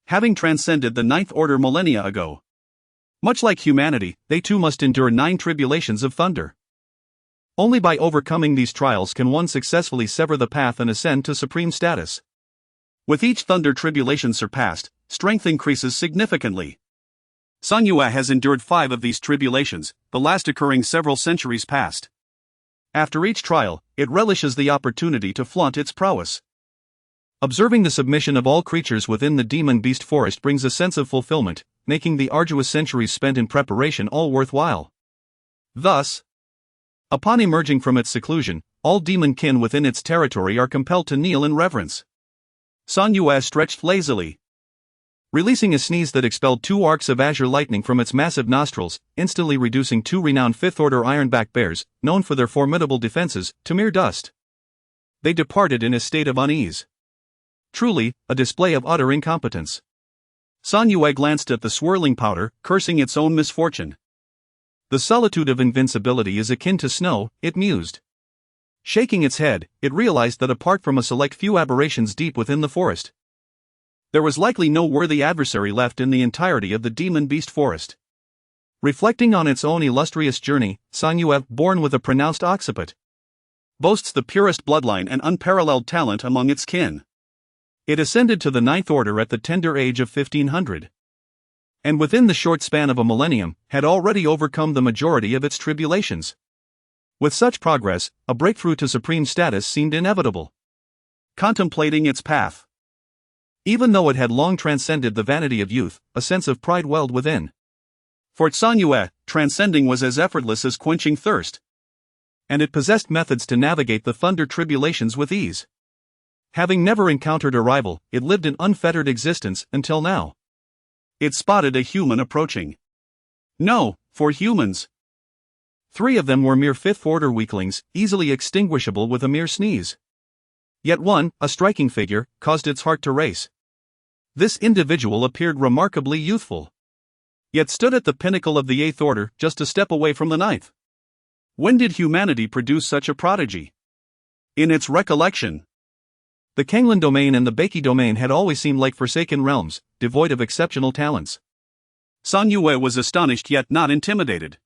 having transcended the 9th Order millennia ago. Much like humanity, they too must endure 9 tribulations of thunder. Only by overcoming these trials can one successfully sever the path and ascend to supreme status. With each thunder tribulation surpassed, strength increases significantly. San Yue has endured 5 of these tribulations, the last occurring several centuries past. After each trial, it relishes the opportunity to flaunt its prowess. Observing the submission of all creatures within the demon beast forest brings a sense of fulfillment, making the arduous centuries spent in preparation all worthwhile. Thus, upon emerging from its seclusion, all demon kin within its territory are compelled to kneel in reverence. San Yue stretched lazily, releasing a sneeze that expelled 2 arcs of azure lightning from its massive nostrils, instantly reducing 2 renowned 5th Order ironback bears, known for their formidable defenses, to mere dust. They departed in a state of unease. Truly, a display of utter incompetence. San Yue glanced at the swirling powder, cursing its own misfortune. The solitude of invincibility is akin to snow, it mused. Shaking its head, it realized that apart from a select few aberrations deep within the forest, there was likely no worthy adversary left in the entirety of the demon beast forest. Reflecting on its own illustrious journey, San Yue, born with a pronounced occiput, boasts the purest bloodline and unparalleled talent among its kin. It ascended to the 9th Order at the tender age of 1500. And within the short span of a millennium, had already overcome the majority of its tribulations. With such progress, a breakthrough to supreme status seemed inevitable. Contemplating its path. Even though it had long transcended the vanity of youth, a sense of pride welled within. For San Yue, transcending was as effortless as quenching thirst. And it possessed methods to navigate the thunder tribulations with ease. Having never encountered a rival, it lived an unfettered existence until now. It spotted a human approaching. No, for humans. 3 of them were mere 5th Order weaklings, easily extinguishable with a mere sneeze. Yet one, a striking figure, caused its heart to race. This individual appeared remarkably youthful, yet stood at the pinnacle of the 8th Order, just a step away from the 9th. When did humanity produce such a prodigy? In its recollection, the Canglan Domain and the Beiki Domain had always seemed like forsaken realms, devoid of exceptional talents. San Yue was astonished yet not intimidated.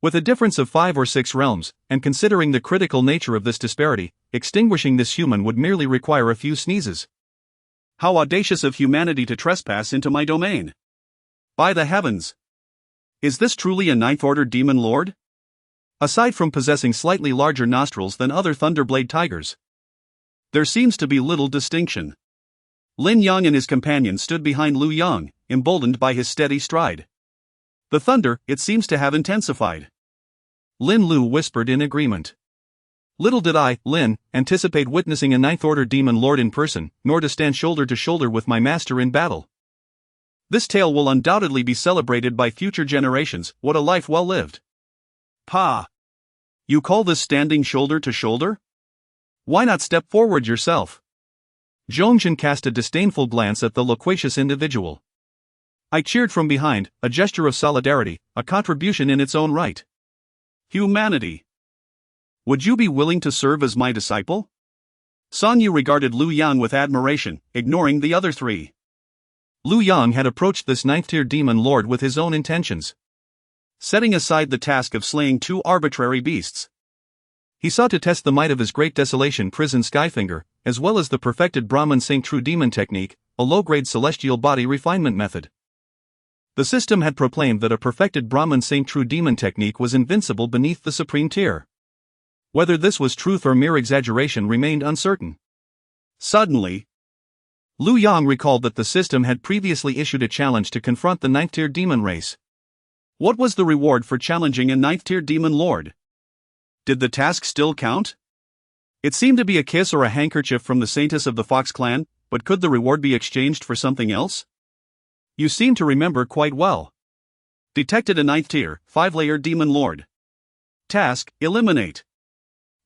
With a difference of 5 or 6 realms, and considering the critical nature of this disparity, extinguishing this human would merely require a few sneezes. How audacious of humanity to trespass into my domain! By the heavens! Is this truly a 9th Order demon lord? Aside from possessing slightly larger nostrils than other Thunderblade tigers, there seems to be little distinction. Lin Yang and his companion stood behind Lu Yang, emboldened by his steady stride. The thunder, it seems to have intensified. Lin Lu whispered in agreement. Little did I, Lin, anticipate witnessing a Ninth Order demon lord in person, nor to stand shoulder to shoulder with my master in battle. This tale will undoubtedly be celebrated by future generations. What a life well lived. Pa! You call this standing shoulder to shoulder? Why not step forward yourself? Zhongzhen cast a disdainful glance at the loquacious individual. I cheered from behind, a gesture of solidarity, a contribution in its own right. Humanity. Would you be willing to serve as my disciple? Song Yu regarded Lu Yang with admiration, ignoring the other three. Lu Yang had approached this ninth-tier demon lord with his own intentions. Setting aside the task of slaying two arbitrary beasts, he sought to test the might of his Great Desolation Prison Skyfinger, as well as the perfected Brahman Saint True Demon technique, a low-grade celestial body refinement method. The system had proclaimed that a perfected Brahman Saint True Demon technique was invincible beneath the supreme tier. Whether this was truth or mere exaggeration remained uncertain. Suddenly, Lu Yang recalled that the system had previously issued a challenge to confront the ninth-tier demon race. What was the reward for challenging a ninth-tier demon lord? Did the task still count? It seemed to be a kiss or a handkerchief from the saintess of the Fox clan, but could the reward be exchanged for something else? You seem to remember quite well. Detected a ninth-tier, 5-layer demon lord. Task, eliminate.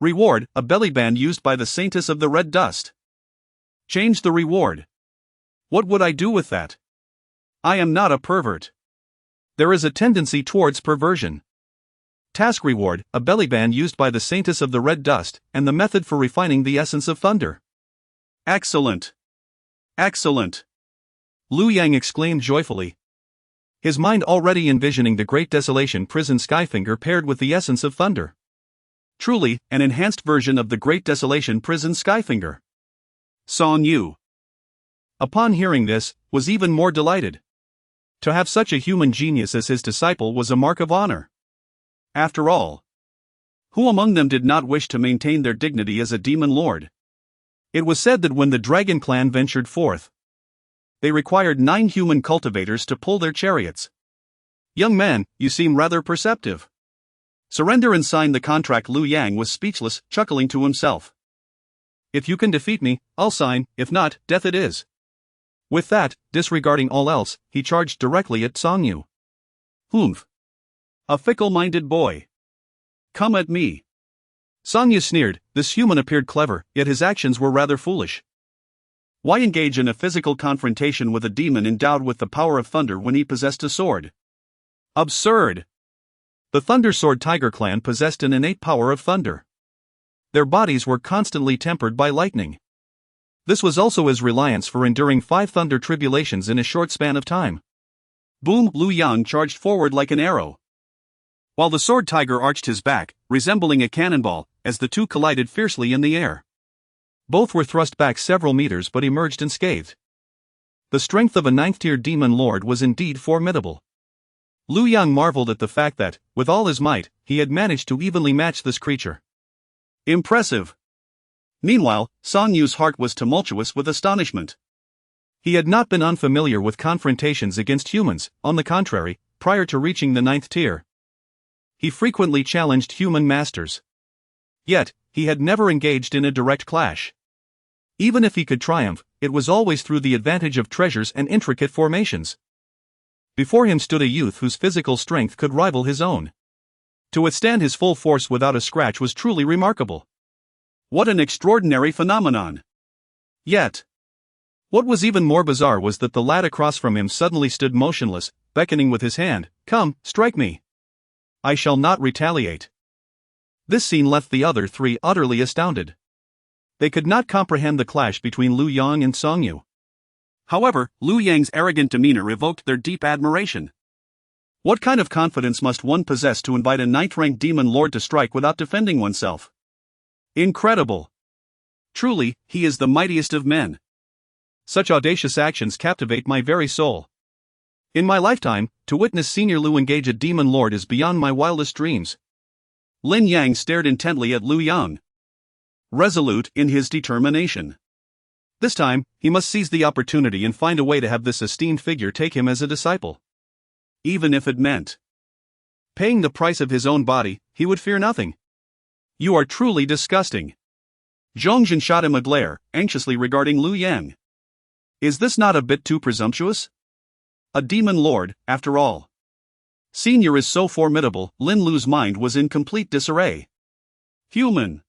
Reward, a bellyband used by the saintess of the red dust. Change the reward. What would I do with that? I am not a pervert. There is a tendency towards perversion. Task reward, a bellyband used by the saintess of the red dust, and the method for refining the essence of thunder. Excellent. Excellent. Lu Yang exclaimed joyfully, his mind already envisioning the Great Desolation Prison Skyfinger paired with the essence of thunder. Truly, an enhanced version of the Great Desolation Prison Skyfinger. Song Yu, upon hearing this, was even more delighted. To have such a human genius as his disciple was a mark of honor. After all, who among them did not wish to maintain their dignity as a demon lord? It was said that when the Dragon Clan ventured forth, they required 9 human cultivators to pull their chariots. Young man, you seem rather perceptive. Surrender and sign the contract. Lu Yang was speechless, chuckling to himself. If you can defeat me, I'll sign, if not, death it is. With that, disregarding all else, he charged directly at Song Yu. Humph. A fickle-minded boy. Come at me. Song Yu sneered. This human appeared clever, yet his actions were rather foolish. Why engage in a physical confrontation with a demon endowed with the power of thunder when he possessed a sword? Absurd. The Thunder Sword Tiger clan possessed an innate power of thunder. Their bodies were constantly tempered by lightning. This was also his reliance for enduring 5 thunder tribulations in a short span of time. Boom! Lu Yang charged forward like an arrow, while the sword tiger arched his back, resembling a cannonball, as the two collided fiercely in the air. Both were thrust back several meters but emerged unscathed. The strength of a ninth-tier demon lord was indeed formidable. Lu Yang marveled at the fact that, with all his might, he had managed to evenly match this creature. Impressive. Meanwhile, Song Yu's heart was tumultuous with astonishment. He had not been unfamiliar with confrontations against humans. On the contrary, prior to reaching the 9th tier, he frequently challenged human masters. Yet, he had never engaged in a direct clash. Even if he could triumph, it was always through the advantage of treasures and intricate formations. Before him stood a youth whose physical strength could rival his own. To withstand his full force without a scratch was truly remarkable. What an extraordinary phenomenon! Yet, what was even more bizarre was that the lad across from him suddenly stood motionless, beckoning with his hand. Come, strike me. I shall not retaliate. This scene left the other 3 utterly astounded. They could not comprehend the clash between Lu Yang and Song Yu. However, Lu Yang's arrogant demeanor evoked their deep admiration. What kind of confidence must one possess to invite a 9th-ranked demon lord to strike without defending oneself? Incredible. Truly, he is the mightiest of men. Such audacious actions captivate my very soul. In my lifetime, to witness Senior Lu engage a demon lord is beyond my wildest dreams. Lin Yang stared intently at Lu Yang, resolute in his determination. This time, he must seize the opportunity and find a way to have this esteemed figure take him as a disciple. Even if it meant paying the price of his own body, he would fear nothing. You are truly disgusting. Zhongjin shot him a glare, anxiously regarding Liu Yang. Is this not a bit too presumptuous? A demon lord, after all. Senior is so formidable. Lin Lu's mind was in complete disarray. Human.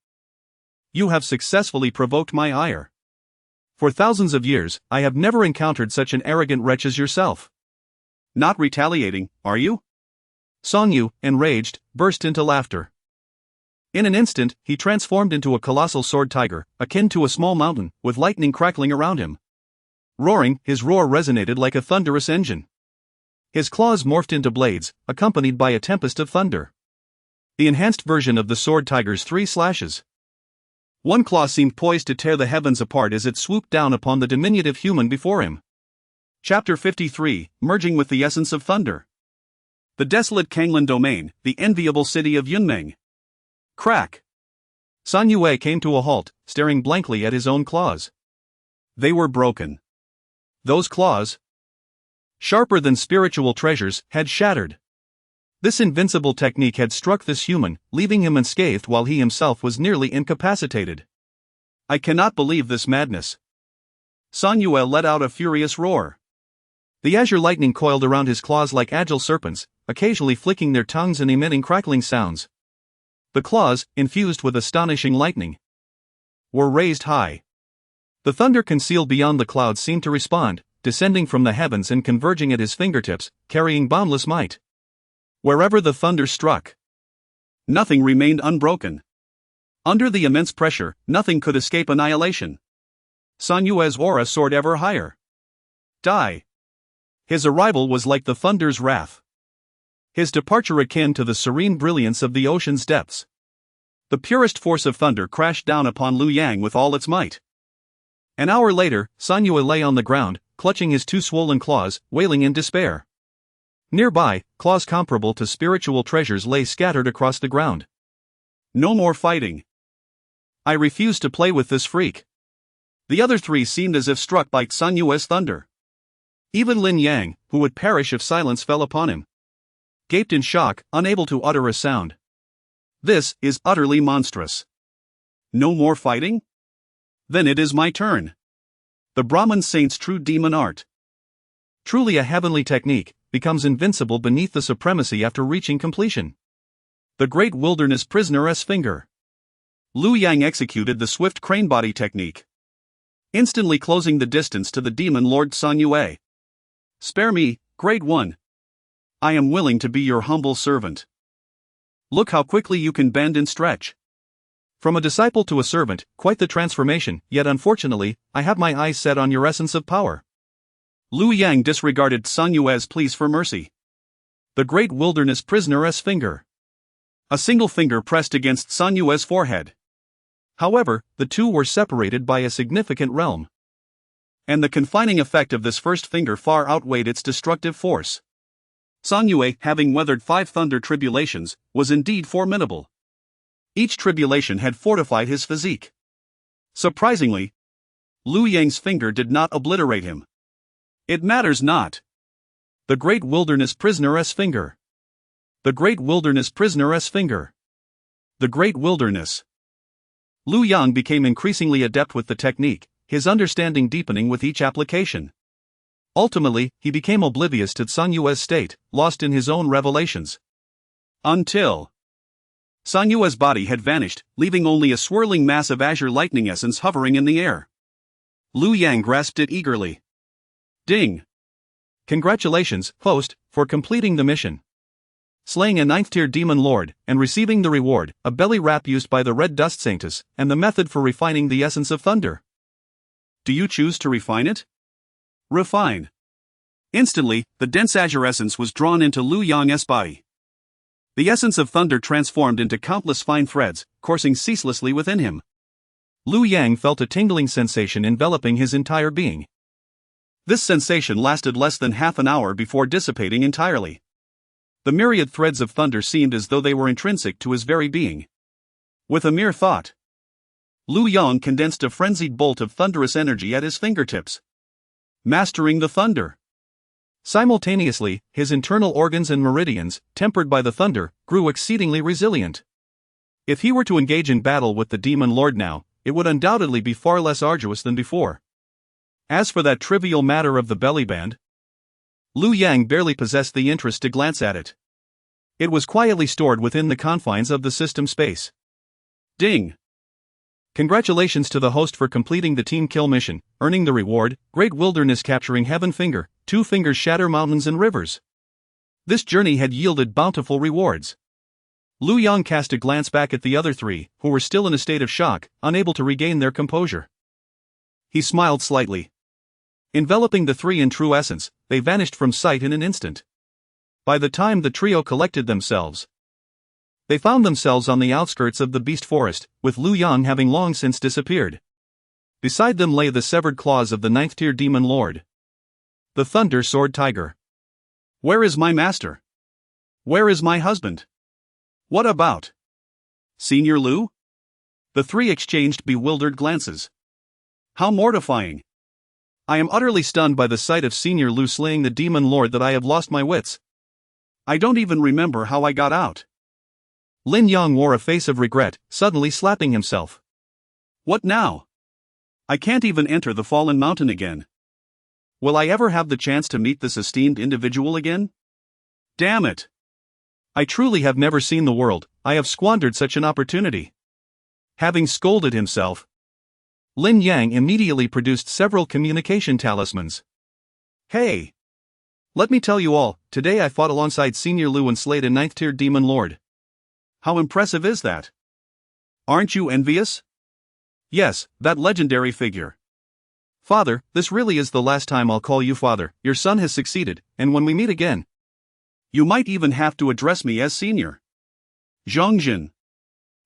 You have successfully provoked my ire. For thousands of years, I have never encountered such an arrogant wretch as yourself. Not retaliating, are you? Song Yu, enraged, burst into laughter. In an instant, he transformed into a colossal sword tiger, akin to a small mountain, with lightning crackling around him. Roaring, his roar resonated like a thunderous engine. His claws morphed into blades, accompanied by a tempest of thunder. The enhanced version of the sword tiger's 3 slashes. One claw seemed poised to tear the heavens apart as it swooped down upon the diminutive human before him. Chapter 53, Merging with the Essence of Thunder. The desolate Canglan Domain, the enviable city of Yunmeng. Crack! Sun Yue came to a halt, staring blankly at his own claws. They were broken. Those claws, sharper than spiritual treasures, had shattered. This invincible technique had struck this human, leaving him unscathed while he himself was nearly incapacitated. I cannot believe this madness. Sun Yue let out a furious roar. The azure lightning coiled around his claws like agile serpents, occasionally flicking their tongues and emitting crackling sounds. The claws, infused with astonishing lightning, were raised high. The thunder concealed beyond the clouds seemed to respond, descending from the heavens and converging at his fingertips, carrying boundless might. Wherever the thunder struck, nothing remained unbroken. Under the immense pressure, nothing could escape annihilation. Sun Yue's aura soared ever higher. Die! His arrival was like the thunder's wrath. His departure akin to the serene brilliance of the ocean's depths. The purest force of thunder crashed down upon Liu Yang with all its might. An hour later, Sun Yue lay on the ground, clutching his 2 swollen claws, wailing in despair. Nearby, claws comparable to spiritual treasures lay scattered across the ground. No more fighting. I refuse to play with this freak. The other 3 seemed as if struck by Sun Yue's thunder. Even Lin Yang, who would perish if silence fell upon him, gaped in shock, unable to utter a sound. This is utterly monstrous. No more fighting? Then it is my turn. The Brahman saint's true demon art, truly a heavenly technique, becomes invincible beneath the supremacy after reaching completion. The great wilderness prisoner's finger. Liu Yang executed the swift crane body technique, instantly closing the distance to the demon lord Sun Yue. Spare me, Great One. I am willing to be your humble servant. Look how quickly you can bend and stretch. From a disciple to a servant, quite the transformation, yet unfortunately, I have my eyes set on your essence of power. Liu Yang disregarded Sun Yue's pleas for mercy. The great wilderness prisoner's finger. A single finger pressed against Sun Yue's forehead. However, the two were separated by a significant realm. And the confining effect of this first finger far outweighed its destructive force. Sun Yue, having weathered 5 thunder tribulations, was indeed formidable. Each tribulation had fortified his physique. Surprisingly, Liu Yang's finger did not obliterate him. It matters not. The great wilderness prisoner's finger. The great wilderness prisoner's finger. The great wilderness. Liu Yang became increasingly adept with the technique, his understanding deepening with each application. Ultimately, he became oblivious to Sun Yue's state, lost in his own revelations. Until Sun Yue's body had vanished, leaving only a swirling mass of azure lightning essence hovering in the air. Liu Yang grasped it eagerly. Ding! Congratulations, host, for completing the mission. Slaying a 9th-tier demon lord, and receiving the reward, a belly wrap used by the Red Dust Saintess, and the method for refining the essence of thunder. Do you choose to refine it? Refine. Instantly, the dense azure essence was drawn into Liu Yang's body. The essence of thunder transformed into countless fine threads, coursing ceaselessly within him. Liu Yang felt a tingling sensation enveloping his entire being. This sensation lasted less than half an hour before dissipating entirely. The myriad threads of thunder seemed as though they were intrinsic to his very being. With a mere thought, Liu Yang condensed a frenzied bolt of thunderous energy at his fingertips, mastering the thunder. Simultaneously, his internal organs and meridians, tempered by the thunder, grew exceedingly resilient. If he were to engage in battle with the demon lord now, it would undoubtedly be far less arduous than before. As for that trivial matter of the bellyband, Liu Yang barely possessed the interest to glance at it. It was quietly stored within the confines of the system space. Ding! Congratulations to the host for completing the team kill mission, earning the reward, Great Wilderness capturing Heaven Finger, 2 fingers shatter mountains and rivers. This journey had yielded bountiful rewards. Liu Yang cast a glance back at the other 3, who were still in a state of shock, unable to regain their composure. He smiled slightly. Enveloping the 3 in true essence, they vanished from sight in an instant. By the time the trio collected themselves, they found themselves on the outskirts of the beast forest, with Liu Yang having long since disappeared. Beside them lay the severed claws of the 9th-tier demon lord, the Thunder Sword Tiger. Where is my master? Where is my husband? What about Senior Liu? The 3 exchanged bewildered glances. How mortifying! I am utterly stunned by the sight of Senior Liu slaying the demon lord that I have lost my wits. I don't even remember how I got out. Lin Yang wore a face of regret, suddenly slapping himself. What now? I can't even enter the fallen mountain again. Will I ever have the chance to meet this esteemed individual again? Damn it! I truly have never seen the world, I have squandered such an opportunity. Having scolded himself, Lin Yang immediately produced several communication talismans. Hey! Let me tell you all, today I fought alongside Senior Liu and slayed a 9th-tier demon lord. How impressive is that? Aren't you envious? Yes, that legendary figure. Father, this really is the last time I'll call you father. Your son has succeeded, and when we meet again, you might even have to address me as senior. Zhongjin.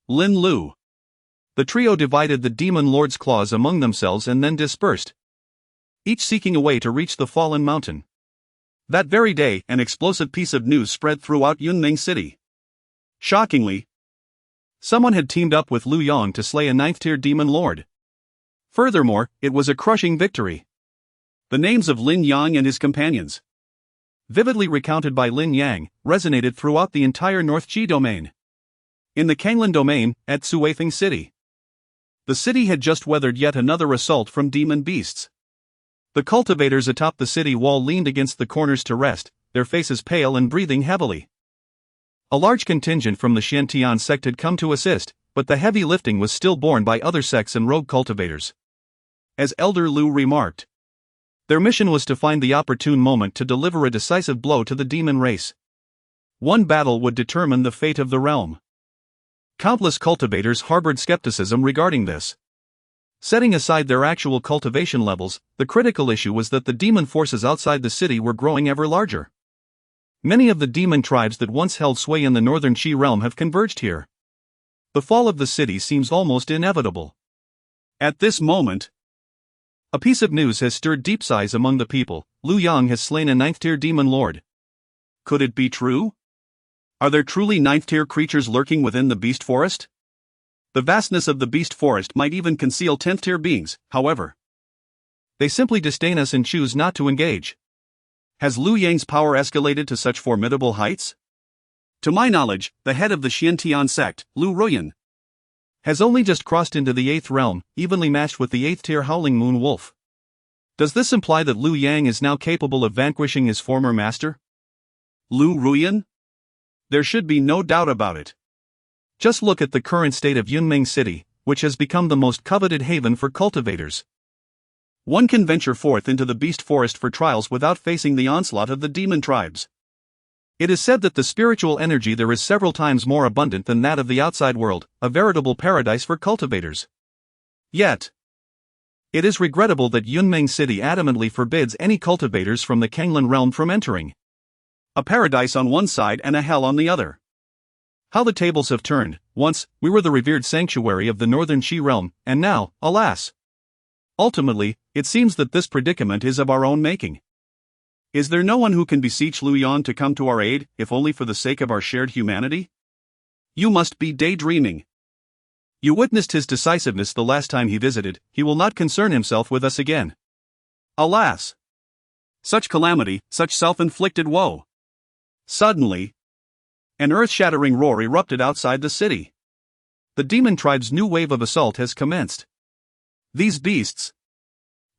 Lin Lu. The trio divided the demon lord's claws among themselves and then dispersed, each seeking a way to reach the fallen mountain. That very day, an explosive piece of news spread throughout Yunmeng City. Shockingly, someone had teamed up with Liu Yang to slay a 9th-tier demon lord. Furthermore, it was a crushing victory. The names of Lin Yang and his companions, vividly recounted by Lin Yang, resonated throughout the entire North Qi domain. In the Canglan Domain, at Suifeng City, the city had just weathered yet another assault from demon beasts. The cultivators atop the city wall leaned against the corners to rest, their faces pale and breathing heavily. A large contingent from the Xiantian sect had come to assist, but the heavy lifting was still borne by other sects and rogue cultivators. As Elder Liu remarked, their mission was to find the opportune moment to deliver a decisive blow to the demon race. One battle would determine the fate of the realm. Countless cultivators harbored skepticism regarding this. Setting aside their actual cultivation levels, the critical issue was that the demon forces outside the city were growing ever larger. Many of the demon tribes that once held sway in the northern Qi realm have converged here. The fall of the city seems almost inevitable. At this moment, a piece of news has stirred deep sighs among the people. Liu Yang has slain a 9th-tier demon lord. Could it be true? Are there truly 9th-tier creatures lurking within the beast forest? The vastness of the beast forest might even conceal 10th-tier beings, however. They simply disdain us and choose not to engage. Has Liu Yang's power escalated to such formidable heights? To my knowledge, the head of the Xiantian sect, Liu Ruyan, has only just crossed into the 8th realm, evenly matched with the 8th-tier Howling Moon Wolf. Does this imply that Liu Yang is now capable of vanquishing his former master? Liu Ruyan? There should be no doubt about it. Just look at the current state of Yunmeng City, which has become the most coveted haven for cultivators. One can venture forth into the beast forest for trials without facing the onslaught of the demon tribes. It is said that the spiritual energy there is several times more abundant than that of the outside world, a veritable paradise for cultivators. Yet, it is regrettable that Yunmeng City adamantly forbids any cultivators from the Canglan realm from entering. A paradise on one side and a hell on the other. How the tables have turned. Once, we were the revered sanctuary of the northern Qi realm, and now, alas! Ultimately, it seems that this predicament is of our own making. Is there no one who can beseech Liu Yang to come to our aid, if only for the sake of our shared humanity? You must be daydreaming. You witnessed his decisiveness the last time he visited. He will not concern himself with us again. Alas! Such calamity, such self-inflicted woe. Suddenly, an earth-shattering roar erupted outside the city. The demon tribe's new wave of assault has commenced. These beasts.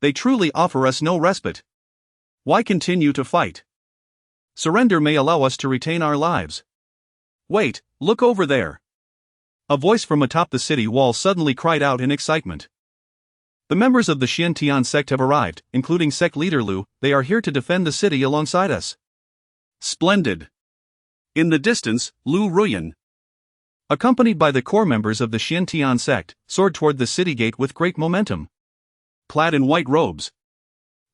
They truly offer us no respite. Why continue to fight? Surrender may allow us to retain our lives. Wait, look over there. A voice from atop the city wall suddenly cried out in excitement. The members of the Xiantian sect have arrived, including sect leader Lu. They are here to defend the city alongside us. Splendid. In the distance, Lu Ruyan, accompanied by the core members of the Xiantian sect, soared toward the city gate with great momentum. Clad in white robes,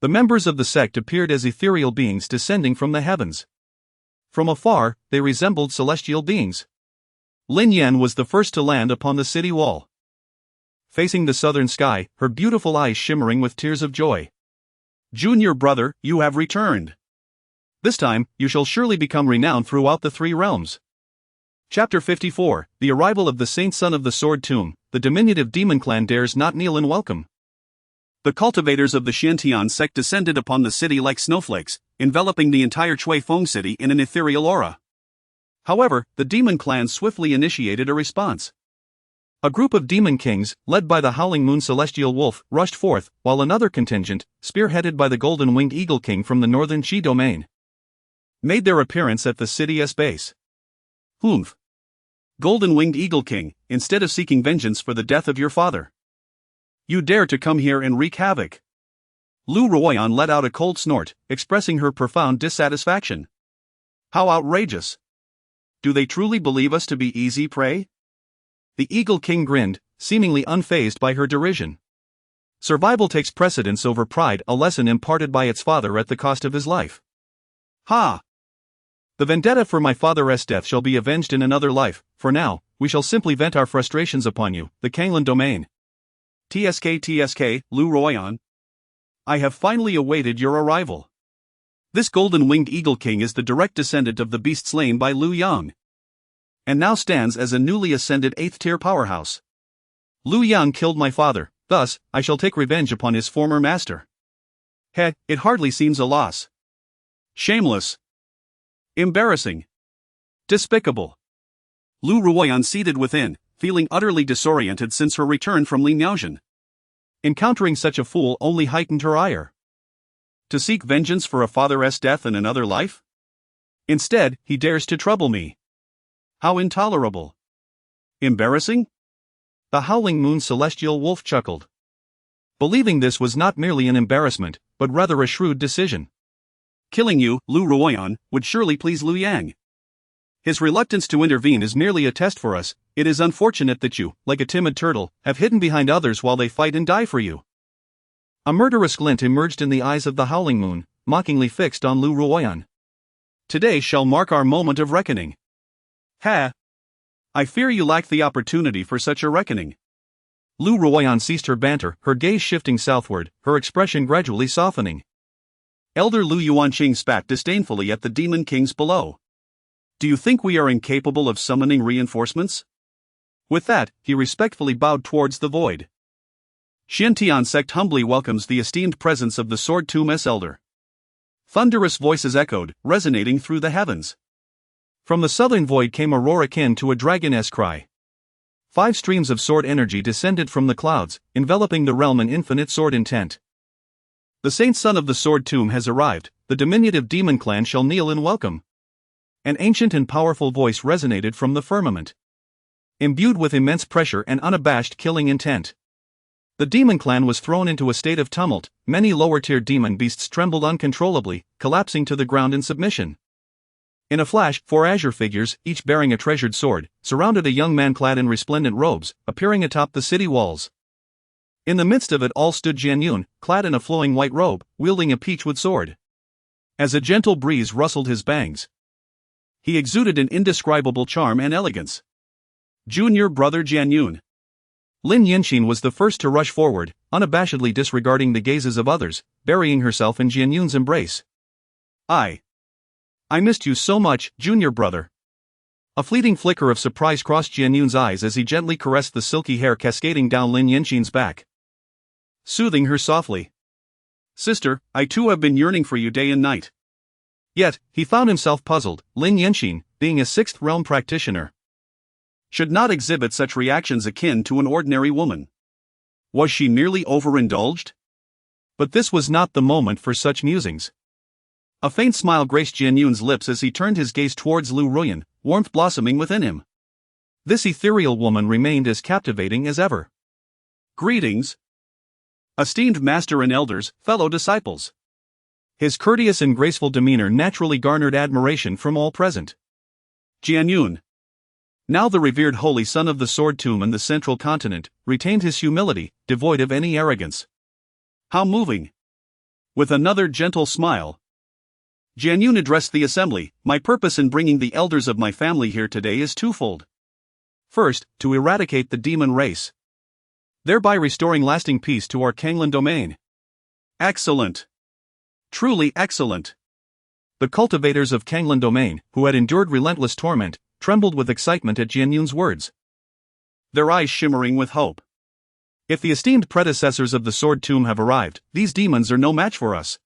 the members of the sect appeared as ethereal beings descending from the heavens. From afar, they resembled celestial beings. Lin Yan was the first to land upon the city wall. Facing the southern sky, her beautiful eyes shimmering with tears of joy. Junior brother, you have returned. This time, you shall surely become renowned throughout the three realms. Chapter 54, The Arrival of the Saint Son of the Sword Tomb. The diminutive demon clan dares not kneel in welcome. The cultivators of the Xiantian sect descended upon the city like snowflakes, enveloping the entire Chui Feng city in an ethereal aura. However, the demon clan swiftly initiated a response. A group of demon kings, led by the Howling Moon Celestial Wolf, rushed forth, while another contingent, spearheaded by the Golden Winged Eagle King from the northern Qi domain, made their appearance at the city's base. Humph! Golden Winged Eagle King, instead of seeking vengeance for the death of your father, you dare to come here and wreak havoc. Lu Ruoyan let out a cold snort, expressing her profound dissatisfaction. How outrageous! Do they truly believe us to be easy prey? The Eagle King grinned, seemingly unfazed by her derision. Survival takes precedence over pride, a lesson imparted by its father at the cost of his life. Ha! The vendetta for my father's death shall be avenged in another life. For now, we shall simply vent our frustrations upon you, the Canglan Domain. TSK, Lu Ruoyan. I have finally awaited your arrival. This Golden Winged Eagle King is the direct descendant of the beast slain by Lu Yang, and now stands as a newly ascended 8th-tier powerhouse. Lu Yang killed my father, thus, I shall take revenge upon his former master. Heh, it hardly seems a loss. Shameless. Embarrassing. Despicable. Lu Ruoyan seated within, feeling utterly disoriented since her return from Li Niaozhen. Encountering such a fool only heightened her ire. To seek vengeance for a father's death in another life? Instead, he dares to trouble me. How intolerable. Embarrassing? The Howling Moon Celestial Wolf chuckled, believing this was not merely an embarrassment, but rather a shrewd decision. Killing you, Lu Ruoyan, would surely please Lu Yang. His reluctance to intervene is merely a test for us. It is unfortunate that you, like a timid turtle, have hidden behind others while they fight and die for you. A murderous glint emerged in the eyes of the Howling Moon, mockingly fixed on Lu Ruoyan. Today shall mark our moment of reckoning. Ha! I fear you lacked the opportunity for such a reckoning. Lu Ruoyan ceased her banter, her gaze shifting southward, her expression gradually softening. Elder Lu Yuanqing spat disdainfully at the demon kings below. Do you think we are incapable of summoning reinforcements? With that, he respectfully bowed towards the void. Xiantian sect humbly welcomes the esteemed presence of the Sword Tomb's elder. Thunderous voices echoed, resonating through the heavens. From the southern void came a roar akin to a dragoness cry. 5 streams of sword energy descended from the clouds, enveloping the realm in infinite sword intent. The Saint Son of the Sword Tomb has arrived, the diminutive demon clan shall kneel in welcome. An ancient and powerful voice resonated from the firmament, imbued with immense pressure and unabashed killing intent. The demon clan was thrown into a state of tumult. Many lower-tier demon beasts trembled uncontrollably, collapsing to the ground in submission. In a flash, 4 azure figures, each bearing a treasured sword, surrounded a young man clad in resplendent robes, appearing atop the city walls. In the midst of it all stood Jian Yun, clad in a flowing white robe, wielding a peachwood sword. As a gentle breeze rustled his bangs, he exuded an indescribable charm and elegance. Junior brother Jian Yun. Lin Yinxin was the first to rush forward, unabashedly disregarding the gazes of others, burying herself in Jian Yun's embrace. I missed you so much, junior brother. A fleeting flicker of surprise crossed Jian Yun's eyes as he gently caressed the silky hair cascading down Lin Yinxin's back, soothing her softly. Sister, I too have been yearning for you day and night. Yet, he found himself puzzled. Lin Yinxin, being a 6th realm practitioner, should not exhibit such reactions akin to an ordinary woman. Was she merely overindulged? But this was not the moment for such musings. A faint smile graced Jian Yun's lips as he turned his gaze towards Lu Ruyan, warmth blossoming within him. This ethereal woman remained as captivating as ever. Greetings, esteemed master and elders, fellow disciples. His courteous and graceful demeanor naturally garnered admiration from all present. Jian Yun, now the revered holy son of the Sword Tomb and the Central Continent, retained his humility, devoid of any arrogance. How moving! With another gentle smile, Jian Yun addressed the assembly. My purpose in bringing the elders of my family here today is twofold. First, to eradicate the demon race, thereby restoring lasting peace to our Canglan Domain. Excellent! Truly excellent! The cultivators of Canglan Domain, who had endured relentless torment, trembled with excitement at Jian Yun's words, their eyes shimmering with hope. If the esteemed predecessors of the Sword Tomb have arrived, these demons are no match for us.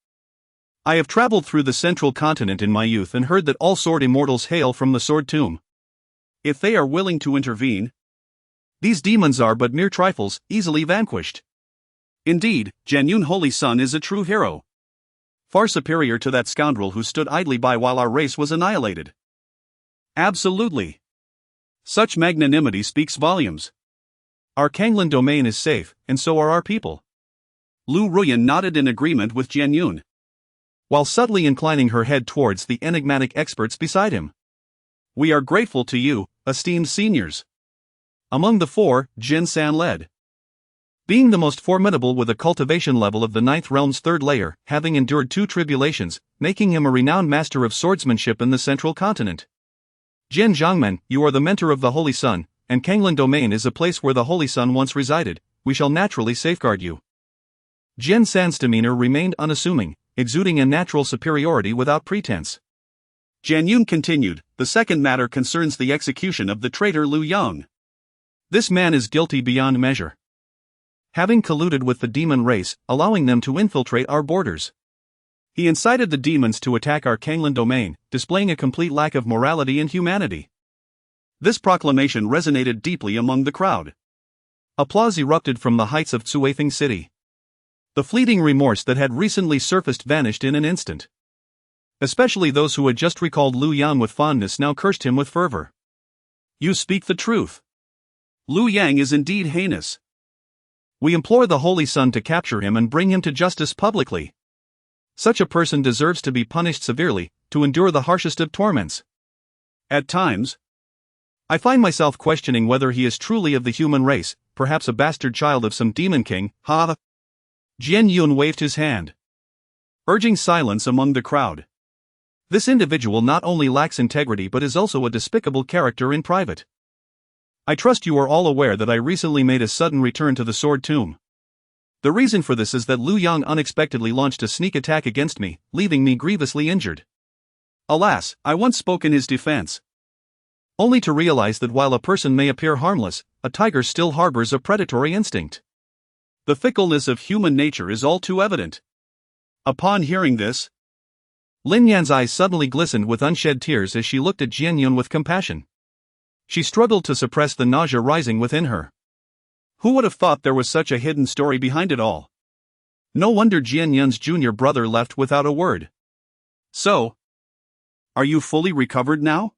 I have traveled through the Central Continent in my youth and heard that all sword immortals hail from the Sword Tomb. If they are willing to intervene, these demons are but mere trifles, easily vanquished. Indeed, Jian Yun Holy Son is a true hero, far superior to that scoundrel who stood idly by while our race was annihilated. Absolutely. Such magnanimity speaks volumes. Our Canglan Domain is safe, and so are our people. Lu Ruyan nodded in agreement with Jian Yun, while subtly inclining her head towards the enigmatic experts beside him. We are grateful to you, esteemed seniors. Among the four, Jin San led. Being the most formidable with a cultivation level of the 9th realm's 3rd layer, having endured 2 tribulations, making him a renowned master of swordsmanship in the Central Continent. Jin Zhangmen, you are the mentor of the Holy Sun, and Canglan Domain is a place where the Holy Sun once resided. We shall naturally safeguard you. Jin San's demeanor remained unassuming, exuding a natural superiority without pretense. Jian Yun continued, the second matter concerns the execution of the traitor Lu Yang. This man is guilty beyond measure, having colluded with the demon race, allowing them to infiltrate our borders. He incited the demons to attack our Canglan Domain, displaying a complete lack of morality and humanity. This proclamation resonated deeply among the crowd. Applause erupted from the heights of Tsuifeng City. The fleeting remorse that had recently surfaced vanished in an instant. Especially those who had just recalled Lu Yang with fondness now cursed him with fervor. You speak the truth. Lu Yang is indeed heinous. We implore the Holy Sun to capture him and bring him to justice publicly. Such a person deserves to be punished severely, to endure the harshest of torments. At times, I find myself questioning whether he is truly of the human race, perhaps a bastard child of some demon king. Ha! Jian Yun waved his hand, urging silence among the crowd. This individual not only lacks integrity but is also a despicable character in private. I trust you are all aware that I recently made a sudden return to the Sword Tomb. The reason for this is that Lu Yang unexpectedly launched a sneak attack against me, leaving me grievously injured. Alas, I once spoke in his defense, only to realize that while a person may appear harmless, a tiger still harbors a predatory instinct. The fickleness of human nature is all too evident. Upon hearing this, Lin Yan's eyes suddenly glistened with unshed tears as she looked at Jian Yun with compassion. She struggled to suppress the nausea rising within her. Who would have thought there was such a hidden story behind it all? No wonder Jian Yun's junior brother left without a word. So, are you fully recovered now?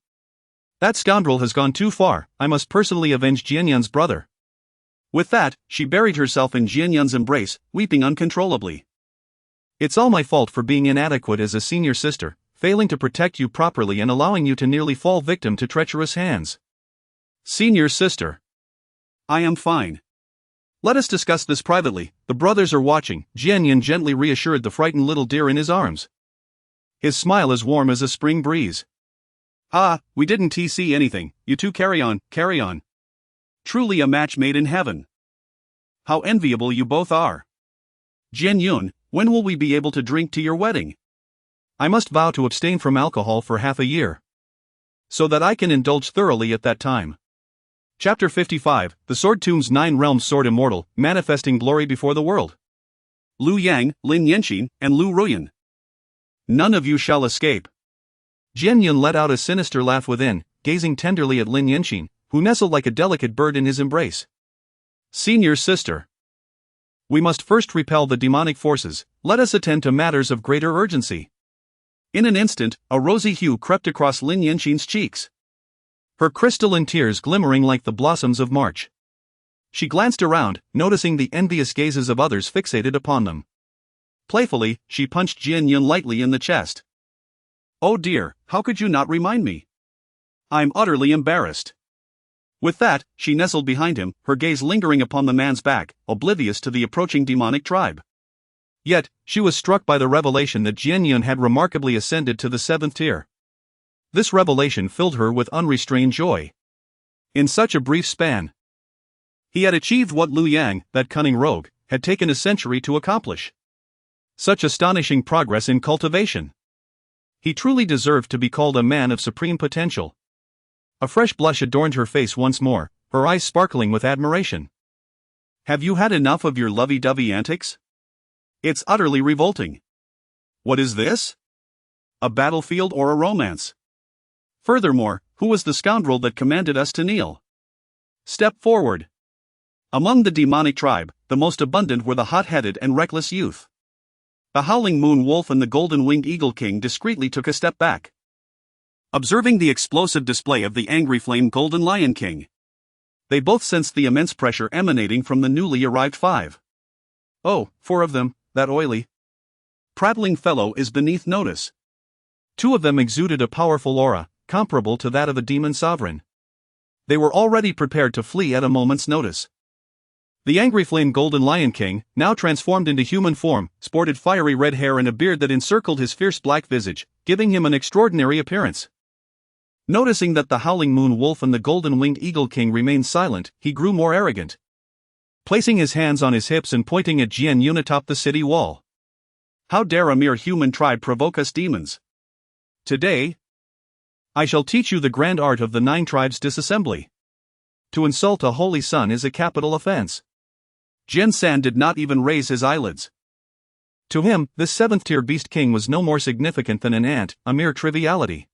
That scoundrel has gone too far. I must personally avenge Jian Yun's brother. With that, she buried herself in Jian Yun's embrace, weeping uncontrollably. It's all my fault for being inadequate as a senior sister, failing to protect you properly and allowing you to nearly fall victim to treacherous hands. Senior sister. I am fine. Let us discuss this privately. The brothers are watching. Jian Yun gently reassured the frightened little deer in his arms, his smile as warm as a spring breeze. Ah, we didn't see anything. You two carry on, carry on. Truly a match made in heaven. How enviable you both are. Jian Yun, when will we be able to drink to your wedding? I must vow to abstain from alcohol for half a year, so that I can indulge thoroughly at that time. Chapter 55, The Sword Tomb's 9 Realms Sword Immortal, manifesting glory before the world. Lu Yang, Lin Yanxin, and Lu Ruyan. None of you shall escape. Jian Yun let out a sinister laugh within, gazing tenderly at Lin Yanxin, who nestled like a delicate bird in his embrace. Senior sister. We must first repel the demonic forces, let us attend to matters of greater urgency. In an instant, a rosy hue crept across Lin Yanqin's cheeks, her crystalline tears glimmering like the blossoms of March. She glanced around, noticing the envious gazes of others fixated upon them. Playfully, she punched Jian Yun lightly in the chest. Oh dear, how could you not remind me? I'm utterly embarrassed. With that, she nestled behind him, her gaze lingering upon the man's back, oblivious to the approaching demonic tribe. Yet, she was struck by the revelation that Jian Yun had remarkably ascended to the 7th tier. This revelation filled her with unrestrained joy. In such a brief span, he had achieved what Liu Yang, that cunning rogue, had taken a century to accomplish. Such astonishing progress in cultivation. He truly deserved to be called a man of supreme potential. A fresh blush adorned her face once more, her eyes sparkling with admiration. Have you had enough of your lovey-dovey antics? It's utterly revolting. What is this? A battlefield or a romance? Furthermore, who was the scoundrel that commanded us to kneel? Step forward. Among the demonic tribe, the most abundant were the hot-headed and reckless youth. The Howling Moon Wolf and the Golden-Winged Eagle King discreetly took a step back, observing the explosive display of the angry flame Golden Lion King. They both sensed the immense pressure emanating from the newly arrived 5. Oh, 4 of them, that oily, prattling fellow is beneath notice. 2 of them exuded a powerful aura, comparable to that of a demon sovereign. They were already prepared to flee at a moment's notice. The angry flame Golden Lion King, now transformed into human form, sported fiery red hair and a beard that encircled his fierce black visage, giving him an extraordinary appearance. Noticing that the Howling Moon Wolf and the Golden-Winged Eagle King remained silent, he grew more arrogant, placing his hands on his hips and pointing at Jian Yun atop the city wall. How dare a mere human tribe provoke us demons? Today, I shall teach you the grand art of the 9 tribes disassembly. To insult a holy son is a capital offense. Jian San did not even raise his eyelids. To him, this 7th-tier beast king was no more significant than an ant, a mere triviality.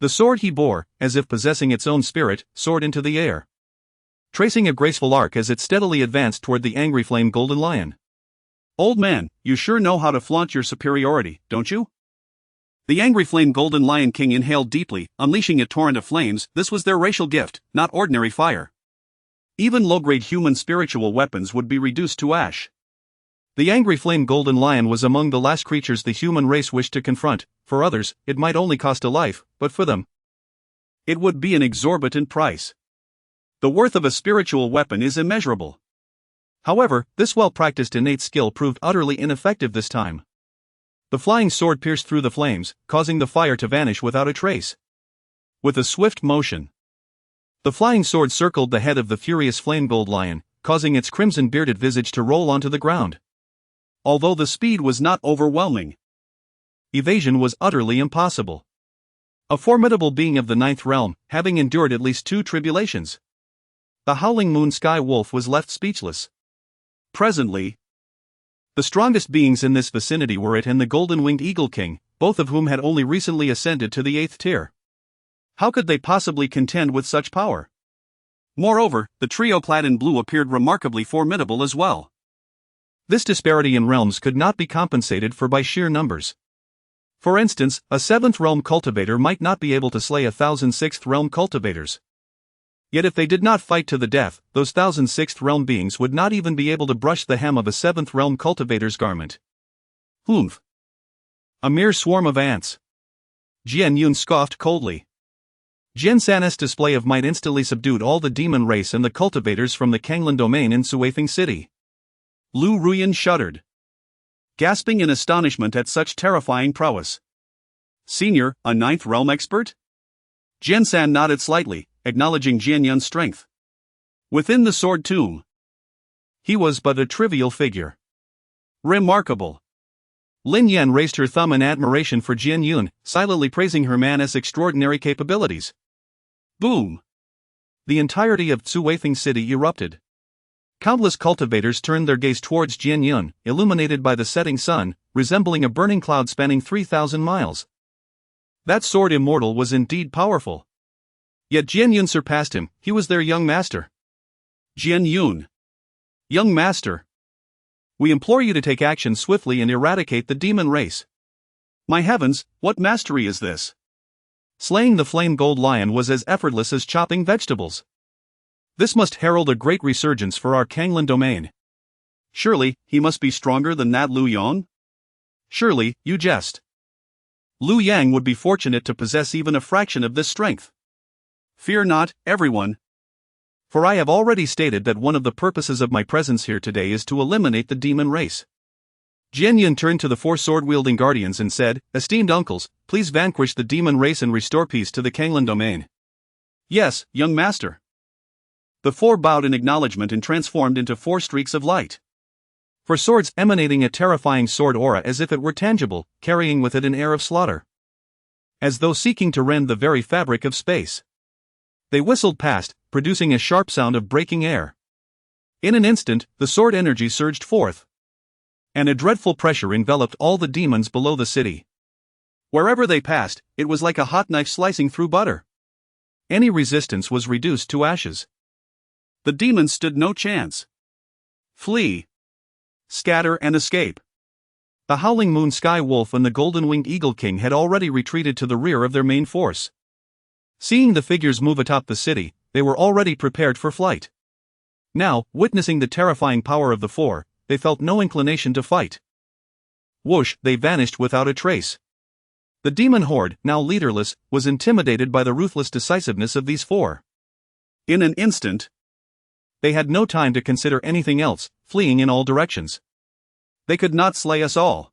The sword he bore, as if possessing its own spirit, soared into the air, tracing a graceful arc as it steadily advanced toward the angry flame Golden Lion. Old man, you sure know how to flaunt your superiority, don't you? The angry flame Golden Lion King inhaled deeply, unleashing a torrent of flames. This was their racial gift, not ordinary fire. Even low-grade human spiritual weapons would be reduced to ash. The angry flame Golden Lion was among the last creatures the human race wished to confront. For others, it might only cost a life, but for them, it would be an exorbitant price. The worth of a spiritual weapon is immeasurable. However, this well-practiced innate skill proved utterly ineffective this time. The flying sword pierced through the flames, causing the fire to vanish without a trace. With a swift motion, the flying sword circled the head of the furious flame gold lion, causing its crimson-bearded visage to roll onto the ground. Although the speed was not overwhelming, evasion was utterly impossible. A formidable being of the 9th realm, having endured at least 2 tribulations, the Howling Moon Sky Wolf was left speechless. Presently, the strongest beings in this vicinity were it and the Golden-Winged Eagle King, both of whom had only recently ascended to the 8th tier. How could they possibly contend with such power? Moreover, the trio clad in blue appeared remarkably formidable as well. This disparity in realms could not be compensated for by sheer numbers. For instance, a 7th realm cultivator might not be able to slay 1,000 6th realm cultivators. Yet if they did not fight to the death, those 1,000 6th realm beings would not even be able to brush the hem of a 7th realm cultivator's garment. Humph. A mere swarm of ants. Jian Yun scoffed coldly. Jian San's display of might instantly subdued all the demon race and the cultivators from the Canglan Domain in Suifeng City. Lu Ruyan shuddered, gasping in astonishment at such terrifying prowess. Senior, a 9th realm expert? Jian San nodded slightly, acknowledging Jian Yun's strength. Within the sword tomb, he was but a trivial figure. Remarkable. Lin Yan raised her thumb in admiration for Jian Yun, silently praising her man's extraordinary capabilities. Boom! The entirety of Suifeng City erupted. Countless cultivators turned their gaze towards Jian Yun, illuminated by the setting sun, resembling a burning cloud spanning 3,000 miles. That sword immortal was indeed powerful. Yet Jian Yun surpassed him. He was their young master. Jian Yun. Young master. We implore you to take action swiftly and eradicate the demon race. My heavens, what mastery is this? Slaying the flame gold lion was as effortless as chopping vegetables. This must herald a great resurgence for our Canglan Domain. Surely, he must be stronger than that Lu Yong? Surely, you jest. Lu Yang would be fortunate to possess even a fraction of this strength. Fear not, everyone. For I have already stated that one of the purposes of my presence here today is to eliminate the demon race. Jian Yun turned to the 4 sword-wielding guardians and said, Esteemed uncles, please vanquish the demon race and restore peace to the Canglan Domain. Yes, young master. The 4 bowed in acknowledgement and transformed into 4 streaks of light. 4 swords emanating a terrifying sword aura as if it were tangible, carrying with it an air of slaughter. As though seeking to rend the very fabric of space. They whistled past, producing a sharp sound of breaking air. In an instant, the sword energy surged forth. And a dreadful pressure enveloped all the demons below the city. Wherever they passed, it was like a hot knife slicing through butter. Any resistance was reduced to ashes. The demons stood no chance. Flee. Scatter and escape. The Howling Moon Sky Wolf and the Golden-Winged Eagle King had already retreated to the rear of their main force. Seeing the figures move atop the city, they were already prepared for flight. Now, witnessing the terrifying power of the 4, they felt no inclination to fight. Whoosh, they vanished without a trace. The demon horde, now leaderless, was intimidated by the ruthless decisiveness of these 4. In an instant, they had no time to consider anything else, fleeing in all directions. They could not slay us all.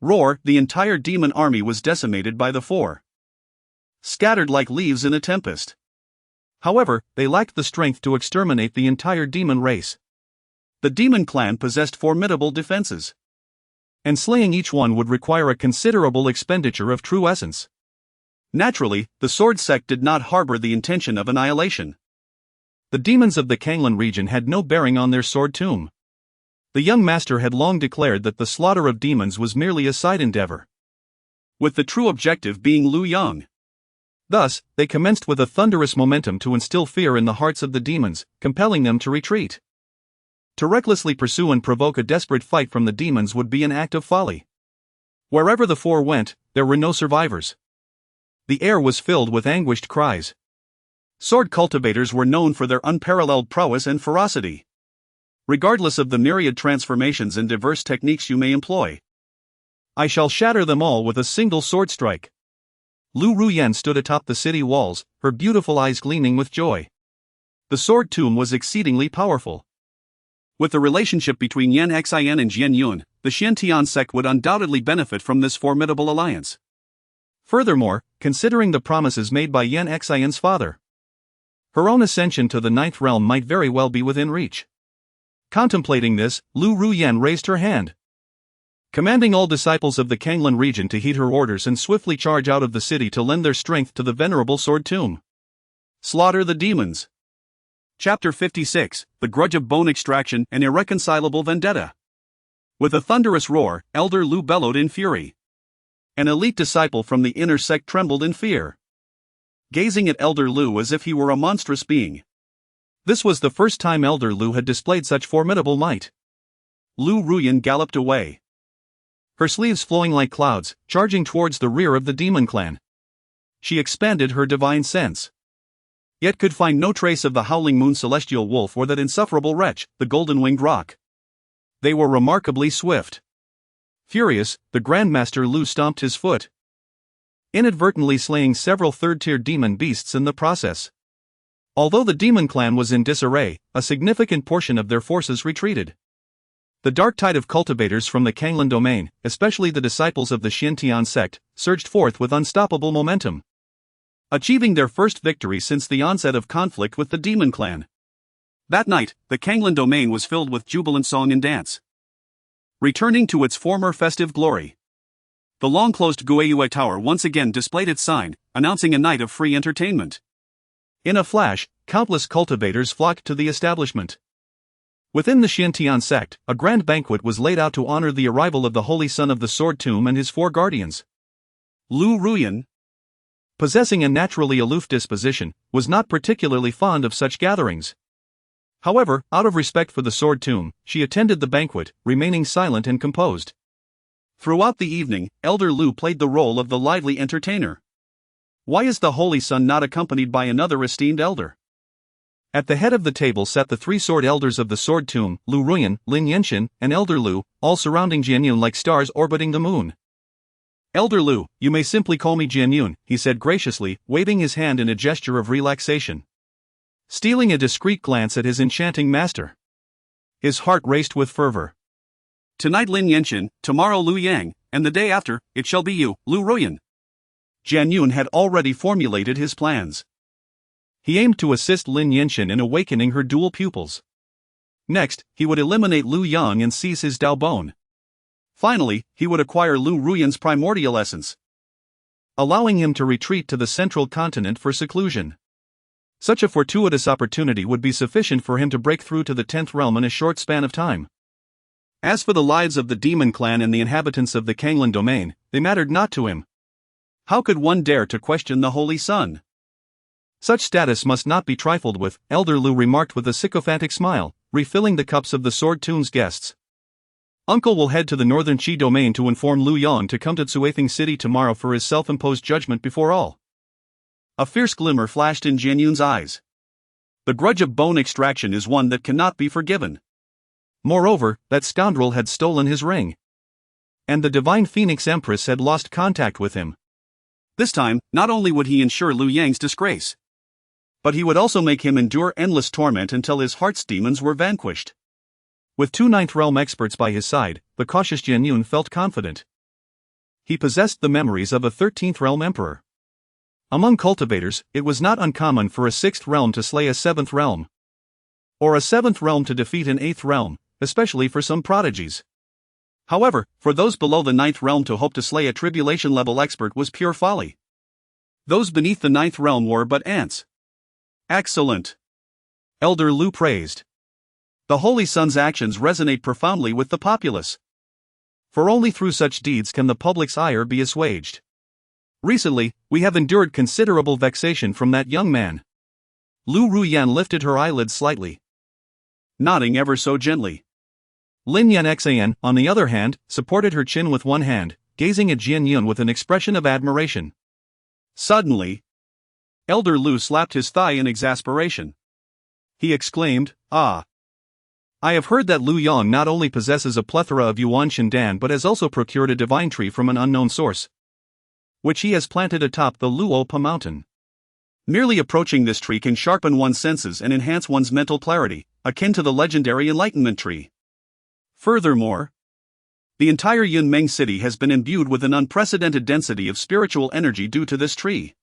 Roar, the entire demon army was decimated by the 4. Scattered like leaves in a tempest. However, they lacked the strength to exterminate the entire demon race. The demon clan possessed formidable defenses. And slaying each one would require a considerable expenditure of true essence. Naturally, the sword sect did not harbor the intention of annihilation. The demons of the Canglan region had no bearing on their sword tomb. The young master had long declared that the slaughter of demons was merely a side endeavor, with the true objective being Lu Yang. Thus, they commenced with a thunderous momentum to instill fear in the hearts of the demons, compelling them to retreat. To recklessly pursue and provoke a desperate fight from the demons would be an act of folly. Wherever the 4 went, there were no survivors. The air was filled with anguished cries. Sword cultivators were known for their unparalleled prowess and ferocity. Regardless of the myriad transformations and diverse techniques you may employ, I shall shatter them all with a single sword strike. Lu Ruyan stood atop the city walls, her beautiful eyes gleaming with joy. The sword tomb was exceedingly powerful. With the relationship between Yan Xian and Jian Yun, the Xiantian sect would undoubtedly benefit from this formidable alliance. Furthermore, considering the promises made by Yan Xian's father, her own ascension to the 9th realm might very well be within reach. Contemplating this, Lu Ruyan raised her hand, commanding all disciples of the Canglan region to heed her orders and swiftly charge out of the city to lend their strength to the venerable sword tomb. Slaughter the demons. Chapter 56, The Grudge of Bone Extraction and Irreconcilable Vendetta. With a thunderous roar, Elder Lu bellowed in fury. An elite disciple from the inner sect trembled in fear, gazing at Elder Lu as if he were a monstrous being. This was the first time Elder Lu had displayed such formidable might. Lu Ruyan galloped away, her sleeves flowing like clouds, charging towards the rear of the demon clan. She expanded her divine sense, yet could find no trace of the Howling Moon Celestial Wolf or that insufferable wretch, the Golden-Winged Roc. They were remarkably swift. Furious, the Grandmaster Lu stomped his foot, inadvertently slaying several third-tier demon beasts in the process. Although the demon clan was in disarray, a significant portion of their forces retreated. The dark tide of cultivators from the Canglan Domain, especially the disciples of the Xiantian sect, surged forth with unstoppable momentum, achieving their first victory since the onset of conflict with the demon clan. That night, the Canglan Domain was filled with jubilant song and dance, returning to its former festive glory. The long-closed Guiyue Tower once again displayed its sign, announcing a night of free entertainment. In a flash, countless cultivators flocked to the establishment. Within the Xiantian sect, a grand banquet was laid out to honor the arrival of the Holy Son of the Sword Tomb and his 4 guardians. Lu Ruyan, possessing a naturally aloof disposition, was not particularly fond of such gatherings. However, out of respect for the Sword Tomb, she attended the banquet, remaining silent and composed. Throughout the evening, Elder Lu played the role of the lively entertainer. Why is the Holy Son not accompanied by another esteemed elder? At the head of the table sat the three sword elders of the Sword Tomb, Lu Ruyan, Lin Yenshin, and Elder Lu, all surrounding Jianyun like stars orbiting the moon. Elder Lu, you may simply call me Jianyun, he said graciously, waving his hand in a gesture of relaxation. Stealing a discreet glance at his enchanting master. His heart raced with fervor. Tonight Lin Yenshin, tomorrow Lu Yang, and the day after, it shall be you, Lu Ruyan. Jianyun had already formulated his plans. He aimed to assist Lin Yenshin in awakening her dual pupils. Next, he would eliminate Lu Yang and seize his Dao Bone. Finally, he would acquire Lu Ruyan's primordial essence, allowing him to retreat to the central continent for seclusion. Such a fortuitous opportunity would be sufficient for him to break through to the 10th realm in a short span of time. As for the lives of the demon clan and the inhabitants of the Canglan Domain, they mattered not to him. How could one dare to question the Holy Son? Such status must not be trifled with, Elder Lu remarked with a sycophantic smile, refilling the cups of the Sword Tomb's guests. Uncle will head to the northern Qi domain to inform Lu Yang to come to Tsuathing City tomorrow for his self-imposed judgment before all. A fierce glimmer flashed in Jianyun's eyes. The grudge of bone extraction is one that cannot be forgiven. Moreover, that scoundrel had stolen his ring. And the divine Phoenix Empress had lost contact with him. This time, not only would he ensure Lu Yang's disgrace, but he would also make him endure endless torment until his heart's demons were vanquished. With two 9th realm experts by his side, the cautious Jianyun felt confident. He possessed the memories of a 13th realm emperor. Among cultivators, it was not uncommon for a 6th realm to slay a 7th realm, or a 7th realm to defeat an 8th realm, especially for some prodigies. However, for those below the 9th realm to hope to slay a tribulation-level expert was pure folly. Those beneath the 9th realm were but ants. Excellent! Elder Lu praised. The Holy Son's actions resonate profoundly with the populace. For only through such deeds can the public's ire be assuaged. Recently, we have endured considerable vexation from that young man. Lu Ruyan lifted her eyelids slightly, nodding ever so gently. Lin Yanxan, on the other hand, supported her chin with one hand, gazing at Jianyun with an expression of admiration. Suddenly, Elder Lu slapped his thigh in exasperation. He exclaimed, "Ah! I have heard that Lu Yang not only possesses a plethora of Yuan Shindan but has also procured a divine tree from an unknown source, which he has planted atop the Luopa mountain. Merely approaching this tree can sharpen one's senses and enhance one's mental clarity, akin to the legendary Enlightenment Tree. Furthermore, the entire Yunmeng city has been imbued with an unprecedented density of spiritual energy due to this tree.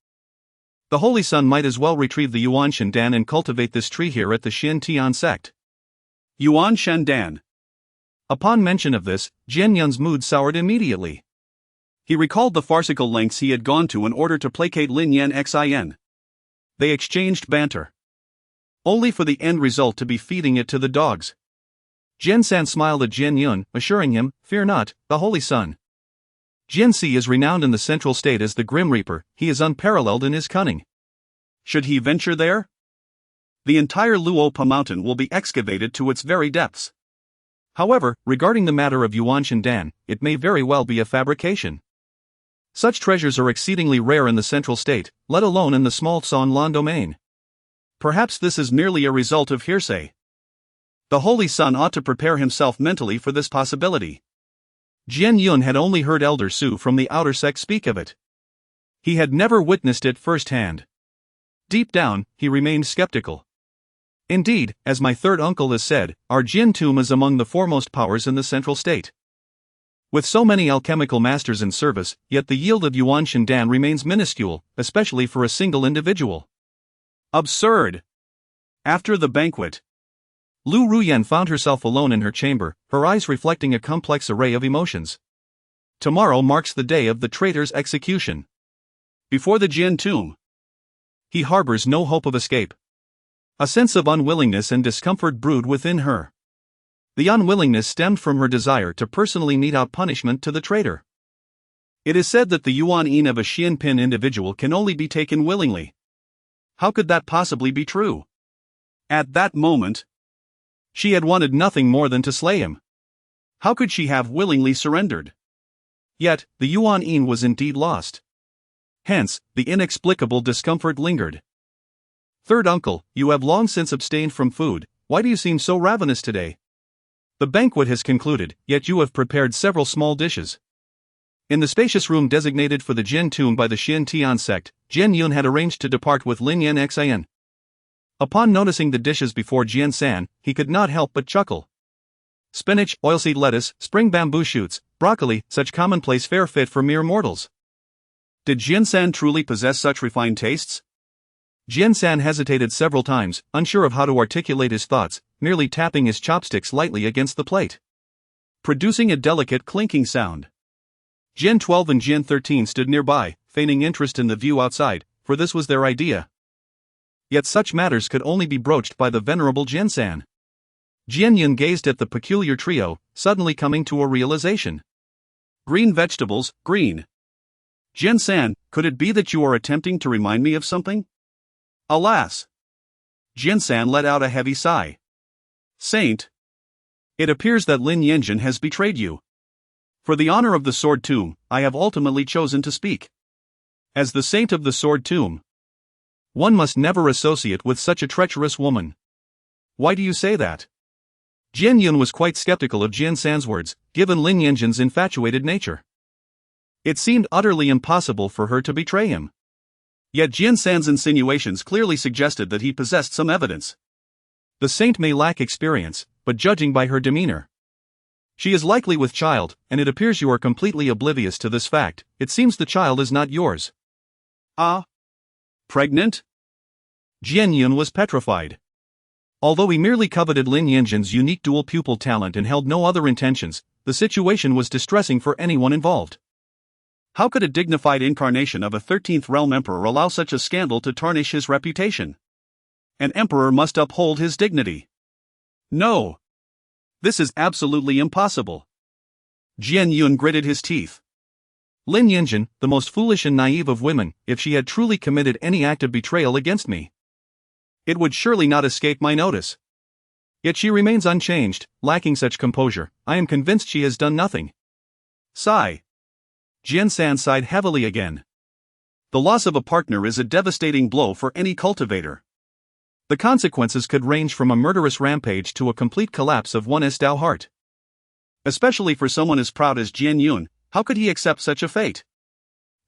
The Holy Son might as well retrieve the Yuan Shandan and cultivate this tree here at the Xin Tian sect." Yuan Shandan. Upon mention of this, Jianyun's mood soured immediately. He recalled the farcical lengths he had gone to in order to placate Lin Yanxin. They exchanged banter, only for the end result to be feeding it to the dogs. Jiansan smiled at Jianyun, assuring him, "Fear not, the Holy Son. Jianxi is renowned in the Central State as the Grim Reaper, he is unparalleled in his cunning. Should he venture there, the entire Luopa mountain will be excavated to its very depths. However, regarding the matter of Yuan Shandan, it may very well be a fabrication. Such treasures are exceedingly rare in the Central State, let alone in the small Canglan Domain. Perhaps this is merely a result of hearsay. The Holy Son ought to prepare himself mentally for this possibility." Jianyun had only heard Elder Su from the outer sect speak of it. He had never witnessed it firsthand. Deep down, he remained skeptical. "Indeed, as my third uncle has said, our Jin tomb is among the foremost powers in the Central State. With so many alchemical masters in service, yet the yield of Yuan Shandan remains minuscule, especially for a single individual." Absurd! After the banquet, Lu Ruyan found herself alone in her chamber, her eyes reflecting a complex array of emotions. Tomorrow marks the day of the traitor's execution. Before the Jin tomb, he harbors no hope of escape. A sense of unwillingness and discomfort brewed within her. The unwillingness stemmed from her desire to personally mete out punishment to the traitor. It is said that the yuan yin of a Xianpin individual can only be taken willingly. How could that possibly be true? At that moment, she had wanted nothing more than to slay him. How could she have willingly surrendered? Yet, the yuan yin was indeed lost. Hence, the inexplicable discomfort lingered. Third uncle, you have long since abstained from food, why do you seem so ravenous today? The banquet has concluded, yet you have prepared several small dishes. In the spacious room designated for the Jin tomb by the Xian Tian sect, Jian Yun had arranged to depart with Lin Yan Xin. Upon noticing the dishes before Jian San, he could not help but chuckle. Spinach, oilseed lettuce, spring bamboo shoots, broccoli, such commonplace fare fit for mere mortals. Did Jian San truly possess such refined tastes? Jian San hesitated several times, unsure of how to articulate his thoughts, merely tapping his chopsticks lightly against the plate, producing a delicate clinking sound. Jian 12 and Jian 13 stood nearby, feigning interest in the view outside, for this was their idea. Yet such matters could only be broached by the venerable Jian San. Jian Yun gazed at the peculiar trio, suddenly coming to a realization. Green vegetables, green. Jian San, could it be that you are attempting to remind me of something? Alas! Jian San let out a heavy sigh. Saint! It appears that Lin Yanjin has betrayed you. For the honor of the Sword Tomb, I have ultimately chosen to speak. As the saint of the Sword Tomb, one must never associate with such a treacherous woman. Why do you say that? Jian Yun was quite skeptical of Jian San's words, given Lin Yanjin's infatuated nature. It seemed utterly impossible for her to betray him. Yet Jian San's insinuations clearly suggested that he possessed some evidence. The saint may lack experience, but judging by her demeanor, she is likely with child, and it appears you are completely oblivious to this fact. It seems the child is not yours. Ah? Pregnant? Jian Yun was petrified. Although he merely coveted Lin Yanjin's unique dual pupil talent and held no other intentions, the situation was distressing for anyone involved. How could a dignified incarnation of a 13th realm emperor allow such a scandal to tarnish his reputation? An emperor must uphold his dignity. No! This is absolutely impossible. Jian Yun gritted his teeth. Lin Yanjin, the most foolish and naive of women, if she had truly committed any act of betrayal against me, it would surely not escape my notice. Yet she remains unchanged, lacking such composure. I am convinced she has done nothing. Sigh. Jian San sighed heavily again. The loss of a partner is a devastating blow for any cultivator. The consequences could range from a murderous rampage to a complete collapse of one's Dao heart. Especially for someone as proud as Jian Yun, how could he accept such a fate?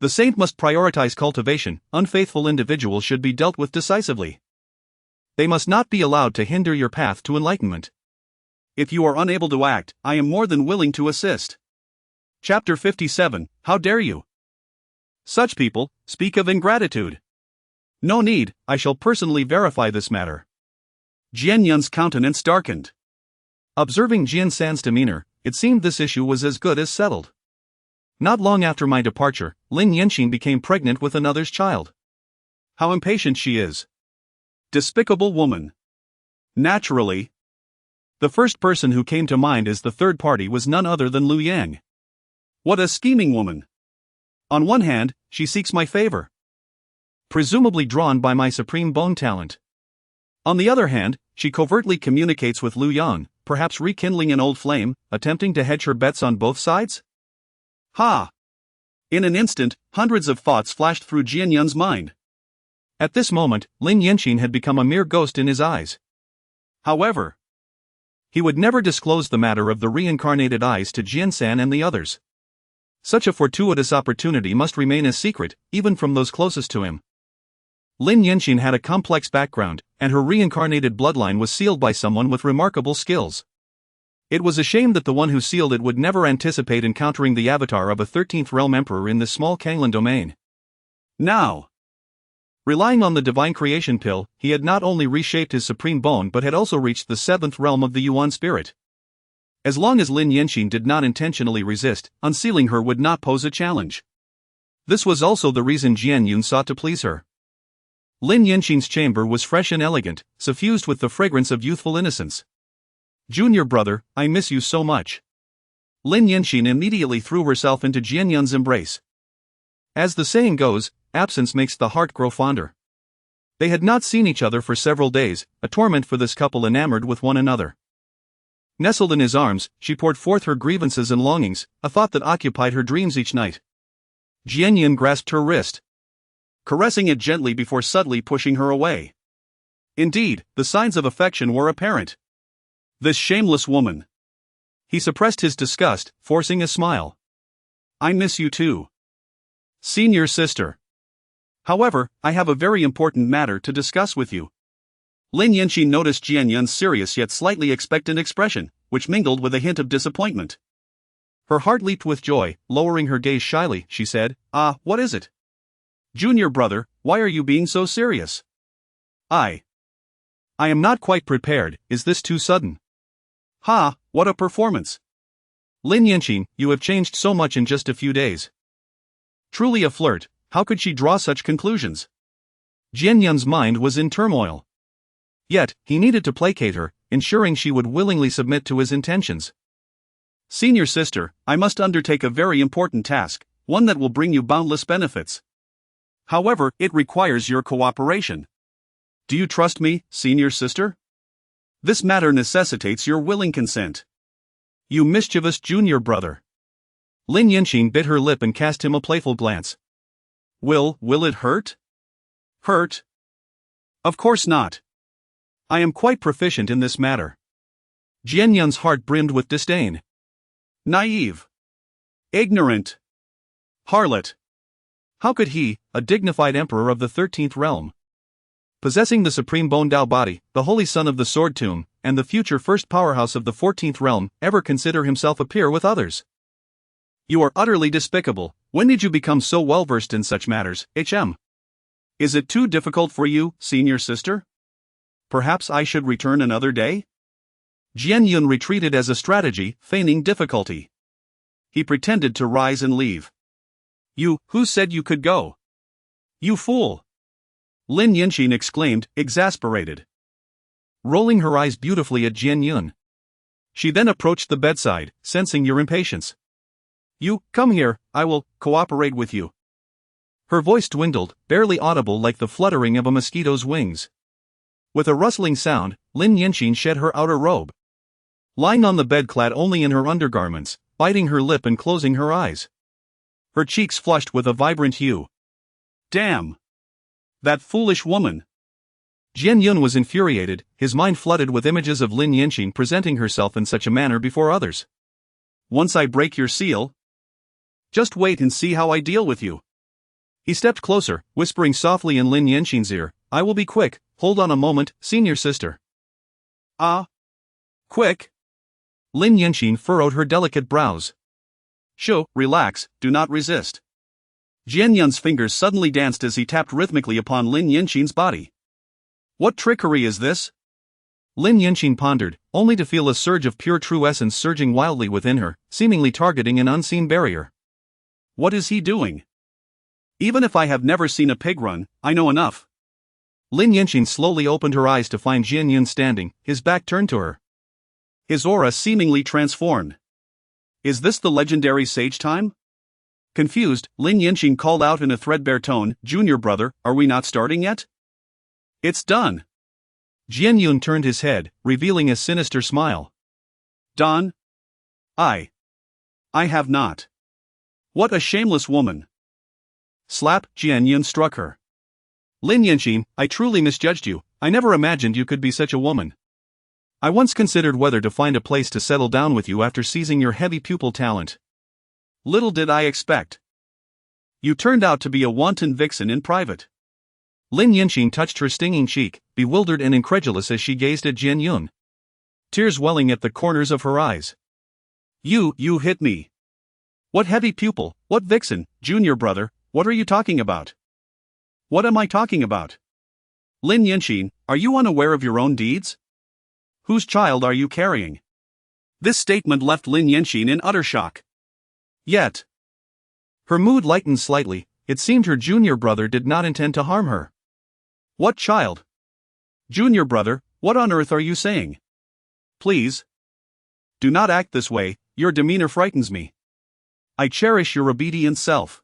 The saint must prioritize cultivation. Unfaithful individuals should be dealt with decisively. They must not be allowed to hinder your path to enlightenment. If you are unable to act, I am more than willing to assist. Chapter 57, How dare you? Such people speak of ingratitude. No need, I shall personally verify this matter. Jian Yun's countenance darkened. Observing Jian San's demeanor, it seemed this issue was as good as settled. Not long after my departure, Lin Yanxin became pregnant with another's child. How impatient she is. Despicable woman. Naturally. The first person who came to mind as the third party was none other than Lu Yang. What a scheming woman. On one hand, she seeks my favor, presumably drawn by my supreme bone talent. On the other hand, she covertly communicates with Lu Yang, perhaps rekindling an old flame, attempting to hedge her bets on both sides? Ha! In an instant, hundreds of thoughts flashed through Jian Yun's mind. At this moment, Lin Yanxin had become a mere ghost in his eyes. However, he would never disclose the matter of the reincarnated eyes to Jian San and the others. Such a fortuitous opportunity must remain a secret, even from those closest to him. Lin Yanxin had a complex background, and her reincarnated bloodline was sealed by someone with remarkable skills. It was a shame that the one who sealed it would never anticipate encountering the avatar of a 13th realm emperor in this small Canglan Domain. Now, relying on the divine creation pill, he had not only reshaped his supreme bone but had also reached the 7th realm of the Yuan spirit. As long as Lin Yanxin did not intentionally resist, unsealing her would not pose a challenge. This was also the reason Jian Yun sought to please her. Lin Yanxin's chamber was fresh and elegant, suffused with the fragrance of youthful innocence. Junior brother, I miss you so much. Lin Yanxin immediately threw herself into Jian Yun's embrace, As the saying goes, absence makes the heart grow fonder. They had not seen each other for several days, a torment for this couple enamored with one another. Nestled in his arms, she poured forth her grievances and longings, a thought that occupied her dreams each night. Jianyun grasped her wrist, caressing it gently before subtly pushing her away. Indeed, the signs of affection were apparent. This shameless woman. He suppressed his disgust, forcing a smile. I miss you too. Senior sister. However, I have a very important matter to discuss with you. Lin Yanqi noticed Jianyun's serious yet slightly expectant expression, which mingled with a hint of disappointment. Her heart leaped with joy, lowering her gaze shyly, she said, what is it? Junior brother, why are you being so serious? I am not quite prepared, is this too sudden? Ha, what a performance! Lin Yanqi, you have changed so much in just a few days. Truly a flirt, how could she draw such conclusions? Jianyun's mind was in turmoil. Yet, he needed to placate her, ensuring she would willingly submit to his intentions. Senior sister, I must undertake a very important task, one that will bring you boundless benefits. However, it requires your cooperation. Do you trust me, senior sister? This matter necessitates your willing consent. You mischievous junior brother. Lin Yanqi bit her lip and cast him a playful glance. Will it hurt? Hurt? Of course not. I am quite proficient in this matter. Jianyun's heart brimmed with disdain. Naive. Ignorant. Harlot. How could he, a dignified emperor of the 13th realm, possessing the supreme Bone Dao body, the holy son of the Sword Tomb, and the future first powerhouse of the 14th realm, ever consider himself a peer with others? You are utterly despicable. When did you become so well versed in such matters, HM? Is it too difficult for you, senior sister? Perhaps I should return another day? Jianyun retreated as a strategy, feigning difficulty. He pretended to rise and leave. Who said you could go? You fool! Lin Yanqi exclaimed, exasperated, rolling her eyes beautifully at Jianyun. She then approached the bedside, sensing your impatience. Come here, I will cooperate with you. Her voice dwindled, barely audible like the fluttering of a mosquito's wings. With a rustling sound, Lin Yanqi shed her outer robe. Lying on the bed clad only in her undergarments, biting her lip and closing her eyes. Her cheeks flushed with a vibrant hue. Damn! That foolish woman! Jianyun was infuriated, his mind flooded with images of Lin Yanqi presenting herself in such a manner before others. Once I break your seal, just wait and see how I deal with you. He stepped closer, whispering softly in Lin Yanqi's ear, I will be quick, hold on a moment, senior sister. Quick? Lin Yanqi furrowed her delicate brows. Relax, do not resist. Jianyun's fingers suddenly danced as he tapped rhythmically upon Lin Yanqi's body. What trickery is this? Lin Yanqi pondered, only to feel a surge of pure true essence surging wildly within her, seemingly targeting an unseen barrier. What is he doing? Even if I have never seen a pig run, I know enough. Lin Yanqi slowly opened her eyes to find Jianyun standing, his back turned to her. His aura seemingly transformed. Is this the legendary sage time? Confused, Lin Yanqi called out in a threadbare tone, Junior brother, are we not starting yet? It's done. Jianyun turned his head, revealing a sinister smile. Done? I have not. What a shameless woman. Slap, Jianyun struck her. Lin Yanqi, I truly misjudged you, I never imagined you could be such a woman. I once considered whether to find a place to settle down with you after seizing your heavy pupil talent. Little did I expect. You turned out to be a wanton vixen in private. Lin Yanqi touched her stinging cheek, bewildered and incredulous as she gazed at Jianyun. Tears welling at the corners of her eyes. You hit me. What heavy pupil, what vixen, junior brother, what are you talking about? What am I talking about? Lin Yanqi, are you unaware of your own deeds? Whose child are you carrying? This statement left Lin Yanqi in utter shock. Yet, her mood lightened slightly, it seemed her junior brother did not intend to harm her. What child? Junior brother, what on earth are you saying? Please. Do not act this way, your demeanor frightens me. I cherish your obedient self.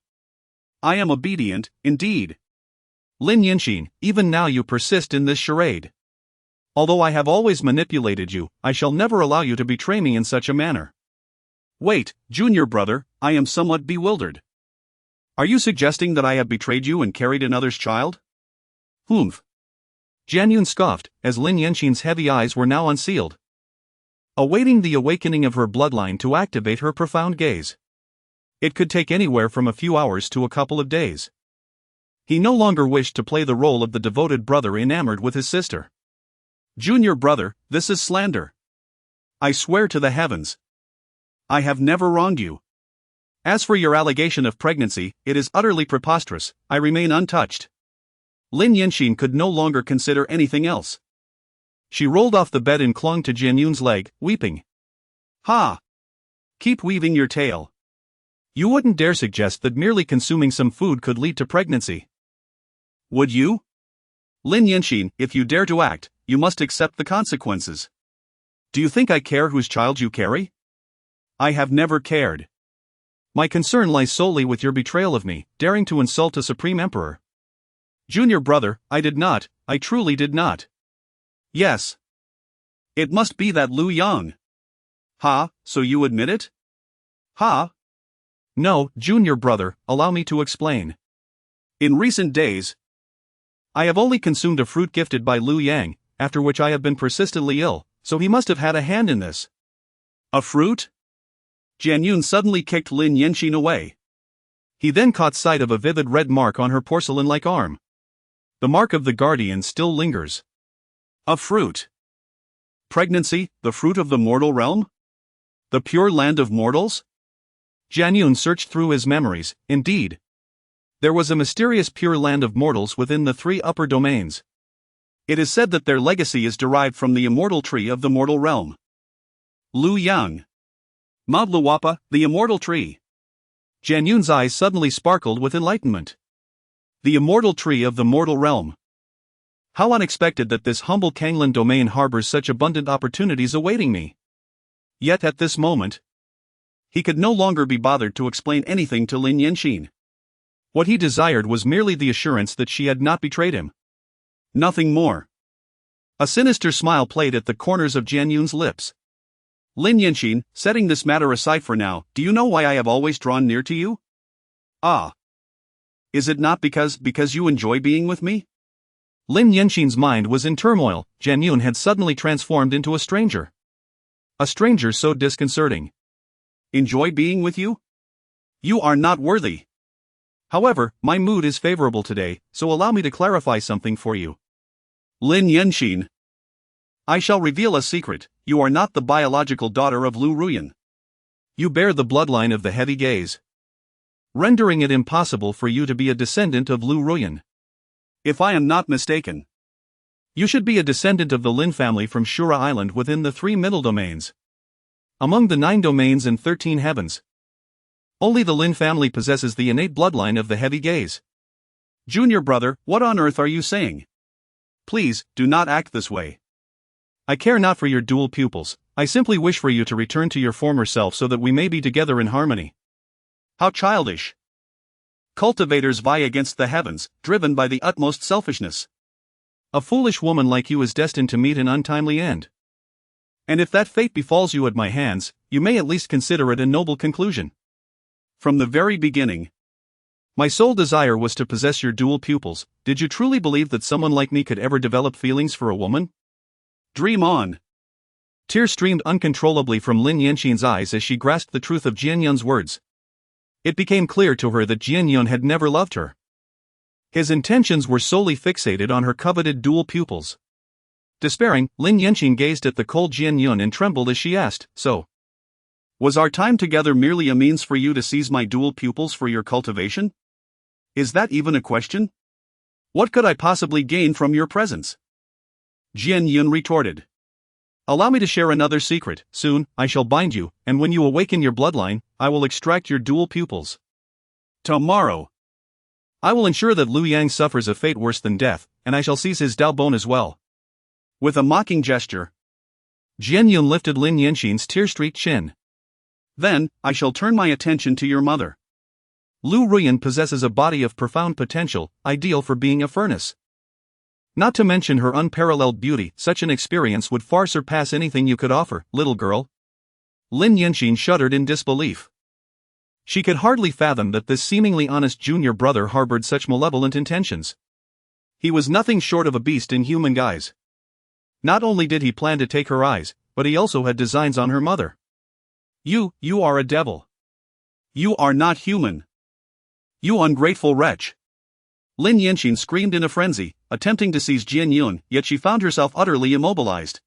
I am obedient, indeed. Lin Yinxin, even now you persist in this charade. Although I have always manipulated you, I shall never allow you to betray me in such a manner. Wait, junior brother, I am somewhat bewildered. Are you suggesting that I have betrayed you and carried another's child? Humph. Jian Yun scoffed, as Lin Yinxin's heavy eyes were now unsealed, awaiting the awakening of her bloodline to activate her profound gaze. It could take anywhere from a few hours to a couple of days. He no longer wished to play the role of the devoted brother enamored with his sister. Junior brother, this is slander. I swear to the heavens, I have never wronged you. As for your allegation of pregnancy, it is utterly preposterous. I remain untouched. Lin Yinxin could no longer consider anything else. She rolled off the bed and clung to Jian Yun's leg, weeping. Ha! Keep weaving your tale. You wouldn't dare suggest that merely consuming some food could lead to pregnancy. Would you? Lin Yinxin, if you dare to act, you must accept the consequences. Do you think I care whose child you carry? I have never cared. My concern lies solely with your betrayal of me, daring to insult a supreme emperor. Junior brother, I truly did not. Yes. It must be that Lu Yang. Ha, so you admit it? Ha? No, junior brother, allow me to explain. In recent days, I have only consumed a fruit gifted by Lu Yang, after which I have been persistently ill, so he must have had a hand in this. A fruit? Jian Yun suddenly kicked Lin Yinxin away. He then caught sight of a vivid red mark on her porcelain-like arm. The mark of the guardian still lingers. A fruit. Pregnancy, the fruit of the mortal realm? The pure land of mortals? Jian Yun searched through his memories. Indeed, there was a mysterious pure land of mortals within the 3 upper domains. It is said that their legacy is derived from the immortal tree of the mortal realm. Lu Yang. Mabluwapa, the immortal tree. Jian Yun's eyes suddenly sparkled with enlightenment. The immortal tree of the mortal realm. How unexpected that this humble Canglan Domain harbors such abundant opportunities awaiting me. Yet at this moment, he could no longer be bothered to explain anything to Lin Yinxin. What he desired was merely the assurance that she had not betrayed him. Nothing more. A sinister smile played at the corners of Jian Yun's lips. Lin Yinxin, setting this matter aside for now, do you know why I have always drawn near to you? Ah. Is it not because you enjoy being with me? Lin Yinxin's mind was in turmoil. Jian Yun had suddenly transformed into a stranger. A stranger so disconcerting. Enjoy being with you? You are not worthy. However, my mood is favorable today, so allow me to clarify something for you. Lin Yinxin. I shall reveal a secret. You are not the biological daughter of Lu Ruyan. You bear the bloodline of the heavy gaze, rendering it impossible for you to be a descendant of Lu Ruyan. If I am not mistaken, you should be a descendant of the Lin family from Shura Island within the 3 middle domains. Among the 9 domains and 13 heavens, only the Lin family possesses the innate bloodline of the heavy gaze. Junior brother, what on earth are you saying? Please, do not act this way. I care not for your dual pupils, I simply wish for you to return to your former self so that we may be together in harmony. How childish. Cultivators vie against the heavens, driven by the utmost selfishness. A foolish woman like you is destined to meet an untimely end. And if that fate befalls you at my hands, you may at least consider it a noble conclusion. From the very beginning, my sole desire was to possess your dual pupils. Did you truly believe that someone like me could ever develop feelings for a woman? Dream on. Tears streamed uncontrollably from Lin Yinxin's eyes as she grasped the truth of Jian Yun's words. It became clear to her that Jian Yun had never loved her. His intentions were solely fixated on her coveted dual pupils. Despairing, Lin Yinxin gazed at the cold Jian Yun and trembled as she asked, so, was our time together merely a means for you to seize my dual pupils for your cultivation? Is that even a question? What could I possibly gain from your presence? Jian Yun retorted. Allow me to share another secret. Soon, I shall bind you, and when you awaken your bloodline, I will extract your dual pupils. Tomorrow, I will ensure that Lu Yang suffers a fate worse than death, and I shall seize his Dao bone as well. With a mocking gesture, Jian Yun lifted Lin Yinxin's tear-streaked chin. Then, I shall turn my attention to your mother. Lu Ruyan possesses a body of profound potential, ideal for being a furnace. Not to mention her unparalleled beauty, such an experience would far surpass anything you could offer, little girl. Lin Yanxin shuddered in disbelief. She could hardly fathom that this seemingly honest junior brother harbored such malevolent intentions. He was nothing short of a beast in human guise. Not only did he plan to take her eyes, but he also had designs on her mother. You are a devil. You are not human. You ungrateful wretch. Lin Yanxin screamed in a frenzy, attempting to seize Jian Yun, yet she found herself utterly immobilized.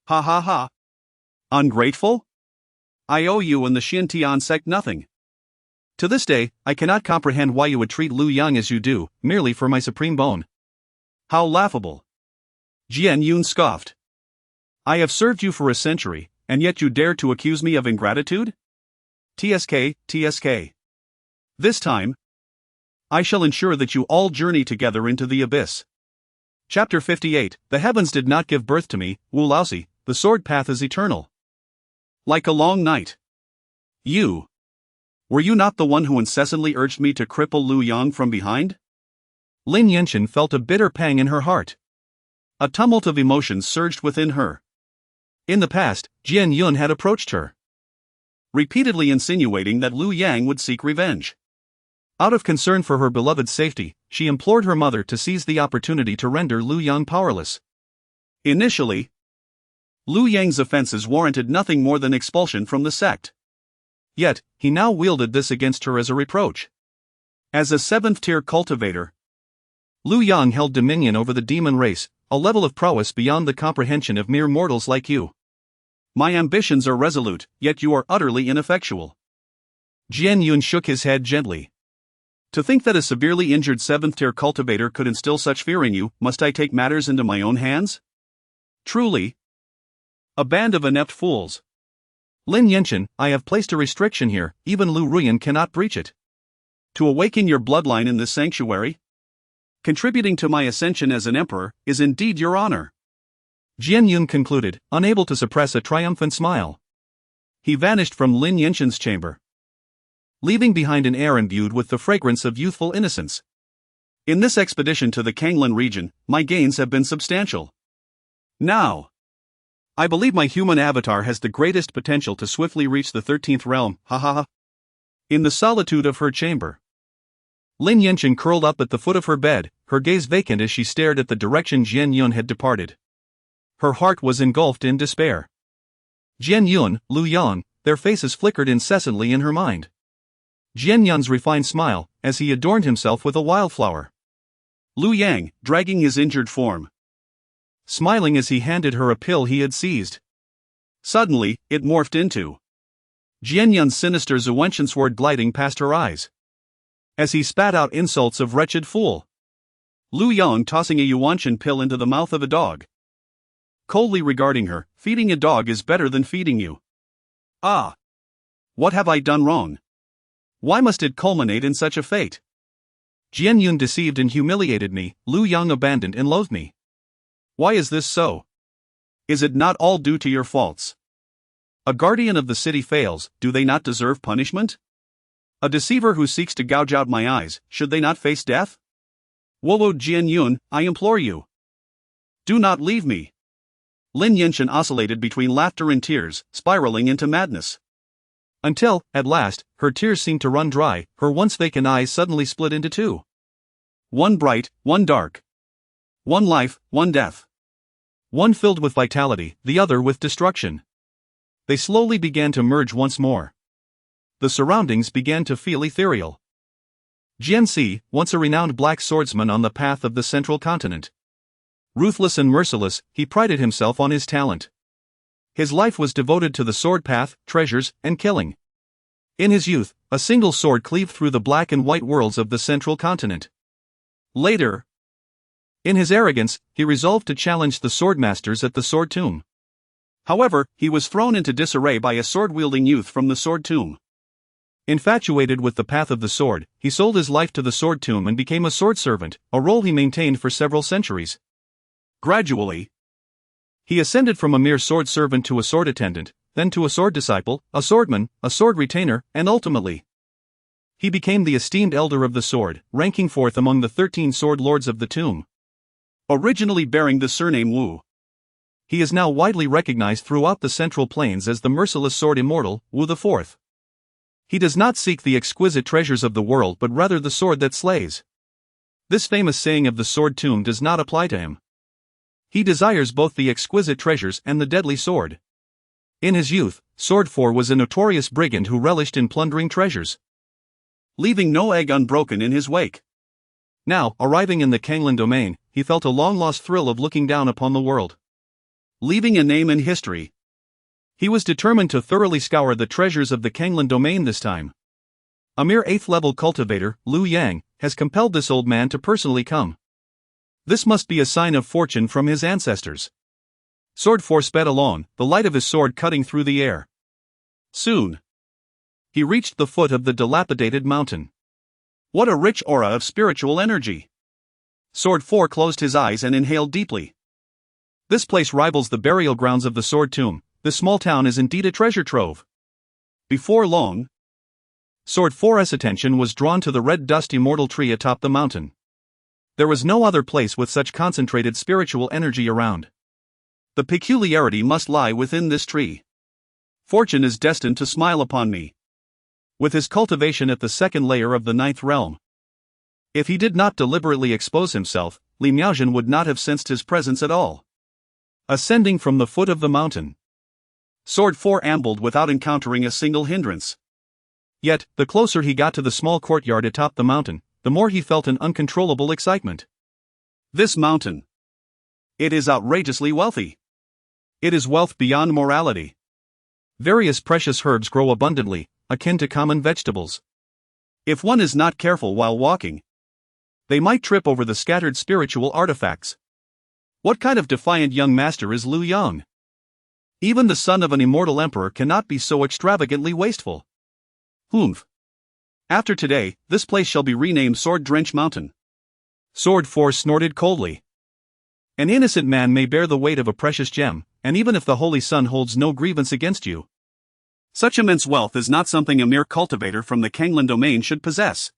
Ha ha ha. Ungrateful? I owe you and the Xintian sect nothing. To this day, I cannot comprehend why you would treat Lu Yang as you do, merely for my supreme bone. How laughable. Jian Yun scoffed. I have served you for a century, and yet you dare to accuse me of ingratitude? TSK. This time, I shall ensure that you all journey together into the abyss. Chapter 58. The heavens did not give birth to me, Wu Laozi, the sword path is eternal. Like a long night. Were you not the one who incessantly urged me to cripple Lu Yang from behind? Lin Yanxin felt a bitter pang in her heart. A tumult of emotions surged within her. In the past, Jian Yun had approached her, repeatedly insinuating that Lu Yang would seek revenge. Out of concern for her beloved's safety, she implored her mother to seize the opportunity to render Lu Yang powerless. Initially, Lu Yang's offenses warranted nothing more than expulsion from the sect. Yet, he now wielded this against her as a reproach. As a 7th-tier cultivator, Lu Yang held dominion over the demon race, a level of prowess beyond the comprehension of mere mortals like you. My ambitions are resolute, yet you are utterly ineffectual. Jian Yun shook his head gently. To think that a severely injured 7th-tier cultivator could instill such fear in you, must I take matters into my own hands? Truly, a band of inept fools. Lin Yanxin, I have placed a restriction here, even Lu Ruyan cannot breach it. To awaken your bloodline in this sanctuary, contributing to my ascension as an emperor, is indeed your honor. Jian Yun concluded, unable to suppress a triumphant smile. He vanished from Lin Yanxin's chamber, leaving behind an air imbued with the fragrance of youthful innocence. In this expedition to the Canglan region, my gains have been substantial. Now, I believe my human avatar has the greatest potential to swiftly reach the 13th realm, In the solitude of her chamber, Lin Yanxin curled up at the foot of her bed, her gaze vacant as she stared at the direction Jian Yun had departed. Her heart was engulfed in despair. Jian Yun, Lu Yang, their faces flickered incessantly in her mind. Jian Yun's refined smile, as he adorned himself with a wildflower. Lu Yang, dragging his injured form, smiling as he handed her a pill he had seized. Suddenly, it morphed into Jian Yun's sinister Zuwenchen sword gliding past her eyes. As he spat out insults of wretched fool. Lu Yang tossing a Yuanchen pill into the mouth of a dog. Coldly regarding her, feeding a dog is better than feeding you. Ah! What have I done wrong? Why must it culminate in such a fate? Jian Yun deceived and humiliated me, Lu Yang abandoned and loathed me. Why is this so? Is it not all due to your faults? A guardian of the city fails, do they not deserve punishment? A deceiver who seeks to gouge out my eyes, should they not face death? Wowo Jian Yun, I implore you. Do not leave me. Lin Yanxin oscillated between laughter and tears, spiraling into madness. Until, at last, her tears seemed to run dry, her once vacant eyes suddenly split into two. One bright, one dark. One life, one death. One filled with vitality, the other with destruction. They slowly began to merge once more. The surroundings began to feel ethereal. Jian Si, once a renowned black swordsman on the path of the central continent. Ruthless and merciless, he prided himself on his talent. His life was devoted to the sword path, treasures, and killing. In his youth, a single sword cleaved through the black and white worlds of the central continent. Later, in his arrogance, he resolved to challenge the swordmasters at the Sword Tomb. However, he was thrown into disarray by a sword-wielding youth from the Sword Tomb. Infatuated with the path of the sword, he sold his life to the Sword Tomb and became a sword servant, a role he maintained for several centuries. Gradually, he ascended from a mere sword servant to a sword attendant, then to a sword disciple, a swordman, a sword retainer, and ultimately He became the esteemed elder of the sword, ranking fourth among the 13 sword lords of the tomb. Originally bearing the surname Wu, he is now widely recognized throughout the Central Plains as the merciless sword immortal, Wu IV. He does not seek the exquisite treasures of the world but rather the sword that slays. This famous saying of the sword tomb does not apply to him. He desires both the exquisite treasures and the deadly sword. In his youth, Sword 4 was a notorious brigand who relished in plundering treasures, leaving no egg unbroken in his wake. Now, arriving in the Canglan Domain, he felt a long-lost thrill of looking down upon the world, leaving a name in history. He was determined to thoroughly scour the treasures of the Canglan Domain this time. A mere 8th-level cultivator, Liu Yang, has compelled this old man to personally come. This must be a sign of fortune from his ancestors. Sword 4 sped along, the light of his sword cutting through the air. Soon, he reached the foot of the dilapidated mountain. What a rich aura of spiritual energy! Sword 4 closed his eyes and inhaled deeply. This place rivals the burial grounds of the Sword Tomb. This small town is indeed a treasure trove. Before long, Sword 4's attention was drawn to the red dust immortal tree atop the mountain. There was no other place with such concentrated spiritual energy around. The peculiarity must lie within this tree. Fortune is destined to smile upon me. With his cultivation at the second layer of the 9th realm, if he did not deliberately expose himself, Li Miaojin would not have sensed his presence at all. Ascending from the foot of the mountain, Sword 4 ambled without encountering a single hindrance. Yet, the closer he got to the small courtyard atop the mountain, the more he felt an uncontrollable excitement. This mountain, it is outrageously wealthy. It is wealth beyond morality. Various precious herbs grow abundantly, akin to common vegetables. If one is not careful while walking, they might trip over the scattered spiritual artifacts. What kind of defiant young master is Liu Yang? Even the son of an immortal emperor cannot be so extravagantly wasteful. Humph. After today, this place shall be renamed Sword Drench Mountain. Sword 4 snorted coldly. An innocent man may bear the weight of a precious gem, and even if the Holy Sun holds no grievance against you, such immense wealth is not something a mere cultivator from the Canglan Domain should possess.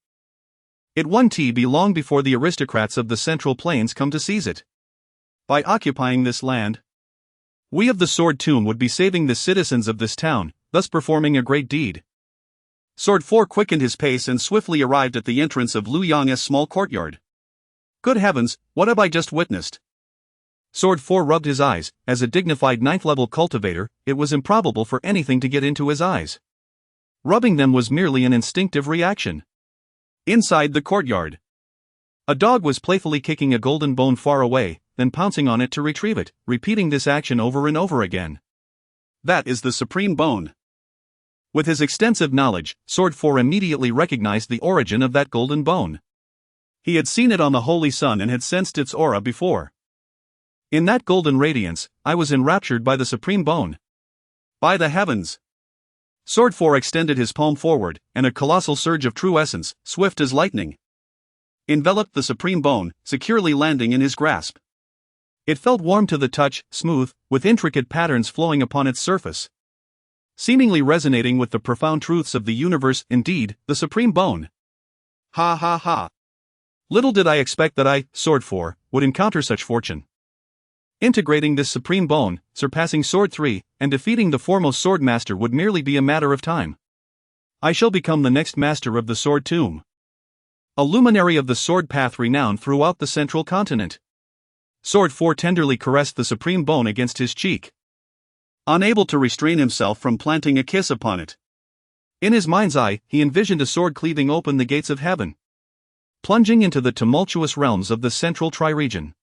It won't be long before the aristocrats of the Central Plains come to seize it. By occupying this land, we of the Sword Tomb would be saving the citizens of this town, thus performing a great deed. Sword 4 quickened his pace and swiftly arrived at the entrance of Liu Yang's small courtyard. Good heavens, what have I just witnessed? Sword 4 rubbed his eyes. As a dignified 9th-level cultivator, it was improbable for anything to get into his eyes. Rubbing them was merely an instinctive reaction. Inside the courtyard, a dog was playfully kicking a golden bone far away, then pouncing on it to retrieve it, repeating this action over and over again. That is the supreme bone. With his extensive knowledge, Sword 4 immediately recognized the origin of that golden bone. He had seen it on the Holy Sun and had sensed its aura before. In that golden radiance, I was enraptured by the supreme bone. By the heavens! Sword 4 extended his palm forward, and a colossal surge of true essence, swift as lightning, enveloped the supreme bone, securely landing in his grasp. It felt warm to the touch, smooth, with intricate patterns flowing upon its surface, seemingly resonating with the profound truths of the universe. Indeed, the supreme bone. Ha ha ha. Little did I expect that I, Sword 4, would encounter such fortune. Integrating this supreme bone, surpassing Sword 3, and defeating the foremost sword master would merely be a matter of time. I shall become the next master of the Sword Tomb, a luminary of the sword path renowned throughout the central continent. Sword 4 tenderly caressed the supreme bone against his cheek, unable to restrain himself from planting a kiss upon it. In his mind's eye, he envisioned a sword cleaving open the gates of heaven, plunging into the tumultuous realms of the central tri-region.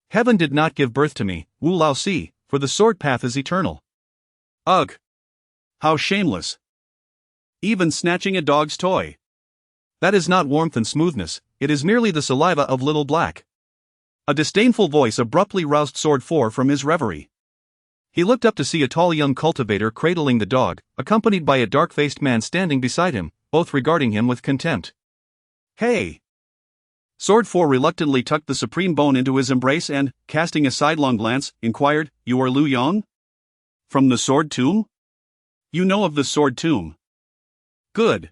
Heaven did not give birth to me, Wu Lao Si, for the sword path is eternal. Ugh! How shameless! Even snatching a dog's toy. That is not warmth and smoothness, it is merely the saliva of Little Black. A disdainful voice abruptly roused Sword 4 from his reverie. He looked up to see a tall young cultivator cradling the dog, accompanied by a dark-faced man standing beside him, both regarding him with contempt. Hey! Sword 4 reluctantly tucked the supreme bone into his embrace and, casting a sidelong glance, inquired, "You are Liu Yang? From the Sword Tomb? You know of the Sword Tomb. Good.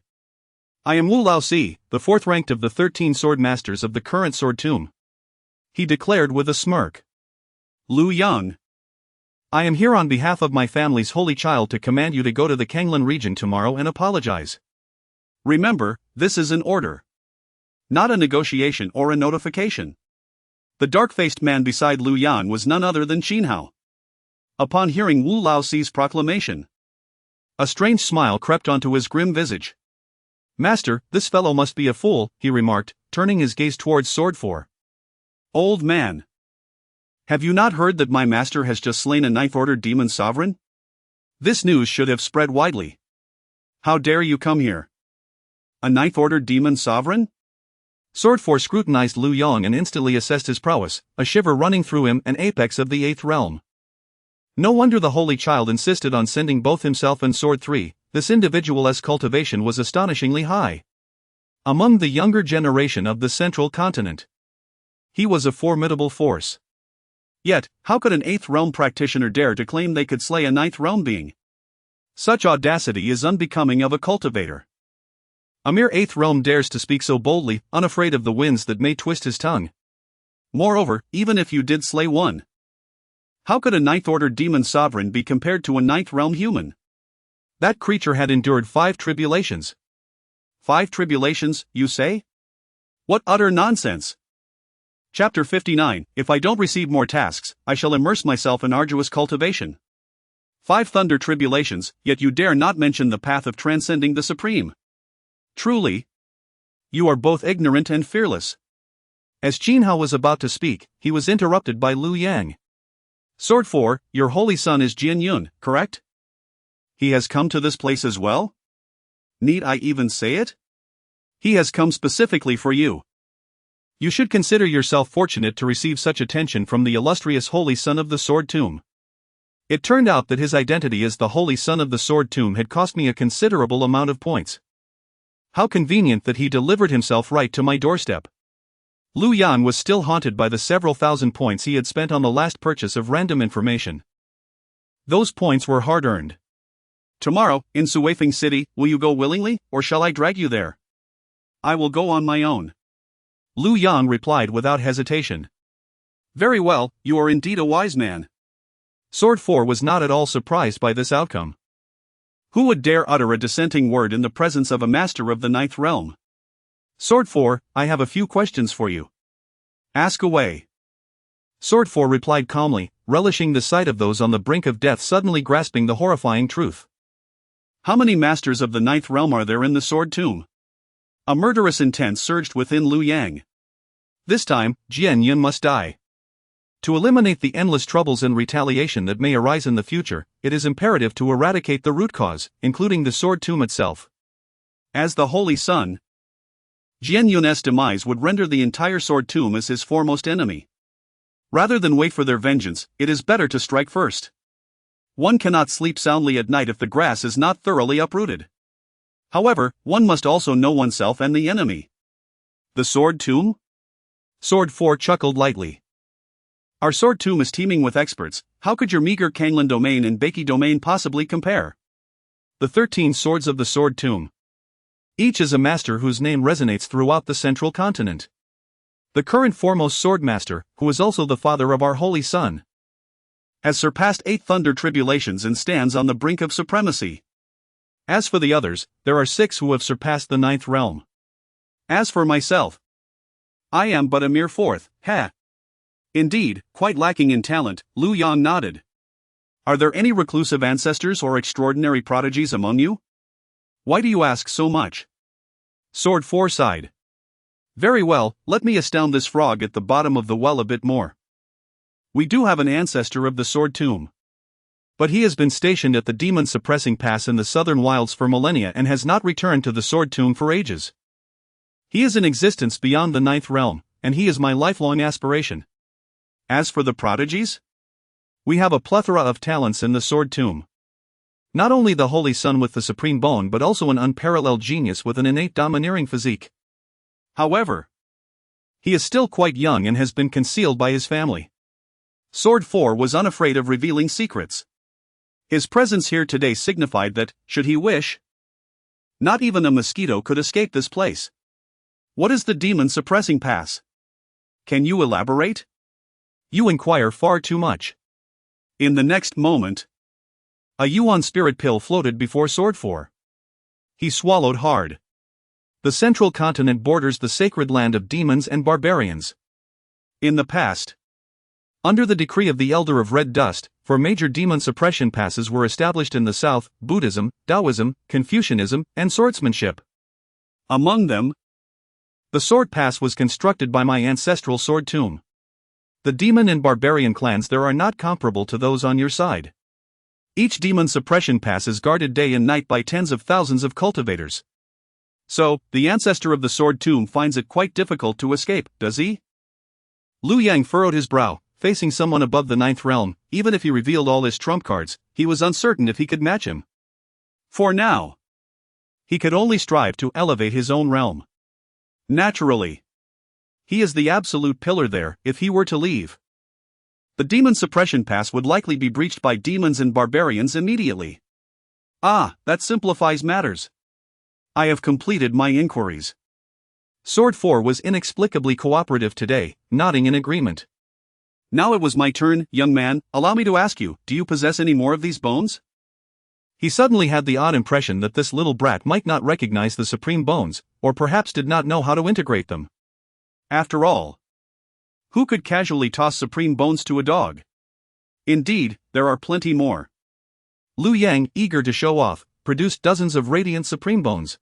I am Wu Laozi, the fourth ranked of the 13 sword masters of the current sword tomb, he declared with a smirk. Lu Yang. I am here on behalf of my family's holy child to command you to go to the Canglan region tomorrow and apologize. Remember, this is an order, not a negotiation or a notification. The dark-faced man beside Lu Yan was none other than Qinhao. Upon hearing Wu Laozi's proclamation, a strange smile crept onto his grim visage. Master, this fellow must be a fool, he remarked, turning his gaze towards Sword 4. Old man. Have you not heard that my master has just slain a Ninth Order demon sovereign? This news should have spread widely. How dare you come here? A Ninth Order demon sovereign? Sword 4 scrutinized Lu Yang and instantly assessed his prowess, a shiver running through him, an apex of the 8th realm. No wonder the holy child insisted on sending both himself and Sword 3, this individual's cultivation was astonishingly high. Among the younger generation of the central continent, he was a formidable force. Yet, how could an 8th realm practitioner dare to claim they could slay a 9th realm being? Such audacity is unbecoming of a cultivator. A mere 8th realm dares to speak so boldly, unafraid of the winds that may twist his tongue. Moreover, even if you did slay one, how could a 9th Order demon sovereign be compared to a 9th realm human? That creature had endured 5 tribulations. 5 tribulations, you say? What utter nonsense! Chapter 59, If I don't receive more tasks, I shall immerse myself in arduous cultivation. 5 thunder tribulations, yet you dare not mention the path of transcending the supreme. Truly, you are both ignorant and fearless. As Qinhao was about to speak, he was interrupted by Lu Yang. Sword 4, your holy son is Jian Yun, correct? He has come to this place as well? Need I even say it? He has come specifically for you. You should consider yourself fortunate to receive such attention from the illustrious holy son of the Sword Tomb. It turned out that his identity as the holy son of the Sword Tomb had cost me a considerable amount of points. How convenient that he delivered himself right to my doorstep. Lu Yan was still haunted by the several thousand points he had spent on the last purchase of random information. Those points were hard-earned. Tomorrow, in Suifeng City, will you go willingly, or shall I drag you there? I will go on my own. Lu Yang replied without hesitation. Very well, you are indeed a wise man. Sword 4 was not at all surprised by this outcome. Who would dare utter a dissenting word in the presence of a master of the 9th realm? Sword 4, I have a few questions for you. Ask away. Sword 4 replied calmly, relishing the sight of those on the brink of death suddenly grasping the horrifying truth. How many masters of the 9th realm are there in the Sword Tomb? A murderous intent surged within Lu Yang. This time, Jian Yun must die. To eliminate the endless troubles and retaliation that may arise in the future, it is imperative to eradicate the root cause, including the Sword Tomb itself. As the Holy Son, Jian Yun's demise would render the entire Sword Tomb as his foremost enemy. Rather than wait for their vengeance, it is better to strike first. One cannot sleep soundly at night if the grass is not thoroughly uprooted. However, one must also know oneself and the enemy. The Sword Tomb? Sword 4 chuckled lightly. Our Sword Tomb is teeming with experts, how could your meager Canglan Domain and Beiki Domain possibly compare? The 13 swords of the Sword Tomb. Each is a master whose name resonates throughout the central continent. The current foremost sword master, who is also the father of our holy son, has surpassed 8 thunder tribulations and stands on the brink of supremacy. As for the others, there are 6 who have surpassed the 9th realm. As for myself, I am but a mere 4th, Indeed, quite lacking in talent, Lu Yang nodded. Are there any reclusive ancestors or extraordinary prodigies among you? Why do you ask so much? Sword 4 sighed. Very well, let me astound this frog at the bottom of the well a bit more. We do have an ancestor of the Sword Tomb. But he has been stationed at the demon-suppressing pass in the southern wilds for millennia and has not returned to the Sword Tomb for ages. He is in existence beyond the 9th realm, and he is my lifelong aspiration. As for the prodigies? We have a plethora of talents in the Sword Tomb. Not only the Holy Son with the supreme bone but also an unparalleled genius with an innate domineering physique. However, he is still quite young and has been concealed by his family. Sword 4 was unafraid of revealing secrets. His presence here today signified that, should he wish, Not even a mosquito could escape this place. What is the demon suppressing pass? Can you elaborate? You inquire far too much. In the next moment, a Yuan spirit pill floated before Sword 4. He swallowed hard. The central continent borders the sacred land of demons and barbarians. In the past, under the decree of the Elder of Red Dust, 4 major demon suppression passes were established in the south: Buddhism, Taoism, Confucianism, and swordsmanship. Among them, the sword pass was constructed by my ancestral sword tomb. The demon and barbarian clans there are not comparable to those on your side. Each demon suppression pass is guarded day and night by tens of thousands of cultivators. So, the ancestor of the sword tomb finds it quite difficult to escape, does he? Liu Yang furrowed his brow. Facing someone above the 9th realm, even if he revealed all his trump cards, he was uncertain if he could match him. For now, he could only strive to elevate his own realm. Naturally, he is the absolute pillar there. If he were to leave, the demon suppression pass would likely be breached by demons and barbarians immediately. Ah, that simplifies matters. I have completed my inquiries. Sword 4 was inexplicably cooperative today, nodding in agreement. Now it was my turn, young man. Allow me to ask you, do you possess any more of these bones? He suddenly had the odd impression that this little brat might not recognize the supreme bones, or perhaps did not know how to integrate them. After all, who could casually toss supreme bones to a dog? Indeed, there are plenty more. Liu Yang, eager to show off, produced dozens of radiant supreme bones,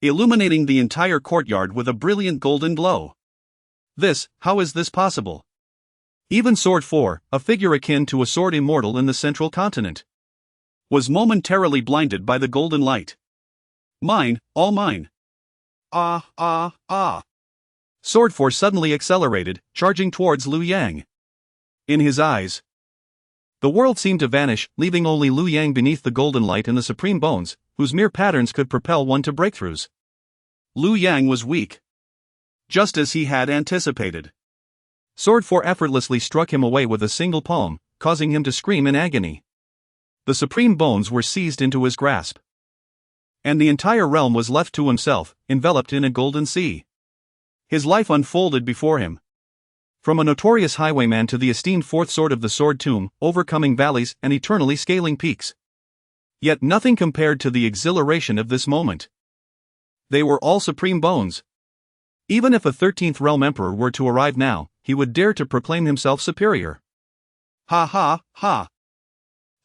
illuminating the entire courtyard with a brilliant golden glow. How is this possible? Even Sword 4, a figure akin to a sword immortal in the central continent, was momentarily blinded by the golden light. Mine, all mine. Sword 4 suddenly accelerated, charging towards Liu Yang. In his eyes, the world seemed to vanish, leaving only Liu Yang beneath the golden light and the supreme bones, whose mere patterns could propel one to breakthroughs. Liu Yang was weak, just as he had anticipated. Sword 4 effortlessly struck him away with a single palm, causing him to scream in agony. The supreme bones were seized into his grasp, and the entire realm was left to himself, enveloped in a golden sea. His life unfolded before him. From a notorious highwayman to the esteemed 4th sword of the sword tomb, overcoming valleys and eternally scaling peaks. Yet nothing compared to the exhilaration of this moment. They were all supreme bones. Even if a 13th realm emperor were to arrive now, he would dare to proclaim himself superior. Ha ha ha.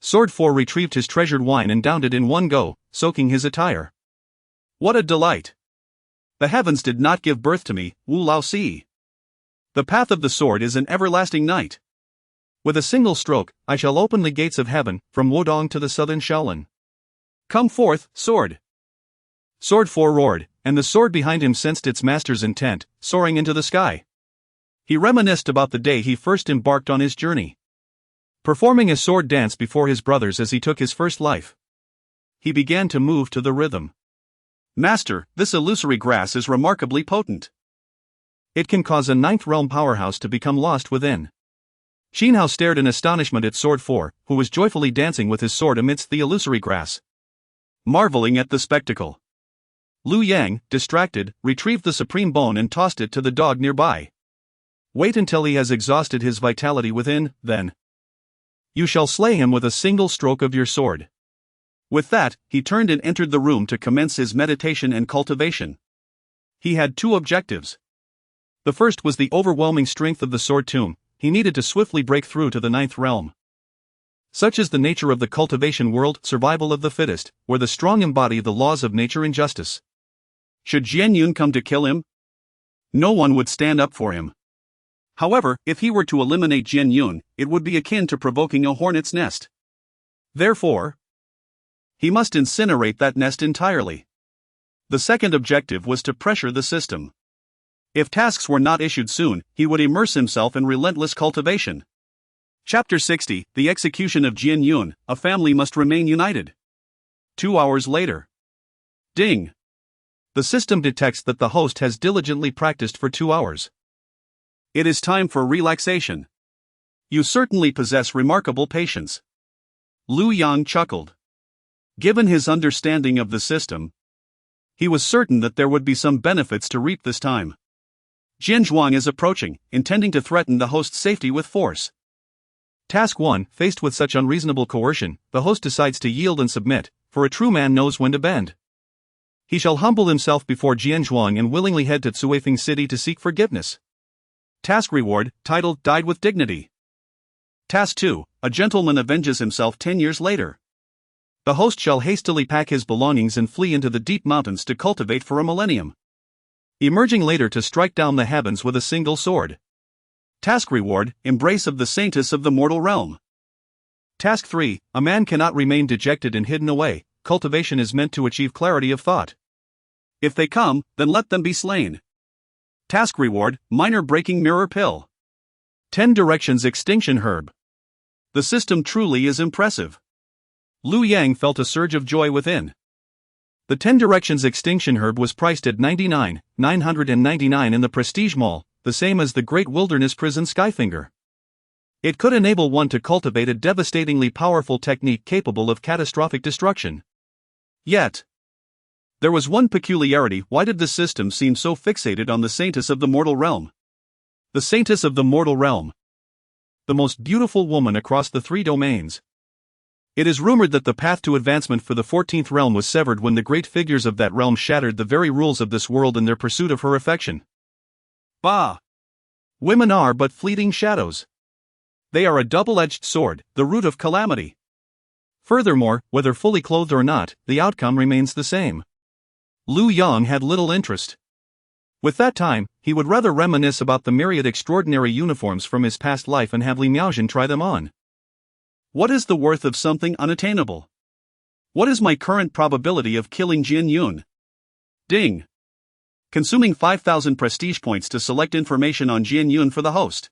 Sword 4 retrieved his treasured wine and downed it in one go, soaking his attire. What a delight! The heavens did not give birth to me, Wu Lao Si. The path of the sword is an everlasting night. With a single stroke, I shall open the gates of heaven, from Wudong to the southern Shaolin. Come forth, sword! Sword 4 roared, and the sword behind him sensed its master's intent, soaring into the sky. He reminisced about the day he first embarked on his journey, performing a sword dance before his brothers as he took his first life. He began to move to the rhythm. Master, this illusory grass is remarkably potent. It can cause a 9th realm powerhouse to become lost within. Xinhao stared in astonishment at Sword 4, who was joyfully dancing with his sword amidst the illusory grass, marveling at the spectacle. Liu Yang, distracted, retrieved the supreme bone and tossed it to the dog nearby. Wait until he has exhausted his vitality within, then you shall slay him with a single stroke of your sword. With that, he turned and entered the room to commence his meditation and cultivation. He had 2 objectives. The first was the overwhelming strength of the sword tomb. He needed to swiftly break through to the 9th realm. Such is the nature of the cultivation world, survival of the fittest, where the strong embody the laws of nature and justice. Should Jian Yun come to kill him, no one would stand up for him. However, if he were to eliminate Jian Yun, it would be akin to provoking a hornet's nest. Therefore, he must incinerate that nest entirely. The second objective was to pressure the system. If tasks were not issued soon, he would immerse himself in relentless cultivation. Chapter 60, The Execution of Jian Yun, A Family Must Remain United. 2 hours later. Ding! The system detects that the host has diligently practiced for 2 hours. It is time for relaxation. You certainly possess remarkable patience. Liu Yang chuckled. Given his understanding of the system, He was certain that there would be some benefits to reap this time. Jian Zhuang is approaching, intending to threaten the host's safety with force. Task 1. Faced with such unreasonable coercion, the host decides to yield and submit, for a true man knows when to bend. He shall humble himself before Jian Zhuang and willingly head to Cuifing City to seek forgiveness. Task Reward, titled Died with Dignity. Task 2. A gentleman avenges himself 10 years later. The host shall hastily pack his belongings and flee into the deep mountains to cultivate for a millennium, emerging later to strike down the heavens with a single sword. Task Reward, Embrace of the Saintess of the Mortal Realm. Task 3. A man cannot remain dejected and hidden away. Cultivation is meant to achieve clarity of thought. If they come, then let them be slain. Task Reward, Minor Breaking Mirror Pill. 10 Directions Extinction Herb. The system truly is impressive. Liu Yang felt a surge of joy within. The 10 Directions Extinction Herb was priced at $99,999 in the Prestige Mall, the same as the Great Wilderness Prison Skyfinger. It could enable one to cultivate a devastatingly powerful technique capable of catastrophic destruction. Yet, there was one peculiarity. Why did the system seem so fixated on the Saintess of the Mortal Realm? The Saintess of the Mortal Realm. The most beautiful woman across the 3 domains. It is rumored that the path to advancement for the 14th realm was severed when the great figures of that realm shattered the very rules of this world in their pursuit of her affection. Bah! Women are but fleeting shadows. They are a double-edged sword, the root of calamity. Furthermore, whether fully clothed or not, the outcome remains the same. Liu Yang had little interest. With that time, he would rather reminisce about the myriad extraordinary uniforms from his past life and have Li Miaojin try them on. What is the worth of something unattainable? What is my current probability of killing Jian Yun? Ding. Consuming 5,000 prestige points to select information on Jian Yun for the host.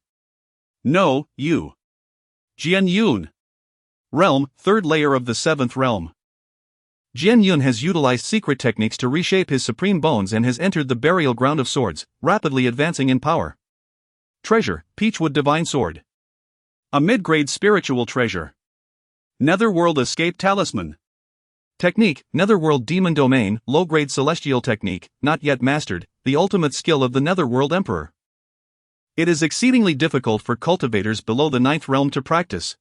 No, you. Jian Yun. Realm, 3rd layer of the 7th realm. Jian Yun has utilized secret techniques to reshape his supreme bones and has entered the burial ground of swords, rapidly advancing in power. Treasure, Peachwood Divine Sword. A mid-grade spiritual treasure. Netherworld Escape Talisman. Technique, Netherworld Demon Domain, low-grade celestial technique, not yet mastered, the ultimate skill of the Netherworld Emperor. It is exceedingly difficult for cultivators below the 9th realm to practice.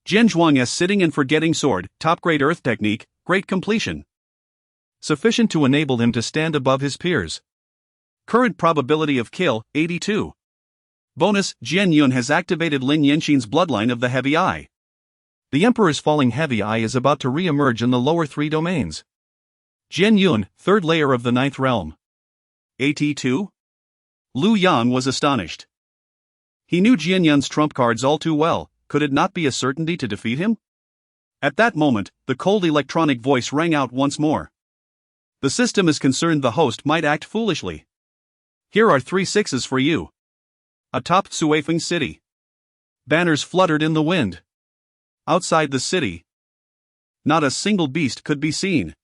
Jian Zhuang's Sitting and Forgetting Sword, top-grade earth technique, great completion. Sufficient to enable him to stand above his peers. Current probability of kill, 82. Bonus, Jian Yun has activated Lin Yanxin's bloodline of the Heavy Eye. The Emperor's falling Heavy Eye is about to re-emerge in the lower 3 domains. Jian Yun, 3rd layer of the 9th realm. AT2? Liu Yang was astonished. He knew Jian Yun's trump cards all too well. Could it not be a certainty to defeat him? At that moment, the cold electronic voice rang out once more. The system is concerned the host might act foolishly. Here are 3 sixes for you. Atop Cuifing City. Banners fluttered in the wind. Outside the city, not a single beast could be seen.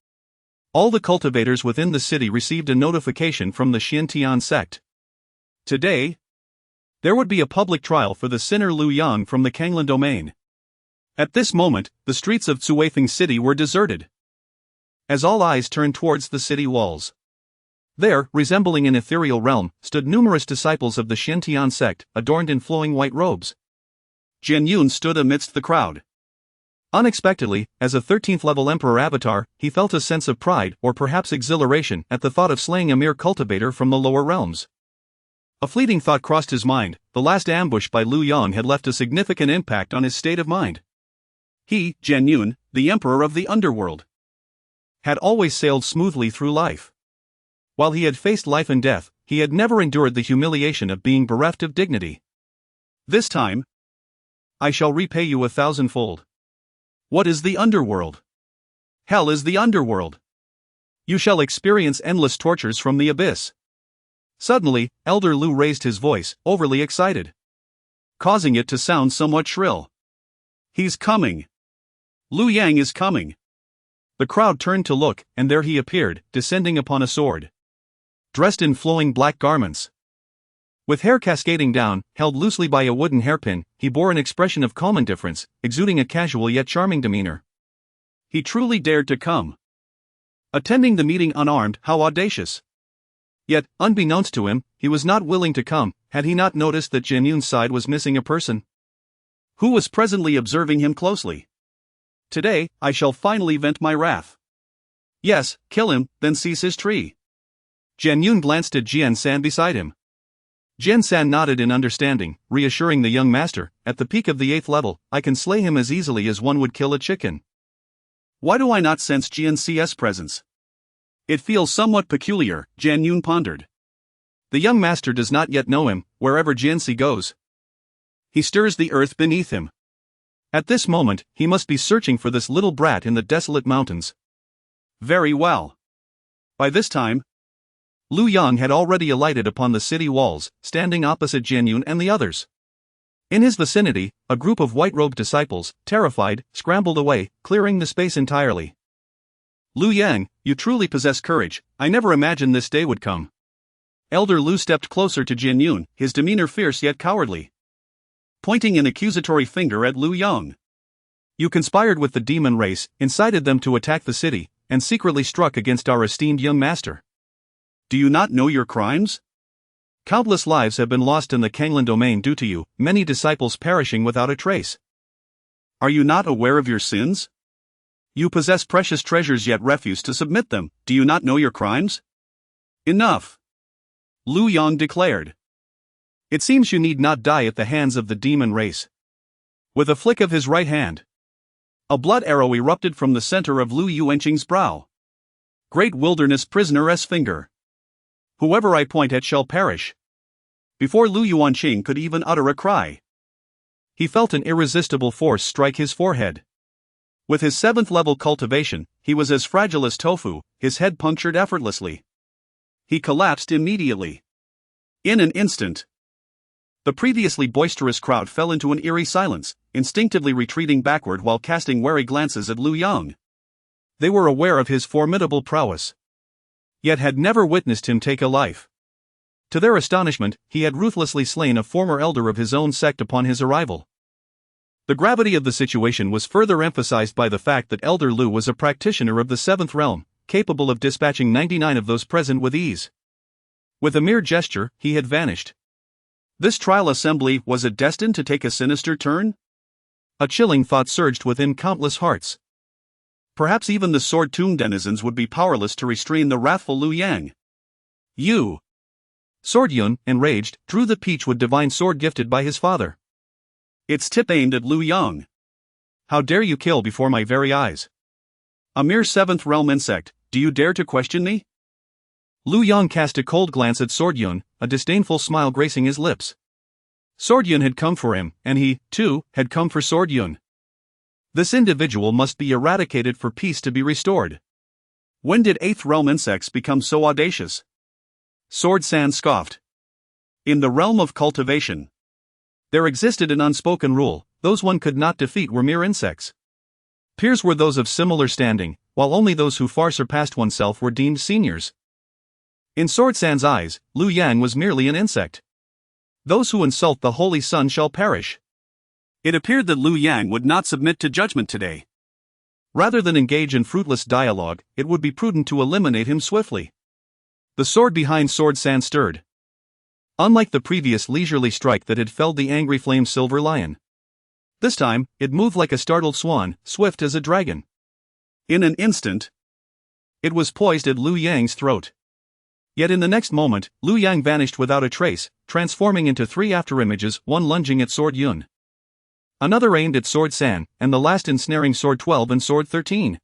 All the cultivators within the city received a notification from the Xintian sect. Today, there would be a public trial for the sinner Liu Yang from the Canglan Domain. At this moment, the streets of Cuifing City were deserted. As all eyes turned towards the city walls, there, resembling an ethereal realm, stood numerous disciples of the Xintian sect, adorned in flowing white robes. Jian Yun stood amidst the crowd. Unexpectedly, as a 13th level Emperor avatar, he felt a sense of pride, or perhaps exhilaration, at the thought of slaying a mere cultivator from the lower realms. A fleeting thought crossed his mind. The last ambush by Liu Yang had left a significant impact on his state of mind. He, Jian Yun, the Emperor of the Underworld, had always sailed smoothly through life. While he had faced life and death, he had never endured the humiliation of being bereft of dignity. This time, I shall repay you 1,000-fold. What is the underworld? Hell is the underworld. You shall experience endless tortures from the abyss. Suddenly, Elder Liu raised his voice, overly excited, causing it to sound somewhat shrill. He's coming. Liu Yang is coming. The crowd turned to look, and there he appeared, descending upon a sword. Dressed in flowing black garments, with hair cascading down, held loosely by a wooden hairpin, he bore an expression of calm indifference, exuding a casual yet charming demeanor. He truly dared to come. Attending the meeting unarmed, how audacious! Yet, unbeknownst to him, he was not willing to come, had he not noticed that Jian Yun's side was missing a person who was presently observing him closely. Today, I shall finally vent my wrath. Yes, kill him, then seize his tree. Jian Yun glanced at Jian San beside him. Jian San nodded in understanding, reassuring the young master, at the peak of the 8th level, I can slay him as easily as one would kill a chicken. Why do I not sense Jian C's presence? It feels somewhat peculiar, Jian Yun pondered. The young master does not yet know him, wherever Jian Si goes. He stirs the earth beneath him. At this moment, he must be searching for this little brat in the desolate mountains. Very well. By this time, Lu Yang had already alighted upon the city walls, standing opposite Jian Yun and the others. In his vicinity, a group of white-robed disciples, terrified, scrambled away, clearing the space entirely. Lu Yang, you truly possess courage, I never imagined this day would come. Elder Lu stepped closer to Jian Yun, his demeanor fierce yet cowardly, pointing an accusatory finger at Lu Yang. You conspired with the demon race, incited them to attack the city, and secretly struck against our esteemed young master. Do you not know your crimes? Countless lives have been lost in the Canglan Domain due to you, many disciples perishing without a trace. Are you not aware of your sins? You possess precious treasures yet refuse to submit them, do you not know your crimes? Enough! Lu Yang declared. It seems you need not die at the hands of the demon race. With a flick of his right hand, a blood arrow erupted from the center of Lu Yuanqing's brow. Great wilderness prisoner's finger. Whoever I point at shall perish. Before Lu Yuanqing could even utter a cry, he felt an irresistible force strike his forehead. With his 7th level cultivation, he was as fragile as tofu, his head punctured effortlessly. He collapsed immediately. In an instant, the previously boisterous crowd fell into an eerie silence, instinctively retreating backward while casting wary glances at Lu Yang. They were aware of his formidable prowess, yet had never witnessed him take a life. To their astonishment, he had ruthlessly slain a former elder of his own sect upon his arrival. The gravity of the situation was further emphasized by the fact that Elder Lu was a practitioner of the 7th realm, capable of dispatching 99 of those present with ease. With a mere gesture, he had vanished. This trial assembly, was it destined to take a sinister turn? A chilling thought surged within countless hearts. Perhaps even the Sword Tomb denizens would be powerless to restrain the wrathful Lu Yang. You! Sword Yun, enraged, drew the peachwood divine sword gifted by his father. Its tip aimed at Lu Yang. How dare you kill before my very eyes? A mere 7th realm insect, do you dare to question me? Lu Yang cast a cold glance at Sword Yun, a disdainful smile gracing his lips. Sword Yun had come for him, and he, too, had come for Sword Yun. This individual must be eradicated for peace to be restored. When did 8th realm insects become so audacious? Sword San scoffed. In the realm of cultivation, there existed an unspoken rule: those one could not defeat were mere insects. Peers were those of similar standing, while only those who far surpassed oneself were deemed seniors. In Sword San's eyes, Lu Yang was merely an insect. Those who insult the Holy Sun shall perish. It appeared that Lu Yang would not submit to judgment today. Rather than engage in fruitless dialogue, it would be prudent to eliminate him swiftly. The sword behind Sword San stirred. Unlike the previous leisurely strike that had felled the angry flame silver lion, this time, it moved like a startled swan, swift as a dragon. In an instant, it was poised at Lu Yang's throat. Yet in the next moment, Lu Yang vanished without a trace, transforming into 3 afterimages, one lunging at Sword Yun, another aimed at Sword San, and the last ensnaring Sword 12 and Sword 13.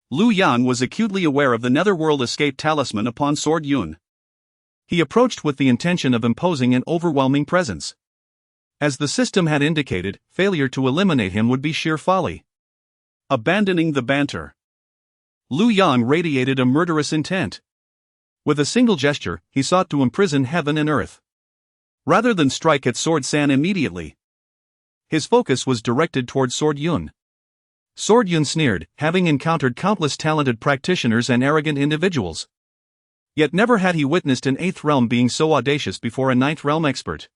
Lu Yang was acutely aware of the netherworld escape talisman upon Sword Yun. He approached with the intention of imposing an overwhelming presence. As the system had indicated, failure to eliminate him would be sheer folly. Abandoning the banter, Lu Yang radiated a murderous intent. With a single gesture, he sought to imprison heaven and earth. Rather than strike at Sword San immediately, his focus was directed toward Sword Yun. Sword Yun sneered, having encountered countless talented practitioners and arrogant individuals. Yet never had he witnessed an 8th realm being so audacious before a 9th realm expert.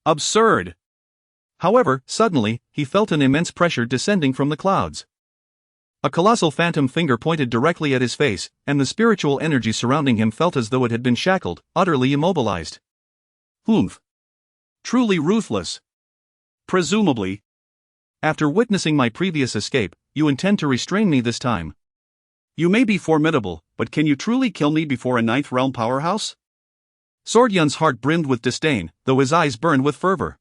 Absurd! However, suddenly, he felt an immense pressure descending from the clouds. A colossal phantom finger pointed directly at his face, and the spiritual energy surrounding him felt as though it had been shackled, utterly immobilized. Humph. Truly ruthless. Presumably. After witnessing my previous escape, you intend to restrain me this time. You may be formidable, but can you truly kill me before a ninth realm powerhouse? Sword Yun's heart brimmed with disdain, though his eyes burned with fervor.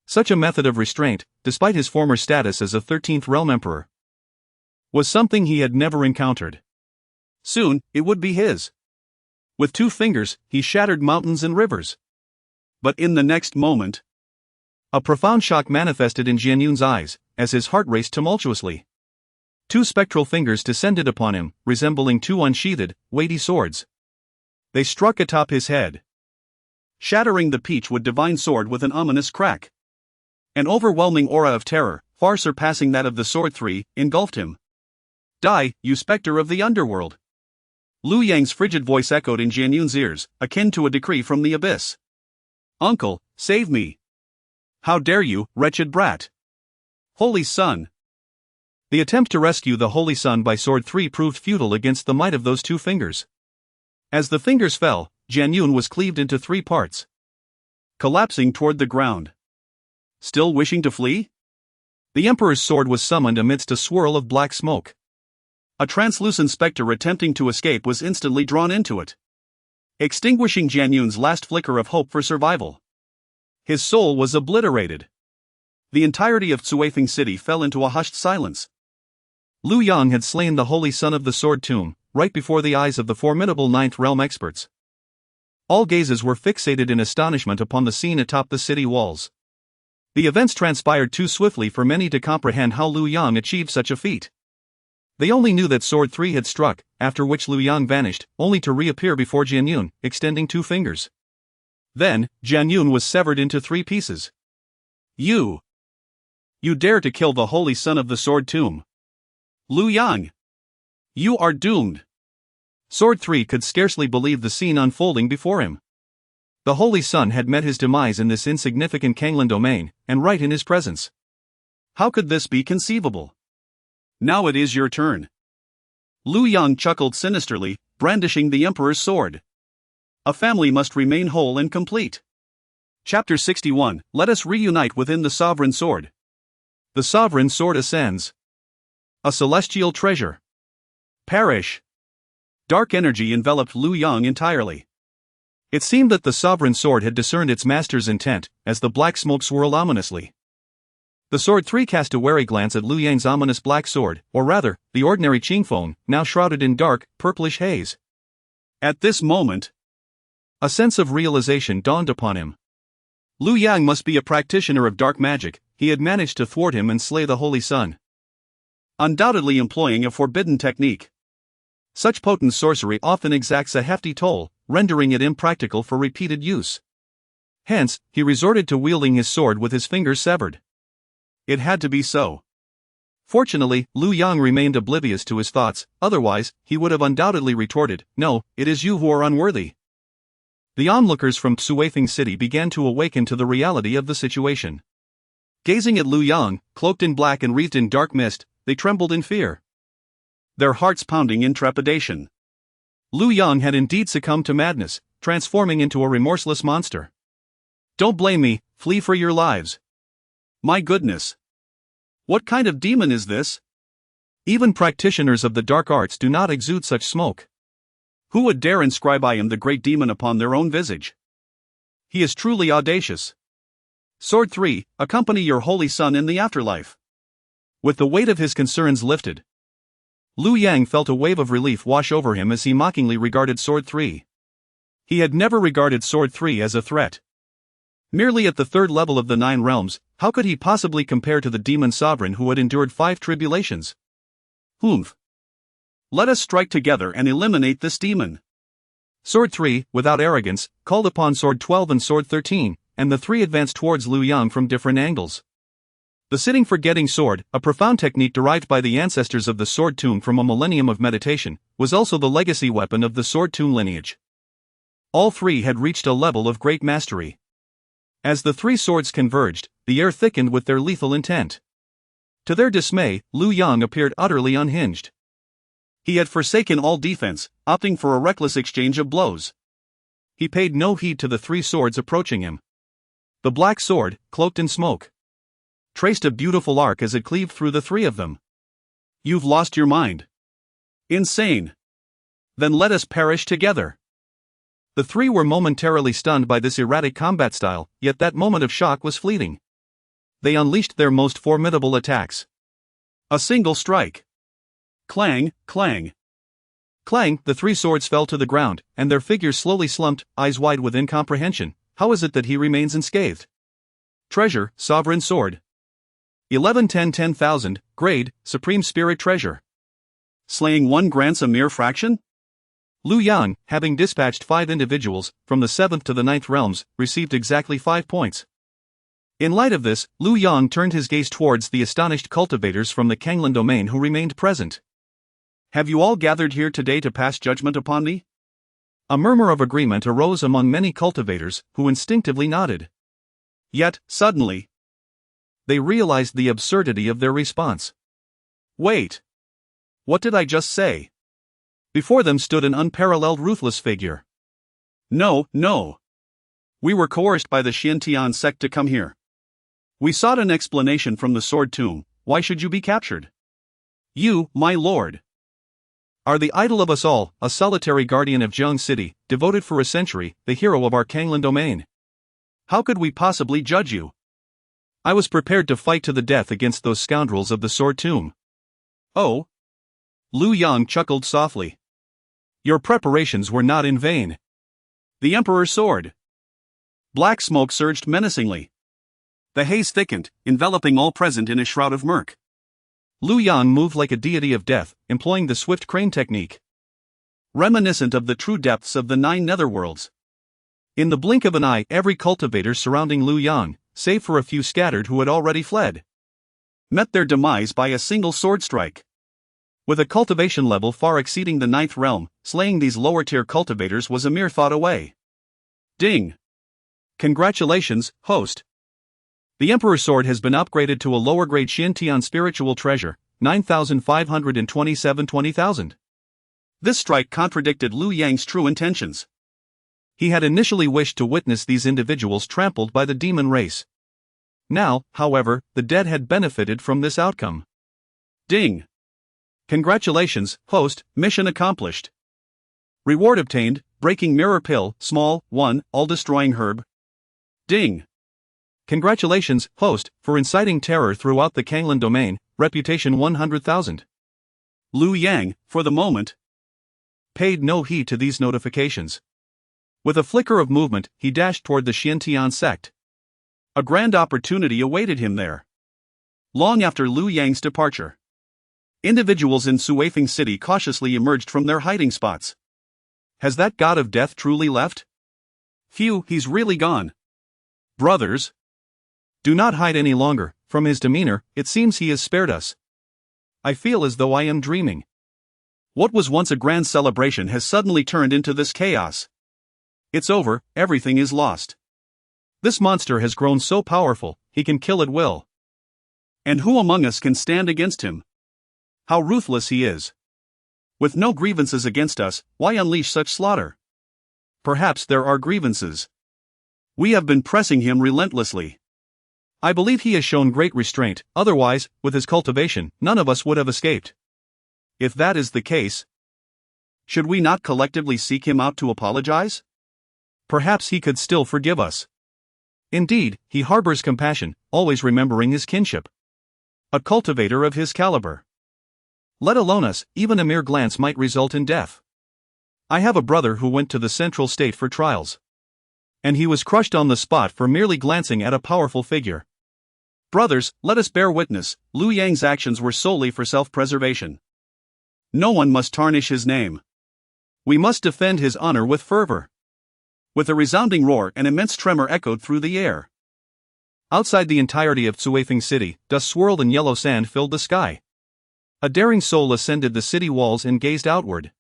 Such a method of restraint, despite his former status as a 13th realm emperor, was something he had never encountered. Soon, it would be his. With 2 fingers, he shattered mountains and rivers. But in the next moment, a profound shock manifested in Jian Yun's eyes, as his heart raced tumultuously. 2 spectral fingers descended upon him, resembling 2 unsheathed, weighty swords. They struck atop his head, shattering the peach-wood divine sword with an ominous crack. An overwhelming aura of terror, far surpassing that of the Sword 3, engulfed him. Die, you specter of the underworld! Lu Yang's frigid voice echoed in Jian Yun's ears, akin to a decree from the abyss. Uncle, save me! How dare you, wretched brat! Holy Sun! The attempt to rescue the Holy Sun by Sword 3 proved futile against the might of those 2 fingers. As the fingers fell, Jian Yun was cleaved into 3 parts, collapsing toward the ground. Still wishing to flee? The Emperor's sword was summoned amidst a swirl of black smoke. A translucent specter attempting to escape was instantly drawn into it, extinguishing Jian Yun's last flicker of hope for survival. His soul was obliterated. The entirety of Cuifing City fell into a hushed silence. Lu Yang had slain the Holy Son of the Sword Tomb, right before the eyes of the formidable Ninth Realm experts. All gazes were fixated in astonishment upon the scene atop the city walls. The events transpired too swiftly for many to comprehend how Lu Yang achieved such a feat. They only knew that Sword 3 had struck, after which Lu Yang vanished, only to reappear before Jian Yun, extending 2 fingers. Then, Jian Yun was severed into 3 pieces. You dare to kill the Holy Son of the Sword Tomb! Lu Yang! You are doomed! Sword 3 could scarcely believe the scene unfolding before him. The Holy Son had met his demise in this insignificant Canglan Domain, and right in his presence. How could this be conceivable? Now it is your turn. Lu Yang chuckled sinisterly, brandishing the Emperor's sword. A family must remain whole and complete. Chapter 61, Let us reunite within the Sovereign Sword. The Sovereign Sword ascends. A celestial treasure. Perish. Dark energy enveloped Lu Yang entirely. It seemed that the Sovereign Sword had discerned its master's intent, as the black smoke swirled ominously. The Sword 3 cast a wary glance at Lu Yang's ominous black sword, or rather, the ordinary Qingmei, now shrouded in dark, purplish haze. At this moment, a sense of realization dawned upon him. Lu Yang must be a practitioner of dark magic. He had managed to thwart him and slay the Holy Sun, undoubtedly employing a forbidden technique. Such potent sorcery often exacts a hefty toll, rendering it impractical for repeated use. Hence, he resorted to wielding his sword with his fingers severed. It had to be so. Fortunately, Lu Yang remained oblivious to his thoughts, otherwise, he would have undoubtedly retorted, "No, it is you who are unworthy." The onlookers from Cuifing City began to awaken to the reality of the situation. Gazing at Lu Yang, cloaked in black and wreathed in dark mist, they trembled in fear, their hearts pounding in trepidation. Lu Yang had indeed succumbed to madness, transforming into a remorseless monster. "Don't blame me, flee for your lives." My goodness! What kind of demon is this? Even practitioners of the dark arts do not exude such smoke. Who would dare inscribe "I am the great demon" upon their own visage? He is truly audacious. Sword 3, accompany your Holy Son in the afterlife. With the weight of his concerns lifted, Lu Yang felt a wave of relief wash over him as he mockingly regarded Sword 3. He had never regarded Sword 3 as a threat. Merely at the 3rd level of the 9 realms, how could he possibly compare to the demon sovereign who had endured 5 tribulations? Humph. Let us strike together and eliminate this demon. Sword 3, without arrogance, called upon Sword 12 and Sword 13, and the 3 advanced towards Lu Yang from different angles. The sitting forgetting sword, a profound technique derived by the ancestors of the Sword Tomb from a millennium of meditation, was also the legacy weapon of the Sword Tomb lineage. All 3 had reached a level of great mastery. As the 3 swords converged, the air thickened with their lethal intent. To their dismay, Lu Yang appeared utterly unhinged. He had forsaken all defense, opting for a reckless exchange of blows. He paid no heed to the three swords approaching him. The black sword, cloaked in smoke, traced a beautiful arc as it cleaved through the three of them. "You've lost your mind. Insane. Then let us perish together." The three were momentarily stunned by this erratic combat style, yet that moment of shock was fleeting. They unleashed their most formidable attacks. A single strike. Clang, clang. Clang, the three swords fell to the ground, and their figures slowly slumped, eyes wide with incomprehension. How is it that he remains unscathed? Treasure, sovereign sword. 11-10-10,000, grade, supreme spirit treasure. Slaying one grants a mere fraction? Lu Yang, having dispatched 5 individuals, from the 7th to the 9th realms, received exactly 5 points. In light of this, Lu Yang turned his gaze towards the astonished cultivators from the Canglan Domain who remained present. "Have you all gathered here today to pass judgment upon me?" A murmur of agreement arose among many cultivators, who instinctively nodded. Yet, suddenly, they realized the absurdity of their response. Wait! What did I just say? Before them stood an unparalleled ruthless figure. No, no. We were coerced by the Xiantian sect to come here. We sought an explanation from the Sword Tomb. Why should you be captured? You, my lord, are the idol of us all, a solitary guardian of Zheng City, devoted for a century, the hero of our Canglan Domain. How could we possibly judge you? I was prepared to fight to the death against those scoundrels of the Sword Tomb. Oh? Lu Yang chuckled softly. Your preparations were not in vain. The Emperor's sword. Black smoke surged menacingly. The haze thickened, enveloping all present in a shroud of murk. Lu Yang moved like a deity of death, employing the swift crane technique, reminiscent of the true depths of the 9 netherworlds. In the blink of an eye, every cultivator surrounding Lu Yang, save for a few scattered who had already fled, met their demise by a single sword strike. With a cultivation level far exceeding the 9th realm, slaying these lower-tier cultivators was a mere thought away. Ding! Congratulations, host. The Emperor's sword has been upgraded to a lower-grade Xiantian spiritual treasure, 9,527 20,000. This strike contradicted Lu Yang's true intentions. He had initially wished to witness these individuals trampled by the demon race. Now, however, the dead had benefited from this outcome. Ding! Congratulations, host, mission accomplished. Reward obtained, breaking mirror pill, small, 1, all-destroying herb. Ding! Congratulations, host, for inciting terror throughout the Canglan Domain, reputation 100,000. Lu Yang, for the moment, paid no heed to these notifications. With a flicker of movement, he dashed toward the Xiantian sect. A grand opportunity awaited him there. Long after Lu Yang's departure, individuals in Suifeng City cautiously emerged from their hiding spots. Has that god of death truly left? Phew, he's really gone. Brothers, do not hide any longer. From his demeanor, it seems he has spared us. I feel as though I am dreaming. What was once a grand celebration has suddenly turned into this chaos. It's over, everything is lost. This monster has grown so powerful, he can kill at will. And who among us can stand against him? How ruthless he is. With no grievances against us, why unleash such slaughter? Perhaps there are grievances. We have been pressing him relentlessly. I believe he has shown great restraint, otherwise, with his cultivation, none of us would have escaped. If that is the case, should we not collectively seek him out to apologize? Perhaps he could still forgive us. Indeed, he harbors compassion, always remembering his kinship. A cultivator of his caliber. Let alone us, even a mere glance might result in death. I have a brother who went to the central state for trials, and he was crushed on the spot for merely glancing at a powerful figure. Brothers, let us bear witness, Lu Yang's actions were solely for self-preservation. No one must tarnish his name. We must defend his honor with fervor. With a resounding roar, an immense tremor echoed through the air. Outside the entirety of Suifeng City, dust swirled and yellow sand filled the sky. A daring soul ascended the city walls and gazed outward.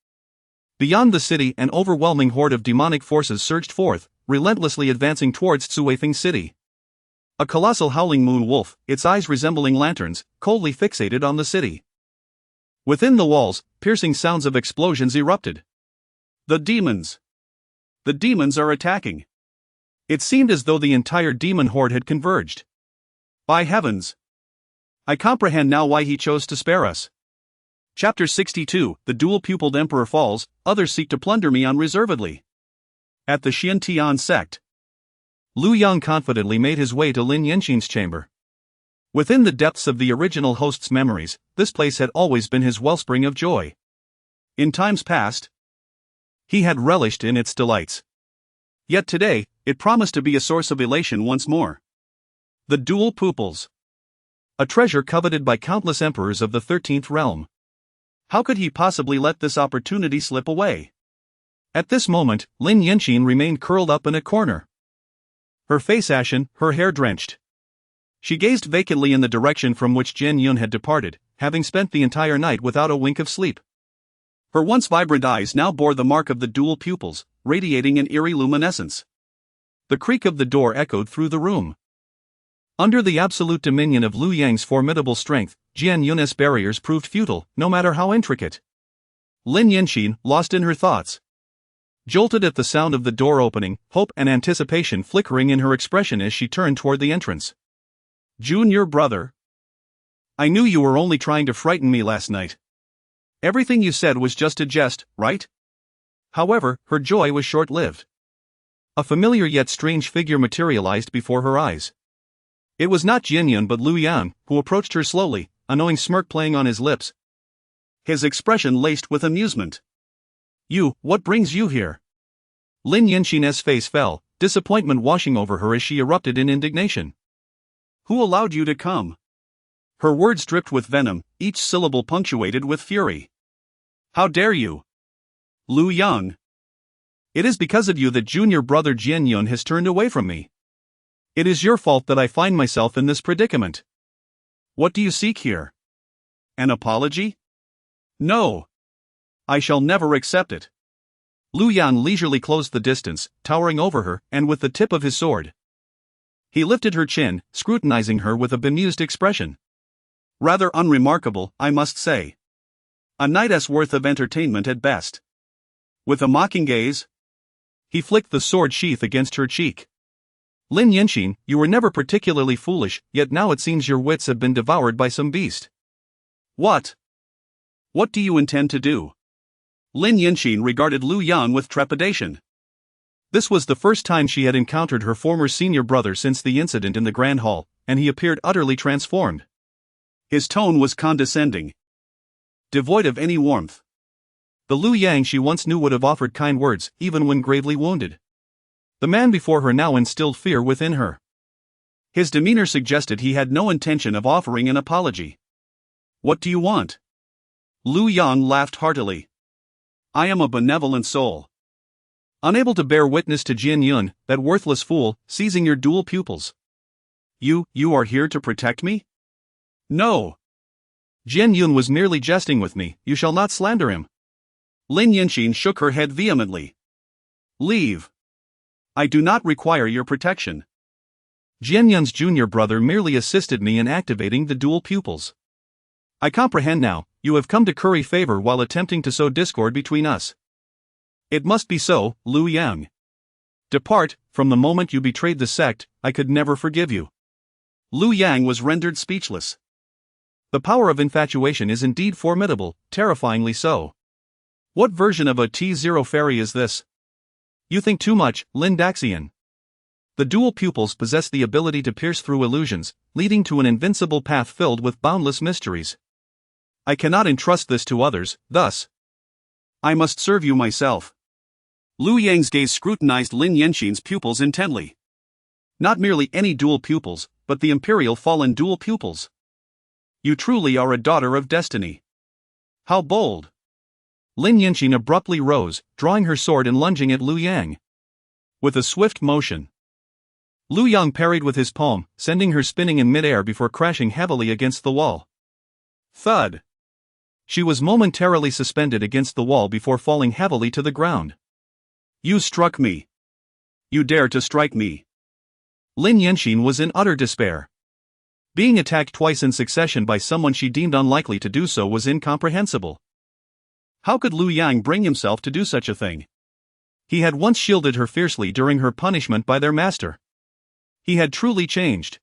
Beyond the city, an overwhelming horde of demonic forces surged forth, relentlessly advancing towards Suifeng City. A colossal howling moon wolf, its eyes resembling lanterns, coldly fixated on the city. Within the walls, piercing sounds of explosions erupted. The demons! The demons are attacking! It seemed as though the entire demon horde had converged. By heavens! I comprehend now why he chose to spare us. Chapter 62, The dual-pupiled emperor falls, others seek to plunder me unreservedly. At the Xiantian sect. Lu Yang confidently made his way to Lin Yanxin's chamber. Within the depths of the original host's memories, this place had always been his wellspring of joy. In times past, he had relished in its delights. Yet today, it promised to be a source of elation once more. The dual pupils. A treasure coveted by countless emperors of the 13th realm. How could he possibly let this opportunity slip away? At this moment, Lin Yanxin remained curled up in a corner. Her face ashen, her hair drenched. She gazed vacantly in the direction from which Jian Yun had departed, having spent the entire night without a wink of sleep. Her once vibrant eyes now bore the mark of the dual pupils, radiating an eerie luminescence. The creak of the door echoed through the room. Under the absolute dominion of Lu Yang's formidable strength, Jian Yun's barriers proved futile, no matter how intricate. Lin Yanxin, lost in her thoughts, jolted at the sound of the door opening, hope and anticipation flickering in her expression as she turned toward the entrance. Junior brother. I knew you were only trying to frighten me last night. Everything you said was just a jest, right? However, her joy was short-lived. A familiar yet strange figure materialized before her eyes. It was not Jian Yun but Lu Yang, who approached her slowly, a knowing smirk playing on his lips. His expression laced with amusement. You, what brings you here? Lin Yanxin's face fell, disappointment washing over her as she erupted in indignation. Who allowed you to come? Her words dripped with venom, each syllable punctuated with fury. How dare you? Lu Yang. It is because of you that junior brother Jian Yun has turned away from me. It is your fault that I find myself in this predicament. What do you seek here? An apology? No. I shall never accept it. Lu Yang leisurely closed the distance, towering over her, and with the tip of his sword. He lifted her chin, scrutinizing her with a bemused expression. Rather unremarkable, I must say. A night's worth of entertainment at best. With a mocking gaze, he flicked the sword sheath against her cheek. Lin Yanxin, you were never particularly foolish, yet now it seems your wits have been devoured by some beast. What? What do you intend to do? Lin Yanxin regarded Lu Yang with trepidation. This was the first time she had encountered her former senior brother since the incident in the Grand Hall, and he appeared utterly transformed. His tone was condescending, devoid of any warmth. The Lu Yang she once knew would have offered kind words, even when gravely wounded. The man before her now instilled fear within her. His demeanor suggested he had no intention of offering an apology. What do you want? Lu Yang laughed heartily. I am a benevolent soul. Unable to bear witness to Jian Yun, that worthless fool, seizing your dual pupils. You are here to protect me? No. Jian Yun was merely jesting with me, you shall not slander him. Lin Yanxin shook her head vehemently. Leave. I do not require your protection. Jian Yun's junior brother merely assisted me in activating the dual pupils. I comprehend now, you have come to curry favor while attempting to sow discord between us. It must be so, Lu Yang. Depart, from the moment you betrayed the sect, I could never forgive you. Lu Yang was rendered speechless. The power of infatuation is indeed formidable, terrifyingly so. What version of a T0 fairy is this? You think too much, Lin Daxian. The dual pupils possess the ability to pierce through illusions, leading to an invincible path filled with boundless mysteries. I cannot entrust this to others, thus. I must serve you myself. Lu Yang's gaze scrutinized Lin Yanxin's pupils intently. Not merely any dual pupils, but the imperial fallen dual pupils. You truly are a daughter of destiny. How bold! Lin Yanxin abruptly rose, drawing her sword and lunging at Lu Yang. With a swift motion, Lu Yang parried with his palm, sending her spinning in midair before crashing heavily against the wall. Thud! She was momentarily suspended against the wall before falling heavily to the ground. You struck me. You dare to strike me. Lin Yanxin was in utter despair. Being attacked twice in succession by someone she deemed unlikely to do so was incomprehensible. How could Lu Yang bring himself to do such a thing? He had once shielded her fiercely during her punishment by their master. He had truly changed.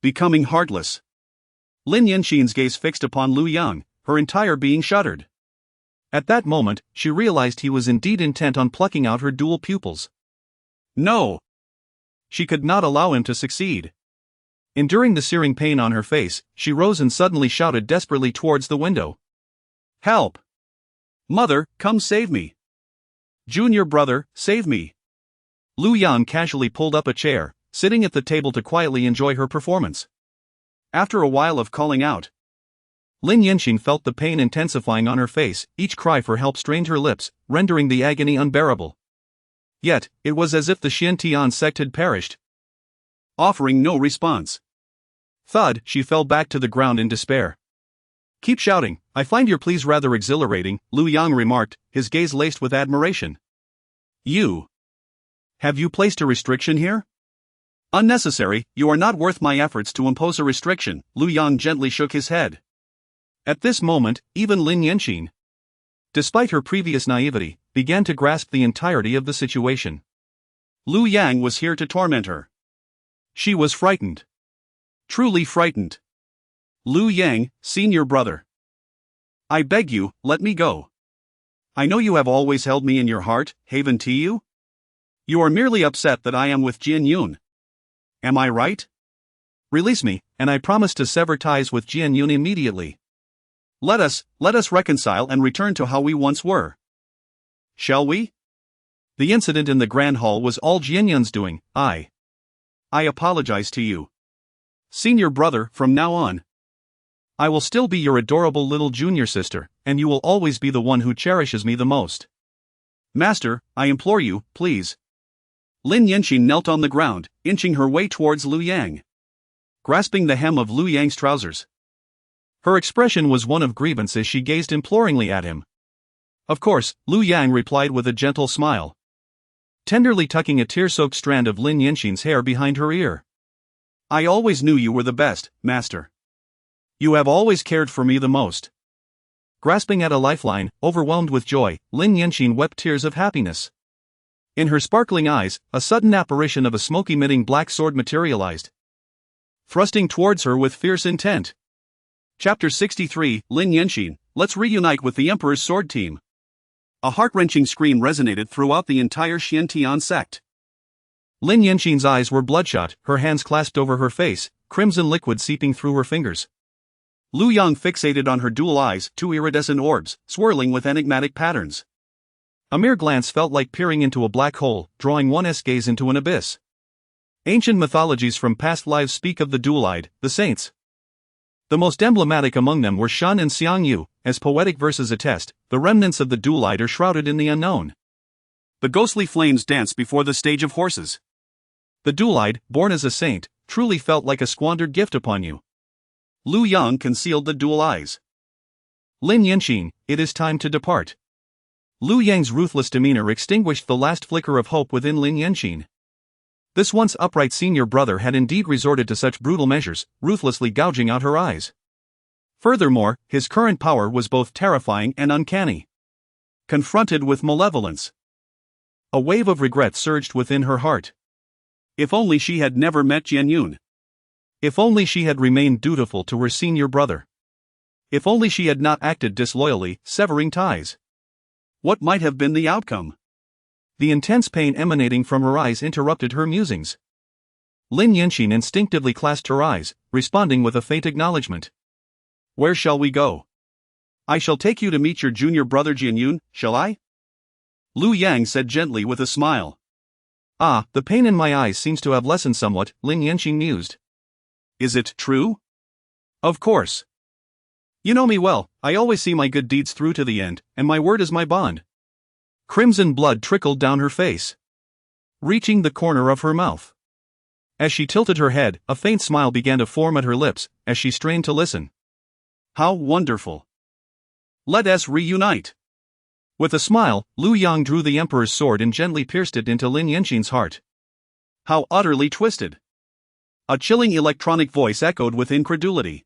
Becoming heartless. Lin Yanxin's gaze fixed upon Lu Yang, her entire being shuddered. At that moment, she realized he was indeed intent on plucking out her dual pupils. No! She could not allow him to succeed. Enduring the searing pain on her face, she rose and suddenly shouted desperately towards the window. Help! Mother, come save me! Junior brother, save me! Lu Yang casually pulled up a chair, sitting at the table to quietly enjoy her performance. After a while of calling out, Lin Yanxin felt the pain intensifying on her face. Each cry for help strained her lips, rendering the agony unbearable. Yet, it was as if the Xiantian sect had perished. Offering no response. Thud, she fell back to the ground in despair. Keep shouting, I find your pleas rather exhilarating, Lu Yang remarked, his gaze laced with admiration. Have you placed a restriction here? Unnecessary, you are not worth my efforts to impose a restriction, Lu Yang gently shook his head. At this moment, even Lin Yanxin, despite her previous naivety, began to grasp the entirety of the situation. Lu Yang was here to torment her. She was frightened. Truly frightened. Lu Yang, senior brother. I beg you, let me go. I know you have always held me in your heart, Haven to you. You are merely upset that I am with Jian Yun. Am I right? Release me, and I promise to sever ties with Jian Yun immediately. Let us reconcile and return to how we once were. Shall we? The incident in the Grand Hall was all Jian Yun's doing. I apologize to you. Senior brother, from now on, I will still be your adorable little junior sister, and you will always be the one who cherishes me the most. Master, I implore you, please. Lin Yanxin knelt on the ground, inching her way towards Lu Yang, grasping the hem of Lu Yang's trousers. Her expression was one of grievance as she gazed imploringly at him. Of course, Lu Yang replied with a gentle smile, tenderly tucking a tear-soaked strand of Lin Yanxin's hair behind her ear. I always knew you were the best, master. You have always cared for me the most. Grasping at a lifeline, overwhelmed with joy, Lin Yanxin wept tears of happiness. In her sparkling eyes, a sudden apparition of a smoke-emitting black sword materialized, thrusting towards her with fierce intent. Chapter 63, Lin Yanxin, let's reunite with the Emperor's sword team. A heart-wrenching scream resonated throughout the entire Xiantian sect. Lin Yanxin's eyes were bloodshot, her hands clasped over her face, crimson liquid seeping through her fingers. Lu Yang fixated on her dual eyes, two iridescent orbs, swirling with enigmatic patterns. A mere glance felt like peering into a black hole, drawing one's gaze into an abyss. Ancient mythologies from past lives speak of the dual-eyed, the saints. The most emblematic among them were Shan and Xiang Yu. As poetic verses attest, the remnants of the dual-eyed are shrouded in the unknown. The ghostly flames dance before the stage of horses. The dual-eyed, born as a saint, truly felt like a squandered gift upon you. Lu Yang concealed the dual eyes. Lin Yanxin, it is time to depart. Lu Yang's ruthless demeanor extinguished the last flicker of hope within Lin Yanxin. This once upright senior brother had indeed resorted to such brutal measures, ruthlessly gouging out her eyes. Furthermore, his current power was both terrifying and uncanny. Confronted with malevolence, a wave of regret surged within her heart. If only she had never met Jian Yun. If only she had remained dutiful to her senior brother. If only she had not acted disloyally, severing ties. What might have been the outcome? The intense pain emanating from her eyes interrupted her musings. Lin Yanxin instinctively clasped her eyes, responding with a faint acknowledgement. Where shall we go? I shall take you to meet your junior brother Jian Yun, shall I? Lu Yang said gently with a smile. Ah, the pain in my eyes seems to have lessened somewhat, Lin Yanxin mused. Is it true? Of course. You know me well, I always see my good deeds through to the end, and my word is my bond. Crimson blood trickled down her face, reaching the corner of her mouth. As she tilted her head, a faint smile began to form at her lips, as she strained to listen. How wonderful! Let us reunite! With a smile, Lu Yang drew the Emperor's sword and gently pierced it into Lin Yanxin's heart. How utterly twisted! A chilling electronic voice echoed with incredulity.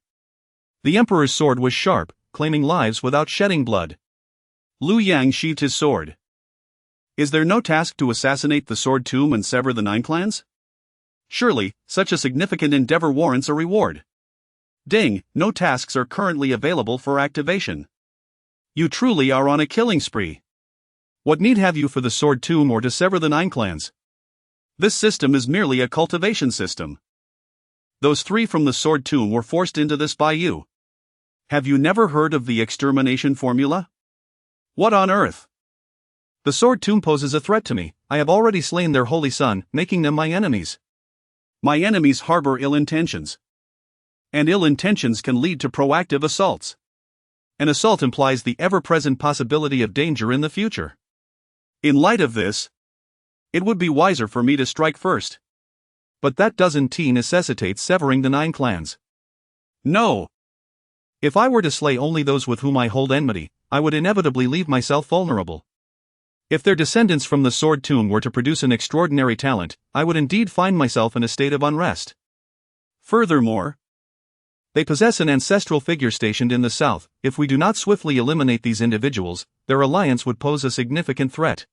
The Emperor's sword was sharp, claiming lives without shedding blood. Liu Yang sheathed his sword. Is there no task to assassinate the Sword Tomb and sever the 9 clans? Surely, such a significant endeavor warrants a reward. Ding, no tasks are currently available for activation. You truly are on a killing spree. What need have you for the Sword Tomb or to sever the 9 clans? This system is merely a cultivation system. Those 3 from the Sword Tomb were forced into this by you. Have you never heard of the extermination formula? What on earth? The Sword Tomb poses a threat to me. I have already slain their holy son, making them my enemies. My enemies harbor ill intentions. And ill intentions can lead to proactive assaults. An assault implies the ever-present possibility of danger in the future. In light of this, it would be wiser for me to strike first. But that doesn't necessitate severing the 9 clans. No. If I were to slay only those with whom I hold enmity, I would inevitably leave myself vulnerable. If their descendants from the Sword Tomb were to produce an extraordinary talent, I would indeed find myself in a state of unrest. Furthermore, they possess an ancestral figure stationed in the south. If we do not swiftly eliminate these individuals, their alliance would pose a significant threat.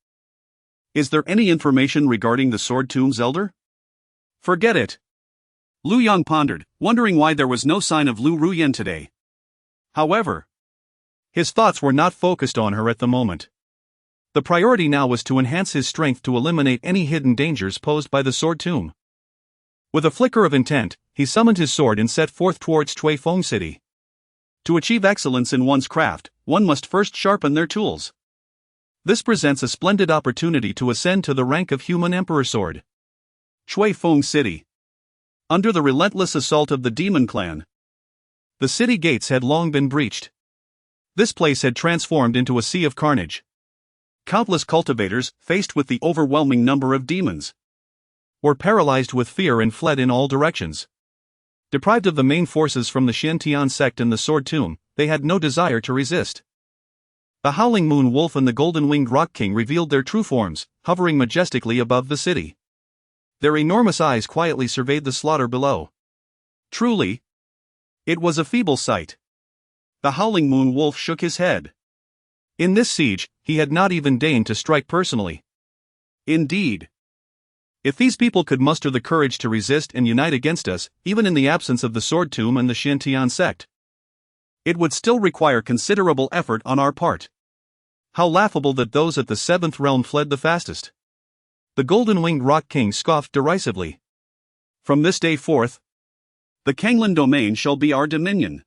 Is there any information regarding the Sword Tomb's elder? Forget it. Liu Yang pondered, wondering why there was no sign of Lu Ruyan today. However, his thoughts were not focused on her at the moment. The priority now was to enhance his strength to eliminate any hidden dangers posed by the Sword Tomb. With a flicker of intent, he summoned his sword and set forth towards Cui Feng City. To achieve excellence in one's craft, one must first sharpen their tools. This presents a splendid opportunity to ascend to the rank of human Emperor Sword. Cui Feng City. Under the relentless assault of the Demon Clan, the city gates had long been breached. This place had transformed into a sea of carnage. Countless cultivators, faced with the overwhelming number of demons, were paralyzed with fear and fled in all directions. Deprived of the main forces from the Shintian sect and the Sword Tomb, they had no desire to resist. The Howling Moon Wolf and the Golden-Winged Rock King revealed their true forms, hovering majestically above the city. Their enormous eyes quietly surveyed the slaughter below. Truly, it was a feeble sight. The Howling Moon Wolf shook his head. In this siege, he had not even deigned to strike personally. Indeed, if these people could muster the courage to resist and unite against us, even in the absence of the Sword Tomb and the Shintian sect, it would still require considerable effort on our part. How laughable that those at the 7th realm fled the fastest. The Golden-Winged Rock King scoffed derisively. From this day forth, the Canglan Domain shall be our dominion.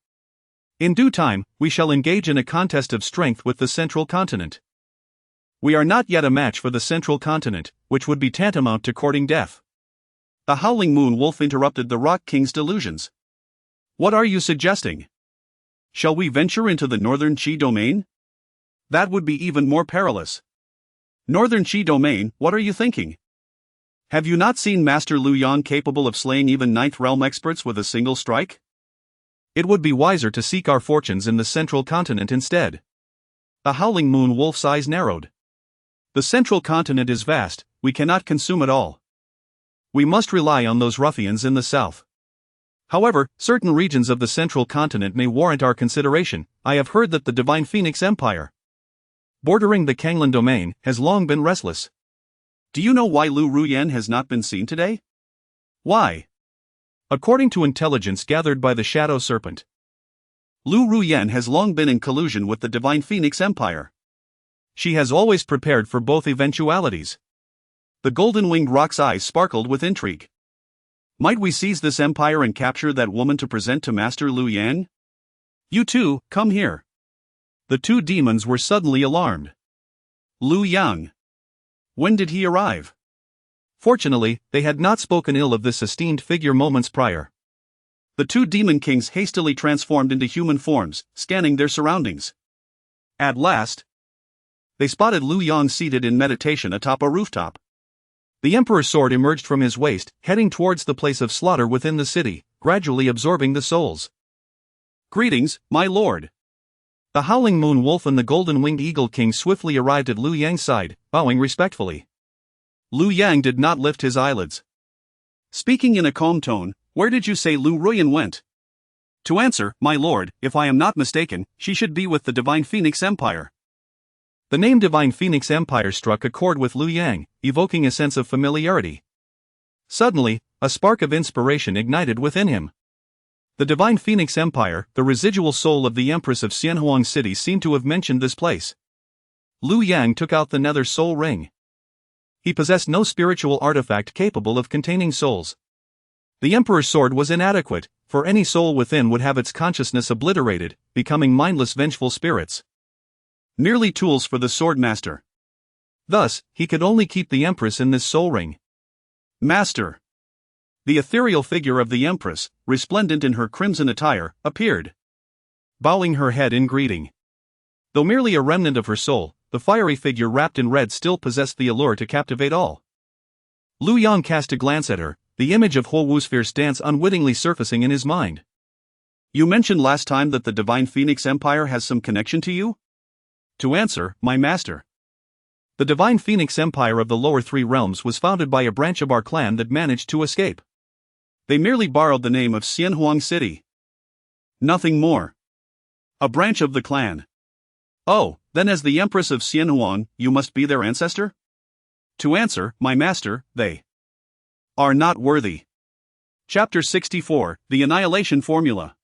In due time, we shall engage in a contest of strength with the Central Continent. We are not yet a match for the Central Continent, which would be tantamount to courting death. The Howling Moon Wolf interrupted the Rock King's delusions. What are you suggesting? Shall we venture into the Northern Qi Domain? That would be even more perilous. Northern Qi Domain, what are you thinking? Have you not seen Master Liu Yang capable of slaying even 9th realm experts with a single strike? It would be wiser to seek our fortunes in the Central Continent instead. The Howling Moon Wolf's eyes narrowed. The Central Continent is vast, we cannot consume it all. We must rely on those ruffians in the south. However, certain regions of the Central Continent may warrant our consideration. I have heard that the Divine Phoenix Empire, bordering the Canglan Domain, has long been restless. Do you know why Lu Ruyan has not been seen today? Why? According to intelligence gathered by the Shadow Serpent, Lu Ruyan has long been in collusion with the Divine Phoenix Empire. She has always prepared for both eventualities. The Golden-Winged Rock's eyes sparkled with intrigue. Might we seize this empire and capture that woman to present to Master Liu Yang? You two, come here. The 2 demons were suddenly alarmed. Liu Yang. When did he arrive? Fortunately, they had not spoken ill of this esteemed figure moments prior. The 2 demon kings hastily transformed into human forms, scanning their surroundings. At last, they spotted Liu Yang seated in meditation atop a rooftop. The Emperor's sword emerged from his waist, heading towards the place of slaughter within the city, gradually absorbing the souls. Greetings, my lord. The Howling Moon Wolf and the Golden-Winged Eagle King swiftly arrived at Liu Yang's side, bowing respectfully. Liu Yang did not lift his eyelids. Speaking in a calm tone, where did you say Lu Ruyan went? To answer, my lord, if I am not mistaken, she should be with the Divine Phoenix Empire. The name Divine Phoenix Empire struck a chord with Liu Yang, evoking a sense of familiarity. Suddenly, a spark of inspiration ignited within him. The Divine Phoenix Empire, the residual soul of the Empress of Xianhuang City, seemed to have mentioned this place. Liu Yang took out the nether soul ring. He possessed no spiritual artifact capable of containing souls. The Emperor's sword was inadequate, for any soul within would have its consciousness obliterated, becoming mindless vengeful spirits. Merely tools for the swordmaster. Thus, he could only keep the Empress in this soul ring. Master! The ethereal figure of the Empress, resplendent in her crimson attire, appeared, bowing her head in greeting. Though merely a remnant of her soul, the fiery figure wrapped in red still possessed the allure to captivate all. Liu Yang cast a glance at her, the image of Huo Wu's fierce dance unwittingly surfacing in his mind. You mentioned last time that the Divine Phoenix Empire has some connection to you? To answer, my master. The Divine Phoenix Empire of the lower three realms was founded by a branch of our clan that managed to escape. They merely borrowed the name of Xianhuang City. Nothing more. A branch of the clan. Oh, then as the Empress of Xianhuang, you must be their ancestor? To answer, my master, they are not worthy. Chapter 64, The Annihilation Formula.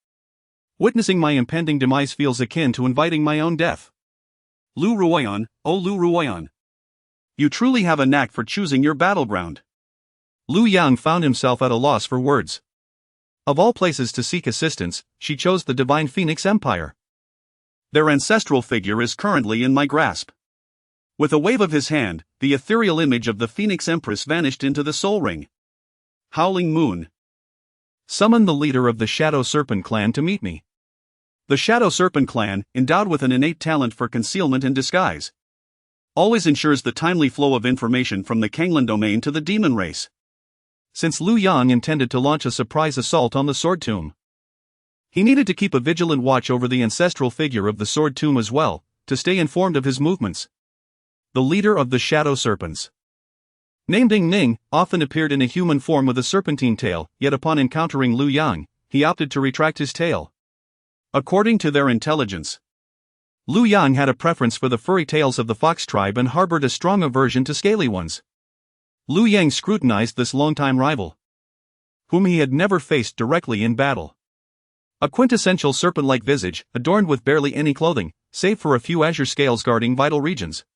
Witnessing my impending demise feels akin to inviting my own death. Lu Ruoyan, oh Lu Ruoyan. You truly have a knack for choosing your battleground. Liu Yang found himself at a loss for words. Of all places to seek assistance, she chose the Divine Phoenix Empire. Their ancestral figure is currently in my grasp. With a wave of his hand, the ethereal image of the Phoenix Empress vanished into the soul ring. Howling Moon. Summon the leader of the Shadow Serpent clan to meet me. The Shadow Serpent clan, endowed with an innate talent for concealment and disguise, always ensures the timely flow of information from the Canglan Domain to the demon race. Since Liu Yang intended to launch a surprise assault on the Sword Tomb, he needed to keep a vigilant watch over the ancestral figure of the Sword Tomb as well, to stay informed of his movements. The leader of the Shadow Serpents, named Ying Ning, often appeared in a human form with a serpentine tail, yet upon encountering Liu Yang, he opted to retract his tail. According to their intelligence, Liu Yang had a preference for the furry tails of the fox tribe and harbored a strong aversion to scaly ones. Liu Yang scrutinized this longtime rival, whom he had never faced directly in battle. A quintessential serpent-like visage, adorned with barely any clothing, save for a few azure scales guarding vital regions.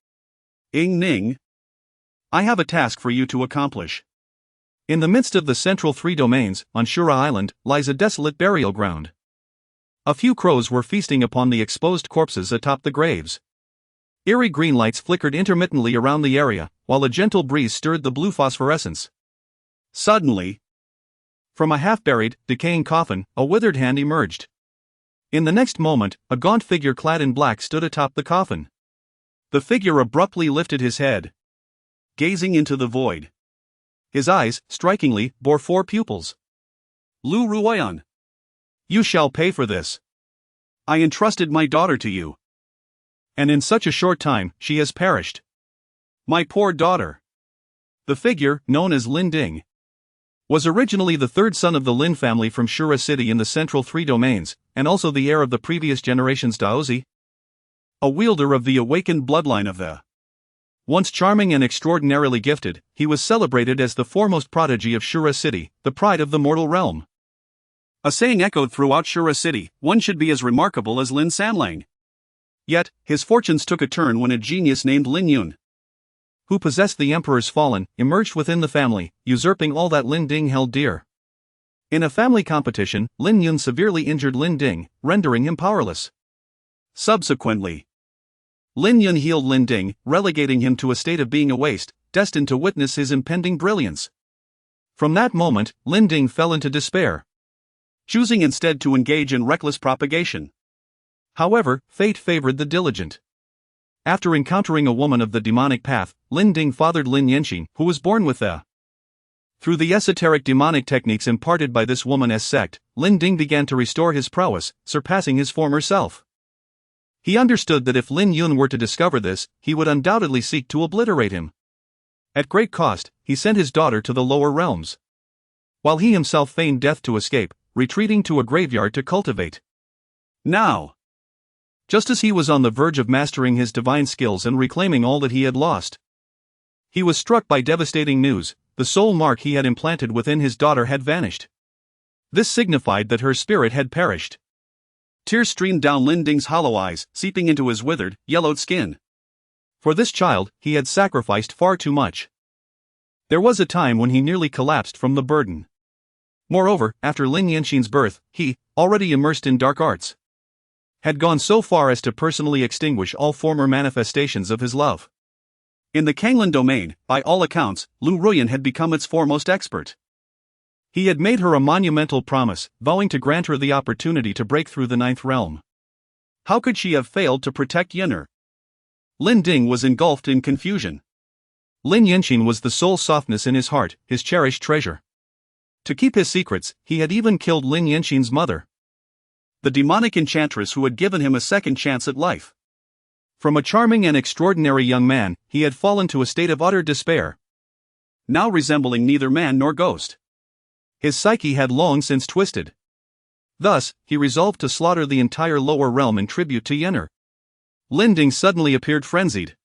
Ying Ning, I have a task for you to accomplish. In the midst of the central three domains, on Shura Island, lies a desolate burial ground. A few crows were feasting upon the exposed corpses atop the graves. Eerie green lights flickered intermittently around the area, while a gentle breeze stirred the blue phosphorescence. Suddenly, from a half-buried, decaying coffin, a withered hand emerged. In the next moment, a gaunt figure clad in black stood atop the coffin. The figure abruptly lifted his head, gazing into the void. His eyes, strikingly, bore 4 pupils. Lu Ruoyan, you shall pay for this. I entrusted my daughter to you, and in such a short time, she has perished. My poor daughter. The figure, known as Lin Ding, was originally the third son of the Lin family from Shura City in the central three domains, and also the heir of the previous generation's Daozi. A wielder of the awakened bloodline of the once charming and extraordinarily gifted, he was celebrated as the foremost prodigy of Shura City, the pride of the mortal realm. A saying echoed throughout Shura City, one should be as remarkable as Lin Sanlang. Yet, his fortunes took a turn when a genius named Lin Yun, who possessed the Emperor's Fallen, emerged within the family, usurping all that Lin Ding held dear. In a family competition, Lin Yun severely injured Lin Ding, rendering him powerless. Subsequently, Lin Yun healed Lin Ding, relegating him to a state of being a waste, destined to witness his impending brilliance. From that moment, Lin Ding fell into despair, choosing instead to engage in reckless propagation. However, fate favored the diligent. After encountering a woman of the demonic path, Lin Ding fathered Lin Yanxin, who was born with the. Through the esoteric demonic techniques imparted by this woman as sect, Lin Ding began to restore his prowess, surpassing his former self. He understood that if Lin Yun were to discover this, he would undoubtedly seek to obliterate him. At great cost, he sent his daughter to the lower realms. while he himself feigned death to escape, retreating to a graveyard to cultivate. Now, just as he was on the verge of mastering his divine skills and reclaiming all that he had lost, he was struck by devastating news. The soul mark he had implanted within his daughter had vanished. This signified that her spirit had perished. Tears streamed down Lin Ding's hollow eyes, seeping into his withered, yellowed skin. For this child, he had sacrificed far too much. There was a time when he nearly collapsed from the burden. Moreover, after Lin Yanxin's birth, he, already immersed in dark arts, had gone so far as to personally extinguish all former manifestations of his love. In the Canglan Domain, by all accounts, Lu Ruyan had become its foremost expert. He had made her a monumental promise, vowing to grant her the opportunity to break through the ninth realm. How could she have failed to protect Yen'er? Lin Ding was engulfed in confusion. Lin Yanxin was the sole softness in his heart, his cherished treasure. To keep his secrets, he had even killed Lin Yanxin's mother, the demonic enchantress who had given him a second chance at life. From a charming and extraordinary young man, he had fallen to a state of utter despair, now resembling neither man nor ghost. His psyche had long since twisted. Thus, he resolved to slaughter the entire lower realm in tribute to Yen'er. Lin Ding suddenly appeared frenzied,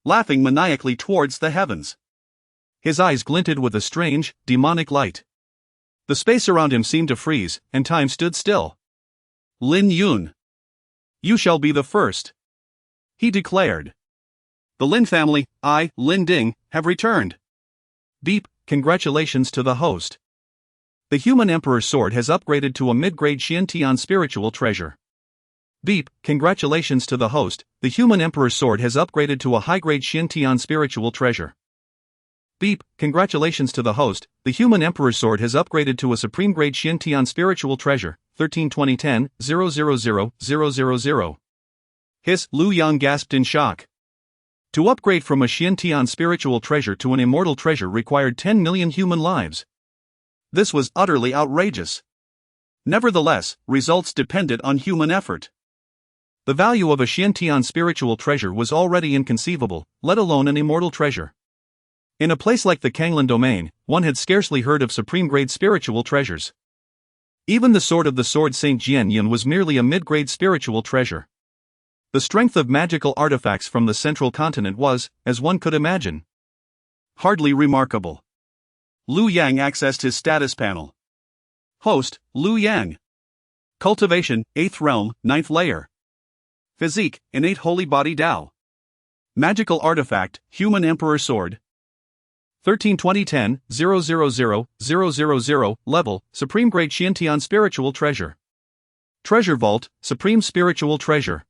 laughing maniacally towards the heavens. His eyes glinted with a strange, demonic light. The space around him seemed to freeze, and time stood still. Lin Yun, you shall be the first, he declared. The Lin family, I, Lin Ding, have returned. Beep, congratulations to the host. The human emperor's sword has upgraded to a mid-grade Xiantian spiritual treasure. Beep, congratulations to the host, the human emperor's sword has upgraded to a high-grade Xiantian spiritual treasure. Beep, congratulations to the host, the human emperor's sword has upgraded to a supreme-grade Xiantian spiritual treasure, 13-2010-000-000. Hiss, Lu Yang gasped in shock. To upgrade from a Xiantian spiritual treasure to an immortal treasure required 10 million human lives. This was utterly outrageous. Nevertheless, results depended on human effort. The value of a Xiantian spiritual treasure was already inconceivable, let alone an immortal treasure. In a place like the Canglan Domain, one had scarcely heard of supreme-grade spiritual treasures. Even the sword of the sword Saint Jian Yin was merely a mid-grade spiritual treasure. The strength of magical artifacts from the central continent was, as one could imagine, hardly remarkable. Lu Yang accessed his status panel. Host, Lu Yang. Cultivation, 8th realm, 9th layer. Physique, innate holy body Tao. Magical artifact, human emperor sword. 13-2010-000-000 level, supreme grade Xiantian spiritual treasure. Treasure vault, supreme spiritual treasure.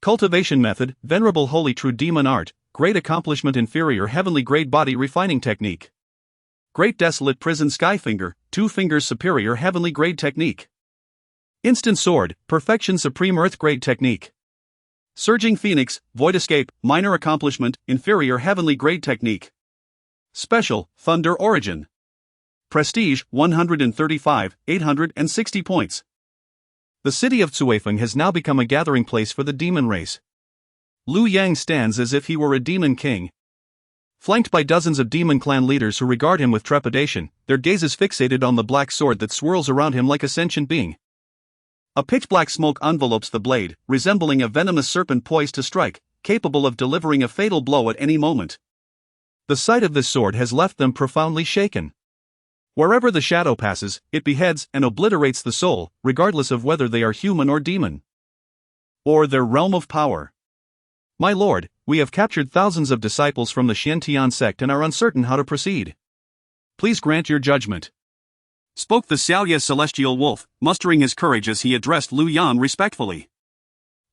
Cultivation method, venerable holy true demon art, great accomplishment inferior heavenly grade body refining technique. Great desolate prison skyfinger, 2 fingers superior heavenly grade technique. Instant sword, perfection supreme earth grade technique. Surging phoenix, void escape, minor accomplishment, inferior heavenly grade technique. Special, thunder origin. Prestige, 135, 860 points. The city of Cuifeng has now become a gathering place for the demon race. Lu Yang stands as if he were a demon king. Flanked by dozens of demon clan leaders who regard him with trepidation, their gazes fixated on the black sword that swirls around him like a sentient being. A pitch-black smoke envelopes the blade, resembling a venomous serpent poised to strike, capable of delivering a fatal blow at any moment. The sight of this sword has left them profoundly shaken. Wherever the shadow passes, it beheads and obliterates the soul, regardless of whether they are human or demon, or their realm of power. My lord, we have captured thousands of disciples from the Xiantian sect and are uncertain how to proceed. Please grant your judgment. Spoke the Xiaoye celestial wolf, mustering his courage as he addressed Lu Yang respectfully.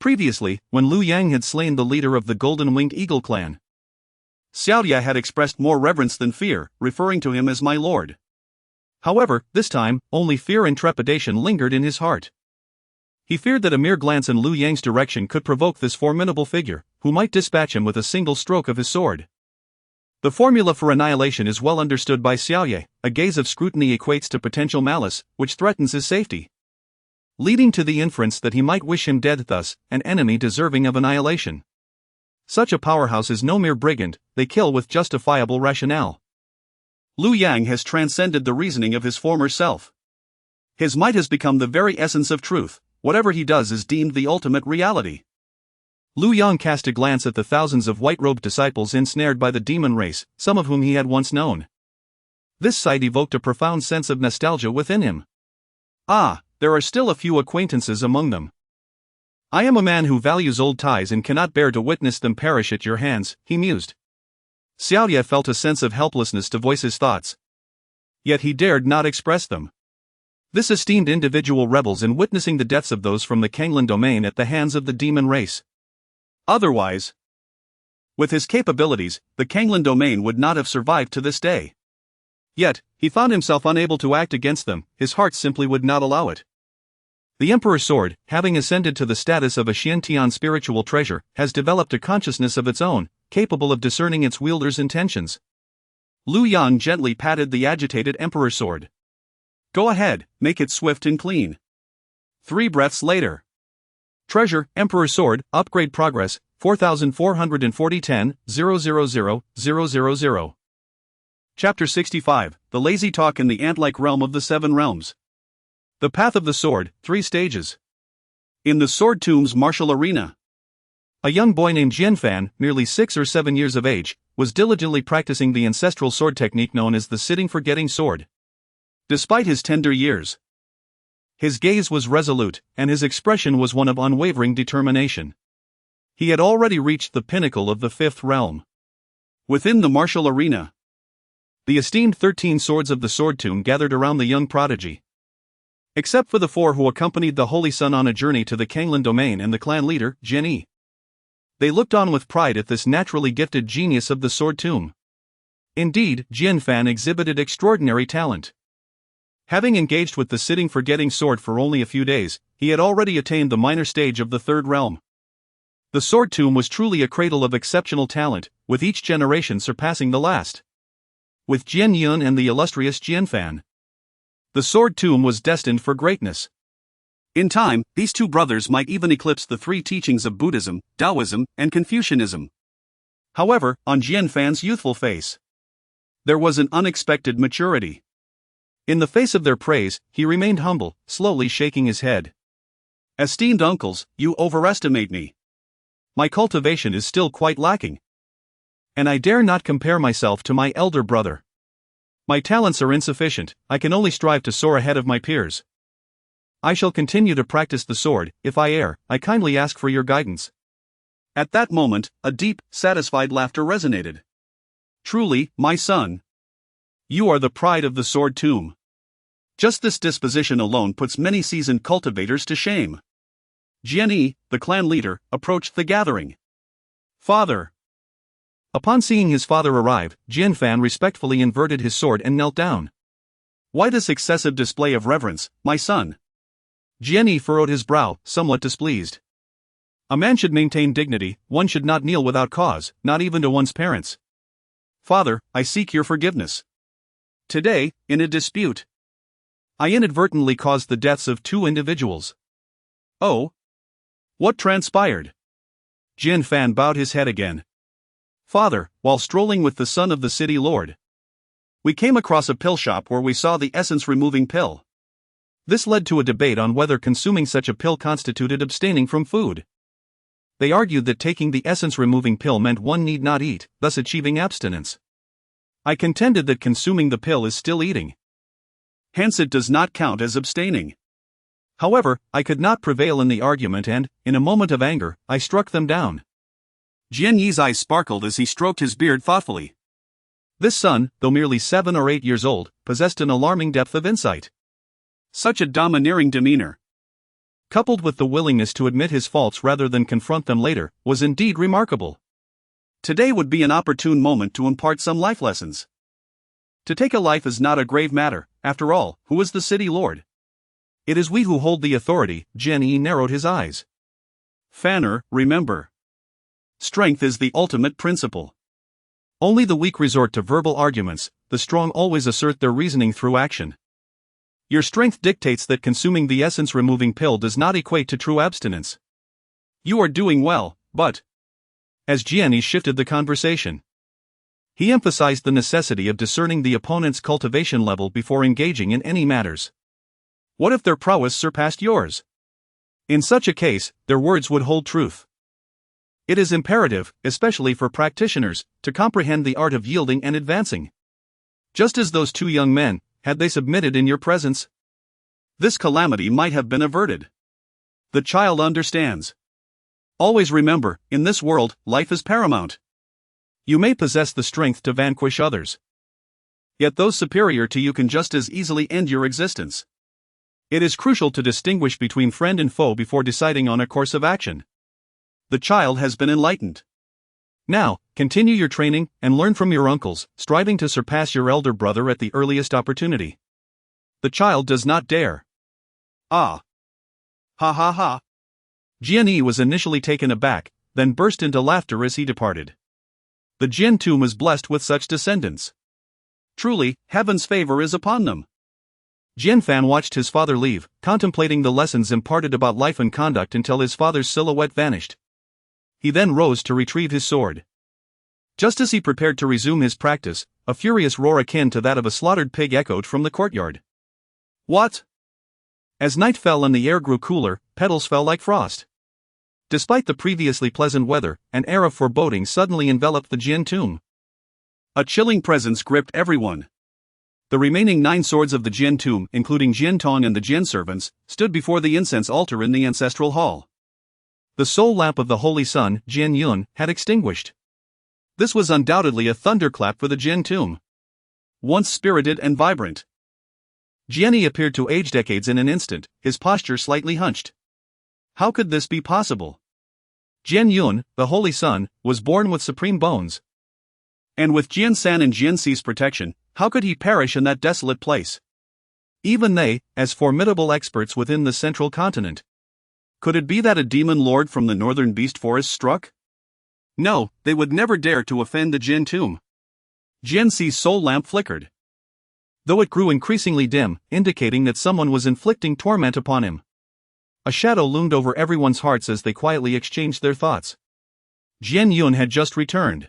Previously, when Lu Yang had slain the leader of the golden-winged eagle clan, Xiaoye had expressed more reverence than fear, referring to him as my lord. However, this time, only fear and trepidation lingered in his heart. He feared that a mere glance in Lu Yang's direction could provoke this formidable figure, who might dispatch him with a single stroke of his sword. The formula for annihilation is well understood by Xiaoye. A gaze of scrutiny equates to potential malice, which threatens his safety, leading to the inference that he might wish him dead, thus, an enemy deserving of annihilation. Such a powerhouse is no mere brigand, they kill with justifiable rationale. Liu Yang has transcended the reasoning of his former self. His might has become the very essence of truth. Whatever he does is deemed the ultimate reality. Liu Yang cast a glance at the thousands of white-robed disciples ensnared by the demon race, some of whom he had once known. This sight evoked a profound sense of nostalgia within him. Ah, there are still a few acquaintances among them. I am a man who values old ties and cannot bear to witness them perish at your hands, he mused. Xiaoye felt a sense of helplessness to voice his thoughts. Yet he dared not express them. This esteemed individual rebels in witnessing the deaths of those from the Canglan Domain at the hands of the demon race. Otherwise, with his capabilities, the Canglan Domain would not have survived to this day. Yet, he found himself unable to act against them, his heart simply would not allow it. The Emperor's sword, having ascended to the status of a Xiantian spiritual treasure, has developed a consciousness of its own, capable of discerning its wielder's intentions. Liu Yang gently patted the agitated Emperor's sword. Go ahead, make it swift and clean. 3 breaths later. Treasure, Emperor's sword, upgrade progress, 4440 10,000,000. Chapter 65, The Lazy Talk in the Ant-like Realm of the Seven Realms. The Path of the Sword, 3 stages. In the Sword Tomb's martial arena. A young boy named Jianfan, merely 6 or 7 years of age, was diligently practicing the ancestral sword technique known as the sitting forgetting sword. Despite his tender years, his gaze was resolute, and his expression was one of unwavering determination. He had already reached the pinnacle of the 5th realm. Within the martial arena, the esteemed 13 swords of the Sword Tomb gathered around the young prodigy. Except for the 4 who accompanied the Holy Sun on a journey to the Canglan Domain and the clan leader, Jianyi. They looked on with pride at this naturally gifted genius of the Sword Tomb. Indeed, Jianfan exhibited extraordinary talent. Having engaged with the sitting forgetting sword for only a few days, he had already attained the minor stage of the 3rd realm. The Sword Tomb was truly a cradle of exceptional talent, with each generation surpassing the last. With Jian Yun and the illustrious Jianfan, the Sword Tomb was destined for greatness. In time, these 2 brothers might even eclipse the 3 teachings of Buddhism, Taoism, and Confucianism. However, on Jianfan's youthful face, there was an unexpected maturity. In the face of their praise, he remained humble, slowly shaking his head. Esteemed uncles, you overestimate me. My cultivation is still quite lacking. And I dare not compare myself to my elder brother. My talents are insufficient, I can only strive to soar ahead of my peers. I shall continue to practice the sword. If I err, I kindly ask for your guidance. At that moment, a deep, satisfied laughter resonated. Truly, my son, you are the pride of the Sword Tomb. Just this disposition alone puts many seasoned cultivators to shame. Jianyi, the clan leader, approached the gathering. Father. Upon seeing his father arrive, Jianfan respectfully inverted his sword and knelt down. Why this excessive display of reverence, my son? Jianyi furrowed his brow, somewhat displeased. A man should maintain dignity, one should not kneel without cause, not even to one's parents. Father, I seek your forgiveness. Today, in a dispute, I inadvertently caused the deaths of 2 individuals. Oh? What transpired? Jianfan bowed his head again. Father, while strolling with the son of the city lord, we came across a pill shop where we saw the essence-removing pill. This led to a debate on whether consuming such a pill constituted abstaining from food. They argued that taking the essence-removing pill meant one need not eat, thus achieving abstinence. I contended that consuming the pill is still eating. Hence it does not count as abstaining. However, I could not prevail in the argument and, in a moment of anger, I struck them down. Jianyi's eyes sparkled as he stroked his beard thoughtfully. This son, though merely 7 or 8 years old, possessed an alarming depth of insight. Such a domineering demeanor, coupled with the willingness to admit his faults rather than confront them later, was indeed remarkable. Today would be an opportune moment to impart some life lessons. To take a life is not a grave matter, after all, who is the city lord? It is we who hold the authority. Jianyi narrowed his eyes. Fanner, remember. Strength is the ultimate principle. Only the weak resort to verbal arguments, the strong always assert their reasoning through action. Your strength dictates that consuming the essence-removing pill does not equate to true abstinence. You are doing well, but... As Jianyi shifted the conversation, He emphasized the necessity of discerning the opponent's cultivation level before engaging in any matters. What if their prowess surpassed yours? In such a case, their words would hold truth. It is imperative, especially for practitioners, to comprehend the art of yielding and advancing. Just as those two young men, had they submitted in your presence, this calamity might have been averted. The child understands. Always remember, in this world, life is paramount. You may possess the strength to vanquish others, yet those superior to you can just as easily end your existence. It is crucial to distinguish between friend and foe before deciding on a course of action. The child has been enlightened. Now, continue your training and learn from your uncles, striving to surpass your elder brother at the earliest opportunity. The child does not dare. Ah! Ha ha ha! Jian was initially taken aback, then burst into laughter as he departed. The Jin tomb is blessed with such descendants. Truly, heaven's favor is upon them. Jian Fan watched his father leave, contemplating the lessons imparted about life and conduct until his father's silhouette vanished. He then rose to retrieve his sword. Just as he prepared to resume his practice, a furious roar akin to that of a slaughtered pig echoed from the courtyard. What? As night fell and the air grew cooler, petals fell like frost. Despite the previously pleasant weather, an air of foreboding suddenly enveloped the Jin tomb. A chilling presence gripped everyone. The remaining 9 swords of the Jin tomb, including Jin Tong and the Jin servants, stood before the incense altar in the ancestral hall. The sole lamp of the Holy Sun, Jin Yun, had extinguished. This was undoubtedly a thunderclap for the Jin tomb. Once spirited and vibrant, Jian appeared to age decades in an instant, his posture slightly hunched. How could this be possible? Jin Yun, the Holy Sun, was born with supreme bones. And with Jian San and Jian Si's protection, how could he perish in that desolate place? Even they, as formidable experts within the central continent. Could it be that a demon lord from the northern beast forest struck? No, they would never dare to offend the Jin tomb. Jian Si's soul lamp flickered, though it grew increasingly dim, indicating that someone was inflicting torment upon him. A shadow loomed over everyone's hearts as they quietly exchanged their thoughts. Jian Yun had just returned,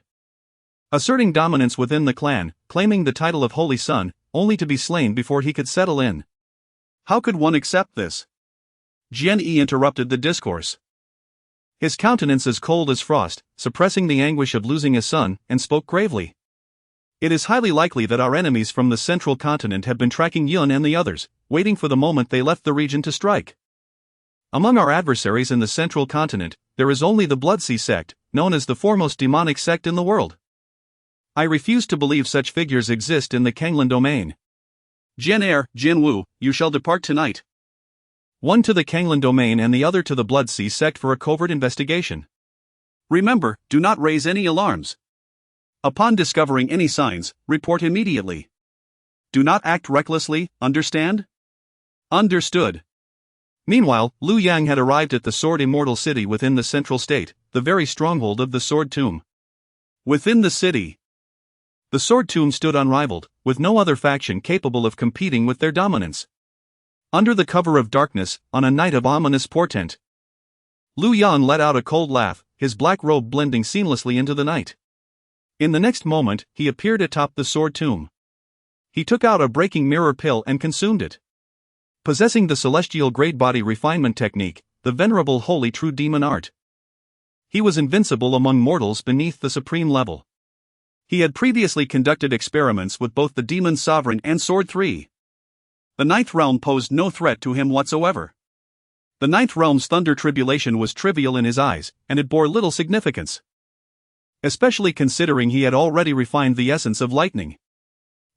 asserting dominance within the clan, claiming the title of Holy Sun, only to be slain before he could settle in. How could one accept this? Jian interrupted the discourse, his countenance as cold as frost, suppressing the anguish of losing a son, and spoke gravely. It is highly likely that our enemies from the central continent have been tracking Yun and the others, waiting for the moment they left the region to strike. Among our adversaries in the central continent, there is only the Bloodsea sect, known as the foremost demonic sect in the world. I refuse to believe such figures exist in the Canglan Domain. Jin Jin Wu, you shall depart tonight. One to the Canglan Domain and the other to the Bloodsea sect for a covert investigation. Remember, do not raise any alarms. Upon discovering any signs, report immediately. Do not act recklessly, understand? Understood. Meanwhile, Liu Yang had arrived at the Sword Immortal City within the central state, the very stronghold of the Sword Tomb. Within the city, the Sword Tomb stood unrivaled, with no other faction capable of competing with their dominance. Under the cover of darkness, on a night of ominous portent, Liu Yang let out a cold laugh, his black robe blending seamlessly into the night. In the next moment, he appeared atop the Sword Tomb. He took out a breaking mirror pill and consumed it. Possessing the celestial grade body refinement technique, the venerable holy true demon art, he was invincible among mortals beneath the supreme level. He had previously conducted experiments with both the Demon Sovereign and Sword 3. The Ninth Realm posed no threat to him whatsoever. The Ninth Realm's thunder tribulation was trivial in his eyes, and it bore little significance, especially considering he had already refined the essence of lightning.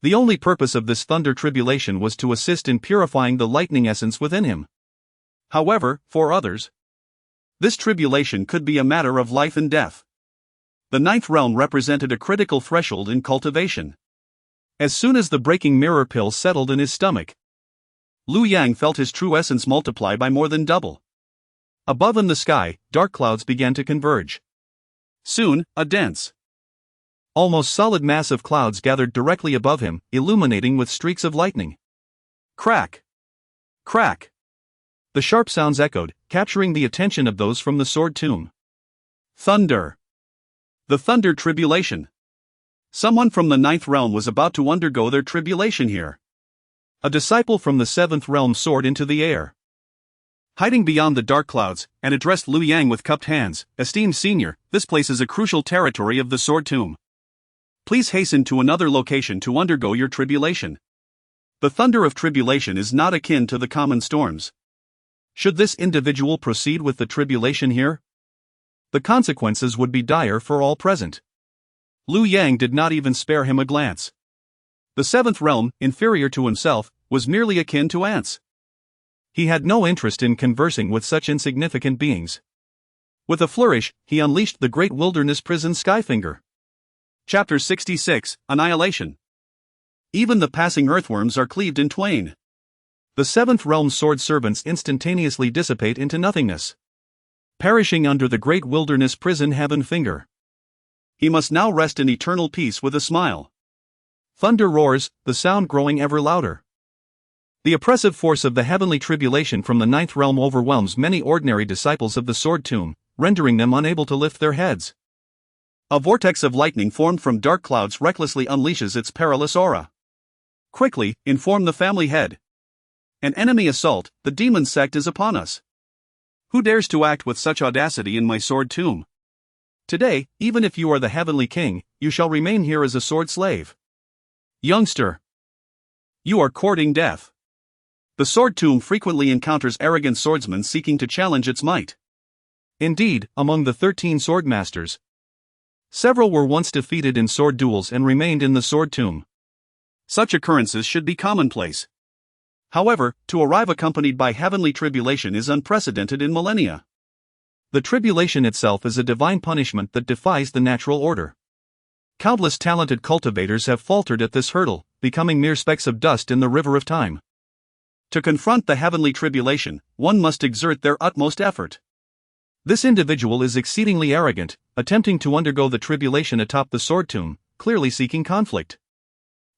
The only purpose of this thunder tribulation was to assist in purifying the lightning essence within him. However, for others, this tribulation could be a matter of life and death. The Ninth Realm represented a critical threshold in cultivation. As soon as the breaking mirror pill settled in his stomach, Liu Yang felt his true essence multiply by more than double. Above in the sky, dark clouds began to converge. Soon, a dense, almost solid mass of clouds gathered directly above him, illuminating with streaks of lightning. Crack! Crack! The sharp sounds echoed, capturing the attention of those from the Sword Tomb. Thunder! The thunder tribulation! Someone from the ninth realm was about to undergo their tribulation here. A disciple from the seventh realm soared into the air, hiding beyond the dark clouds, and addressed Liu Yang with cupped hands. Esteemed senior, this place is a crucial territory of the Sword Tomb. Please hasten to another location to undergo your tribulation. The thunder of tribulation is not akin to the common storms. Should this individual proceed with the tribulation here, the consequences would be dire for all present. Liu Yang did not even spare him a glance. The seventh realm, inferior to himself, was merely akin to ants. He had no interest in conversing with such insignificant beings. With a flourish, he unleashed the great wilderness prison Skyfinger. Chapter 66, Annihilation. Even the passing earthworms are cleaved in twain. The seventh realm's sword servants instantaneously dissipate into nothingness, perishing under the great wilderness prison Heaven Finger. He must now rest in eternal peace with a smile. Thunder roars, the sound growing ever louder. The oppressive force of the heavenly tribulation from the ninth realm overwhelms many ordinary disciples of the Sword Tomb, rendering them unable to lift their heads. A vortex of lightning formed from dark clouds recklessly unleashes its perilous aura. Quickly, inform the family head. An enemy assault, the demon sect is upon us. Who dares to act with such audacity in my Sword Tomb? Today, even if you are the heavenly king, you shall remain here as a sword slave. Youngster, you are courting death. The Sword Tomb frequently encounters arrogant swordsmen seeking to challenge its might. Indeed, among the 13 swordmasters, several were once defeated in sword duels and remained in the Sword Tomb. Such occurrences should be commonplace. However, to arrive accompanied by heavenly tribulation is unprecedented in millennia. The tribulation itself is a divine punishment that defies the natural order. Countless talented cultivators have faltered at this hurdle, becoming mere specks of dust in the river of time. To confront the heavenly tribulation, one must exert their utmost effort. This individual is exceedingly arrogant, attempting to undergo the tribulation atop the Sword Tomb, clearly seeking conflict.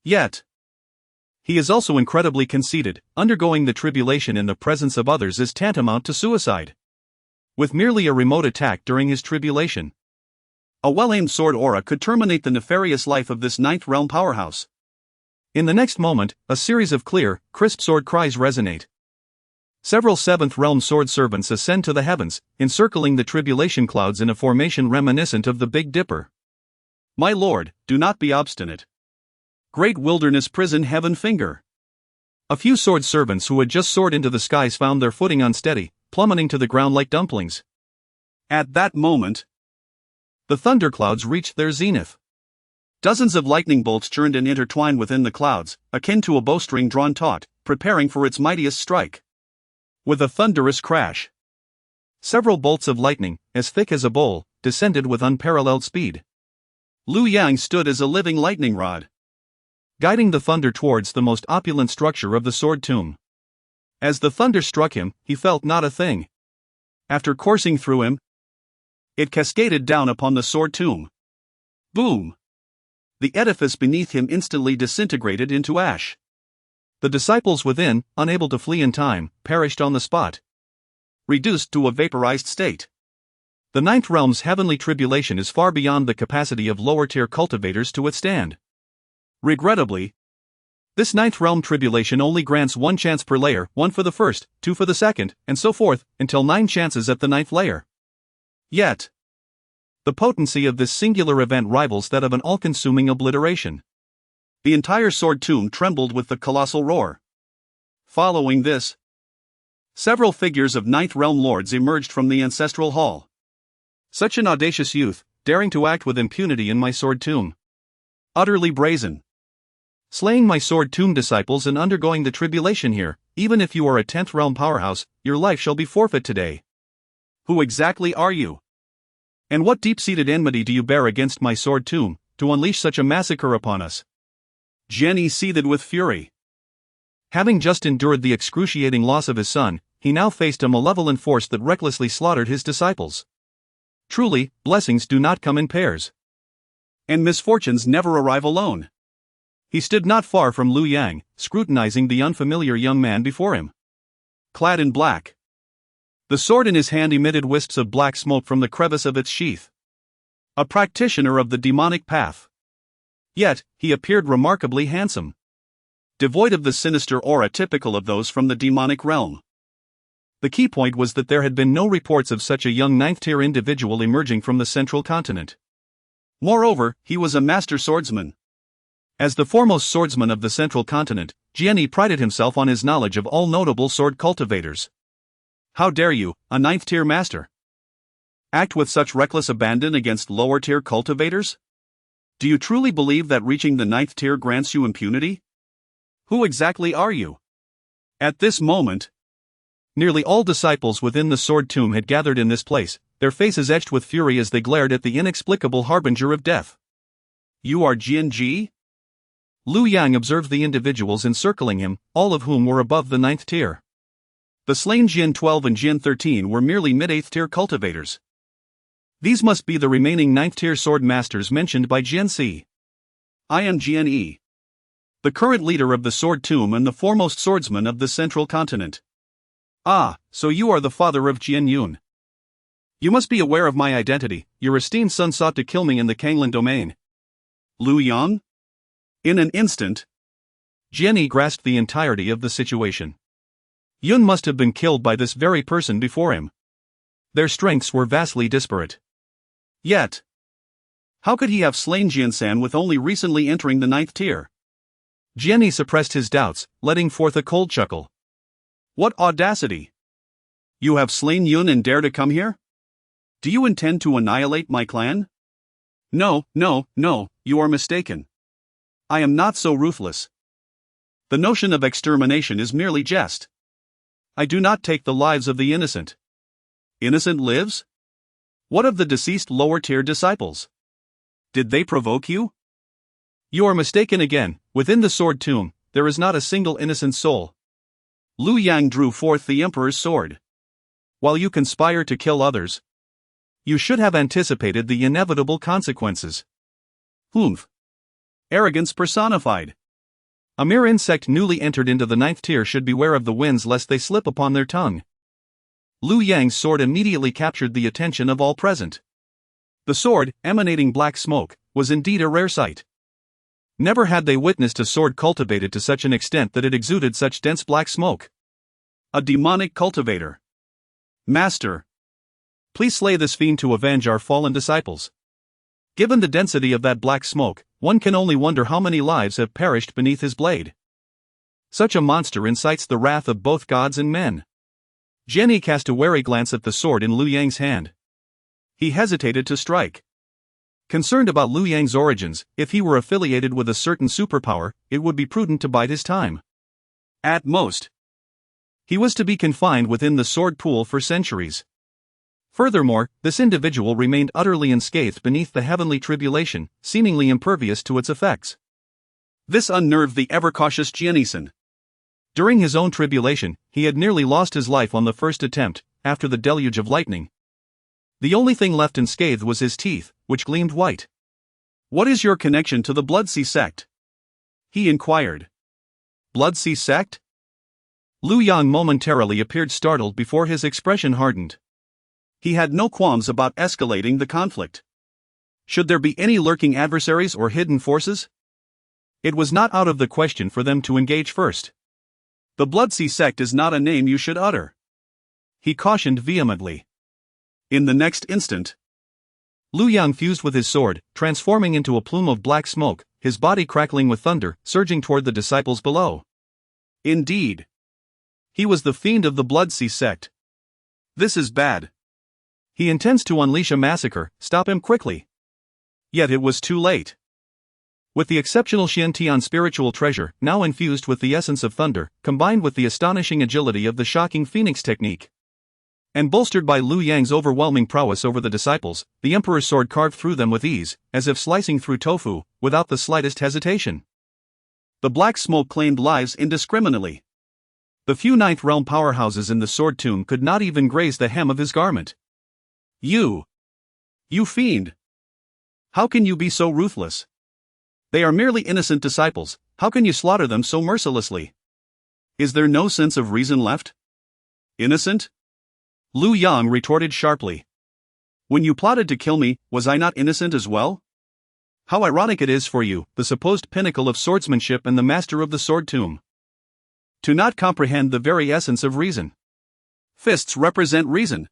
Yet, he is also incredibly conceited. Undergoing the tribulation in the presence of others is tantamount to suicide. With merely a remote attack during his tribulation, a well-aimed sword aura could terminate the nefarious life of this ninth realm powerhouse. In the next moment, a series of clear, crisp sword cries resonate. Several seventh realm sword servants ascend to the heavens, encircling the tribulation clouds in a formation reminiscent of the Big Dipper. My lord, do not be obstinate. Great wilderness prison Heaven Finger. A few sword servants who had just soared into the skies found their footing unsteady, plummeting to the ground like dumplings. At that moment, the thunderclouds reached their zenith. Dozens of lightning bolts churned and intertwined within the clouds, akin to a bowstring drawn taut, preparing for its mightiest strike. With a thunderous crash, several bolts of lightning, as thick as a bowl, descended with unparalleled speed. Liu Yang stood as a living lightning rod, guiding the thunder towards the most opulent structure of the Sword Tomb. As the thunder struck him, he felt not a thing. After coursing through him, it cascaded down upon the Sword Tomb. Boom! The edifice beneath him instantly disintegrated into ash. The disciples within, unable to flee in time, perished on the spot, reduced to a vaporized state. The ninth realm's heavenly tribulation is far beyond the capacity of lower-tier cultivators to withstand. Regrettably, this ninth realm tribulation only grants one chance per layer, one for the first, two for the second, and so forth, until 9 chances at the ninth layer. Yet, the potency of this singular event rivals that of an all-consuming obliteration. The entire Sword Tomb trembled with the colossal roar. Following this, several figures of ninth realm lords emerged from the ancestral hall. Such an audacious youth, daring to act with impunity in my Sword Tomb. Utterly brazen. Slaying my Sword Tomb disciples and undergoing the tribulation here, even if you are a 10th realm powerhouse, your life shall be forfeit today. Who exactly are you? And what deep-seated enmity do you bear against my Sword Tomb, to unleash such a massacre upon us? Jenny seethed with fury. Having just endured the excruciating loss of his son, he now faced a malevolent force that recklessly slaughtered his disciples. Truly, blessings do not come in pairs. And misfortunes never arrive alone. He stood not far from Liu Yang, scrutinizing the unfamiliar young man before him. Clad in black, the sword in his hand emitted wisps of black smoke from the crevice of its sheath. A practitioner of the demonic path. Yet, he appeared remarkably handsome, devoid of the sinister aura typical of those from the demonic realm. The key point was that there had been no reports of such a young ninth-tier individual emerging from the central continent. Moreover, he was a master swordsman. As the foremost swordsman of the central continent, Qingmei prided himself on his knowledge of all notable sword cultivators. How dare you, a ninth-tier master, act with such reckless abandon against lower-tier cultivators? Do you truly believe that reaching the ninth tier grants you impunity? Who exactly are you? At this moment, nearly all disciples within the sword tomb had gathered in this place, their faces etched with fury as they glared at the inexplicable harbinger of death. You are Qingmei? Lu Yang observed the individuals encircling him, all of whom were above the ninth tier. The slain Jin 12 and Jin 13 were merely mid-8th tier cultivators. These must be the remaining ninth-tier sword masters mentioned by Qingmei. I am Qingmei, the current leader of the Sword Tomb and the foremost swordsman of the central continent. Ah, so you are the father of Jian Yun. You must be aware of my identity. Your esteemed son sought to kill me in the Canglan Domain. Lu Yang? In an instant, Qingmei grasped the entirety of the situation. Yun must have been killed by this very person before him. Their strengths were vastly disparate. Yet, how could he have slain Jian-san with only recently entering the ninth tier? Qingmei suppressed his doubts, letting forth a cold chuckle. What audacity! You have slain Yun and dare to come here? Do you intend to annihilate my clan? No, you are mistaken. I am not so ruthless. The notion of extermination is merely jest. I do not take the lives of the innocent. Innocent lives? What of the deceased lower-tier disciples? Did they provoke you? You are mistaken again. Within the sword tomb, there is not a single innocent soul. Lu Yang drew forth the emperor's sword. While you conspire to kill others, you should have anticipated the inevitable consequences. Humph. Arrogance personified. A mere insect newly entered into the ninth tier should beware of the winds lest they slip upon their tongue. Lu Yang's sword immediately captured the attention of all present. The sword, emanating black smoke, was indeed a rare sight. Never had they witnessed a sword cultivated to such an extent that it exuded such dense black smoke. A demonic cultivator. Master, please slay this fiend to avenge our fallen disciples. Given the density of that black smoke, one can only wonder how many lives have perished beneath his blade. Such a monster incites the wrath of both gods and men. Qingmei cast a wary glance at the sword in Lu Yang's hand. He hesitated to strike. Concerned about Lu Yang's origins, if he were affiliated with a certain superpower, it would be prudent to bide his time. At most, he was to be confined within the sword pool for centuries. Furthermore, this individual remained utterly unscathed beneath the heavenly tribulation, seemingly impervious to its effects. This unnerved the ever-cautious Qingmei. During his own tribulation, he had nearly lost his life on the first attempt, after the deluge of lightning. The only thing left unscathed was his teeth, which gleamed white. What is your connection to the Bloodsea sect? He inquired. Bloodsea sect? Lu Yang momentarily appeared startled before his expression hardened. He had no qualms about escalating the conflict. Should there be any lurking adversaries or hidden forces? It was not out of the question for them to engage first. The Bloodsea sect is not a name you should utter. He cautioned vehemently. In the next instant, Lu Yang fused with his sword, transforming into a plume of black smoke, his body crackling with thunder, surging toward the disciples below. Indeed, he was the fiend of the Bloodsea sect. This is bad. He intends to unleash a massacre, stop him quickly. Yet it was too late. With the exceptional Xiantian spiritual treasure, now infused with the essence of thunder, combined with the astonishing agility of the shocking phoenix technique, and bolstered by Lu Yang's overwhelming prowess over the disciples, the Emperor's sword carved through them with ease, as if slicing through tofu, without the slightest hesitation. The black smoke claimed lives indiscriminately. The few ninth realm powerhouses in the sword tomb could not even graze the hem of his garment. You fiend! How can you be so ruthless? They are merely innocent disciples, how can you slaughter them so mercilessly? Is there no sense of reason left? Innocent? Lu Yang retorted sharply. When you plotted to kill me, was I not innocent as well? How ironic it is for you, the supposed pinnacle of swordsmanship and the master of the sword tomb, to not comprehend the very essence of reason. Fists represent reason.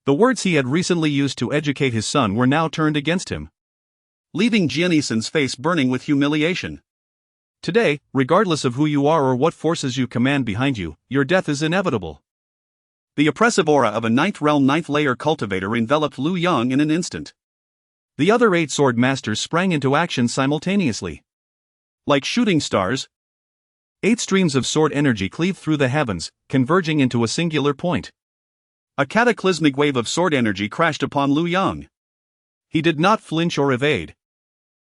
The words he had recently used to educate his son were now turned against him, leaving Jianisan's face burning with humiliation. Today, regardless of who you are or what forces you command behind you, your death is inevitable. The oppressive aura of a ninth realm ninth layer cultivator enveloped Lu Yang in an instant. The other 8 sword masters sprang into action simultaneously. Like shooting stars, 8 streams of sword energy cleaved through the heavens, converging into a singular point. A cataclysmic wave of sword energy crashed upon Lu Yang. He did not flinch or evade,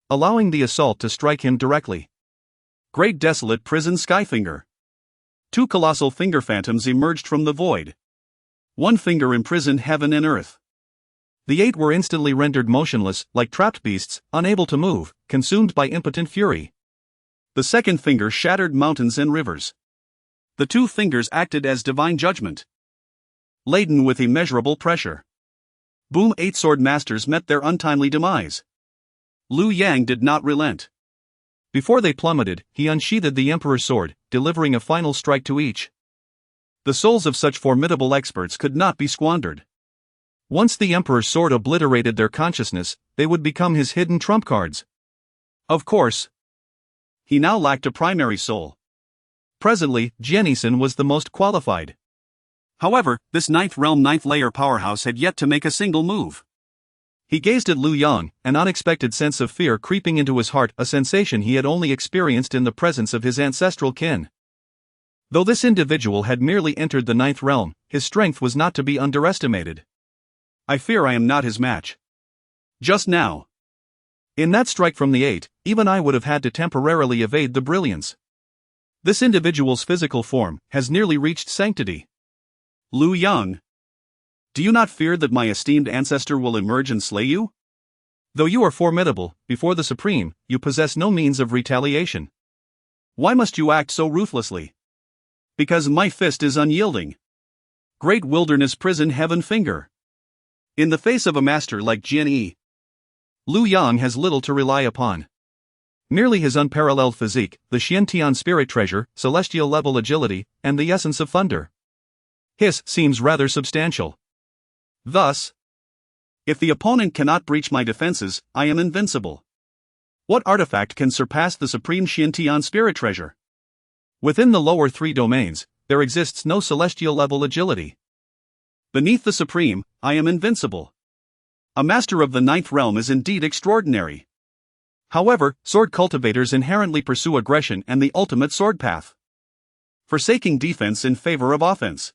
allowing the assault to strike him directly. Great desolate prison Skyfinger. 2 colossal finger phantoms emerged from the void. 1 finger imprisoned heaven and earth. The 8 were instantly rendered motionless, like trapped beasts, unable to move, consumed by impotent fury. The second finger shattered mountains and rivers. The 2 fingers acted as divine judgment, laden with immeasurable pressure. Boom! 8 sword masters met their untimely demise. Lu Yang did not relent. Before they plummeted, he unsheathed the Emperor's sword, delivering a final strike to each. The souls of such formidable experts could not be squandered. Once the Emperor's sword obliterated their consciousness, they would become his hidden trump cards. Of course, he now lacked a primary soul. Presently, Jianisan was the most qualified. However, this ninth realm ninth layer powerhouse had yet to make a single move. He gazed at Lu Yang, an unexpected sense of fear creeping into his heart, a sensation he had only experienced in the presence of his ancestral kin. Though this individual had merely entered the ninth realm, his strength was not to be underestimated. I fear I am not his match. Just now, in that strike from the 8, even I would have had to temporarily evade the brilliance. This individual's physical form has nearly reached sanctity. Lu Yang, do you not fear that my esteemed ancestor will emerge and slay you? Though you are formidable, before the Supreme, you possess no means of retaliation. Why must you act so ruthlessly? Because my fist is unyielding. Great wilderness prison heaven finger. In the face of a master like Qingmei, Lu Yang has little to rely upon. Merely his unparalleled physique, the Xiantian spirit treasure, celestial level agility, and the essence of thunder. His seems rather substantial. Thus, if the opponent cannot breach my defenses, I am invincible. What artifact can surpass the supreme Xiantian spirit treasure? Within the lower 3 domains, there exists no celestial level agility. Beneath the supreme, I am invincible. A master of the ninth realm is indeed extraordinary. However, sword cultivators inherently pursue aggression and the ultimate sword path, forsaking defense in favor of offense.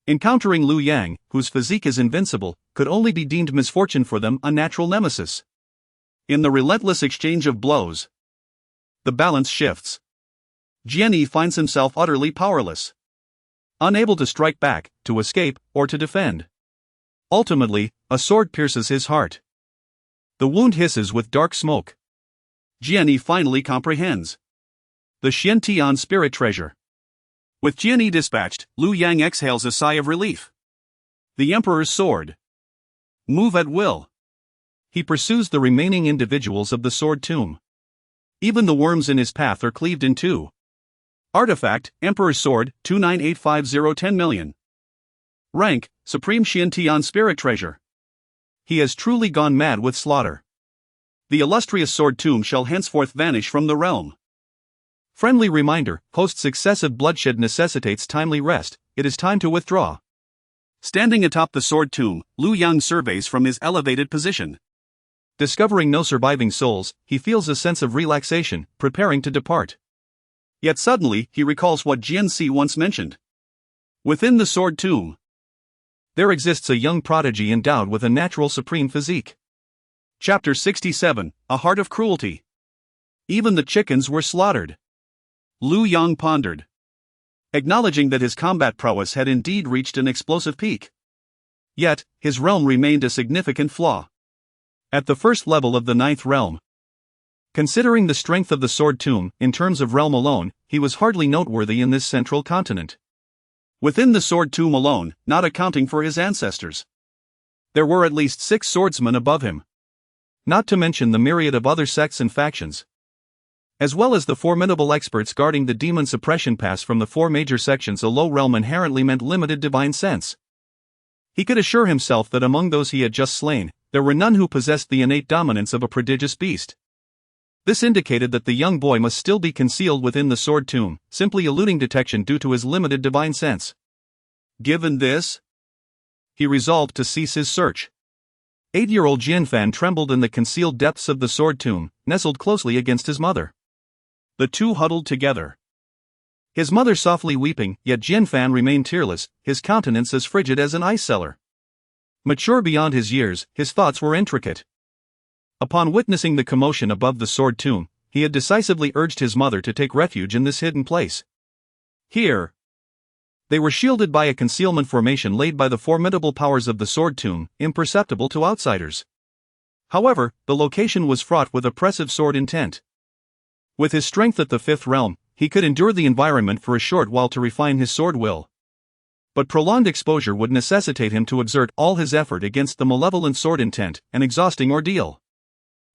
Encountering Lu Yang, whose physique is invincible, could only be deemed misfortune for them, a natural nemesis. In the relentless exchange of blows, the balance shifts. Jiani finds himself utterly powerless, unable to strike back, to escape, or to defend. Ultimately, a sword pierces his heart. The wound hisses with dark smoke. Jiani finally comprehends. The Xiantian spirit treasure. With Jiani dispatched, Lu Yang exhales a sigh of relief. The Emperor's sword. Move at will. He pursues the remaining individuals of the sword tomb. Even the worms in his path are cleaved in 2. Artifact, Emperor's sword, 2985010 million. Rank, Supreme Xiantian spirit treasure. He has truly gone mad with slaughter. The illustrious sword tomb shall henceforth vanish from the realm. Friendly reminder, post-successive bloodshed necessitates timely rest, it is time to withdraw. Standing atop the sword tomb, Lu Yang surveys from his elevated position. Discovering no surviving souls, he feels a sense of relaxation, preparing to depart. Yet suddenly, he recalls what Jianxi once mentioned. Within the sword tomb, there exists a young prodigy endowed with a natural supreme physique. Chapter 67, A Heart of Cruelty. Even the chickens were slaughtered. Lu Yang pondered, acknowledging that his combat prowess had indeed reached an explosive peak. Yet, his realm remained a significant flaw. At the first level of the ninth realm, considering the strength of the sword tomb, in terms of realm alone, he was hardly noteworthy in this central continent. Within the sword tomb alone, not accounting for his ancestors, there were at least 6 swordsmen above him. not to mention the myriad of other sects and factions. As well as the formidable experts guarding the demon suppression pass from the 4 major sections, a low realm inherently meant limited divine sense. He could assure himself that among those he had just slain, there were none who possessed the innate dominance of a prodigious beast. This indicated that the young boy must still be concealed within the sword tomb, simply eluding detection due to his limited divine sense. Given this, he resolved to cease his search. 8-year-old Jianfan trembled in the concealed depths of the sword tomb, nestled closely against his mother. The two huddled together. His mother softly weeping, yet Jianfan remained tearless, his countenance as frigid as an ice cellar. Mature beyond his years, his thoughts were intricate. Upon witnessing the commotion above the sword tomb, he had decisively urged his mother to take refuge in this hidden place. Here, they were shielded by a concealment formation laid by the formidable powers of the sword tomb, imperceptible to outsiders. However, the location was fraught with oppressive sword intent. With his strength at the 5th realm, he could endure the environment for a short while to refine his sword will. But prolonged exposure would necessitate him to exert all his effort against the malevolent sword intent, an exhausting ordeal.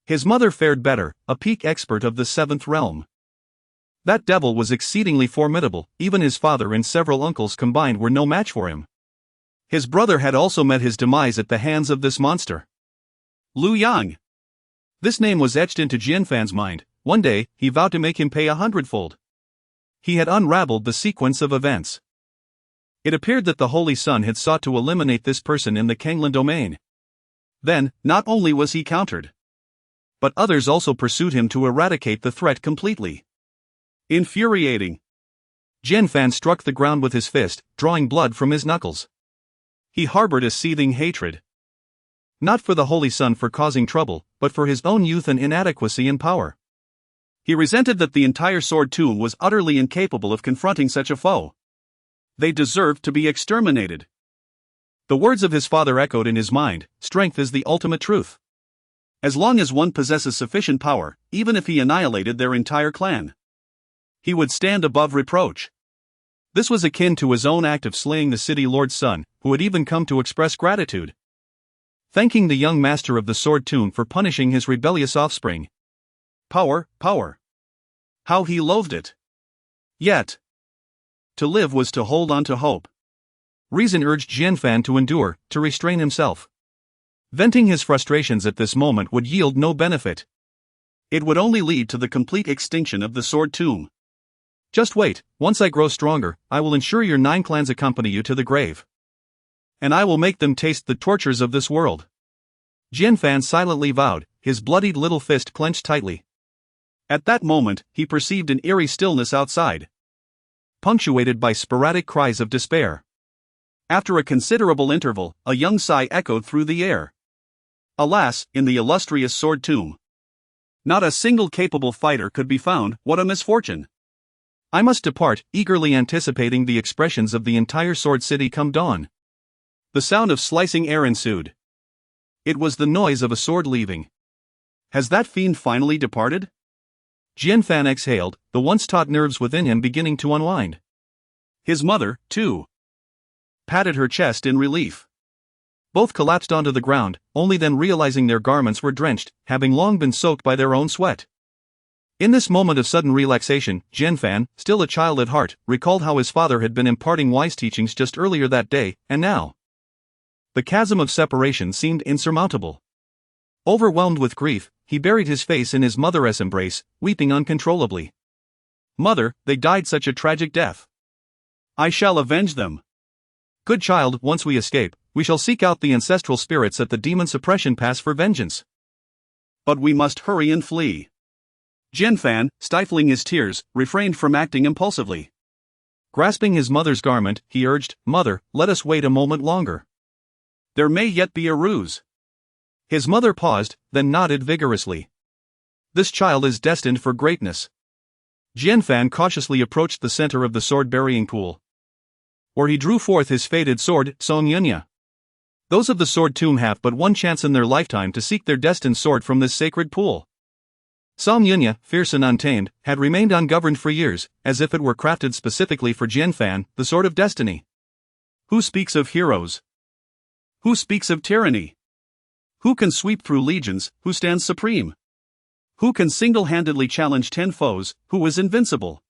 His mother fared better, a peak expert of the 7th realm. That devil was exceedingly formidable, even his father and several uncles combined were no match for him. His brother had also met his demise at the hands of this monster. Lu Yang. This name was etched into Jianfan's mind. One day, he vowed to make him pay 100-fold. He had unraveled the sequence of events. It appeared that the Holy Sun had sought to eliminate this person in the Canglan Domain. Then, not only was he countered, but others also pursued him to eradicate the threat completely. Infuriating. Jianfan struck the ground with his fist, drawing blood from his knuckles. He harbored a seething hatred. Not for the Holy Sun for causing trouble, but for his own youth and inadequacy in power. He resented that the entire sword tomb was utterly incapable of confronting such a foe. They deserved to be exterminated. The words of his father echoed in his mind, strength is the ultimate truth. As long as one possesses sufficient power, even if he annihilated their entire clan, he would stand above reproach. This was akin to his own act of slaying the city lord's son, who had even come to express gratitude, thanking the young master of the sword tomb for punishing his rebellious offspring. Power, power. How he loathed it. Yet, to live was to hold on to hope. Reason urged Jianfan to endure, to restrain himself. Venting his frustrations at this moment would yield no benefit. It would only lead to the complete extinction of the sword tomb. Just wait, once I grow stronger, I will ensure your 9 clans accompany you to the grave. And I will make them taste the tortures of this world. Jianfan silently vowed, his bloodied little fist clenched tightly. At that moment, he perceived an eerie stillness outside, punctuated by sporadic cries of despair. After a considerable interval, a young sigh echoed through the air. Alas, in the illustrious sword tomb, not a single capable fighter could be found. What a misfortune! I must depart, eagerly anticipating the expressions of the entire sword city come dawn. The sound of slicing air ensued. It was the noise of a sword leaving. Has that fiend finally departed? Jianfan exhaled, the once taut nerves within him beginning to unwind. His mother, too, patted her chest in relief. Both collapsed onto the ground, only then realizing their garments were drenched, having long been soaked by their own sweat. In this moment of sudden relaxation, Jianfan, still a child at heart, recalled how his father had been imparting wise teachings just earlier that day, and now the chasm of separation seemed insurmountable. Overwhelmed with grief, he buried his face in his mother's embrace, weeping uncontrollably. Mother, they died such a tragic death. I shall avenge them. Good child, once we escape, we shall seek out the ancestral spirits at the demon suppression pass for vengeance. But we must hurry and flee. Jianfan, stifling his tears, refrained from acting impulsively. Grasping his mother's garment, he urged, Mother, let us wait a moment longer. There may yet be a ruse. His mother paused, then nodded vigorously. This child is destined for greatness. Jianfan cautiously approached the center of the sword-burying pool, where he drew forth his fated sword, Song Yunya. Those of the sword tomb have but one chance in their lifetime to seek their destined sword from this sacred pool. Song Yunya, fierce and untamed, had remained ungoverned for years, as if it were crafted specifically for Jianfan, the sword of destiny. Who speaks of heroes? Who speaks of tyranny? Who can sweep through legions, who stands supreme? Who can single-handedly challenge 10 foes, who is invincible?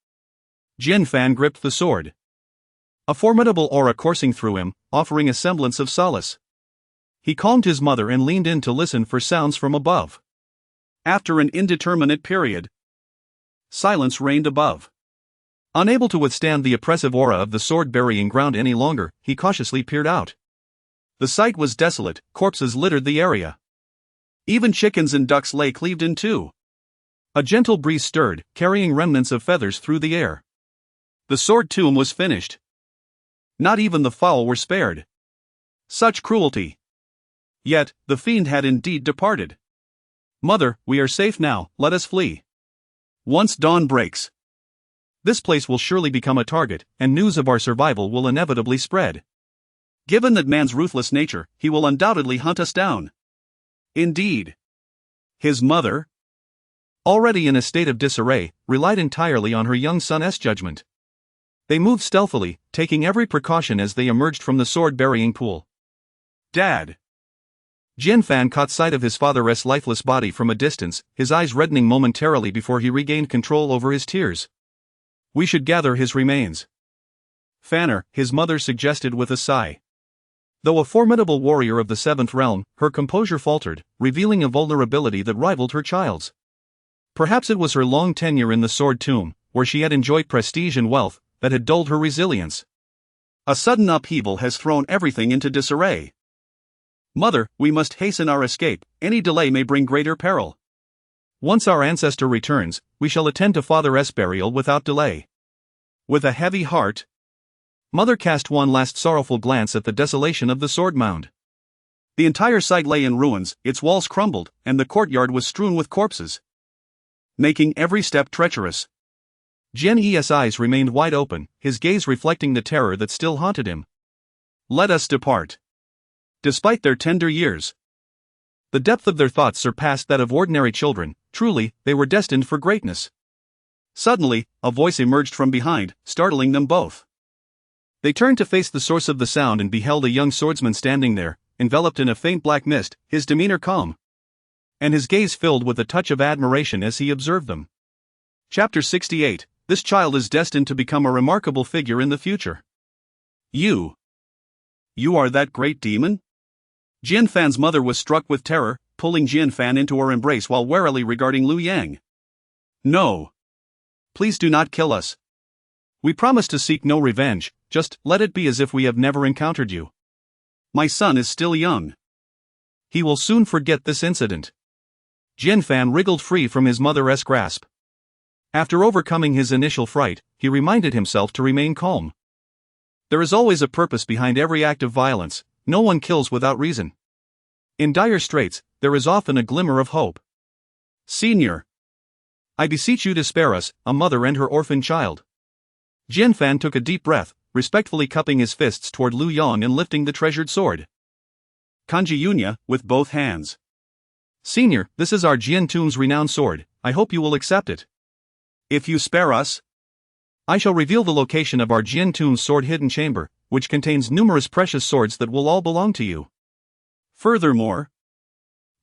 Jian Fan gripped the sword. A formidable aura coursing through him, offering a semblance of solace. He calmed his mother and leaned in to listen for sounds from above. After an indeterminate period, silence reigned above. Unable to withstand the oppressive aura of the sword-burying ground any longer, he cautiously peered out. The sight was desolate, corpses littered the area. Even chickens and ducks lay cleaved in two. A gentle breeze stirred, carrying remnants of feathers through the air. The sword tomb was finished. Not even the fowl were spared. Such cruelty! Yet, the fiend had indeed departed. Mother, we are safe now, let us flee. Once dawn breaks, this place will surely become a target, and news of our survival will inevitably spread. Given that man's ruthless nature, he will undoubtedly hunt us down. Indeed. His mother, already in a state of disarray, relied entirely on her young son's judgment. They moved stealthily, taking every precaution as they emerged from the sword-burying pool. Dad! Jian Fan caught sight of his father's lifeless body from a distance, his eyes reddening momentarily before he regained control over his tears. We should gather his remains. Fanner, his mother suggested with a sigh. Though a formidable warrior of the seventh realm, her composure faltered, revealing a vulnerability that rivaled her child's. Perhaps it was her long tenure in the sword tomb, where she had enjoyed prestige and wealth, that had dulled her resilience. A sudden upheaval has thrown everything into disarray. Mother, we must hasten our escape, any delay may bring greater peril. Once our ancestor returns, we shall attend to father's burial without delay. With a heavy heart, Mother cast one last sorrowful glance at the desolation of the sword mound. The entire site lay in ruins, its walls crumbled, and the courtyard was strewn with corpses, making every step treacherous. Jian Yi's eyes remained wide open, his gaze reflecting the terror that still haunted him. Let us depart. Despite their tender years, the depth of their thoughts surpassed that of ordinary children. Truly, they were destined for greatness. Suddenly, a voice emerged from behind, startling them both. They turned to face the source of the sound and beheld a young swordsman standing there, enveloped in a faint black mist, his demeanor calm, and his gaze filled with a touch of admiration as he observed them. Chapter 68. This child is destined to become a remarkable figure in the future. You are that great demon? Jian Fan's mother was struck with terror, pulling Jian Fan into her embrace while warily regarding Liu Yang. No. Please do not kill us. We promise to seek no revenge, just let it be as if we have never encountered you. My son is still young. He will soon forget this incident. Jian Fan wriggled free from his mother's grasp. After overcoming his initial fright, he reminded himself to remain calm. There is always a purpose behind every act of violence, no one kills without reason. In dire straits, there is often a glimmer of hope. Senior, I beseech you to spare us, a mother and her orphan child. Jian Fan took a deep breath, respectfully cupping his fists toward Liu Yang and lifting the treasured sword. Kanji Yunya, with both hands. Senior, this is our Jian Tomb's renowned sword, I hope you will accept it. If you spare us, I shall reveal the location of our Jian Tomb's sword hidden chamber, which contains numerous precious swords that will all belong to you. Furthermore,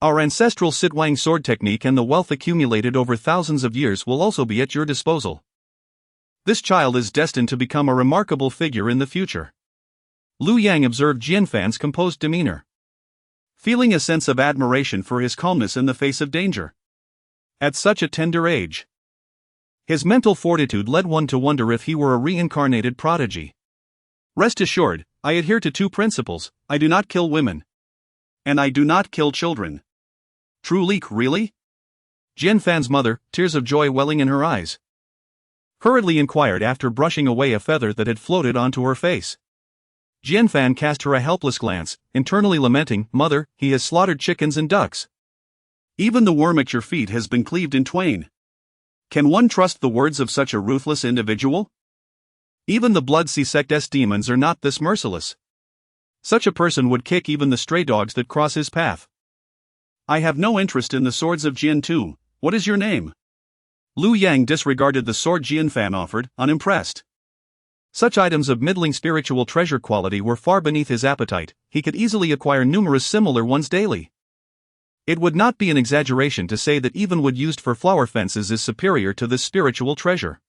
our ancestral Sitwang sword technique and the wealth accumulated over thousands of years will also be at your disposal. This child is destined to become a remarkable figure in the future. Liu Yang observed Jian Fan's composed demeanor, feeling a sense of admiration for his calmness in the face of danger. At such a tender age, his mental fortitude led one to wonder if he were a reincarnated prodigy. Rest assured, I adhere to two principles: I do not kill women, and I do not kill children. True leak, really? Jian Fan's mother, tears of joy welling in her eyes, hurriedly inquired after brushing away a feather that had floated onto her face. Jian Fan cast her a helpless glance, internally lamenting, Mother, he has slaughtered chickens and ducks. Even the worm at your feet has been cleaved in twain. Can one trust the words of such a ruthless individual? Even the Blood-Sea Sect's demons are not this merciless. Such a person would kick even the stray dogs that cross his path. I have no interest in the swords of Jian Tomb. What is your name? Liu Yang disregarded the sword Jian Fan offered, unimpressed. Such items of middling spiritual treasure quality were far beneath his appetite, he could easily acquire numerous similar ones daily. It would not be an exaggeration to say that even wood used for flower fences is superior to this spiritual treasure.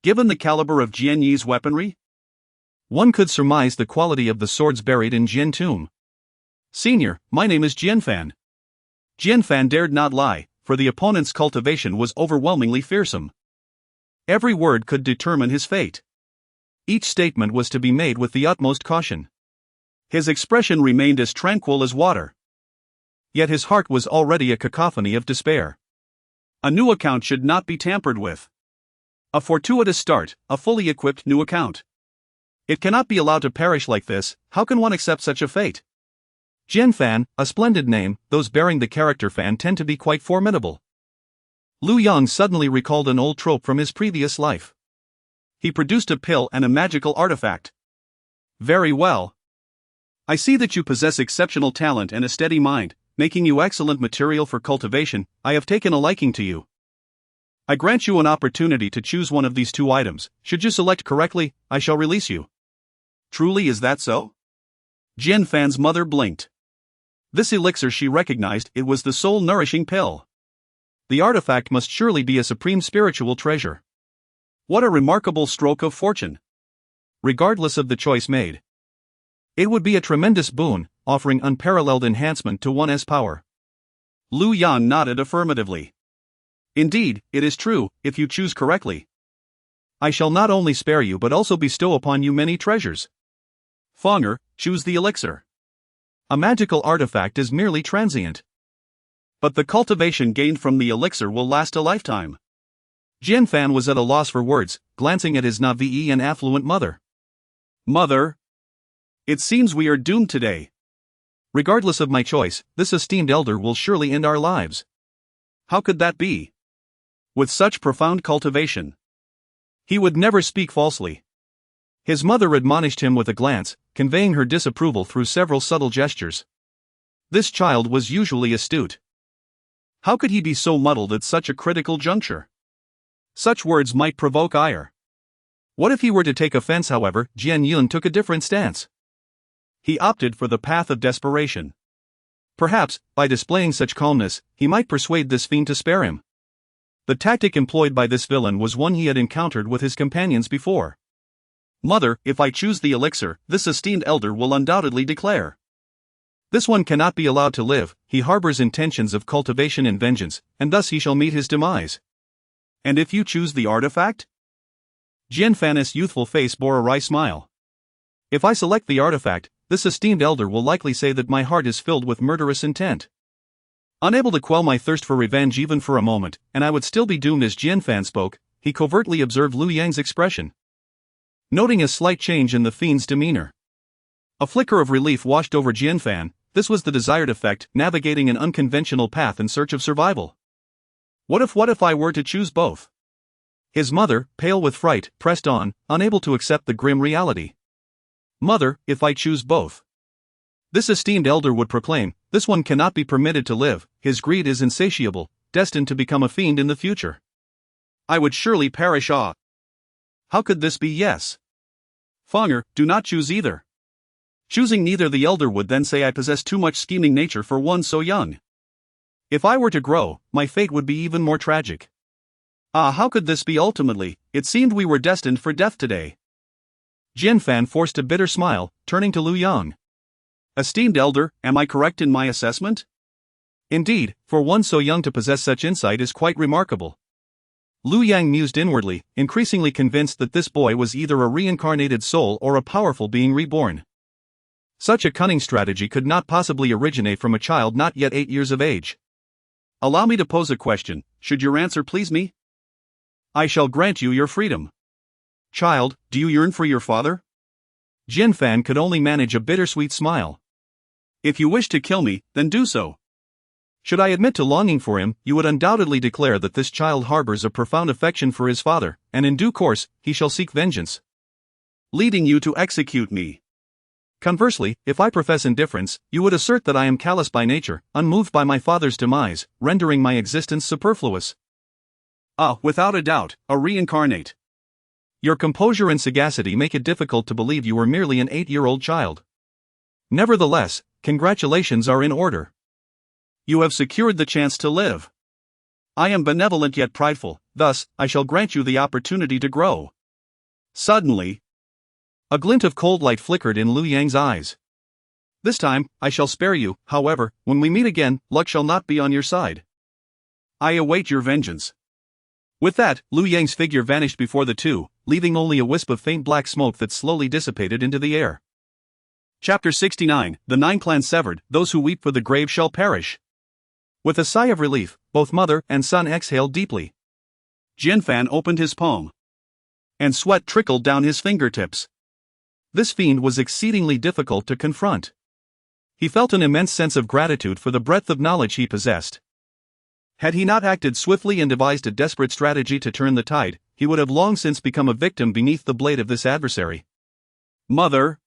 Given the caliber of Jian Yi's weaponry, one could surmise the quality of the swords buried in Jian tomb. Senior, my name is Jianfan. Jianfan dared not lie, for the opponent's cultivation was overwhelmingly fearsome. Every word could determine his fate. Each statement was to be made with the utmost caution. His expression remained as tranquil as water. Yet his heart was already a cacophony of despair. A new account should not be tampered with. A fortuitous start, a fully equipped new account. It cannot be allowed to perish like this. How can one accept such a fate? Jianfan, a splendid name, those bearing the character Fan tend to be quite formidable. Lu Yang suddenly recalled an old trope from his previous life. He produced a pill and a magical artifact. Very well. I see that you possess exceptional talent and a steady mind, making you excellent material for cultivation. I have taken a liking to you. I grant you an opportunity to choose one of these two items. Should you select correctly, I shall release you. Truly, is that so? Jianfan's mother blinked. This elixir she recognized, it was the soul-nourishing pill. The artifact must surely be a supreme spiritual treasure. What a remarkable stroke of fortune! Regardless of the choice made, it would be a tremendous boon, offering unparalleled enhancement to one's power. Lu Yan nodded affirmatively. Indeed, it is true, if you choose correctly. I shall not only spare you but also bestow upon you many treasures. Fonger, choose the elixir. A magical artifact is merely transient. But the cultivation gained from the elixir will last a lifetime. Jianfan was at a loss for words, glancing at his naive and affluent mother. Mother, it seems we are doomed today. Regardless of my choice, this esteemed elder will surely end our lives. How could that be? With such profound cultivation, he would never speak falsely. His mother admonished him with a glance, conveying her disapproval through several subtle gestures. This child was usually astute. How could he be so muddled at such a critical juncture? Such words might provoke ire. What if he were to take offense, however? Jian Yun took a different stance. He opted for the path of desperation. Perhaps, by displaying such calmness, he might persuade this fiend to spare him. The tactic employed by this villain was one he had encountered with his companions before. Mother, if I choose the elixir, this esteemed elder will undoubtedly declare. This one cannot be allowed to live, he harbors intentions of cultivation and vengeance, and thus he shall meet his demise. And if you choose the artifact? Jianfan's youthful face bore a wry smile. If I select the artifact, this esteemed elder will likely say that my heart is filled with murderous intent. Unable to quell my thirst for revenge even for a moment, and I would still be doomed. As Jianfan spoke, he covertly observed Lu Yang's expression, noting a slight change in the fiend's demeanor. A flicker of relief washed over Jianfan. This was the desired effect, navigating an unconventional path in search of survival. What if I were to choose both? His mother, pale with fright, pressed on, unable to accept the grim reality. Mother, if I choose both? This esteemed elder would proclaim, this one cannot be permitted to live, his greed is insatiable, destined to become a fiend in the future. I would surely perish. How could this be? Yes. Fonger, do not choose either. Choosing neither, the elder would then say I possess too much scheming nature for one so young. If I were to grow, my fate would be even more tragic. How could this be ultimately? It seemed we were destined for death today. Jianfan forced a bitter smile, turning to Lu Yang. Esteemed elder, am I correct in my assessment? Indeed, for one so young to possess such insight is quite remarkable. Lu Yang mused inwardly, increasingly convinced that this boy was either a reincarnated soul or a powerful being reborn. Such a cunning strategy could not possibly originate from a child not yet 8 years of age. Allow me to pose a question, should your answer please me? I shall grant you your freedom. Child, do you yearn for your father? Jianfan could only manage a bittersweet smile. If you wish to kill me, then do so. Should I admit to longing for him, you would undoubtedly declare that this child harbors a profound affection for his father, and in due course, he shall seek vengeance, leading you to execute me. Conversely, if I profess indifference, you would assert that I am callous by nature, unmoved by my father's demise, rendering my existence superfluous. Without a doubt, a reincarnate. Your composure and sagacity make it difficult to believe you were merely an 8-year-old child. Nevertheless, congratulations are in order. You have secured the chance to live. I am benevolent yet prideful, thus, I shall grant you the opportunity to grow. Suddenly, a glint of cold light flickered in Liu Yang's eyes. This time, I shall spare you, however, when we meet again, luck shall not be on your side. I await your vengeance. With that, Liu Yang's figure vanished before the two, leaving only a wisp of faint black smoke that slowly dissipated into the air. Chapter 69, The Nine Clans Severed, Those Who Weep for the Grave Shall Perish. With a sigh of relief, both mother and son exhaled deeply. Jinfan opened his palm, and sweat trickled down his fingertips. This fiend was exceedingly difficult to confront. He felt an immense sense of gratitude for the breadth of knowledge he possessed. Had he not acted swiftly and devised a desperate strategy to turn the tide, he would have long since become a victim beneath the blade of this adversary. Mother,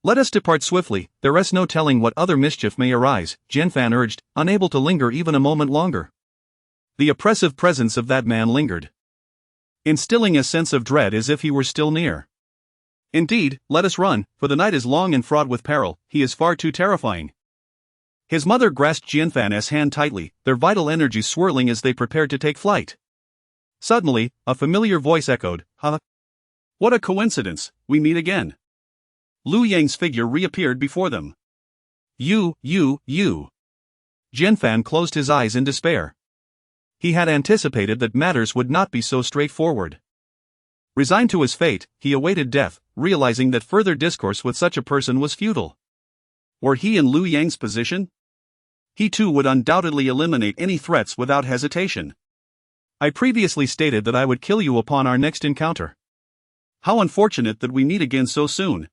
let us depart swiftly, there is no telling what other mischief may arise, Jinfan urged, unable to linger even a moment longer. The oppressive presence of that man lingered, instilling a sense of dread as if he were still near. Indeed, let us run, for the night is long and fraught with peril, he is far too terrifying. His mother grasped Jinfan's hand tightly, their vital energies swirling as they prepared to take flight. Suddenly, a familiar voice echoed, "Huh? What a coincidence, we meet again." Liu Yang's figure reappeared before them. You. Jinfan closed his eyes in despair. He had anticipated that matters would not be so straightforward. Resigned to his fate, he awaited death, realizing that further discourse with such a person was futile. Were he in Liu Yang's position? He too would undoubtedly eliminate any threats without hesitation. I previously stated that I would kill you upon our next encounter. How unfortunate that we meet again so soon.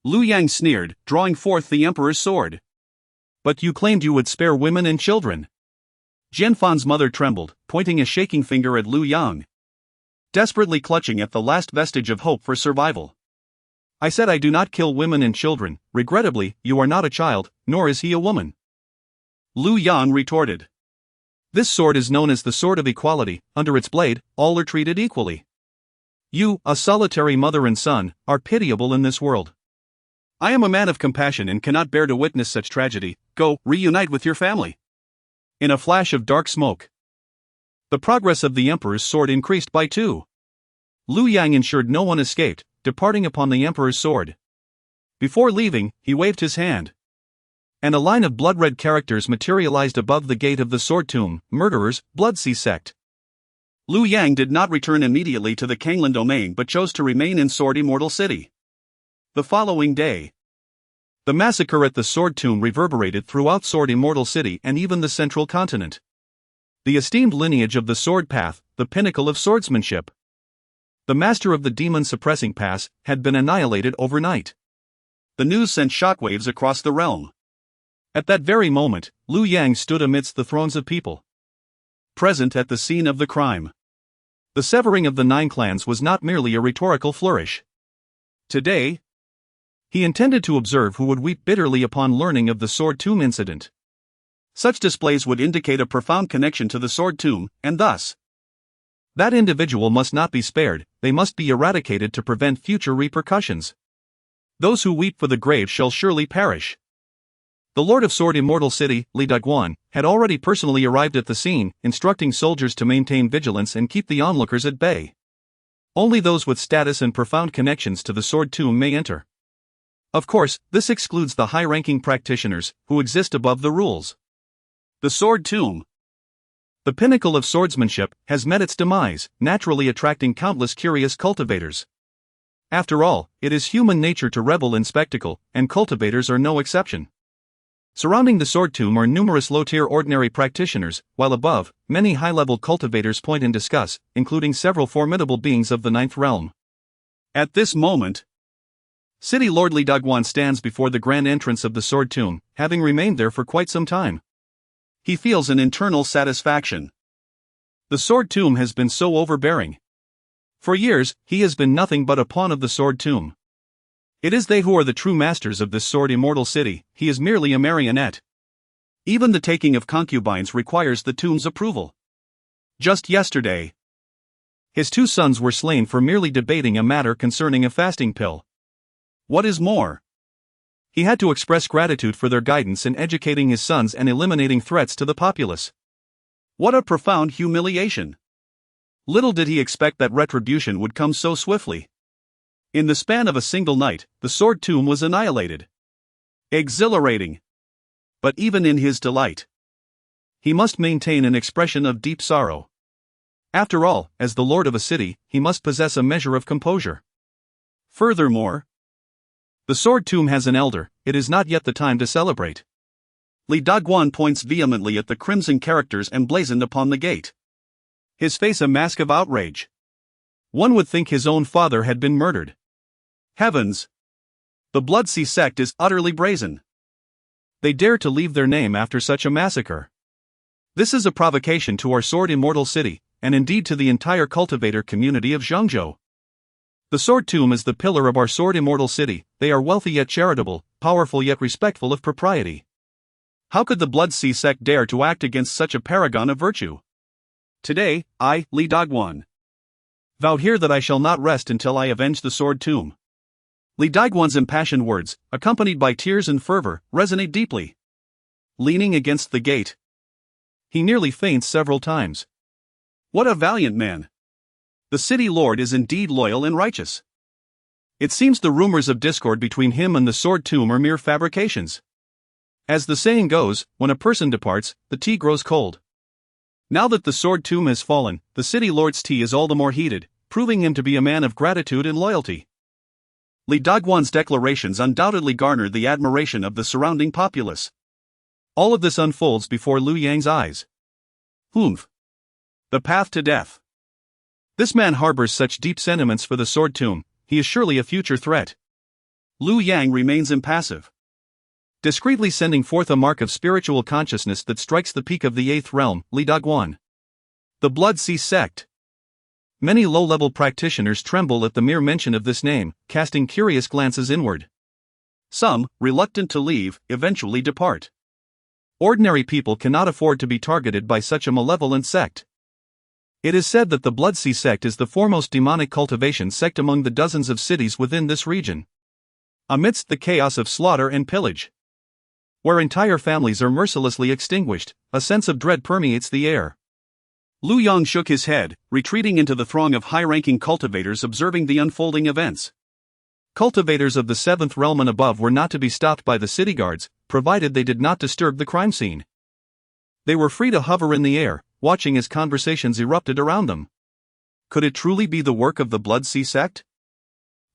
Liu Yang sneered, drawing forth the Emperor's sword. But you claimed you would spare women and children. Jinfan's mother trembled, pointing a shaking finger at Liu Yang, desperately clutching at the last vestige of hope for survival. I said I do not kill women and children, regrettably, you are not a child, nor is he a woman. Liu Yang retorted. This sword is known as the Sword of Equality, under its blade, all are treated equally. You, a solitary mother and son, are pitiable in this world. I am a man of compassion and cannot bear to witness such tragedy, go, reunite with your family. In a flash of dark smoke, the progress of the Emperor's sword increased by 2. Liu Yang ensured no one escaped, departing upon the Emperor's sword. Before leaving, he waved his hand, and a line of blood-red characters materialized above the gate of the Sword Tomb, Murderers, Bloodsea Sect. Liu Yang did not return immediately to the Canglan Domain but chose to remain in Sword Immortal City. The following day, the massacre at the Sword Tomb reverberated throughout Sword Immortal City and even the central continent. The esteemed lineage of the Sword Path, the pinnacle of swordsmanship, the master of the demon-suppressing pass, had been annihilated overnight. The news sent shockwaves across the realm. At that very moment, Liu Yang stood amidst the thrones of people, present at the scene of the crime. The severing of the 9 clans was not merely a rhetorical flourish. Today, he intended to observe who would weep bitterly upon learning of the Sword Tomb incident. Such displays would indicate a profound connection to the Sword Tomb, and thus, that individual must not be spared, they must be eradicated to prevent future repercussions. Those who weep for the grave shall surely perish. The Lord of Sword Immortal City, Li Daguan, had already personally arrived at the scene, instructing soldiers to maintain vigilance and keep the onlookers at bay. Only those with status and profound connections to the Sword Tomb may enter. Of course, this excludes the high-ranking practitioners, who exist above the rules. The Sword Tomb, the pinnacle of swordsmanship, has met its demise, naturally attracting countless curious cultivators. After all, it is human nature to revel in spectacle, and cultivators are no exception. Surrounding the Sword Tomb are numerous low-tier ordinary practitioners, while above, many high-level cultivators point and discuss, including several formidable beings of the 9th realm. At this moment, City Lord Li Daguan stands before the grand entrance of the Sword Tomb, having remained there for quite some time. He feels an internal satisfaction. The Sword Tomb has been so overbearing. For years, he has been nothing but a pawn of the Sword Tomb. It is they who are the true masters of this Sword Immortal City, he is merely a marionette. Even the taking of concubines requires the tomb's approval. Just yesterday, his 2 sons were slain for merely debating a matter concerning a fasting pill. What is more, He had to express gratitude for their guidance in educating his sons and eliminating threats to the populace. What a profound humiliation! Little did he expect that retribution would come so swiftly. In the span of a single night, the sword tomb was annihilated. Exhilarating! But even in his delight, he must maintain an expression of deep sorrow. After all, as the lord of a city, he must possess a measure of composure. Furthermore, the sword tomb has an elder, it is not yet the time to celebrate. Li Daguan points vehemently at the crimson characters emblazoned upon the gate. His face a mask of outrage. One would think his own father had been murdered. Heavens! The Bloodsea sect is utterly brazen. They dare to leave their name after such a massacre. This is a provocation to our sword immortal city, and indeed to the entire cultivator community of Zhengzhou. The sword tomb is the pillar of our sword immortal city. They are wealthy yet charitable, powerful yet respectful of propriety. How could the Bloodsea sect dare to act against such a paragon of virtue? Today, I, Li Daguan, vowed here that I shall not rest until I avenge the sword tomb. Li Daguan's impassioned words, accompanied by tears and fervor, resonate deeply. Leaning against the gate, he nearly faints several times. What a valiant man! The city lord is indeed loyal and righteous. It seems the rumors of discord between him and the sword tomb are mere fabrications. As the saying goes, when a person departs, the tea grows cold. Now that the sword tomb has fallen, the city lord's tea is all the more heated, proving him to be a man of gratitude and loyalty. Li Daguan's declarations undoubtedly garnered the admiration of the surrounding populace. All of this unfolds before Liu Yang's eyes. Humph! The path to death. This man harbors such deep sentiments for the sword tomb, he is surely a future threat. Liu Yang remains impassive, discreetly sending forth a mark of spiritual consciousness that strikes the peak of the eighth realm, Li Daguan. The Bloodsea sect. Many low-level practitioners tremble at the mere mention of this name, casting curious glances inward. Some, reluctant to leave, eventually depart. Ordinary people cannot afford to be targeted by such a malevolent sect. It is said that the Bloodsea sect is the foremost demonic cultivation sect among the dozens of cities within this region. Amidst the chaos of slaughter and pillage, where entire families are mercilessly extinguished, a sense of dread permeates the air. Liu Yang shook his head, retreating into the throng of high-ranking cultivators observing the unfolding events. Cultivators of the seventh realm and above were not to be stopped by the city guards, provided they did not disturb the crime scene. They were free to hover in the air, watching as conversations erupted around them. Could it truly be the work of the Bloodsea sect?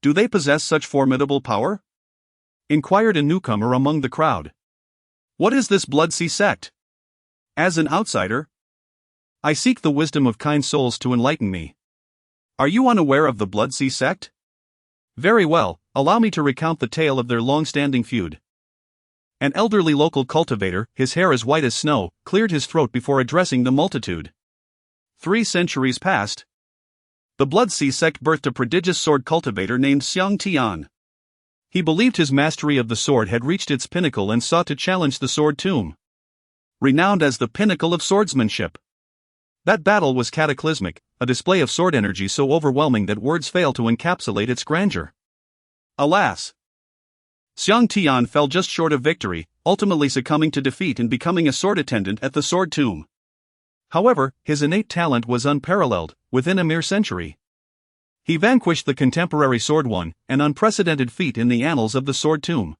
Do they possess such formidable power? Inquired a newcomer among the crowd. What is this Bloodsea sect? As an outsider, I seek the wisdom of kind souls to enlighten me. Are you unaware of the Bloodsea sect? Very well, allow me to recount the tale of their long-standing feud. An elderly local cultivator, his hair as white as snow, cleared his throat before addressing the multitude. 3 centuries passed. The Bloodsea sect birthed a prodigious sword cultivator named Xiang Tian. He believed his mastery of the sword had reached its pinnacle and sought to challenge the sword tomb. Renowned as the pinnacle of swordsmanship. That battle was cataclysmic, a display of sword energy so overwhelming that words fail to encapsulate its grandeur. Alas! Xiang Tian fell just short of victory, ultimately succumbing to defeat and becoming a sword attendant at the sword tomb. However, his innate talent was unparalleled, within a mere century. He vanquished the contemporary sword one, an unprecedented feat in the annals of the sword tomb.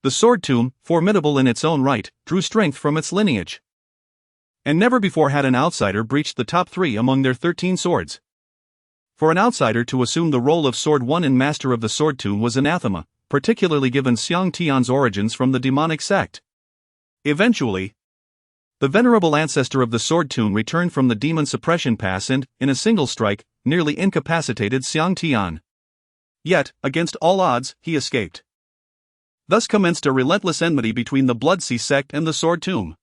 The sword tomb, formidable in its own right, drew strength from its lineage. And never before had an outsider breached the top 3 among their 13 swords. For an outsider to assume the role of sword one and master of the sword tomb was anathema, particularly given Xiang Tian's origins from the demonic sect. Eventually, the venerable ancestor of the sword tomb returned from the demon suppression pass and, in a single strike, nearly incapacitated Xiang Tian. Yet, against all odds, he escaped. Thus commenced a relentless enmity between the Bloodsea sect and the sword tomb.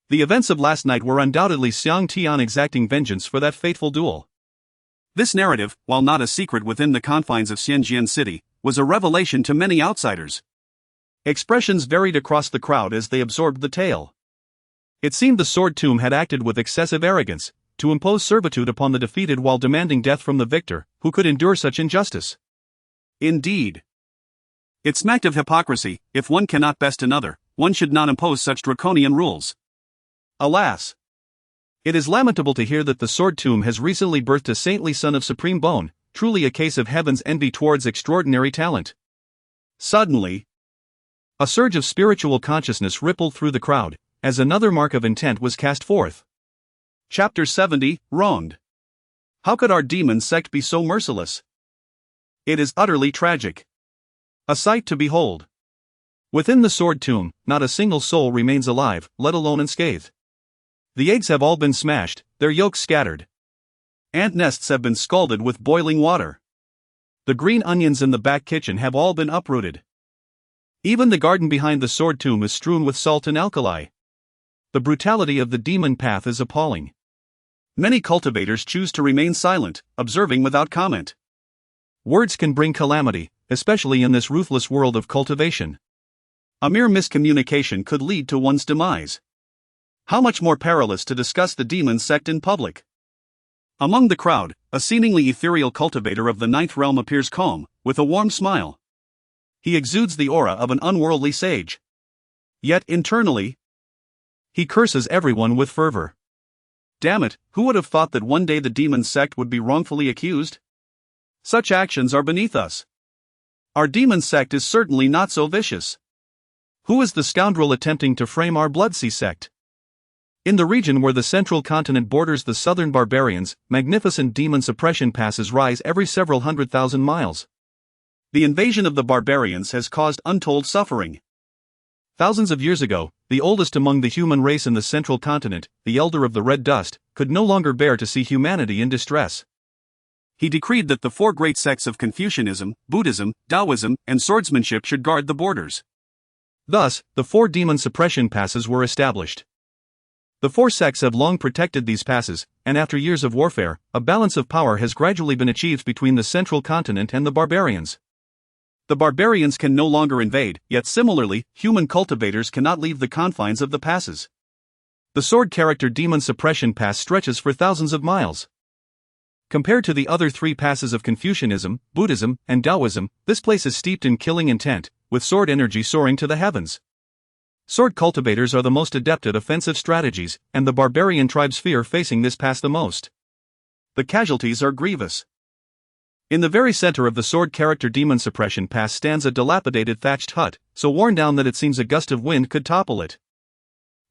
The events of last night were undoubtedly Xiang Tian exacting vengeance for that fateful duel. This narrative, while not a secret within the confines of Xianjian City, was a revelation to many outsiders. Expressions varied across the crowd as they absorbed the tale. It seemed the sword tomb had acted with excessive arrogance, to impose servitude upon the defeated while demanding death from the victor, who could endure such injustice. Indeed, It smacked of hypocrisy. If one cannot best another, one should not impose such draconian rules. Alas! It is lamentable to hear that the Sword Tomb has recently birthed a saintly son of supreme bone, truly a case of heaven's envy towards extraordinary talent. Suddenly, a surge of spiritual consciousness rippled through the crowd, as another mark of intent was cast forth. Chapter 70, Wronged. How could our demon sect be so merciless? It is utterly tragic. A sight to behold. Within the Sword Tomb, not a single soul remains alive, let alone unscathed. The eggs have all been smashed, their yolks scattered. Ant nests have been scalded with boiling water. The green onions in the back kitchen have all been uprooted. Even the garden behind the Sword Tomb is strewn with salt and alkali. The brutality of the demon path is appalling. Many cultivators choose to remain silent, observing without comment. Words can bring calamity, especially in this ruthless world of cultivation. A mere miscommunication could lead to one's demise. How much more perilous to discuss the demon sect in public. Among the crowd, a seemingly ethereal cultivator of the ninth realm appears calm, with a warm smile. He exudes the aura of an unworldly sage. Yet internally, he curses everyone with fervor. Damn it, who would have thought that one day the demon sect would be wrongfully accused? Such actions are beneath us. Our demon sect is certainly not so vicious. Who is the scoundrel attempting to frame our Bloodsea sect? In the region where the central continent borders the southern barbarians, magnificent demon suppression passes rise every several 100,000 miles. The invasion of the barbarians has caused untold suffering. Thousands of years ago, the oldest among the human race in the central continent, the Elder of the Red Dust, could no longer bear to see humanity in distress. He decreed that the four great sects of Confucianism, Buddhism, Taoism, and swordsmanship should guard the borders. Thus, the four demon suppression passes were established. The four sects have long protected these passes, and after years of warfare, a balance of power has gradually been achieved between the central continent and the barbarians. The barbarians can no longer invade, yet similarly, human cultivators cannot leave the confines of the passes. The sword character demon suppression pass stretches for thousands of miles. Compared to the other three passes of Confucianism, Buddhism, and Taoism, this place is steeped in killing intent, with sword energy soaring to the heavens. Sword cultivators are the most adept at offensive strategies, and the barbarian tribes fear facing this pass the most. The casualties are grievous. In the very center of the sword character demon suppression pass stands a dilapidated thatched hut, so worn down that it seems a gust of wind could topple it.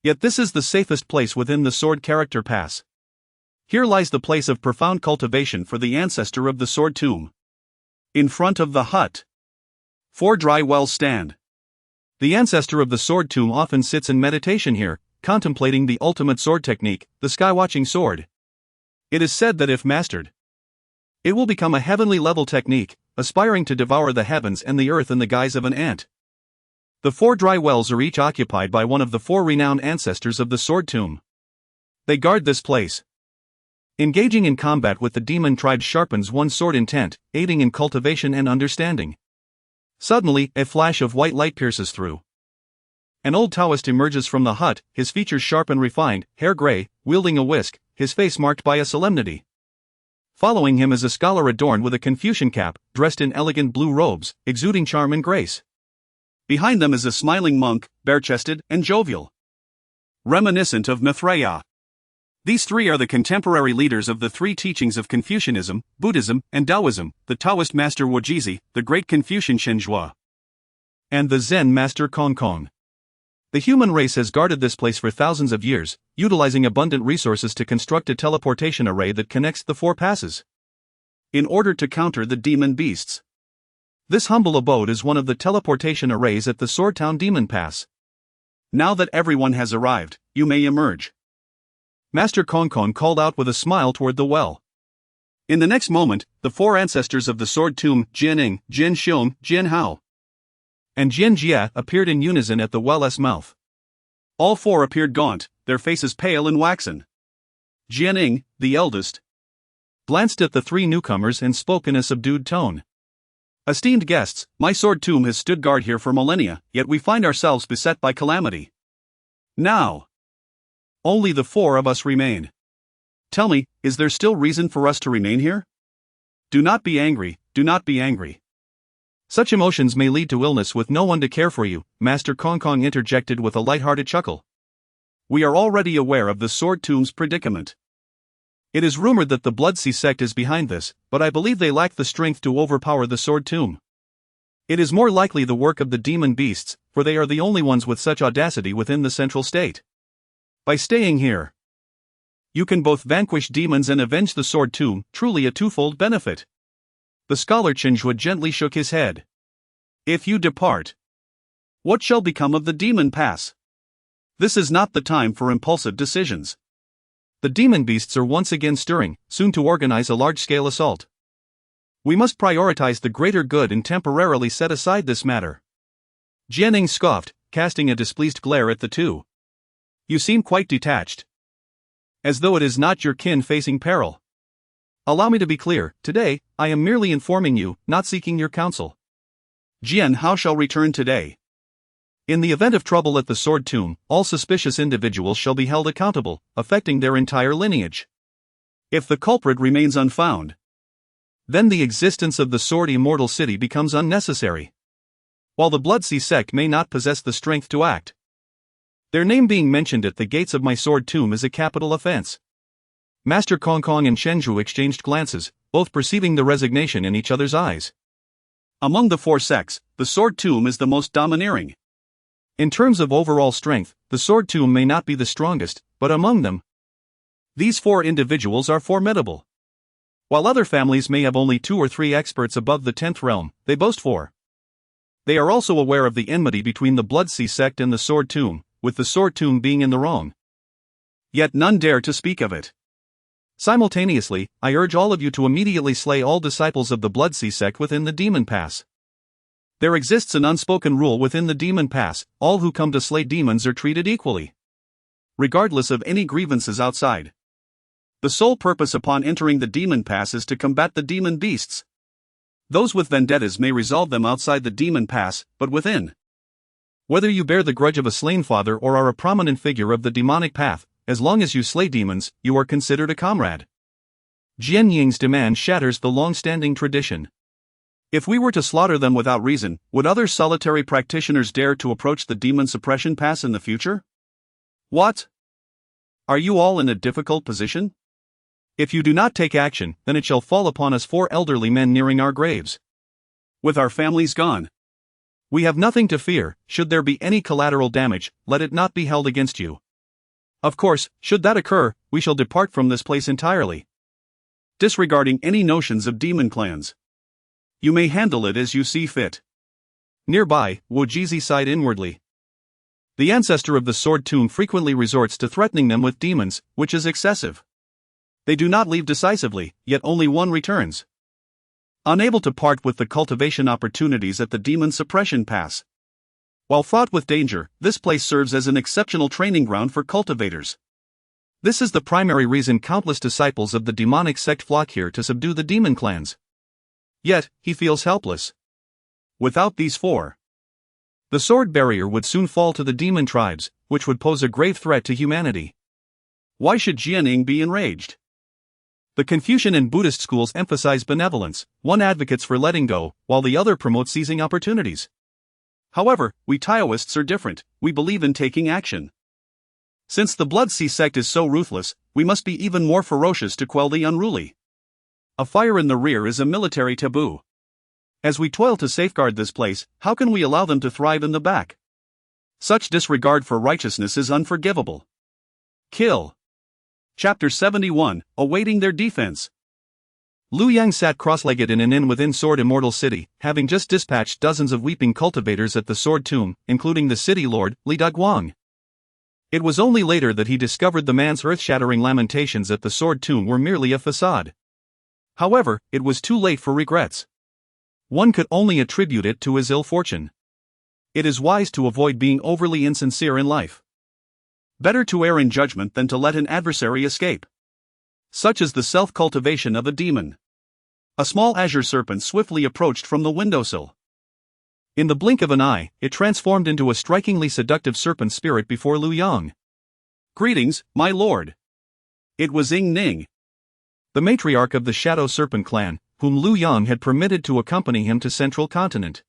Yet this is the safest place within the sword character pass. Here lies the place of profound cultivation for the ancestor of the Sword Tomb. In front of the hut, 4 dry wells stand. The ancestor of the Sword Tomb often sits in meditation here, contemplating the ultimate sword technique, the skywatching sword. It is said that if mastered, it will become a heavenly level technique, aspiring to devour the heavens and the earth in the guise of an ant. The 4 dry wells are each occupied by one of the 4 renowned ancestors of the Sword Tomb. They guard this place. Engaging in combat with the demon tribe sharpens one's sword intent, aiding in cultivation and understanding. Suddenly, a flash of white light pierces through. An old Taoist emerges from the hut, his features sharp and refined, hair gray, wielding a whisk, his face marked by a solemnity. Following him is a scholar adorned with a Confucian cap, dressed in elegant blue robes, exuding charm and grace. Behind them is a smiling monk, bare-chested and jovial, reminiscent of Mithraea. These 3 are the contemporary leaders of the 3 teachings of Confucianism, Buddhism, and Taoism, the Taoist master Wujizi, the great Confucian Shenzhua, and the Zen master Kongkong. The human race has guarded this place for thousands of years, utilizing abundant resources to construct a teleportation array that connects the 4 passes, in order to counter the demon beasts. This humble abode is one of the teleportation arrays at the Swordtown Demon Pass. Now that everyone has arrived, you may emerge. Master Kongkong called out with a smile toward the well. In the next moment, the 4 ancestors of the Sword Tomb, Jianing, Jian Xiong, Jian Hao, and Jian Jia appeared in unison at the well's mouth. All 4 appeared gaunt, their faces pale and waxen. Jianing, the eldest, glanced at the 3 newcomers and spoke in a subdued tone. Esteemed guests, my Sword Tomb has stood guard here for millennia, yet we find ourselves beset by calamity. Now, only the 4 of us remain. Tell me, is there still reason for us to remain here? Do not be angry, do not be angry. Such emotions may lead to illness with no one to care for you, Master Kong Kong interjected with a light-hearted chuckle. We are already aware of the Sword Tomb's predicament. It is rumored that the Bloodsea sect is behind this, but I believe they lack the strength to overpower the Sword Tomb. It is more likely the work of the demon beasts, for they are the only ones with such audacity within the central state. By staying here, you can both vanquish demons and avenge the Sword Tomb, truly a twofold benefit. The scholar Qingmei gently shook his head. If you depart, what shall become of the demon pass? This is not the time for impulsive decisions. The demon beasts are once again stirring, soon to organize a large-scale assault. We must prioritize the greater good and temporarily set aside this matter. Jianing scoffed, casting a displeased glare at the two. You seem quite detached. As though it is not your kin facing peril. Allow me to be clear, today, I am merely informing you, not seeking your counsel. Jian Hao shall return today. In the event of trouble at the Sword Tomb, all suspicious individuals shall be held accountable, affecting their entire lineage. If the culprit remains unfound, then the existence of the Sword Immortal City becomes unnecessary. While the Bloodsea sect may not possess the strength to act, their name being mentioned at the gates of my Sword Tomb is a capital offense. Master Kong Kong and Shenzhou exchanged glances, both perceiving the resignation in each other's eyes. Among the four sects, the Sword Tomb is the most domineering. In terms of overall strength, the Sword Tomb may not be the strongest, but among them, these four individuals are formidable. While other families may have only 2 or 3 experts above the 10th realm, they boast 4. They are also aware of the enmity between the Bloodsea sect and the Sword Tomb, with the Sword Tomb being in the wrong. Yet none dare to speak of it. Simultaneously, I urge all of you to immediately slay all disciples of the Bloodsea sect within the Demon Pass. There exists an unspoken rule within the Demon Pass: all who come to slay demons are treated equally, regardless of any grievances outside. The sole purpose upon entering the Demon Pass is to combat the demon beasts. Those with vendettas may resolve them outside the Demon Pass, but within. Whether you bear the grudge of a slain father or are a prominent figure of the demonic path, as long as you slay demons, you are considered a comrade. Jian Ying's demand shatters the long-standing tradition. If we were to slaughter them without reason, would other solitary practitioners dare to approach the demon suppression pass in the future? What? Are you all in a difficult position? If you do not take action, then it shall fall upon us 4 elderly men nearing our graves. With our families gone, we have nothing to fear. Should there be any collateral damage, let it not be held against you. Of course, should that occur, we shall depart from this place entirely, disregarding any notions of demon clans. You may handle it as you see fit. Nearby, Wojizi sighed inwardly. The ancestor of the Sword Tomb frequently resorts to threatening them with demons, which is excessive. They do not leave decisively, yet only one returns. Unable to part with the cultivation opportunities at the Demon Suppression Pass. While fraught with danger, this place serves as an exceptional training ground for cultivators. This is the primary reason countless disciples of the demonic sect flock here to subdue the demon clans. Yet, he feels helpless. Without these 4, the sword barrier would soon fall to the demon tribes, which would pose a grave threat to humanity. Why should Jianing be enraged? The Confucian and Buddhist schools emphasize benevolence. One advocates for letting go, while the other promotes seizing opportunities. However, we Taoists are different. We believe in taking action. Since the Bloodsea sect is so ruthless, we must be even more ferocious to quell the unruly. A fire in the rear is a military taboo. As we toil to safeguard this place, how can we allow them to thrive in the back? Such disregard for righteousness is unforgivable. Kill. Chapter 71, Awaiting Their Defense. Lu Yang sat cross-legged in an inn within Sword Immortal City, having just dispatched dozens of weeping cultivators at the Sword Tomb, including the city lord, Li Daguang. It was only later that he discovered the man's earth-shattering lamentations at the Sword Tomb were merely a facade. However, it was too late for regrets. One could only attribute it to his ill fortune. It is wise to avoid being overly insincere in life. Better to err in judgment than to let an adversary escape. Such is the self-cultivation of a demon. A small azure serpent swiftly approached from the windowsill. In the blink of an eye, it transformed into a strikingly seductive serpent spirit before Lu Yang. Greetings, my lord. It was Ying Ning, the matriarch of the Shadow Serpent clan, whom Liu Yang had permitted to accompany him to Central Continent.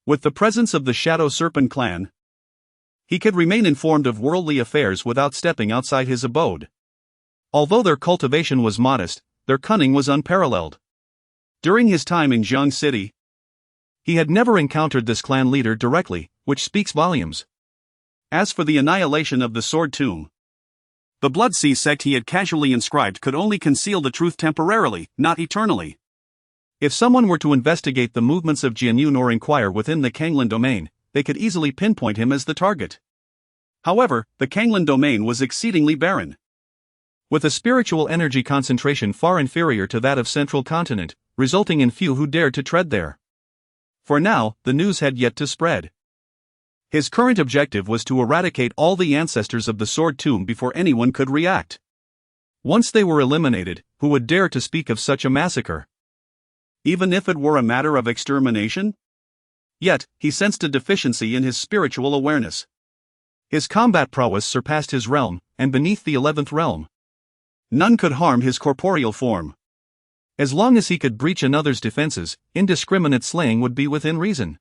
With the presence of the Shadow Serpent clan, he could remain informed of worldly affairs without stepping outside his abode. Although their cultivation was modest, their cunning was unparalleled. During his time in Jiang City, he had never encountered this clan leader directly, which speaks volumes. As for the annihilation of the Sword Tomb, the Blood Sea sect he had casually inscribed could only conceal the truth temporarily, not eternally. If someone were to investigate the movements of Jianyun or inquire within the Canglan Domain, they could easily pinpoint him as the target. However, the Canglan Domain was exceedingly barren. With a spiritual energy concentration far inferior to that of Central Continent, resulting in few who dared to tread there. For now, the news had yet to spread. His current objective was to eradicate all the ancestors of the Sword Tomb before anyone could react. Once they were eliminated, who would dare to speak of such a massacre? Even if it were a matter of extermination? Yet, he sensed a deficiency in his spiritual awareness. His combat prowess surpassed his realm, and beneath the 11th realm, none could harm his corporeal form. As long as he could breach another's defenses, indiscriminate slaying would be within reason.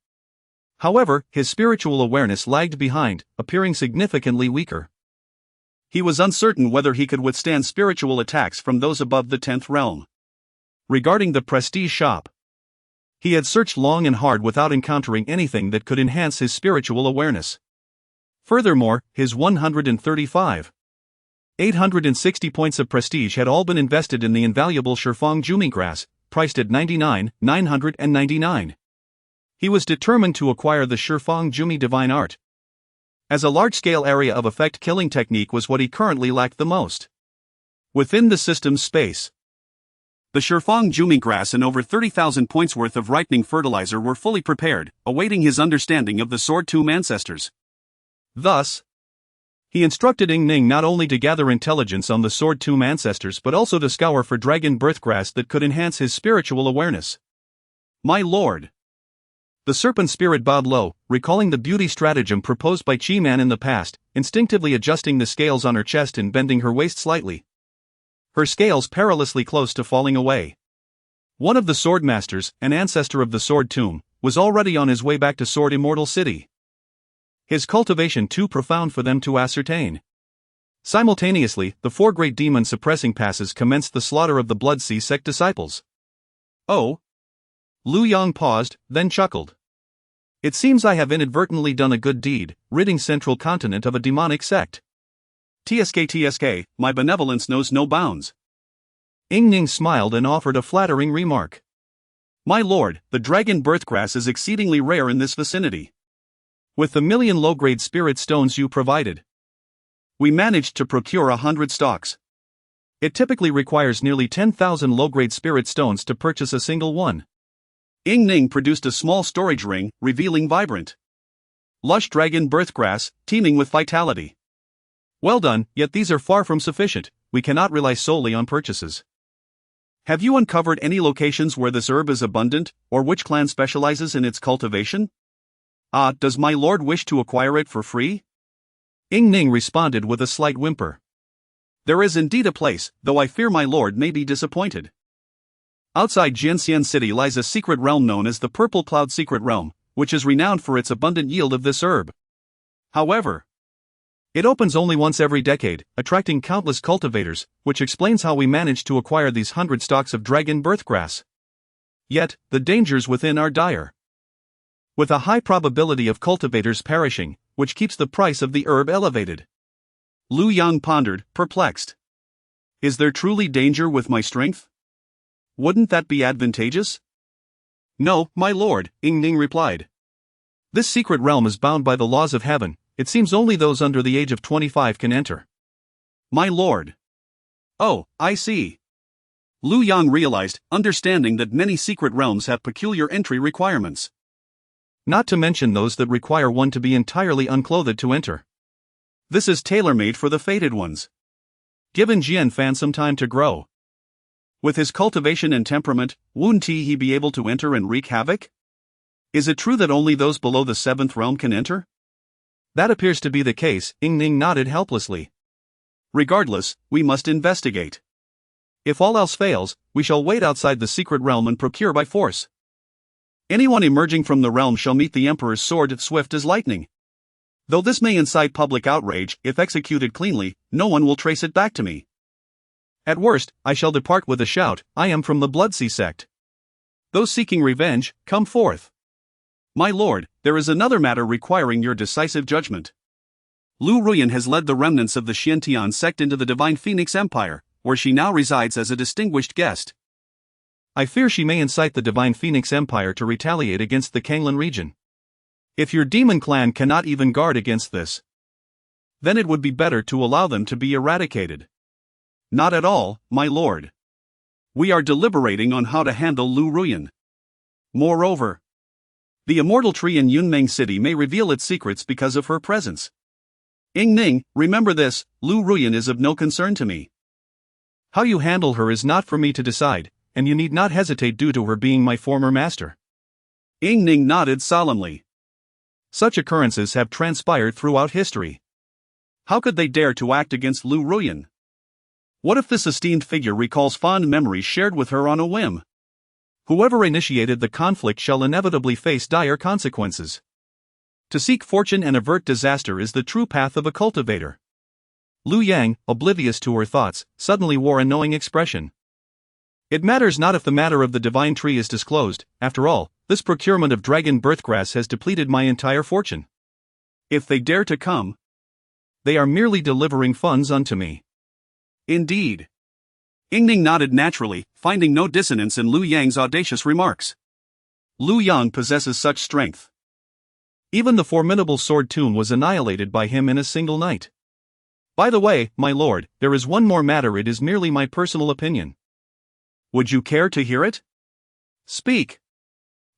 However, his spiritual awareness lagged behind, appearing significantly weaker. He was uncertain whether he could withstand spiritual attacks from those above the 10th realm. Regarding the prestige shop, he had searched long and hard without encountering anything that could enhance his spiritual awareness. Furthermore, his 860 points of prestige had all been invested in the invaluable Shifang Jumi grass, priced at 99,999. He was determined to acquire the Shifang Jumi divine art, as a large-scale area of effect killing technique was what he currently lacked the most. Within the system's space, the Shifang Jumi grass and over 30,000 points worth of ripening fertilizer were fully prepared, awaiting his understanding of the Sword Tomb ancestors. Thus, he instructed Ning not only to gather intelligence on the Sword Tomb ancestors but also to scour for dragon birth grass that could enhance his spiritual awareness. My lord! The serpent spirit bowed low, recalling the beauty stratagem proposed by Qingmei in the past, instinctively adjusting the scales on her chest and bending her waist slightly. Her scales perilously close to falling away. One of the sword masters, an ancestor of the Sword Tomb, was already on his way back to Sword Immortal City. His cultivation too profound for them to ascertain. Simultaneously, the 4 great demon suppressing passes commenced the slaughter of the Blood Sea sect disciples. Oh! Liu Yang paused, then chuckled. It seems I have inadvertently done a good deed, ridding Central Continent of a demonic sect. TSK, my benevolence knows no bounds. Ning smiled and offered a flattering remark. My lord, the dragon birthgrass is exceedingly rare in this vicinity. With the 1,000,000 low-grade spirit stones you provided, we managed to procure 100 stalks. It typically requires nearly 10,000 low-grade spirit stones to purchase a single one. Ning produced a small storage ring, revealing vibrant, lush dragon birthgrass, teeming with vitality. Well done, yet these are far from sufficient. We cannot rely solely on purchases. Have you uncovered any locations where this herb is abundant, or which clan specializes in its cultivation? Does my lord wish to acquire it for free? Ning responded with a slight whimper. There is indeed a place, though I fear my lord may be disappointed. Outside Jianxian City lies a secret realm known as the Purple Cloud Secret Realm, which is renowned for its abundant yield of this herb. However, it opens only once every decade, attracting countless cultivators, which explains how we managed to acquire these 100 stalks of dragon birthgrass. Yet, the dangers within are dire, with a high probability of cultivators perishing, which keeps the price of the herb elevated. Liu Yang pondered, perplexed. Is there truly danger with my strength? Wouldn't that be advantageous? No, my lord, Ning replied. This secret realm is bound by the laws of heaven. It seems only those under the age of 25 can enter. My lord. Oh, I see. Liu Yang realized, understanding that many secret realms have peculiar entry requirements. Not to mention those that require one to be entirely unclothed to enter. This is tailor-made for the fated ones. Given Jian Fan some time to grow, with his cultivation and temperament, wouldn't he be able to enter and wreak havoc? Is it true that only those below the 7th realm can enter? That appears to be the case, Ning nodded helplessly. Regardless, we must investigate. If all else fails, we shall wait outside the secret realm and procure by force. Anyone emerging from the realm shall meet the Emperor's sword swift as lightning. Though this may incite public outrage, if executed cleanly, no one will trace it back to me. At worst, I shall depart with a shout, I am from the Bloodsea sect. Those seeking revenge, come forth. My lord, there is another matter requiring your decisive judgment. Lu Ruyan has led the remnants of the Xiantian sect into the Divine Phoenix Empire, where she now resides as a distinguished guest. I fear she may incite the Divine Phoenix Empire to retaliate against the Canglan region. If your demon clan cannot even guard against this, then it would be better to allow them to be eradicated. Not at all, my lord. We are deliberating on how to handle Lu Ruyan. Moreover, the immortal tree in Yunmeng City may reveal its secrets because of her presence. Ning, remember this, Lu Ruyan is of no concern to me. How you handle her is not for me to decide, and you need not hesitate due to her being my former master. Ning nodded solemnly. Such occurrences have transpired throughout history. How could they dare to act against Lu Ruyan? What if this esteemed figure recalls fond memories shared with her on a whim? Whoever initiated the conflict shall inevitably face dire consequences. To seek fortune and avert disaster is the true path of a cultivator. Lu Yang, oblivious to her thoughts, suddenly wore a knowing expression. It matters not if the matter of the divine tree is disclosed, after all, this procurement of dragon birthgrass has depleted my entire fortune. If they dare to come, they are merely delivering funds unto me. Indeed. Ning nodded naturally, finding no dissonance in Lu Yang's audacious remarks. Lu Yang possesses such strength. Even the formidable sword tomb was annihilated by him in a single night. By the way, my lord, there is one more matter. It is merely my personal opinion. Would you care to hear it? Speak.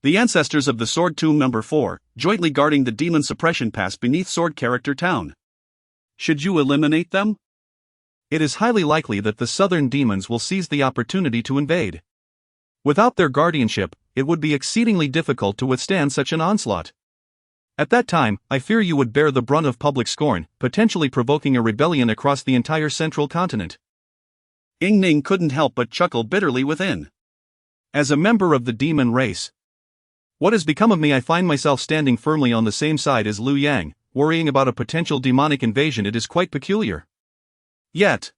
The ancestors of the Sword Tomb No. 4, jointly guarding the demon suppression pass beneath Sword Character Town. Should you eliminate them? It is highly likely that the southern demons will seize the opportunity to invade. Without their guardianship, it would be exceedingly difficult to withstand such an onslaught. At that time, I fear you would bear the brunt of public scorn, potentially provoking a rebellion across the entire central continent. Ning couldn't help but chuckle bitterly within. As a member of the demon race, what has become of me? I find myself standing firmly on the same side as Lu Yang, worrying about a potential demonic invasion. It is quite peculiar. Yet,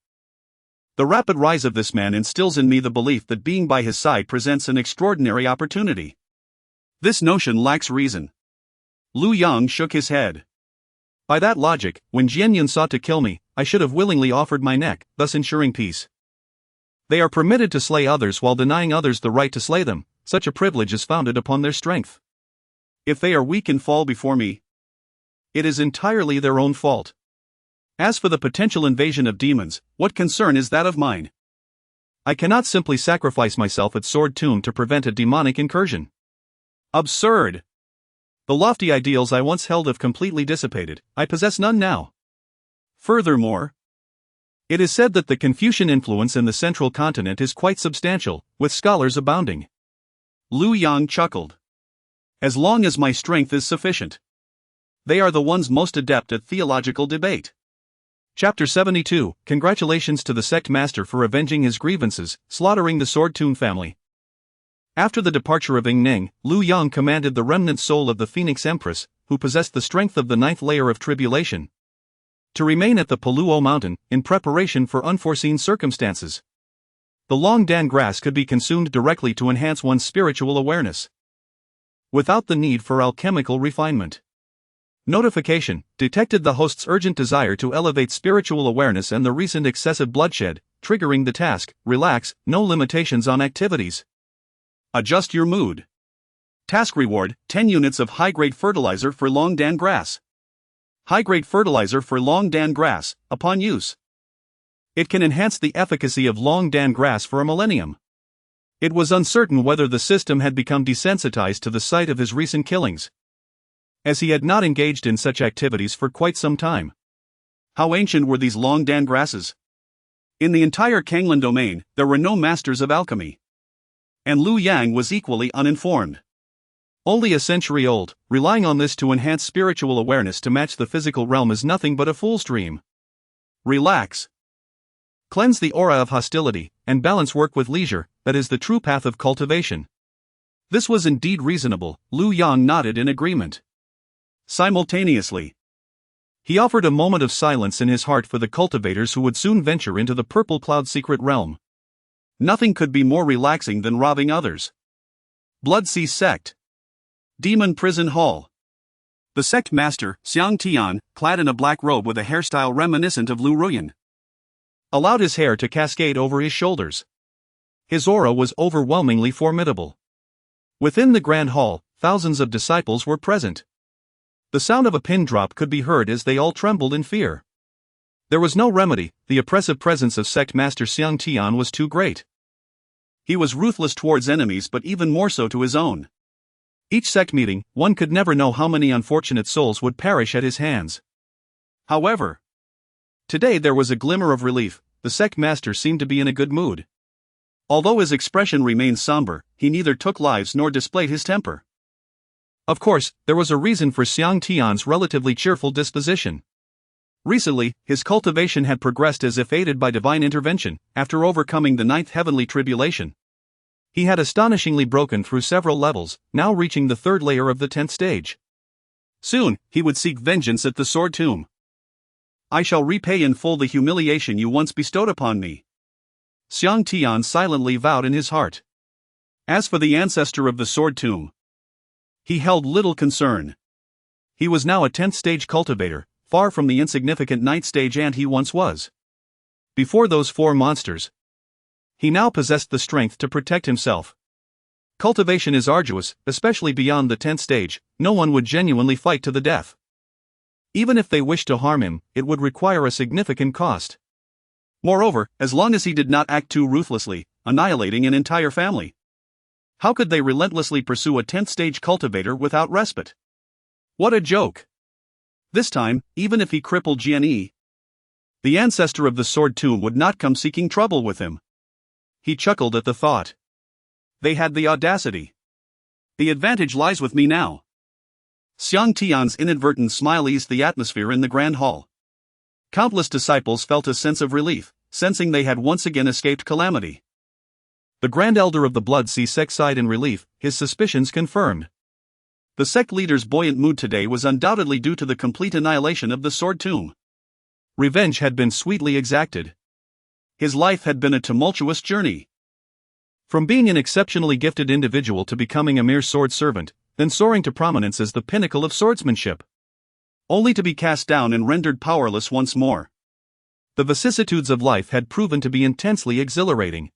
the rapid rise of this man instills in me the belief that being by his side presents an extraordinary opportunity. This notion lacks reason. Lu Yang shook his head. By that logic, when Jianyun sought to kill me, I should have willingly offered my neck, thus ensuring peace. They are permitted to slay others while denying others the right to slay them. Such a privilege is founded upon their strength. If they are weak and fall before me, it is entirely their own fault. As for the potential invasion of demons, what concern is that of mine? I cannot simply sacrifice myself at Sword Tomb to prevent a demonic incursion. Absurd! The lofty ideals I once held have completely dissipated. I possess none now. Furthermore, it is said that the Confucian influence in the central continent is quite substantial, with scholars abounding. Lu Yang chuckled. As long as my strength is sufficient. They are the ones most adept at theological debate. Chapter 72, Congratulations to the sect master for avenging his grievances, slaughtering the Sword Tomb family. After the departure of Ning, Lu Yang commanded the remnant soul of the Phoenix Empress, who possessed the strength of the ninth layer of tribulation, to remain at the Paluo mountain, in preparation for unforeseen circumstances. The long dan grass could be consumed directly to enhance one's spiritual awareness, without the need for alchemical refinement. Notification: detected the host's urgent desire to elevate spiritual awareness and the recent excessive bloodshed, triggering the task. Relax, no limitations on activities. Adjust your mood. Task reward: 10 units of high-grade fertilizer for long dan grass. High-grade fertilizer for long dan grass, upon use, it can enhance the efficacy of long dan grass for a millennium. It was uncertain whether the system had become desensitized to the sight of his recent killings, as he had not engaged in such activities for quite some time. How ancient were these long dan grasses? In the entire Canglan Domain, there were no masters of alchemy. And Lu Yang was equally uninformed. Only a century old, relying on this to enhance spiritual awareness to match the physical realm is nothing but a fool's dream. Relax. Cleanse the aura of hostility, and balance work with leisure, that is the true path of cultivation. This was indeed reasonable. Liu Yang nodded in agreement. Simultaneously, he offered a moment of silence in his heart for the cultivators who would soon venture into the purple cloud secret realm. Nothing could be more relaxing than robbing others. Bloodsea Sect. Demon Prison Hall. The sect master, Xiang Tian, clad in a black robe with a hairstyle reminiscent of Lu Ruyan, allowed his hair to cascade over his shoulders. His aura was overwhelmingly formidable. Within the grand hall, thousands of disciples were present. The sound of a pin drop could be heard as they all trembled in fear. There was no remedy, the oppressive presence of sect master Xiang Tian was too great. He was ruthless towards enemies but even more so to his own. Each sect meeting, one could never know how many unfortunate souls would perish at his hands. However, today there was a glimmer of relief. The sect master seemed to be in a good mood. Although his expression remained somber, he neither took lives nor displayed his temper. Of course, there was a reason for Xiang Tian's relatively cheerful disposition. Recently, his cultivation had progressed as if aided by divine intervention. After overcoming the 9th heavenly tribulation, he had astonishingly broken through several levels, now reaching the 3rd layer of the 10th stage. Soon, he would seek vengeance at the Sword Tomb. I shall repay in full the humiliation you once bestowed upon me, Xiang Tian silently vowed in his heart. As for the ancestor of the Sword Tomb, he held little concern. He was now a 10th stage cultivator, far from the insignificant 9th stage ant he once was. Before those 4 monsters, he now possessed the strength to protect himself. Cultivation is arduous, especially beyond the 10th stage. No one would genuinely fight to the death. Even if they wished to harm him, it would require a significant cost. Moreover, as long as he did not act too ruthlessly, annihilating an entire family, how could they relentlessly pursue a 10th stage cultivator without respite? What a joke! This time, even if he crippled Jianyi, the ancestor of the Sword Tomb would not come seeking trouble with him. He chuckled at the thought. They had the audacity. The advantage lies with me now. Xiang Tian's inadvertent smile eased the atmosphere in the grand hall. Countless disciples felt a sense of relief, sensing they had once again escaped calamity. The Grand Elder of the Bloodsea sect sighed in relief, his suspicions confirmed. The sect leader's buoyant mood today was undoubtedly due to the complete annihilation of the Sword Tomb. Revenge had been sweetly exacted. His life had been a tumultuous journey. From being an exceptionally gifted individual to becoming a mere sword servant, then soaring to prominence as the pinnacle of swordsmanship, only to be cast down and rendered powerless once more. The vicissitudes of life had proven to be intensely exhilarating.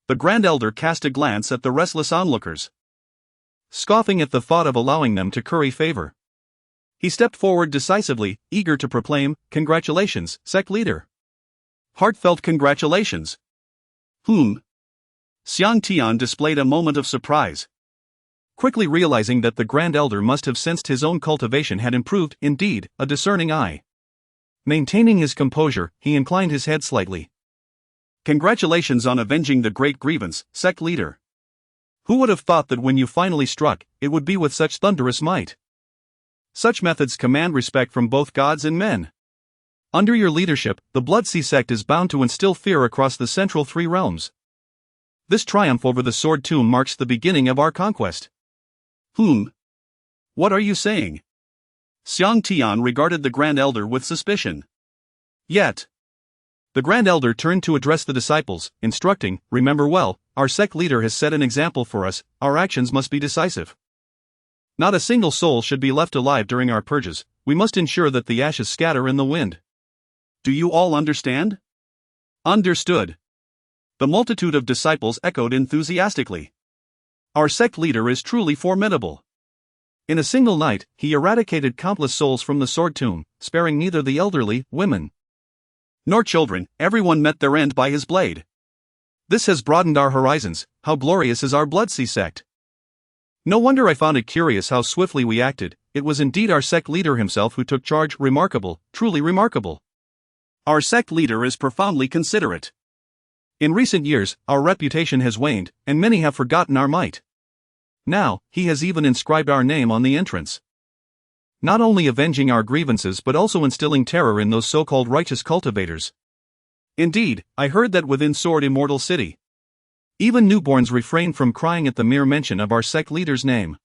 The Grand Elder cast a glance at the restless onlookers, scoffing at the thought of allowing them to curry favor. He stepped forward decisively, eager to proclaim, "Congratulations, sect leader." Heartfelt congratulations. Xiang Tian displayed a moment of surprise. Quickly realizing that the Grand Elder must have sensed his own cultivation had improved, indeed, a discerning eye. Maintaining his composure, he inclined his head slightly. Congratulations on avenging the great grievance, sect leader. Who would have thought that when you finally struck, it would be with such thunderous might? Such methods command respect from both gods and men. Under your leadership, the Bloodsea sect is bound to instill fear across the central 3 realms. This triumph over the Sword Tomb marks the beginning of our conquest. What are you saying? Xiang Tian regarded the Grand Elder with suspicion. Yet, the Grand Elder turned to address the disciples, instructing, "Remember well, our sect leader has set an example for us, our actions must be decisive. Not a single soul should be left alive during our purges, we must ensure that the ashes scatter in the wind. Do you all understand?" Understood. The multitude of disciples echoed enthusiastically. Our sect leader is truly formidable. In a single night, he eradicated countless souls from the Sword Tomb, sparing neither the elderly, women, nor children. Everyone met their end by his blade. This has broadened our horizons. How glorious is our Bloodsea sect! No wonder I found it curious how swiftly we acted. It was indeed our sect leader himself who took charge. Remarkable, truly remarkable. Our sect leader is profoundly considerate. In recent years, our reputation has waned, and many have forgotten our might. Now, he has even inscribed our name on the entrance. Not only avenging our grievances but also instilling terror in those so-called righteous cultivators. Indeed, I heard that within Sword Immortal City, even newborns refrain from crying at the mere mention of our sect leader's name.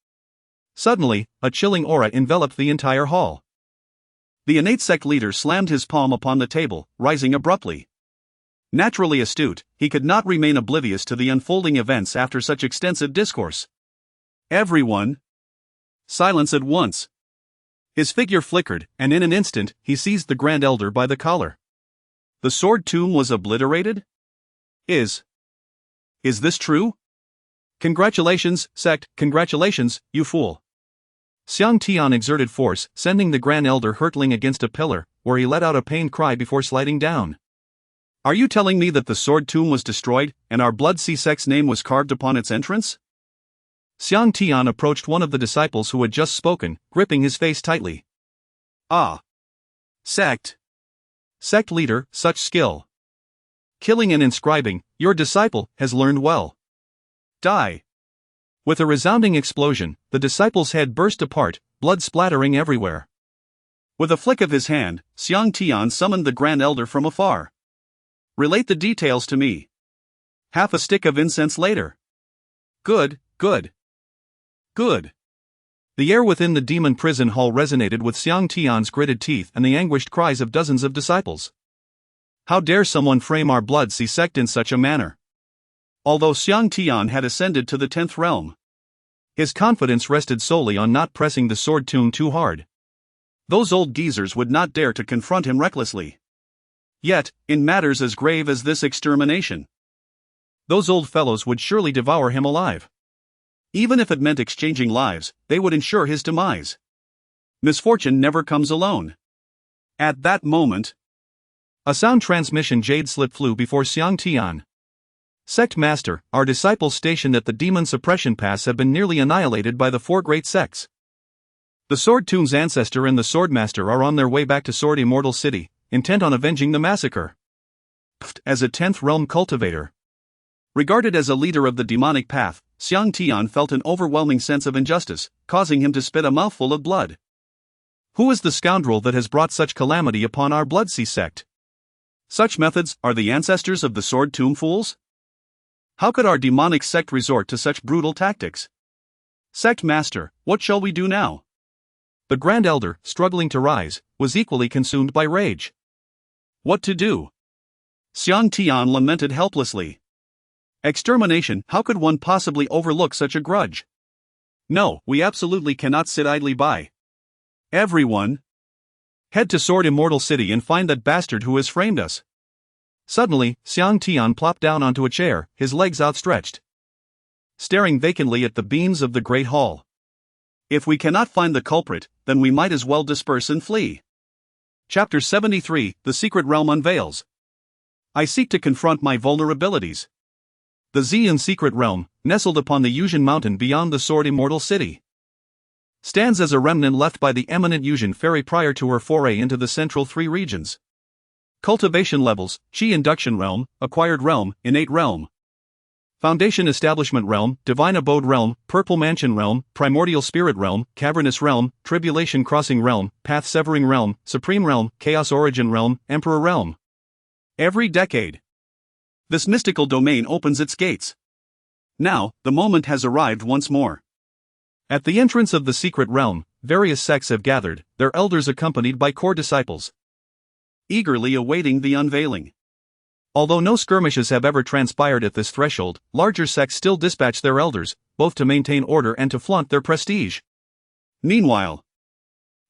Suddenly, a chilling aura enveloped the entire hall. The Innate sect leader slammed his palm upon the table, rising abruptly. Naturally astute, he could not remain oblivious to the unfolding events after such extensive discourse. Everyone! Silence at once. His figure flickered, and in an instant, he seized the Grand Elder by the collar. The sword tomb was obliterated? Is this true? Congratulations, sect, congratulations, you fool. Xiang Tian exerted force, sending the Grand Elder hurtling against a pillar, where he let out a pained cry before sliding down. Are you telling me that the sword tomb was destroyed, and our Blood Sea sect's name was carved upon its entrance? Xiang Tian approached one of the disciples who had just spoken, gripping his face tightly. Ah. Sect. Sect leader, such skill. Killing and inscribing, your disciple has learned well. Die. With a resounding explosion, the disciple's head burst apart, blood splattering everywhere. With a flick of his hand, Xiang Tian summoned the Grand Elder from afar. Relate the details to me. Half a stick of incense later. Good, good. Good. The air within the demon prison hall resonated with Xiang Tian's gritted teeth and the anguished cries of dozens of disciples. How dare someone frame our Blood Sea sect in such a manner? Although Xiang Tian had ascended to the 10th realm, his confidence rested solely on not pressing the sword tomb too hard. Those old geezers would not dare to confront him recklessly. Yet, in matters as grave as this extermination, those old fellows would surely devour him alive. Even if it meant exchanging lives, they would ensure his demise. Misfortune never comes alone. At that moment, a sound transmission jade slip flew before Xiang Tian. Sect Master, our disciples stationed at the Demon Suppression Pass have been nearly annihilated by the 4 great sects. The Sword Tomb's ancestor and the Swordmaster are on their way back to Sword Immortal City, intent on avenging the massacre. As a 10th realm cultivator, regarded as a leader of the demonic path, Xiang Tian felt an overwhelming sense of injustice, causing him to spit a mouthful of blood. Who is the scoundrel that has brought such calamity upon our Blood Sea sect? Such methods are the ancestors of the Sword Tomb fools? How could our demonic sect resort to such brutal tactics? Sect Master, what shall we do now? The Grand Elder, struggling to rise, was equally consumed by rage. What to do? Xiang Tian lamented helplessly. Extermination, how could one possibly overlook such a grudge? No, we absolutely cannot sit idly by. Everyone, head to Sword Immortal City and find that bastard who has framed us. Suddenly, Xiang Tian plopped down onto a chair, his legs outstretched, staring vacantly at the beams of the Great Hall. If we cannot find the culprit, then we might as well disperse and flee. Chapter 73, The Secret Realm Unveils. I seek to confront my vulnerabilities. The Xian Secret Realm, nestled upon the Yuzhen Mountain beyond the Sword Immortal City, stands as a remnant left by the eminent Yuzhen fairy prior to her foray into the central 3 regions. Cultivation levels: Qi Induction Realm, Acquired Realm, Innate Realm, Foundation Establishment Realm, Divine Abode Realm, Purple Mansion Realm, Primordial Spirit Realm, Cavernous Realm, Tribulation Crossing Realm, Path Severing Realm, Supreme Realm, Chaos Origin Realm, Emperor Realm. Every decade, this mystical domain opens its gates. Now, the moment has arrived once more. At the entrance of the secret realm, various sects have gathered, their elders accompanied by core disciples, eagerly awaiting the unveiling. Although no skirmishes have ever transpired at this threshold, larger sects still dispatch their elders, both to maintain order and to flaunt their prestige. Meanwhile,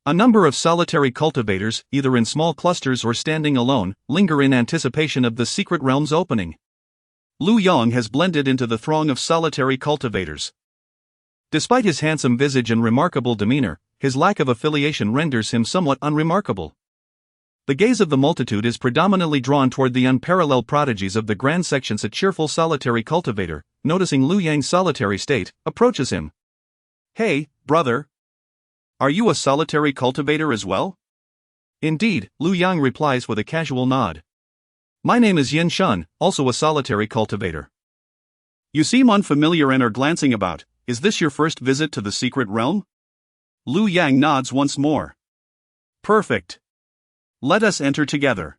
a number of solitary cultivators, either in small clusters or standing alone, linger in anticipation of the secret realm's opening. Lu Yong has blended into the throng of solitary cultivators. Despite his handsome visage and remarkable demeanor, his lack of affiliation renders him somewhat unremarkable. The gaze of the multitude is predominantly drawn toward the unparalleled prodigies of the grand sections. A cheerful solitary cultivator, noticing Lu Yang's solitary state, approaches him. Hey, brother. Are you a solitary cultivator as well? Indeed, Lu Yang replies with a casual nod. My name is Yin Shun, also a solitary cultivator. You seem unfamiliar and are glancing about. Is this your first visit to the secret realm? Lu Yang nods once more. Perfect. Let us enter together.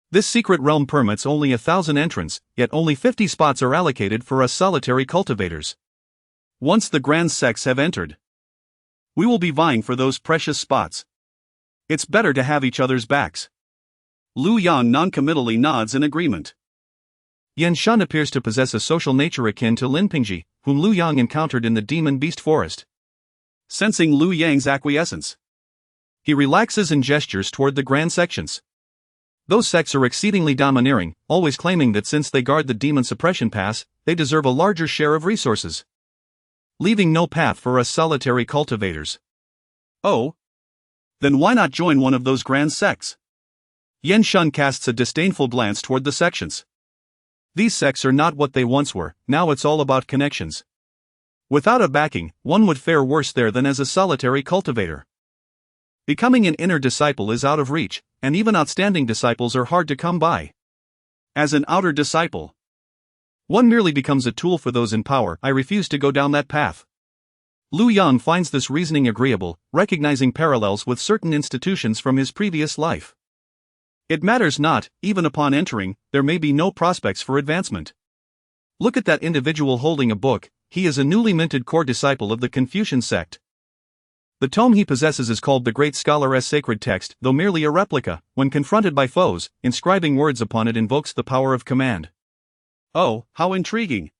This secret realm permits only 1,000 entrants, yet only 50 spots are allocated for us solitary cultivators. Once the grand sects have entered, we will be vying for those precious spots. It's better to have each other's backs. Lu Yang noncommittally nods in agreement. Yan Shan appears to possess a social nature akin to Lin Pingji, whom Lu Yang encountered in the demon beast forest. Sensing Lu Yang's acquiescence, he relaxes and gestures toward the grand sections. Those sects are exceedingly domineering, always claiming that since they guard the demon suppression pass, they deserve a larger share of resources, leaving no path for us solitary cultivators. Oh? Then why not join one of those grand sects? Yan Shun casts a disdainful glance toward the sections. These sects are not what they once were, now it's all about connections. Without a backing, one would fare worse there than as a solitary cultivator. Becoming an inner disciple is out of reach, and even outstanding disciples are hard to come by. As an outer disciple, one merely becomes a tool for those in power. I refuse to go down that path. Lu Yang finds this reasoning agreeable, recognizing parallels with certain institutions from his previous life. It matters not, even upon entering, there may be no prospects for advancement. Look at that individual holding a book, he is a newly minted core disciple of the Confucian sect. The tome he possesses is called the Great Scholar's Sacred Text, though merely a replica. When confronted by foes, inscribing words upon it invokes the power of command. Oh, how intriguing!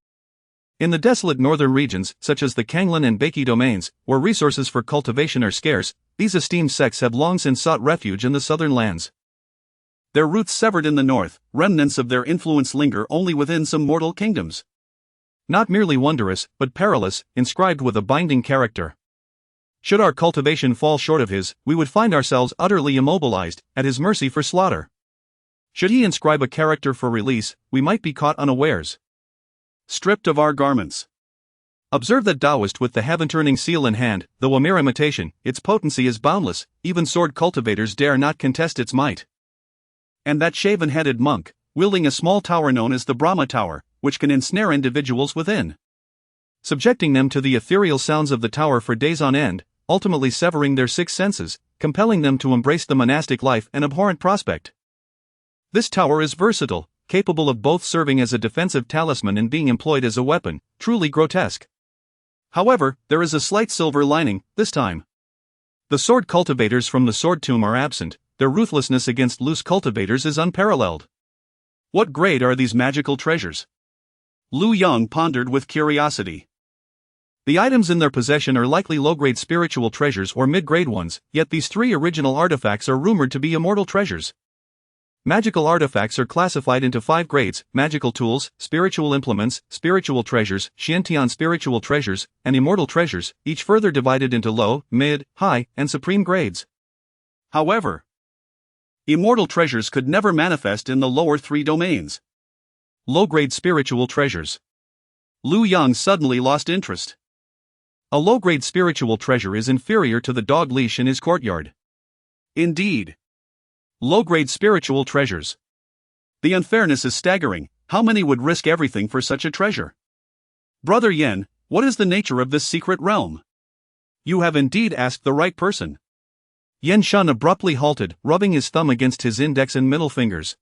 In the desolate northern regions, such as the Canglan and Domain domains, where resources for cultivation are scarce, these esteemed sects have long since sought refuge in the southern lands. Their roots severed in the north, remnants of their influence linger only within some mortal kingdoms. Not merely wondrous, but perilous, inscribed with a binding character. Should our cultivation fall short of his, we would find ourselves utterly immobilized, at his mercy for slaughter. Should he inscribe a character for release, we might be caught unawares, stripped of our garments. Observe that Taoist with the heaven-turning seal in hand, though a mere imitation, its potency is boundless, even sword cultivators dare not contest its might. And that shaven-headed monk, wielding a small tower known as the Brahma Tower, which can ensnare individuals within, subjecting them to the ethereal sounds of the tower for days on end, ultimately severing their six senses, compelling them to embrace the monastic life an abhorrent prospect. This tower is versatile, capable of both serving as a defensive talisman and being employed as a weapon, truly grotesque. However, there is a slight silver lining, this time. The sword cultivators from the sword tomb are absent, their ruthlessness against loose cultivators is unparalleled. What grade are these magical treasures? Lu Yang pondered with curiosity. The items in their possession are likely low-grade spiritual treasures or mid-grade ones, yet these three original artifacts are rumored to be immortal treasures. Magical artifacts are classified into 5 grades: magical tools, spiritual implements, spiritual treasures, Xiantian spiritual treasures, and immortal treasures, each further divided into low, mid, high, and supreme grades. However, immortal treasures could never manifest in the lower 3 domains. Low-grade spiritual treasures. Lu Yang suddenly lost interest. A low-grade spiritual treasure is inferior to the dog leash in his courtyard. Indeed. Low-grade spiritual treasures. The unfairness is staggering. How many would risk everything for such a treasure? Brother Yen, what is the nature of this secret realm? You have indeed asked the right person. Yan Shun abruptly halted, rubbing his thumb against his index and middle fingers,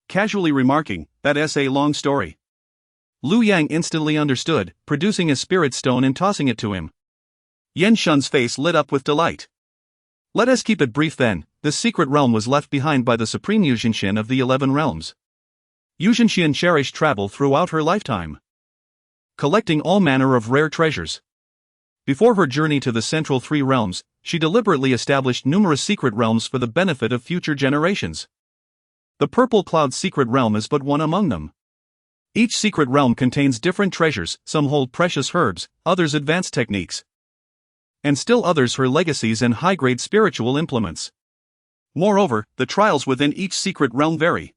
casually remarking, "That's a long story." Lu Yang instantly understood, producing a spirit stone and tossing it to him. Yan Shun's face lit up with delight. Let us keep it brief then. This secret realm was left behind by the supreme Yuzhenxian of the 11 realms. Yuzhenxian cherished travel throughout her lifetime, collecting all manner of rare treasures. Before her journey to the central 3 realms, she deliberately established numerous secret realms for the benefit of future generations. The Purple Cloud secret realm is but one among them. Each secret realm contains different treasures, some hold precious herbs, others advanced techniques, and still others her legacies and high-grade spiritual implements. Moreover, the trials within each secret realm vary.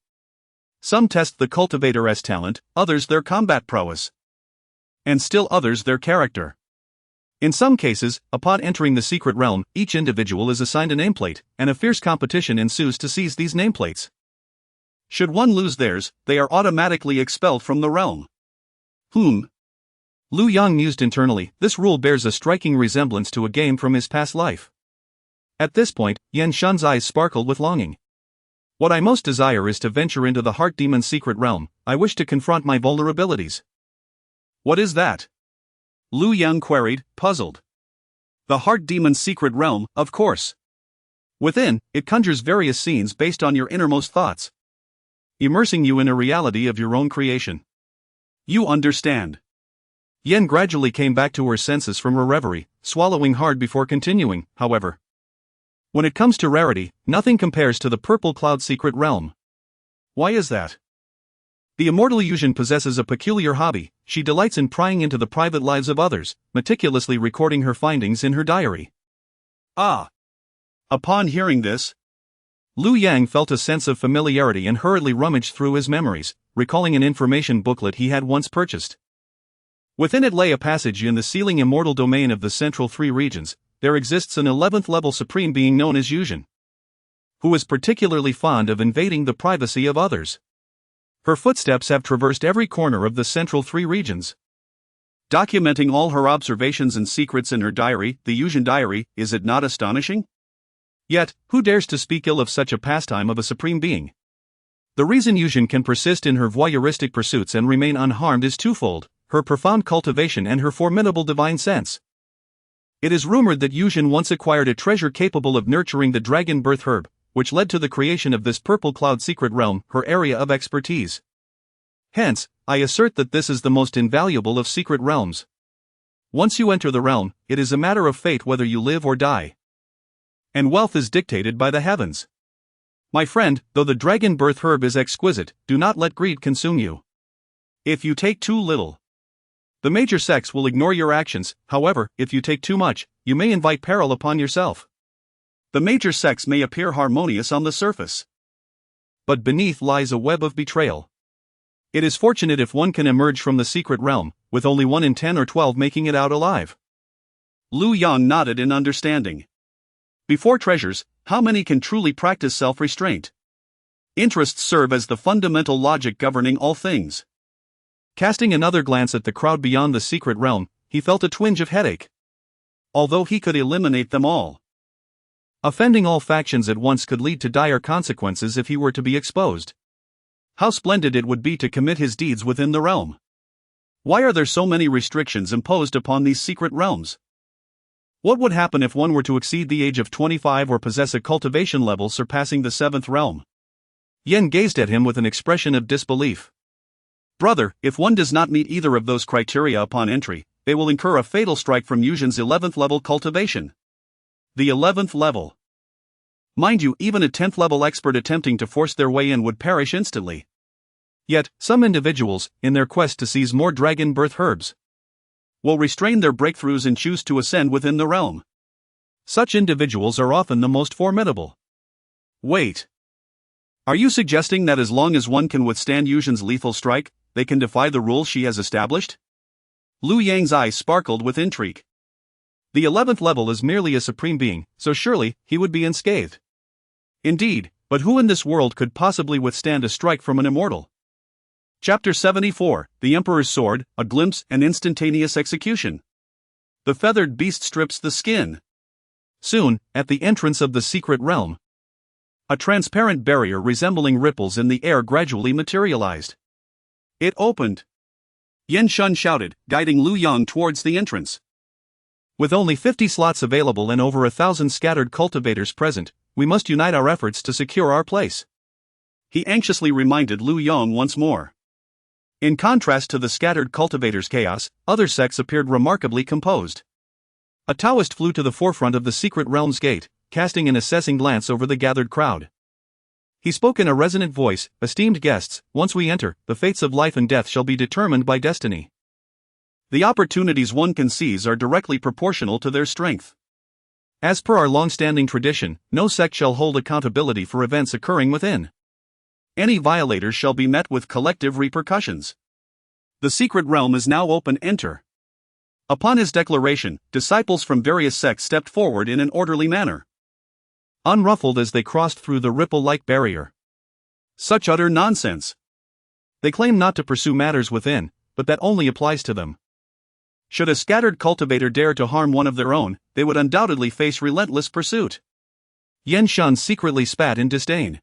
Some test the cultivator's talent, others their combat prowess, and still others their character. In some cases, upon entering the secret realm, each individual is assigned a nameplate, and a fierce competition ensues to seize these nameplates. Should one lose theirs, they are automatically expelled from the realm. Lu Yang mused internally, this rule bears a striking resemblance to a game from his past life. At this point, Yan Shun's eyes sparkled with longing. What I most desire is to venture into the heart demon's secret realm. I wish to confront my vulnerabilities. What is that? Lu Yang queried, puzzled. The heart demon's secret realm, of course. Within, it conjures various scenes based on your innermost thoughts, immersing you in a reality of your own creation. You understand. Yen gradually came back to her senses from her reverie, swallowing hard before continuing, however. When it comes to rarity, nothing compares to the purple cloud secret realm. Why is that? The immortal Yuzhen possesses a peculiar hobby. She delights in prying into the private lives of others, meticulously recording her findings in her diary. Ah! Upon hearing this, Lu Yang felt a sense of familiarity and hurriedly rummaged through his memories, recalling an information booklet he had once purchased. Within it lay a passage in the sealing immortal domain of the central three regions. There exists an 11th level supreme being known as Yuzhen, who is particularly fond of invading the privacy of others. Her footsteps have traversed every corner of the central three regions, documenting all her observations and secrets in her diary, the Yuzhen diary. Is it not astonishing? Yet, who dares to speak ill of such a pastime of a supreme being? The reason Yuzhen can persist in her voyeuristic pursuits and remain unharmed is twofold: her profound cultivation and her formidable divine sense. It is rumored that Yuzhen once acquired a treasure capable of nurturing the dragon birth herb, which led to the creation of this purple cloud secret realm, her area of expertise. Hence, I assert that this is the most invaluable of secret realms. Once you enter the realm, it is a matter of fate whether you live or die. And wealth is dictated by the heavens. My friend, though the dragon birth herb is exquisite, do not let greed consume you. If you take too little, the major sects will ignore your actions. However, if you take too much, you may invite peril upon yourself. The major sects may appear harmonious on the surface, but beneath lies a web of betrayal. It is fortunate if one can emerge from the secret realm, with only 1 in 10 or 12 making it out alive. Lu Yang nodded in understanding. Before treasures, how many can truly practice self-restraint? Interests serve as the fundamental logic governing all things. Casting another glance at the crowd beyond the secret realm, he felt a twinge of headache. Although he could eliminate them all, offending all factions at once could lead to dire consequences if he were to be exposed. How splendid it would be to commit his deeds within the realm. Why are there so many restrictions imposed upon these secret realms? What would happen if one were to exceed the age of 25 or possess a cultivation level surpassing the 7th realm? Yen gazed at him with an expression of disbelief. Brother, if one does not meet either of those criteria upon entry, they will incur a fatal strike from Yuzhen's 11th level cultivation. The 11th level. Mind you, even a 10th level expert attempting to force their way in would perish instantly. Yet, some individuals, in their quest to seize more dragon birth herbs, will restrain their breakthroughs and choose to ascend within the realm. Such individuals are often the most formidable. Wait. Are you suggesting that as long as one can withstand Yuzhen's lethal strike, they can defy the rules she has established? Lu Yang's eyes sparkled with intrigue. The 11th level is merely a supreme being, so surely, he would be unscathed. Indeed, but who in this world could possibly withstand a strike from an immortal? Chapter 74, The Emperor's Sword, a glimpse and instantaneous execution. The feathered beast strips the skin. Soon, at the entrance of the secret realm, a transparent barrier resembling ripples in the air gradually materialized. It opened. Yen Shun shouted, guiding Lu Yang towards the entrance. With only 50 slots available and over 1,000 scattered cultivators present, we must unite our efforts to secure our place. He anxiously reminded Lu Yang once more. In contrast to the scattered cultivators' chaos, other sects appeared remarkably composed. A Taoist flew to the forefront of the secret realm's gate, casting an assessing glance over the gathered crowd. He spoke in a resonant voice, "Esteemed guests, once we enter, the fates of life and death shall be determined by destiny. The opportunities one can seize are directly proportional to their strength. As per our long-standing tradition, no sect shall hold accountability for events occurring within. Any violators shall be met with collective repercussions. The secret realm is now open. Enter." Upon his declaration, disciples from various sects stepped forward in an orderly manner, unruffled as they crossed through the ripple-like barrier. Such utter nonsense. They claim not to pursue matters within, but that only applies to them. Should a scattered cultivator dare to harm one of their own, they would undoubtedly face relentless pursuit. Yen Shun secretly spat in disdain.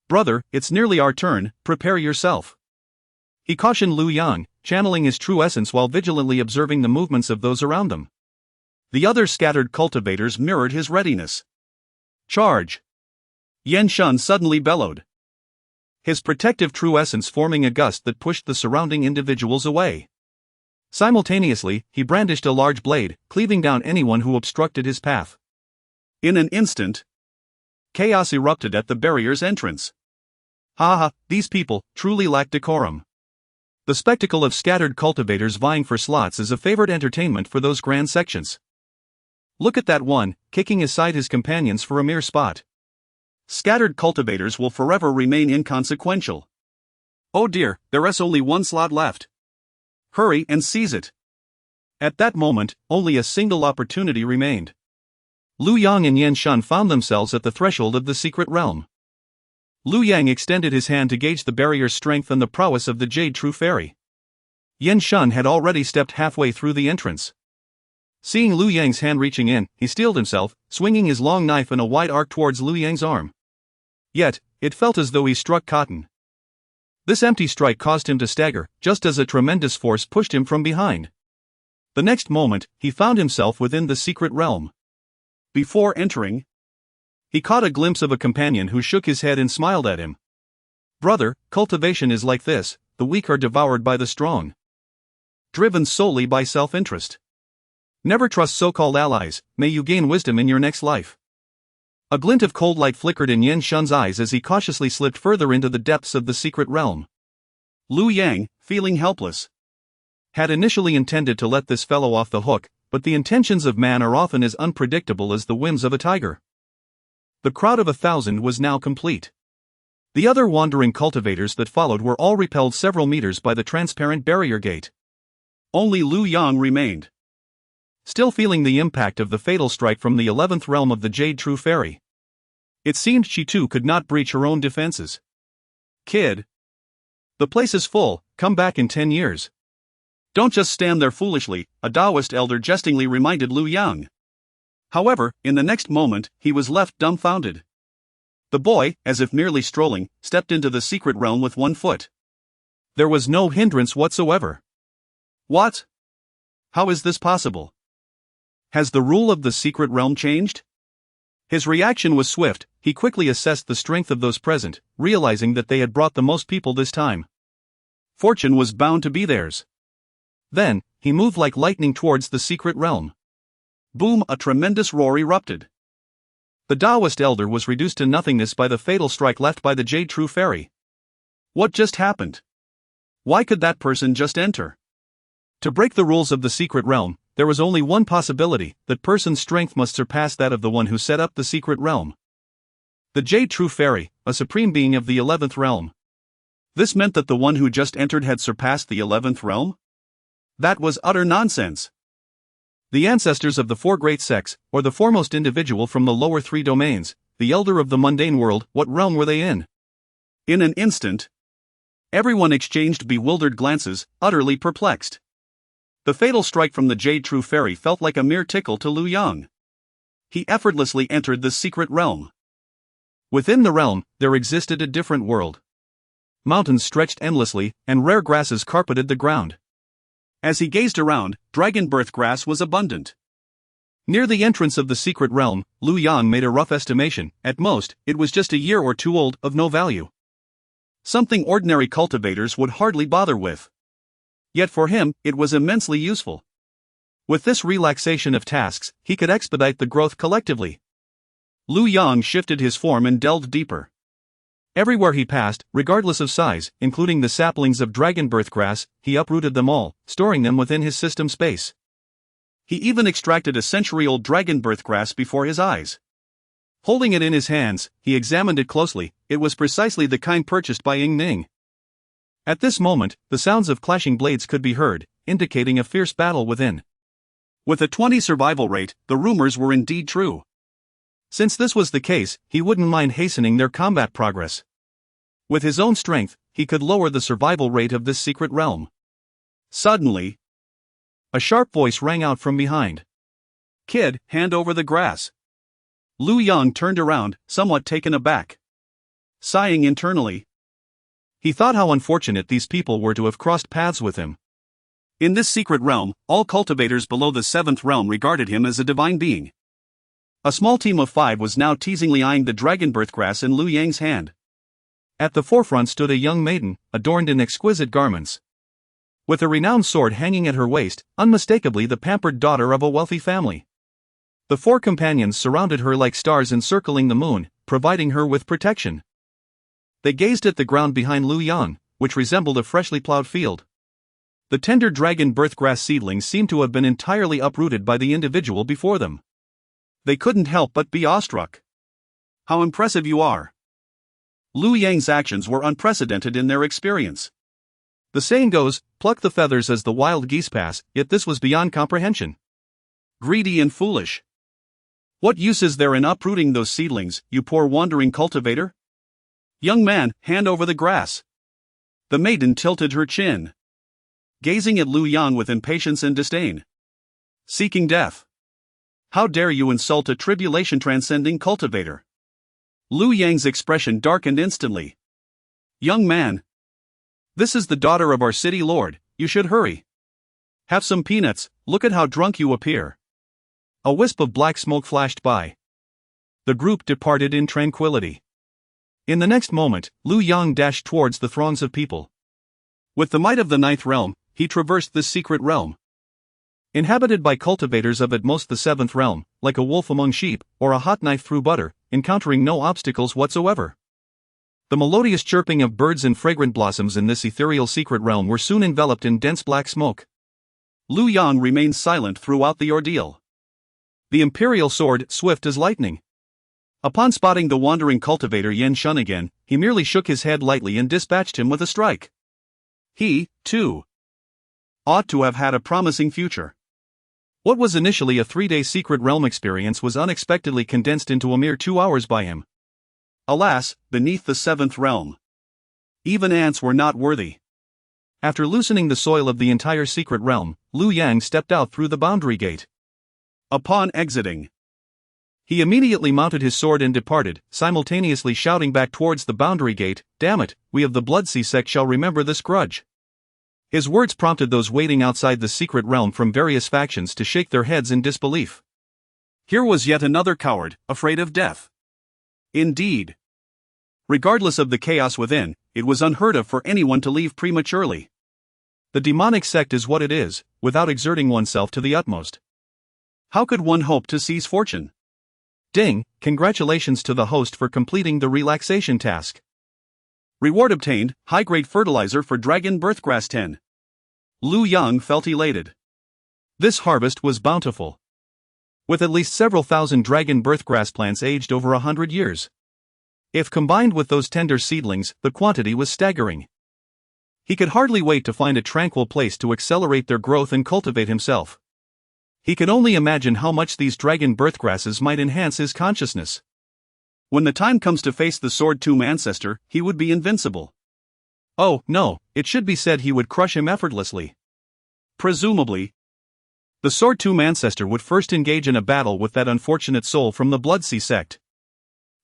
"Brother, it's nearly our turn, prepare yourself," he cautioned Lu Yang, channeling his true essence while vigilantly observing the movements of those around them. The other scattered cultivators mirrored his readiness. "Charge!" Yan Shan suddenly bellowed, his protective true essence forming a gust that pushed the surrounding individuals away. Simultaneously, he brandished a large blade, cleaving down anyone who obstructed his path. In an instant, chaos erupted at the barrier's entrance. Ha! These people truly lack decorum. The spectacle of scattered cultivators vying for slots is a favorite entertainment for those grand sections. Look at that one, kicking aside his companions for a mere spot. Scattered cultivators will forever remain inconsequential. Oh dear, there's only one slot left. Hurry and seize it. At that moment, only a single opportunity remained. Lu Yang and Yan Shan found themselves at the threshold of the secret realm. Lu Yang extended his hand to gauge the barrier's strength and the prowess of the Jade True Fairy. Yan Shan had already stepped halfway through the entrance. Seeing Lu Yang's hand reaching in, he steeled himself, swinging his long knife in a wide arc towards Lu Yang's arm. Yet, it felt as though he struck cotton. This empty strike caused him to stagger, just as a tremendous force pushed him from behind. The next moment, he found himself within the secret realm. Before entering, he caught a glimpse of a companion who shook his head and smiled at him. "Brother, cultivation is like this, the weak are devoured by the strong. Driven solely by self-interest. Never trust so-called allies, may you gain wisdom in your next life." A glint of cold light flickered in Yan Shan's eyes as he cautiously slipped further into the depths of the secret realm. Lu Yang, feeling helpless, had initially intended to let this fellow off the hook, but the intentions of man are often as unpredictable as the whims of a tiger. The crowd of 1,000 was now complete. The other wandering cultivators that followed were all repelled several meters by the transparent barrier gate. Only Lu Yang remained, still feeling the impact of the fatal strike from the 11th realm of the Jade True Fairy. It seemed she too could not breach her own defenses. "Kid, the place is full, come back in 10 years. Don't just stand there foolishly," a Taoist elder jestingly reminded Lu Yang. However, in the next moment, he was left dumbfounded. The boy, as if merely strolling, stepped into the secret realm with one foot. There was no hindrance whatsoever. What? How is this possible? Has the rule of the secret realm changed? His reaction was swift. He quickly assessed the strength of those present, realizing that they had brought the most people this time. Fortune was bound to be theirs. Then, he moved like lightning towards the secret realm. Boom! A tremendous roar erupted. The Taoist elder was reduced to nothingness by the fatal strike left by the Jade True Fairy. What just happened? Why could that person just enter? To break the rules of the secret realm, there was only one possibility: that person's strength must surpass that of the one who set up the secret realm. The Jade True Fairy, a supreme being of the 11th realm. This meant that the one who just entered had surpassed the 11th realm? That was utter nonsense. The ancestors of the 4 great sects, or the foremost individual from the lower 3 domains, the elder of the mundane world, what realm were they in? In an instant, everyone exchanged bewildered glances, utterly perplexed. The fatal strike from the Jade True Fairy felt like a mere tickle to Lu Yang. He effortlessly entered the secret realm. Within the realm, there existed a different world. Mountains stretched endlessly, and rare grasses carpeted the ground. As he gazed around, dragon birth grass was abundant. Near the entrance of the secret realm, Lu Yang made a rough estimation. At most, it was just a year or two old, of no value. Something ordinary cultivators would hardly bother with. Yet for him, it was immensely useful. With this relaxation of tasks, he could expedite the growth collectively. Lu Yang shifted his form and delved deeper. Everywhere he passed, regardless of size, including the saplings of dragon birth grass, he uprooted them all, storing them within his system space. He even extracted a century-old dragon birth grass before his eyes. Holding it in his hands, he examined it closely. It was precisely the kind purchased by Ying Ning. At this moment, the sounds of clashing blades could be heard, indicating a fierce battle within. With a 20 survival rate, the rumors were indeed true. Since this was the case, he wouldn't mind hastening their combat progress. With his own strength, he could lower the survival rate of this secret realm. Suddenly, a sharp voice rang out from behind. "Kid, hand over the grass." Lu Yang turned around, somewhat taken aback. sighing internally. He thought how unfortunate these people were to have crossed paths with him. In this secret realm, all cultivators below the 7th realm regarded him as a divine being. A small team of 5 was now teasingly eyeing the dragon birth grass in Liu Yang's hand. At the forefront stood a young maiden, adorned in exquisite garments. With a renowned sword hanging at her waist, unmistakably the pampered daughter of a wealthy family. The 4 companions surrounded her like stars encircling the moon, providing her with protection. They gazed at the ground behind Liu Yang, which resembled a freshly plowed field. The tender dragon birth grass seedlings seemed to have been entirely uprooted by the individual before them. They couldn't help but be awestruck. How impressive you are! Liu Yang's actions were unprecedented in their experience. The saying goes, pluck the feathers as the wild geese pass, yet this was beyond comprehension. Greedy and foolish. What use is there in uprooting those seedlings, you poor wandering cultivator? Young man, hand over the grass. The maiden tilted her chin, gazing at Liu Yang with impatience and disdain. Seeking death. How dare you insult a tribulation-transcending cultivator? Liu Yang's expression darkened instantly. Young man. This is the daughter of our city lord, you should hurry. Have some peanuts, look at how drunk you appear. A wisp of black smoke flashed by. The group departed in tranquility. In the next moment, Liu Yang dashed towards the throngs of people. With the might of the 9th realm, he traversed this secret realm. Inhabited by cultivators of at most the 7th realm, like a wolf among sheep, or a hot knife through butter, encountering no obstacles whatsoever. The melodious chirping of birds and fragrant blossoms in this ethereal secret realm were soon enveloped in dense black smoke. Liu Yang remained silent throughout the ordeal. The imperial sword, swift as lightning. Upon spotting the wandering cultivator Yan Shun again, he merely shook his head lightly and dispatched him with a strike. He, too, ought to have had a promising future. What was initially a 3-day secret realm experience was unexpectedly condensed into a mere 2 hours by him. Alas, beneath the 7th realm, even ants were not worthy. After loosening the soil of the entire secret realm, Liu Yang stepped out through the boundary gate. Upon exiting, he immediately mounted his sword and departed, simultaneously shouting back towards the boundary gate, "Damn it, we of the Bloodsea sect shall remember this grudge." His words prompted those waiting outside the secret realm from various factions to shake their heads in disbelief. Here was yet another coward, afraid of death. Indeed. Regardless of the chaos within, it was unheard of for anyone to leave prematurely. The demonic sect is what it is, without exerting oneself to the utmost. How could one hope to seize fortune? Ding, congratulations to the host for completing the relaxation task. Reward obtained, high-grade fertilizer for dragon birthgrass 10. Liu Yang felt elated. This harvest was bountiful. With at least several thousand dragon birthgrass plants aged over 100 years. If combined with those tender seedlings, the quantity was staggering. He could hardly wait to find a tranquil place to accelerate their growth and cultivate himself. He could only imagine how much these dragon birthgrasses might enhance his consciousness. When the time comes to face the Sword Tomb ancestor, he would be invincible. Oh, no, it should be said he would crush him effortlessly. Presumably, the Sword Tomb ancestor would first engage in a battle with that unfortunate soul from the Bloodsea sect.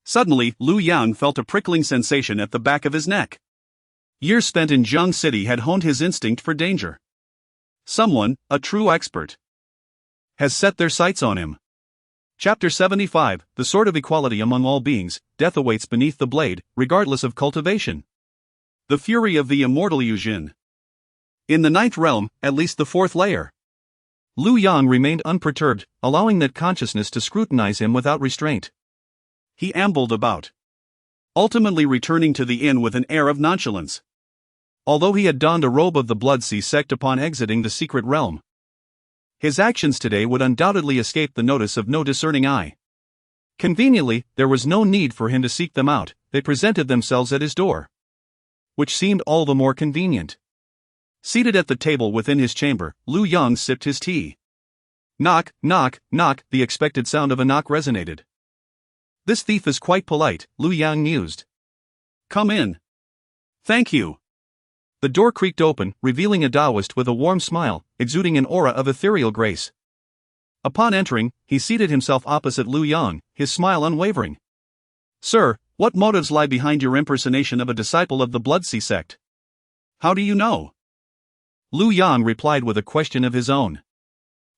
Suddenly, Liu Yang felt a prickling sensation at the back of his neck. Years spent in Zhang City had honed his instinct for danger. Someone, a true expert, has set their sights on him. Chapter 75, The Sword of Equality Among All Beings, Death Awaits Beneath the Blade, Regardless of Cultivation. The Fury of the Immortal Yujin. In the 9th realm, at least the 4th layer, Liu Yang remained unperturbed, allowing that consciousness to scrutinize him without restraint. He ambled about, ultimately returning to the inn with an air of nonchalance. Although he had donned a robe of the Bloodsea sect upon exiting the secret realm, his actions today would undoubtedly escape the notice of no discerning eye. Conveniently, there was no need for him to seek them out, they presented themselves at his door. Which seemed all the more convenient. Seated at the table within his chamber, Liu Yang sipped his tea. Knock, knock, knock, the expected sound of a knock resonated. This thief is quite polite, Liu Yang mused. Come in. Thank you. The door creaked open, revealing a Taoist with a warm smile, exuding an aura of ethereal grace. Upon entering, he seated himself opposite Liu Yang, his smile unwavering. Sir, What motives lie behind your impersonation of a disciple of the Bloodsea sect? How do you know? Lu Yang replied with a question of his own.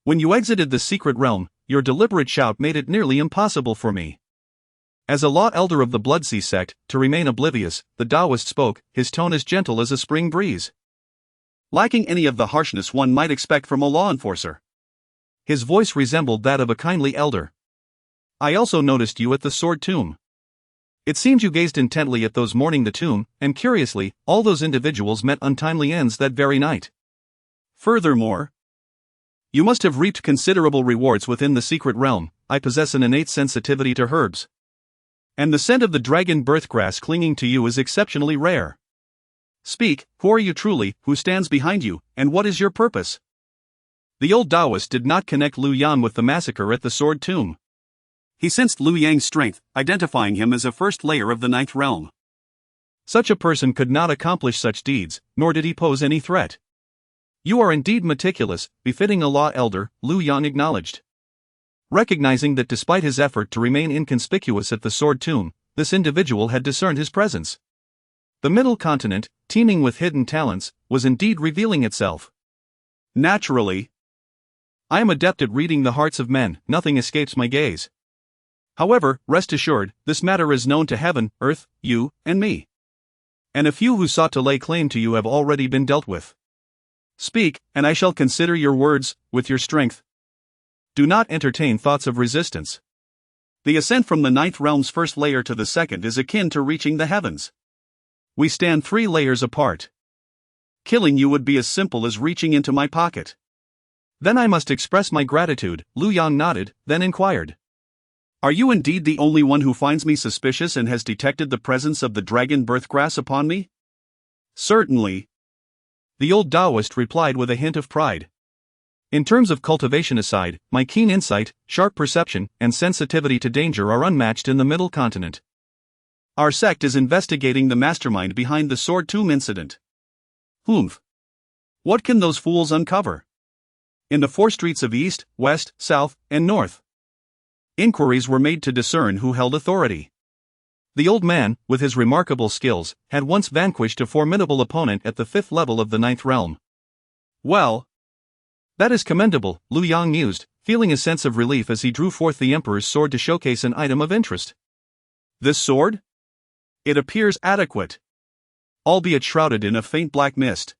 When you exited the secret realm, your deliberate shout made it nearly impossible for me. As a law elder of the Bloodsea sect, to remain oblivious, the Taoist spoke, his tone as gentle as a spring breeze, lacking any of the harshness one might expect from a law enforcer. His voice resembled that of a kindly elder. I also noticed you at the Sword Tomb. It seems you gazed intently at those mourning the tomb, and curiously, all those individuals met untimely ends that very night. Furthermore, you must have reaped considerable rewards within the secret realm. I possess an innate sensitivity to herbs, and the scent of the dragon birth grass clinging to you is exceptionally rare. Speak, who are you truly, who stands behind you, and what is your purpose? The old Taoist did not connect Lu Yang with the massacre at the Sword Tomb. He sensed Lu Yang's strength, identifying him as a first layer of the ninth realm. Such a person could not accomplish such deeds, nor did he pose any threat. You are indeed meticulous, befitting a law elder, Lu Yang acknowledged. Recognizing that despite his effort to remain inconspicuous at the Sword Tomb, this individual had discerned his presence. The Middle Continent, teeming with hidden talents, was indeed revealing itself. Naturally, I am adept at reading the hearts of men, nothing escapes my gaze. However, rest assured, this matter is known to heaven, earth, you, and me. And a few who sought to lay claim to you have already been dealt with. Speak, and I shall consider your words, with your strength. Do not entertain thoughts of resistance. The ascent from the ninth realm's first layer to the second is akin to reaching the heavens. We stand 3 layers apart. Killing you would be as simple as reaching into my pocket. Then I must express my gratitude. Lu Yang nodded, then inquired. Are you indeed the only one who finds me suspicious and has detected the presence of the dragon birthgrass upon me? Certainly. The old Taoist replied with a hint of pride. In terms of cultivation aside, my keen insight, sharp perception, and sensitivity to danger are unmatched in the Middle Continent. Our sect is investigating the mastermind behind the Sword Tomb incident. Humph. What can those fools uncover? In the 4 streets of East, West, South, and North, inquiries were made to discern who held authority. The old man, with his remarkable skills, had once vanquished a formidable opponent at the 5th level of the ninth realm. Well, that is commendable, Lu Yang mused, feeling a sense of relief as he drew forth the Emperor's sword to showcase an item of interest. This sword? It appears adequate, albeit shrouded in a faint black mist.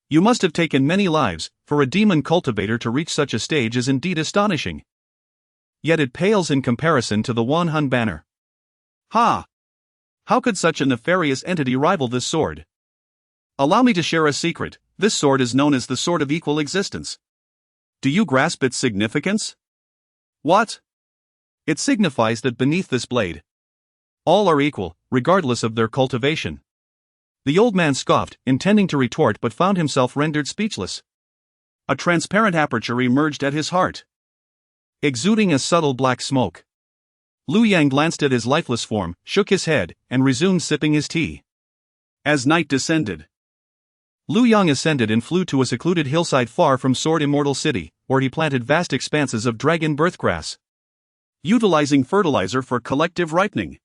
You must have taken many lives, for a demon cultivator to reach such a stage is indeed astonishing. Yet it pales in comparison to the Wanhun banner. Ha! How could such a nefarious entity rival this sword? Allow me to share a secret. This sword is known as the Sword of Equal Existence. Do you grasp its significance? What? It signifies that beneath this blade, all are equal, regardless of their cultivation. The old man scoffed, intending to retort but found himself rendered speechless. A transparent aperture emerged at his heart, exuding a subtle black smoke. Lu Yang glanced at his lifeless form, shook his head, and resumed sipping his tea. As night descended, Lu Yang ascended and flew to a secluded hillside far from Sword Immortal City, where he planted vast expanses of dragon birthgrass, utilizing fertilizer for collective ripening.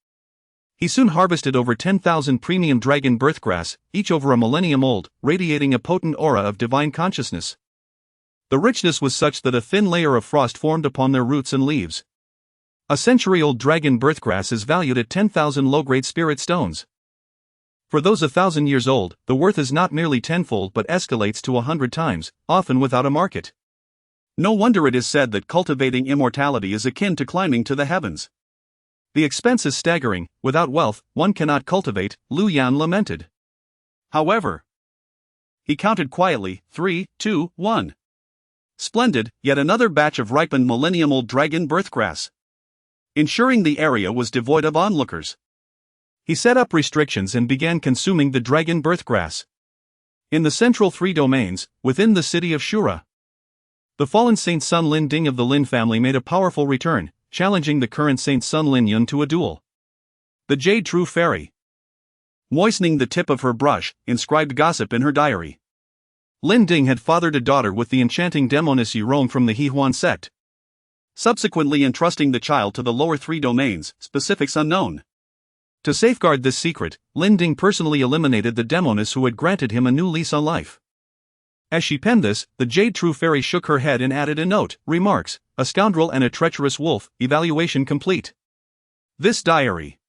He soon harvested over 10,000 premium dragon birthgrass, each over a millennium old, radiating a potent aura of divine consciousness. The richness was such that a thin layer of frost formed upon their roots and leaves. A century-old dragon birthgrass is valued at 10,000 low-grade spirit stones. For those 1,000 years old, the worth is not merely tenfold but escalates to 100 times, often without a market. No wonder it is said that cultivating immortality is akin to climbing to the heavens. The expense is staggering. Without wealth, one cannot cultivate, Lu Yang lamented. However, he counted quietly, 3, 2, 1. Splendid, yet another batch of ripened millennium-old dragon birthgrass, ensuring the area was devoid of onlookers. He set up restrictions and began consuming the dragon birthgrass. In the central 3 domains, within the city of Shura, the fallen Saint Sun Lin Ding of the Lin family made a powerful return, challenging the current Saint Sun Lin Yun to a duel. The Jade True Fairy, moistening the tip of her brush, inscribed gossip in her diary. Lin Ding had fathered a daughter with the enchanting demoness Yurong from the Hehuan sect, subsequently entrusting the child to the lower 3 domains, specifics unknown. To safeguard this secret, Lin Ding personally eliminated the demoness who had granted him a new lease on life. As she penned this, the Jade True Fairy shook her head and added a note, remarks, "A scoundrel and a treacherous wolf, evaluation complete." This diary,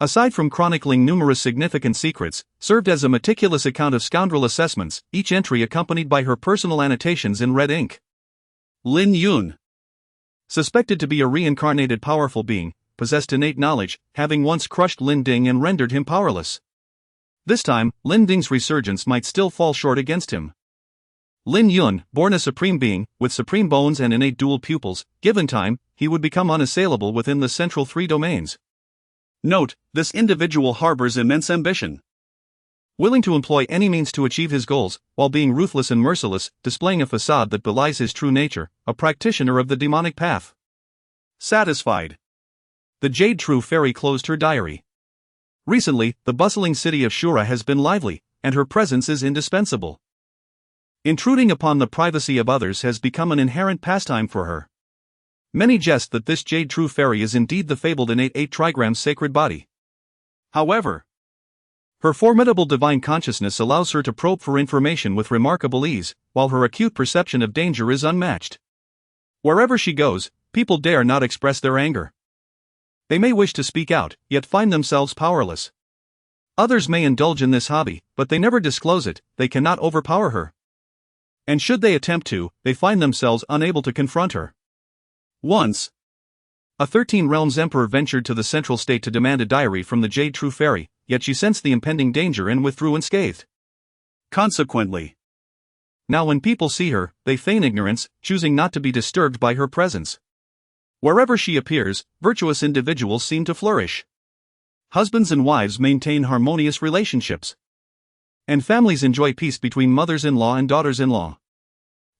aside from chronicling numerous significant secrets, served as a meticulous account of scoundrel assessments, each entry accompanied by her personal annotations in red ink. Lin Yun, suspected to be a reincarnated powerful being, possessed innate knowledge, having once crushed Lin Ding and rendered him powerless. This time, Lin Ding's resurgence might still fall short against him. Lin Yun, born a supreme being, with supreme bones and innate dual pupils, given time, he would become unassailable within the central three domains. Note, this individual harbors immense ambition. Willing to employ any means to achieve his goals, while being ruthless and merciless, displaying a facade that belies his true nature, a practitioner of the demonic path. Satisfied, the Jade True Fairy closed her diary. Recently, the bustling city of Shura has been lively, and her presence is indispensable. Intruding upon the privacy of others has become an inherent pastime for her. Many jest that this Jade True Fairy is indeed the fabled Innate 8 trigrams sacred body. However, her formidable divine consciousness allows her to probe for information with remarkable ease, while her acute perception of danger is unmatched. Wherever she goes, people dare not express their anger. They may wish to speak out, yet find themselves powerless. Others may indulge in this hobby, but they never disclose it. They cannot overpower her. And should they attempt to, they find themselves unable to confront her. Once, a 13 Realms Emperor ventured to the central state to demand a diary from the Jade True Fairy, yet she sensed the impending danger and withdrew unscathed. Consequently, now when people see her, they feign ignorance, choosing not to be disturbed by her presence. Wherever she appears, virtuous individuals seem to flourish. Husbands and wives maintain harmonious relationships. And families enjoy peace between mothers-in-law and daughters-in-law.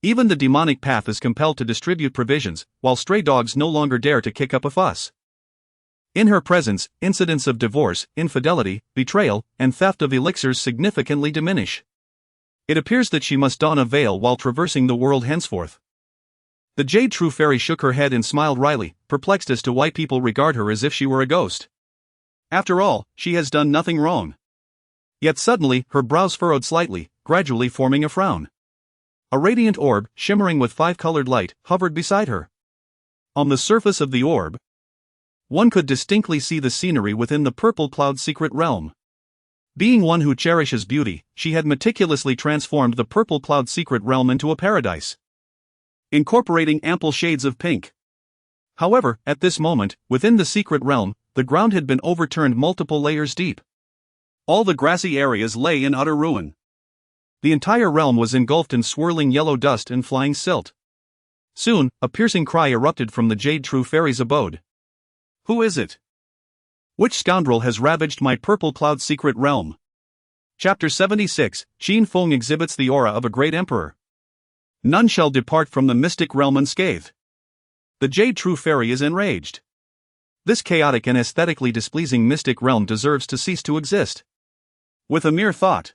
Even the demonic path is compelled to distribute provisions, while stray dogs no longer dare to kick up a fuss. In her presence, incidents of divorce, infidelity, betrayal, and theft of elixirs significantly diminish. It appears that she must don a veil while traversing the world henceforth. The Jade True Fairy shook her head and smiled wryly, perplexed as to why people regard her as if she were a ghost. After all, she has done nothing wrong. Yet suddenly, her brows furrowed slightly, gradually forming a frown. A radiant orb, shimmering with 5-colored light, hovered beside her. On the surface of the orb, one could distinctly see the scenery within the purple cloud secret realm. Being one who cherishes beauty, she had meticulously transformed the purple cloud secret realm into a paradise, incorporating ample shades of pink. However, at this moment, within the secret realm, the ground had been overturned multiple layers deep. All the grassy areas lay in utter ruin. The entire realm was engulfed in swirling yellow dust and flying silt. Soon, a piercing cry erupted from the Jade True Fairy's abode. Who is it? Which scoundrel has ravaged my purple cloud secret realm? Chapter 76, Qin Feng exhibits the aura of a great emperor. None shall depart from the mystic realm unscathed. The Jade True Fairy is enraged. This chaotic and aesthetically displeasing mystic realm deserves to cease to exist. With a mere thought,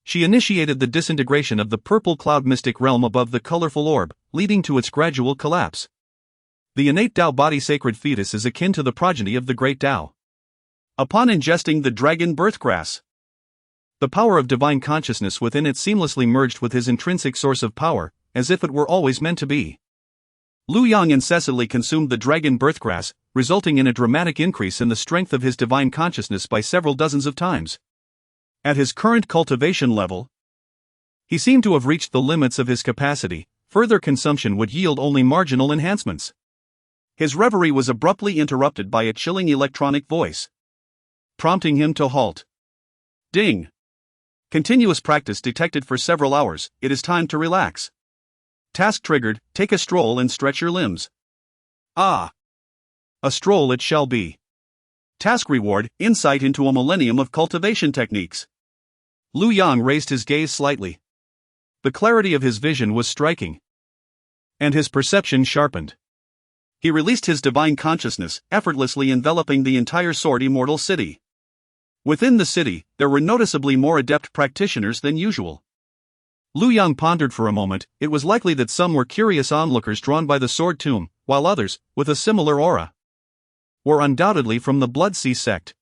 she initiated the disintegration of the purple cloud mystic realm above the colorful orb, leading to its gradual collapse. The innate Tao body sacred fetus is akin to the progeny of the great Tao. Upon ingesting the dragon birthgrass, the power of divine consciousness within it seamlessly merged with his intrinsic source of power, as if it were always meant to be. Lu Yang incessantly consumed the dragon birthgrass, resulting in a dramatic increase in the strength of his divine consciousness by several dozens of times. At his current cultivation level, he seemed to have reached the limits of his capacity. Further consumption would yield only marginal enhancements. His reverie was abruptly interrupted by a chilling electronic voice, prompting him to halt. Ding! Continuous practice detected for several hours. It is time to relax. Task triggered, take a stroll and stretch your limbs. Ah! A stroll it shall be. Task reward, insight into a millennium of cultivation techniques. Lu Yang raised his gaze slightly. The clarity of his vision was striking, and his perception sharpened. He released his divine consciousness, effortlessly enveloping the entire sword immortal city. Within the city, there were noticeably more adept practitioners than usual. Lu Yang pondered for a moment. It was likely that some were curious onlookers drawn by the sword tomb, while others, with a similar aura, were undoubtedly from the Blood-Sea sect.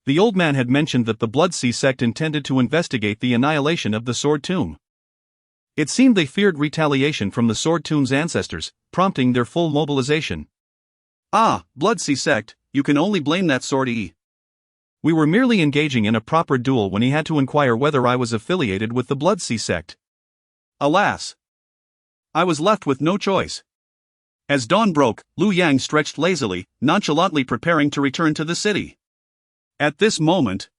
The old man had mentioned that the Blood-Sea sect intended to investigate the annihilation of the Sword Tomb. It seemed they feared retaliation from the Sword Tomb's ancestors, prompting their full mobilization. Ah, Blood-Sea sect, you can only blame that Sword-E. We were merely engaging in a proper duel when he had to inquire whether I was affiliated with the Blood-Sea sect. Alas! I was left with no choice. As dawn broke, Liu Yang stretched lazily, nonchalantly preparing to return to the city. At this moment,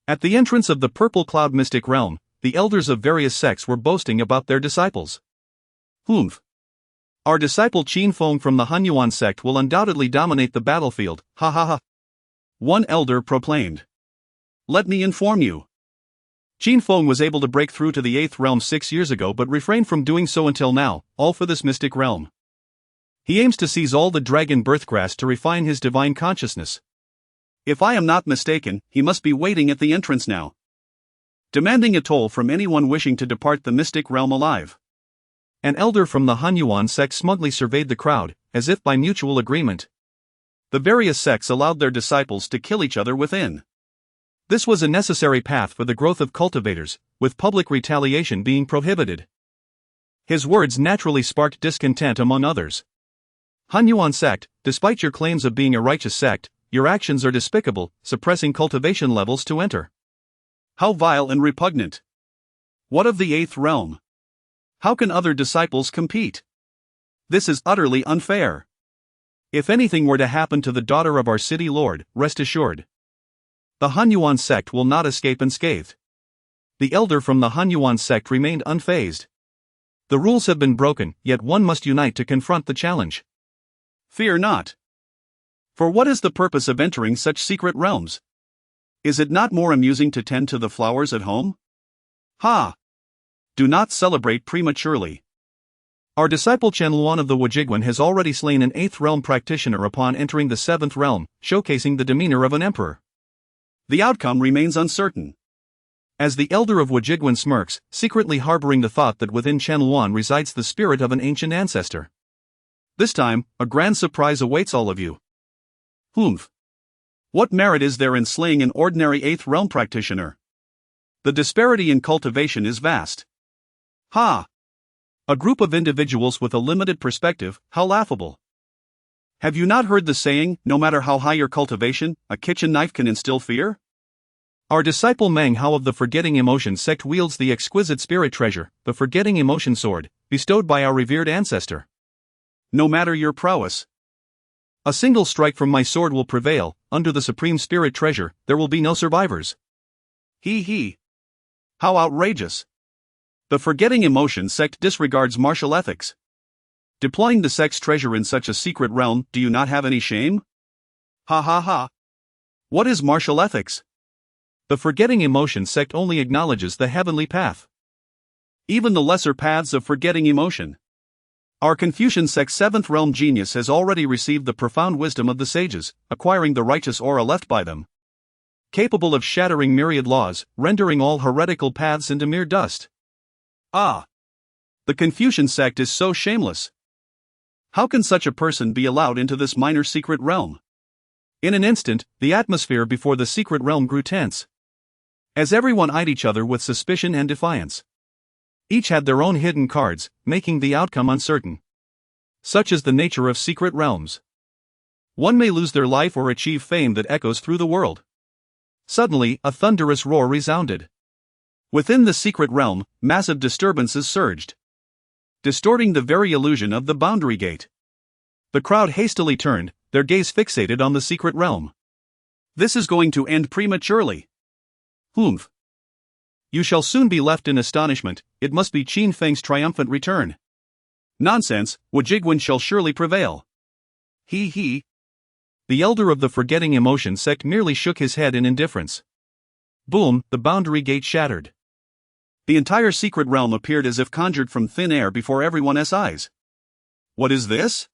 at the entrance of the Purple Cloud Mystic Realm, the elders of various sects were boasting about their disciples. Humph! Our disciple Qingmei from the Hunyuan sect will undoubtedly dominate the battlefield, ha ha ha. One elder proclaimed. Let me inform you. Qingmei was able to break through to the 8th realm 6 years ago but refrained from doing so until now, all for this mystic realm. He aims to seize all the dragon birthgrass to refine his divine consciousness. If I am not mistaken, he must be waiting at the entrance now, demanding a toll from anyone wishing to depart the mystic realm alive. An elder from the Hunyuan sect smugly surveyed the crowd, as if by mutual agreement. The various sects allowed their disciples to kill each other within. This was a necessary path for the growth of cultivators, with public retaliation being prohibited. His words naturally sparked discontent among others. Hunyuan sect, despite your claims of being a righteous sect, your actions are despicable, suppressing cultivation levels to enter. How vile and repugnant! What of the 8th realm? How can other disciples compete? This is utterly unfair. If anything were to happen to the daughter of our city lord, rest assured, the Hunyuan sect will not escape unscathed. The elder from the Hunyuan sect remained unfazed. The rules have been broken, yet one must unite to confront the challenge. Fear not. For what is the purpose of entering such secret realms? Is it not more amusing to tend to the flowers at home? Ha! Do not celebrate prematurely. Our disciple Canglan of the Wujigwan has already slain an 8th realm practitioner upon entering the 7th realm, showcasing the demeanor of an emperor. The outcome remains uncertain. As the elder of Wujigwan smirks, secretly harboring the thought that within Canglan resides the spirit of an ancient ancestor. This time, a grand surprise awaits all of you. Humph! What merit is there in slaying an ordinary 8th realm practitioner? The disparity in cultivation is vast. Ha! A group of individuals with a limited perspective, how laughable. Have you not heard the saying, no matter how high your cultivation, a kitchen knife can instill fear? Our disciple Meng Hao of the Forgetting Emotion sect wields the exquisite spirit treasure, the Forgetting Emotion sword, bestowed by our revered ancestor. No matter your prowess, a single strike from my sword will prevail. Under the supreme spirit treasure, there will be no survivors. He. How outrageous! The Forgetting Emotion sect disregards martial ethics. Deploying the sect's treasure in such a secret realm, do you not have any shame? Ha ha ha! What is martial ethics? The Forgetting Emotion sect only acknowledges the heavenly path. Even the lesser paths of forgetting emotion. Our Confucian sect's 7th realm genius has already received the profound wisdom of the sages, acquiring the righteous aura left by them. Capable of shattering myriad laws, rendering all heretical paths into mere dust. Ah! The Confucian sect is so shameless. How can such a person be allowed into this minor secret realm? In an instant, the atmosphere before the secret realm grew tense, as everyone eyed each other with suspicion and defiance. Each had their own hidden cards, making the outcome uncertain. Such is the nature of secret realms. One may lose their life or achieve fame that echoes through the world. Suddenly, a thunderous roar resounded. Within the secret realm, massive disturbances surged, distorting the very illusion of the boundary gate. The crowd hastily turned, their gaze fixated on the secret realm. This is going to end prematurely. Humph! You shall soon be left in astonishment. It must be Qin Feng's triumphant return. Nonsense, Wujigwan shall surely prevail. He. The elder of the Forgetting Emotion sect merely shook his head in indifference. Boom, the boundary gate shattered. The entire secret realm appeared as if conjured from thin air before everyone's eyes. What is this?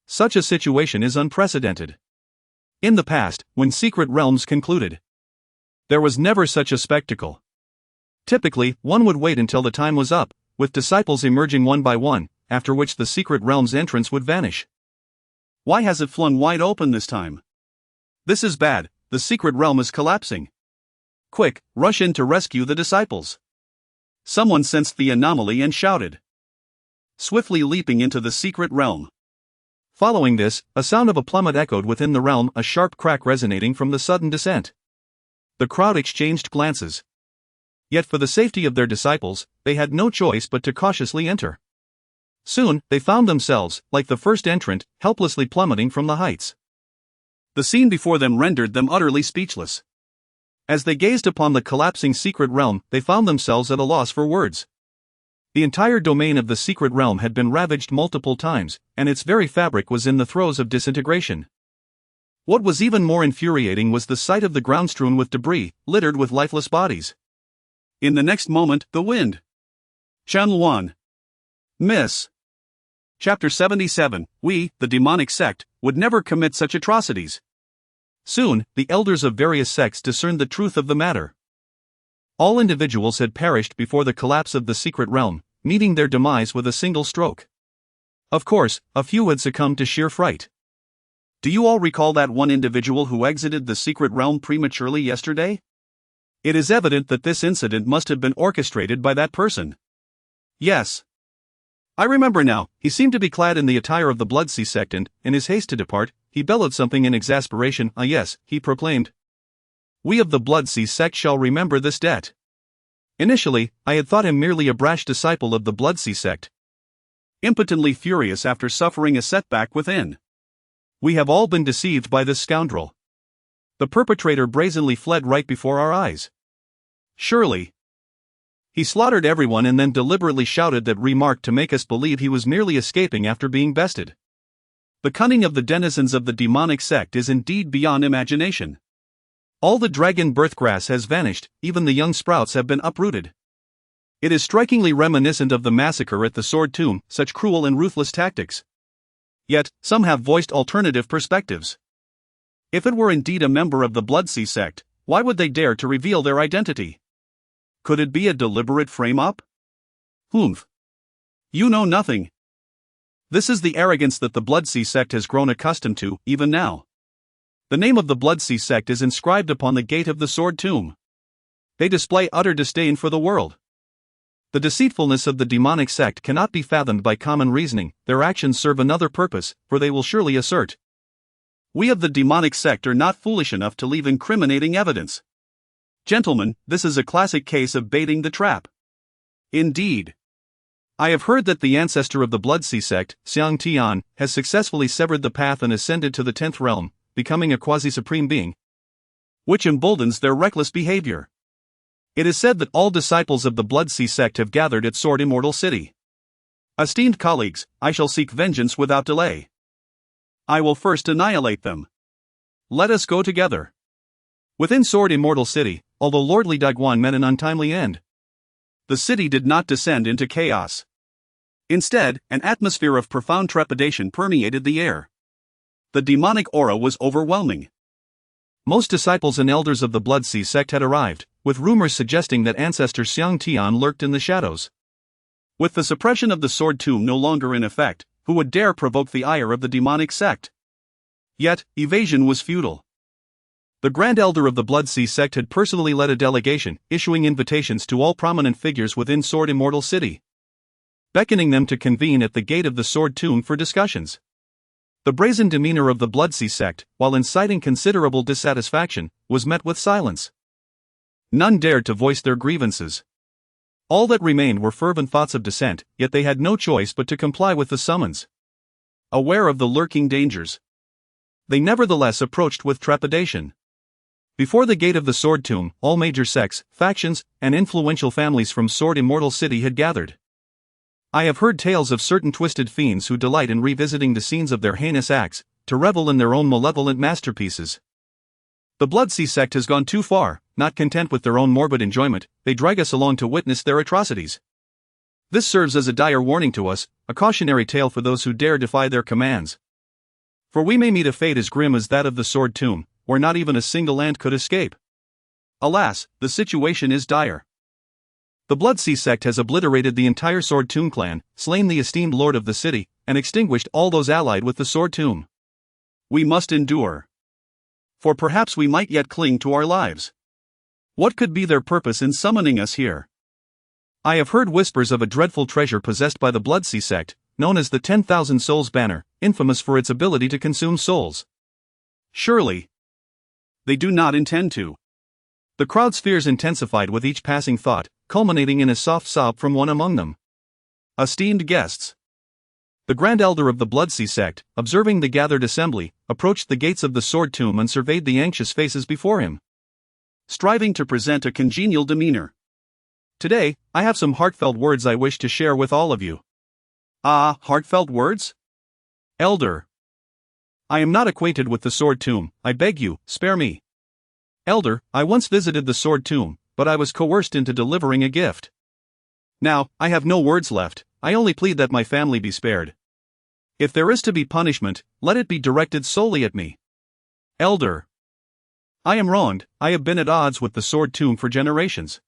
Such a situation is unprecedented. In the past, when secret realms concluded, there was never such a spectacle. Typically, one would wait until the time was up, with disciples emerging one by one, after which the secret realm's entrance would vanish. Why has it flung wide open this time? This is bad, the secret realm is collapsing. Quick, rush in to rescue the disciples. Someone sensed the anomaly and shouted, swiftly leaping into the secret realm. Following this, a sound of a plummet echoed within the realm, a sharp crack resonating from the sudden descent. The crowd exchanged glances. Yet for the safety of their disciples, they had no choice but to cautiously enter. Soon, they found themselves, like the first entrant, helplessly plummeting from the heights. The scene before them rendered them utterly speechless. As they gazed upon the collapsing secret realm, they found themselves at a loss for words. The entire domain of the secret realm had been ravaged multiple times, and its very fabric was in the throes of disintegration. What was even more infuriating was the sight of the ground strewn with debris, littered with lifeless bodies. In the next moment, the wind. Canglan. Miss. Chapter 77, We, the demonic sect, would never commit such atrocities. Soon, the elders of various sects discerned the truth of the matter. All individuals had perished before the collapse of the secret realm, meeting their demise with a single stroke. Of course, a few had succumbed to sheer fright. Do you all recall that one individual who exited the secret realm prematurely yesterday? It is evident that this incident must have been orchestrated by that person. Yes. I remember now, he seemed to be clad in the attire of the Bloodsea sect and, in his haste to depart, he bellowed something in exasperation. Ah yes, he proclaimed. We of the Bloodsea sect shall remember this debt. Initially, I had thought him merely a brash disciple of the Bloodsea sect, impotently furious after suffering a setback within. We have all been deceived by this scoundrel. The perpetrator brazenly fled right before our eyes. Surely. He slaughtered everyone and then deliberately shouted that remark to make us believe he was merely escaping after being bested. The cunning of the denizens of the demonic sect is indeed beyond imagination. All the dragon birth grass has vanished, even the young sprouts have been uprooted. It is strikingly reminiscent of the massacre at the Sword Tomb, such cruel and ruthless tactics. Yet, some have voiced alternative perspectives. If it were indeed a member of the Bloodsea sect, why would they dare to reveal their identity? Could it be a deliberate frame-up? Humph. You know nothing. This is the arrogance that the Bloodsea sect has grown accustomed to, even now. The name of the Bloodsea sect is inscribed upon the gate of the Sword Tomb. They display utter disdain for the world. The deceitfulness of the demonic sect cannot be fathomed by common reasoning. Their actions serve another purpose, for they will surely assert. We of the demonic sect are not foolish enough to leave incriminating evidence. Gentlemen, this is a classic case of baiting the trap. Indeed. I have heard that the ancestor of the Bloodsea sect, Xiang Tian, has successfully severed the path and ascended to the 10th realm, becoming a quasi-supreme being, which emboldens their reckless behavior. It is said that all disciples of the Bloodsea sect have gathered at Sword Immortal City. Esteemed colleagues, I shall seek vengeance without delay. I will first annihilate them. Let us go together. Within Sword Immortal City, although Lord Li Daiguan met an untimely end, the city did not descend into chaos. Instead, an atmosphere of profound trepidation permeated the air. The demonic aura was overwhelming. Most disciples and elders of the Bloodsea sect had arrived, with rumors suggesting that ancestor Xiang Tian lurked in the shadows. With the suppression of the Sword Tomb no longer in effect, who would dare provoke the ire of the demonic sect? Yet, evasion was futile. The Grand Elder of the Bloodsea sect had personally led a delegation, issuing invitations to all prominent figures within Sword Immortal City, beckoning them to convene at the gate of the Sword Tomb for discussions. The brazen demeanor of the Bloodsea sect, while inciting considerable dissatisfaction, was met with silence. None dared to voice their grievances. All that remained were fervent thoughts of dissent, yet they had no choice but to comply with the summons. Aware of the lurking dangers, they nevertheless approached with trepidation. Before the gate of the Sword Tomb, all major sects, factions, and influential families from Sword Immortal City had gathered. I have heard tales of certain twisted fiends who delight in revisiting the scenes of their heinous acts, to revel in their own malevolent masterpieces. The Bloodsea sect has gone too far. Not content with their own morbid enjoyment, they drag us along to witness their atrocities. This serves as a dire warning to us, a cautionary tale for those who dare defy their commands. For we may meet a fate as grim as that of the Sword Tomb, where not even a single ant could escape. Alas, the situation is dire. The Bloodsea sect has obliterated the entire Sword Tomb clan, slain the esteemed lord of the city, and extinguished all those allied with the Sword Tomb. We must endure. For perhaps we might yet cling to our lives. What could be their purpose in summoning us here? I have heard whispers of a dreadful treasure possessed by the Bloodsea sect, known as the 10,000 Souls Banner, infamous for its ability to consume souls. Surely, they do not intend to. The crowd's fears intensified with each passing thought, culminating in a soft sob from one among them. Esteemed guests. The Grand Elder of the Bloodsea sect, observing the gathered assembly, approached the gates of the Sword Tomb and surveyed the anxious faces before him, striving to present a congenial demeanor. Today, I have some heartfelt words I wish to share with all of you. Ah, heartfelt words? Elder. I am not acquainted with the Sword Tomb, I beg you, spare me. Elder, I once visited the Sword Tomb, but I was coerced into delivering a gift. Now, I have no words left, I only plead that my family be spared. If there is to be punishment, let it be directed solely at me. Elder. I am wronged, I have been at odds with the Sword Tomb for generations.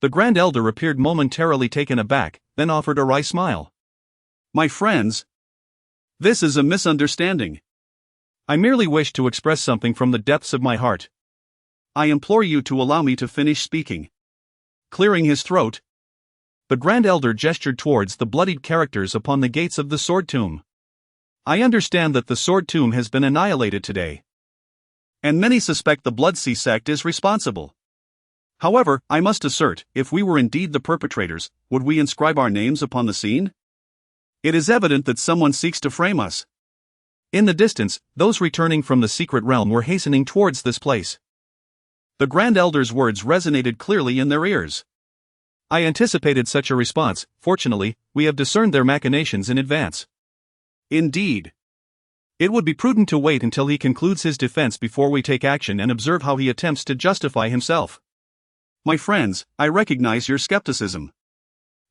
The Grand Elder appeared momentarily taken aback, then offered a wry smile. My friends, this is a misunderstanding. I merely wish to express something from the depths of my heart. I implore you to allow me to finish speaking. Clearing his throat, the Grand Elder gestured towards the bloodied characters upon the gates of the Sword Tomb. I understand that the Sword Tomb has been annihilated today, and many suspect the Bloodsea sect is responsible. However, I must assert, if we were indeed the perpetrators, would we inscribe our names upon the scene? It is evident that someone seeks to frame us. In the distance, those returning from the secret realm were hastening towards this place. The Grand Elder's words resonated clearly in their ears. I anticipated such a response. Fortunately, we have discerned their machinations in advance. Indeed. It would be prudent to wait until he concludes his defense before we take action and observe how he attempts to justify himself. My friends, I recognize your skepticism.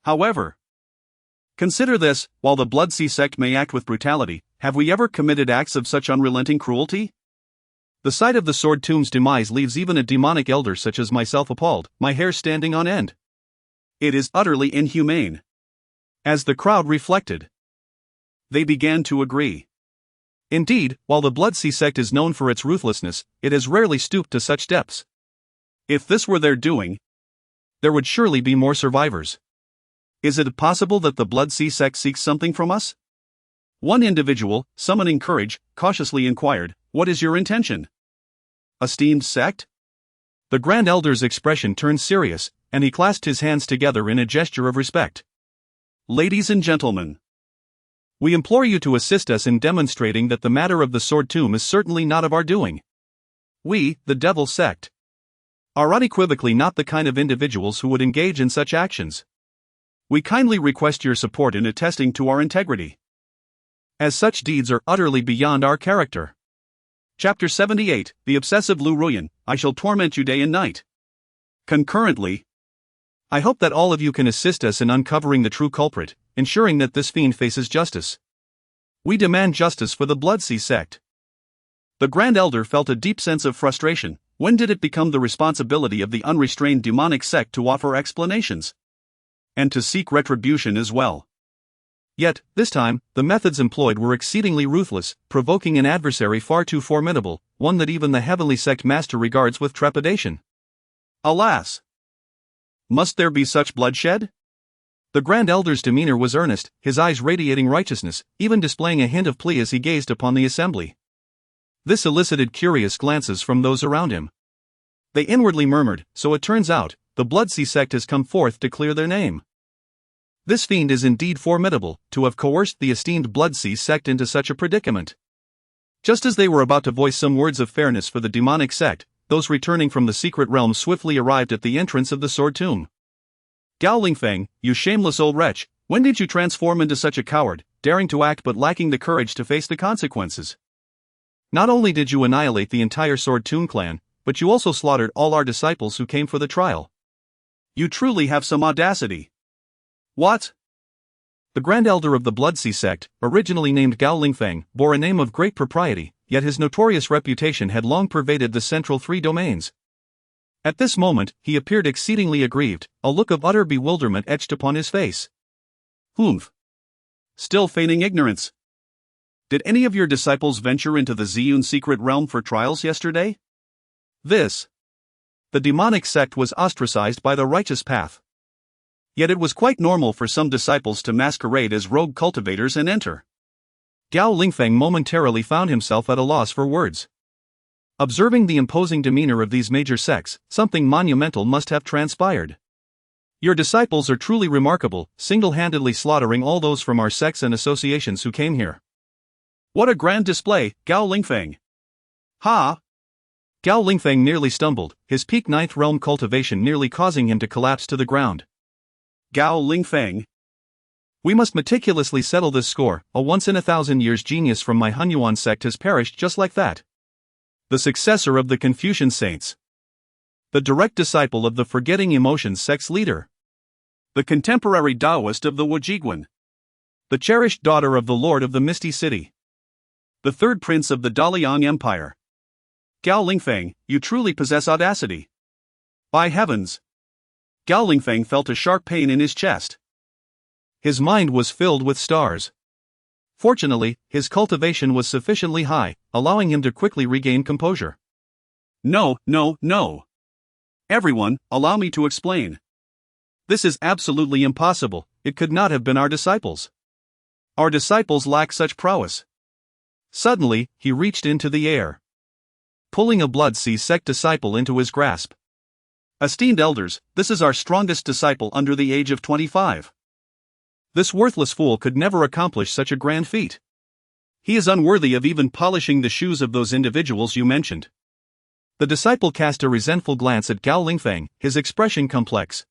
However, consider this, while the Bloodsea sect may act with brutality, have we ever committed acts of such unrelenting cruelty? The sight of the Sword Tomb's demise leaves even a demonic elder such as myself appalled, my hair standing on end. It is utterly inhumane. As the crowd reflected, they began to agree. Indeed, while the Bloodsea sect is known for its ruthlessness, it has rarely stooped to such depths. If this were their doing, there would surely be more survivors. Is it possible that the Bloodsea sect seeks something from us? One individual, summoning courage, cautiously inquired, "What is your intention?" Esteemed sect? The Grand Elder's expression turned serious, and he clasped his hands together in a gesture of respect. Ladies and gentlemen, we implore you to assist us in demonstrating that the matter of the Sword Tomb is certainly not of our doing. We, the Devil sect, are unequivocally not the kind of individuals who would engage in such actions. We kindly request your support in attesting to our integrity, as such deeds are utterly beyond our character. Chapter 78, The Obsessive Lu Ruyan, I shall torment you day and night. Concurrently, I hope that all of you can assist us in uncovering the true culprit, ensuring that this fiend faces justice. We demand justice for the Bloodsea sect. The Grand Elder felt a deep sense of frustration. When did it become the responsibility of the unrestrained demonic sect to offer explanations? And to seek retribution as well. Yet, this time, the methods employed were exceedingly ruthless, provoking an adversary far too formidable, one that even the heavenly sect master regards with trepidation. Alas! Must there be such bloodshed? The Grand Elder's demeanor was earnest, his eyes radiating righteousness, even displaying a hint of plea as he gazed upon the assembly. This elicited curious glances from those around him. They inwardly murmured, "So it turns out, the Bloodsea sect has come forth to clear their name. This fiend is indeed formidable, to have coerced the esteemed Bloodsea sect into such a predicament." Just as they were about to voice some words of fairness for the demonic sect, those returning from the secret realm swiftly arrived at the entrance of the Sword Tomb. Gowling Feng, you shameless old wretch, when did you transform into such a coward, daring to act but lacking the courage to face the consequences? Not only did you annihilate the entire Sword Tomb clan, but you also slaughtered all our disciples who came for the trial. You truly have some audacity. What? The Grand Elder of the Bloodsea sect, originally named Gowling Feng, bore a name of great propriety, yet his notorious reputation had long pervaded the central three domains. At this moment, he appeared exceedingly aggrieved, a look of utter bewilderment etched upon his face. Humph! Still feigning ignorance. Did any of your disciples venture into the Ziyun secret realm for trials yesterday? The demonic sect was ostracized by the righteous path. Yet it was quite normal for some disciples to masquerade as rogue cultivators and enter. Gao Lingfeng momentarily found himself at a loss for words. Observing the imposing demeanor of these major sects, something monumental must have transpired. Your disciples are truly remarkable, single-handedly slaughtering all those from our sects and associations who came here. What a grand display, Gao Lingfeng! Ha! Gao Lingfeng nearly stumbled, his peak ninth realm cultivation nearly causing him to collapse to the ground. Gao Lingfeng. We must meticulously settle this score. A once-in-a-thousand-years genius from my Hunyuan sect has perished just like that. The successor of the Confucian saints. The direct disciple of the forgetting emotions sect's leader. The contemporary Taoist of the Wujiguan. The cherished daughter of the Lord of the Misty City. The third prince of the Daliang Empire. Gao Lingfeng, you truly possess audacity. By heavens! Gao Lingfeng felt a sharp pain in his chest. His mind was filled with stars. Fortunately, his cultivation was sufficiently high, allowing him to quickly regain composure. No. Everyone, allow me to explain. This is absolutely impossible. It could not have been our disciples. Our disciples lack such prowess. Suddenly, he reached into the air, pulling a Blood Sea sect disciple into his grasp. Esteemed elders, this is our strongest disciple under the age of 25. This worthless fool could never accomplish such a grand feat. He is unworthy of even polishing the shoes of those individuals you mentioned. The disciple cast a resentful glance at Gao Lingfeng, his expression complex.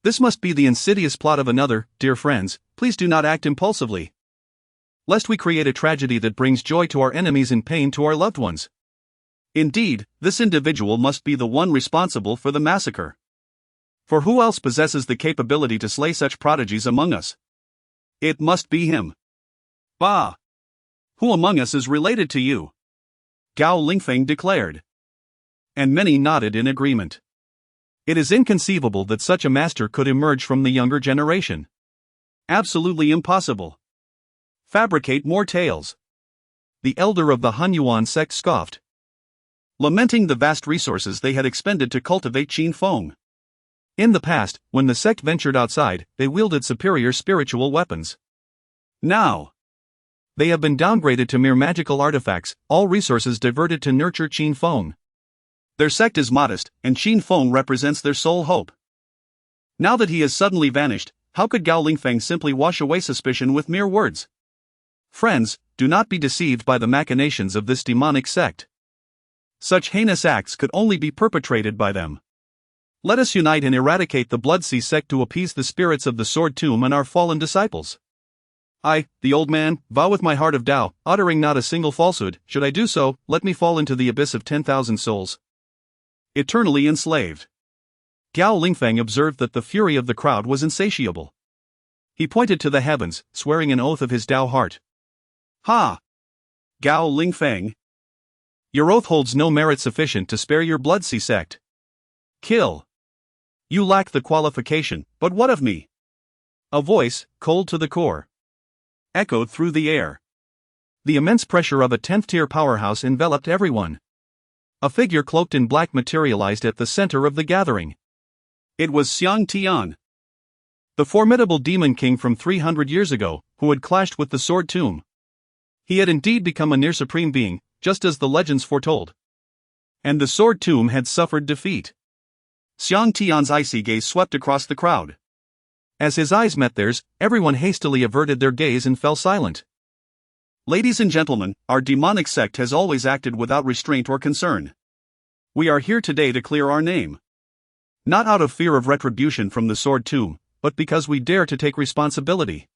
This must be the insidious plot of another. Dear friends, please do not act impulsively, lest we create a tragedy that brings joy to our enemies and pain to our loved ones. Indeed, this individual must be the one responsible for the massacre. For who else possesses the capability to slay such prodigies among us? It must be him. Bah! Who among us is related to you? Gao Lingfeng declared. And many nodded in agreement. It is inconceivable that such a master could emerge from the younger generation. Absolutely impossible. Fabricate more tales. The elder of the Hunyuan sect scoffed, lamenting the vast resources they had expended to cultivate Qin Feng. In the past, when the sect ventured outside, they wielded superior spiritual weapons. Now, they have been downgraded to mere magical artifacts, all resources diverted to nurture Qin Feng. Their sect is modest, and Qin Feng represents their sole hope. Now that he has suddenly vanished, how could Gao Lingfeng simply wash away suspicion with mere words? Friends, do not be deceived by the machinations of this demonic sect. Such heinous acts could only be perpetrated by them. Let us unite and eradicate the Blood Sea sect to appease the spirits of the Sword Tomb and our fallen disciples. I, the old man, vow with my heart of Tao, uttering not a single falsehood. Should I do so, let me fall into the abyss of 10,000 souls, eternally enslaved. Gao Lingfeng observed that the fury of the crowd was insatiable. He pointed to the heavens, swearing an oath of his Tao heart. Ha! Gao Lingfeng, your oath holds no merit sufficient to spare your Blood Sea sect. Kill. You lack the qualification, but what of me? A voice, cold to the core, echoed through the air. The immense pressure of a 10th-tier powerhouse enveloped everyone. A figure cloaked in black materialized at the center of the gathering. It was Xiang Tian, the formidable demon king from 300 years ago, who had clashed with the Sword Tomb. He had indeed become a near-supreme being, just as the legends foretold. And the Sword Tomb had suffered defeat. Xiang Tian's icy gaze swept across the crowd. As his eyes met theirs, everyone hastily averted their gaze and fell silent. Ladies and gentlemen, our demonic sect has always acted without restraint or concern. We are here today to clear our name. Not out of fear of retribution from the Sword Tomb, but because we dare to take responsibility.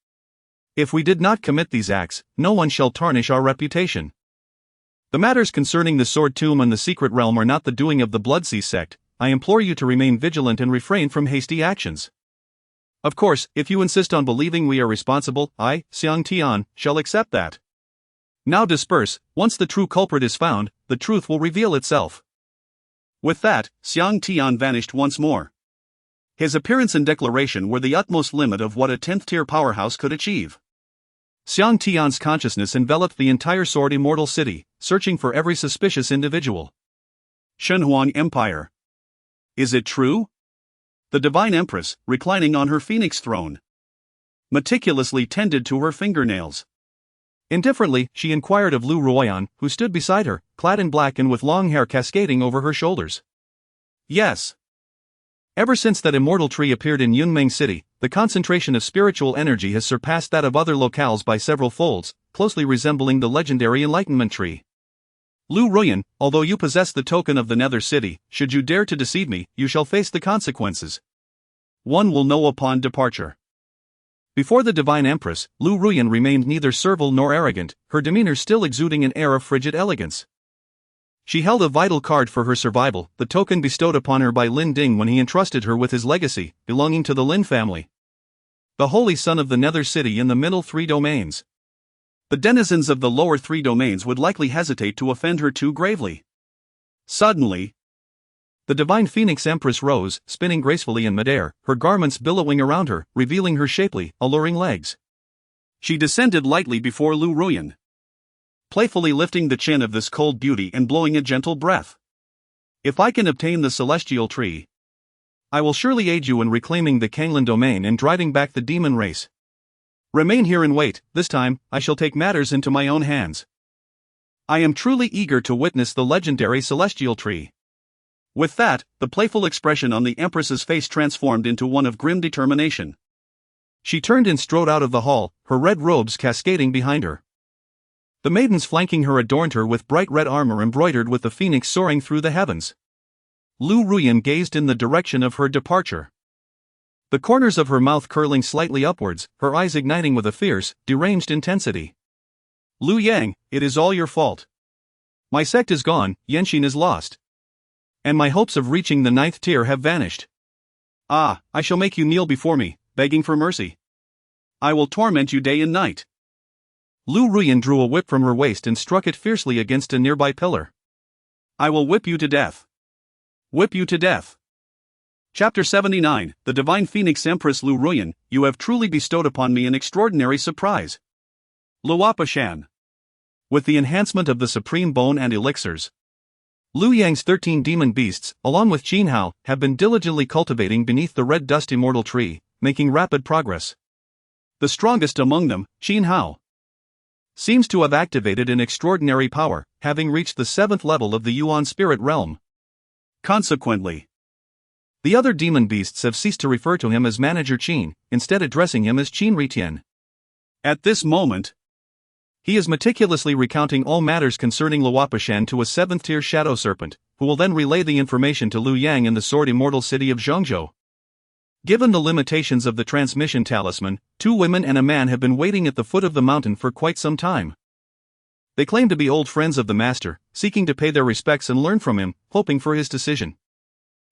If we did not commit these acts, no one shall tarnish our reputation. The matters concerning the Sword Tomb and the secret realm are not the doing of the Blood Sea sect. I implore you to remain vigilant and refrain from hasty actions. Of course, if you insist on believing we are responsible, I, Xiang Tian, shall accept that. Now disperse. Once the true culprit is found, the truth will reveal itself. With that, Xiang Tian vanished once more. His appearance and declaration were the utmost limit of what a 10th-tier powerhouse could achieve. Xiang Tian's consciousness enveloped the entire sword immortal city, searching for every suspicious individual. Shenhuang Empire. Is it true? The Divine Empress, reclining on her phoenix throne, meticulously tended to her fingernails. Indifferently, she inquired of Lu Ruoyan, who stood beside her, clad in black and with long hair cascading over her shoulders. Yes. Ever since that immortal tree appeared in Yunmeng City, the concentration of spiritual energy has surpassed that of other locales by several folds, closely resembling the legendary Enlightenment tree. Lu Ruoyan, although you possess the token of the Nether City, should you dare to deceive me, you shall face the consequences. One will know upon departure. Before the Divine Empress, Lu Ruoyan remained neither servile nor arrogant, her demeanor still exuding an air of frigid elegance. She held a vital card for her survival, the token bestowed upon her by Lin Ding when he entrusted her with his legacy, belonging to the Lin family. The holy son of the Nether City in the middle 3 domains. The denizens of the lower 3 domains would likely hesitate to offend her too gravely. Suddenly, the Divine Phoenix Empress rose, spinning gracefully in midair, her garments billowing around her, revealing her shapely, alluring legs. She descended lightly before Lu Ruoyan, playfully lifting the chin of this cold beauty and blowing a gentle breath. If I can obtain the celestial tree, I will surely aid you in reclaiming the Canglan Domain and driving back the demon race. Remain here and wait, this time, I shall take matters into my own hands. I am truly eager to witness the legendary celestial tree. With that, the playful expression on the Empress's face transformed into one of grim determination. She turned and strode out of the hall, her red robes cascading behind her. The maidens flanking her adorned her with bright red armor embroidered with the phoenix soaring through the heavens. Lu Ruoyan gazed in the direction of her departure, the corners of her mouth curling slightly upwards, her eyes igniting with a fierce, deranged intensity. Lu Yang, it is all your fault. My sect is gone, Yenxin is lost. And my hopes of reaching the 9th tier have vanished. Ah, I shall make you kneel before me, begging for mercy. I will torment you day and night. Lu Ruoyan drew a whip from her waist and struck it fiercely against a nearby pillar. I will whip you to death. Whip you to death. Chapter 79, The Divine Phoenix Empress Lu Ruoyan, you have truly bestowed upon me an extraordinary surprise. Luapa Shan. With the enhancement of the supreme bone and elixirs, Lu Yang's 13 demon beasts, along with Qin Hao, have been diligently cultivating beneath the red dust immortal tree, making rapid progress. The strongest among them, Qin Hao, seems to have activated an extraordinary power, having reached the 7th level of the Yuan spirit realm. Consequently, the other demon beasts have ceased to refer to him as Manager Qin, instead addressing him as Qin Ritian. At this moment, he is meticulously recounting all matters concerning Luopashan to a 7th-tier shadow serpent, who will then relay the information to Lu Yang in the sword immortal city of Zhengzhou. Given the limitations of the transmission talisman, 2 women and a man have been waiting at the foot of the mountain for quite some time. They claim to be old friends of the master, seeking to pay their respects and learn from him, hoping for his decision.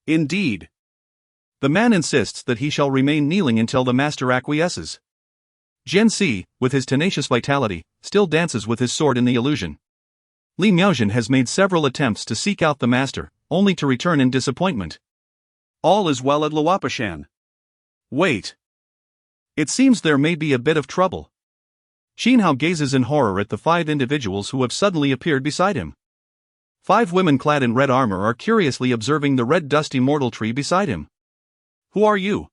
Indeed, the man insists that he shall remain kneeling until the master acquiesces. Jian Si, with his tenacious vitality, still dances with his sword in the illusion. Li Miaozhen has made several attempts to seek out the master, only to return in disappointment. All is well at Luopashan. Wait. It seems there may be a bit of trouble. Qin Hao gazes in horror at the 5 individuals who have suddenly appeared beside him. 5 women clad in red armor are curiously observing the red dust immortal tree beside him. Who are you?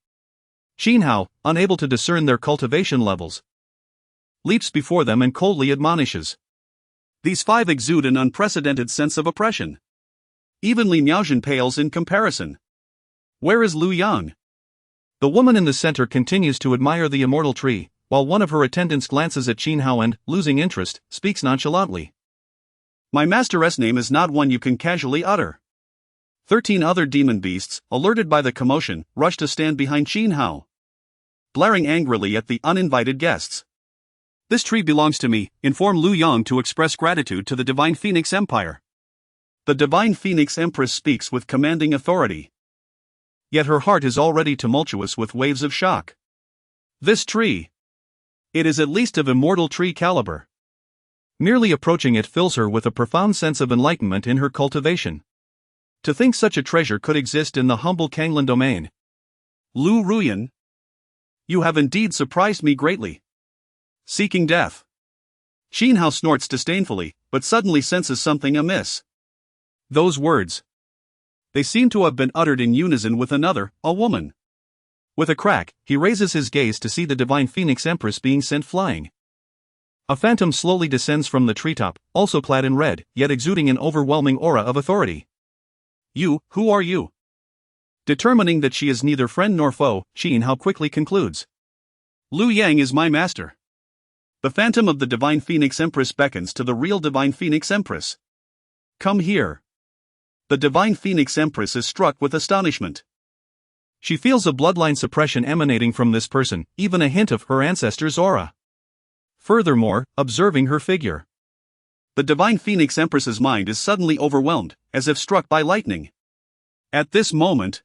Qin Hao, unable to discern their cultivation levels, leaps before them and coldly admonishes. These 5 exude an unprecedented sense of oppression. Even Li Miaozhen pales in comparison. Where is Lu Yang? The woman in the center continues to admire the immortal tree, while one of her attendants glances at Qin Hao and, losing interest, speaks nonchalantly. My master's name is not one you can casually utter. 13 other demon beasts, alerted by the commotion, rush to stand behind Qin Hao, blaring angrily at the uninvited guests. This tree belongs to me, inform Lu Yang to express gratitude to the Divine Phoenix Empire. The Divine Phoenix Empress speaks with commanding authority. Yet her heart is already tumultuous with waves of shock. This tree. It is at least of immortal tree caliber. Merely approaching it fills her with a profound sense of enlightenment in her cultivation. To think such a treasure could exist in the humble Canglan Domain. Lu Ruoyan, you have indeed surprised me greatly. Seeking death. Qin Hao snorts disdainfully, but suddenly senses something amiss. Those words. They seem to have been uttered in unison with another, a woman. With a crack, he raises his gaze to see the divine Phoenix Empress being sent flying. A phantom slowly descends from the treetop, also clad in red, yet exuding an overwhelming aura of authority. You, who are you? Determining that she is neither friend nor foe, Qin Hao quickly concludes. Lu Yang is my master. The phantom of the divine Phoenix Empress beckons to the real divine Phoenix Empress. Come here. The divine Phoenix Empress is struck with astonishment. She feels a bloodline suppression emanating from this person, even a hint of her ancestor's aura. Furthermore, observing her figure, the divine Phoenix Empress's mind is suddenly overwhelmed, as if struck by lightning. At this moment,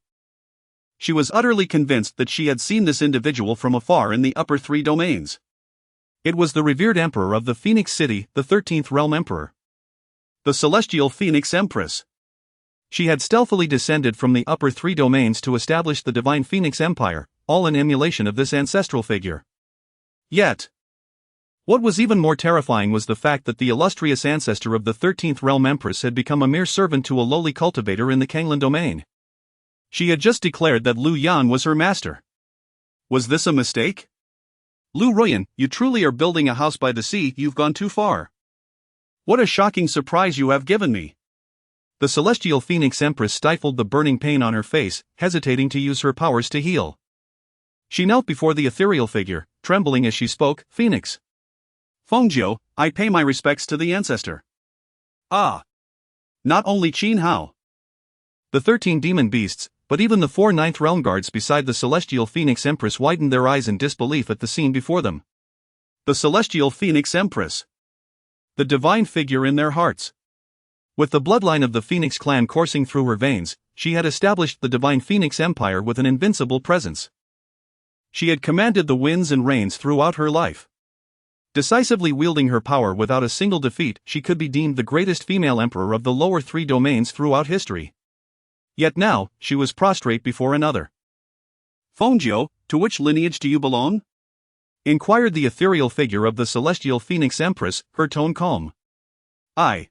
she was utterly convinced that she had seen this individual from afar in the upper three domains. It was the revered emperor of the Phoenix City, the 13th Realm Emperor. The celestial Phoenix Empress. She had stealthily descended from the upper three domains to establish the divine Phoenix Empire, all in emulation of this ancestral figure. Yet, what was even more terrifying was the fact that the illustrious ancestor of the 13th Realm Empress had become a mere servant to a lowly cultivator in the Canglan Domain. She had just declared that Lu Yan was her master. Was this a mistake? Lu Ruyan, you truly are building a house by the sea, you've gone too far. What a shocking surprise you have given me. The celestial Phoenix Empress stifled the burning pain on her face, hesitating to use her powers to heal. She knelt before the ethereal figure, trembling as she spoke, Phoenix. Fengjiu, I pay my respects to the ancestor. Ah. Not only Qin Hao. The 13 demon beasts, but even the 4 ninth realm guards beside the celestial Phoenix Empress widened their eyes in disbelief at the scene before them. The celestial Phoenix Empress. The divine figure in their hearts. With the bloodline of the Phoenix clan coursing through her veins, she had established the divine Phoenix Empire with an invincible presence. She had commanded the winds and rains throughout her life. Decisively wielding her power without a single defeat, she could be deemed the greatest female emperor of the lower three domains throughout history. Yet now, she was prostrate before another. Fengjiu, to which lineage do you belong? Inquired the ethereal figure of the celestial Phoenix Empress, her tone calm. I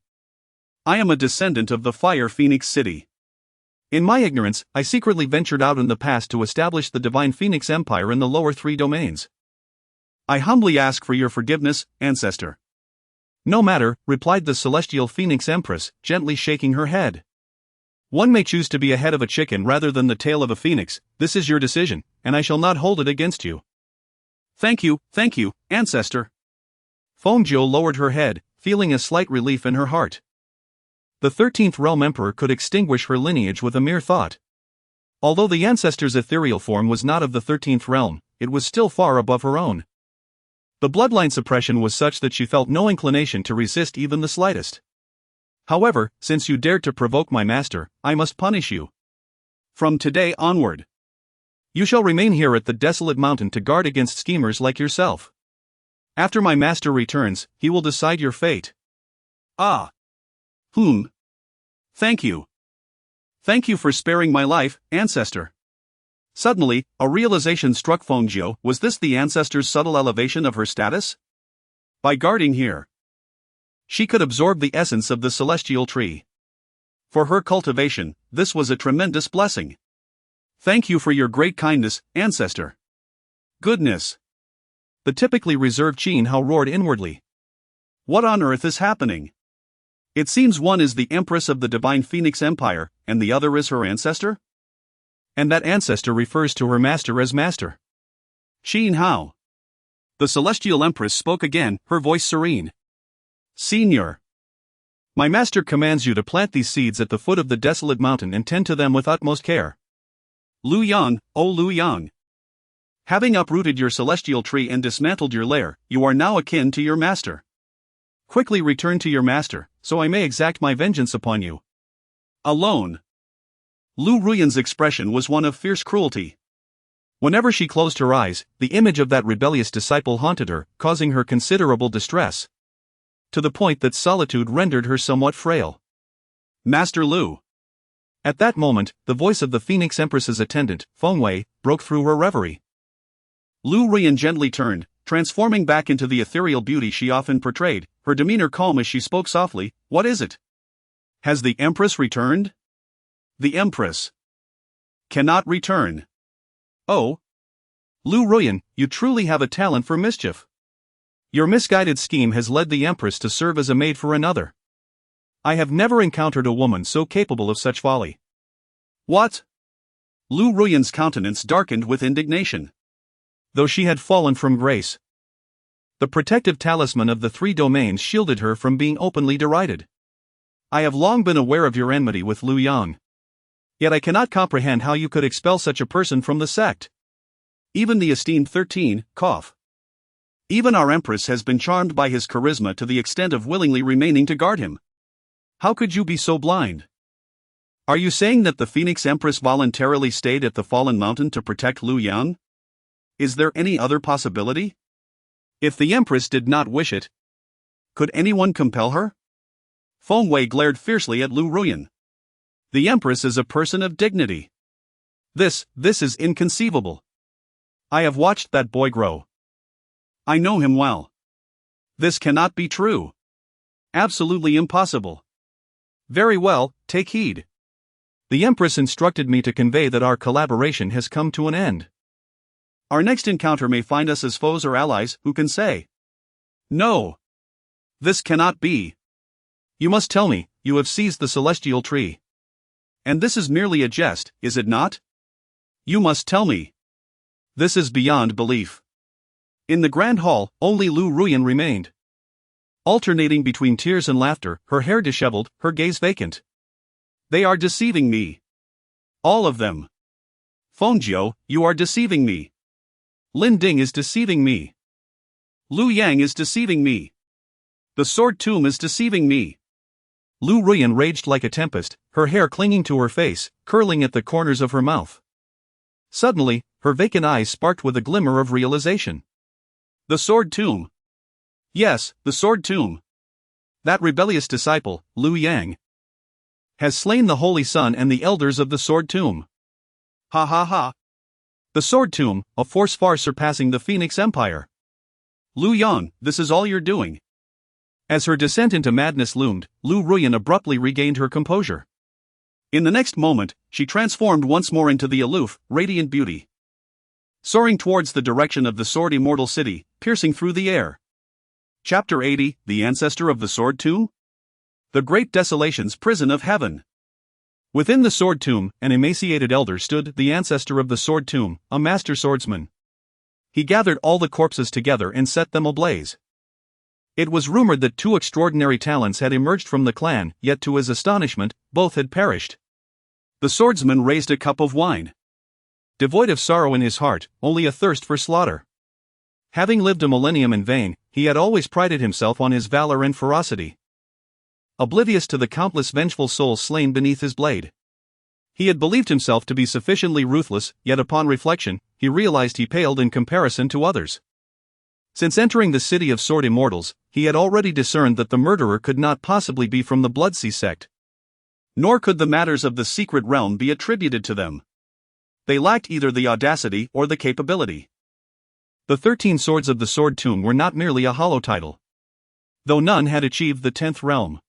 am a descendant of the Fire Phoenix City. In my ignorance, I secretly ventured out in the past to establish the divine Phoenix Empire in the lower three domains. I humbly ask for your forgiveness, ancestor. No matter, replied the celestial Phoenix Empress, gently shaking her head. One may choose to be a head of a chicken rather than the tail of a phoenix. This is your decision, and I shall not hold it against you. Thank you, ancestor. Fengjiu lowered her head, feeling a slight relief in her heart. The 13th Realm Emperor could extinguish her lineage with a mere thought. Although the ancestor's ethereal form was not of the 13th realm, it was still far above her own. The bloodline suppression was such that she felt no inclination to resist even the slightest. However, since you dared to provoke my master, I must punish you. From today onward, you shall remain here at the desolate mountain to guard against schemers like yourself. After my master returns, he will decide your fate. Thank you. Thank you for sparing my life, ancestor. Suddenly, a realization struck Fengjiu. Was this the ancestor's subtle elevation of her status? By guarding here, she could absorb the essence of the celestial tree. For her cultivation, this was a tremendous blessing. Thank you for your great kindness, ancestor. Goodness. The typically reserved Qin Hao roared inwardly. What on earth is happening? It seems one is the Empress of the Divine Phoenix Empire, and the other is her ancestor? And that ancestor refers to her master as master. Qin Hao. The Celestial Empress spoke again, her voice serene. Senior. My master commands you to plant these seeds at the foot of the desolate mountain and tend to them with utmost care. Lu Yang, O Lu Yang. Having uprooted your celestial tree and dismantled your lair, you are now akin to your master. Quickly return to your master, so I may exact my vengeance upon you. Alone. Lu Ruyan's expression was one of fierce cruelty. Whenever she closed her eyes, the image of that rebellious disciple haunted her, causing her considerable distress. To the point that solitude rendered her somewhat frail. Master Lu. At that moment, the voice of the Phoenix Empress's attendant, Fengwei, broke through her reverie. Lu Ruyan gently turned, Transforming back into the ethereal beauty she often portrayed, her demeanor calm as she spoke softly, "What is it? Has the Empress returned?" "The Empress cannot return." "Oh. Lu Ruyan, you truly have a talent for mischief. Your misguided scheme has led the Empress to serve as a maid for another. I have never encountered a woman so capable of such folly." "What?" Lu Ruyan's countenance darkened with indignation. Though she had fallen from grace, the protective talisman of the three domains shielded her from being openly derided. "I have long been aware of your enmity with Lu Yang. Yet I cannot comprehend how you could expel such a person from the sect. Even the esteemed 13, cough. Even our Empress has been charmed by his charisma to the extent of willingly remaining to guard him. How could you be so blind? Are you saying that the Phoenix Empress voluntarily stayed at the Fallen Mountain to protect Lu Yang? Is there any other possibility? If the Empress did not wish it, could anyone compel her?" Feng Wei glared fiercely at Lu Ruyan. "The Empress is a person of dignity. This is inconceivable. I have watched that boy grow. I know him well. This cannot be true. Absolutely impossible." "Very well, take heed. The Empress instructed me to convey that our collaboration has come to an end. Our next encounter may find us as foes or allies, who can say? No. This cannot be. You must tell me, you have seized the celestial tree. And this is merely a jest, is it not? You must tell me. This is beyond belief." In the grand hall, only Lu Ruyan remained. Alternating between tears and laughter, her hair disheveled, her gaze vacant. "They are deceiving me. All of them. Fengjiu, you are deceiving me. Lin Ding is deceiving me. Lu Yang is deceiving me. The Sword Tomb is deceiving me." Lu Ruyan raged like a tempest, her hair clinging to her face, curling at the corners of her mouth. Suddenly, her vacant eyes sparked with a glimmer of realization. "The Sword Tomb. Yes, the Sword Tomb. That rebellious disciple, Lu Yang, has slain the Holy Sun and the elders of the Sword Tomb. Ha ha ha. The Sword Tomb, a force far surpassing the Phoenix Empire. Lu Yang, this is all you're doing." As her descent into madness loomed, Lu Ruyan abruptly regained her composure. In the next moment, she transformed once more into the aloof, radiant beauty, soaring towards the direction of the Sword Immortal City, piercing through the air. Chapter 80, The Ancestor of the Sword Tomb? The Great Desolation's Prison of Heaven. Within the Sword Tomb, an emaciated elder stood, the ancestor of the Sword Tomb, a master swordsman. He gathered all the corpses together and set them ablaze. It was rumored that two extraordinary talents had emerged from the clan, yet to his astonishment, both had perished. The swordsman raised a cup of wine. Devoid of sorrow in his heart, only a thirst for slaughter. Having lived a millennium in vain, he had always prided himself on his valor and ferocity. Oblivious to the countless vengeful souls slain beneath his blade. He had believed himself to be sufficiently ruthless, yet upon reflection, he realized he paled in comparison to others. Since entering the city of Sword Immortals, he had already discerned that the murderer could not possibly be from the Bloodsea sect. Nor could the matters of the secret realm be attributed to them. They lacked either the audacity or the capability. The 13 swords of the Sword Tomb were not merely a hollow title. Though none had achieved the 10th realm,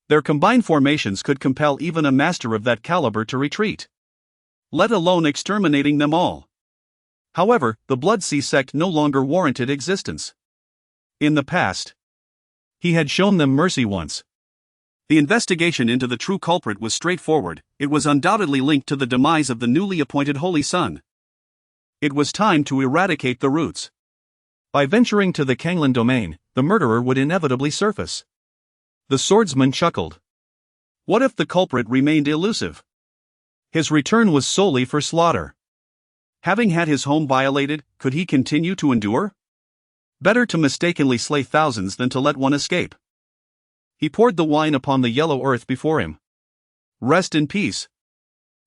their combined formations could compel even a master of that caliber to retreat, let alone exterminating them all. However, the Bloodsea sect no longer warranted existence. In the past, he had shown them mercy once. The investigation into the true culprit was straightforward. It was undoubtedly linked to the demise of the newly appointed Holy Sun. It was time to eradicate the roots. By venturing to the Canglan Domain, the murderer would inevitably surface. The swordsman chuckled. What if the culprit remained elusive? His return was solely for slaughter. Having had his home violated, could he continue to endure? Better to mistakenly slay thousands than to let one escape. He poured the wine upon the yellow earth before him. Rest in peace.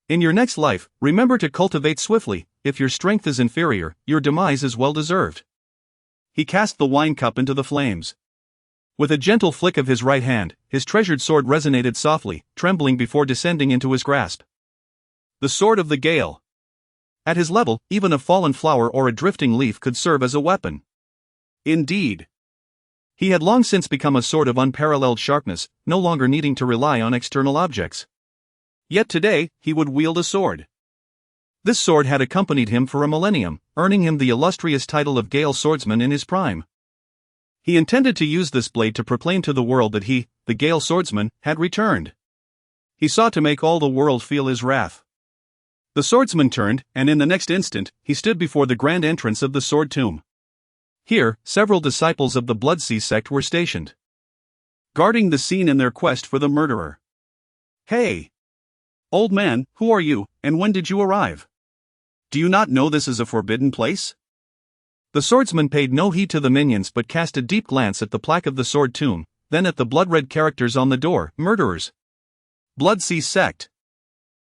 In your next life, remember to cultivate swiftly. If your strength is inferior, your demise is well deserved. He cast the wine cup into the flames. With a gentle flick of his right hand, his treasured sword resonated softly, trembling before descending into his grasp. The sword of the gale. At his level, even a fallen flower or a drifting leaf could serve as a weapon. Indeed. He had long since become a sword of unparalleled sharpness, no longer needing to rely on external objects. Yet today, he would wield a sword. This sword had accompanied him for a millennium, earning him the illustrious title of Gale Swordsman in his prime. He intended to use this blade to proclaim to the world that he, the Gale Swordsman, had returned. He sought to make all the world feel his wrath. The swordsman turned, and in the next instant, he stood before the grand entrance of the Sword Tomb. Here, several disciples of the Bloodsea sect were stationed, guarding the scene in their quest for the murderer. "Hey! Old man, who are you, and when did you arrive? Do you not know this is a forbidden place?" The swordsman paid no heed to the minions but cast a deep glance at the plaque of the Sword Tomb, then at the blood-red characters on the door, "Murderers. Bloodsea sect."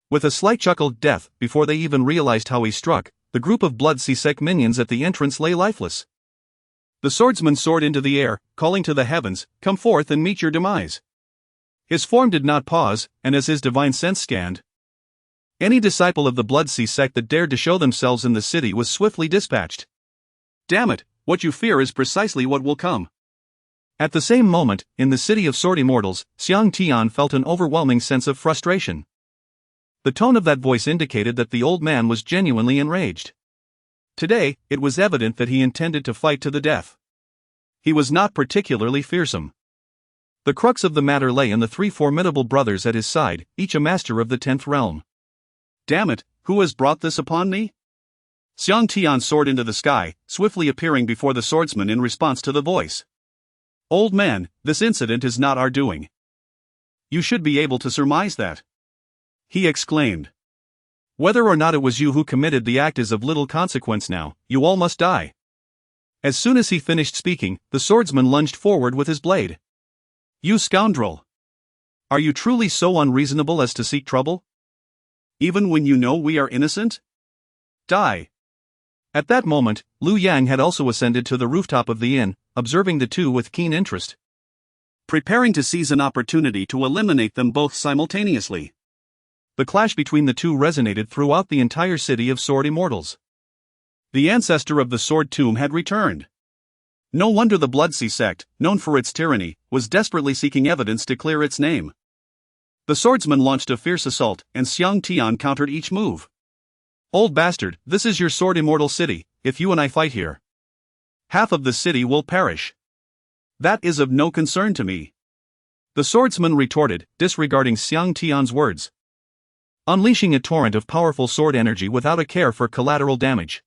With a slight chuckle, death, before they even realized how he struck, the group of Bloodsea sect minions at the entrance lay lifeless. The swordsman soared into the air, calling to the heavens, "Come forth and meet your demise." His form did not pause, and as his divine sense scanned, any disciple of the Bloodsea sect that dared to show themselves in the city was swiftly dispatched. Damn it, what you fear is precisely what will come. At the same moment, in the city of sword immortals, Xiang Tian felt an overwhelming sense of frustration. The tone of that voice indicated that the old man was genuinely enraged. Today, it was evident that he intended to fight to the death. He was not particularly fearsome. The crux of the matter lay in the three formidable brothers at his side, each a master of the 10th realm. Damn it, who has brought this upon me? Xiang Tian soared into the sky, swiftly appearing before the swordsman in response to the voice. Old man, this incident is not our doing. You should be able to surmise that, he exclaimed. Whether or not it was you who committed the act is of little consequence now, you all must die. As soon as he finished speaking, the swordsman lunged forward with his blade. You scoundrel! Are you truly so unreasonable as to seek trouble? Even when you know we are innocent? Die! At that moment, Liu Yang had also ascended to the rooftop of the inn, observing the two with keen interest, preparing to seize an opportunity to eliminate them both simultaneously. The clash between the two resonated throughout the entire city of sword immortals. The ancestor of the Sword Tomb had returned. No wonder the Bloodsea sect, known for its tyranny, was desperately seeking evidence to clear its name. The swordsman launched a fierce assault, and Xiang Tian countered each move. Old bastard, this is your sword immortal city. If you and I fight here, half of the city will perish. That is of no concern to me, the swordsman retorted, disregarding Xiang Tian's words, unleashing a torrent of powerful sword energy without a care for collateral damage.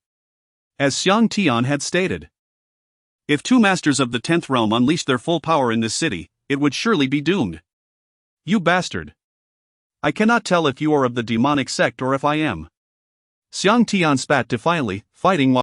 As Xiang Tian had stated, if two masters of the 10th realm unleashed their full power in this city, it would surely be doomed. You bastard! I cannot tell if you are of the demonic sect or if I am. Xiang Tian spat defiantly, fighting while